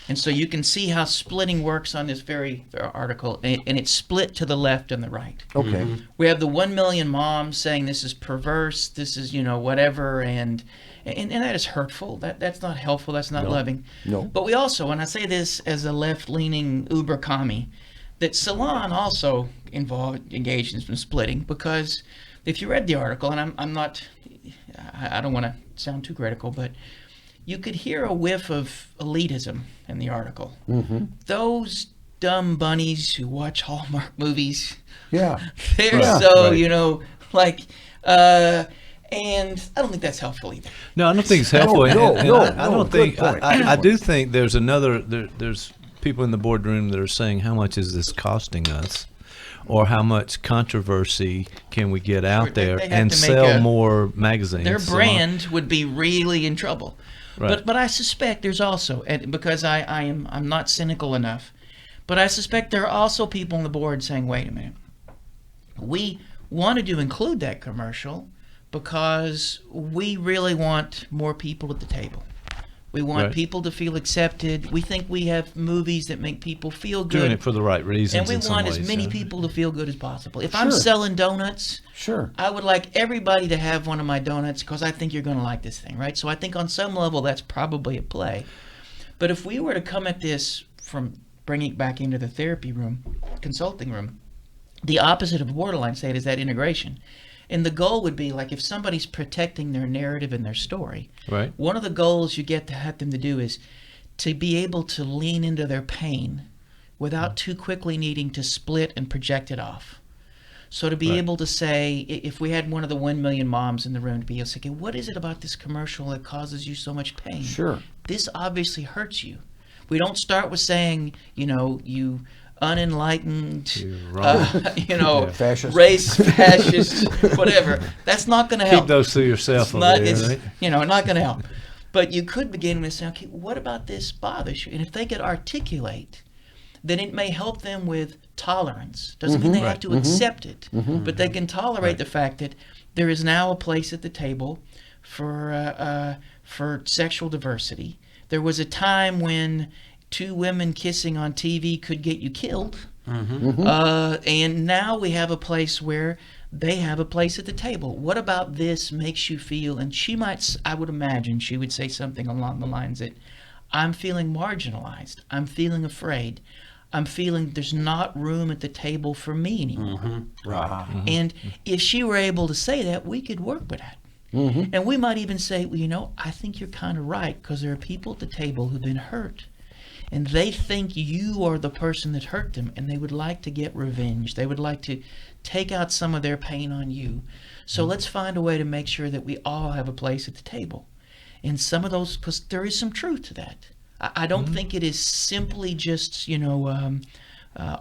And so you can see how splitting works on this very article, and it's split to the left and the right. Okay. We have the 1 million moms saying this is perverse, this is, you know, whatever, and that is hurtful. That's not helpful, that's not loving. No. But we also, and I say this as a left-leaning uber commie, that Salon also engaged in some splitting, because if you read the article, and I'm not, I don't want to sound too critical, but you could hear a whiff of elitism in the article. Those dumb bunnies who watch Hallmark movies, they're and I don't think that's helpful either. No, I don't think it's helpful. I don't think. I do think there's there's people in the boardroom that are saying, how much is this costing us? Or how much controversy can we get out there and sell more magazines? Their brand would be really in trouble. Right. But I suspect there's also, and because I'm not cynical enough, but I suspect there are also people on the board saying, wait a minute, we wanted to include that commercial because we really want more people at the table. We want people to feel accepted. We think we have movies that make people feel good. Doing it for the right reasons. And we want as many people to feel good as possible. If I'm selling donuts, I would like everybody to have one of my donuts because I think you're going to like this thing, right? So I think on some level that's probably at play. But if we were to come at this from bringing it back into the therapy room, consulting room, the opposite of borderline state is that integration. And the goal would be, like, if somebody's protecting their narrative and their story, one of the goals you get to have them to do is to be able to lean into their pain without too quickly needing to split and project it off. So to be able to say, if we had one of the 1 million moms in the room, to be able to say, okay, what is it about this commercial that causes you so much pain? This obviously hurts you. We don't start with saying, you unenlightened, fascist. Race, fascist, whatever. That's not going to help. Keep those to yourself. Not going to help. But you could begin with saying, okay, what about this bothers you? And if they could articulate, then it may help them with tolerance. Doesn't mean they have to accept it, but they can tolerate the fact that there is now a place at the table for sexual diversity. There was a time when 2 women kissing on TV could get you killed. And now we have a place where they have a place at the table. What about this makes you feel? And I would imagine she would say something along the lines that, I'm feeling marginalized. I'm feeling afraid. I'm feeling there's not room at the table for me anymore. And if she were able to say that, we could work with that. And we might even say, well, I think you're kind of right, because there are people at the table who've been hurt. And they think you are the person that hurt them, and they would like to get revenge. They would like to take out some of their pain on you. So let's find a way to make sure that we all have a place at the table. And some of those, because there is some truth to that. I don't think it is simply just,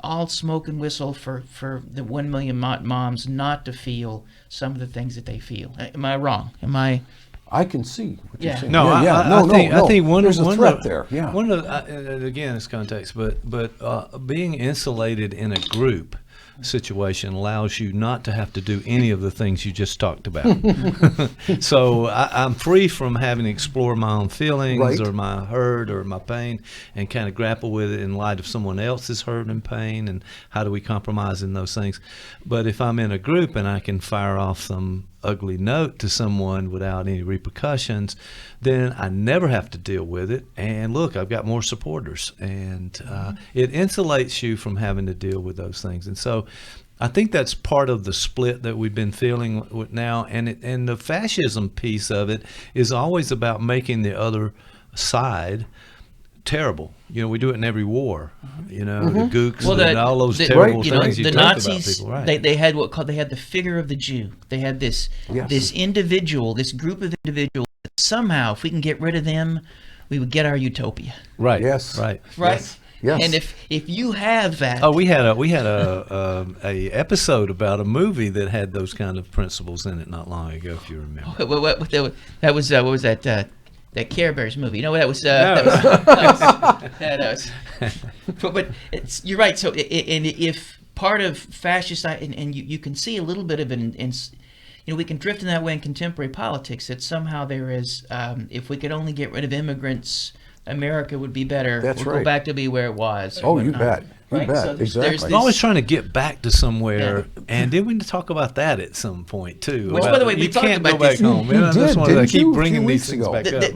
all smoke and whistle for the 1 million moms not to feel some of the things that they feel. Am I wrong? I can see what you're saying. No, I think there's a threat there. Yeah. One of again, it's context, but being insulated in a group situation allows you not to have to do any of the things you just talked about. So I'm free from having to explore my own feelings or my hurt or my pain and kind of grapple with it in light of someone else's hurt and pain, and how do we compromise in those things. But if I'm in a group and I can fire off some ugly note to someone without any repercussions, then I never have to deal with it. And look, I've got more supporters, and it insulates you from having to deal with those things. And so I think that's part of the split that we've been feeling with now. And the fascism piece of it is always about making the other side terrible. We do it in every war. The gooks and all those terrible things you the talk Nazis, about people. They had they had the figure of the Jew. They had this individual, this group of individuals. Somehow, if we can get rid of them, we would get our utopia. Right. Yes. Right. Yes. Yes. And if you have that, we had a episode about a movie that had those kind of principles in it not long ago, if you remember. What was what was that? That Care Bears movie. That was. But you're right. So, and if part of fascist, and you can see a little bit of it in we can drift in that way in contemporary politics, that somehow there is, if we could only get rid of immigrants, America would be better. That's we'll right. Go back to be where it was. Oh, you bet. You bet. So exactly. I'm always trying to get back to somewhere, and then we need to talk about that at some point too. Which, by the way, we talked about go back this. home. You did, I keep you? bringing these things back up.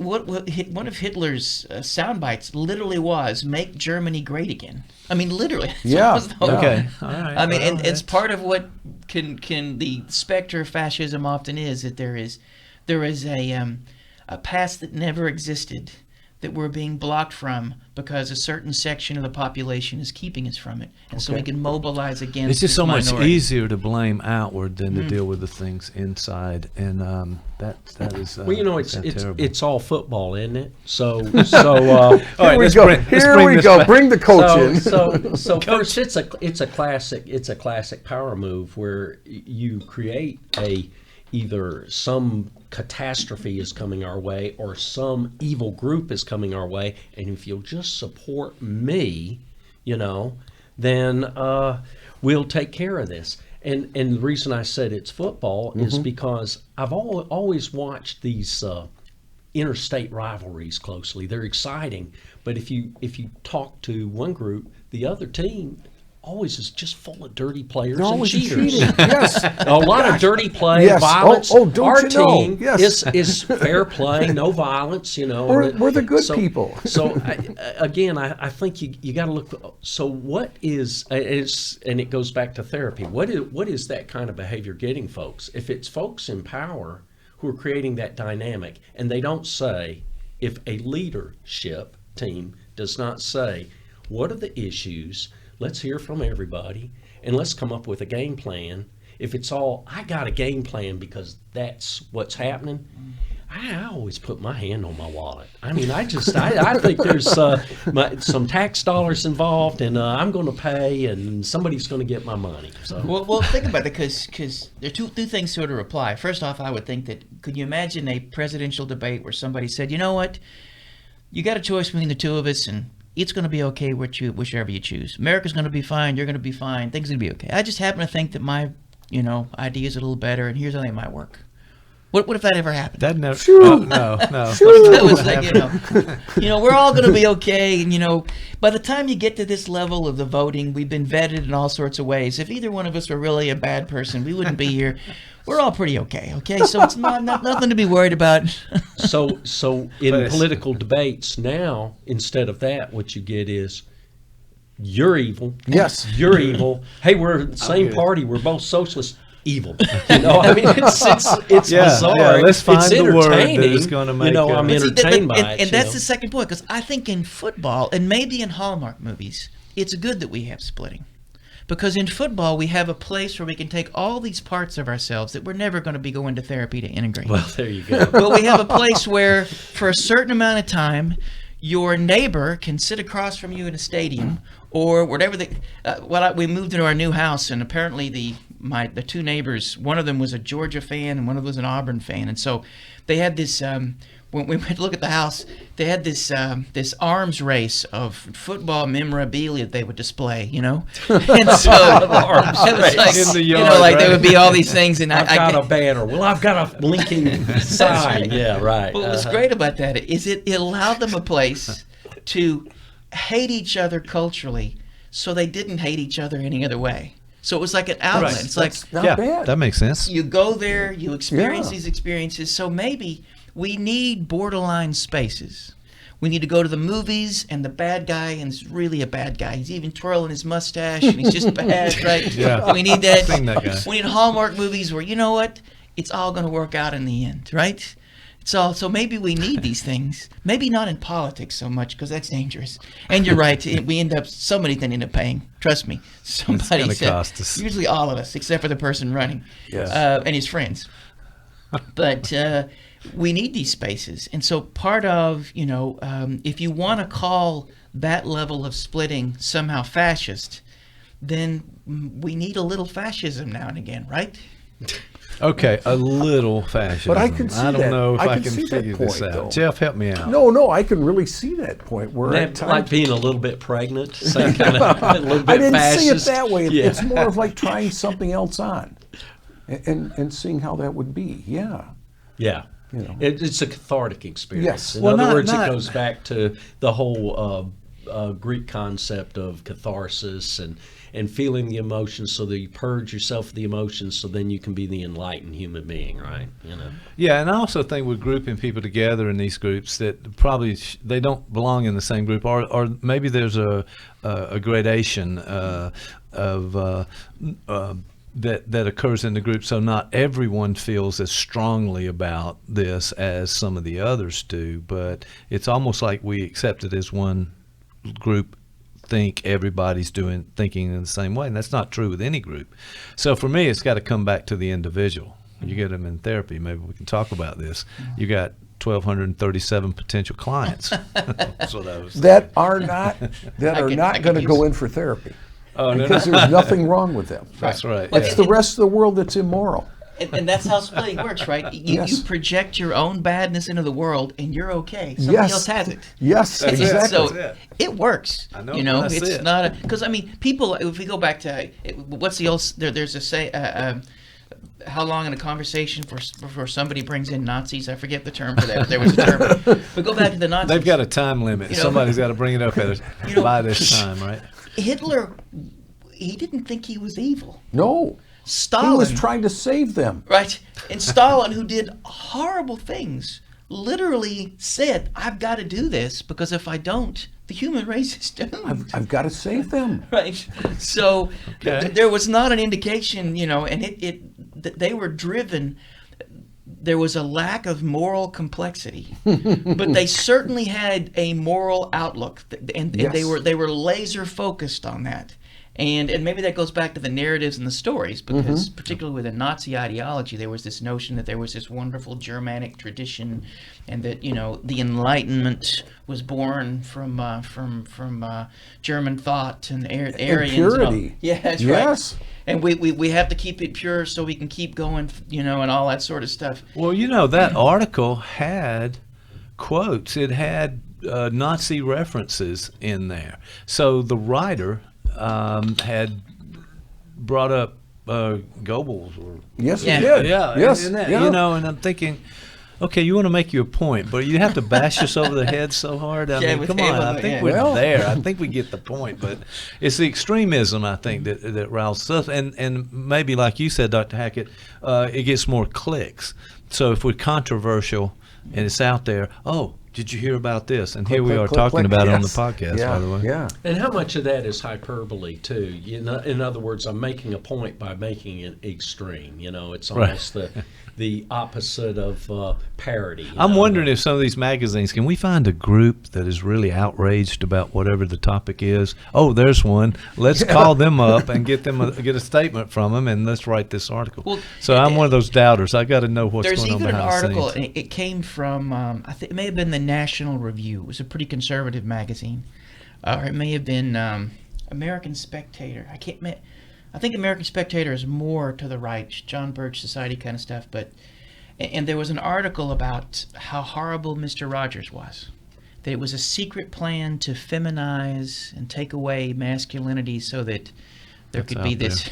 One of Hitler's sound bites literally was "Make Germany Great Again." I mean, literally. Yeah. Okay. All right. I mean, and it's part of what can the specter of fascism often is, that there is a past that never existed that we're being blocked from because a certain section of the population is keeping us from it. And so we can mobilize against It's just so much minority. easier to blame outward than to deal with the things inside, and that is well, you know, it's terrible. it's all football, isn't it? So Here we go. Bring the coach in. So first, it's a classic power move where you create either some catastrophe is coming our way or some evil group is coming our way, and if you'll just support me, you know, then we'll take care of this. And the reason I said it's football is because I've always watched these interstate rivalries closely. They're exciting, but if you talk to one group, the other team always is just full of dirty players and cheaters. Yes. A lot of dirty play, violence. Don't Our team is fair play, no violence, you know. We're the good people. So, I think you got to look. So what is, and it goes back to therapy, what is that kind of behavior getting folks? If it's folks in power who are creating that dynamic, and they don't say, if a leadership team does not say, what are the issues, let's hear from everybody, and let's come up with a game plan. If it's all, I got a game plan because that's what's happening, I always put my hand on my wallet. I mean, I think there's some tax dollars involved, and I'm going to pay, and somebody's going to get my money. So. Well, think about it, because there are two things sort of reply. First off, I would think that, could you imagine a presidential debate where somebody said, you know what, you got a choice between the two of us, and it's going to be okay whichever you choose. America's going to be fine. You're going to be fine. Things are going to be okay. I just happen to think that my, ideas are a little better, and here's how they might work. What if that ever happened? That never. No. That was like, we're all going to be okay. And by the time you get to this level of the voting, we've been vetted in all sorts of ways. If either one of us were really a bad person, we wouldn't be here. We're all pretty okay. So it's nothing to be worried about. So in political debates now, instead of that, what you get is, you're evil. Yes. You're evil. Hey, we're the same party. We're both socialists. Evil. I mean, it's bizarre. Yeah, let's find it's the word entertaining. that is going to make. I'm entertained by it. And that's the second point, because I think in football and maybe in Hallmark movies, it's good that we have splitting, because in football we have a place where we can take all these parts of ourselves that we're never going to be going to therapy to integrate. Well, there you go. But we have a place where, for a certain amount of time, your neighbor can sit across from you in a stadium or whatever. We moved into our new house, and apparently the two neighbors, one of them was a Georgia fan and one of them was an Auburn fan, and so they had this. When we went to look at the house, they had this arms race of football memorabilia that they would display, And so it was like, in the yard, like there would be all these things, and I've got a banner. Well, I've got a blinking sign. Right. Yeah, right. But what was great about that is it allowed them a place to hate each other culturally, so they didn't hate each other any other way. So it was like an outlet. Right. It's like, not bad. That makes sense. You go there, you experience these experiences. So maybe we need borderline spaces. We need to go to the movies, and the bad guy is really a bad guy. He's even twirling his mustache, and he's just bad, right? Yeah. We need that. That guy. We need Hallmark movies where, you know what? It's all going to work out in the end, right? So maybe we need these things. Maybe not in politics so much, because that's dangerous. And you're right. Somebody's going to end up paying. Trust me. Somebody said. Cost us. Usually all of us, except for the person running, and his friends. But we need these spaces. And so part of, if you want to call that level of splitting somehow fascist, then we need a little fascism now and again, right? Okay, a little fascism. But I can see that. I don't know if I can see figure that point, this out. though. Jeff, help me out. No, I can really see that point. Where that, like being a little bit pregnant, same kind of a little bit I didn't fascist. see it that way. It's more of like trying something else on, and seeing how that would be. Yeah. Yeah. It's a cathartic experience. Yes. In other words, it goes back to the whole Greek concept of catharsis and feeling the emotions, so that you purge yourself of the emotions, so then you can be the enlightened human being, right? Yeah, and I also think we're grouping people together in these groups that probably they don't belong in the same group, or maybe there's a gradation of that occurs in the group. So not everyone feels as strongly about this as some of the others do, but it's almost like we accept it as one group think everybody's thinking in the same way, and that's not true with any group. So for me, it's got to come back to the individual. You get them in therapy, maybe we can talk about this. You got 1,237 potential clients. that are not going to go in for therapy. Because there's nothing wrong with them. That's right. It's the rest of the world that's immoral. And that's how splitting works, right? You project your own badness into the world, and you're okay. Somebody else has it. Yes, that's exactly. So it works. I know. It's not because I mean, people. If we go back to what's the old there's a say. How long in a conversation before somebody brings in Nazis? I forget the term for that. But there was a term. But go back to the Nazis. They've got a time limit. Somebody's got to bring it up by this time, right? Hitler, he didn't think he was evil. No. Stalin. He was trying to save them. Right. And Stalin, who did horrible things, literally said, I've got to do this because if I don't, the human race is doomed. I've got to save them. Right. So there was not an indication, and they were driven. There was a lack of moral complexity, but they certainly had a moral outlook, and they were laser focused on that. And maybe that goes back to the narratives and the stories, because particularly with the Nazi ideology, there was this notion that there was this wonderful Germanic tradition, and that the Enlightenment was born from German thought and Aryans. And purity. Yeah, that's right. And we have to keep it pure so we can keep going, and all that sort of stuff. Well, that article had quotes. It had Nazi references in there. So the writer had brought up Goebbels. Yes, he did. Yeah, yes, and I'm thinking, okay, you want to make your point, but you have to bash us over the head so hard. I mean, come on. I think we're there. I think we get the point, but it's the extremism, I think, that rouses us. And maybe, like you said, Dr. Hackett, it gets more clicks. So if we're controversial and it's out there, did you hear about this? And here we are talking about it on the podcast, by the way. Yeah. And how much of that is hyperbole, too? In other words, I'm making a point by making it extreme. It's almost the opposite of parody. I'm wondering if some of these magazines, can we find a group that is really outraged about whatever the topic is? Oh, there's one. Let's call them up and get a statement from them, and let's write this article. Well, so I'm one of those doubters. I got to know what's going on behind the scenes. There's even an article, and it came from, I think it may have been the National Review. It was a pretty conservative magazine. Or it may have been American Spectator. I think American Spectator is more to the right, John Birch Society kind of stuff. And there was an article about how horrible Mr. Rogers was. That it was a secret plan to feminize and take away masculinity so that there could be this.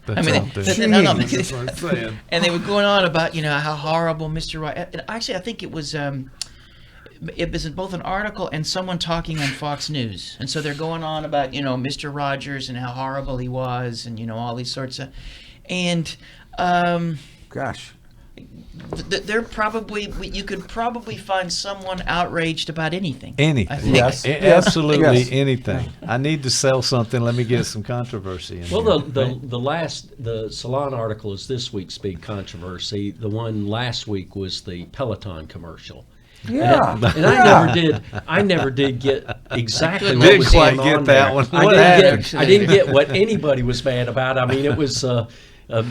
That's out there. That's what I'm saying. And they were going on about how horrible Mr. Rogers. Actually, I think it was both an article and someone talking on Fox News. And so they're going on about, Mr. Rogers and how horrible he was and, all these sorts of... And... gosh. You could probably find someone outraged about anything. Anything. Yes. Absolutely anything. I need to sell something. Let me get some controversy in Well, the Salon article is this week's big controversy. The one last week was the Peloton commercial. Yeah, and I never did get exactly what was going on that there. One. I didn't get what anybody was mad about. I mean, it was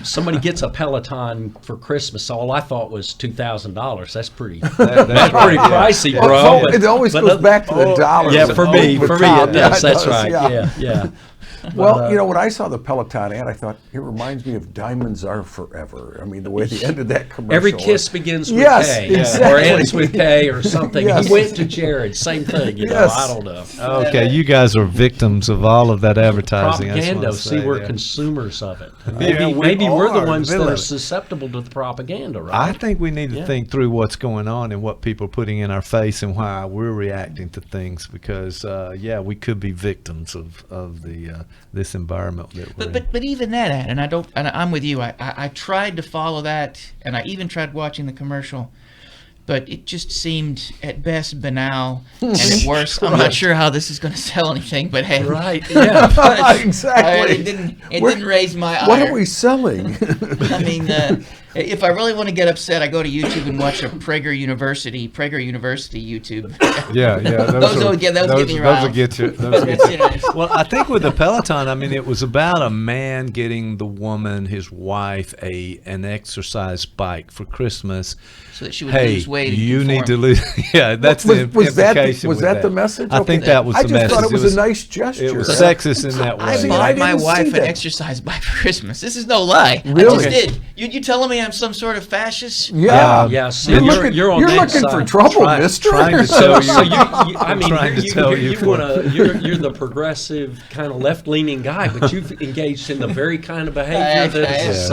somebody gets a Peloton for Christmas. All I thought was $2,000. That's pretty pricey, bro. It always goes back to the dollars. Yeah, for me, it does. That's right. Yeah. Well, when I saw the Peloton ad, I thought it reminds me of Diamonds Are Forever. I mean, the way the end of that commercial. Every kiss begins with K, exactly. or ends with K, or something. Yes. He went to Jared, same thing. I don't know. Okay, you guys are victims of all of that advertising. Propaganda. See, we're consumers of it. Maybe we're the ones that are susceptible to the propaganda, right? I think we need to think through what's going on and what people are putting in our face and why we're reacting to things, because we could be victims of the this environment that we're in. But even that ad, and I'm with you. I tried to follow that, and I even tried watching the commercial, but it just seemed at best banal and at worst I'm not sure how this is going to sell anything, but hey, right, yeah, exactly. It didn't raise my ire. What are we selling? I mean, if I really want to get upset, I go to YouTube and watch a Prager University YouTube. Yeah. Those get me riled. Those will get you. Well, I think with the Peloton, I mean, it was about a man getting the woman, his wife, an exercise bike for Christmas. So that she would lose weight. You need to lose. Yeah, that's the implication. Was that the message? I think that was the message. I just thought it was a nice gesture. It was sexist in that way. I bought my wife an exercise bike for Christmas. This is no lie. Really? I just did. You telling me I'm some sort of fascist? Yeah. See, you're on that looking side. for trouble, mister. Trying to tell you. So you're you're the progressive kind of left-leaning guy, but you've engaged in the very kind of behavior that is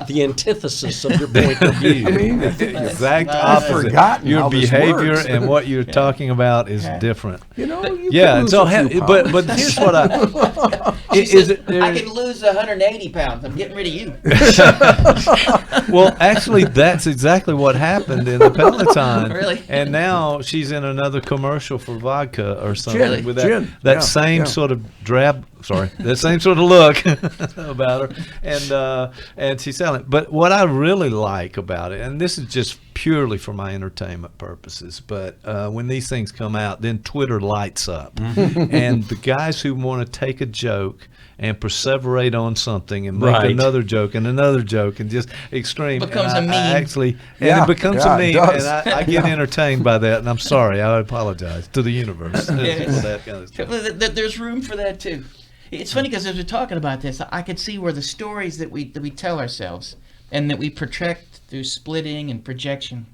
the antithesis of your point of view. I mean, exact opposite. Your behavior and what you're talking about is different. You know, but here's what I can lose 180 pounds. I'm getting rid of you. Well, actually, that's exactly what happened in the Peloton. Really? And now she's in another commercial for vodka or something with that same sort of that same sort of look about her, and she's selling. But what I really like about it, and this is just purely for my entertainment purposes, but when these things come out, then Twitter lights up, and the guys who want to take a joke and perseverate on something and make another joke and just extreme. Becomes a meme. It becomes a meme, and I get entertained by that, and I'm sorry, I apologize to the universe for that kind of stuff. There's room for that too. It's funny because as we're talking about this, I could see where the stories that we tell ourselves and that we project through splitting and projection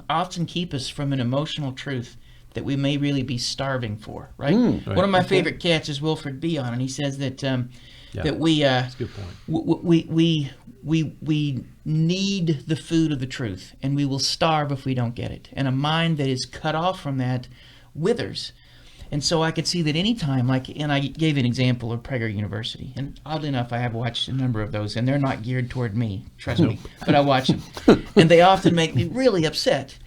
often keep us from an emotional truth that we may really be starving for, right? One of my favorite cats is Wilfred Bion, and he says that that we that's a good point. we need the food of the truth, and we will starve if we don't get it. And a mind that is cut off from that withers. And so I could see that any time, and I gave an example of Prager University, and oddly enough, I have watched a number of those, and they're not geared toward me, trust me, but I watch them. And they often make me really upset.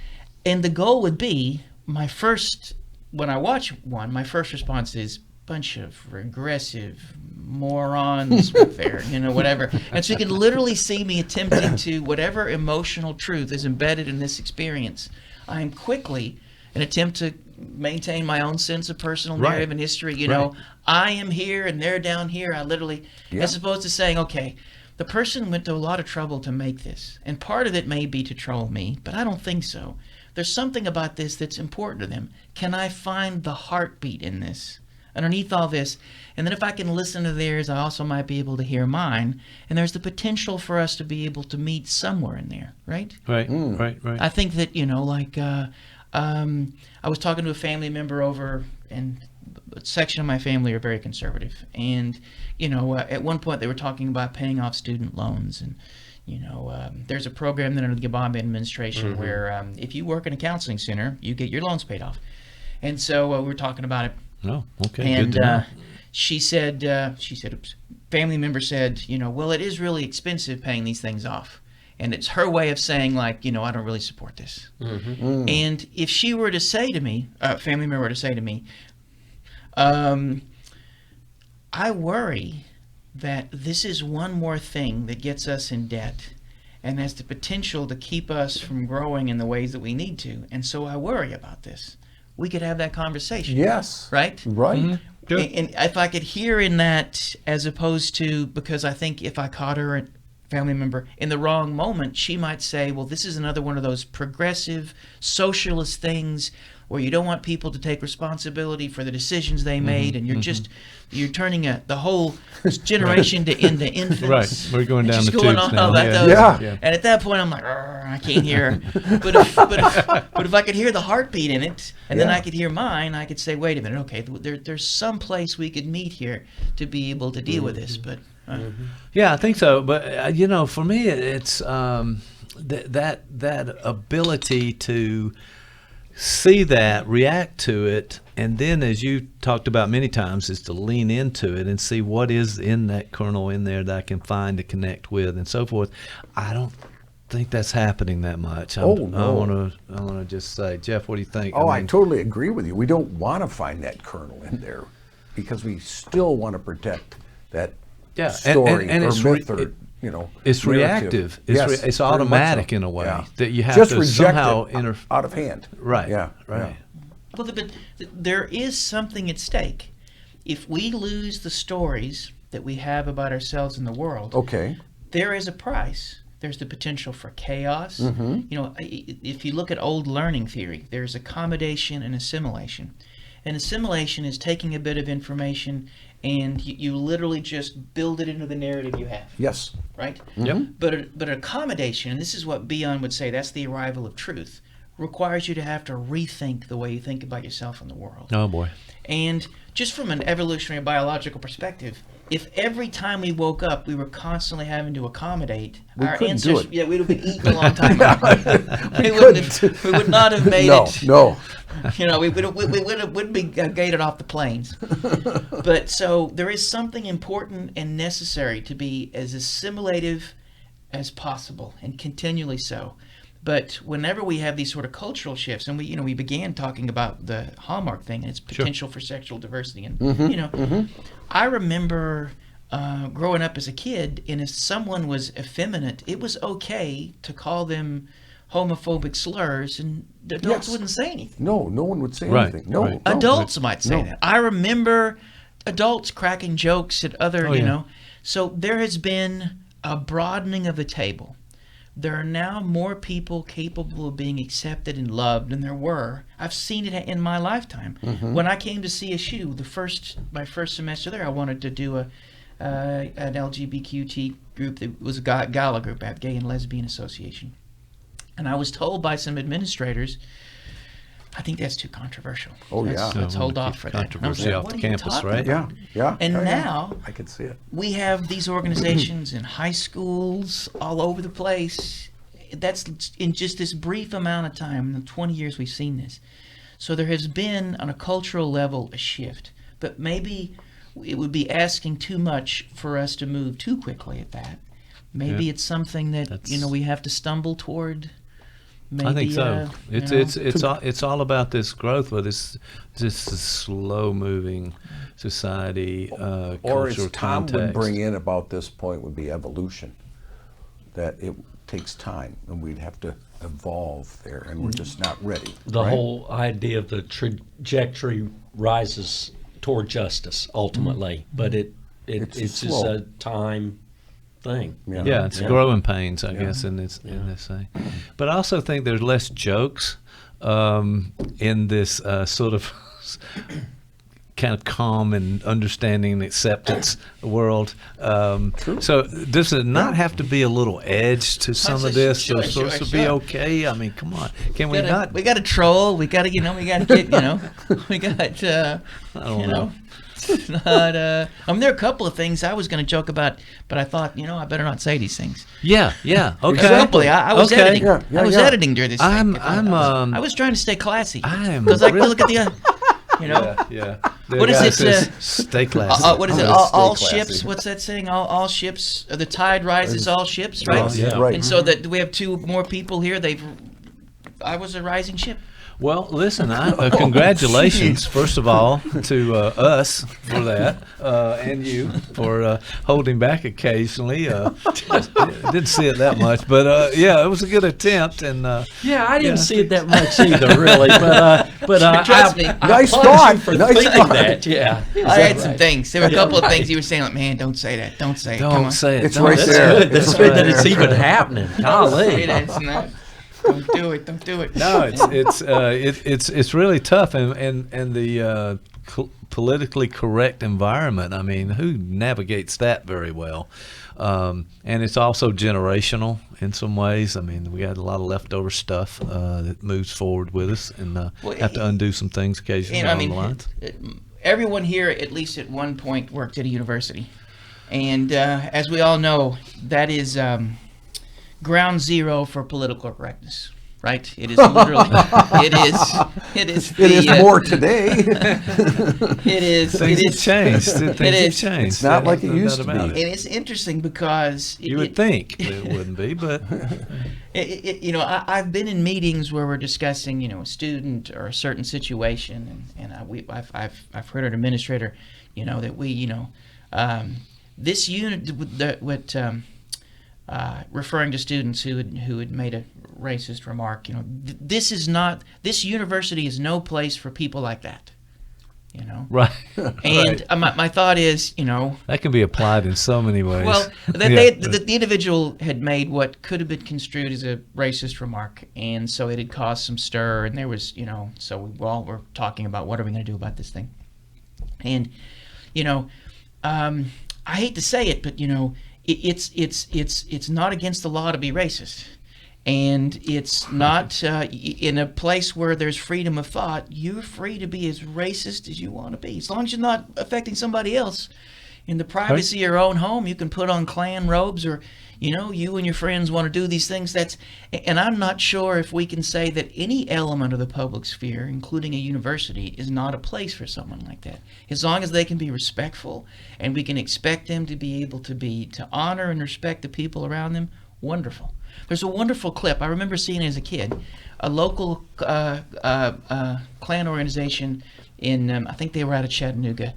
And the goal would be, when I watch one, my first response is, bunch of regressive morons with their, whatever. And so you can literally see me attempting to, whatever emotional truth is embedded in this experience, I am quickly an attempt to maintain my own sense of personal narrative and history. I am here and they're down here. I literally, as opposed to saying, okay, the person went to a lot of trouble to make this, and part of it may be to troll me, but I don't think so. There's something about this that's important to them. Can I find the heartbeat in this underneath all this? And then if I can listen to theirs, I also might be able to hear mine. And there's the potential for us to be able to meet somewhere in there, right? Right. I think that, I was talking to a family member over, and a section of my family are very conservative. And, at one point they were talking about paying off student loans. And, there's a program that under the Obama administration where if you work in a counseling center, you get your loans paid off. And so we were talking about it. Oh, okay. And good to know. she said, family member said, well, it is really expensive paying these things off. And it's her way of saying, I don't really support this. And if she were to say to me, a family member were to say to me, I worry that this is one more thing that gets us in debt and has the potential to keep us from growing in the ways that we need to. And so I worry about this. We could have that conversation. Yes. Right? Right. Mm-hmm. And if I could hear in that, as opposed to, because I think if I caught her, family member, in the wrong moment, she might say, well, this is another one of those progressive socialist things where you don't want people to take responsibility for the decisions they made, and you're turning the whole generation into infants. Right, we're going down the tubes now. And at that point, I'm like, I can't hear. But if I could hear the heartbeat in it, and then I could hear mine, I could say, wait a minute, okay, there's some place we could meet here to be able to deal with this. But yeah, I think so. But for me, it's that ability to see that, react to it, and then, as you talked about many times, is to lean into it and see what is in that kernel in there that I can find to connect with and so forth. I don't think that's happening that much. No. I want to just say, Jeff, what do you think? I totally agree with you. We don't want to find that kernel in there because we still want to protect that story and or it's myth or it's narrative. reactive. It's automatic in a way that you have just to reject somehow it out of hand. Right. Yeah. Right. Well, but there is something at stake. If we lose the stories that we have about ourselves in the world, there is a price. There's the potential for chaos. If you look at old learning theory, there's accommodation and assimilation. And assimilation is taking a bit of information and you literally just build it into the narrative you have. Yes. Right? Yep. But accommodation, and this is what Bion would say, that's the arrival of truth, requires you to have to rethink the way you think about yourself and the world. Oh, boy. And just from an evolutionary biological perspective, if every time we woke up we were constantly having to accommodate our ancestors, we'd have been eaten a long time ago. we would not have made it. No. We wouldn't be gated off the plains. But so there is something important and necessary to be as assimilative as possible, and continually so. But whenever we have these sort of cultural shifts, and we began talking about the Hallmark thing and its potential for sexual diversity, and I remember growing up as a kid, and if someone was effeminate, it was okay to call them homophobic slurs, and the adults wouldn't say anything. No one would say anything. No, adults might say that. I remember adults cracking jokes at other, So there has been a broadening of the table. There are now more people capable of being accepted and loved than there were. I've seen it in my lifetime. When I came to CSU, my first semester there, I wanted to do an LGBTQ group that was a gala group at Gay and Lesbian Association. And I was told by some administrators, I think that's too controversial. Let's hold off for that. Controversy off the campus, right? Yeah. And now I can see it. We have these organizations in high schools all over the place. That's in just this brief amount of time, in the 20 years we've seen this. So there has been, on a cultural level, a shift. But maybe it would be asking too much for us to move too quickly at that. Maybe it's something that we have to stumble toward. Maybe, I think so. It's all about this growth, but it's just a slow moving society. Or as Tom would bring in about this point would be evolution. That it takes time, and we'd have to evolve there, and we're just not ready. The whole idea of the trajectory rises toward justice ultimately, but it's just a time thing. It's growing pains, I guess, in this thing. But I also think there's less jokes in this sort of kind of calm and understanding and acceptance world. So does it not have to be a little edge to some of this? So it's supposed to be okay? I mean, come on. Can we not? We got to troll. We got to, we got to get, we got, I don't know. Not, there are a couple of things I was going to joke about, but I thought, I better not say these things. Okay. Exactly. I was editing. I was editing during this thing. I was trying to stay classy. Because I could look at the, What is it? Stay classy. What is it? All ships. What's that saying? All ships. The tide rises all ships, right? Right. And so that we have two more people here. I was a rising ship. Well, listen, congratulations, first of all, to us for that, and you for holding back occasionally. Didn't see it that much, but it was a good attempt. And I didn't see it that much either, really. But trust me, nice thought for thinking that. Yeah, I had some things. There were a couple of things you were saying, like, man, don't say that, don't say it. Don't say it. It's right there. That's good that it's even happening. Golly. Don't do it. Don't do it. No, it's really tough, and the politically correct environment. I mean, who navigates that very well? And it's also generational in some ways. I mean, we got a lot of leftover stuff that moves forward with us, and have to undo some things occasionally along the lines. Everyone here, at least at one point, worked at a university, and as we all know, that is ground zero for political correctness. right? It is literally. It is. It is more today. It is. Things have changed. It Things have is. changed. It's not like it used to be. And it's interesting because you would think it wouldn't be, but I've been in meetings where we're discussing, a student or a certain situation, and I've heard an administrator, that we, this unit, referring to students who had made a racist remark, this university is no place for people like that. Right. And my thought is, that can be applied in so many ways. Well, the individual had made what could have been construed as a racist remark, and so it had caused some stir, and there was, so we all were talking about what are we going to do about this thing. And, I hate to say it, but, it's not against the law to be racist. And it's not in a place where there's freedom of thought. You're free to be as racist as you want to be, as long as you're not affecting somebody else. In the privacy of your own home, you can put on Klan robes, or you and your friends want to do these things. And I'm not sure if we can say that any element of the public sphere, including a university, is not a place for someone like that. As long as they can be respectful, and we can expect them to be able to honor and respect the people around them. Wonderful. There's a wonderful clip I remember seeing as a kid. A local Klan organization in, I think they were out of Chattanooga,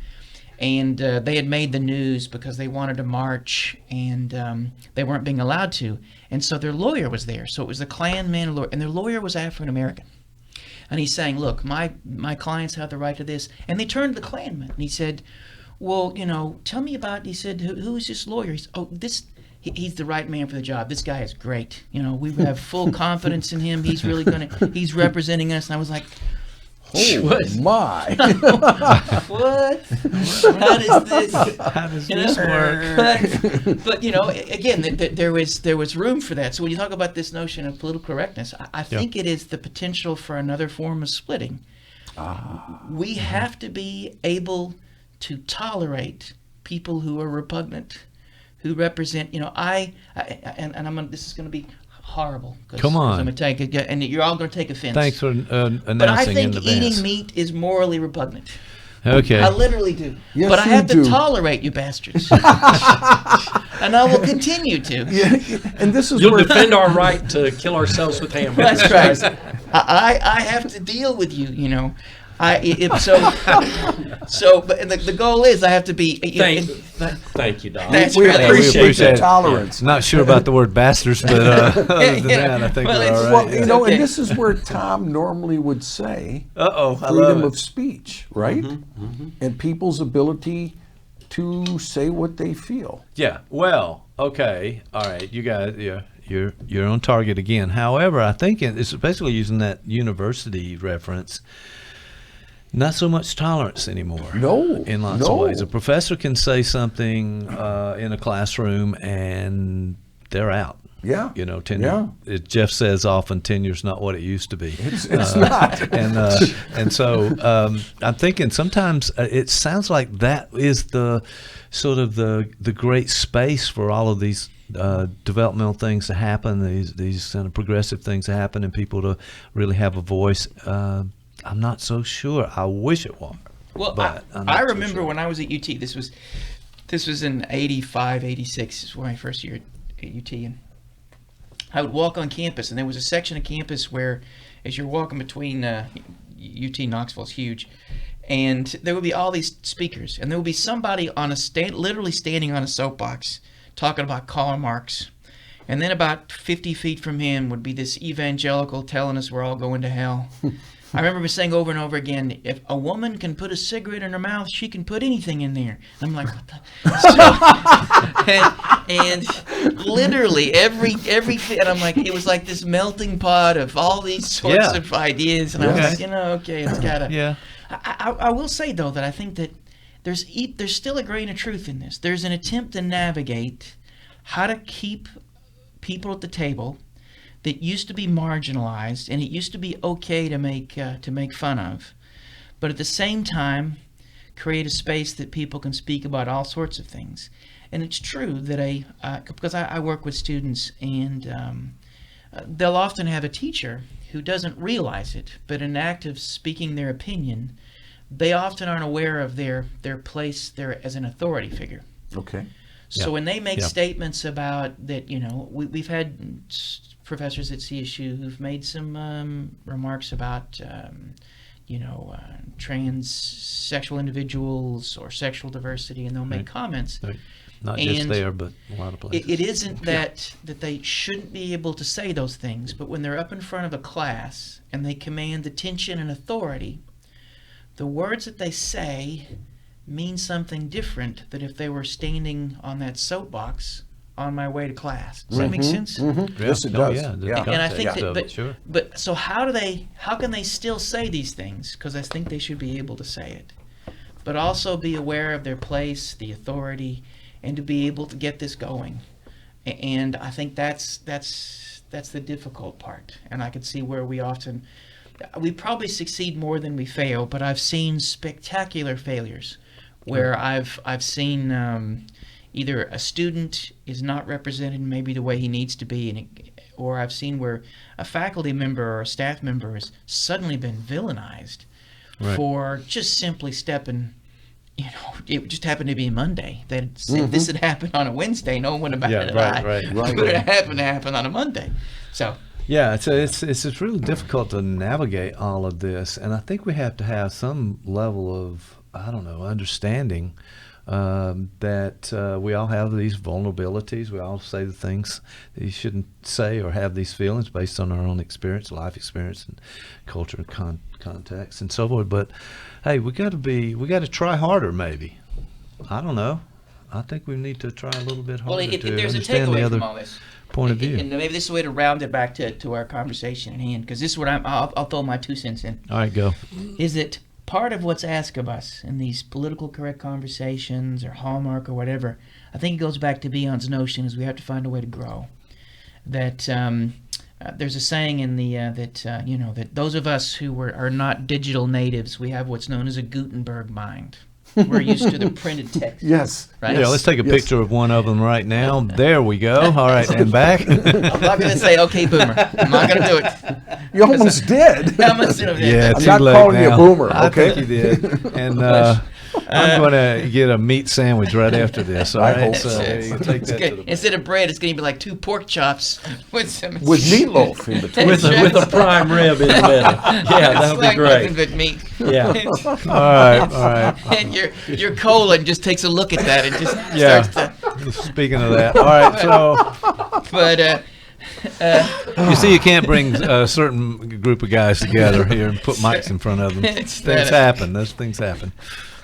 and they had made the news because they wanted to march, and they weren't being allowed to. And so their lawyer was there. So it was the Klan man and lawyer, and their lawyer was African American. And he's saying, look, my clients have the right to this. And they turned to the Klanman, and he said, well, tell me about, he said, who is this lawyer? He's the right man for the job. This guy is great. We have full confidence in him. He's really he's representing us. And I was like, oh my. What? How does this work? But again, there was room for that. So when you talk about this notion of political correctness, I think it is the potential for another form of splitting. We have to be able to tolerate people who are repugnant, who represent, this is going to be horrible. Come on. I'm going to take it, and you're all going to take offense. Thanks for announcing But I think in advance. eating meat is morally repugnant. Okay. I literally do. Yes, but I have you to do. tolerate you bastards. And I will continue to. Yeah. And this is You'll where defend our right to kill ourselves with hamburgers. That's right. I have to deal with you, But the goal is I have to be. Thank you, Doc. we appreciate the tolerance. Not sure about the word bastards, but other than that, I think we're all right. Well, and this is where Tom normally would say, freedom of speech, right? And people's ability to say what they feel. Yeah. Well, okay. All right. You guys, you're on target again. However, I think it's basically using that university reference. Not so much tolerance anymore. No. In lots of ways. A professor can say something in a classroom and they're out. Yeah. Tenure. Jeff says often tenure's not what it used to be. It's not. And so I'm thinking sometimes it sounds like that is the sort of the great space for all of these developmental things to happen, these kind of progressive things to happen, and people to really have a voice. I'm not so sure. I wish it were. Well, I remember when I was at UT. This was in 85, 86 is my first year at UT, and I would walk on campus, and there was a section of campus where, as you're walking between UT Knoxville is huge, and there would be all these speakers, and there would be somebody on literally standing on a soapbox talking about Karl Marx. And then about 50 feet from him would be this evangelical telling us we're all going to hell. I remember saying over and over again, if a woman can put a cigarette in her mouth, she can put anything in there. I'm like, what the? And literally every and I'm like, it was like this melting pot of all these sorts of ideas. And I was like, okay, it's gotta. Yeah. I will say though that I think that there's still a grain of truth in this. There's an attempt to navigate how to keep people at the table that used to be marginalized, and it used to be okay to make fun of, but at the same time create a space that people can speak about all sorts of things. And it's true that because I work with students, and they'll often have a teacher who doesn't realize it, but in an act of speaking their opinion, they often aren't aware of their place there as an authority figure. Okay. So when they make statements about that, we've had professors at CSU who've made some remarks about, transsexual individuals or sexual diversity, and they'll make comments. Right. Not just there, but a lot of places. It isn't that they shouldn't be able to say those things, but when they're up in front of a class and they command attention and authority, the words that they say mean something different than if they were standing on that soapbox on my way to class. Does that make sense? Mm-hmm. Yes, it does. And I think that, but so how can they still say these things? Because I think they should be able to say it, but also be aware of their place, the authority, and to be able to get this going. And I think that's the difficult part. And I can see where we probably succeed more than we fail, but I've seen spectacular failures where I've seen either a student is not represented maybe the way he needs to be, or I've seen where a faculty member or a staff member has suddenly been villainized for just simply stepping. It just happened to be Monday. That if this had happened on a Wednesday, no one would have batted an eye. But it happened to happen on a Monday. So. Yeah, it's really difficult to navigate all of this, and I think we have to have some level of understanding that we all have these vulnerabilities. We all say the things that you shouldn't say or have these feelings based on our own experience, life experience, and culture and context and so forth. But hey, we got to try harder. Maybe I don't know. I think we need to try a little bit harder to there's understand a takeaway the other from all this. Point of view. And maybe this is a way to round it back to our conversation at hand, because this is what I'll throw my 2 cents in. All right, go. Is that part of what's asked of us in these political correct conversations or Hallmark or whatever? I think it goes back to Beyond's notion is we have to find a way to grow. That there's a saying in the that those of us who are not digital natives, we have what's known as a Gutenberg mind. We're used to the printed text. Yes. Right? Yeah, let's take a picture of one of them right now. There we go. All right, and back. I'm not going to say, okay, boomer. I'm not going to do it. You almost did. I almost did. Yeah, I'm not calling you a boomer, okay? I think you did. And I'm going to get a meat sandwich right after this. All right, so you take that to the instead of bread, it's going to be like 2 pork chops with meatloaf in between. with a prime rib in the middle. Yeah, that'll be great. Nothing but meat. Yeah. All right. And your colon just takes a look at that and just starts to. Speaking of that, all right. So, but you see, you can't bring a certain group of guys together here and put mics in front of them. Things happen. Those things happen.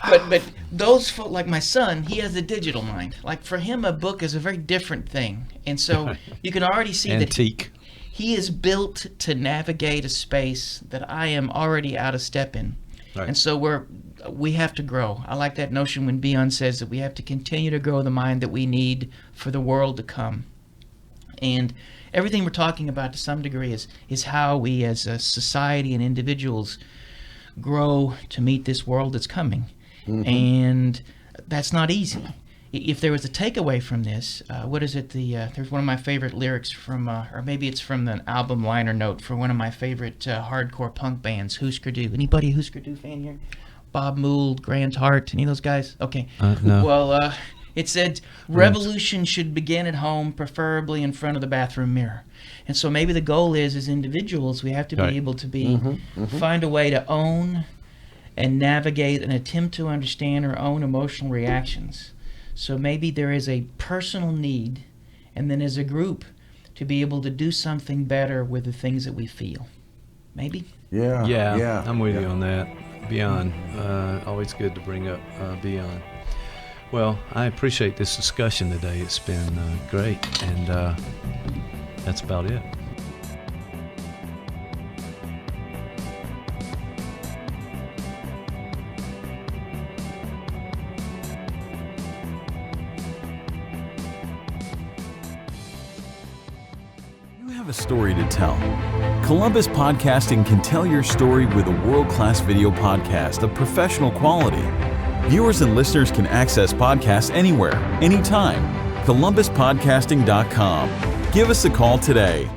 But those folk, like my son, he has a digital mind. Like for him, a book is a very different thing, and so you can already see Antique. that he is built to navigate a space that I am already out of step in. Right. And so we have to grow. I like that notion when Beyond says that we have to continue to grow the mind that we need for the world to come. And everything we're talking about to some degree is how we as a society and individuals grow to meet this world that's coming. Mm-hmm. And that's not easy. If there was a takeaway from this, what is it? There's one of my favorite lyrics from, or maybe it's from the album liner note for one of my favorite hardcore punk bands, Husker Du. Anybody a Husker Du fan here? Bob Mould, Grant Hart, any of those guys? Okay. No. Well, it said, revolution should begin at home, preferably in front of the bathroom mirror. And so maybe the goal is, as individuals, we have to be able to find a way to own and navigate and attempt to understand our own emotional reactions. So maybe there is a personal need, and then as a group, to be able to do something better with the things that we feel. Maybe? Yeah. I'm with you on that. Beyond. Always good to bring up Beyond. Well, I appreciate this discussion today. It's been great, and that's about it. A story to tell. Columbus Podcasting can tell your story with a world-class video podcast of professional quality. Viewers and listeners can access podcasts anywhere, anytime. ColumbusPodcasting.com. Give us a call today.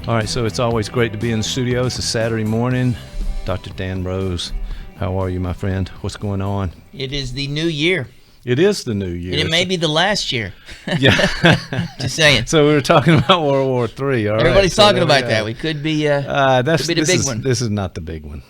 All right, so it's always great to be in the studio. It's a Saturday morning. Dr. Dan Rose, how are you, my friend? What's going on? It is the new year. It is the new year. And it may be the last year. Yeah. Just saying. So we were talking about World War III. All Everybody's right, talking about that. We could be, that's, could be the big one. This is not the big one.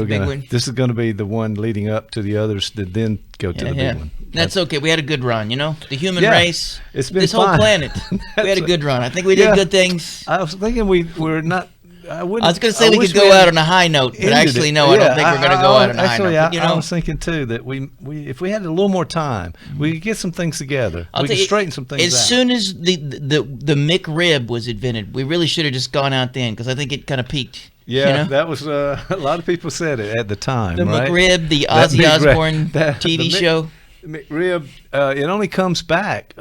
Big one. This is going to be the one leading up to the others that then go to the big one. That's okay. We had a good run, The human race, it's been this fine. whole planet. We had a good run. I think we did good things. I was thinking we're not. I was going to say we could go out on a high note, but actually, no, I don't think we're going to go out on a high note. Actually, I was thinking, too, that we if we had a little more time, we could get some things together. We could straighten some things out. As soon as the McRib was invented, we really should have just gone out then, because I think it kind of peaked. Yeah, that was a lot of people said it at the time, the right? McRib, the Ozzy Osbourne TV show. McRib, it only comes back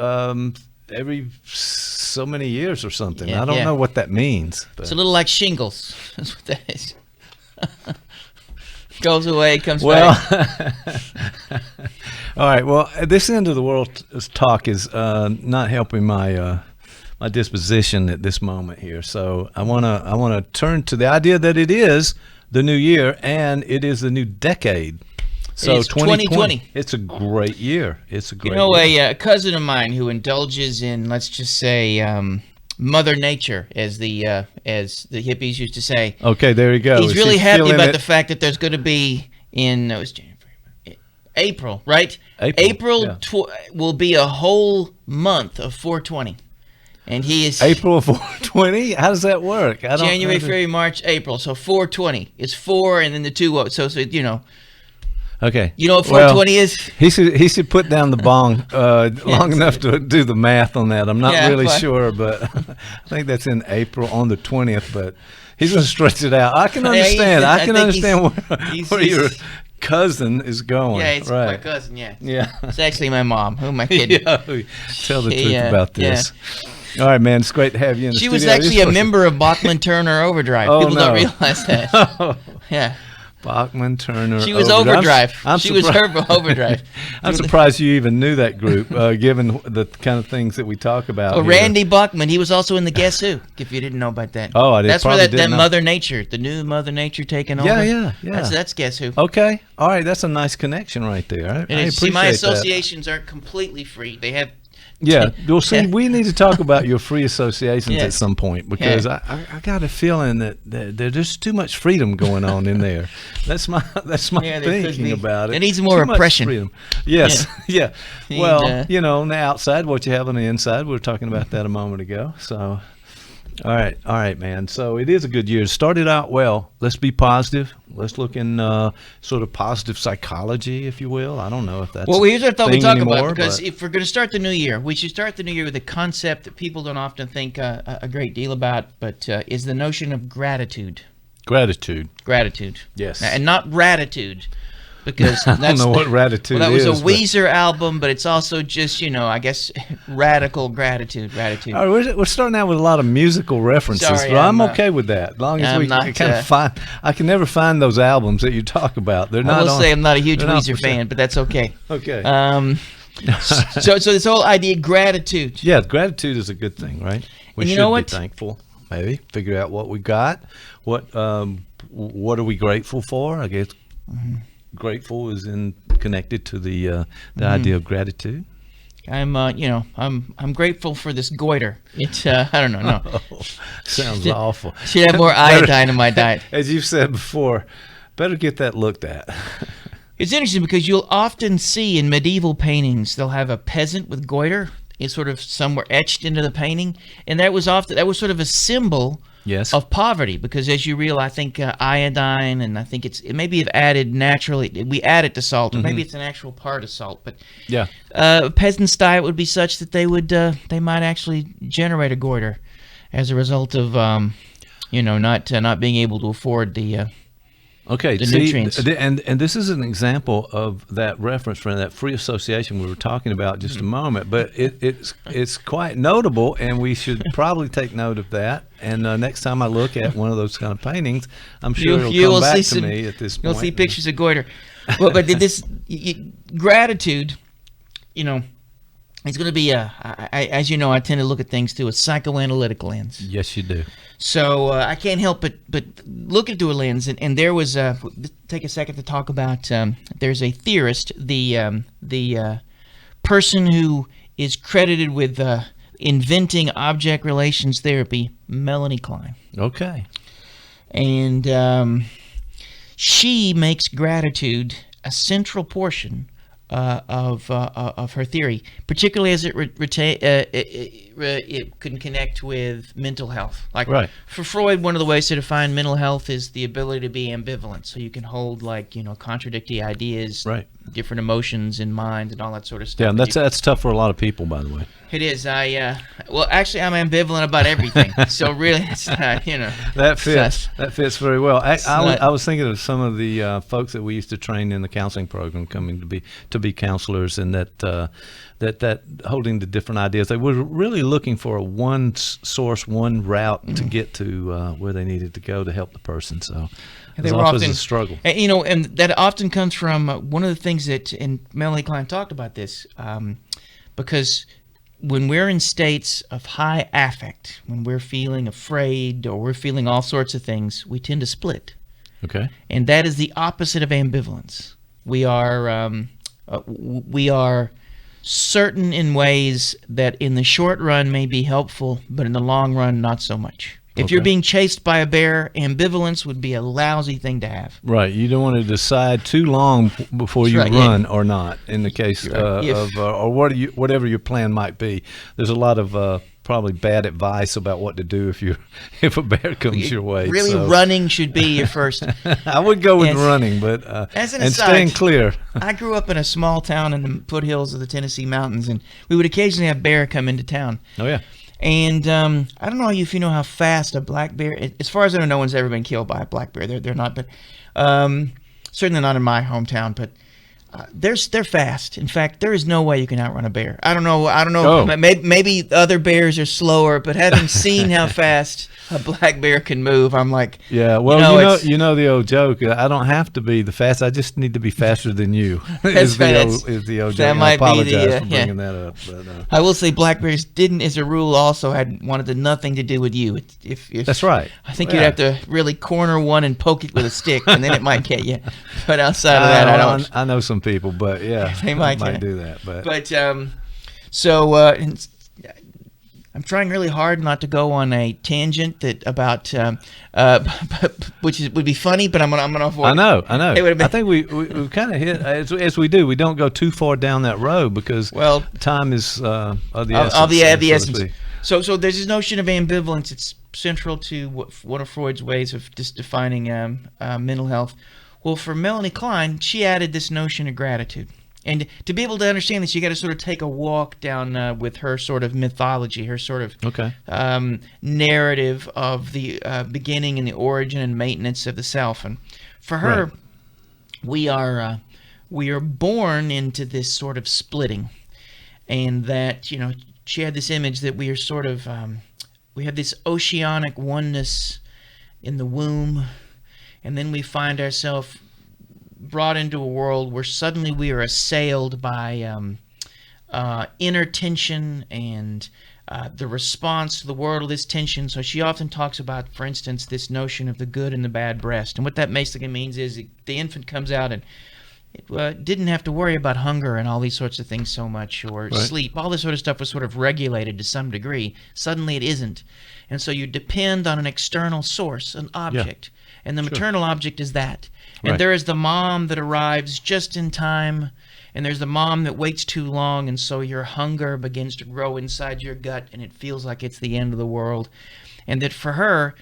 every so many years or something. I don't know what that means. But. It's a little like shingles. That's what that is. Goes away, comes back. All right. Well, this end of the world talk is not helping my my disposition at this moment here. So I wanna turn to the idea that it is the new year and it is the new decade. So it's 2020. It's a great year. It's a great year. A cousin of mine who indulges in, let's just say, Mother Nature, as the hippies used to say. Okay, there you go. He's really happy about the fact that there's going to be April, right? April will be a whole month of 420. And he is April of 420. How does that work? January, February, March, April. So 420. It's 4 and then the 2. So Okay. You know what 420 is? He should put down the bong long enough to do the math on that. I'm not really sure, but I think that's in April on the 20th. But he's going to stretch it out. I can understand. I can understand where your cousin is going. Yeah, it's my cousin. Yeah. It's actually my mom. Who am I kidding? Tell the truth about this. All right, man. It's great to have you in the studio. She was actually a member of Bachman Turner Overdrive. People don't realize that. Yeah. Bachman Turner. She was Overdrive. She was her Overdrive. I'm surprised you even knew that group, given the kind of things that we talk about. Well, Randy Bachman, he was also in the Guess Who, if you didn't know about that. Oh, I didn't. That's where that Mother Nature, the new Mother Nature taking over. Yeah. That's Guess Who. Okay. All right. That's a nice connection right there. I appreciate my associations aren't completely free. They have. Yeah, well, see, we need to talk about your free associations at some point because I got a feeling that there's just too much freedom going on in there. That's my thinking about it. It needs more oppression. Yes, yeah. Well, on the outside, what you have on the inside. We were talking about that a moment ago. So, all right, man. So it is a good year. It started out well. Let's be positive. Let's look in sort of positive psychology, if you will. I don't know if that's here's what I thought we'd talk about, because if we're going to start the new year, we should start the new year with a concept that people don't often think a great deal about, but is the notion of gratitude. Gratitude. Yes. And not ratitude. Because I don't know what Ratitude is. Well, that was a Weezer album, but it's also just, I guess, radical gratitude. All right, we're starting out with a lot of musical references, but I'm okay with that. As long as we can kind of find, I can never find those albums that you talk about. They're not. I will say I'm not a huge Weezer fan, but that's okay. Okay. So this whole idea of gratitude. Yeah, gratitude is a good thing, right? We should be thankful. Maybe figure out what we got. What are we grateful for? I guess. Mm-hmm. Grateful is connected to the idea of gratitude. I'm grateful for this goiter. It's I don't know. No, sounds awful. Should have more iodine in my diet. As you've said before, better get that looked at. It's interesting because you'll often see in medieval paintings they'll have a peasant with goiter. It's sort of somewhere etched into the painting, and that was sort of a symbol. Yes. Of poverty, because as you realize, I think iodine, and I think it maybe have added naturally. We add it to salt, or maybe it's an actual part of salt. But a peasant's diet would be such that they might actually generate a goiter as a result of not being able to afford the nutrients. And this is an example of that reference from that free association we were talking about just a moment. But it's quite notable, and we should probably take note of that. And next time I look at one of those kind of paintings, I'm sure it'll come back to me at this point. You'll see pictures of goiter. But this gratitude, it's going to be as you know, I tend to look at things through a psychoanalytic lens. Yes, you do. So I can't help but look into a lens, and there was take a second to talk about. There's a theorist, the person who is credited with inventing object relations therapy, Melanie Klein. Okay. And she makes gratitude a central portion of her theory, particularly as it can connect with mental health. Like right. For Freud, one of the ways to define mental health is the ability to be ambivalent. So you can hold contradictory ideas, right. different emotions in mind, and all that sort of stuff. Yeah, and that's tough for a lot of people, by the way. It is. Well, actually, I'm ambivalent about everything. So really, it's that fits. That fits very well. I was thinking of some of the folks that we used to train in the counseling program coming to be counselors, and that holding the different ideas. They were really looking for a one source, one route to get to where they needed to go to help the person. So it was a struggle. And that often comes from one of the things that, and Melanie Klein talked about this, because when we're in states of high affect, when we're feeling afraid or we're feeling all sorts of things, we tend to split. Okay. And that is the opposite of ambivalence. We are certain in ways that in the short run may be helpful, but in the long run, not so much. If you're being chased by a bear, ambivalence would be a lousy thing to have. Right. You don't want to decide too long before you run or not. In the case or whatever your plan might be, there's a lot of probably bad advice about what to do if a bear comes your way. Really, running should be your first. I would go with running, but as an and aside, staying clear. I grew up in a small town in the foothills of the Tennessee mountains, and we would occasionally have bear come into town. Oh yeah. And I don't know if you know how fast a black bear. As far as I know, no one's ever been killed by a black bear. They're not, but certainly not in my hometown. But they're fast. In fact, there is no way you can outrun a bear. I don't know. Oh. Maybe other bears are slower, but having seen how fast a black bear can move, I'm like, yeah. Well, you know the old joke. I don't have to be the fastest. I just need to be faster than you. is the old joke. That might I apologize be for bringing that up. But, I will say black bears didn't, as a rule, also wanted nothing to do with you. If that's right. I think you'd have to really corner one and poke it with a stick, and then it might get you. But outside of that, I don't. I know some people, but yeah, they might do that. But I'm trying really hard not to go on a tangent about which would be funny, but I'm gonna avoid. I know. I think we kind of hit as we do. We don't go too far down that road because time is of the essence. So there's this notion of ambivalence. It's central to one of Freud's ways of just defining mental health. Well, for Melanie Klein, she added this notion of gratitude. And to be able to understand this, you got to sort of take a walk down with her sort of mythology, her sort of narrative of the beginning and the origin and maintenance of the self. And for her, we are born into this sort of splitting, and that she had this image that we are sort of we have this oceanic oneness in the womb, and then we find ourselves brought into a world where suddenly we are assailed by inner tension and the response to the world of this tension. So she often talks about, for instance, this notion of the good and the bad breast. And what that basically means is the infant comes out and it didn't have to worry about hunger and all these sorts of things so much, or sleep. All this sort of stuff was sort of regulated to some degree. Suddenly it isn't. And so you depend on an external source, an object. And the maternal object is that. And there is the mom that arrives just in time, and there's the mom that waits too long, and so your hunger begins to grow inside your gut, and it feels like it's the end of the world. And that for her,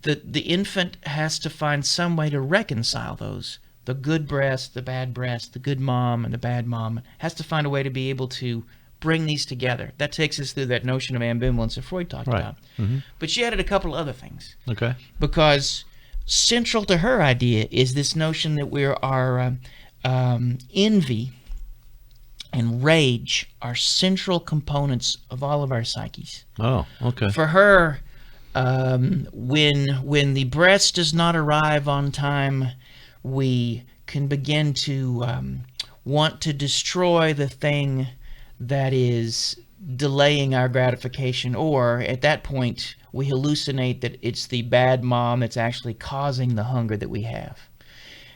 the infant has to find some way to reconcile those. The good breast, the bad breast, the good mom and the bad mom, has to find a way to be able to bring these together. That takes us through that notion of ambivalence that Freud talked about. Mm-hmm. But she added a couple of other things. Okay. Because central to her idea is this notion that envy and rage are central components of all of our psyches. Oh, okay. For her, when the breast does not arrive on time, we can begin to want to destroy the thing that is delaying our gratification, or at that point we hallucinate that it's the bad mom that's actually causing the hunger that we have.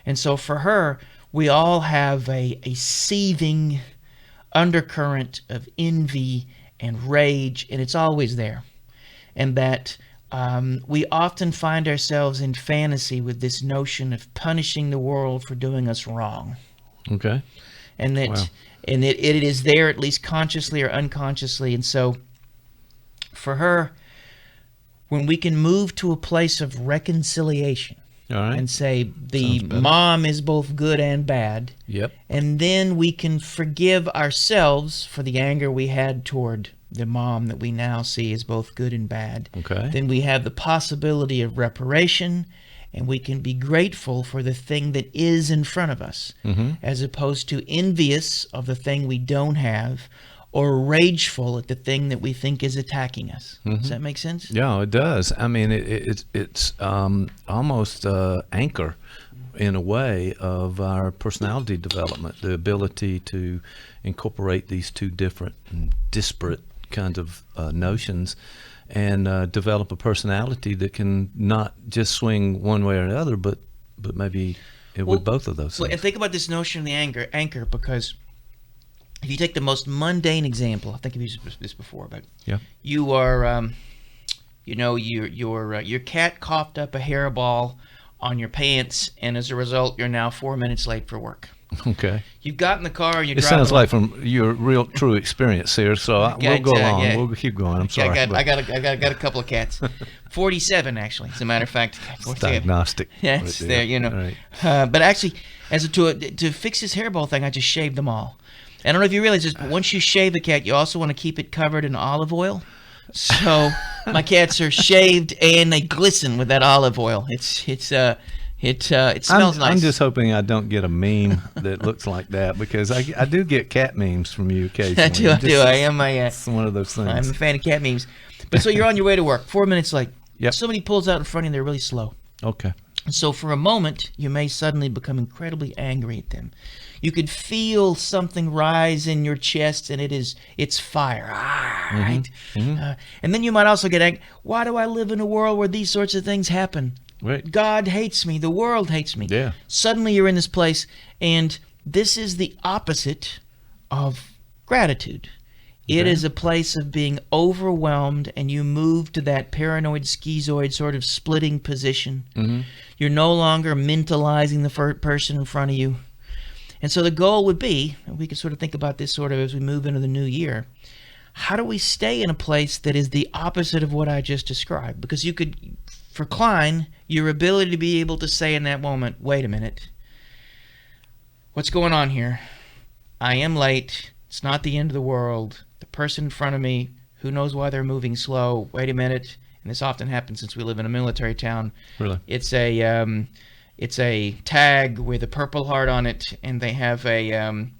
And so for her, we all have a seething undercurrent of envy and rage, and it's always there. And that we often find ourselves in fantasy with this notion of punishing the world for doing us wrong. Okay. And that and it is there, at least consciously or unconsciously. And so for her, when we can move to a place of reconciliation, all right, and say the mom is both good and bad, yep, and then we can forgive ourselves for the anger we had toward the mom that we now see as both good and bad, okay, then we have the possibility of reparation, and we can be grateful for the thing that is in front of us, as opposed to envious of the thing we don't have, or rageful at the thing that we think is attacking us. Does that make sense? Yeah, it does. I mean, it's almost anchor in a way of our personality development, the ability to incorporate these two different and disparate kinds of notions and develop a personality that can not just swing one way or another, but maybe with both of those things. And think about this notion of the anchor, because if you take the most mundane example, I think I've used this before, but you are, your cat coughed up a hairball on your pants, and as a result, you're now 4 minutes late for work. Okay. You've got in the car and you're driving. It sounds like from your real true experience here, so we'll go along. Yeah. We'll keep going. I'm sorry. I got a couple of cats. 47 actually, as a matter of fact. It's diagnostic. Yeah, it's there, Right. But actually, to fix this hairball thing, I just shaved them all. I don't know if you realize this, but once you shave a cat, you also want to keep it covered in olive oil. So my cats are shaved and they glisten with that olive oil. It smells nice. I'm just hoping I don't get a meme that looks like that, because I do get cat memes from you occasionally. I do. I am it's one of those things. I'm a fan of cat memes. But so you're on your way to work, 4 minutes late. Yep. Somebody pulls out in front of you, they're really slow. Okay. And so for a moment, you may suddenly become incredibly angry at them. You could feel something rise in your chest, and it's fire. Right? And then you might also get angry. Why do I live in a world where these sorts of things happen? Right. God hates me. The world hates me. Yeah. Suddenly you're in this place, and this is the opposite of gratitude. It is a place of being overwhelmed, and you move to that paranoid, schizoid sort of splitting position. You're no longer mentalizing the person in front of you. And so the goal would be, and we can sort of think about this sort of as we move into the new year, how do we stay in a place that is the opposite of what I just described? Because you could, for Klein, your ability to be able to say in that moment, wait a minute, what's going on here? I am late. It's not the end of the world. The person in front of me, who knows why they're moving slow? Wait a minute. And this often happens since we live in a military town. Really? It's a tag with a Purple Heart on it, and they have and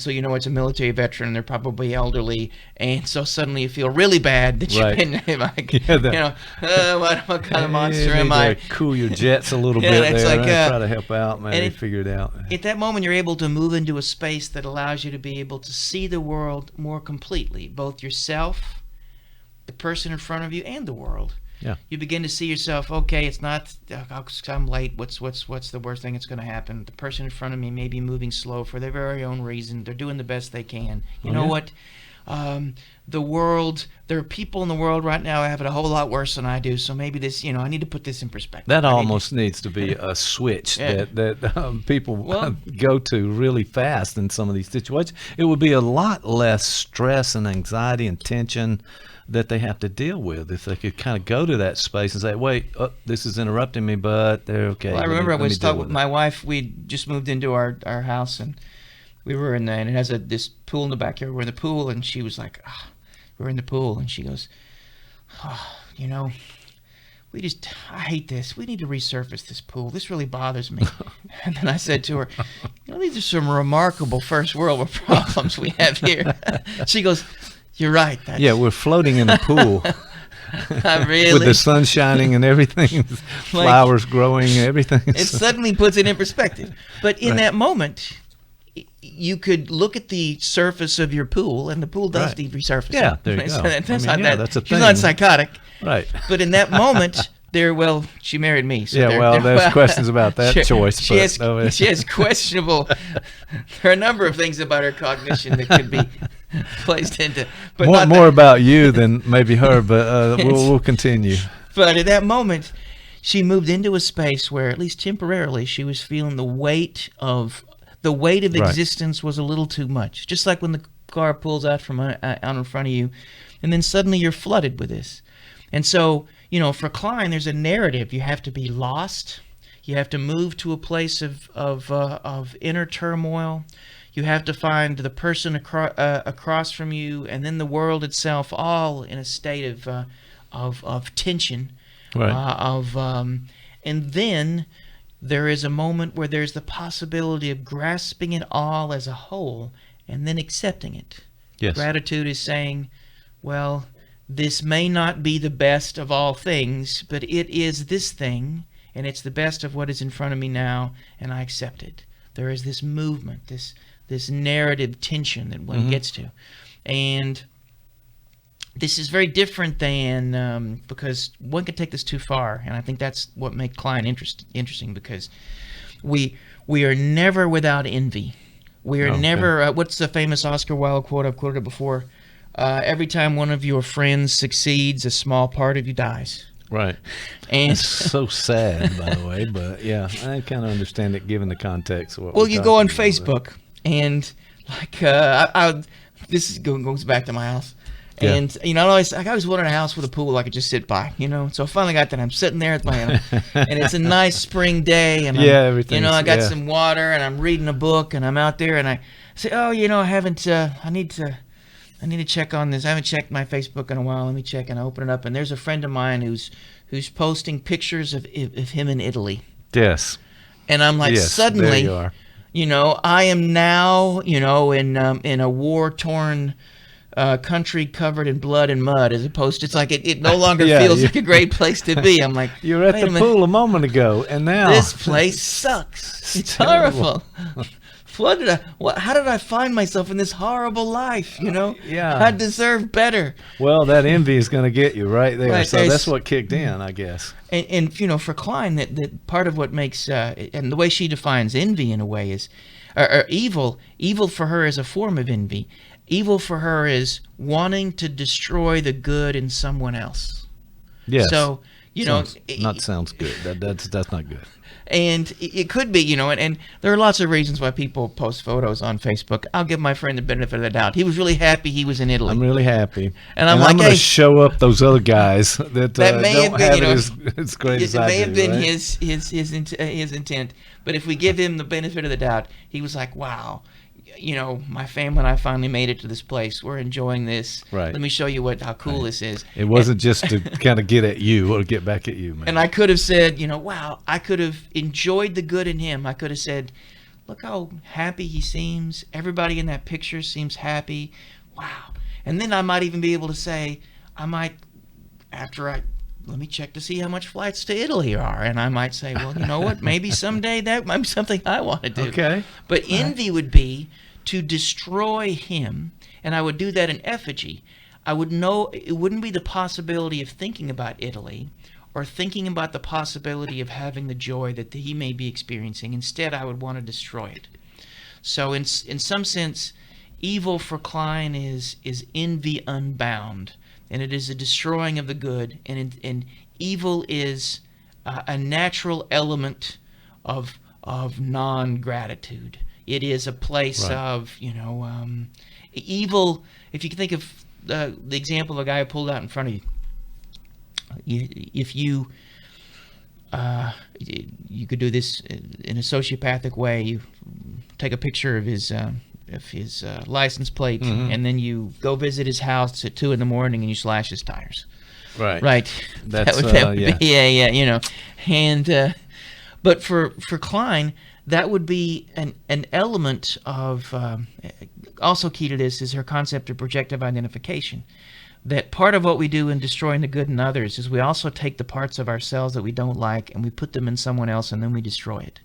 so it's a military veteran. They're probably elderly, and so suddenly you feel really bad that you've been like, what kind of monster am I? Cool your jets a little bit there. Like, try to help out, maybe figure it out. At that moment, you're able to move into a space that allows you to be able to see the world more completely, both yourself, the person in front of you, and the world. Yeah. You begin to see yourself, okay, it's not, I'm late, what's the worst thing that's going to happen? The person in front of me may be moving slow for their very own reason. They're doing the best they can. You know what? The world, there are people in the world right now who have it a whole lot worse than I do, so maybe this, I need to put this in perspective. That almost needs to be a switch that people go to really fast in some of these situations. It would be a lot less stress and anxiety and tension that they have to deal with if they could kind of go to that space and say, wait, this is interrupting me, but they're okay. Well, I remember I was talking with my wife. We just moved into our house, and we were in there, and it has this pool in the backyard. We're in the pool, and she was like, we're in the pool, and she goes, I hate this. We need to resurface this pool. This really bothers me. And then I said to her, these are some remarkable first world problems we have here. She goes, you're right. We're floating in a pool. With the sun shining and everything, flowers growing, everything. It suddenly puts it in perspective. But in that moment, you could look at the surface of your pool, and the pool does need resurfacing. Yeah, there you go. That's a thing. She's not psychotic. Right. But in that moment, she married me. So there's questions about that choice. She has questionable. There are a number of things about her cognition that could be placed into. But more about you than maybe her, but we'll continue. But at that moment, she moved into a space where, at least temporarily, she was feeling the weight of existence was a little too much. Just like when the car pulls out from out in front of you, and then suddenly you're flooded with this. And so, for Klein, there's a narrative. You have to be lost. You have to move to a place of inner turmoil. You have to find the person across from you, and then the world itself, all in a state of tension. Right. And then there is a moment where there's the possibility of grasping it all as a whole and then accepting it. Yes. Gratitude is saying, well, this may not be the best of all things, but it is this thing, and it's the best of what is in front of me now, and I accept it. There is this movement, this narrative tension that one gets to. And this is very different than, because one could take this too far, and I think that's what makes Klein interesting, because we are never without envy. We are never, what's the famous Oscar Wilde quote? I've quoted it before. Every time one of your friends succeeds, a small part of you dies. Right. And it's so sad, by the way, but yeah, I kind of understand it given the context of what Well, you go on Facebook, and like, this goes back to my house. Yeah. And, I always wanted a house with a pool I could just sit by, So I finally got that. I'm sitting there at my and it's a nice spring day. And everything. I got some water, and I'm reading a book, and I'm out there, and I say, I haven't, I need to check on this. I haven't checked my Facebook in a while. Let me check. And I open it up, and there's a friend of mine who's posting pictures of him in Italy. Yes. And I'm like, suddenly, there you are. I am now, in a war-torn country covered in blood and mud, as opposed to, it's like it no longer feels like a great place to be. I'm like, you were at the pool a moment ago, and now this place sucks. It's horrible. How did I find myself in this horrible life? Yeah, I deserve better. Well, that envy is going to get you right there. Right, so that's what kicked in, I guess. And for Klein, that part of what makes and the way she defines envy in a way is, or evil. Evil for her is a form of envy. Evil for her is wanting to destroy the good in someone else. Yes. So sounds good. That's not good. And it could be, and there are lots of reasons why people post photos on Facebook. I'll give my friend the benefit of the doubt. He was really happy he was in Italy. I'm really happy. And I'm like, going to show up those other guys that may don't have been, have it as great as I do. It may have been right? his intent. But if we give him the benefit of the doubt, he was like, wow, my family and I finally made it to this place. We're enjoying this. Right. Let me show you how cool this is. It wasn't just to kind of get at you or get back at you, man. And I could have said, wow, I could have enjoyed the good in him. I could have said, look how happy he seems. Everybody in that picture seems happy. Wow. And then I might even be able to say, let me check to see how much flights to Italy are. And I might say, well, you know what? Maybe someday that might be something I want to do. Okay. But envy would be to destroy him, and I would do that in effigy. I would know it wouldn't be the possibility of thinking about Italy or thinking about the possibility of having the joy that he may be experiencing. Instead, I would want to destroy it. So in some sense, evil for Klein is envy unbound. And it is a destroying of the good, and evil is a natural element of non-gratitude. It is a place of evil. If you can think of the example of a guy who pulled out in front of you, if you could do this in a sociopathic way. You take a picture of his license plate, and then you go visit his house at 2 a.m. and you slash his tires. Right. That would be And but for Klein, that would be an element of also key to this is her concept of projective identification. That part of what we do in destroying the good in others is we also take the parts of ourselves that we don't like and we put them in someone else, and then we destroy it.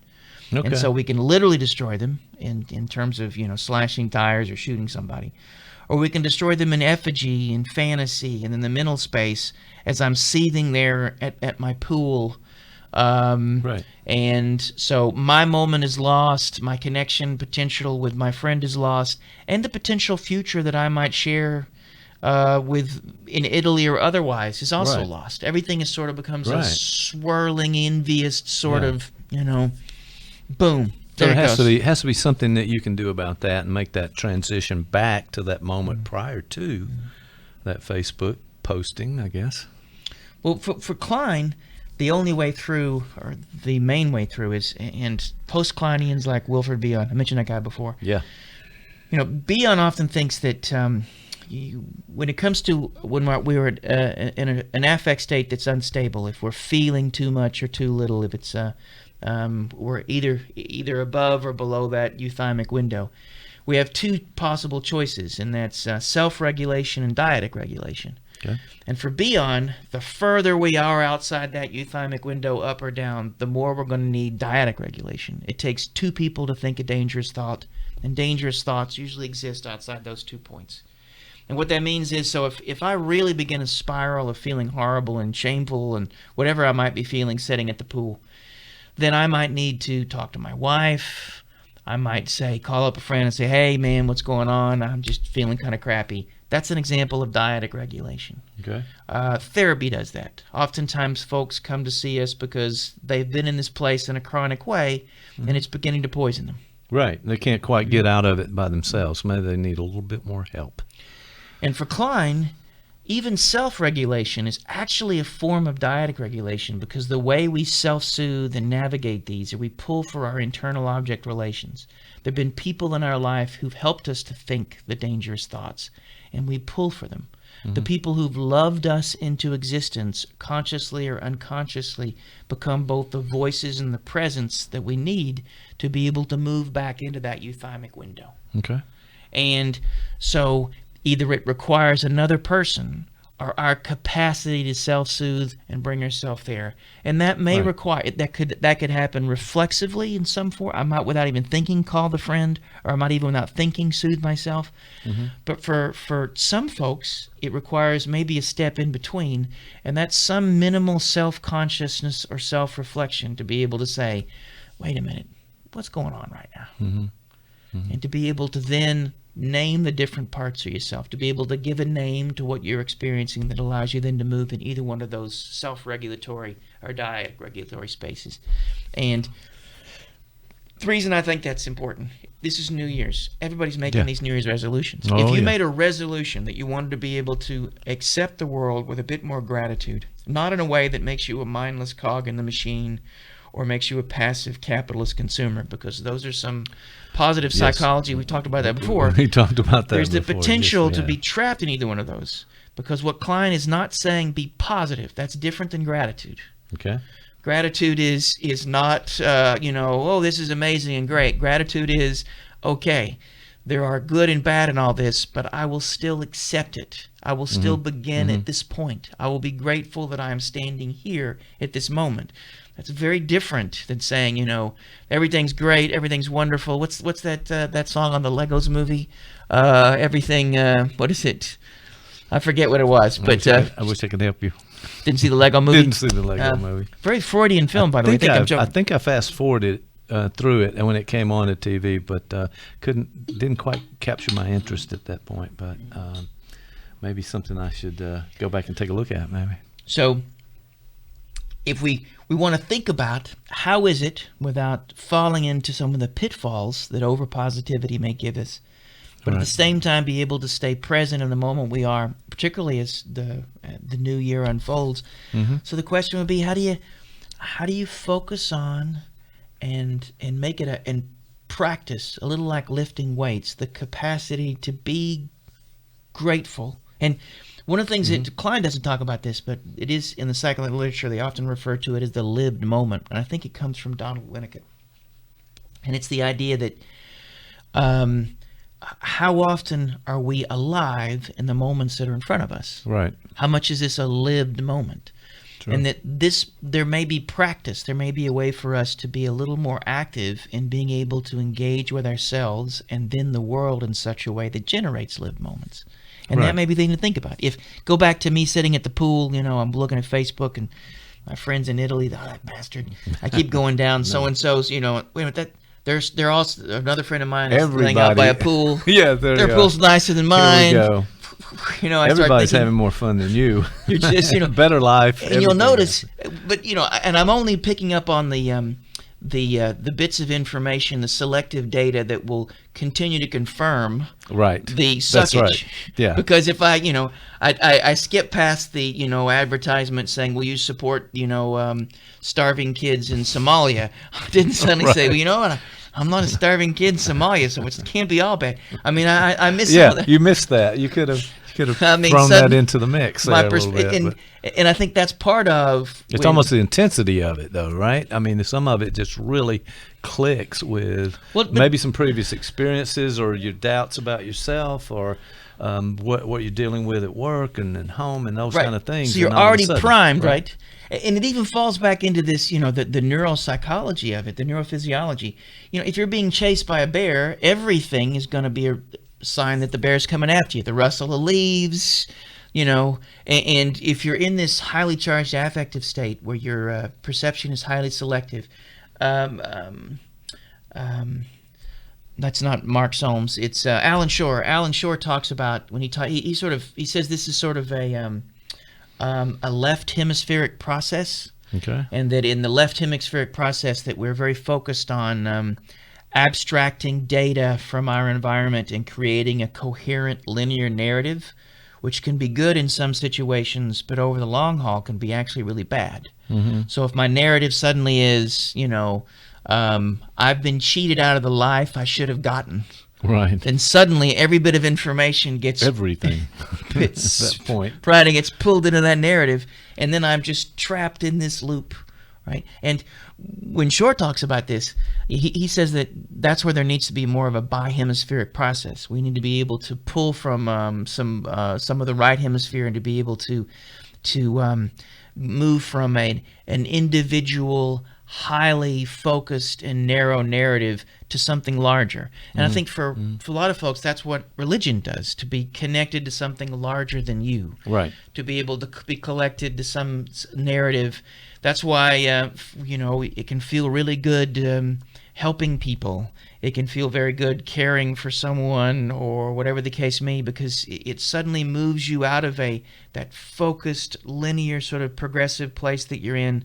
Okay. And so we can literally destroy them in terms of, slashing tires or shooting somebody. Or we can destroy them in effigy and fantasy and in the mental space as I'm seething there at my pool. Right. And so my moment is lost, my connection potential with my friend is lost, and the potential future that I might share in Italy or otherwise is also lost. Everything is sort of becomes a swirling, envious sort of, boom. So it has to be something that you can do about that and make that transition back to that moment prior to that Facebook posting, I guess. Well, for Klein, the only way through, or the main way through, is, and post-Kleinians like Wilfred Bion, I mentioned that guy before. Yeah. Bion often thinks that when it comes to when we're in an affect state that's unstable, if we're feeling too much or too little, if it's we're either above or below that euthymic window, we have two possible choices, and that's self-regulation and dyadic regulation. Okay. And for Bion, the further we are outside that euthymic window, up or down, the more we're going to need dyadic regulation. It takes two people to think a dangerous thought, and dangerous thoughts usually exist outside those 2 points. And what that means is, so if I really begin a spiral of feeling horrible and shameful and whatever I might be feeling sitting at the pool, then I might need to talk to my wife. I might call up a friend and say, hey, man, what's going on? I'm just feeling kind of crappy. That's an example of dyadic regulation. Okay. Therapy does that. Oftentimes folks come to see us because they've been in this place in a chronic way, and it's beginning to poison them. Right. They can't quite get out of it by themselves. Maybe they need a little bit more help. And for Klein, even self-regulation is actually a form of dyadic regulation, because the way we self-soothe and navigate these, or we pull for our internal object relations. There have been people in our life who've helped us to think the dangerous thoughts, and we pull for them. The people who've loved us into existence, consciously or unconsciously, become both the voices and the presence that we need to be able to move back into that euthymic window. Okay. And so either it requires another person or our capacity to self-soothe and bring ourselves there. And that may require, that could happen reflexively in some form. I might, without even thinking, call the friend, or I might even, without thinking, soothe myself. But for some folks, it requires maybe a step in between, and that's some minimal self-consciousness or self-reflection to be able to say, wait a minute, what's going on right now? And to be able to then name the different parts of yourself, to be able to give a name to what you're experiencing that allows you then to move in either one of those self-regulatory or dyadic regulatory spaces. And the reason I think that's important, this is New Year's. Everybody's making these New Year's resolutions. If you made a resolution that you wanted to be able to accept the world with a bit more gratitude, not in a way that makes you a mindless cog in the machine or makes you a passive capitalist consumer, because those are some positive psychology. We've talked about that before. We talked about that There's before. the potential to be trapped in either one of those, because what Klein is not saying be positive. That's different than gratitude. Okay. Gratitude is not, this is amazing and great. Gratitude is, okay, there are good and bad in all this, but I will still accept it. I will still begin at this point. I will be grateful that I am standing here at this moment. That's very different than saying, everything's great, everything's wonderful. What's that song on the Legos movie? Everything. What is it? I forget what it was. But I wish I could help you. Didn't see the Lego movie. Didn't see the Lego movie. Very Freudian film, by the way. I think I fast forwarded through it, and when it came on the TV, but didn't quite capture my interest at that point. But maybe something I should go back and take a look at. Maybe. So, if we want to think about how is it, without falling into some of the pitfalls that overpositivity may give us, but at the same time be able to stay present in the moment we are, particularly as the new year unfolds. So the question would be, how do you focus on and make it and practice, a little like lifting weights, the capacity to be grateful. And one of the things that Klein doesn't talk about this, but it is in the psychological literature, they often refer to it as the lived moment. And I think it comes from Donald Winnicott. And it's the idea that how often are we alive in the moments that are in front of us? Right. How much is this a lived moment? And that there may be practice, there may be a way for us to be a little more active in being able to engage with ourselves and then the world in such a way that generates lived moments. And that may be the thing to think about. Go back to me sitting at the pool, I'm looking at Facebook and my friends in Italy, that bastard. I keep going down so-and-so's, wait a minute, they're also, another friend of mine is laying out by a pool. Yeah, their pool's nicer than mine. Here we go. Everybody's having more fun than you. You're just, better life. And you'll notice, but and I'm only picking up on the bits of information, the selective data that will continue to confirm the suckage. That's right. Yeah. Because if I skip past the advertisement saying, will you support starving kids in Somalia? I didn't suddenly say, well, you know what? I'm not a starving kid in Somalia, so it can't be all bad. I mean, I miss some of that. You missed that. You could have thrown that into the mix there a little bit. And I think that's part of... It's almost the intensity of it, though, right? I mean, some of it just really clicks with maybe some previous experiences or your doubts about yourself or what you're dealing with at work and at home and those kind of things. So you're already primed, right? And it even falls back into this, the neuropsychology of it, the neurophysiology. If you're being chased by a bear, everything is going to be a sign that the bear's coming after you. The rustle of leaves, and if you're in this highly charged affective state where your perception is highly selective, that's not Mark Solms. It's Alan Shore. Alan Shore talks about when he says this is sort of a left hemispheric process. Okay. And that in the left hemispheric process that we're very focused on abstracting data from our environment and creating a coherent linear narrative, which can be good in some situations, but over the long haul can be actually really bad. Mm-hmm. So if my narrative suddenly is, I've been cheated out of the life I should have gotten. Right. Then suddenly every bit of information gets... Everything. At that point. Right, it gets pulled into that narrative, and then I'm just trapped in this loop, right? And when Shore talks about this, he says that that's where there needs to be more of a bihemispheric process. We need to be able to pull from some of the right hemisphere and to be able to move from an individual, highly focused and narrow narrative to something larger. And I think for a lot of folks, that's what religion does, to be connected to something larger than you. Right. To be able to be collected to some narrative. That's why, it can feel really good helping people. It can feel very good caring for someone or whatever the case may be, because it suddenly moves you out of that focused, linear, sort of progressive place that you're in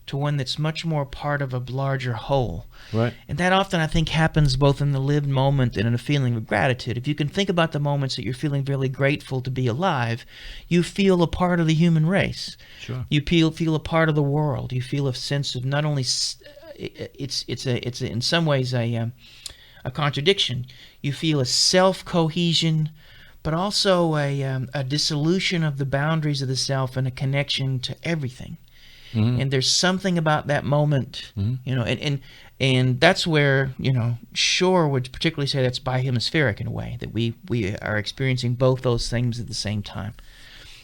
to one that's much more part of a larger whole. Right. And that often, I think, happens both in the lived moment and in a feeling of gratitude. If you can think about the moments that you're feeling really grateful to be alive, you feel a part of the human race. Sure. You feel a part of the world. You feel a sense of not only it's in some ways a contradiction. You feel a self-cohesion, but also a dissolution of the boundaries of the self and a connection to everything. Mm-hmm. And there's something about that moment, and that's where, Shore would particularly say that's bihemispheric in a way, that we are experiencing both those things at the same time.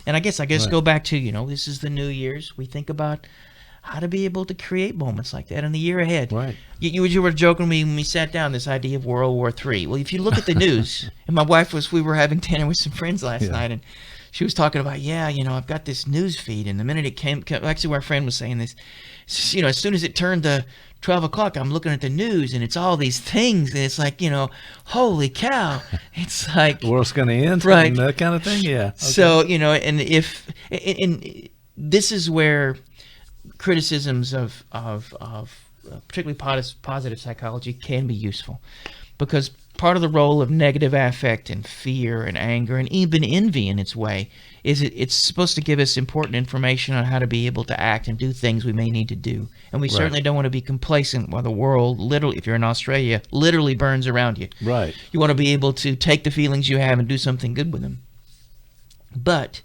And I guess right. Go back to, this is the New Year's. We think about how to be able to create moments like that in the year ahead. Right. You were joking with me when we sat down, this idea of World War III. Well, if you look at the news, and my wife we were having dinner with some friends last night, and she was talking about, I've got this news feed, and the minute it came actually, our friend was saying this, as soon as it turned to 12 o'clock, I'm looking at the news, and it's all these things, and it's like, holy cow, it's like... The world's going to end, right? And that kind of thing, yeah. Okay. So, and this is where criticisms of particularly positive psychology can be useful, because part of the role of negative affect and fear and anger and even envy in its way is it's supposed to give us important information on how to be able to act and do things we may need to do. And we certainly don't want to be complacent while the world, literally, if you're in Australia, literally burns around you. Right. You want to be able to take the feelings you have and do something good with them. But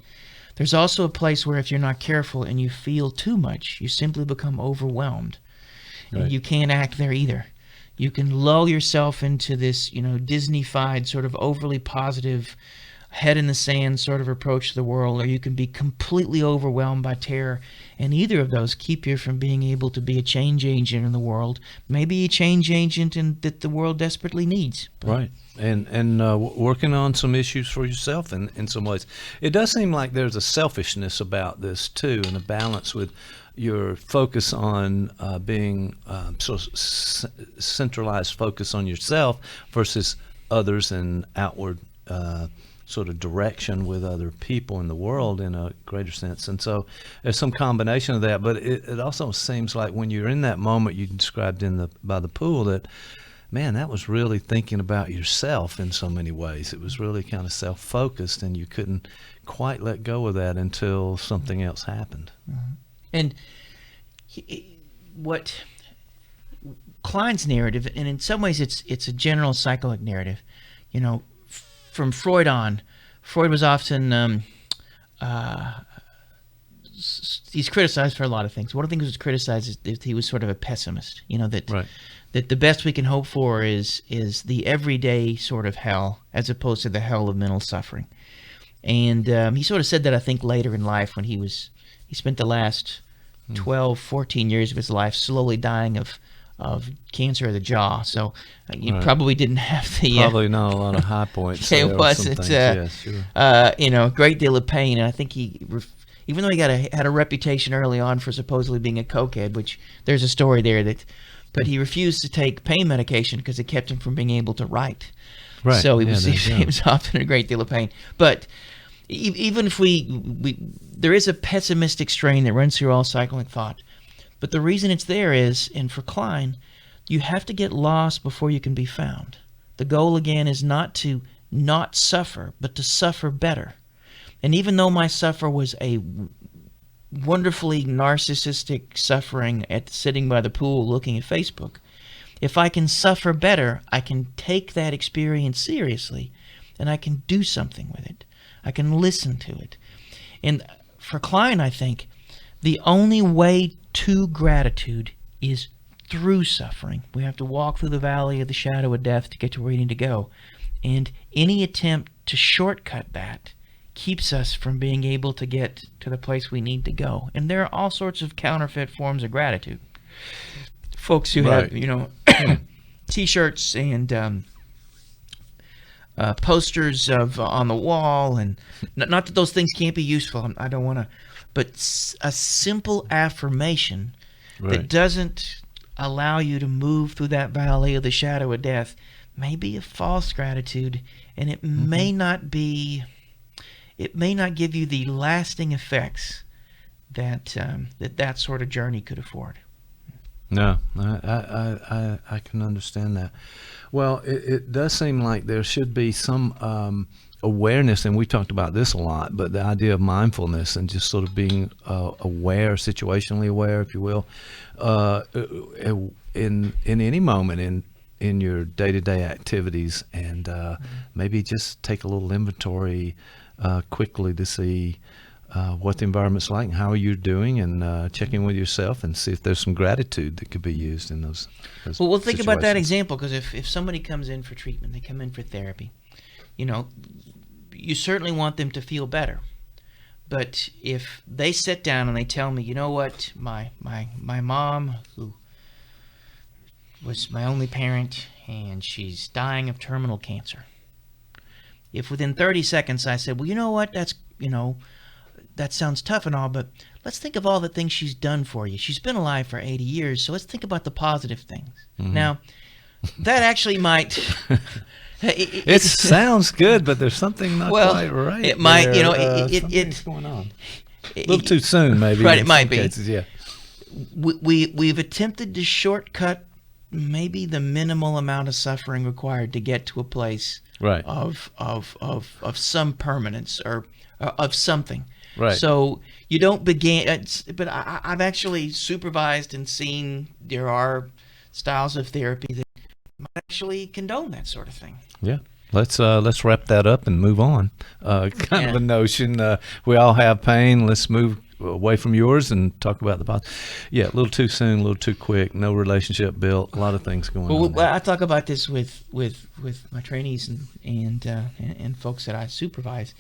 there's also a place where if you're not careful and you feel too much, you simply become overwhelmed. Right. And you can't act there either. You can lull yourself into this, Disney-fied sort of overly positive head in the sand sort of approach to the world, or you can be completely overwhelmed by terror. And either of those keep you from being able to be a change agent in the world, maybe a change agent that the world desperately needs. Right. And working on some issues for yourself in some ways. It does seem like there's a selfishness about this too, and a balance with your focus on being centralized focus on yourself versus others and outward sort of direction with other people in the world in a greater sense. And so there's some combination of that, but it also seems like when you're in that moment you described by the pool, that man, that was really thinking about yourself in so many ways. It was really kind of self-focused, and you couldn't quite let go of that until something else happened. Mm-hmm. And what Klein's narrative, and in some ways it's a general psychological narrative, you know, from Freud on. Freud was often he's criticized for a lot of things. One of the things he was criticized is that he was sort of a pessimist. You know, that right. that the best we can hope for is the everyday sort of hell, as opposed to the hell of mental suffering. And he sort of said that, I think, later in life when he spent the last 12, 14 years of his life slowly dying of cancer of the jaw. So you right. probably didn't have the probably not a lot of high points. It wasn't sure. You know, a great deal of pain. And I think even though he had a reputation early on for supposedly being a cokehead, which there's a story there but he refused to take pain medication because it kept him from being able to write. Right. So he was often in a great deal of pain. But even if there is a pessimistic strain that runs through all psychedelic thought. But the reason it's there is, and for Klein, you have to get lost before you can be found. The goal, again, is not to not suffer, but to suffer better. And even though my suffer was a wonderfully narcissistic suffering at sitting by the pool looking at Facebook, if I can suffer better, I can take that experience seriously, and I can do something with it. I can listen to it. And for Klein, I think, the only way to gratitude is through suffering. We have to walk through the valley of the shadow of death to get to where we need to go. And any attempt to shortcut that keeps us from being able to get to the place we need to go. And there are all sorts of counterfeit forms of gratitude. Folks who right. have, you know, T-shirts and posters on the wall, and not that those things can't be useful. I don't want to, but a simple affirmation right. that doesn't allow you to move through that valley of the shadow of death may be a false gratitude, and it mm-hmm. may not be. It may not give you the lasting effects that that sort of journey could afford. No, I can understand that. Well, it does seem like there should be some awareness, and we talked about this a lot, but the idea of mindfulness and just sort of being aware, situationally aware, if you will, in any moment in your day-to-day activities, and maybe just take a little inventory quickly to see what the environment's like and how you're doing, and check in with yourself and see if there's some gratitude that could be used in those well, we'll think about that situations. example, because if somebody comes in for treatment, they come in for therapy, you know, you certainly want them to feel better. But if they sit down and they tell me, you know what, my mom, who was my only parent, and she's dying of terminal cancer. If within 30 seconds I said, well, you know what, that sounds tough and all, but let's think of all the things she's done for you. She's been alive for 80 years, so let's think about the positive things. Mm-hmm. Now, that actually might... it sounds good, but there's something not quite right. It might, there. Something's going on. A little too soon, maybe. Right, it might be. Cases, yeah. We've attempted to shortcut maybe the minimal amount of suffering required to get to a place right. of some permanence or of something. Right. So you don't begin. But I've actually supervised and seen there are styles of therapy that might actually condone that sort of thing. Yeah. Let's wrap that up and move on. Kind of a notion. We all have pain. Let's move away from yours and talk about the positive. Yeah, a little too soon, a little too quick, no relationship built, a lot of things going on. Well, I talk about this with my trainees and folks that I supervise.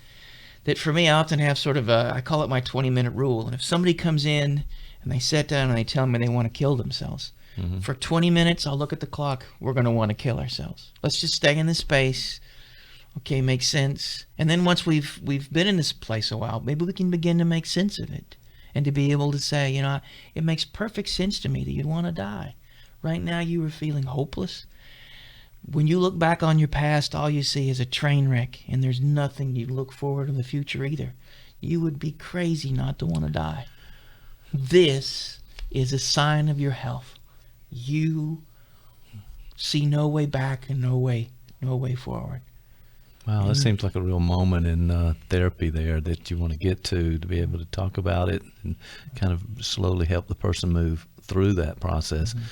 That for me, I often have sort of I call it my 20-minute rule. And if somebody comes in and they sit down and they tell me they want to kill themselves, for 20 minutes, I'll look at the clock. We're going to want to kill ourselves. Let's just stay in this space. Okay, makes sense. And then once we've been in this place a while, maybe we can begin to make sense of it and to be able to say, it makes perfect sense to me that you'd want to die. Right now you were feeling hopeless. When you look back on your past, all you see is a train wreck, and there's nothing you look forward in the future either. You would be crazy not to want to die. This is a sign of your health. You see no way back and no way forward. Wow, that seems like a real moment in therapy there that you want to get to be able to talk about it and kind of slowly help the person move through that process. Mm-hmm.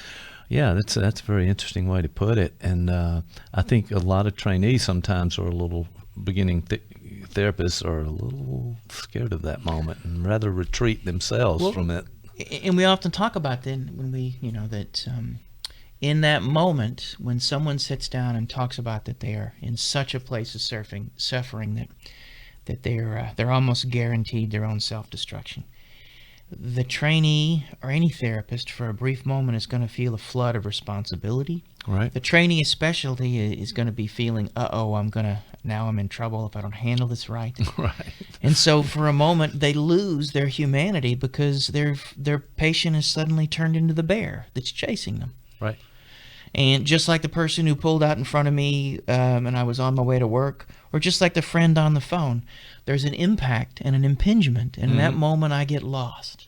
Yeah, that's a very interesting way to put it. And I think a lot of trainees sometimes are a little beginning therapists are a little scared of that moment and rather retreat themselves from it. And we often talk about then when we, that in that moment when someone sits down and talks about that they are in such a place of suffering that they're almost guaranteed their own self-destruction. The trainee or any therapist for a brief moment is going to feel a flood of responsibility. Right. The trainee especially is going to be feeling, now I'm in trouble if I don't handle this right. Right. And so for a moment they lose their humanity because their patient is suddenly turned into the bear that's chasing them. Right. And just like the person who pulled out in front of me and I was on my way to work, or just like the friend on the phone, there's an impact and an impingement, and in that moment I get lost.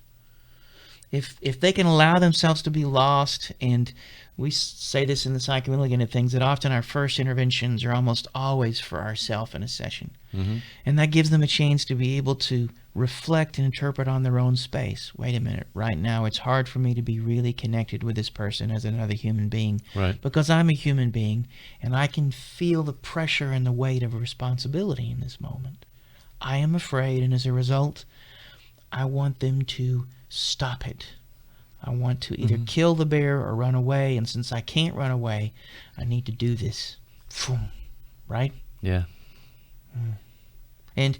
If they can allow themselves to be lost, and we say this in the psychoanalytic things, that often our first interventions are almost always for ourselves in a session. Mm-hmm. And that gives them a chance to be able to reflect and interpret on their own space. Wait a minute, right now it's hard for me to be really connected with this person as another human being. Right. Because I'm a human being, and I can feel the pressure and the weight of responsibility in this moment. I am afraid, and as a result, I want them to stop it. I want to either kill the bear or run away, and since I can't run away, I need to do this. Right? Yeah. And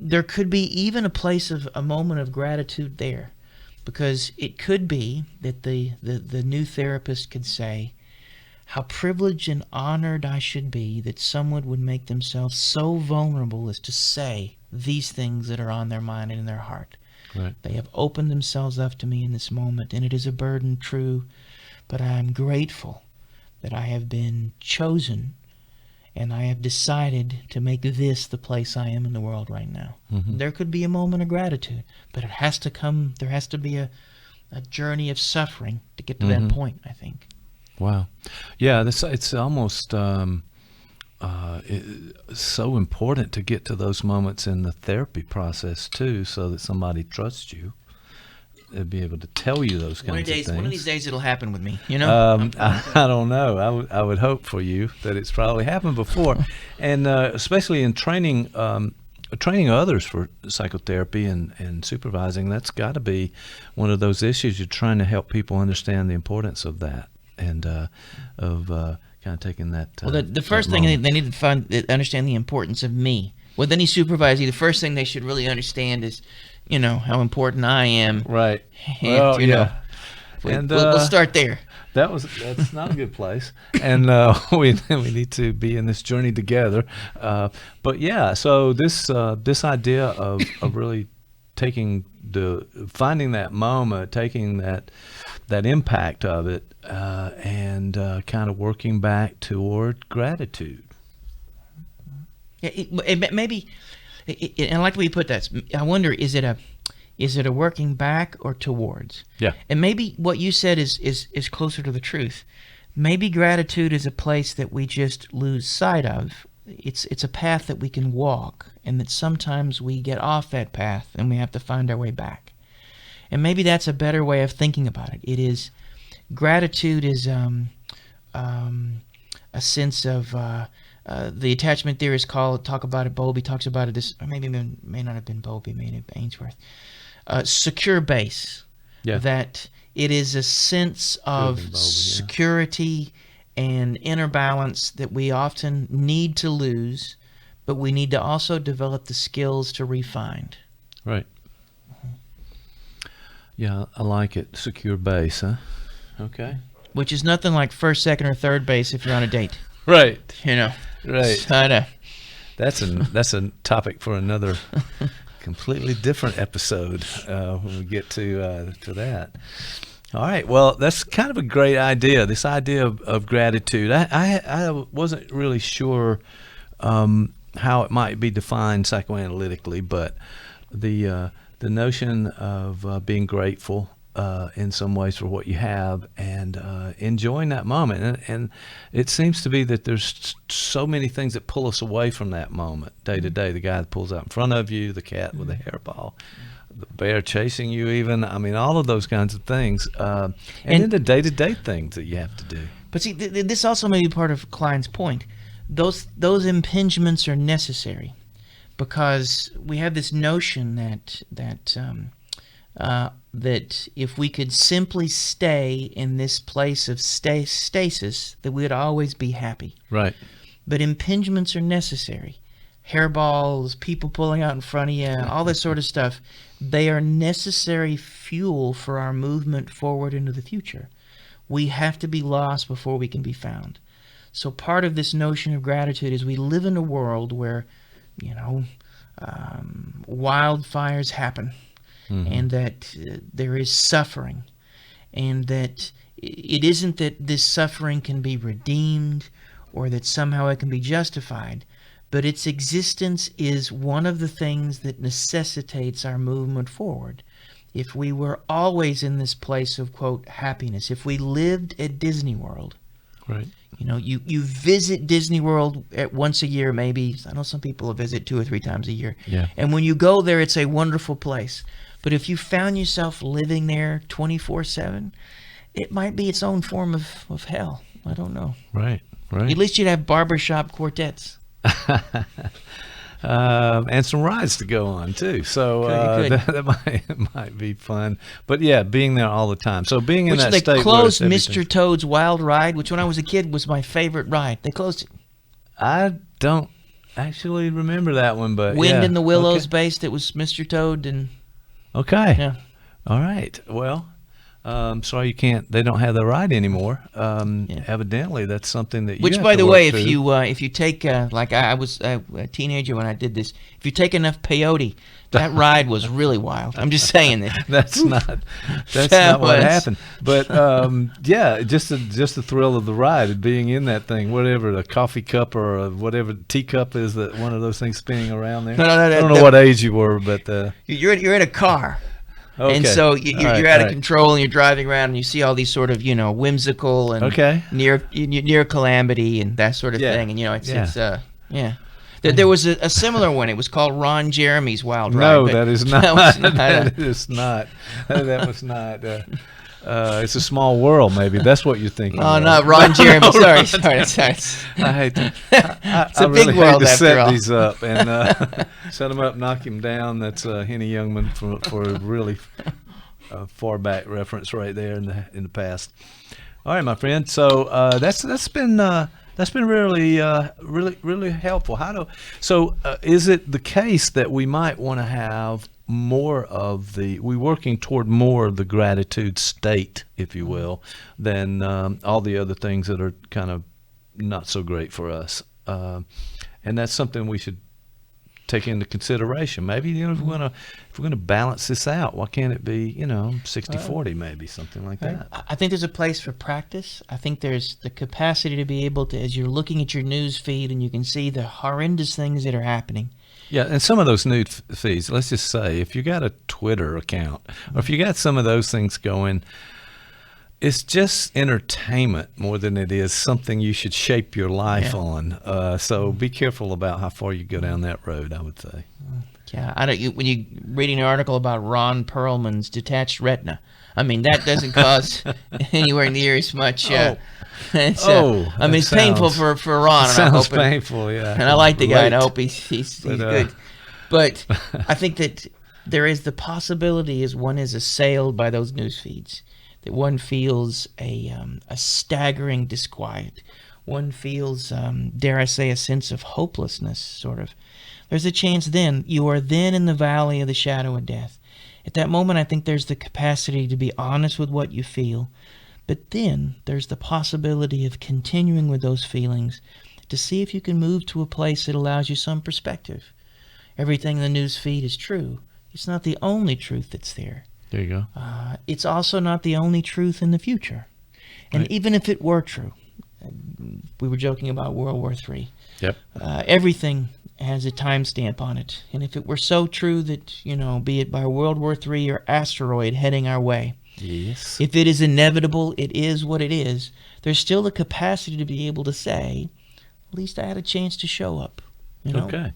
there could be even a place of a moment of gratitude there, because it could be that the new therapist could say, how privileged and honored I should be that someone would make themselves so vulnerable as to say these things that are on their mind and in their heart. Right. They have opened themselves up to me in this moment, and it is a burden, true, but I am grateful that I have been chosen, and I have decided to make this the place I am in the world right now. Mm-hmm. There could be a moment of gratitude, but there has to be a journey of suffering to get to that point, I think. Wow. Yeah, it's almost so important to get to those moments in the therapy process too, so that somebody trusts you. They'll be able to tell you those kinds of things. One of these days it'll happen with me, I don't know. I would hope for you that it's probably happened before. And especially in training others for psychotherapy and supervising, that's got to be one of those issues. You're trying to help people understand the importance of that and of kind of taking that. Well, the first thing they need to understand the importance of me. With any supervisor, the first thing they should really understand is, how important I am. Right. And, yeah. We'll start there. That's not a good place, and we need to be in this journey together. But yeah, so this idea of really finding that moment, taking that impact of it, and kind of working back toward gratitude. Yeah, maybe, and I like the way you put that. I wonder, is it a working back or towards? Yeah. And maybe what you said is closer to the truth. Maybe gratitude is a place that we just lose sight of. It's a path that we can walk, and that sometimes we get off that path and we have to find our way back. And maybe that's a better way of thinking about it. It is, gratitude is a sense of the attachment theorists talk about it. Bowlby talks about it. Or maybe it may not have been Bowlby, maybe Ainsworth. Secure base. Yeah. That it is a sense of security and inner balance that we often need to lose, but we need to also develop the skills to refine. Right. Yeah, I like it. Secure base, huh? Okay. Which is nothing like first, second, or third base if you're on a date. Right. Right. So, that's a topic for another completely different episode when we get to that. All right. Well, that's kind of a great idea. This idea of gratitude. I wasn't really sure how it might be defined psychoanalytically, but the notion of being grateful in some ways for what you have and enjoying that moment. And it seems to be that there's so many things that pull us away from that moment day to day. The guy that pulls out in front of you, the cat with the hairball, the bear chasing you even. I mean, all of those kinds of things. And then the day-to-day things that you have to do. But see, this also may be part of Klein's point. Those impingements are necessary because we have this notion that if we could simply stay in this place of stasis, that we would always be happy. Right. But impingements are necessary. Hairballs, people pulling out in front of you, all this sort of stuff, they are necessary fuel for our movement forward into the future. We have to be lost before we can be found. So part of this notion of gratitude is we live in a world where, wildfires happen. Mm-hmm. And that there is suffering, and that it isn't that this suffering can be redeemed or that somehow it can be justified, but its existence is one of the things that necessitates our movement forward. If we were always in this place of, quote, happiness, if we lived at Disney World, right? You visit Disney World once a year, maybe. I know some people visit 2 or 3 times a year. Yeah. And when you go there, it's a wonderful place. But if you found yourself living there 24/7, it might be its own form of hell. I don't know. Right. At least you'd have barbershop quartets. And some rides to go on too. So that might be fun. But yeah, being there all the time. So being in that state. They closed Mr. Toad's Wild Ride, which when I was a kid was my favorite ride. They closed it. I don't actually remember that one, but Wind in the Willows based. It was Mr. Toad and. Okay. Yeah. All right. Well, sorry they don't have the ride anymore. Evidently, that's something that you Which, have by to the work way, through. if you take like I was a teenager when I did this, if you take enough peyote, that ride was really wild. I'm just saying that. That's not what happened. But just the thrill of the ride, being in that thing, whatever the coffee cup or whatever teacup is, that one of those things spinning around there. No, I don't know what age you were, but you're in a car. Okay. And so you're out of control, and you're driving around, and you see all these sort of whimsical and near calamity and that sort of thing, and There was a similar one. It was called Ron Jeremy's Wild Ride. No, that is not. That is not. That was not. It's a Small World, maybe. That's what you're thinking. Oh, no, Ron Jeremy. Sorry. I hate to. It's a big world to after set all. these up and set them up, knock him down. That's Henny Youngman for a really far back reference right there in the past. All right, my friend. So that's been really helpful. Is it the case that we might want to have we're working toward more of the gratitude state, if you will, than all the other things that are kind of not so great for us, and that's something we should take into consideration. Maybe if we're going to balance this out, why can't it be 60-40, maybe something like that? I think there's a place for practice. I think there's the capacity to be able to, as you're looking at your news feed and you can see the horrendous things that are happening. Yeah, and some of those news feeds, let's just say, if you got a Twitter account, or if you got some of those things going, It's just entertainment more than it is something you should shape your life on. So be careful about how far you go down that road, I would say. Yeah, when you're reading an article about Ron Perlman's detached retina, I mean, that doesn't cause anywhere near as much. It's painful for Ron. Sounds painful, yeah. And I like the guy, and I hope he's good. But I think that there is the possibility, as one is assailed by those news feeds, that one feels a staggering disquiet. One feels, dare I say, a sense of hopelessness, sort of. There's a chance then, you are then in the valley of the shadow of death. At that moment, I think there's the capacity to be honest with what you feel, but then there's the possibility of continuing with those feelings to see if you can move to a place that allows you some perspective. Everything in the news feed is true. It's not the only truth that's there. There you go. It's also not the only truth in the future. And right. Even if it were true, we were joking about World War III. Yep. Everything has a timestamp on it. And if it were so true that, be it by World War III or asteroid heading our way, yes. If it is inevitable, it is what it is, there's still the capacity to be able to say, at least I had a chance to show up. Okay.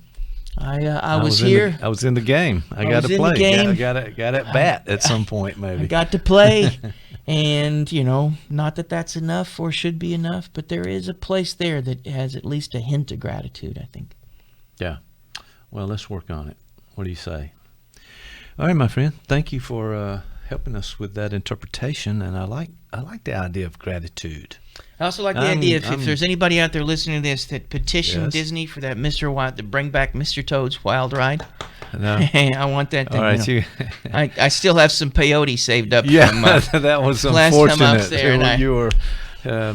I was here. I was in the game. I got to play. I got at bat at some point, maybe. I got to play. And, not that that's enough or should be enough, but there is a place there that has at least a hint of gratitude, I think. Yeah. Well, let's work on it. What do you say? All right, my friend. Thank you for helping us with that interpretation, and I like the idea of gratitude. I also like the idea if there's anybody out there listening to this that petitioned Disney for that Mr. Wild to bring back Mr. Toad's Wild Ride. No. I want that thing. All right, I still have some peyote saved up. Yeah, from, that was last unfortunate. Time I was there, you were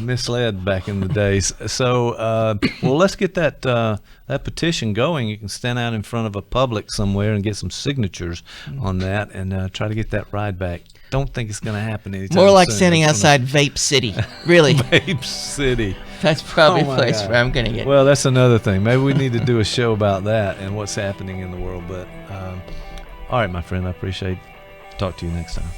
misled back in the days. So, well, let's get that petition going. You can stand out in front of a Publix somewhere and get some signatures on that, and try to get that ride back. Don't think it's going to happen anytime More like soon. standing outside Vape City. Really. Vape City. That's probably a place where I'm going to get. Well, that's another thing. Maybe we need to do a show about that and what's happening in the world. But all right, my friend, I appreciate it. Talk to you next time.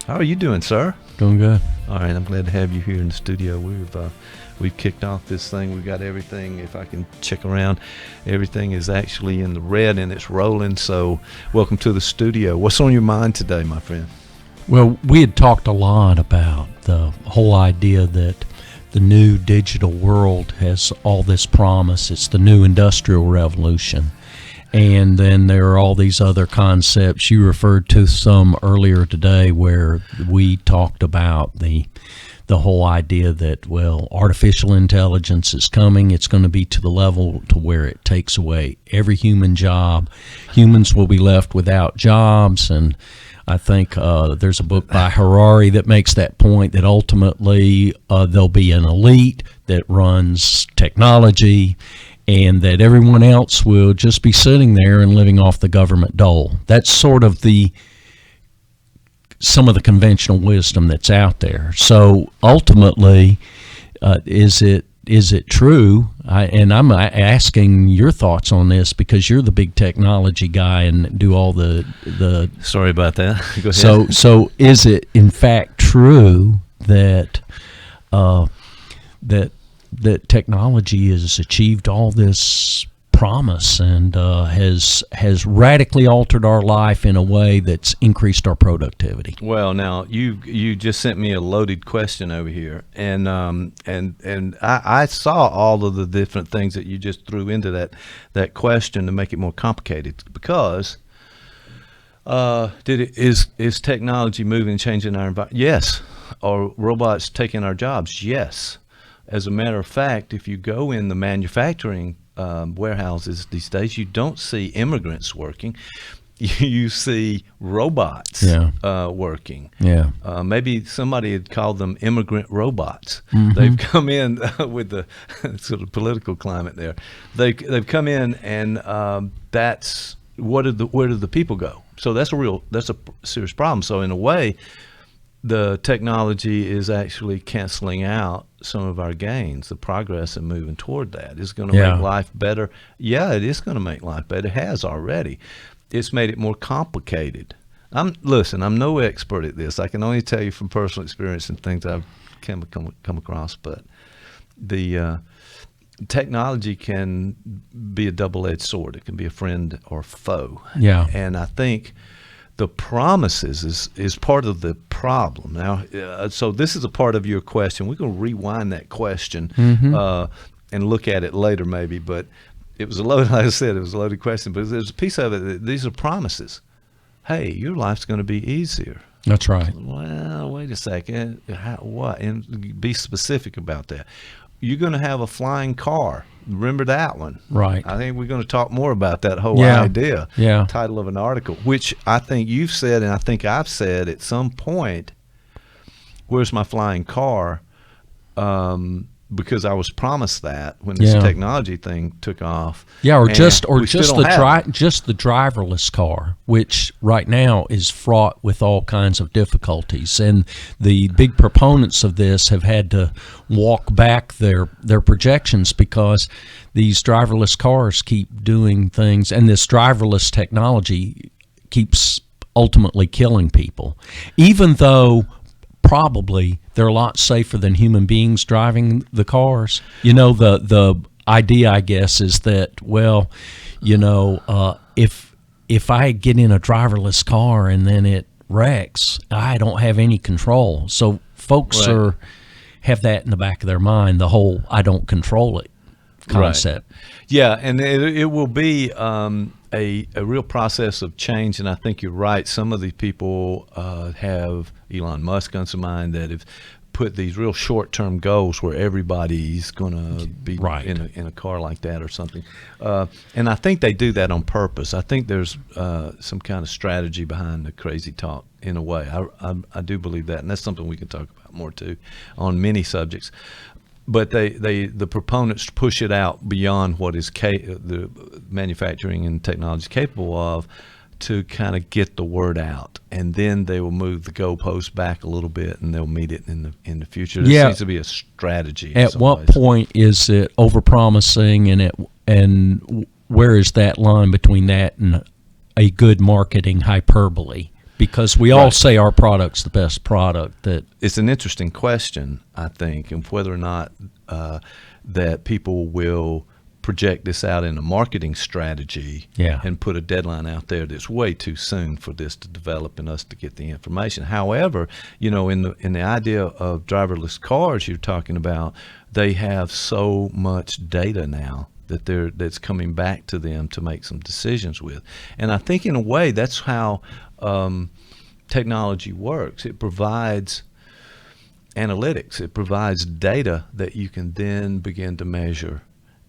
How are you doing, sir? Doing good. All right, I'm glad to have you here in the studio. We've kicked off this thing. We've got everything. If I can check around, everything is actually in the red and it's rolling. So welcome to the studio. What's on your mind today, my friend? Well, we had talked a lot about the whole idea that the new digital world has all this promise. It's the new industrial revolution. And then there are all these other concepts. You referred to some earlier today where we talked about the whole idea that, well, artificial intelligence is coming. It's going to be to the level to where it takes away every human job. Humans will be left without jobs. And I think there's a book by Harari that makes that point, that ultimately there'll be an elite that runs technology, and that everyone else will just be sitting there and living off the government dole. That's sort of some of the conventional wisdom that's out there. So ultimately, is it true? And I'm asking your thoughts on this because you're the big technology guy and do all the. Sorry about that. Go ahead. So is it in fact true that that technology has achieved all this promise and has radically altered our life in a way that's increased our productivity? Well, now you just sent me a loaded question over here, and I saw all of the different things that you just threw into that question to make it more complicated, because Is technology moving and changing our environment? Yes. Are robots taking our jobs? Yes. As a matter of fact, if you go in the manufacturing warehouses these days, you don't see immigrants working. You see robots working. Yeah. Maybe somebody had called them immigrant robots. Mm-hmm. They've come in with the sort of political climate there. They've come in, and that's where do the people go? So that's a serious problem. So in a way, the technology is actually canceling out some of our gains. The progress and moving toward that is going to make life better. Yeah, it is going to make life better. It has already. It's made it more complicated. I'm no expert at this. I can only tell you from personal experience and things I've come across. But the technology can be a double-edged sword. It can be a friend or foe. Yeah. And I think the promises is part of the problem. Now, so this is a part of your question. We're going to rewind that question and look at it later maybe. But it was like I said, it was a loaded question. But there's a piece of it that these are promises. Hey, your life's going to be easier. That's right. Well, wait a second. What? And be specific about that. You're going to have a flying car. Remember that one. Right. I think we're going to talk more about that whole idea. Yeah. Title of an article, which I think you've said and I think I've said at some point, where's my flying car? Because I was promised that when this technology thing took off. Yeah, or just the driverless car, which right now is fraught with all kinds of difficulties. And the big proponents of this have had to walk back their projections because these driverless cars keep doing things, and this driverless technology keeps ultimately killing people, even though probably they're a lot safer than human beings driving the cars. You know, the idea, I guess, is that, well, you know, if I get in a driverless car and then it wrecks, I don't have any control. So folks have that in the back of their mind, the whole I don't control it concept. Right. Yeah, and it will be a real process of change, and I think you're right. Some of these people have, Elon Musk comes to mind, that have put these real short-term goals where everybody's going to be in a car like that or something. And I think they do that on purpose. I think there's some kind of strategy behind the crazy talk in a way. I do believe that, and that's something we can talk about more too on many subjects. But the proponents push it out beyond what is the manufacturing and technology is capable of to kind of get the word out, and then they will move the goalpost back a little bit, and they'll meet it in the future. There seems to be a strategy. At what point is it overpromising, and where is that line between that and a good marketing hyperbole? Because we all say our product's the best product. It's an interesting question, I think, and whether or not that people will project this out in a marketing strategy and put a deadline out there that's way too soon for this to develop and us to get the information. However, you know, in the idea of driverless cars you're talking about, they have so much data now that's coming back to them to make some decisions with. And I think in a way that's how technology works. It provides analytics. It provides data that you can then begin to measure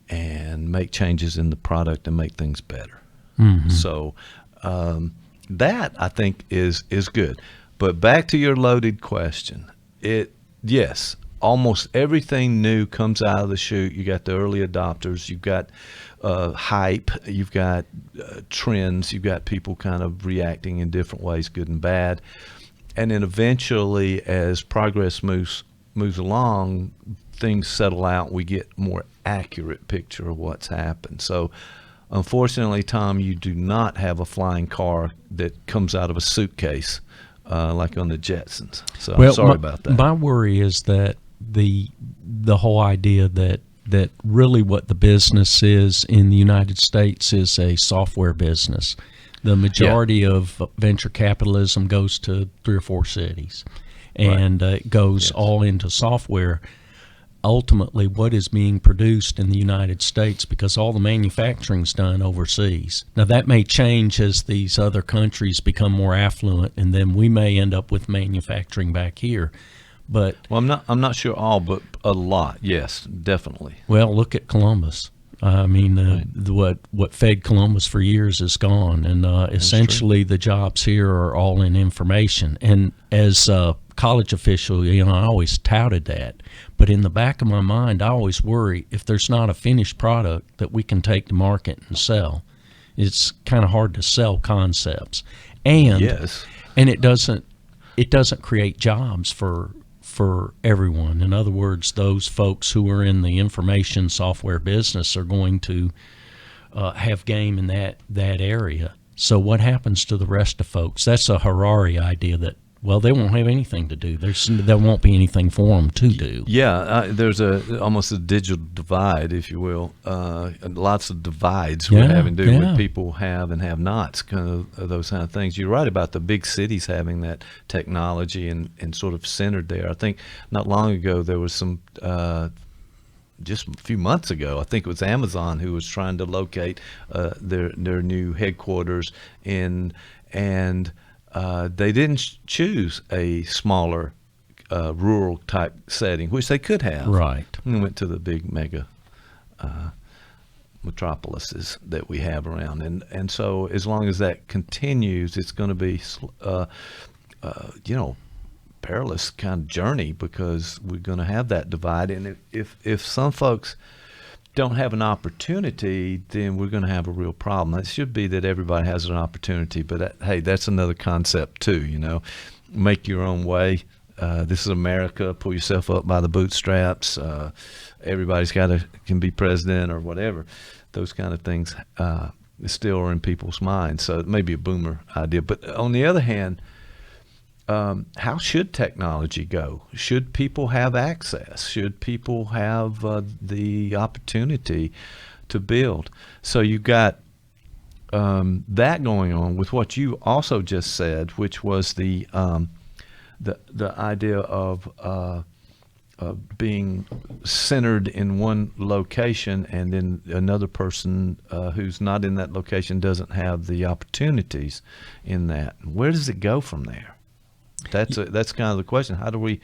and make changes in the product and make things better. Mm-hmm. So that I think is good. But back to your loaded question. Yes, almost everything new comes out of the chute. You got the early adopters. You've got hype. You've got trends. You've got people kind of reacting in different ways, good and bad. And then eventually, as progress moves along, things settle out. We get more accurate picture of what's happened. So, unfortunately, Tom, you do not have a flying car that comes out of a suitcase like on the Jetsons. So I'm sorry about that. My worry is that the whole idea that really what the business is in the United States is a software business. The majority of venture capitalism goes to 3 or 4 cities, and it goes all into software. ultimately what is being produced in the United States, because all the manufacturing's done overseas. Now that may change as these other countries become more affluent, and then we may end up with manufacturing back here. But I'm not sure all, but a lot. Yes, definitely. Well, look at Columbus. I mean, what fed Columbus for years is gone, and essentially the jobs here are all in information. And as a college official, I always touted that. But in the back of my mind, I always worry if there's not a finished product that we can take to market and sell. It's kind of hard to sell concepts, and it doesn't create jobs for everyone. In other words, those folks who are in the information software business are going to have game in that area. So what happens to the rest of folks? That's a Harari idea that, well, they won't have anything to do. There won't be anything for them to do. Yeah, there's almost a digital divide, if you will. Lots of divides we're having to do with people have and have nots, kind of those kind of things. You're right about the big cities having that technology and sort of centered there. I think not long ago there was some, just a few months ago, I think it was Amazon who was trying to locate their new headquarters they didn't choose a smaller rural type setting, which they could have. Right. And went to the big mega metropolises that we have around. And so as long as that continues, it's going to be, perilous kind of journey, because we're going to have that divide. And if some folks don't have an opportunity, then we're going to have a real problem. It should be that everybody has an opportunity, but hey, that's another concept too. Make your own way. This is America. Pull yourself up by the bootstraps. Everybody's can be president or whatever. Those kind of things still are in people's minds. So it may be a boomer idea, but on the other hand, how should technology go? Should people have access? Should people have the opportunity to build? So you've got that going on with what you also just said, which was the idea of being centered in one location, and then another person who's not in that location doesn't have the opportunities in that. Where does it go from there? That's kind of the question. How do we,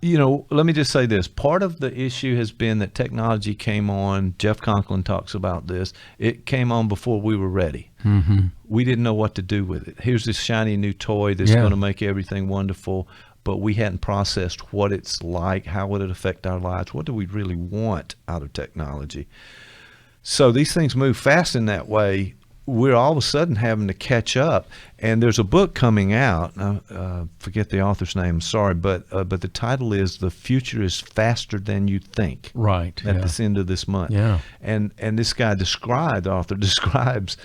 let me just say this. Part of the issue has been that technology came on. Jeff Conklin talks about this. It came on before we were ready. Mm-hmm. We didn't know what to do with it. Here's this shiny new toy that's going to make everything wonderful, but we hadn't processed what it's like, how would it affect our lives, what do we really want out of technology. So these things move fast in that way. We're all of a sudden having to catch up, and there's a book coming out. I forget the author's name. Sorry, but the title is "The Future Is Faster Than You Think." Right. At this end of this month. Yeah. And this guy the author describes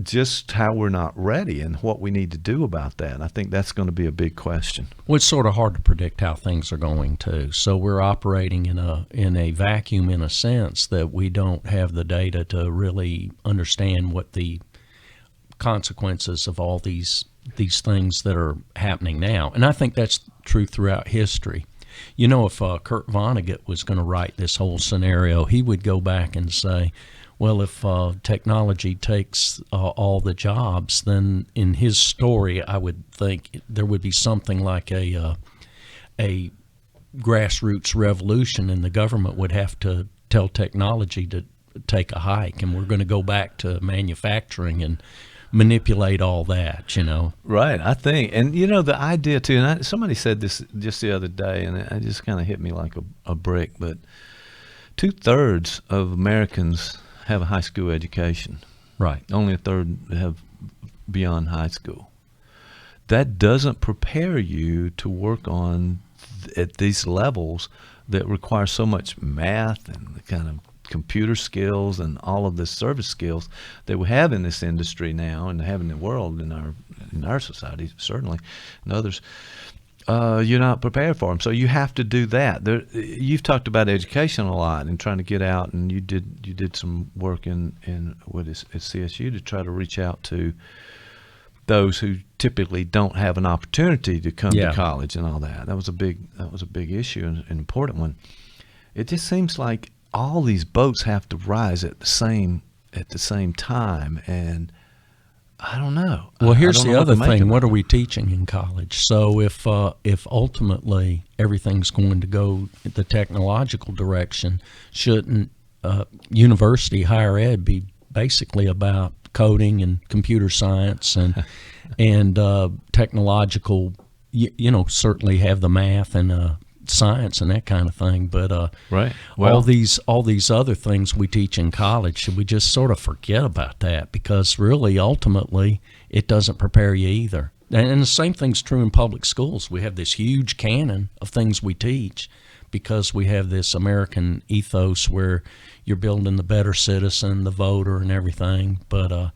just how we're not ready and what we need to do about that. And I think that's going to be a big question. Well, it's sort of hard to predict how things are going to. So we're operating in a vacuum, in a sense, that we don't have the data to really understand what the consequences of all these things that are happening now. And I think that's true throughout history. If Kurt Vonnegut was going to write this whole scenario, he would go back and say, well, if technology takes all the jobs, then in his story, I would think there would be something like a grassroots revolution, and the government would have to tell technology to take a hike, and we're going to go back to manufacturing and manipulate all that, Right, I think. And, the idea, too, and somebody said this just the other day, and it just kind of hit me like a brick, but 2/3 of Americans have a high school education. Right. Only 1/3 have beyond high school. That doesn't prepare you to work on at these levels that require so much math and the kind of computer skills and all of the service skills that we have in this industry now and have in the world, in our society certainly, and others. You're not prepared for them, so you have to do that. You've talked about education a lot and trying to get out, and you did some work in what is at CSU to try to reach out to those who typically don't have an opportunity to come to college and all that. That was a big issue and an important one. It just seems like all these boats have to rise at the same time, and I don't know. Well, here's the other thing. What are we teaching in college? So if ultimately everything's going to go the technological direction, shouldn't university higher ed be basically about coding and computer science and technological? Certainly have the math and science and that kind of thing, but right. Well, all these other things we teach in college, should we just sort of forget about that? Because really, ultimately, it doesn't prepare you either. And the same thing's true in public schools. We have this huge canon of things we teach because we have this American ethos where you're building the better citizen, the voter, and everything. But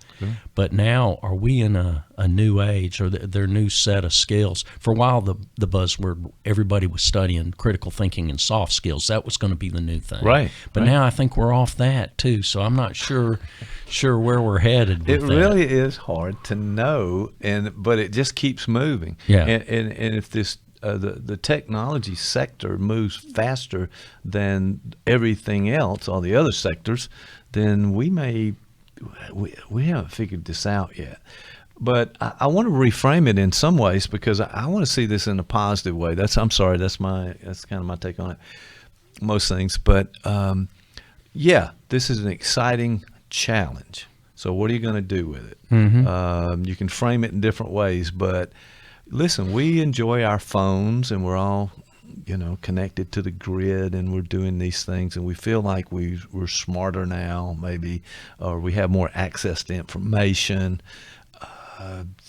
now, are we in a new age, or their new set of skills? For a while, the buzzword, everybody was studying critical thinking and soft skills. That was going to be the new thing. Right. But now I think we're off that too. So I'm not sure where we're headed with that. It really is hard to know, but it just keeps moving. Yeah. And if this the technology sector moves faster than everything else, all the other sectors, then we haven't figured this out yet. But I want to reframe it in some ways, because I want to see this in a positive way. That's kind of my take on it. Most things, but this is an exciting challenge. So what are you going to do with it? Mm-hmm. You can frame it in different ways, but listen, we enjoy our phones, and we're all, connected to the grid, and we're doing these things, and we feel like we're smarter now, maybe, or we have more access to information.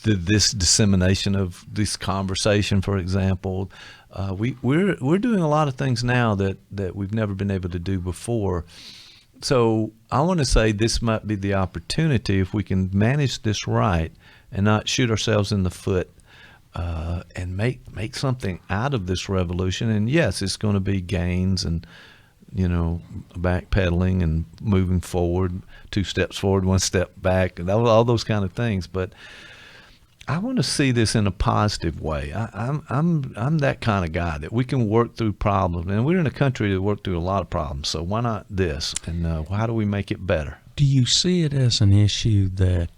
This dissemination of this conversation, for example, we're doing a lot of things now that we've never been able to do before. So I want to say this might be the opportunity, if we can manage this right and not shoot ourselves in the foot, and make something out of this revolution. And yes, it's going to be gains and backpedaling and moving forward, 2 steps forward, 1 step back, and all those kind of things. But I want to see this in a positive way. I'm that kind of guy that we can work through problems, and we're in a country that work through a lot of problems. So why not this? And how do we make it better? Do you see it as an issue that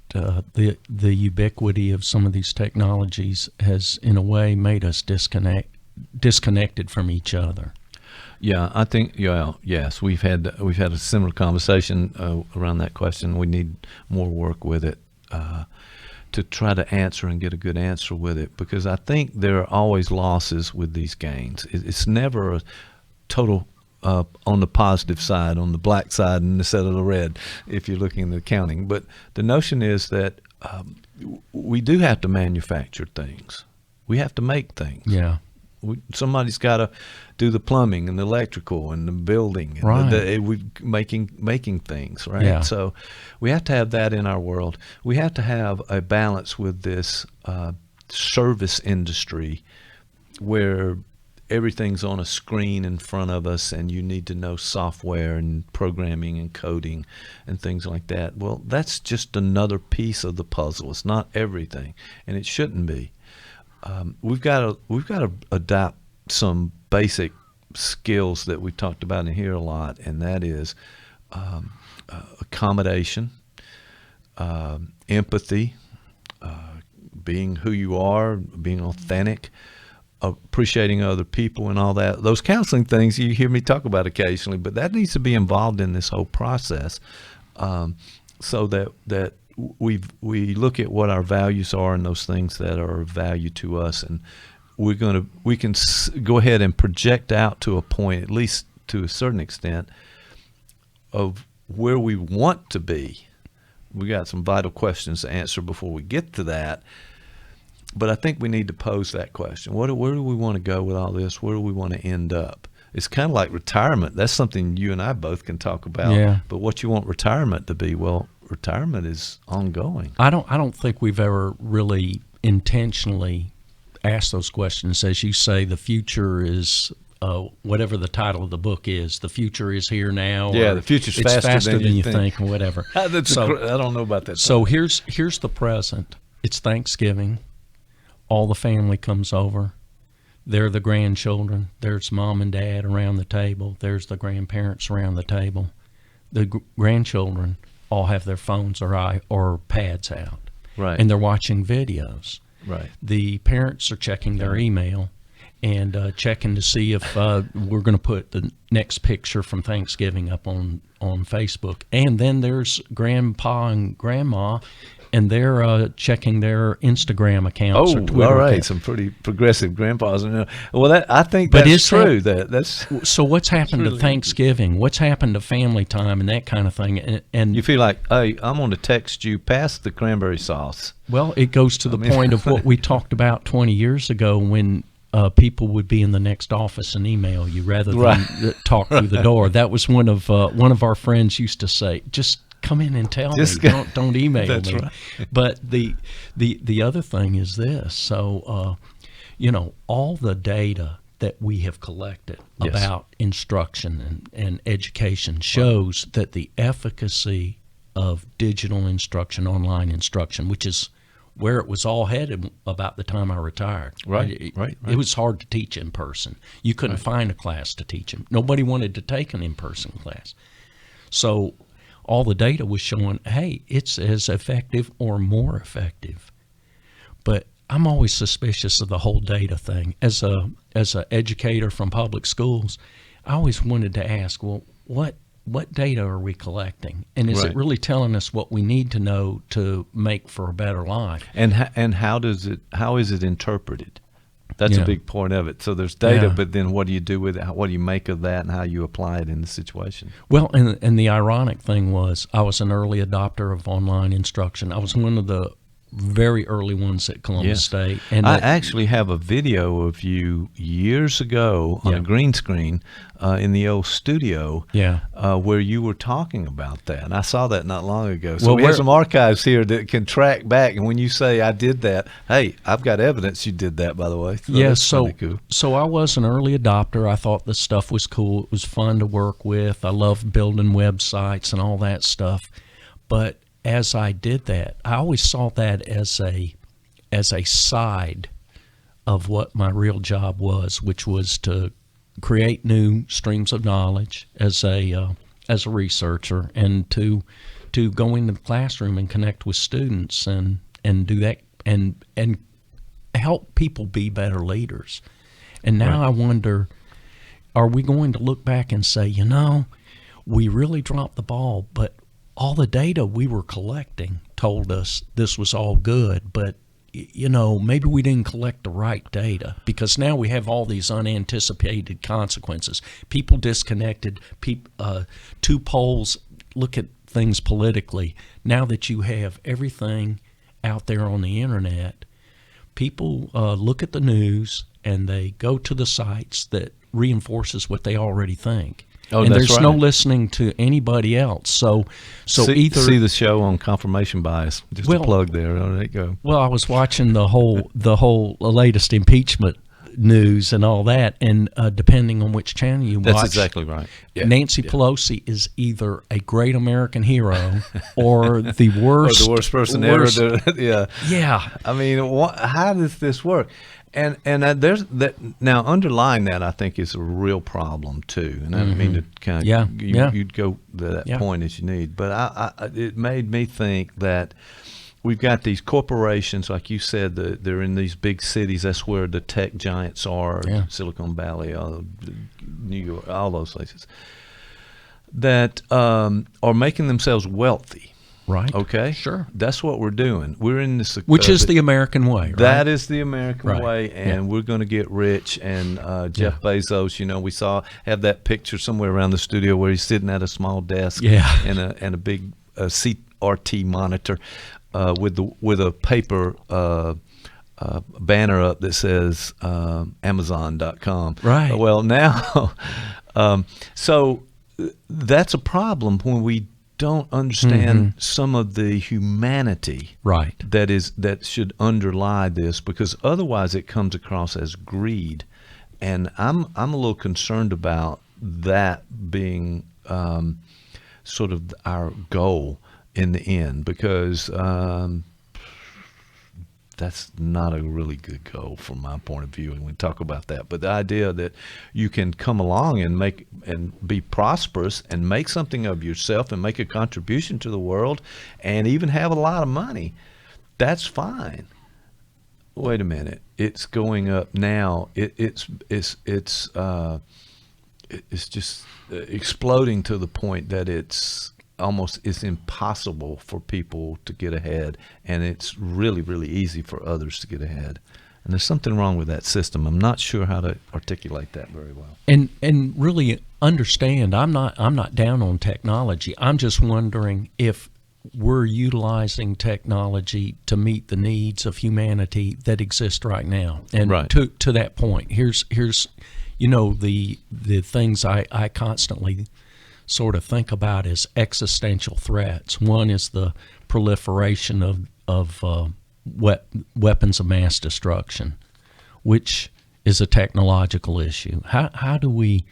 the ubiquity of some of these technologies has, in a way, made us disconnected from each other? Yeah, I think. Yes, we've had a similar conversation around that question. We need more work with it to try to answer and get a good answer with it, because I think there are always losses with these gains. It's never a total. On the positive side, on the black side instead of the red, if you're looking at the accounting. But the notion is that we do have to manufacture things. We have to make things. Yeah. Somebody's got to do the plumbing and the electrical and the building. And right. We're making things, right? Yeah. So we have to have that in our world. We have to have a balance with this service industry where everything's on a screen in front of us, and you need to know software and programming and coding and things like that. Well, that's just another piece of the puzzle. It's not everything, and it shouldn't be. We've got to adopt some basic skills that we talked about in here a lot, and that is accommodation, empathy, being who you are, being authentic, appreciating other people and all that. Those counseling things you hear me talk about occasionally, but that needs to be involved in this whole process, so that we look at what our values are and those things that are of value to us, and we can go ahead and project out to a point, at least to a certain extent, of where we want to be. We got some vital questions to answer before we get to that. But I think we need to pose that question. Where do we want to go with all this? Where do we want to end up? It's kind of like retirement. That's something you and I both can talk about. Yeah. But what you want retirement to be, well, retirement is ongoing. I don't think we've ever really intentionally asked those questions. As you say, the future is whatever the title of the book is. The future is here now. Yeah, the future's faster than you think, or whatever. I don't know about that. So here's the present. it's Thanksgiving. All the family comes over. There are the grandchildren. There's mom and dad around the table. There's the grandparents around the table. The grandchildren all have their phones or pads out. Right. And they're watching videos. Right. The parents are checking their email and checking to see if we're going to put the next picture from Thanksgiving up on Facebook. And then there's grandpa and grandma, and they're checking their Instagram accounts or Twitter all right. accounts. Some pretty progressive grandpas. Well, I think that's true. That's so what's happened to Thanksgiving? What's happened to family time and that kind of thing? And you feel like, hey, I'm going to text you past the cranberry sauce. Well, it goes to the point of what we talked about 20 years ago when people would be in the next office and email you rather than talk through the door. That was one of our friends used to say, just come in and tell me. Don't email that's me. Right. But the other thing is this. So, all the data that we have collected about instruction and education shows that the efficacy of digital instruction, online instruction, which is where it was all headed about the time I retired. Right. It was hard to teach in person. You couldn't find a class to teach them. Nobody wanted to take an in-person class. So all the data was showing, hey, it's as effective or more effective. But I'm always suspicious of the whole data thing. As a educator from public schools, I always wanted to ask, well, what data are we collecting, and is it really telling us what we need to know to make for a better life? And how is it interpreted? That's a big point of it. So there's data, but then what do you do with it? What do you make of that, and how you apply it in the situation? Well, and the ironic thing was, I was an early adopter of online instruction. I was one of the very early ones at Columbus State. And I actually have a video of you years ago on a green screen in the old studio where you were talking about that. And I saw that not long ago. So we have some archives here that can track back. And when you say I did that, hey, I've got evidence you did that, by the way. So so I was an early adopter. I thought this stuff was cool. It was fun to work with. I loved building websites and all that stuff. But as I did that, I always saw that as a side of what my real job was, which was to create new streams of knowledge as a researcher, and to go into the classroom and connect with students and do that and help people be better leaders. And now I wonder, are we going to look back and say, we really dropped the ball, but all the data we were collecting told us this was all good, but maybe we didn't collect the right data, because now we have all these unanticipated consequences. People disconnected, two poles look at things politically. Now that you have everything out there on the internet, people look at the news and they go to the sites that reinforces what they already think. Oh, and that's there's no listening to anybody else. So see the show on confirmation bias. Just a plug there. There you go. Well, I was watching the whole latest impeachment news and all that, and depending on which channel you watch, that's exactly right. Nancy Pelosi is either a great American hero or the worst, or the worst person ever. Yeah. I mean, how does this work? And there's that now underlying that, I think, is a real problem too. And I don't mean to kind of you'd go to that point as you need, but it made me think that we've got these corporations, like you said, they're in these big cities. That's where the tech giants are, Silicon Valley, New York, all those places that are making themselves wealthy. Right. Okay. Sure. That's what we're doing. We're in this. Which is the American way, right? That is the American way, and we're going to get rich. And Jeff Bezos, we have that picture somewhere around the studio where he's sitting at a small desk, and a big CRT monitor, with a paper banner up that says Amazon.com. Right. Well, now, so that's a problem when we don't understand some of the humanity that should underlie this, because otherwise it comes across as greed, and I'm a little concerned about that being sort of our goal in the end, because that's not a really good goal from my point of view, and we talk about that. But the idea that you can come along and be prosperous and make something of yourself and make a contribution to the world and even have a lot of money, that's fine. Wait a minute, it's going up now. It's just exploding to the point that it's impossible for people to get ahead, and it's really, really easy for others to get ahead. And there's something wrong with that system. I'm not sure how to articulate that very well. And really understand, I'm not down on technology. I'm just wondering if we're utilizing technology to meet the needs of humanity that exist right now. And right. to that point, here's the things I constantly sort of think about as existential threats. One is the proliferation of weapons of mass destruction, which is a technological issue. How do we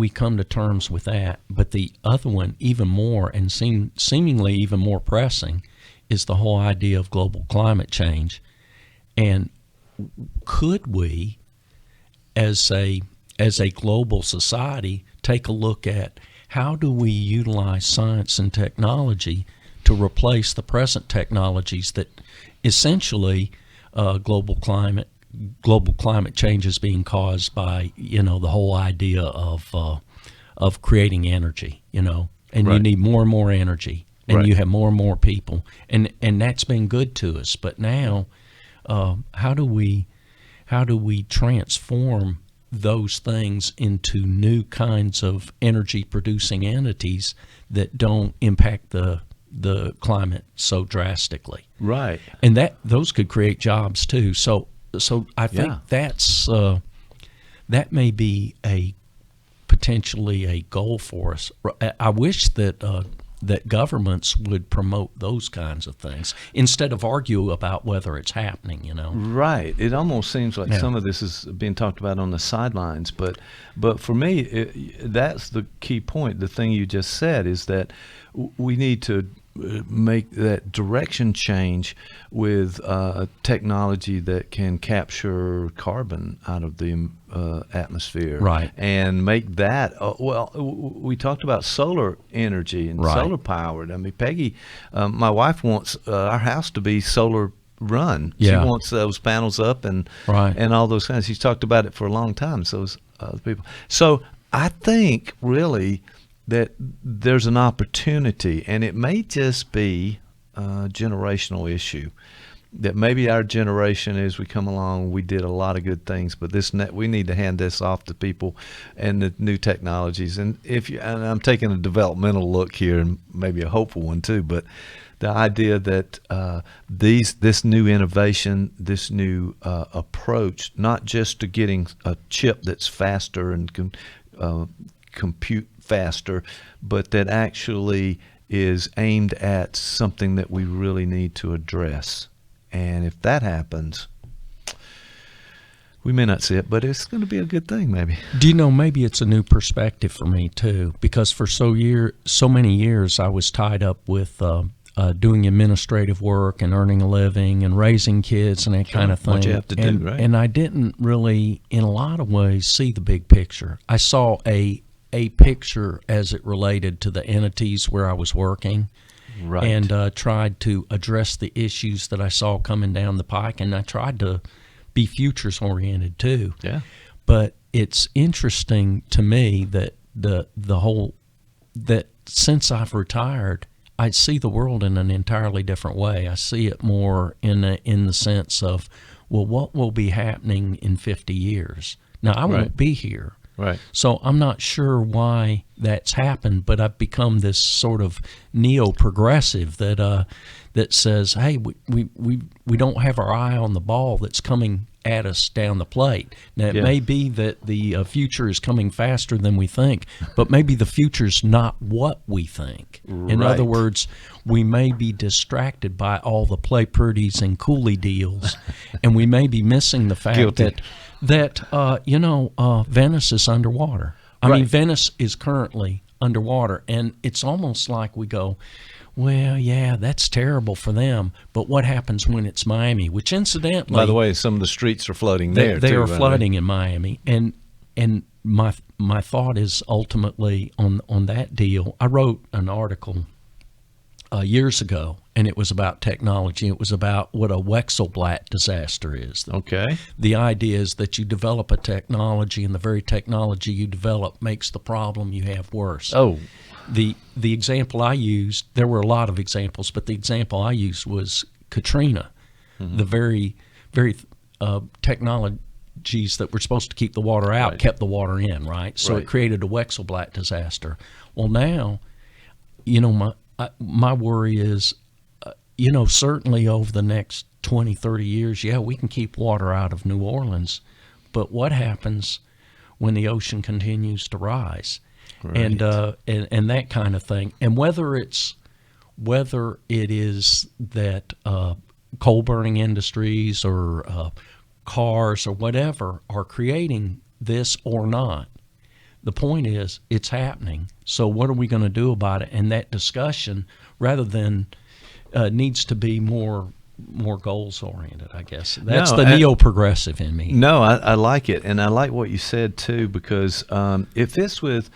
come to terms with that? But the other one, even more and seemingly even more pressing, is the whole idea of global climate change. And could we, as a global society, take a look at how do we utilize science and technology to replace the present technologies that essentially global climate change is being caused by, the whole idea of creating energy, and right. You need more and more energy, and right. You have more and more people, and that's been good to us. But now, how do we transform those things into new kinds of energy producing entities that don't impact the climate so drastically? Right. And those could create jobs too. So I think that may be potentially a goal for us. I wish that governments would promote those kinds of things instead of argue about whether it's happening, Right. It almost seems like some of this is being talked about on the sidelines, but for me, that's the key point. The thing you just said is that we need to make that direction change with technology that can capture carbon out of the atmosphere, right? And make that we talked about solar energy and right. Solar powered. I mean, Peggy, my wife wants our house to be solar run. Yeah. She wants those panels up and right. and all those kinds. She's talked about it for a long time. So other people. So I think really that there's an opportunity, and it may just be a generational issue. That maybe our generation, as we come along, we did a lot of good things, but we need to hand this off to people and the new technologies. And and I'm taking a developmental look here, and maybe a hopeful one too. But the idea that this new innovation, this new approach, not just to getting a chip that's faster and compute faster, but that actually is aimed at something that we really need to address. And if that happens, we may not see it, but it's going to be a good thing, maybe. Do you know, maybe it's a new perspective for me too, because for so many years I was tied up with doing administrative work and earning a living and raising kids and that kind of thing. What you have to do, right? And I didn't really, in a lot of ways, see the big picture. I saw a picture as it related to the entities where I was working, right, and tried to address the issues that I saw coming down the pike, and I tried to be futures oriented too. Yeah. But it's interesting to me that that since I've retired, I see the world in an entirely different way. I see it more in the sense of, well, what will be happening in 50 years? Now, I won't be here. Right. So I'm not sure why that's happened, but I've become this sort of neo-progressive that says, hey, we don't have our eye on the ball that's coming at us down the plate. Now, it may be that the future is coming faster than we think, but maybe the future's not what we think. In other words, we may be distracted by all the play pretties and coolie deals, and we may be missing the fact that Venice is underwater. I mean, Venice is currently underwater. And it's almost like we go, well, yeah, that's terrible for them. But what happens when it's Miami? Which, incidentally, by the way, some of the streets are flooding there. They are flooding in Miami, and my thought is ultimately on that deal. I wrote an article years ago, and it was about technology. It was about what a Wechselblatt disaster is. Okay. The idea is that you develop a technology, and the very technology you develop makes the problem you have worse. Oh. The example I used, there were a lot of examples, but the example I used was Katrina. Mm-hmm. The very technologies that were supposed to keep the water out kept the water in, right? So it created a Wechselblatt disaster. Well, now, my worry is, certainly over the next 20, 30 years, we can keep water out of New Orleans, but what happens when the ocean continues to rise? Right. And that kind of thing, and whether it is that coal burning industries or cars or whatever are creating this or not, the point is it's happening. So what are we going to do about it? And that discussion, rather than needs to be more goals oriented, I guess. That's the neo-progressive in me. No, I like it, and I like what you said too, because it fits with.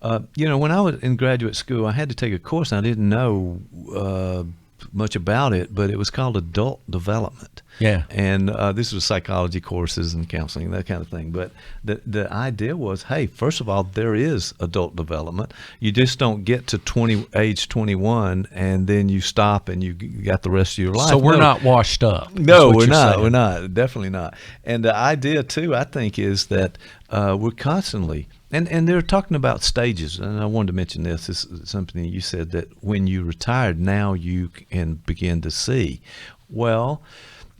When I was in graduate school, I had to take a course. And I didn't know much about it, but it was called adult development. Yeah. And this was psychology courses and counseling, that kind of thing. But the idea was, hey, first of all, there is adult development. You just don't get to age 21 and then you stop and you got the rest of your life. So we're not washed up. No, we're not. Saying. We're not. Definitely not. And the idea, too, I think, is that we're constantly – and they're talking about stages, and I wanted to mention this. This is something you said, that when you retired, now you can begin to see. Well,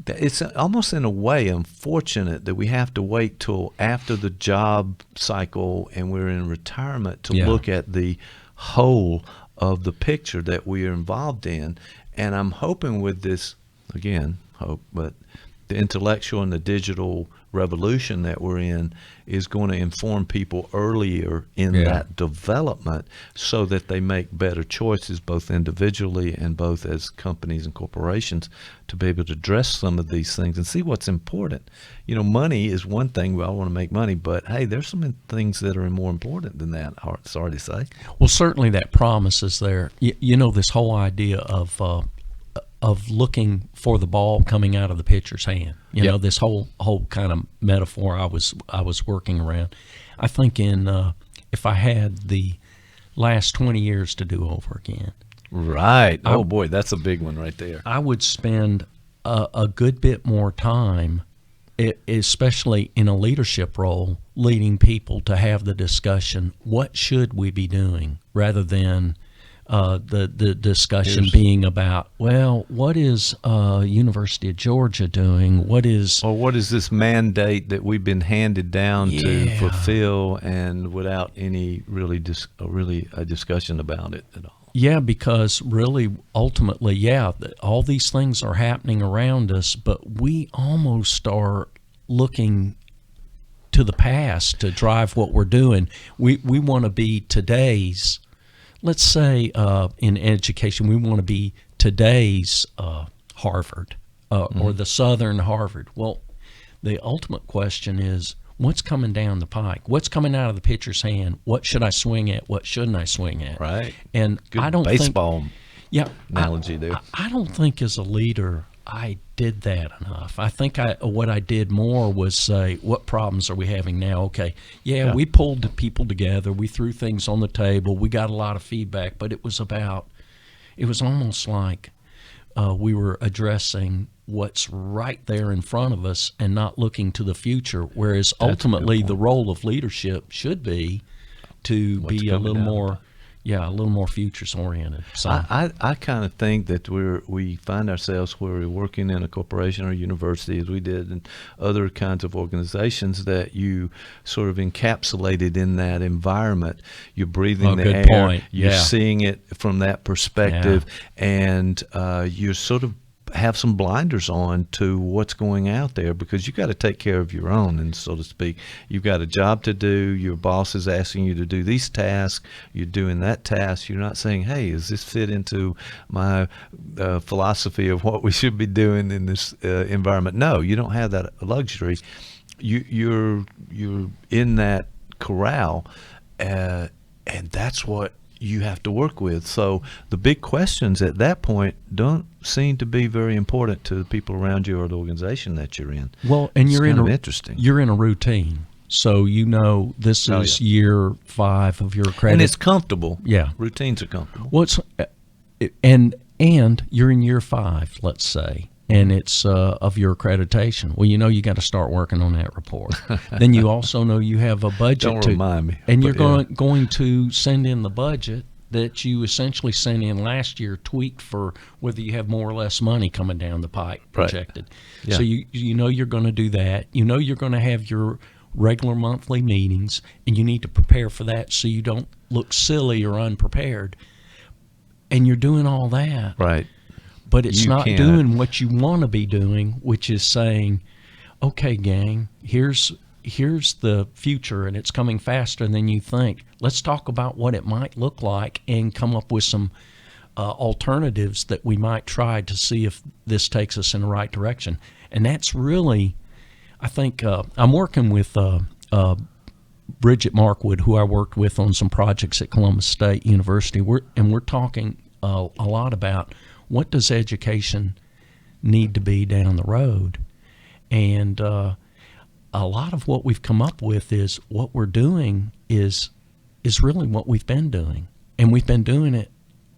it's almost in a way unfortunate that we have to wait till after the job cycle and we're in retirement to look at the whole of the picture that we are involved in. And I'm hoping with this, again, but the intellectual and the digital revolution that we're in is going to inform people earlier in that development so that they make better choices, both individually and both as companies and corporations, to be able to address some of these things and see what's important. Money is one thing. We all want to make money, but hey, there's some things that are more important than that. Sorry to say. Well, certainly that promise is there. This whole idea of looking for the ball coming out of the pitcher's hand. This whole kind of metaphor I was working around. I think if I had the last 20 years to do over again. Right. Oh boy, that's a big one right there. I would spend a good bit more time, especially in a leadership role, leading people to have the discussion, what should we be doing, rather than the discussion being about, well, what is University of Georgia doing? What is this mandate that we've been handed down to fulfill, and without any really a discussion about it at all? Yeah, because really, ultimately, all these things are happening around us, but we almost are looking to the past to drive what we're doing. We want to be today's. Let's say in education, we want to be today's Harvard or the Southern Harvard. Well, the ultimate question is, what's coming down the pike? What's coming out of the pitcher's hand? What should I swing at? What shouldn't I swing at? Right. And good I don't baseball think, analogy there. I don't think as a leader I did that enough. I think what I did more was say, what problems are we having now? Okay, we pulled the people together. We threw things on the table. We got a lot of feedback, but it was almost like we were addressing what's right there in front of us and not looking to the future, whereas ultimately the role of leadership should be to be a little more futures oriented. So I kind of think that we find ourselves where we're working in a corporation or university, as we did in other kinds of organizations, that you sort of encapsulated in that environment. You're breathing the air. You're seeing it from that perspective, and you're sort of have some blinders on to what's going out there, because you got to take care of your own, and so to speak. You've got a job to do. Your boss is asking you to do these tasks. You're doing that task. You're not saying, hey, does this fit into my philosophy of what we should be doing in this environment? No, you don't have that luxury. You're in that corral, and that's what you have to work with. So the big questions at that point don't seem to be very important to the people around you or the organization that you're in. Well, and you're interesting. You're in a routine, so this is year 5 of your credit, and it's comfortable. Yeah, routines are comfortable. Well, and you're in year 5, let's say, and it's of your accreditation. Well, you got to start working on that report. Then you also know you have a budget. Don't remind me. And you're going to send in the budget that you essentially sent in last year, tweaked for whether you have more or less money coming down the pipe projected. Right. Yeah. So you know you're going to do that. You know you're going to have your regular monthly meetings, and you need to prepare for that so you don't look silly or unprepared. And you're doing all that. Right. But it's not doing what you want to be doing, which is saying, okay, gang, here's the future, and it's coming faster than you think. Let's talk about what it might look like and come up with some alternatives that we might try to see if this takes us in the right direction. And that's really, I think, I'm working with Bridget Markwood, who I worked with on some projects at Columbus State University. We're talking a lot about what does education need to be down the road. And a lot of what we've come up with is what we're doing is really what we've been doing. And we've been doing it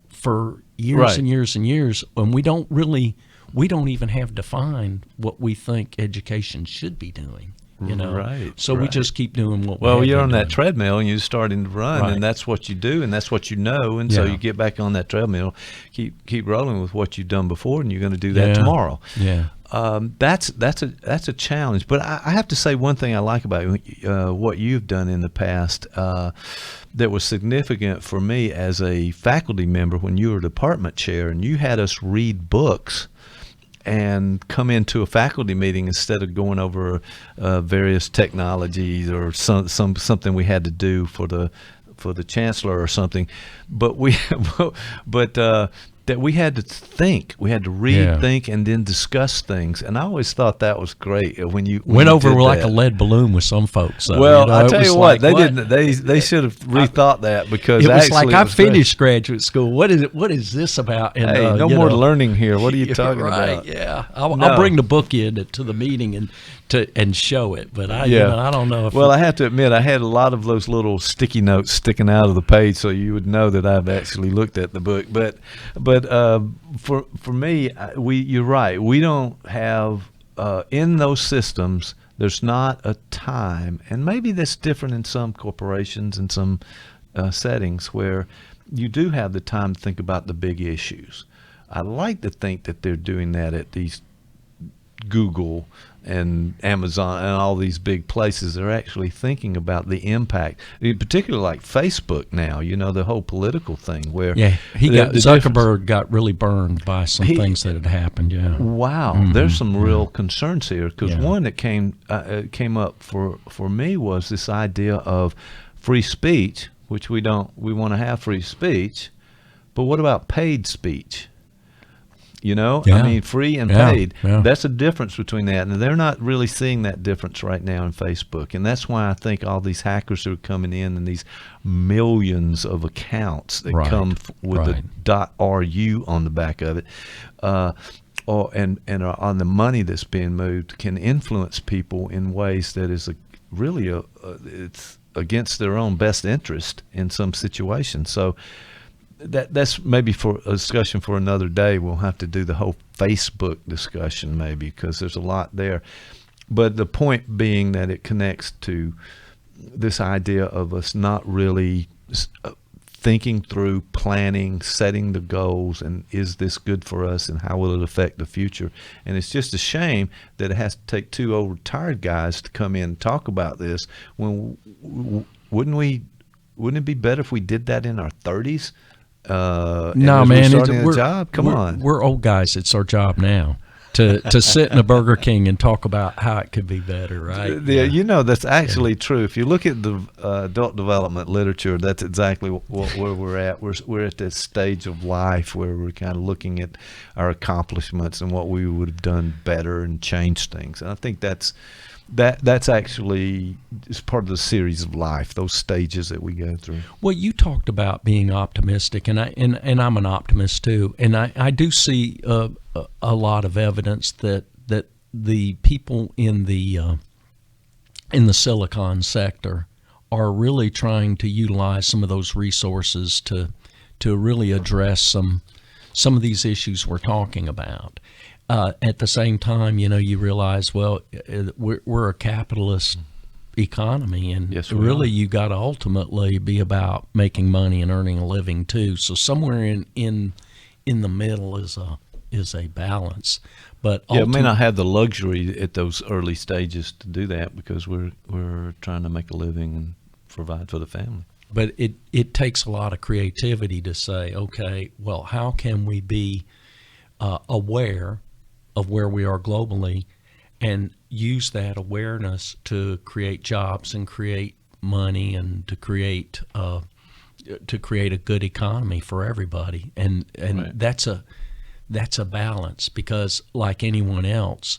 for years and years and years. And we don't even have defined what we think education should be doing. So we just keep doing what you're on that treadmill and you're starting to run, and that's what you do, and that's what you know, and so you get back on that treadmill, keep rolling with what you've done before, and you're going to do that tomorrow. That's a challenge. But I have to say one thing I like about what you've done in the past that was significant for me as a faculty member when you were department chair, and you had us read books and come into a faculty meeting instead of going over various technologies or something we had to do for the chancellor or something, but that we had to think, we had to read, think, and then discuss things. And I always thought that was great when you went over like a lead balloon with some folks. So, I tell you what, they didn't. They should have rethought that, because it was like I finished graduate school. What is it? What is this about? And, hey, no more learning here. What are you talking about? Yeah, I'll bring the book in to the meeting and show it. But I don't know if. Well, I have to admit, I had a lot of those little sticky notes sticking out of the page, so you would know that I've actually looked at the book. But for me, you're right. We don't have in those systems. There's not a time, and maybe that's different in some corporations and some settings where you do have the time to think about the big issues. I like to think that they're doing that at these Google and Amazon and all these big places. They're actually thinking about the impact, particularly like Facebook now, the whole political thing where Zuckerberg got really burned by some things that had happened. Wow. Mm-hmm. There's some real concerns here, because one that came up for me was this idea of free speech, which we want to have free speech, but what about paid speech? I mean, free and paid. Yeah. That's a difference between that. And they're not really seeing that difference right now in Facebook. And that's why I think all these hackers are coming in, and these millions of accounts that come with the .ru on the back of it, and are on the money that's being moved, can influence people in ways that is it's against their own best interest in some situations. So that's maybe for a discussion for another day. We'll have to do the whole Facebook discussion maybe, because there's a lot there. But the point being that it connects to this idea of us not really thinking through, planning, setting the goals, and is this good for us, and how will it affect the future? And it's just a shame that it has to take two old retired guys to come in and talk about this, when wouldn't it be better if we did that in our 30s? No, man, we're job. Come on, we're old guys. It's our job now to sit in a Burger King and talk about how it could be better, right? Yeah, that's actually true. If you look at the adult development literature, that's exactly where we're at. We're at this stage of life where we're kind of looking at our accomplishments and what we would have done better and changed things. And I think that's actually is part of the series of life, those stages that we go through. Well, you talked about being optimistic, and I'm an optimist too, and I do see a lot of evidence that the people in the Silicon sector are really trying to utilize some of those resources to really address some of these issues we're talking about. At the same time, you realize, well, we're a capitalist economy, and yes, really you got to ultimately be about making money and earning a living too. So somewhere in the middle is a balance. But it may not have the luxury at those early stages to do that because we're trying to make a living and provide for the family. But it takes a lot of creativity to say, okay, well, how can we be aware of where we are globally and use that awareness to create jobs and create money and to create a good economy for everybody. And right. that's a balance, because like anyone else,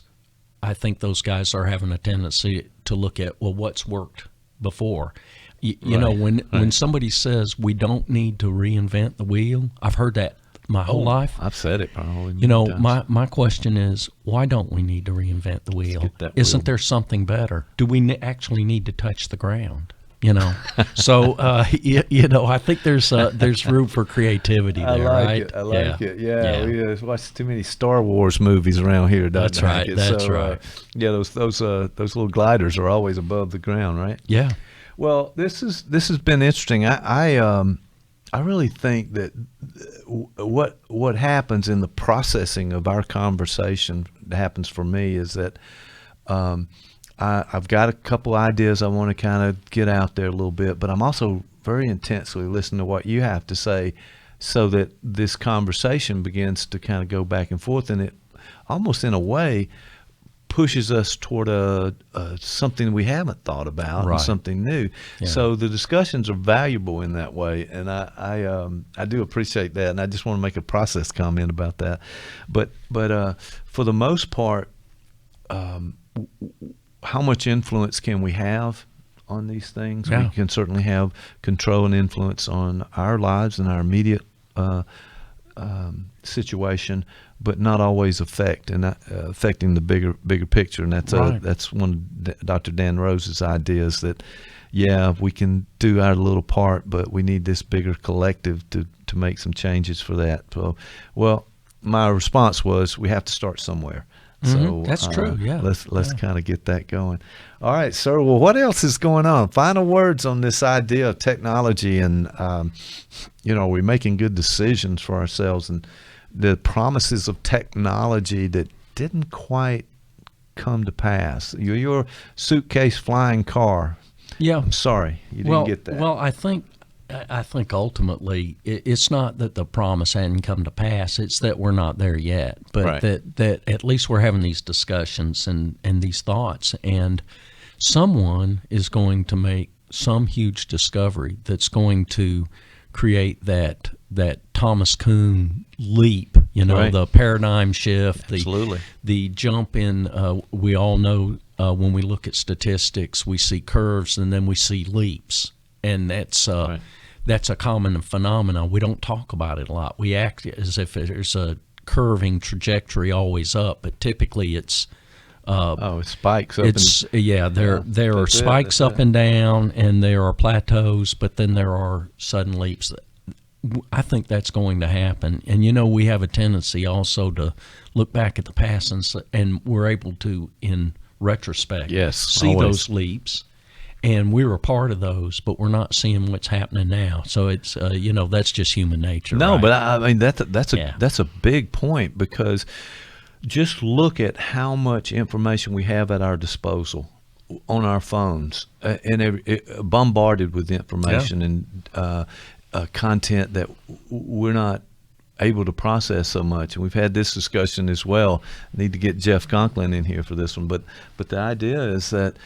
I think those guys are having a tendency to look at, well, what's worked before. You know, when somebody says we don't need to reinvent the wheel, I've heard that my whole life. I've said it probably. My question is, why don't we need to reinvent the wheel? Isn't there something better? Do we actually need to touch the ground? So I think there's room for creativity there. I like it. Yeah. We watch too many Star Wars movies around here. That's right. That's right. Those little gliders are always above the ground, right? Yeah. Well, this has been interesting. I really think that what happens in the processing of our conversation happens for me is that I've got a couple ideas I want to kind of get out there a little bit, but I'm also very intensely listening to what you have to say so that this conversation begins to kind of go back and forth, and it almost in a way pushes us toward something we haven't thought about, right. and something new. Yeah. So the discussions are valuable in that way, and I do appreciate that. And I just want to make a process comment about that. But for the most part, how much influence can we have on these things? Yeah. We can certainly have control and influence on our lives and our immediate situation, but not always affecting the bigger picture. And that's one of Dr. Dan Rose's ideas, that we can do our little part, but we need this bigger collective to make some changes for that. So, well, my response was we have to start somewhere. So that's true. Yeah. Let's kind of get that going. All right, sir. Well, what else is going on? Final words on this idea of technology, and are we making good decisions for ourselves, and the promises of technology that didn't quite come to pass? Your suitcase flying car. Yeah. I'm sorry you didn't get that. Well, I think ultimately it's not that the promise hadn't come to pass, it's that we're not there yet, but right. that at least we're having these discussions and these thoughts, and someone is going to make some huge discovery that's going to create that Thomas Kuhn leap, right. the paradigm shift, Absolutely. the jump in, we all know when we look at statistics, we see curves and then we see leaps. And that's right. That's a common phenomenon. We don't talk about it a lot. We act as if there's a curving trajectory always up, but typically it's it spikes up. There are spikes up and down, and there are plateaus, but then there are sudden leaps. I think that's going to happen. And we have a tendency also to look back at the past, and we're able to, in retrospect, see always. Those leaps. And we were a part of those, but we're not seeing what's happening now. So it's that's just human nature. No, right? but I mean that's a big point, because just look at how much information we have at our disposal on our phones, and bombarded with information, and content that we're not able to process so much. And we've had this discussion as well. I need to get Jeff Conklin in here for this one. But the idea is that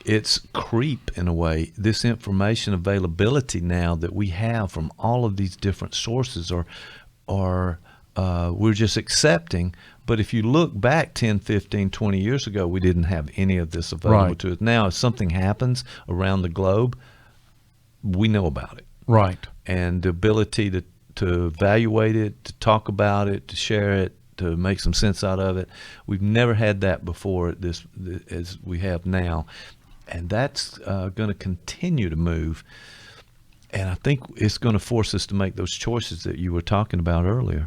it's creep in a way. This information availability now that we have from all of these different sources are we're just accepting. But if you look back 10, 15, 20 years ago, we didn't have any of this available to us. Now, if something happens around the globe, we know about it. Right. And the ability to evaluate it, to talk about it, to share it, to make some sense out of it. We've never had that before as we have now. And that's going to continue to move. And I think it's going to force us to make those choices that you were talking about earlier.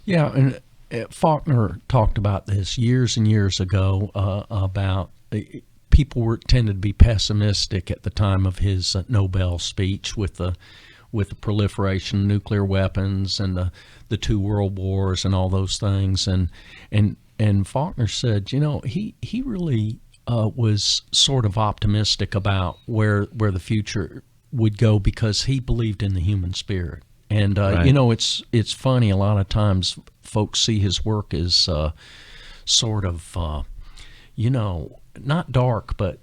Yeah, and Faulkner talked about this years and years ago about people tended to be pessimistic at the time of his Nobel speech with the proliferation of nuclear weapons and the two world wars and all those things. And Faulkner said, he really was sort of optimistic about where the future would go because he believed in the human spirit. And it's funny, a lot of times folks see his work as sort of not dark but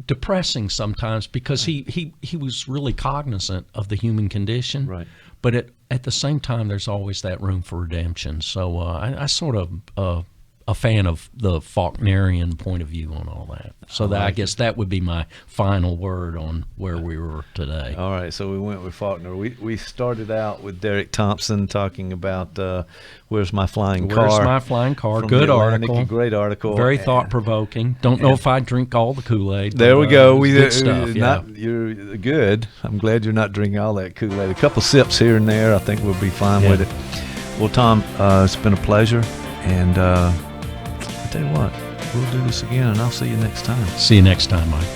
depressing sometimes because he was really cognizant of the human condition. Right. But at the same time, there's always that room for redemption. So I sort of a fan of the Faulknerian point of view on all that. So I guess that would be my final word on where we were today. All right, so we went with Faulkner. We started out with Derek Thompson talking about Where's My Flying Car? Where's My Flying Car? Good article. Great article. Very thought-provoking. Don't know if I drink all the Kool-Aid. There we go. Good stuff, You're good. I'm glad you're not drinking all that Kool-Aid. A couple sips here and there, I think we'll be fine with it. Well, Tom, it's been a pleasure. And I tell you what, we'll do this again, and I'll see you next time. See you next time, Mike.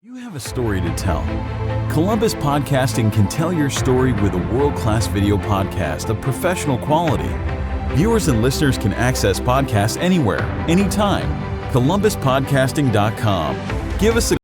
You have a story to tell. Columbus Podcasting can tell your story with a world-class video podcast of professional quality. Viewers and listeners can access podcasts anywhere, anytime. ColumbusPodcasting.com. Give us a call.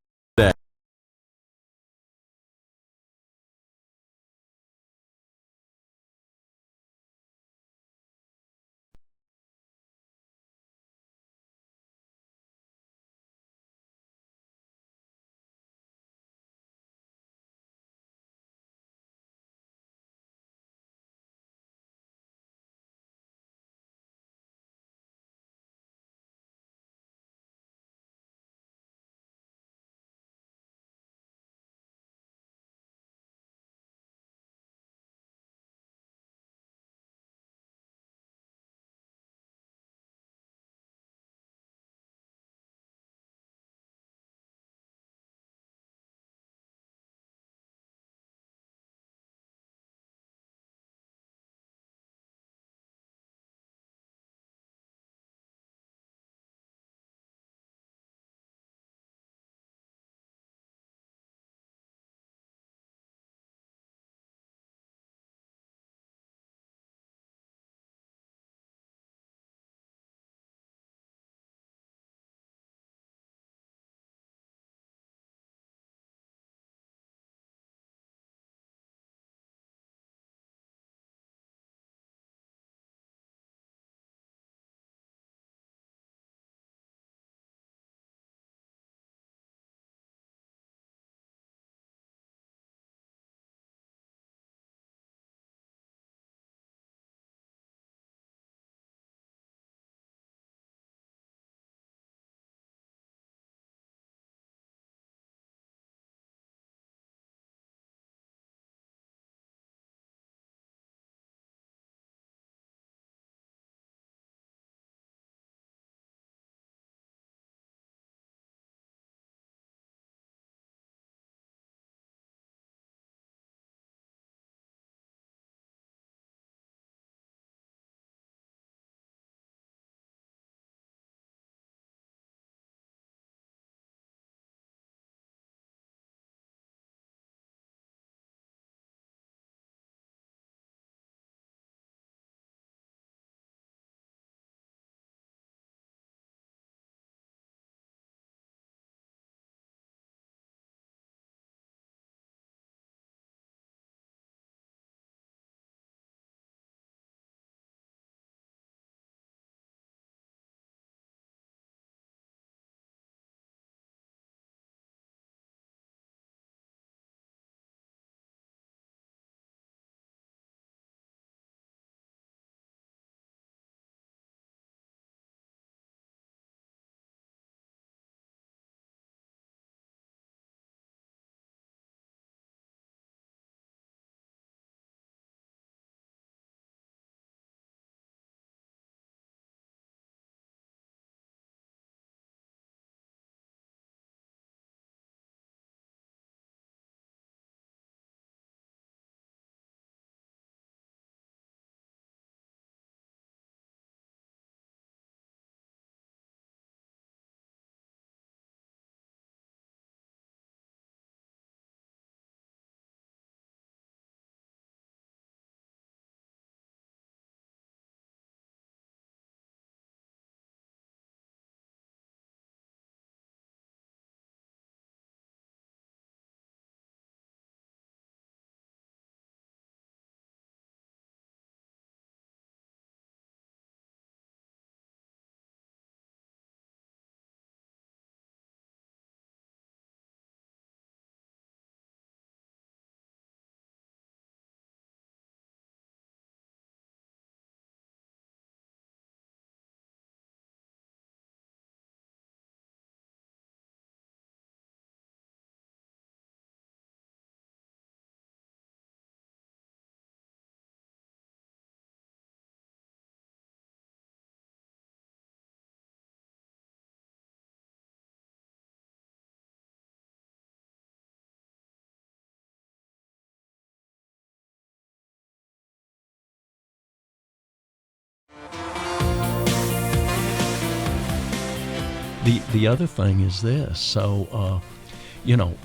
The other thing is this. So,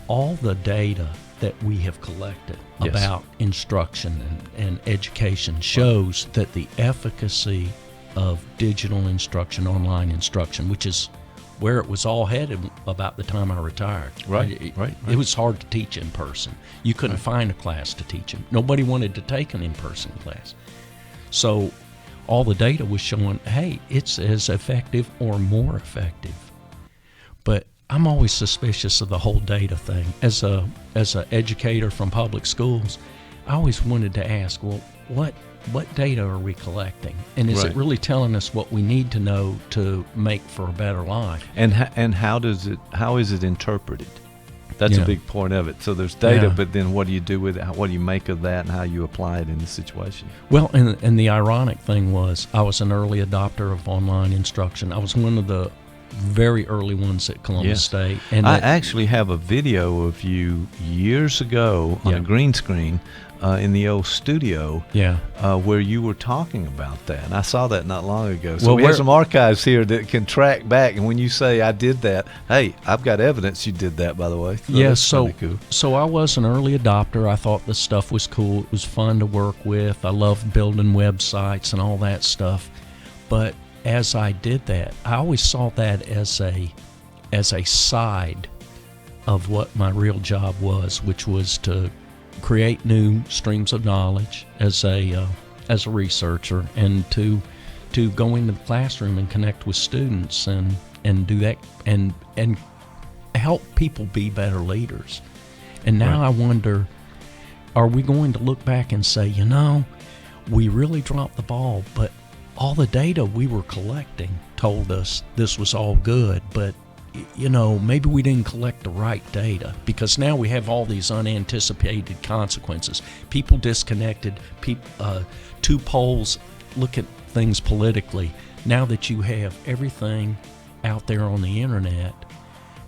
all the data that we have collected about instruction and education shows that the efficacy of digital instruction, online instruction, which is where it was all headed about the time I retired. Right. It was hard to teach in person. You couldn't find a class to teach in. Nobody wanted to take an in-person class. So all the data was showing, hey, it's as effective or more effective. But I'm always suspicious of the whole data thing. As a educator from public schools, I always wanted to ask, well, what data are we collecting, and is it really telling us what we need to know to make for a better life? And how is it interpreted? That's a big point of it. So there's data, but then what do you do with it? What do you make of that, and how you apply it in the situation? Well, and the ironic thing was, I was an early adopter of online instruction. I was one of the very early ones at Columbus State. And I actually have a video of you years ago on a green screen in the old studio where you were talking about that. And I saw that not long ago. So we have some archives here that can track back. And when you say I did that, hey, I've got evidence you did that, by the way. So cool. So I was an early adopter. I thought this stuff was cool. It was fun to work with. I loved building websites and all that stuff. But as I did that, I always saw that as a side of what my real job was, which was to create new streams of knowledge as a researcher, and to go into the classroom and connect with students and do that and help people be better leaders. And now I wonder, are we going to look back and say, we really dropped the ball, but all the data we were collecting told us this was all good, but maybe we didn't collect the right data, because now we have all these unanticipated consequences. People disconnected, two poles look at things politically. Now that you have everything out there on the internet,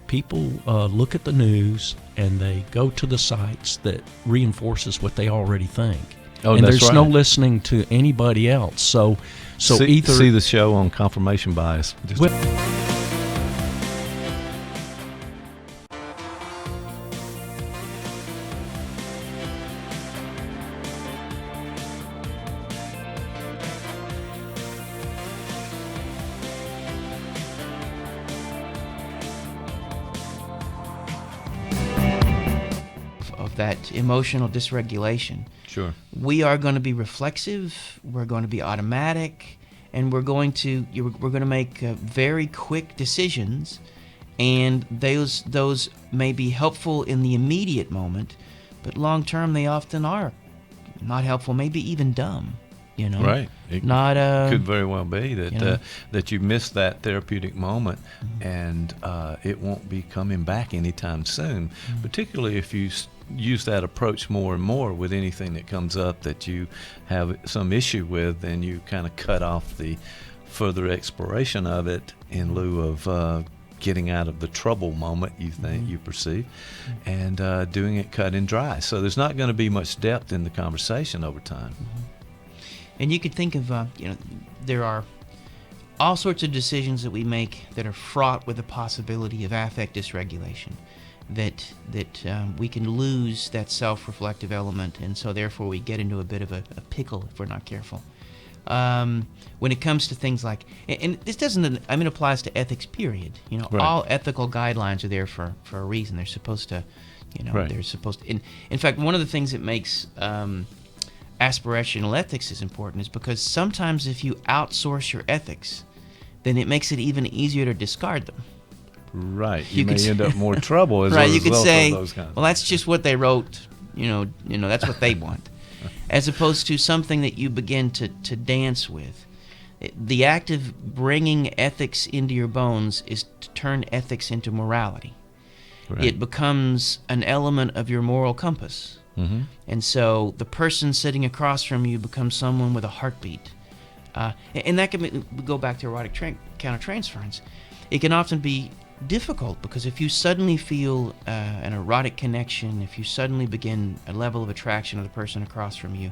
people look at the news and they go to the sites that reinforces what they already think. And there's no listening to anybody else. So either see the show on confirmation bias. That emotional dysregulation. Sure. We are going to be reflexive, we're going to be automatic, and we're going to make very quick decisions, and those may be helpful in the immediate moment, but long term they often are not helpful, maybe even dumb. Right. It could very well be that that you missed that therapeutic moment, and it won't be coming back anytime soon. Particularly if you use that approach more and more with anything that comes up that you have some issue with, then you kind of cut off the further exploration of it in lieu of getting out of the trouble moment you think you perceive, and doing it cut and dry. So there's not going to be much depth in the conversation over time. And you could think of, there are all sorts of decisions that we make that are fraught with the possibility of affect dysregulation, that we can lose that self-reflective element, and so therefore we get into a bit of a pickle if we're not careful. When it comes to things like, and this applies to ethics, period. All ethical guidelines are there for a reason. They're supposed to, they're supposed to. In fact, one of the things that makes aspirational ethics is important is because sometimes if you outsource your ethics, then it makes it even easier to discard them. Right. You may end up more trouble as a result you could say, of those kinds of well, that's just what they wrote. That's what they want. As opposed to something that you begin to dance with. The act of bringing ethics into your bones is to turn ethics into morality. Right. It becomes an element of your moral compass. Mm-hmm. And so the person sitting across from you becomes someone with a heartbeat. And that can go back to erotic countertransference. It can often be difficult because if you suddenly feel an erotic connection, if you suddenly begin a level of attraction to the person across from you,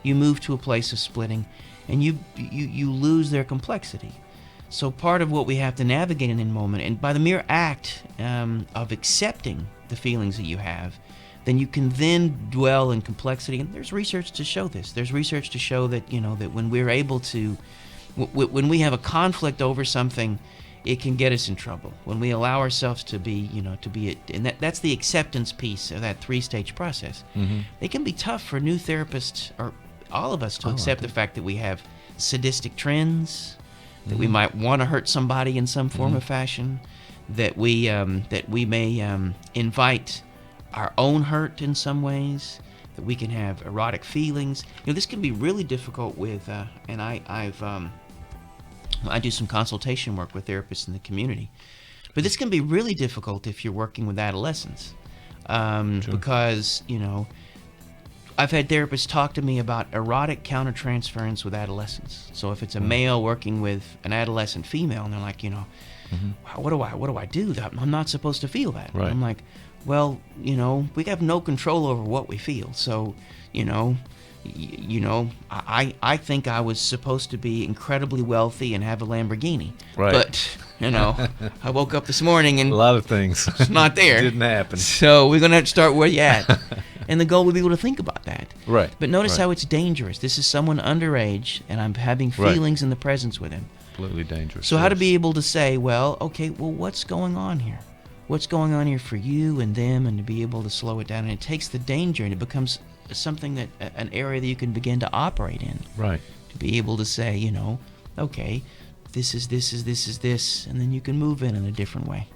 you move to a place of splitting, and you lose their complexity. So part of what we have to navigate in the moment, and by the mere act of accepting the feelings that you have, then you can then dwell in complexity. And there's research to show this. There's research to show that, that when we're able to, when we have a conflict over something, it can get us in trouble. When we allow ourselves to be, and that's the acceptance piece of that 3-stage process. Mm-hmm. It can be tough for new therapists, or all of us, to accept the fact that we have sadistic trends, that we might want to hurt somebody in some form or fashion, that we may invite our own hurt in some ways, that we can have erotic feelings. This can be really difficult with, and I do some consultation work with therapists in the community, but this can be really difficult if you're working with adolescents, because I've had therapists talk to me about erotic countertransference with adolescents. So if it's a male working with an adolescent female, and they're like, what do I do? I'm not supposed to feel that. Right. I'm like, well, we have no control over what we feel. So, I think I was supposed to be incredibly wealthy and have a Lamborghini. Right. But, I woke up this morning and a lot of things it's not there. Didn't happen. So we're going to have to start where you're at. And the goal would be able to think about that. Right. But notice how it's dangerous. This is someone underage, and I'm having feelings in the presence with him. Completely dangerous. So how to be able to say, what's going on here? What's going on here for you and them, and to be able to slow it down. And it takes the danger, and it becomes something that, an area that you can begin to operate in. Right. To be able to say, okay, this is this, and then you can move in a different way.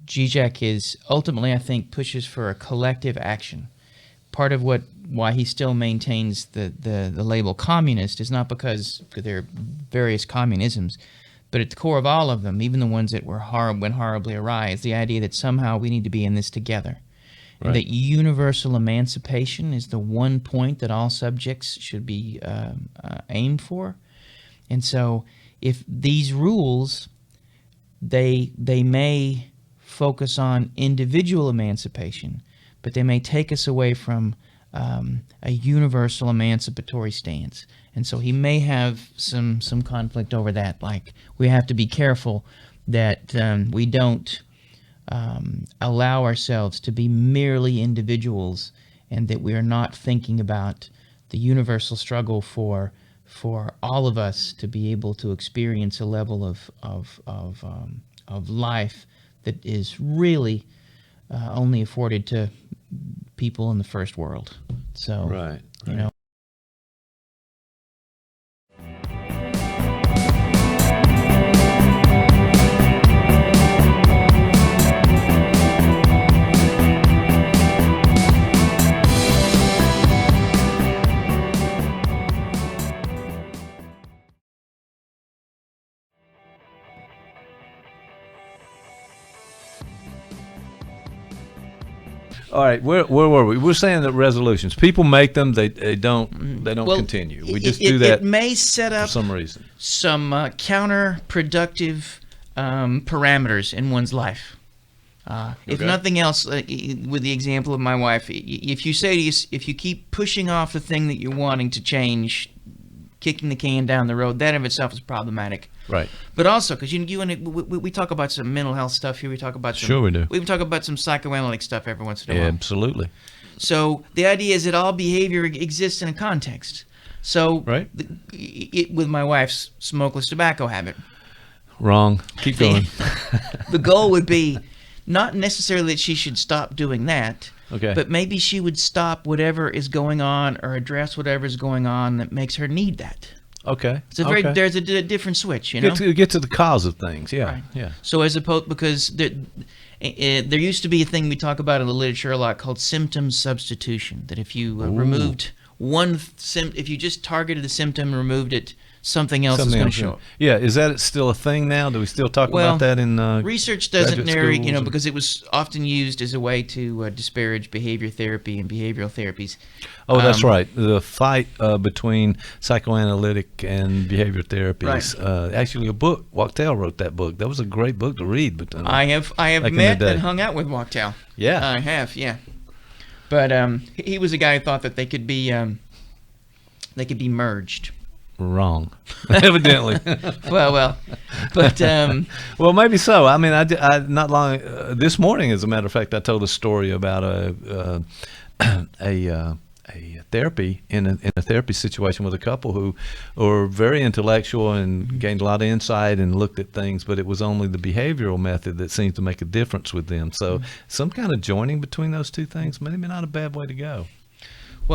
GJAC is ultimately, I think, pushes for a collective action. Part of why he still maintains the label communist is not because there are various communisms, but at the core of all of them, even the ones that went horribly awry, is the idea that somehow we need to be in this together. Right. And that universal emancipation is the one point that all subjects should be aimed for. And so if these rules, they may focus on individual emancipation, but they may take us away from a universal emancipatory stance. And so he may have some conflict over that. Like, we have to be careful that we don't allow ourselves to be merely individuals, and that we are not thinking about the universal struggle for all of us to be able to experience a level of life that is really only afforded to people in the first world. So, right. All right, where were we? We're saying that resolutions, people make them, they don't continue. We just do that. It may set up for some reason some counterproductive parameters in one's life. If nothing else, with the example of my wife, if you keep pushing off the thing that you're wanting to change, kicking the can down the road, that of itself is problematic. Right. But also, because we talk about some mental health stuff here. We talk about sure we do. We even talk about some psychoanalytic stuff every once in a while. Absolutely. So the idea is that all behavior exists in a context. So with my wife's smokeless tobacco habit. Wrong. Keep going. The goal would be not necessarily that she should stop doing that. Okay. But maybe she would stop whatever is going on, or address whatever is going on that makes her need that. Okay. It's there's a different switch, Get to the cause of things. Yeah. Right. Yeah. So as opposed, because there used to be a thing we talk about in the literature a lot called symptom substitution. That if you removed if you just targeted the symptom and removed it, something else is going to show up. Yeah, is that still a thing now? Do we still talk about that in research doesn't narrow, because it was often used as a way to disparage behavior therapy and behavioral therapies. Oh, that's right. The fight between psychoanalytic and behavior therapies. Right. Actually, a book. Wachtell wrote that book. That was a great book to read. But I have met and hung out with Wachtell. Yeah, I have. Yeah, but he was a guy who thought that they could be merged. Wrong, evidently. well, but well, maybe so. I mean, I not long this morning, as a matter of fact, I told a story about a therapy in a therapy situation with a couple who were very intellectual and gained a lot of insight and looked at things, but it was only the behavioral method that seemed to make a difference with them. So some kind of joining between those two things, maybe not a bad way to go.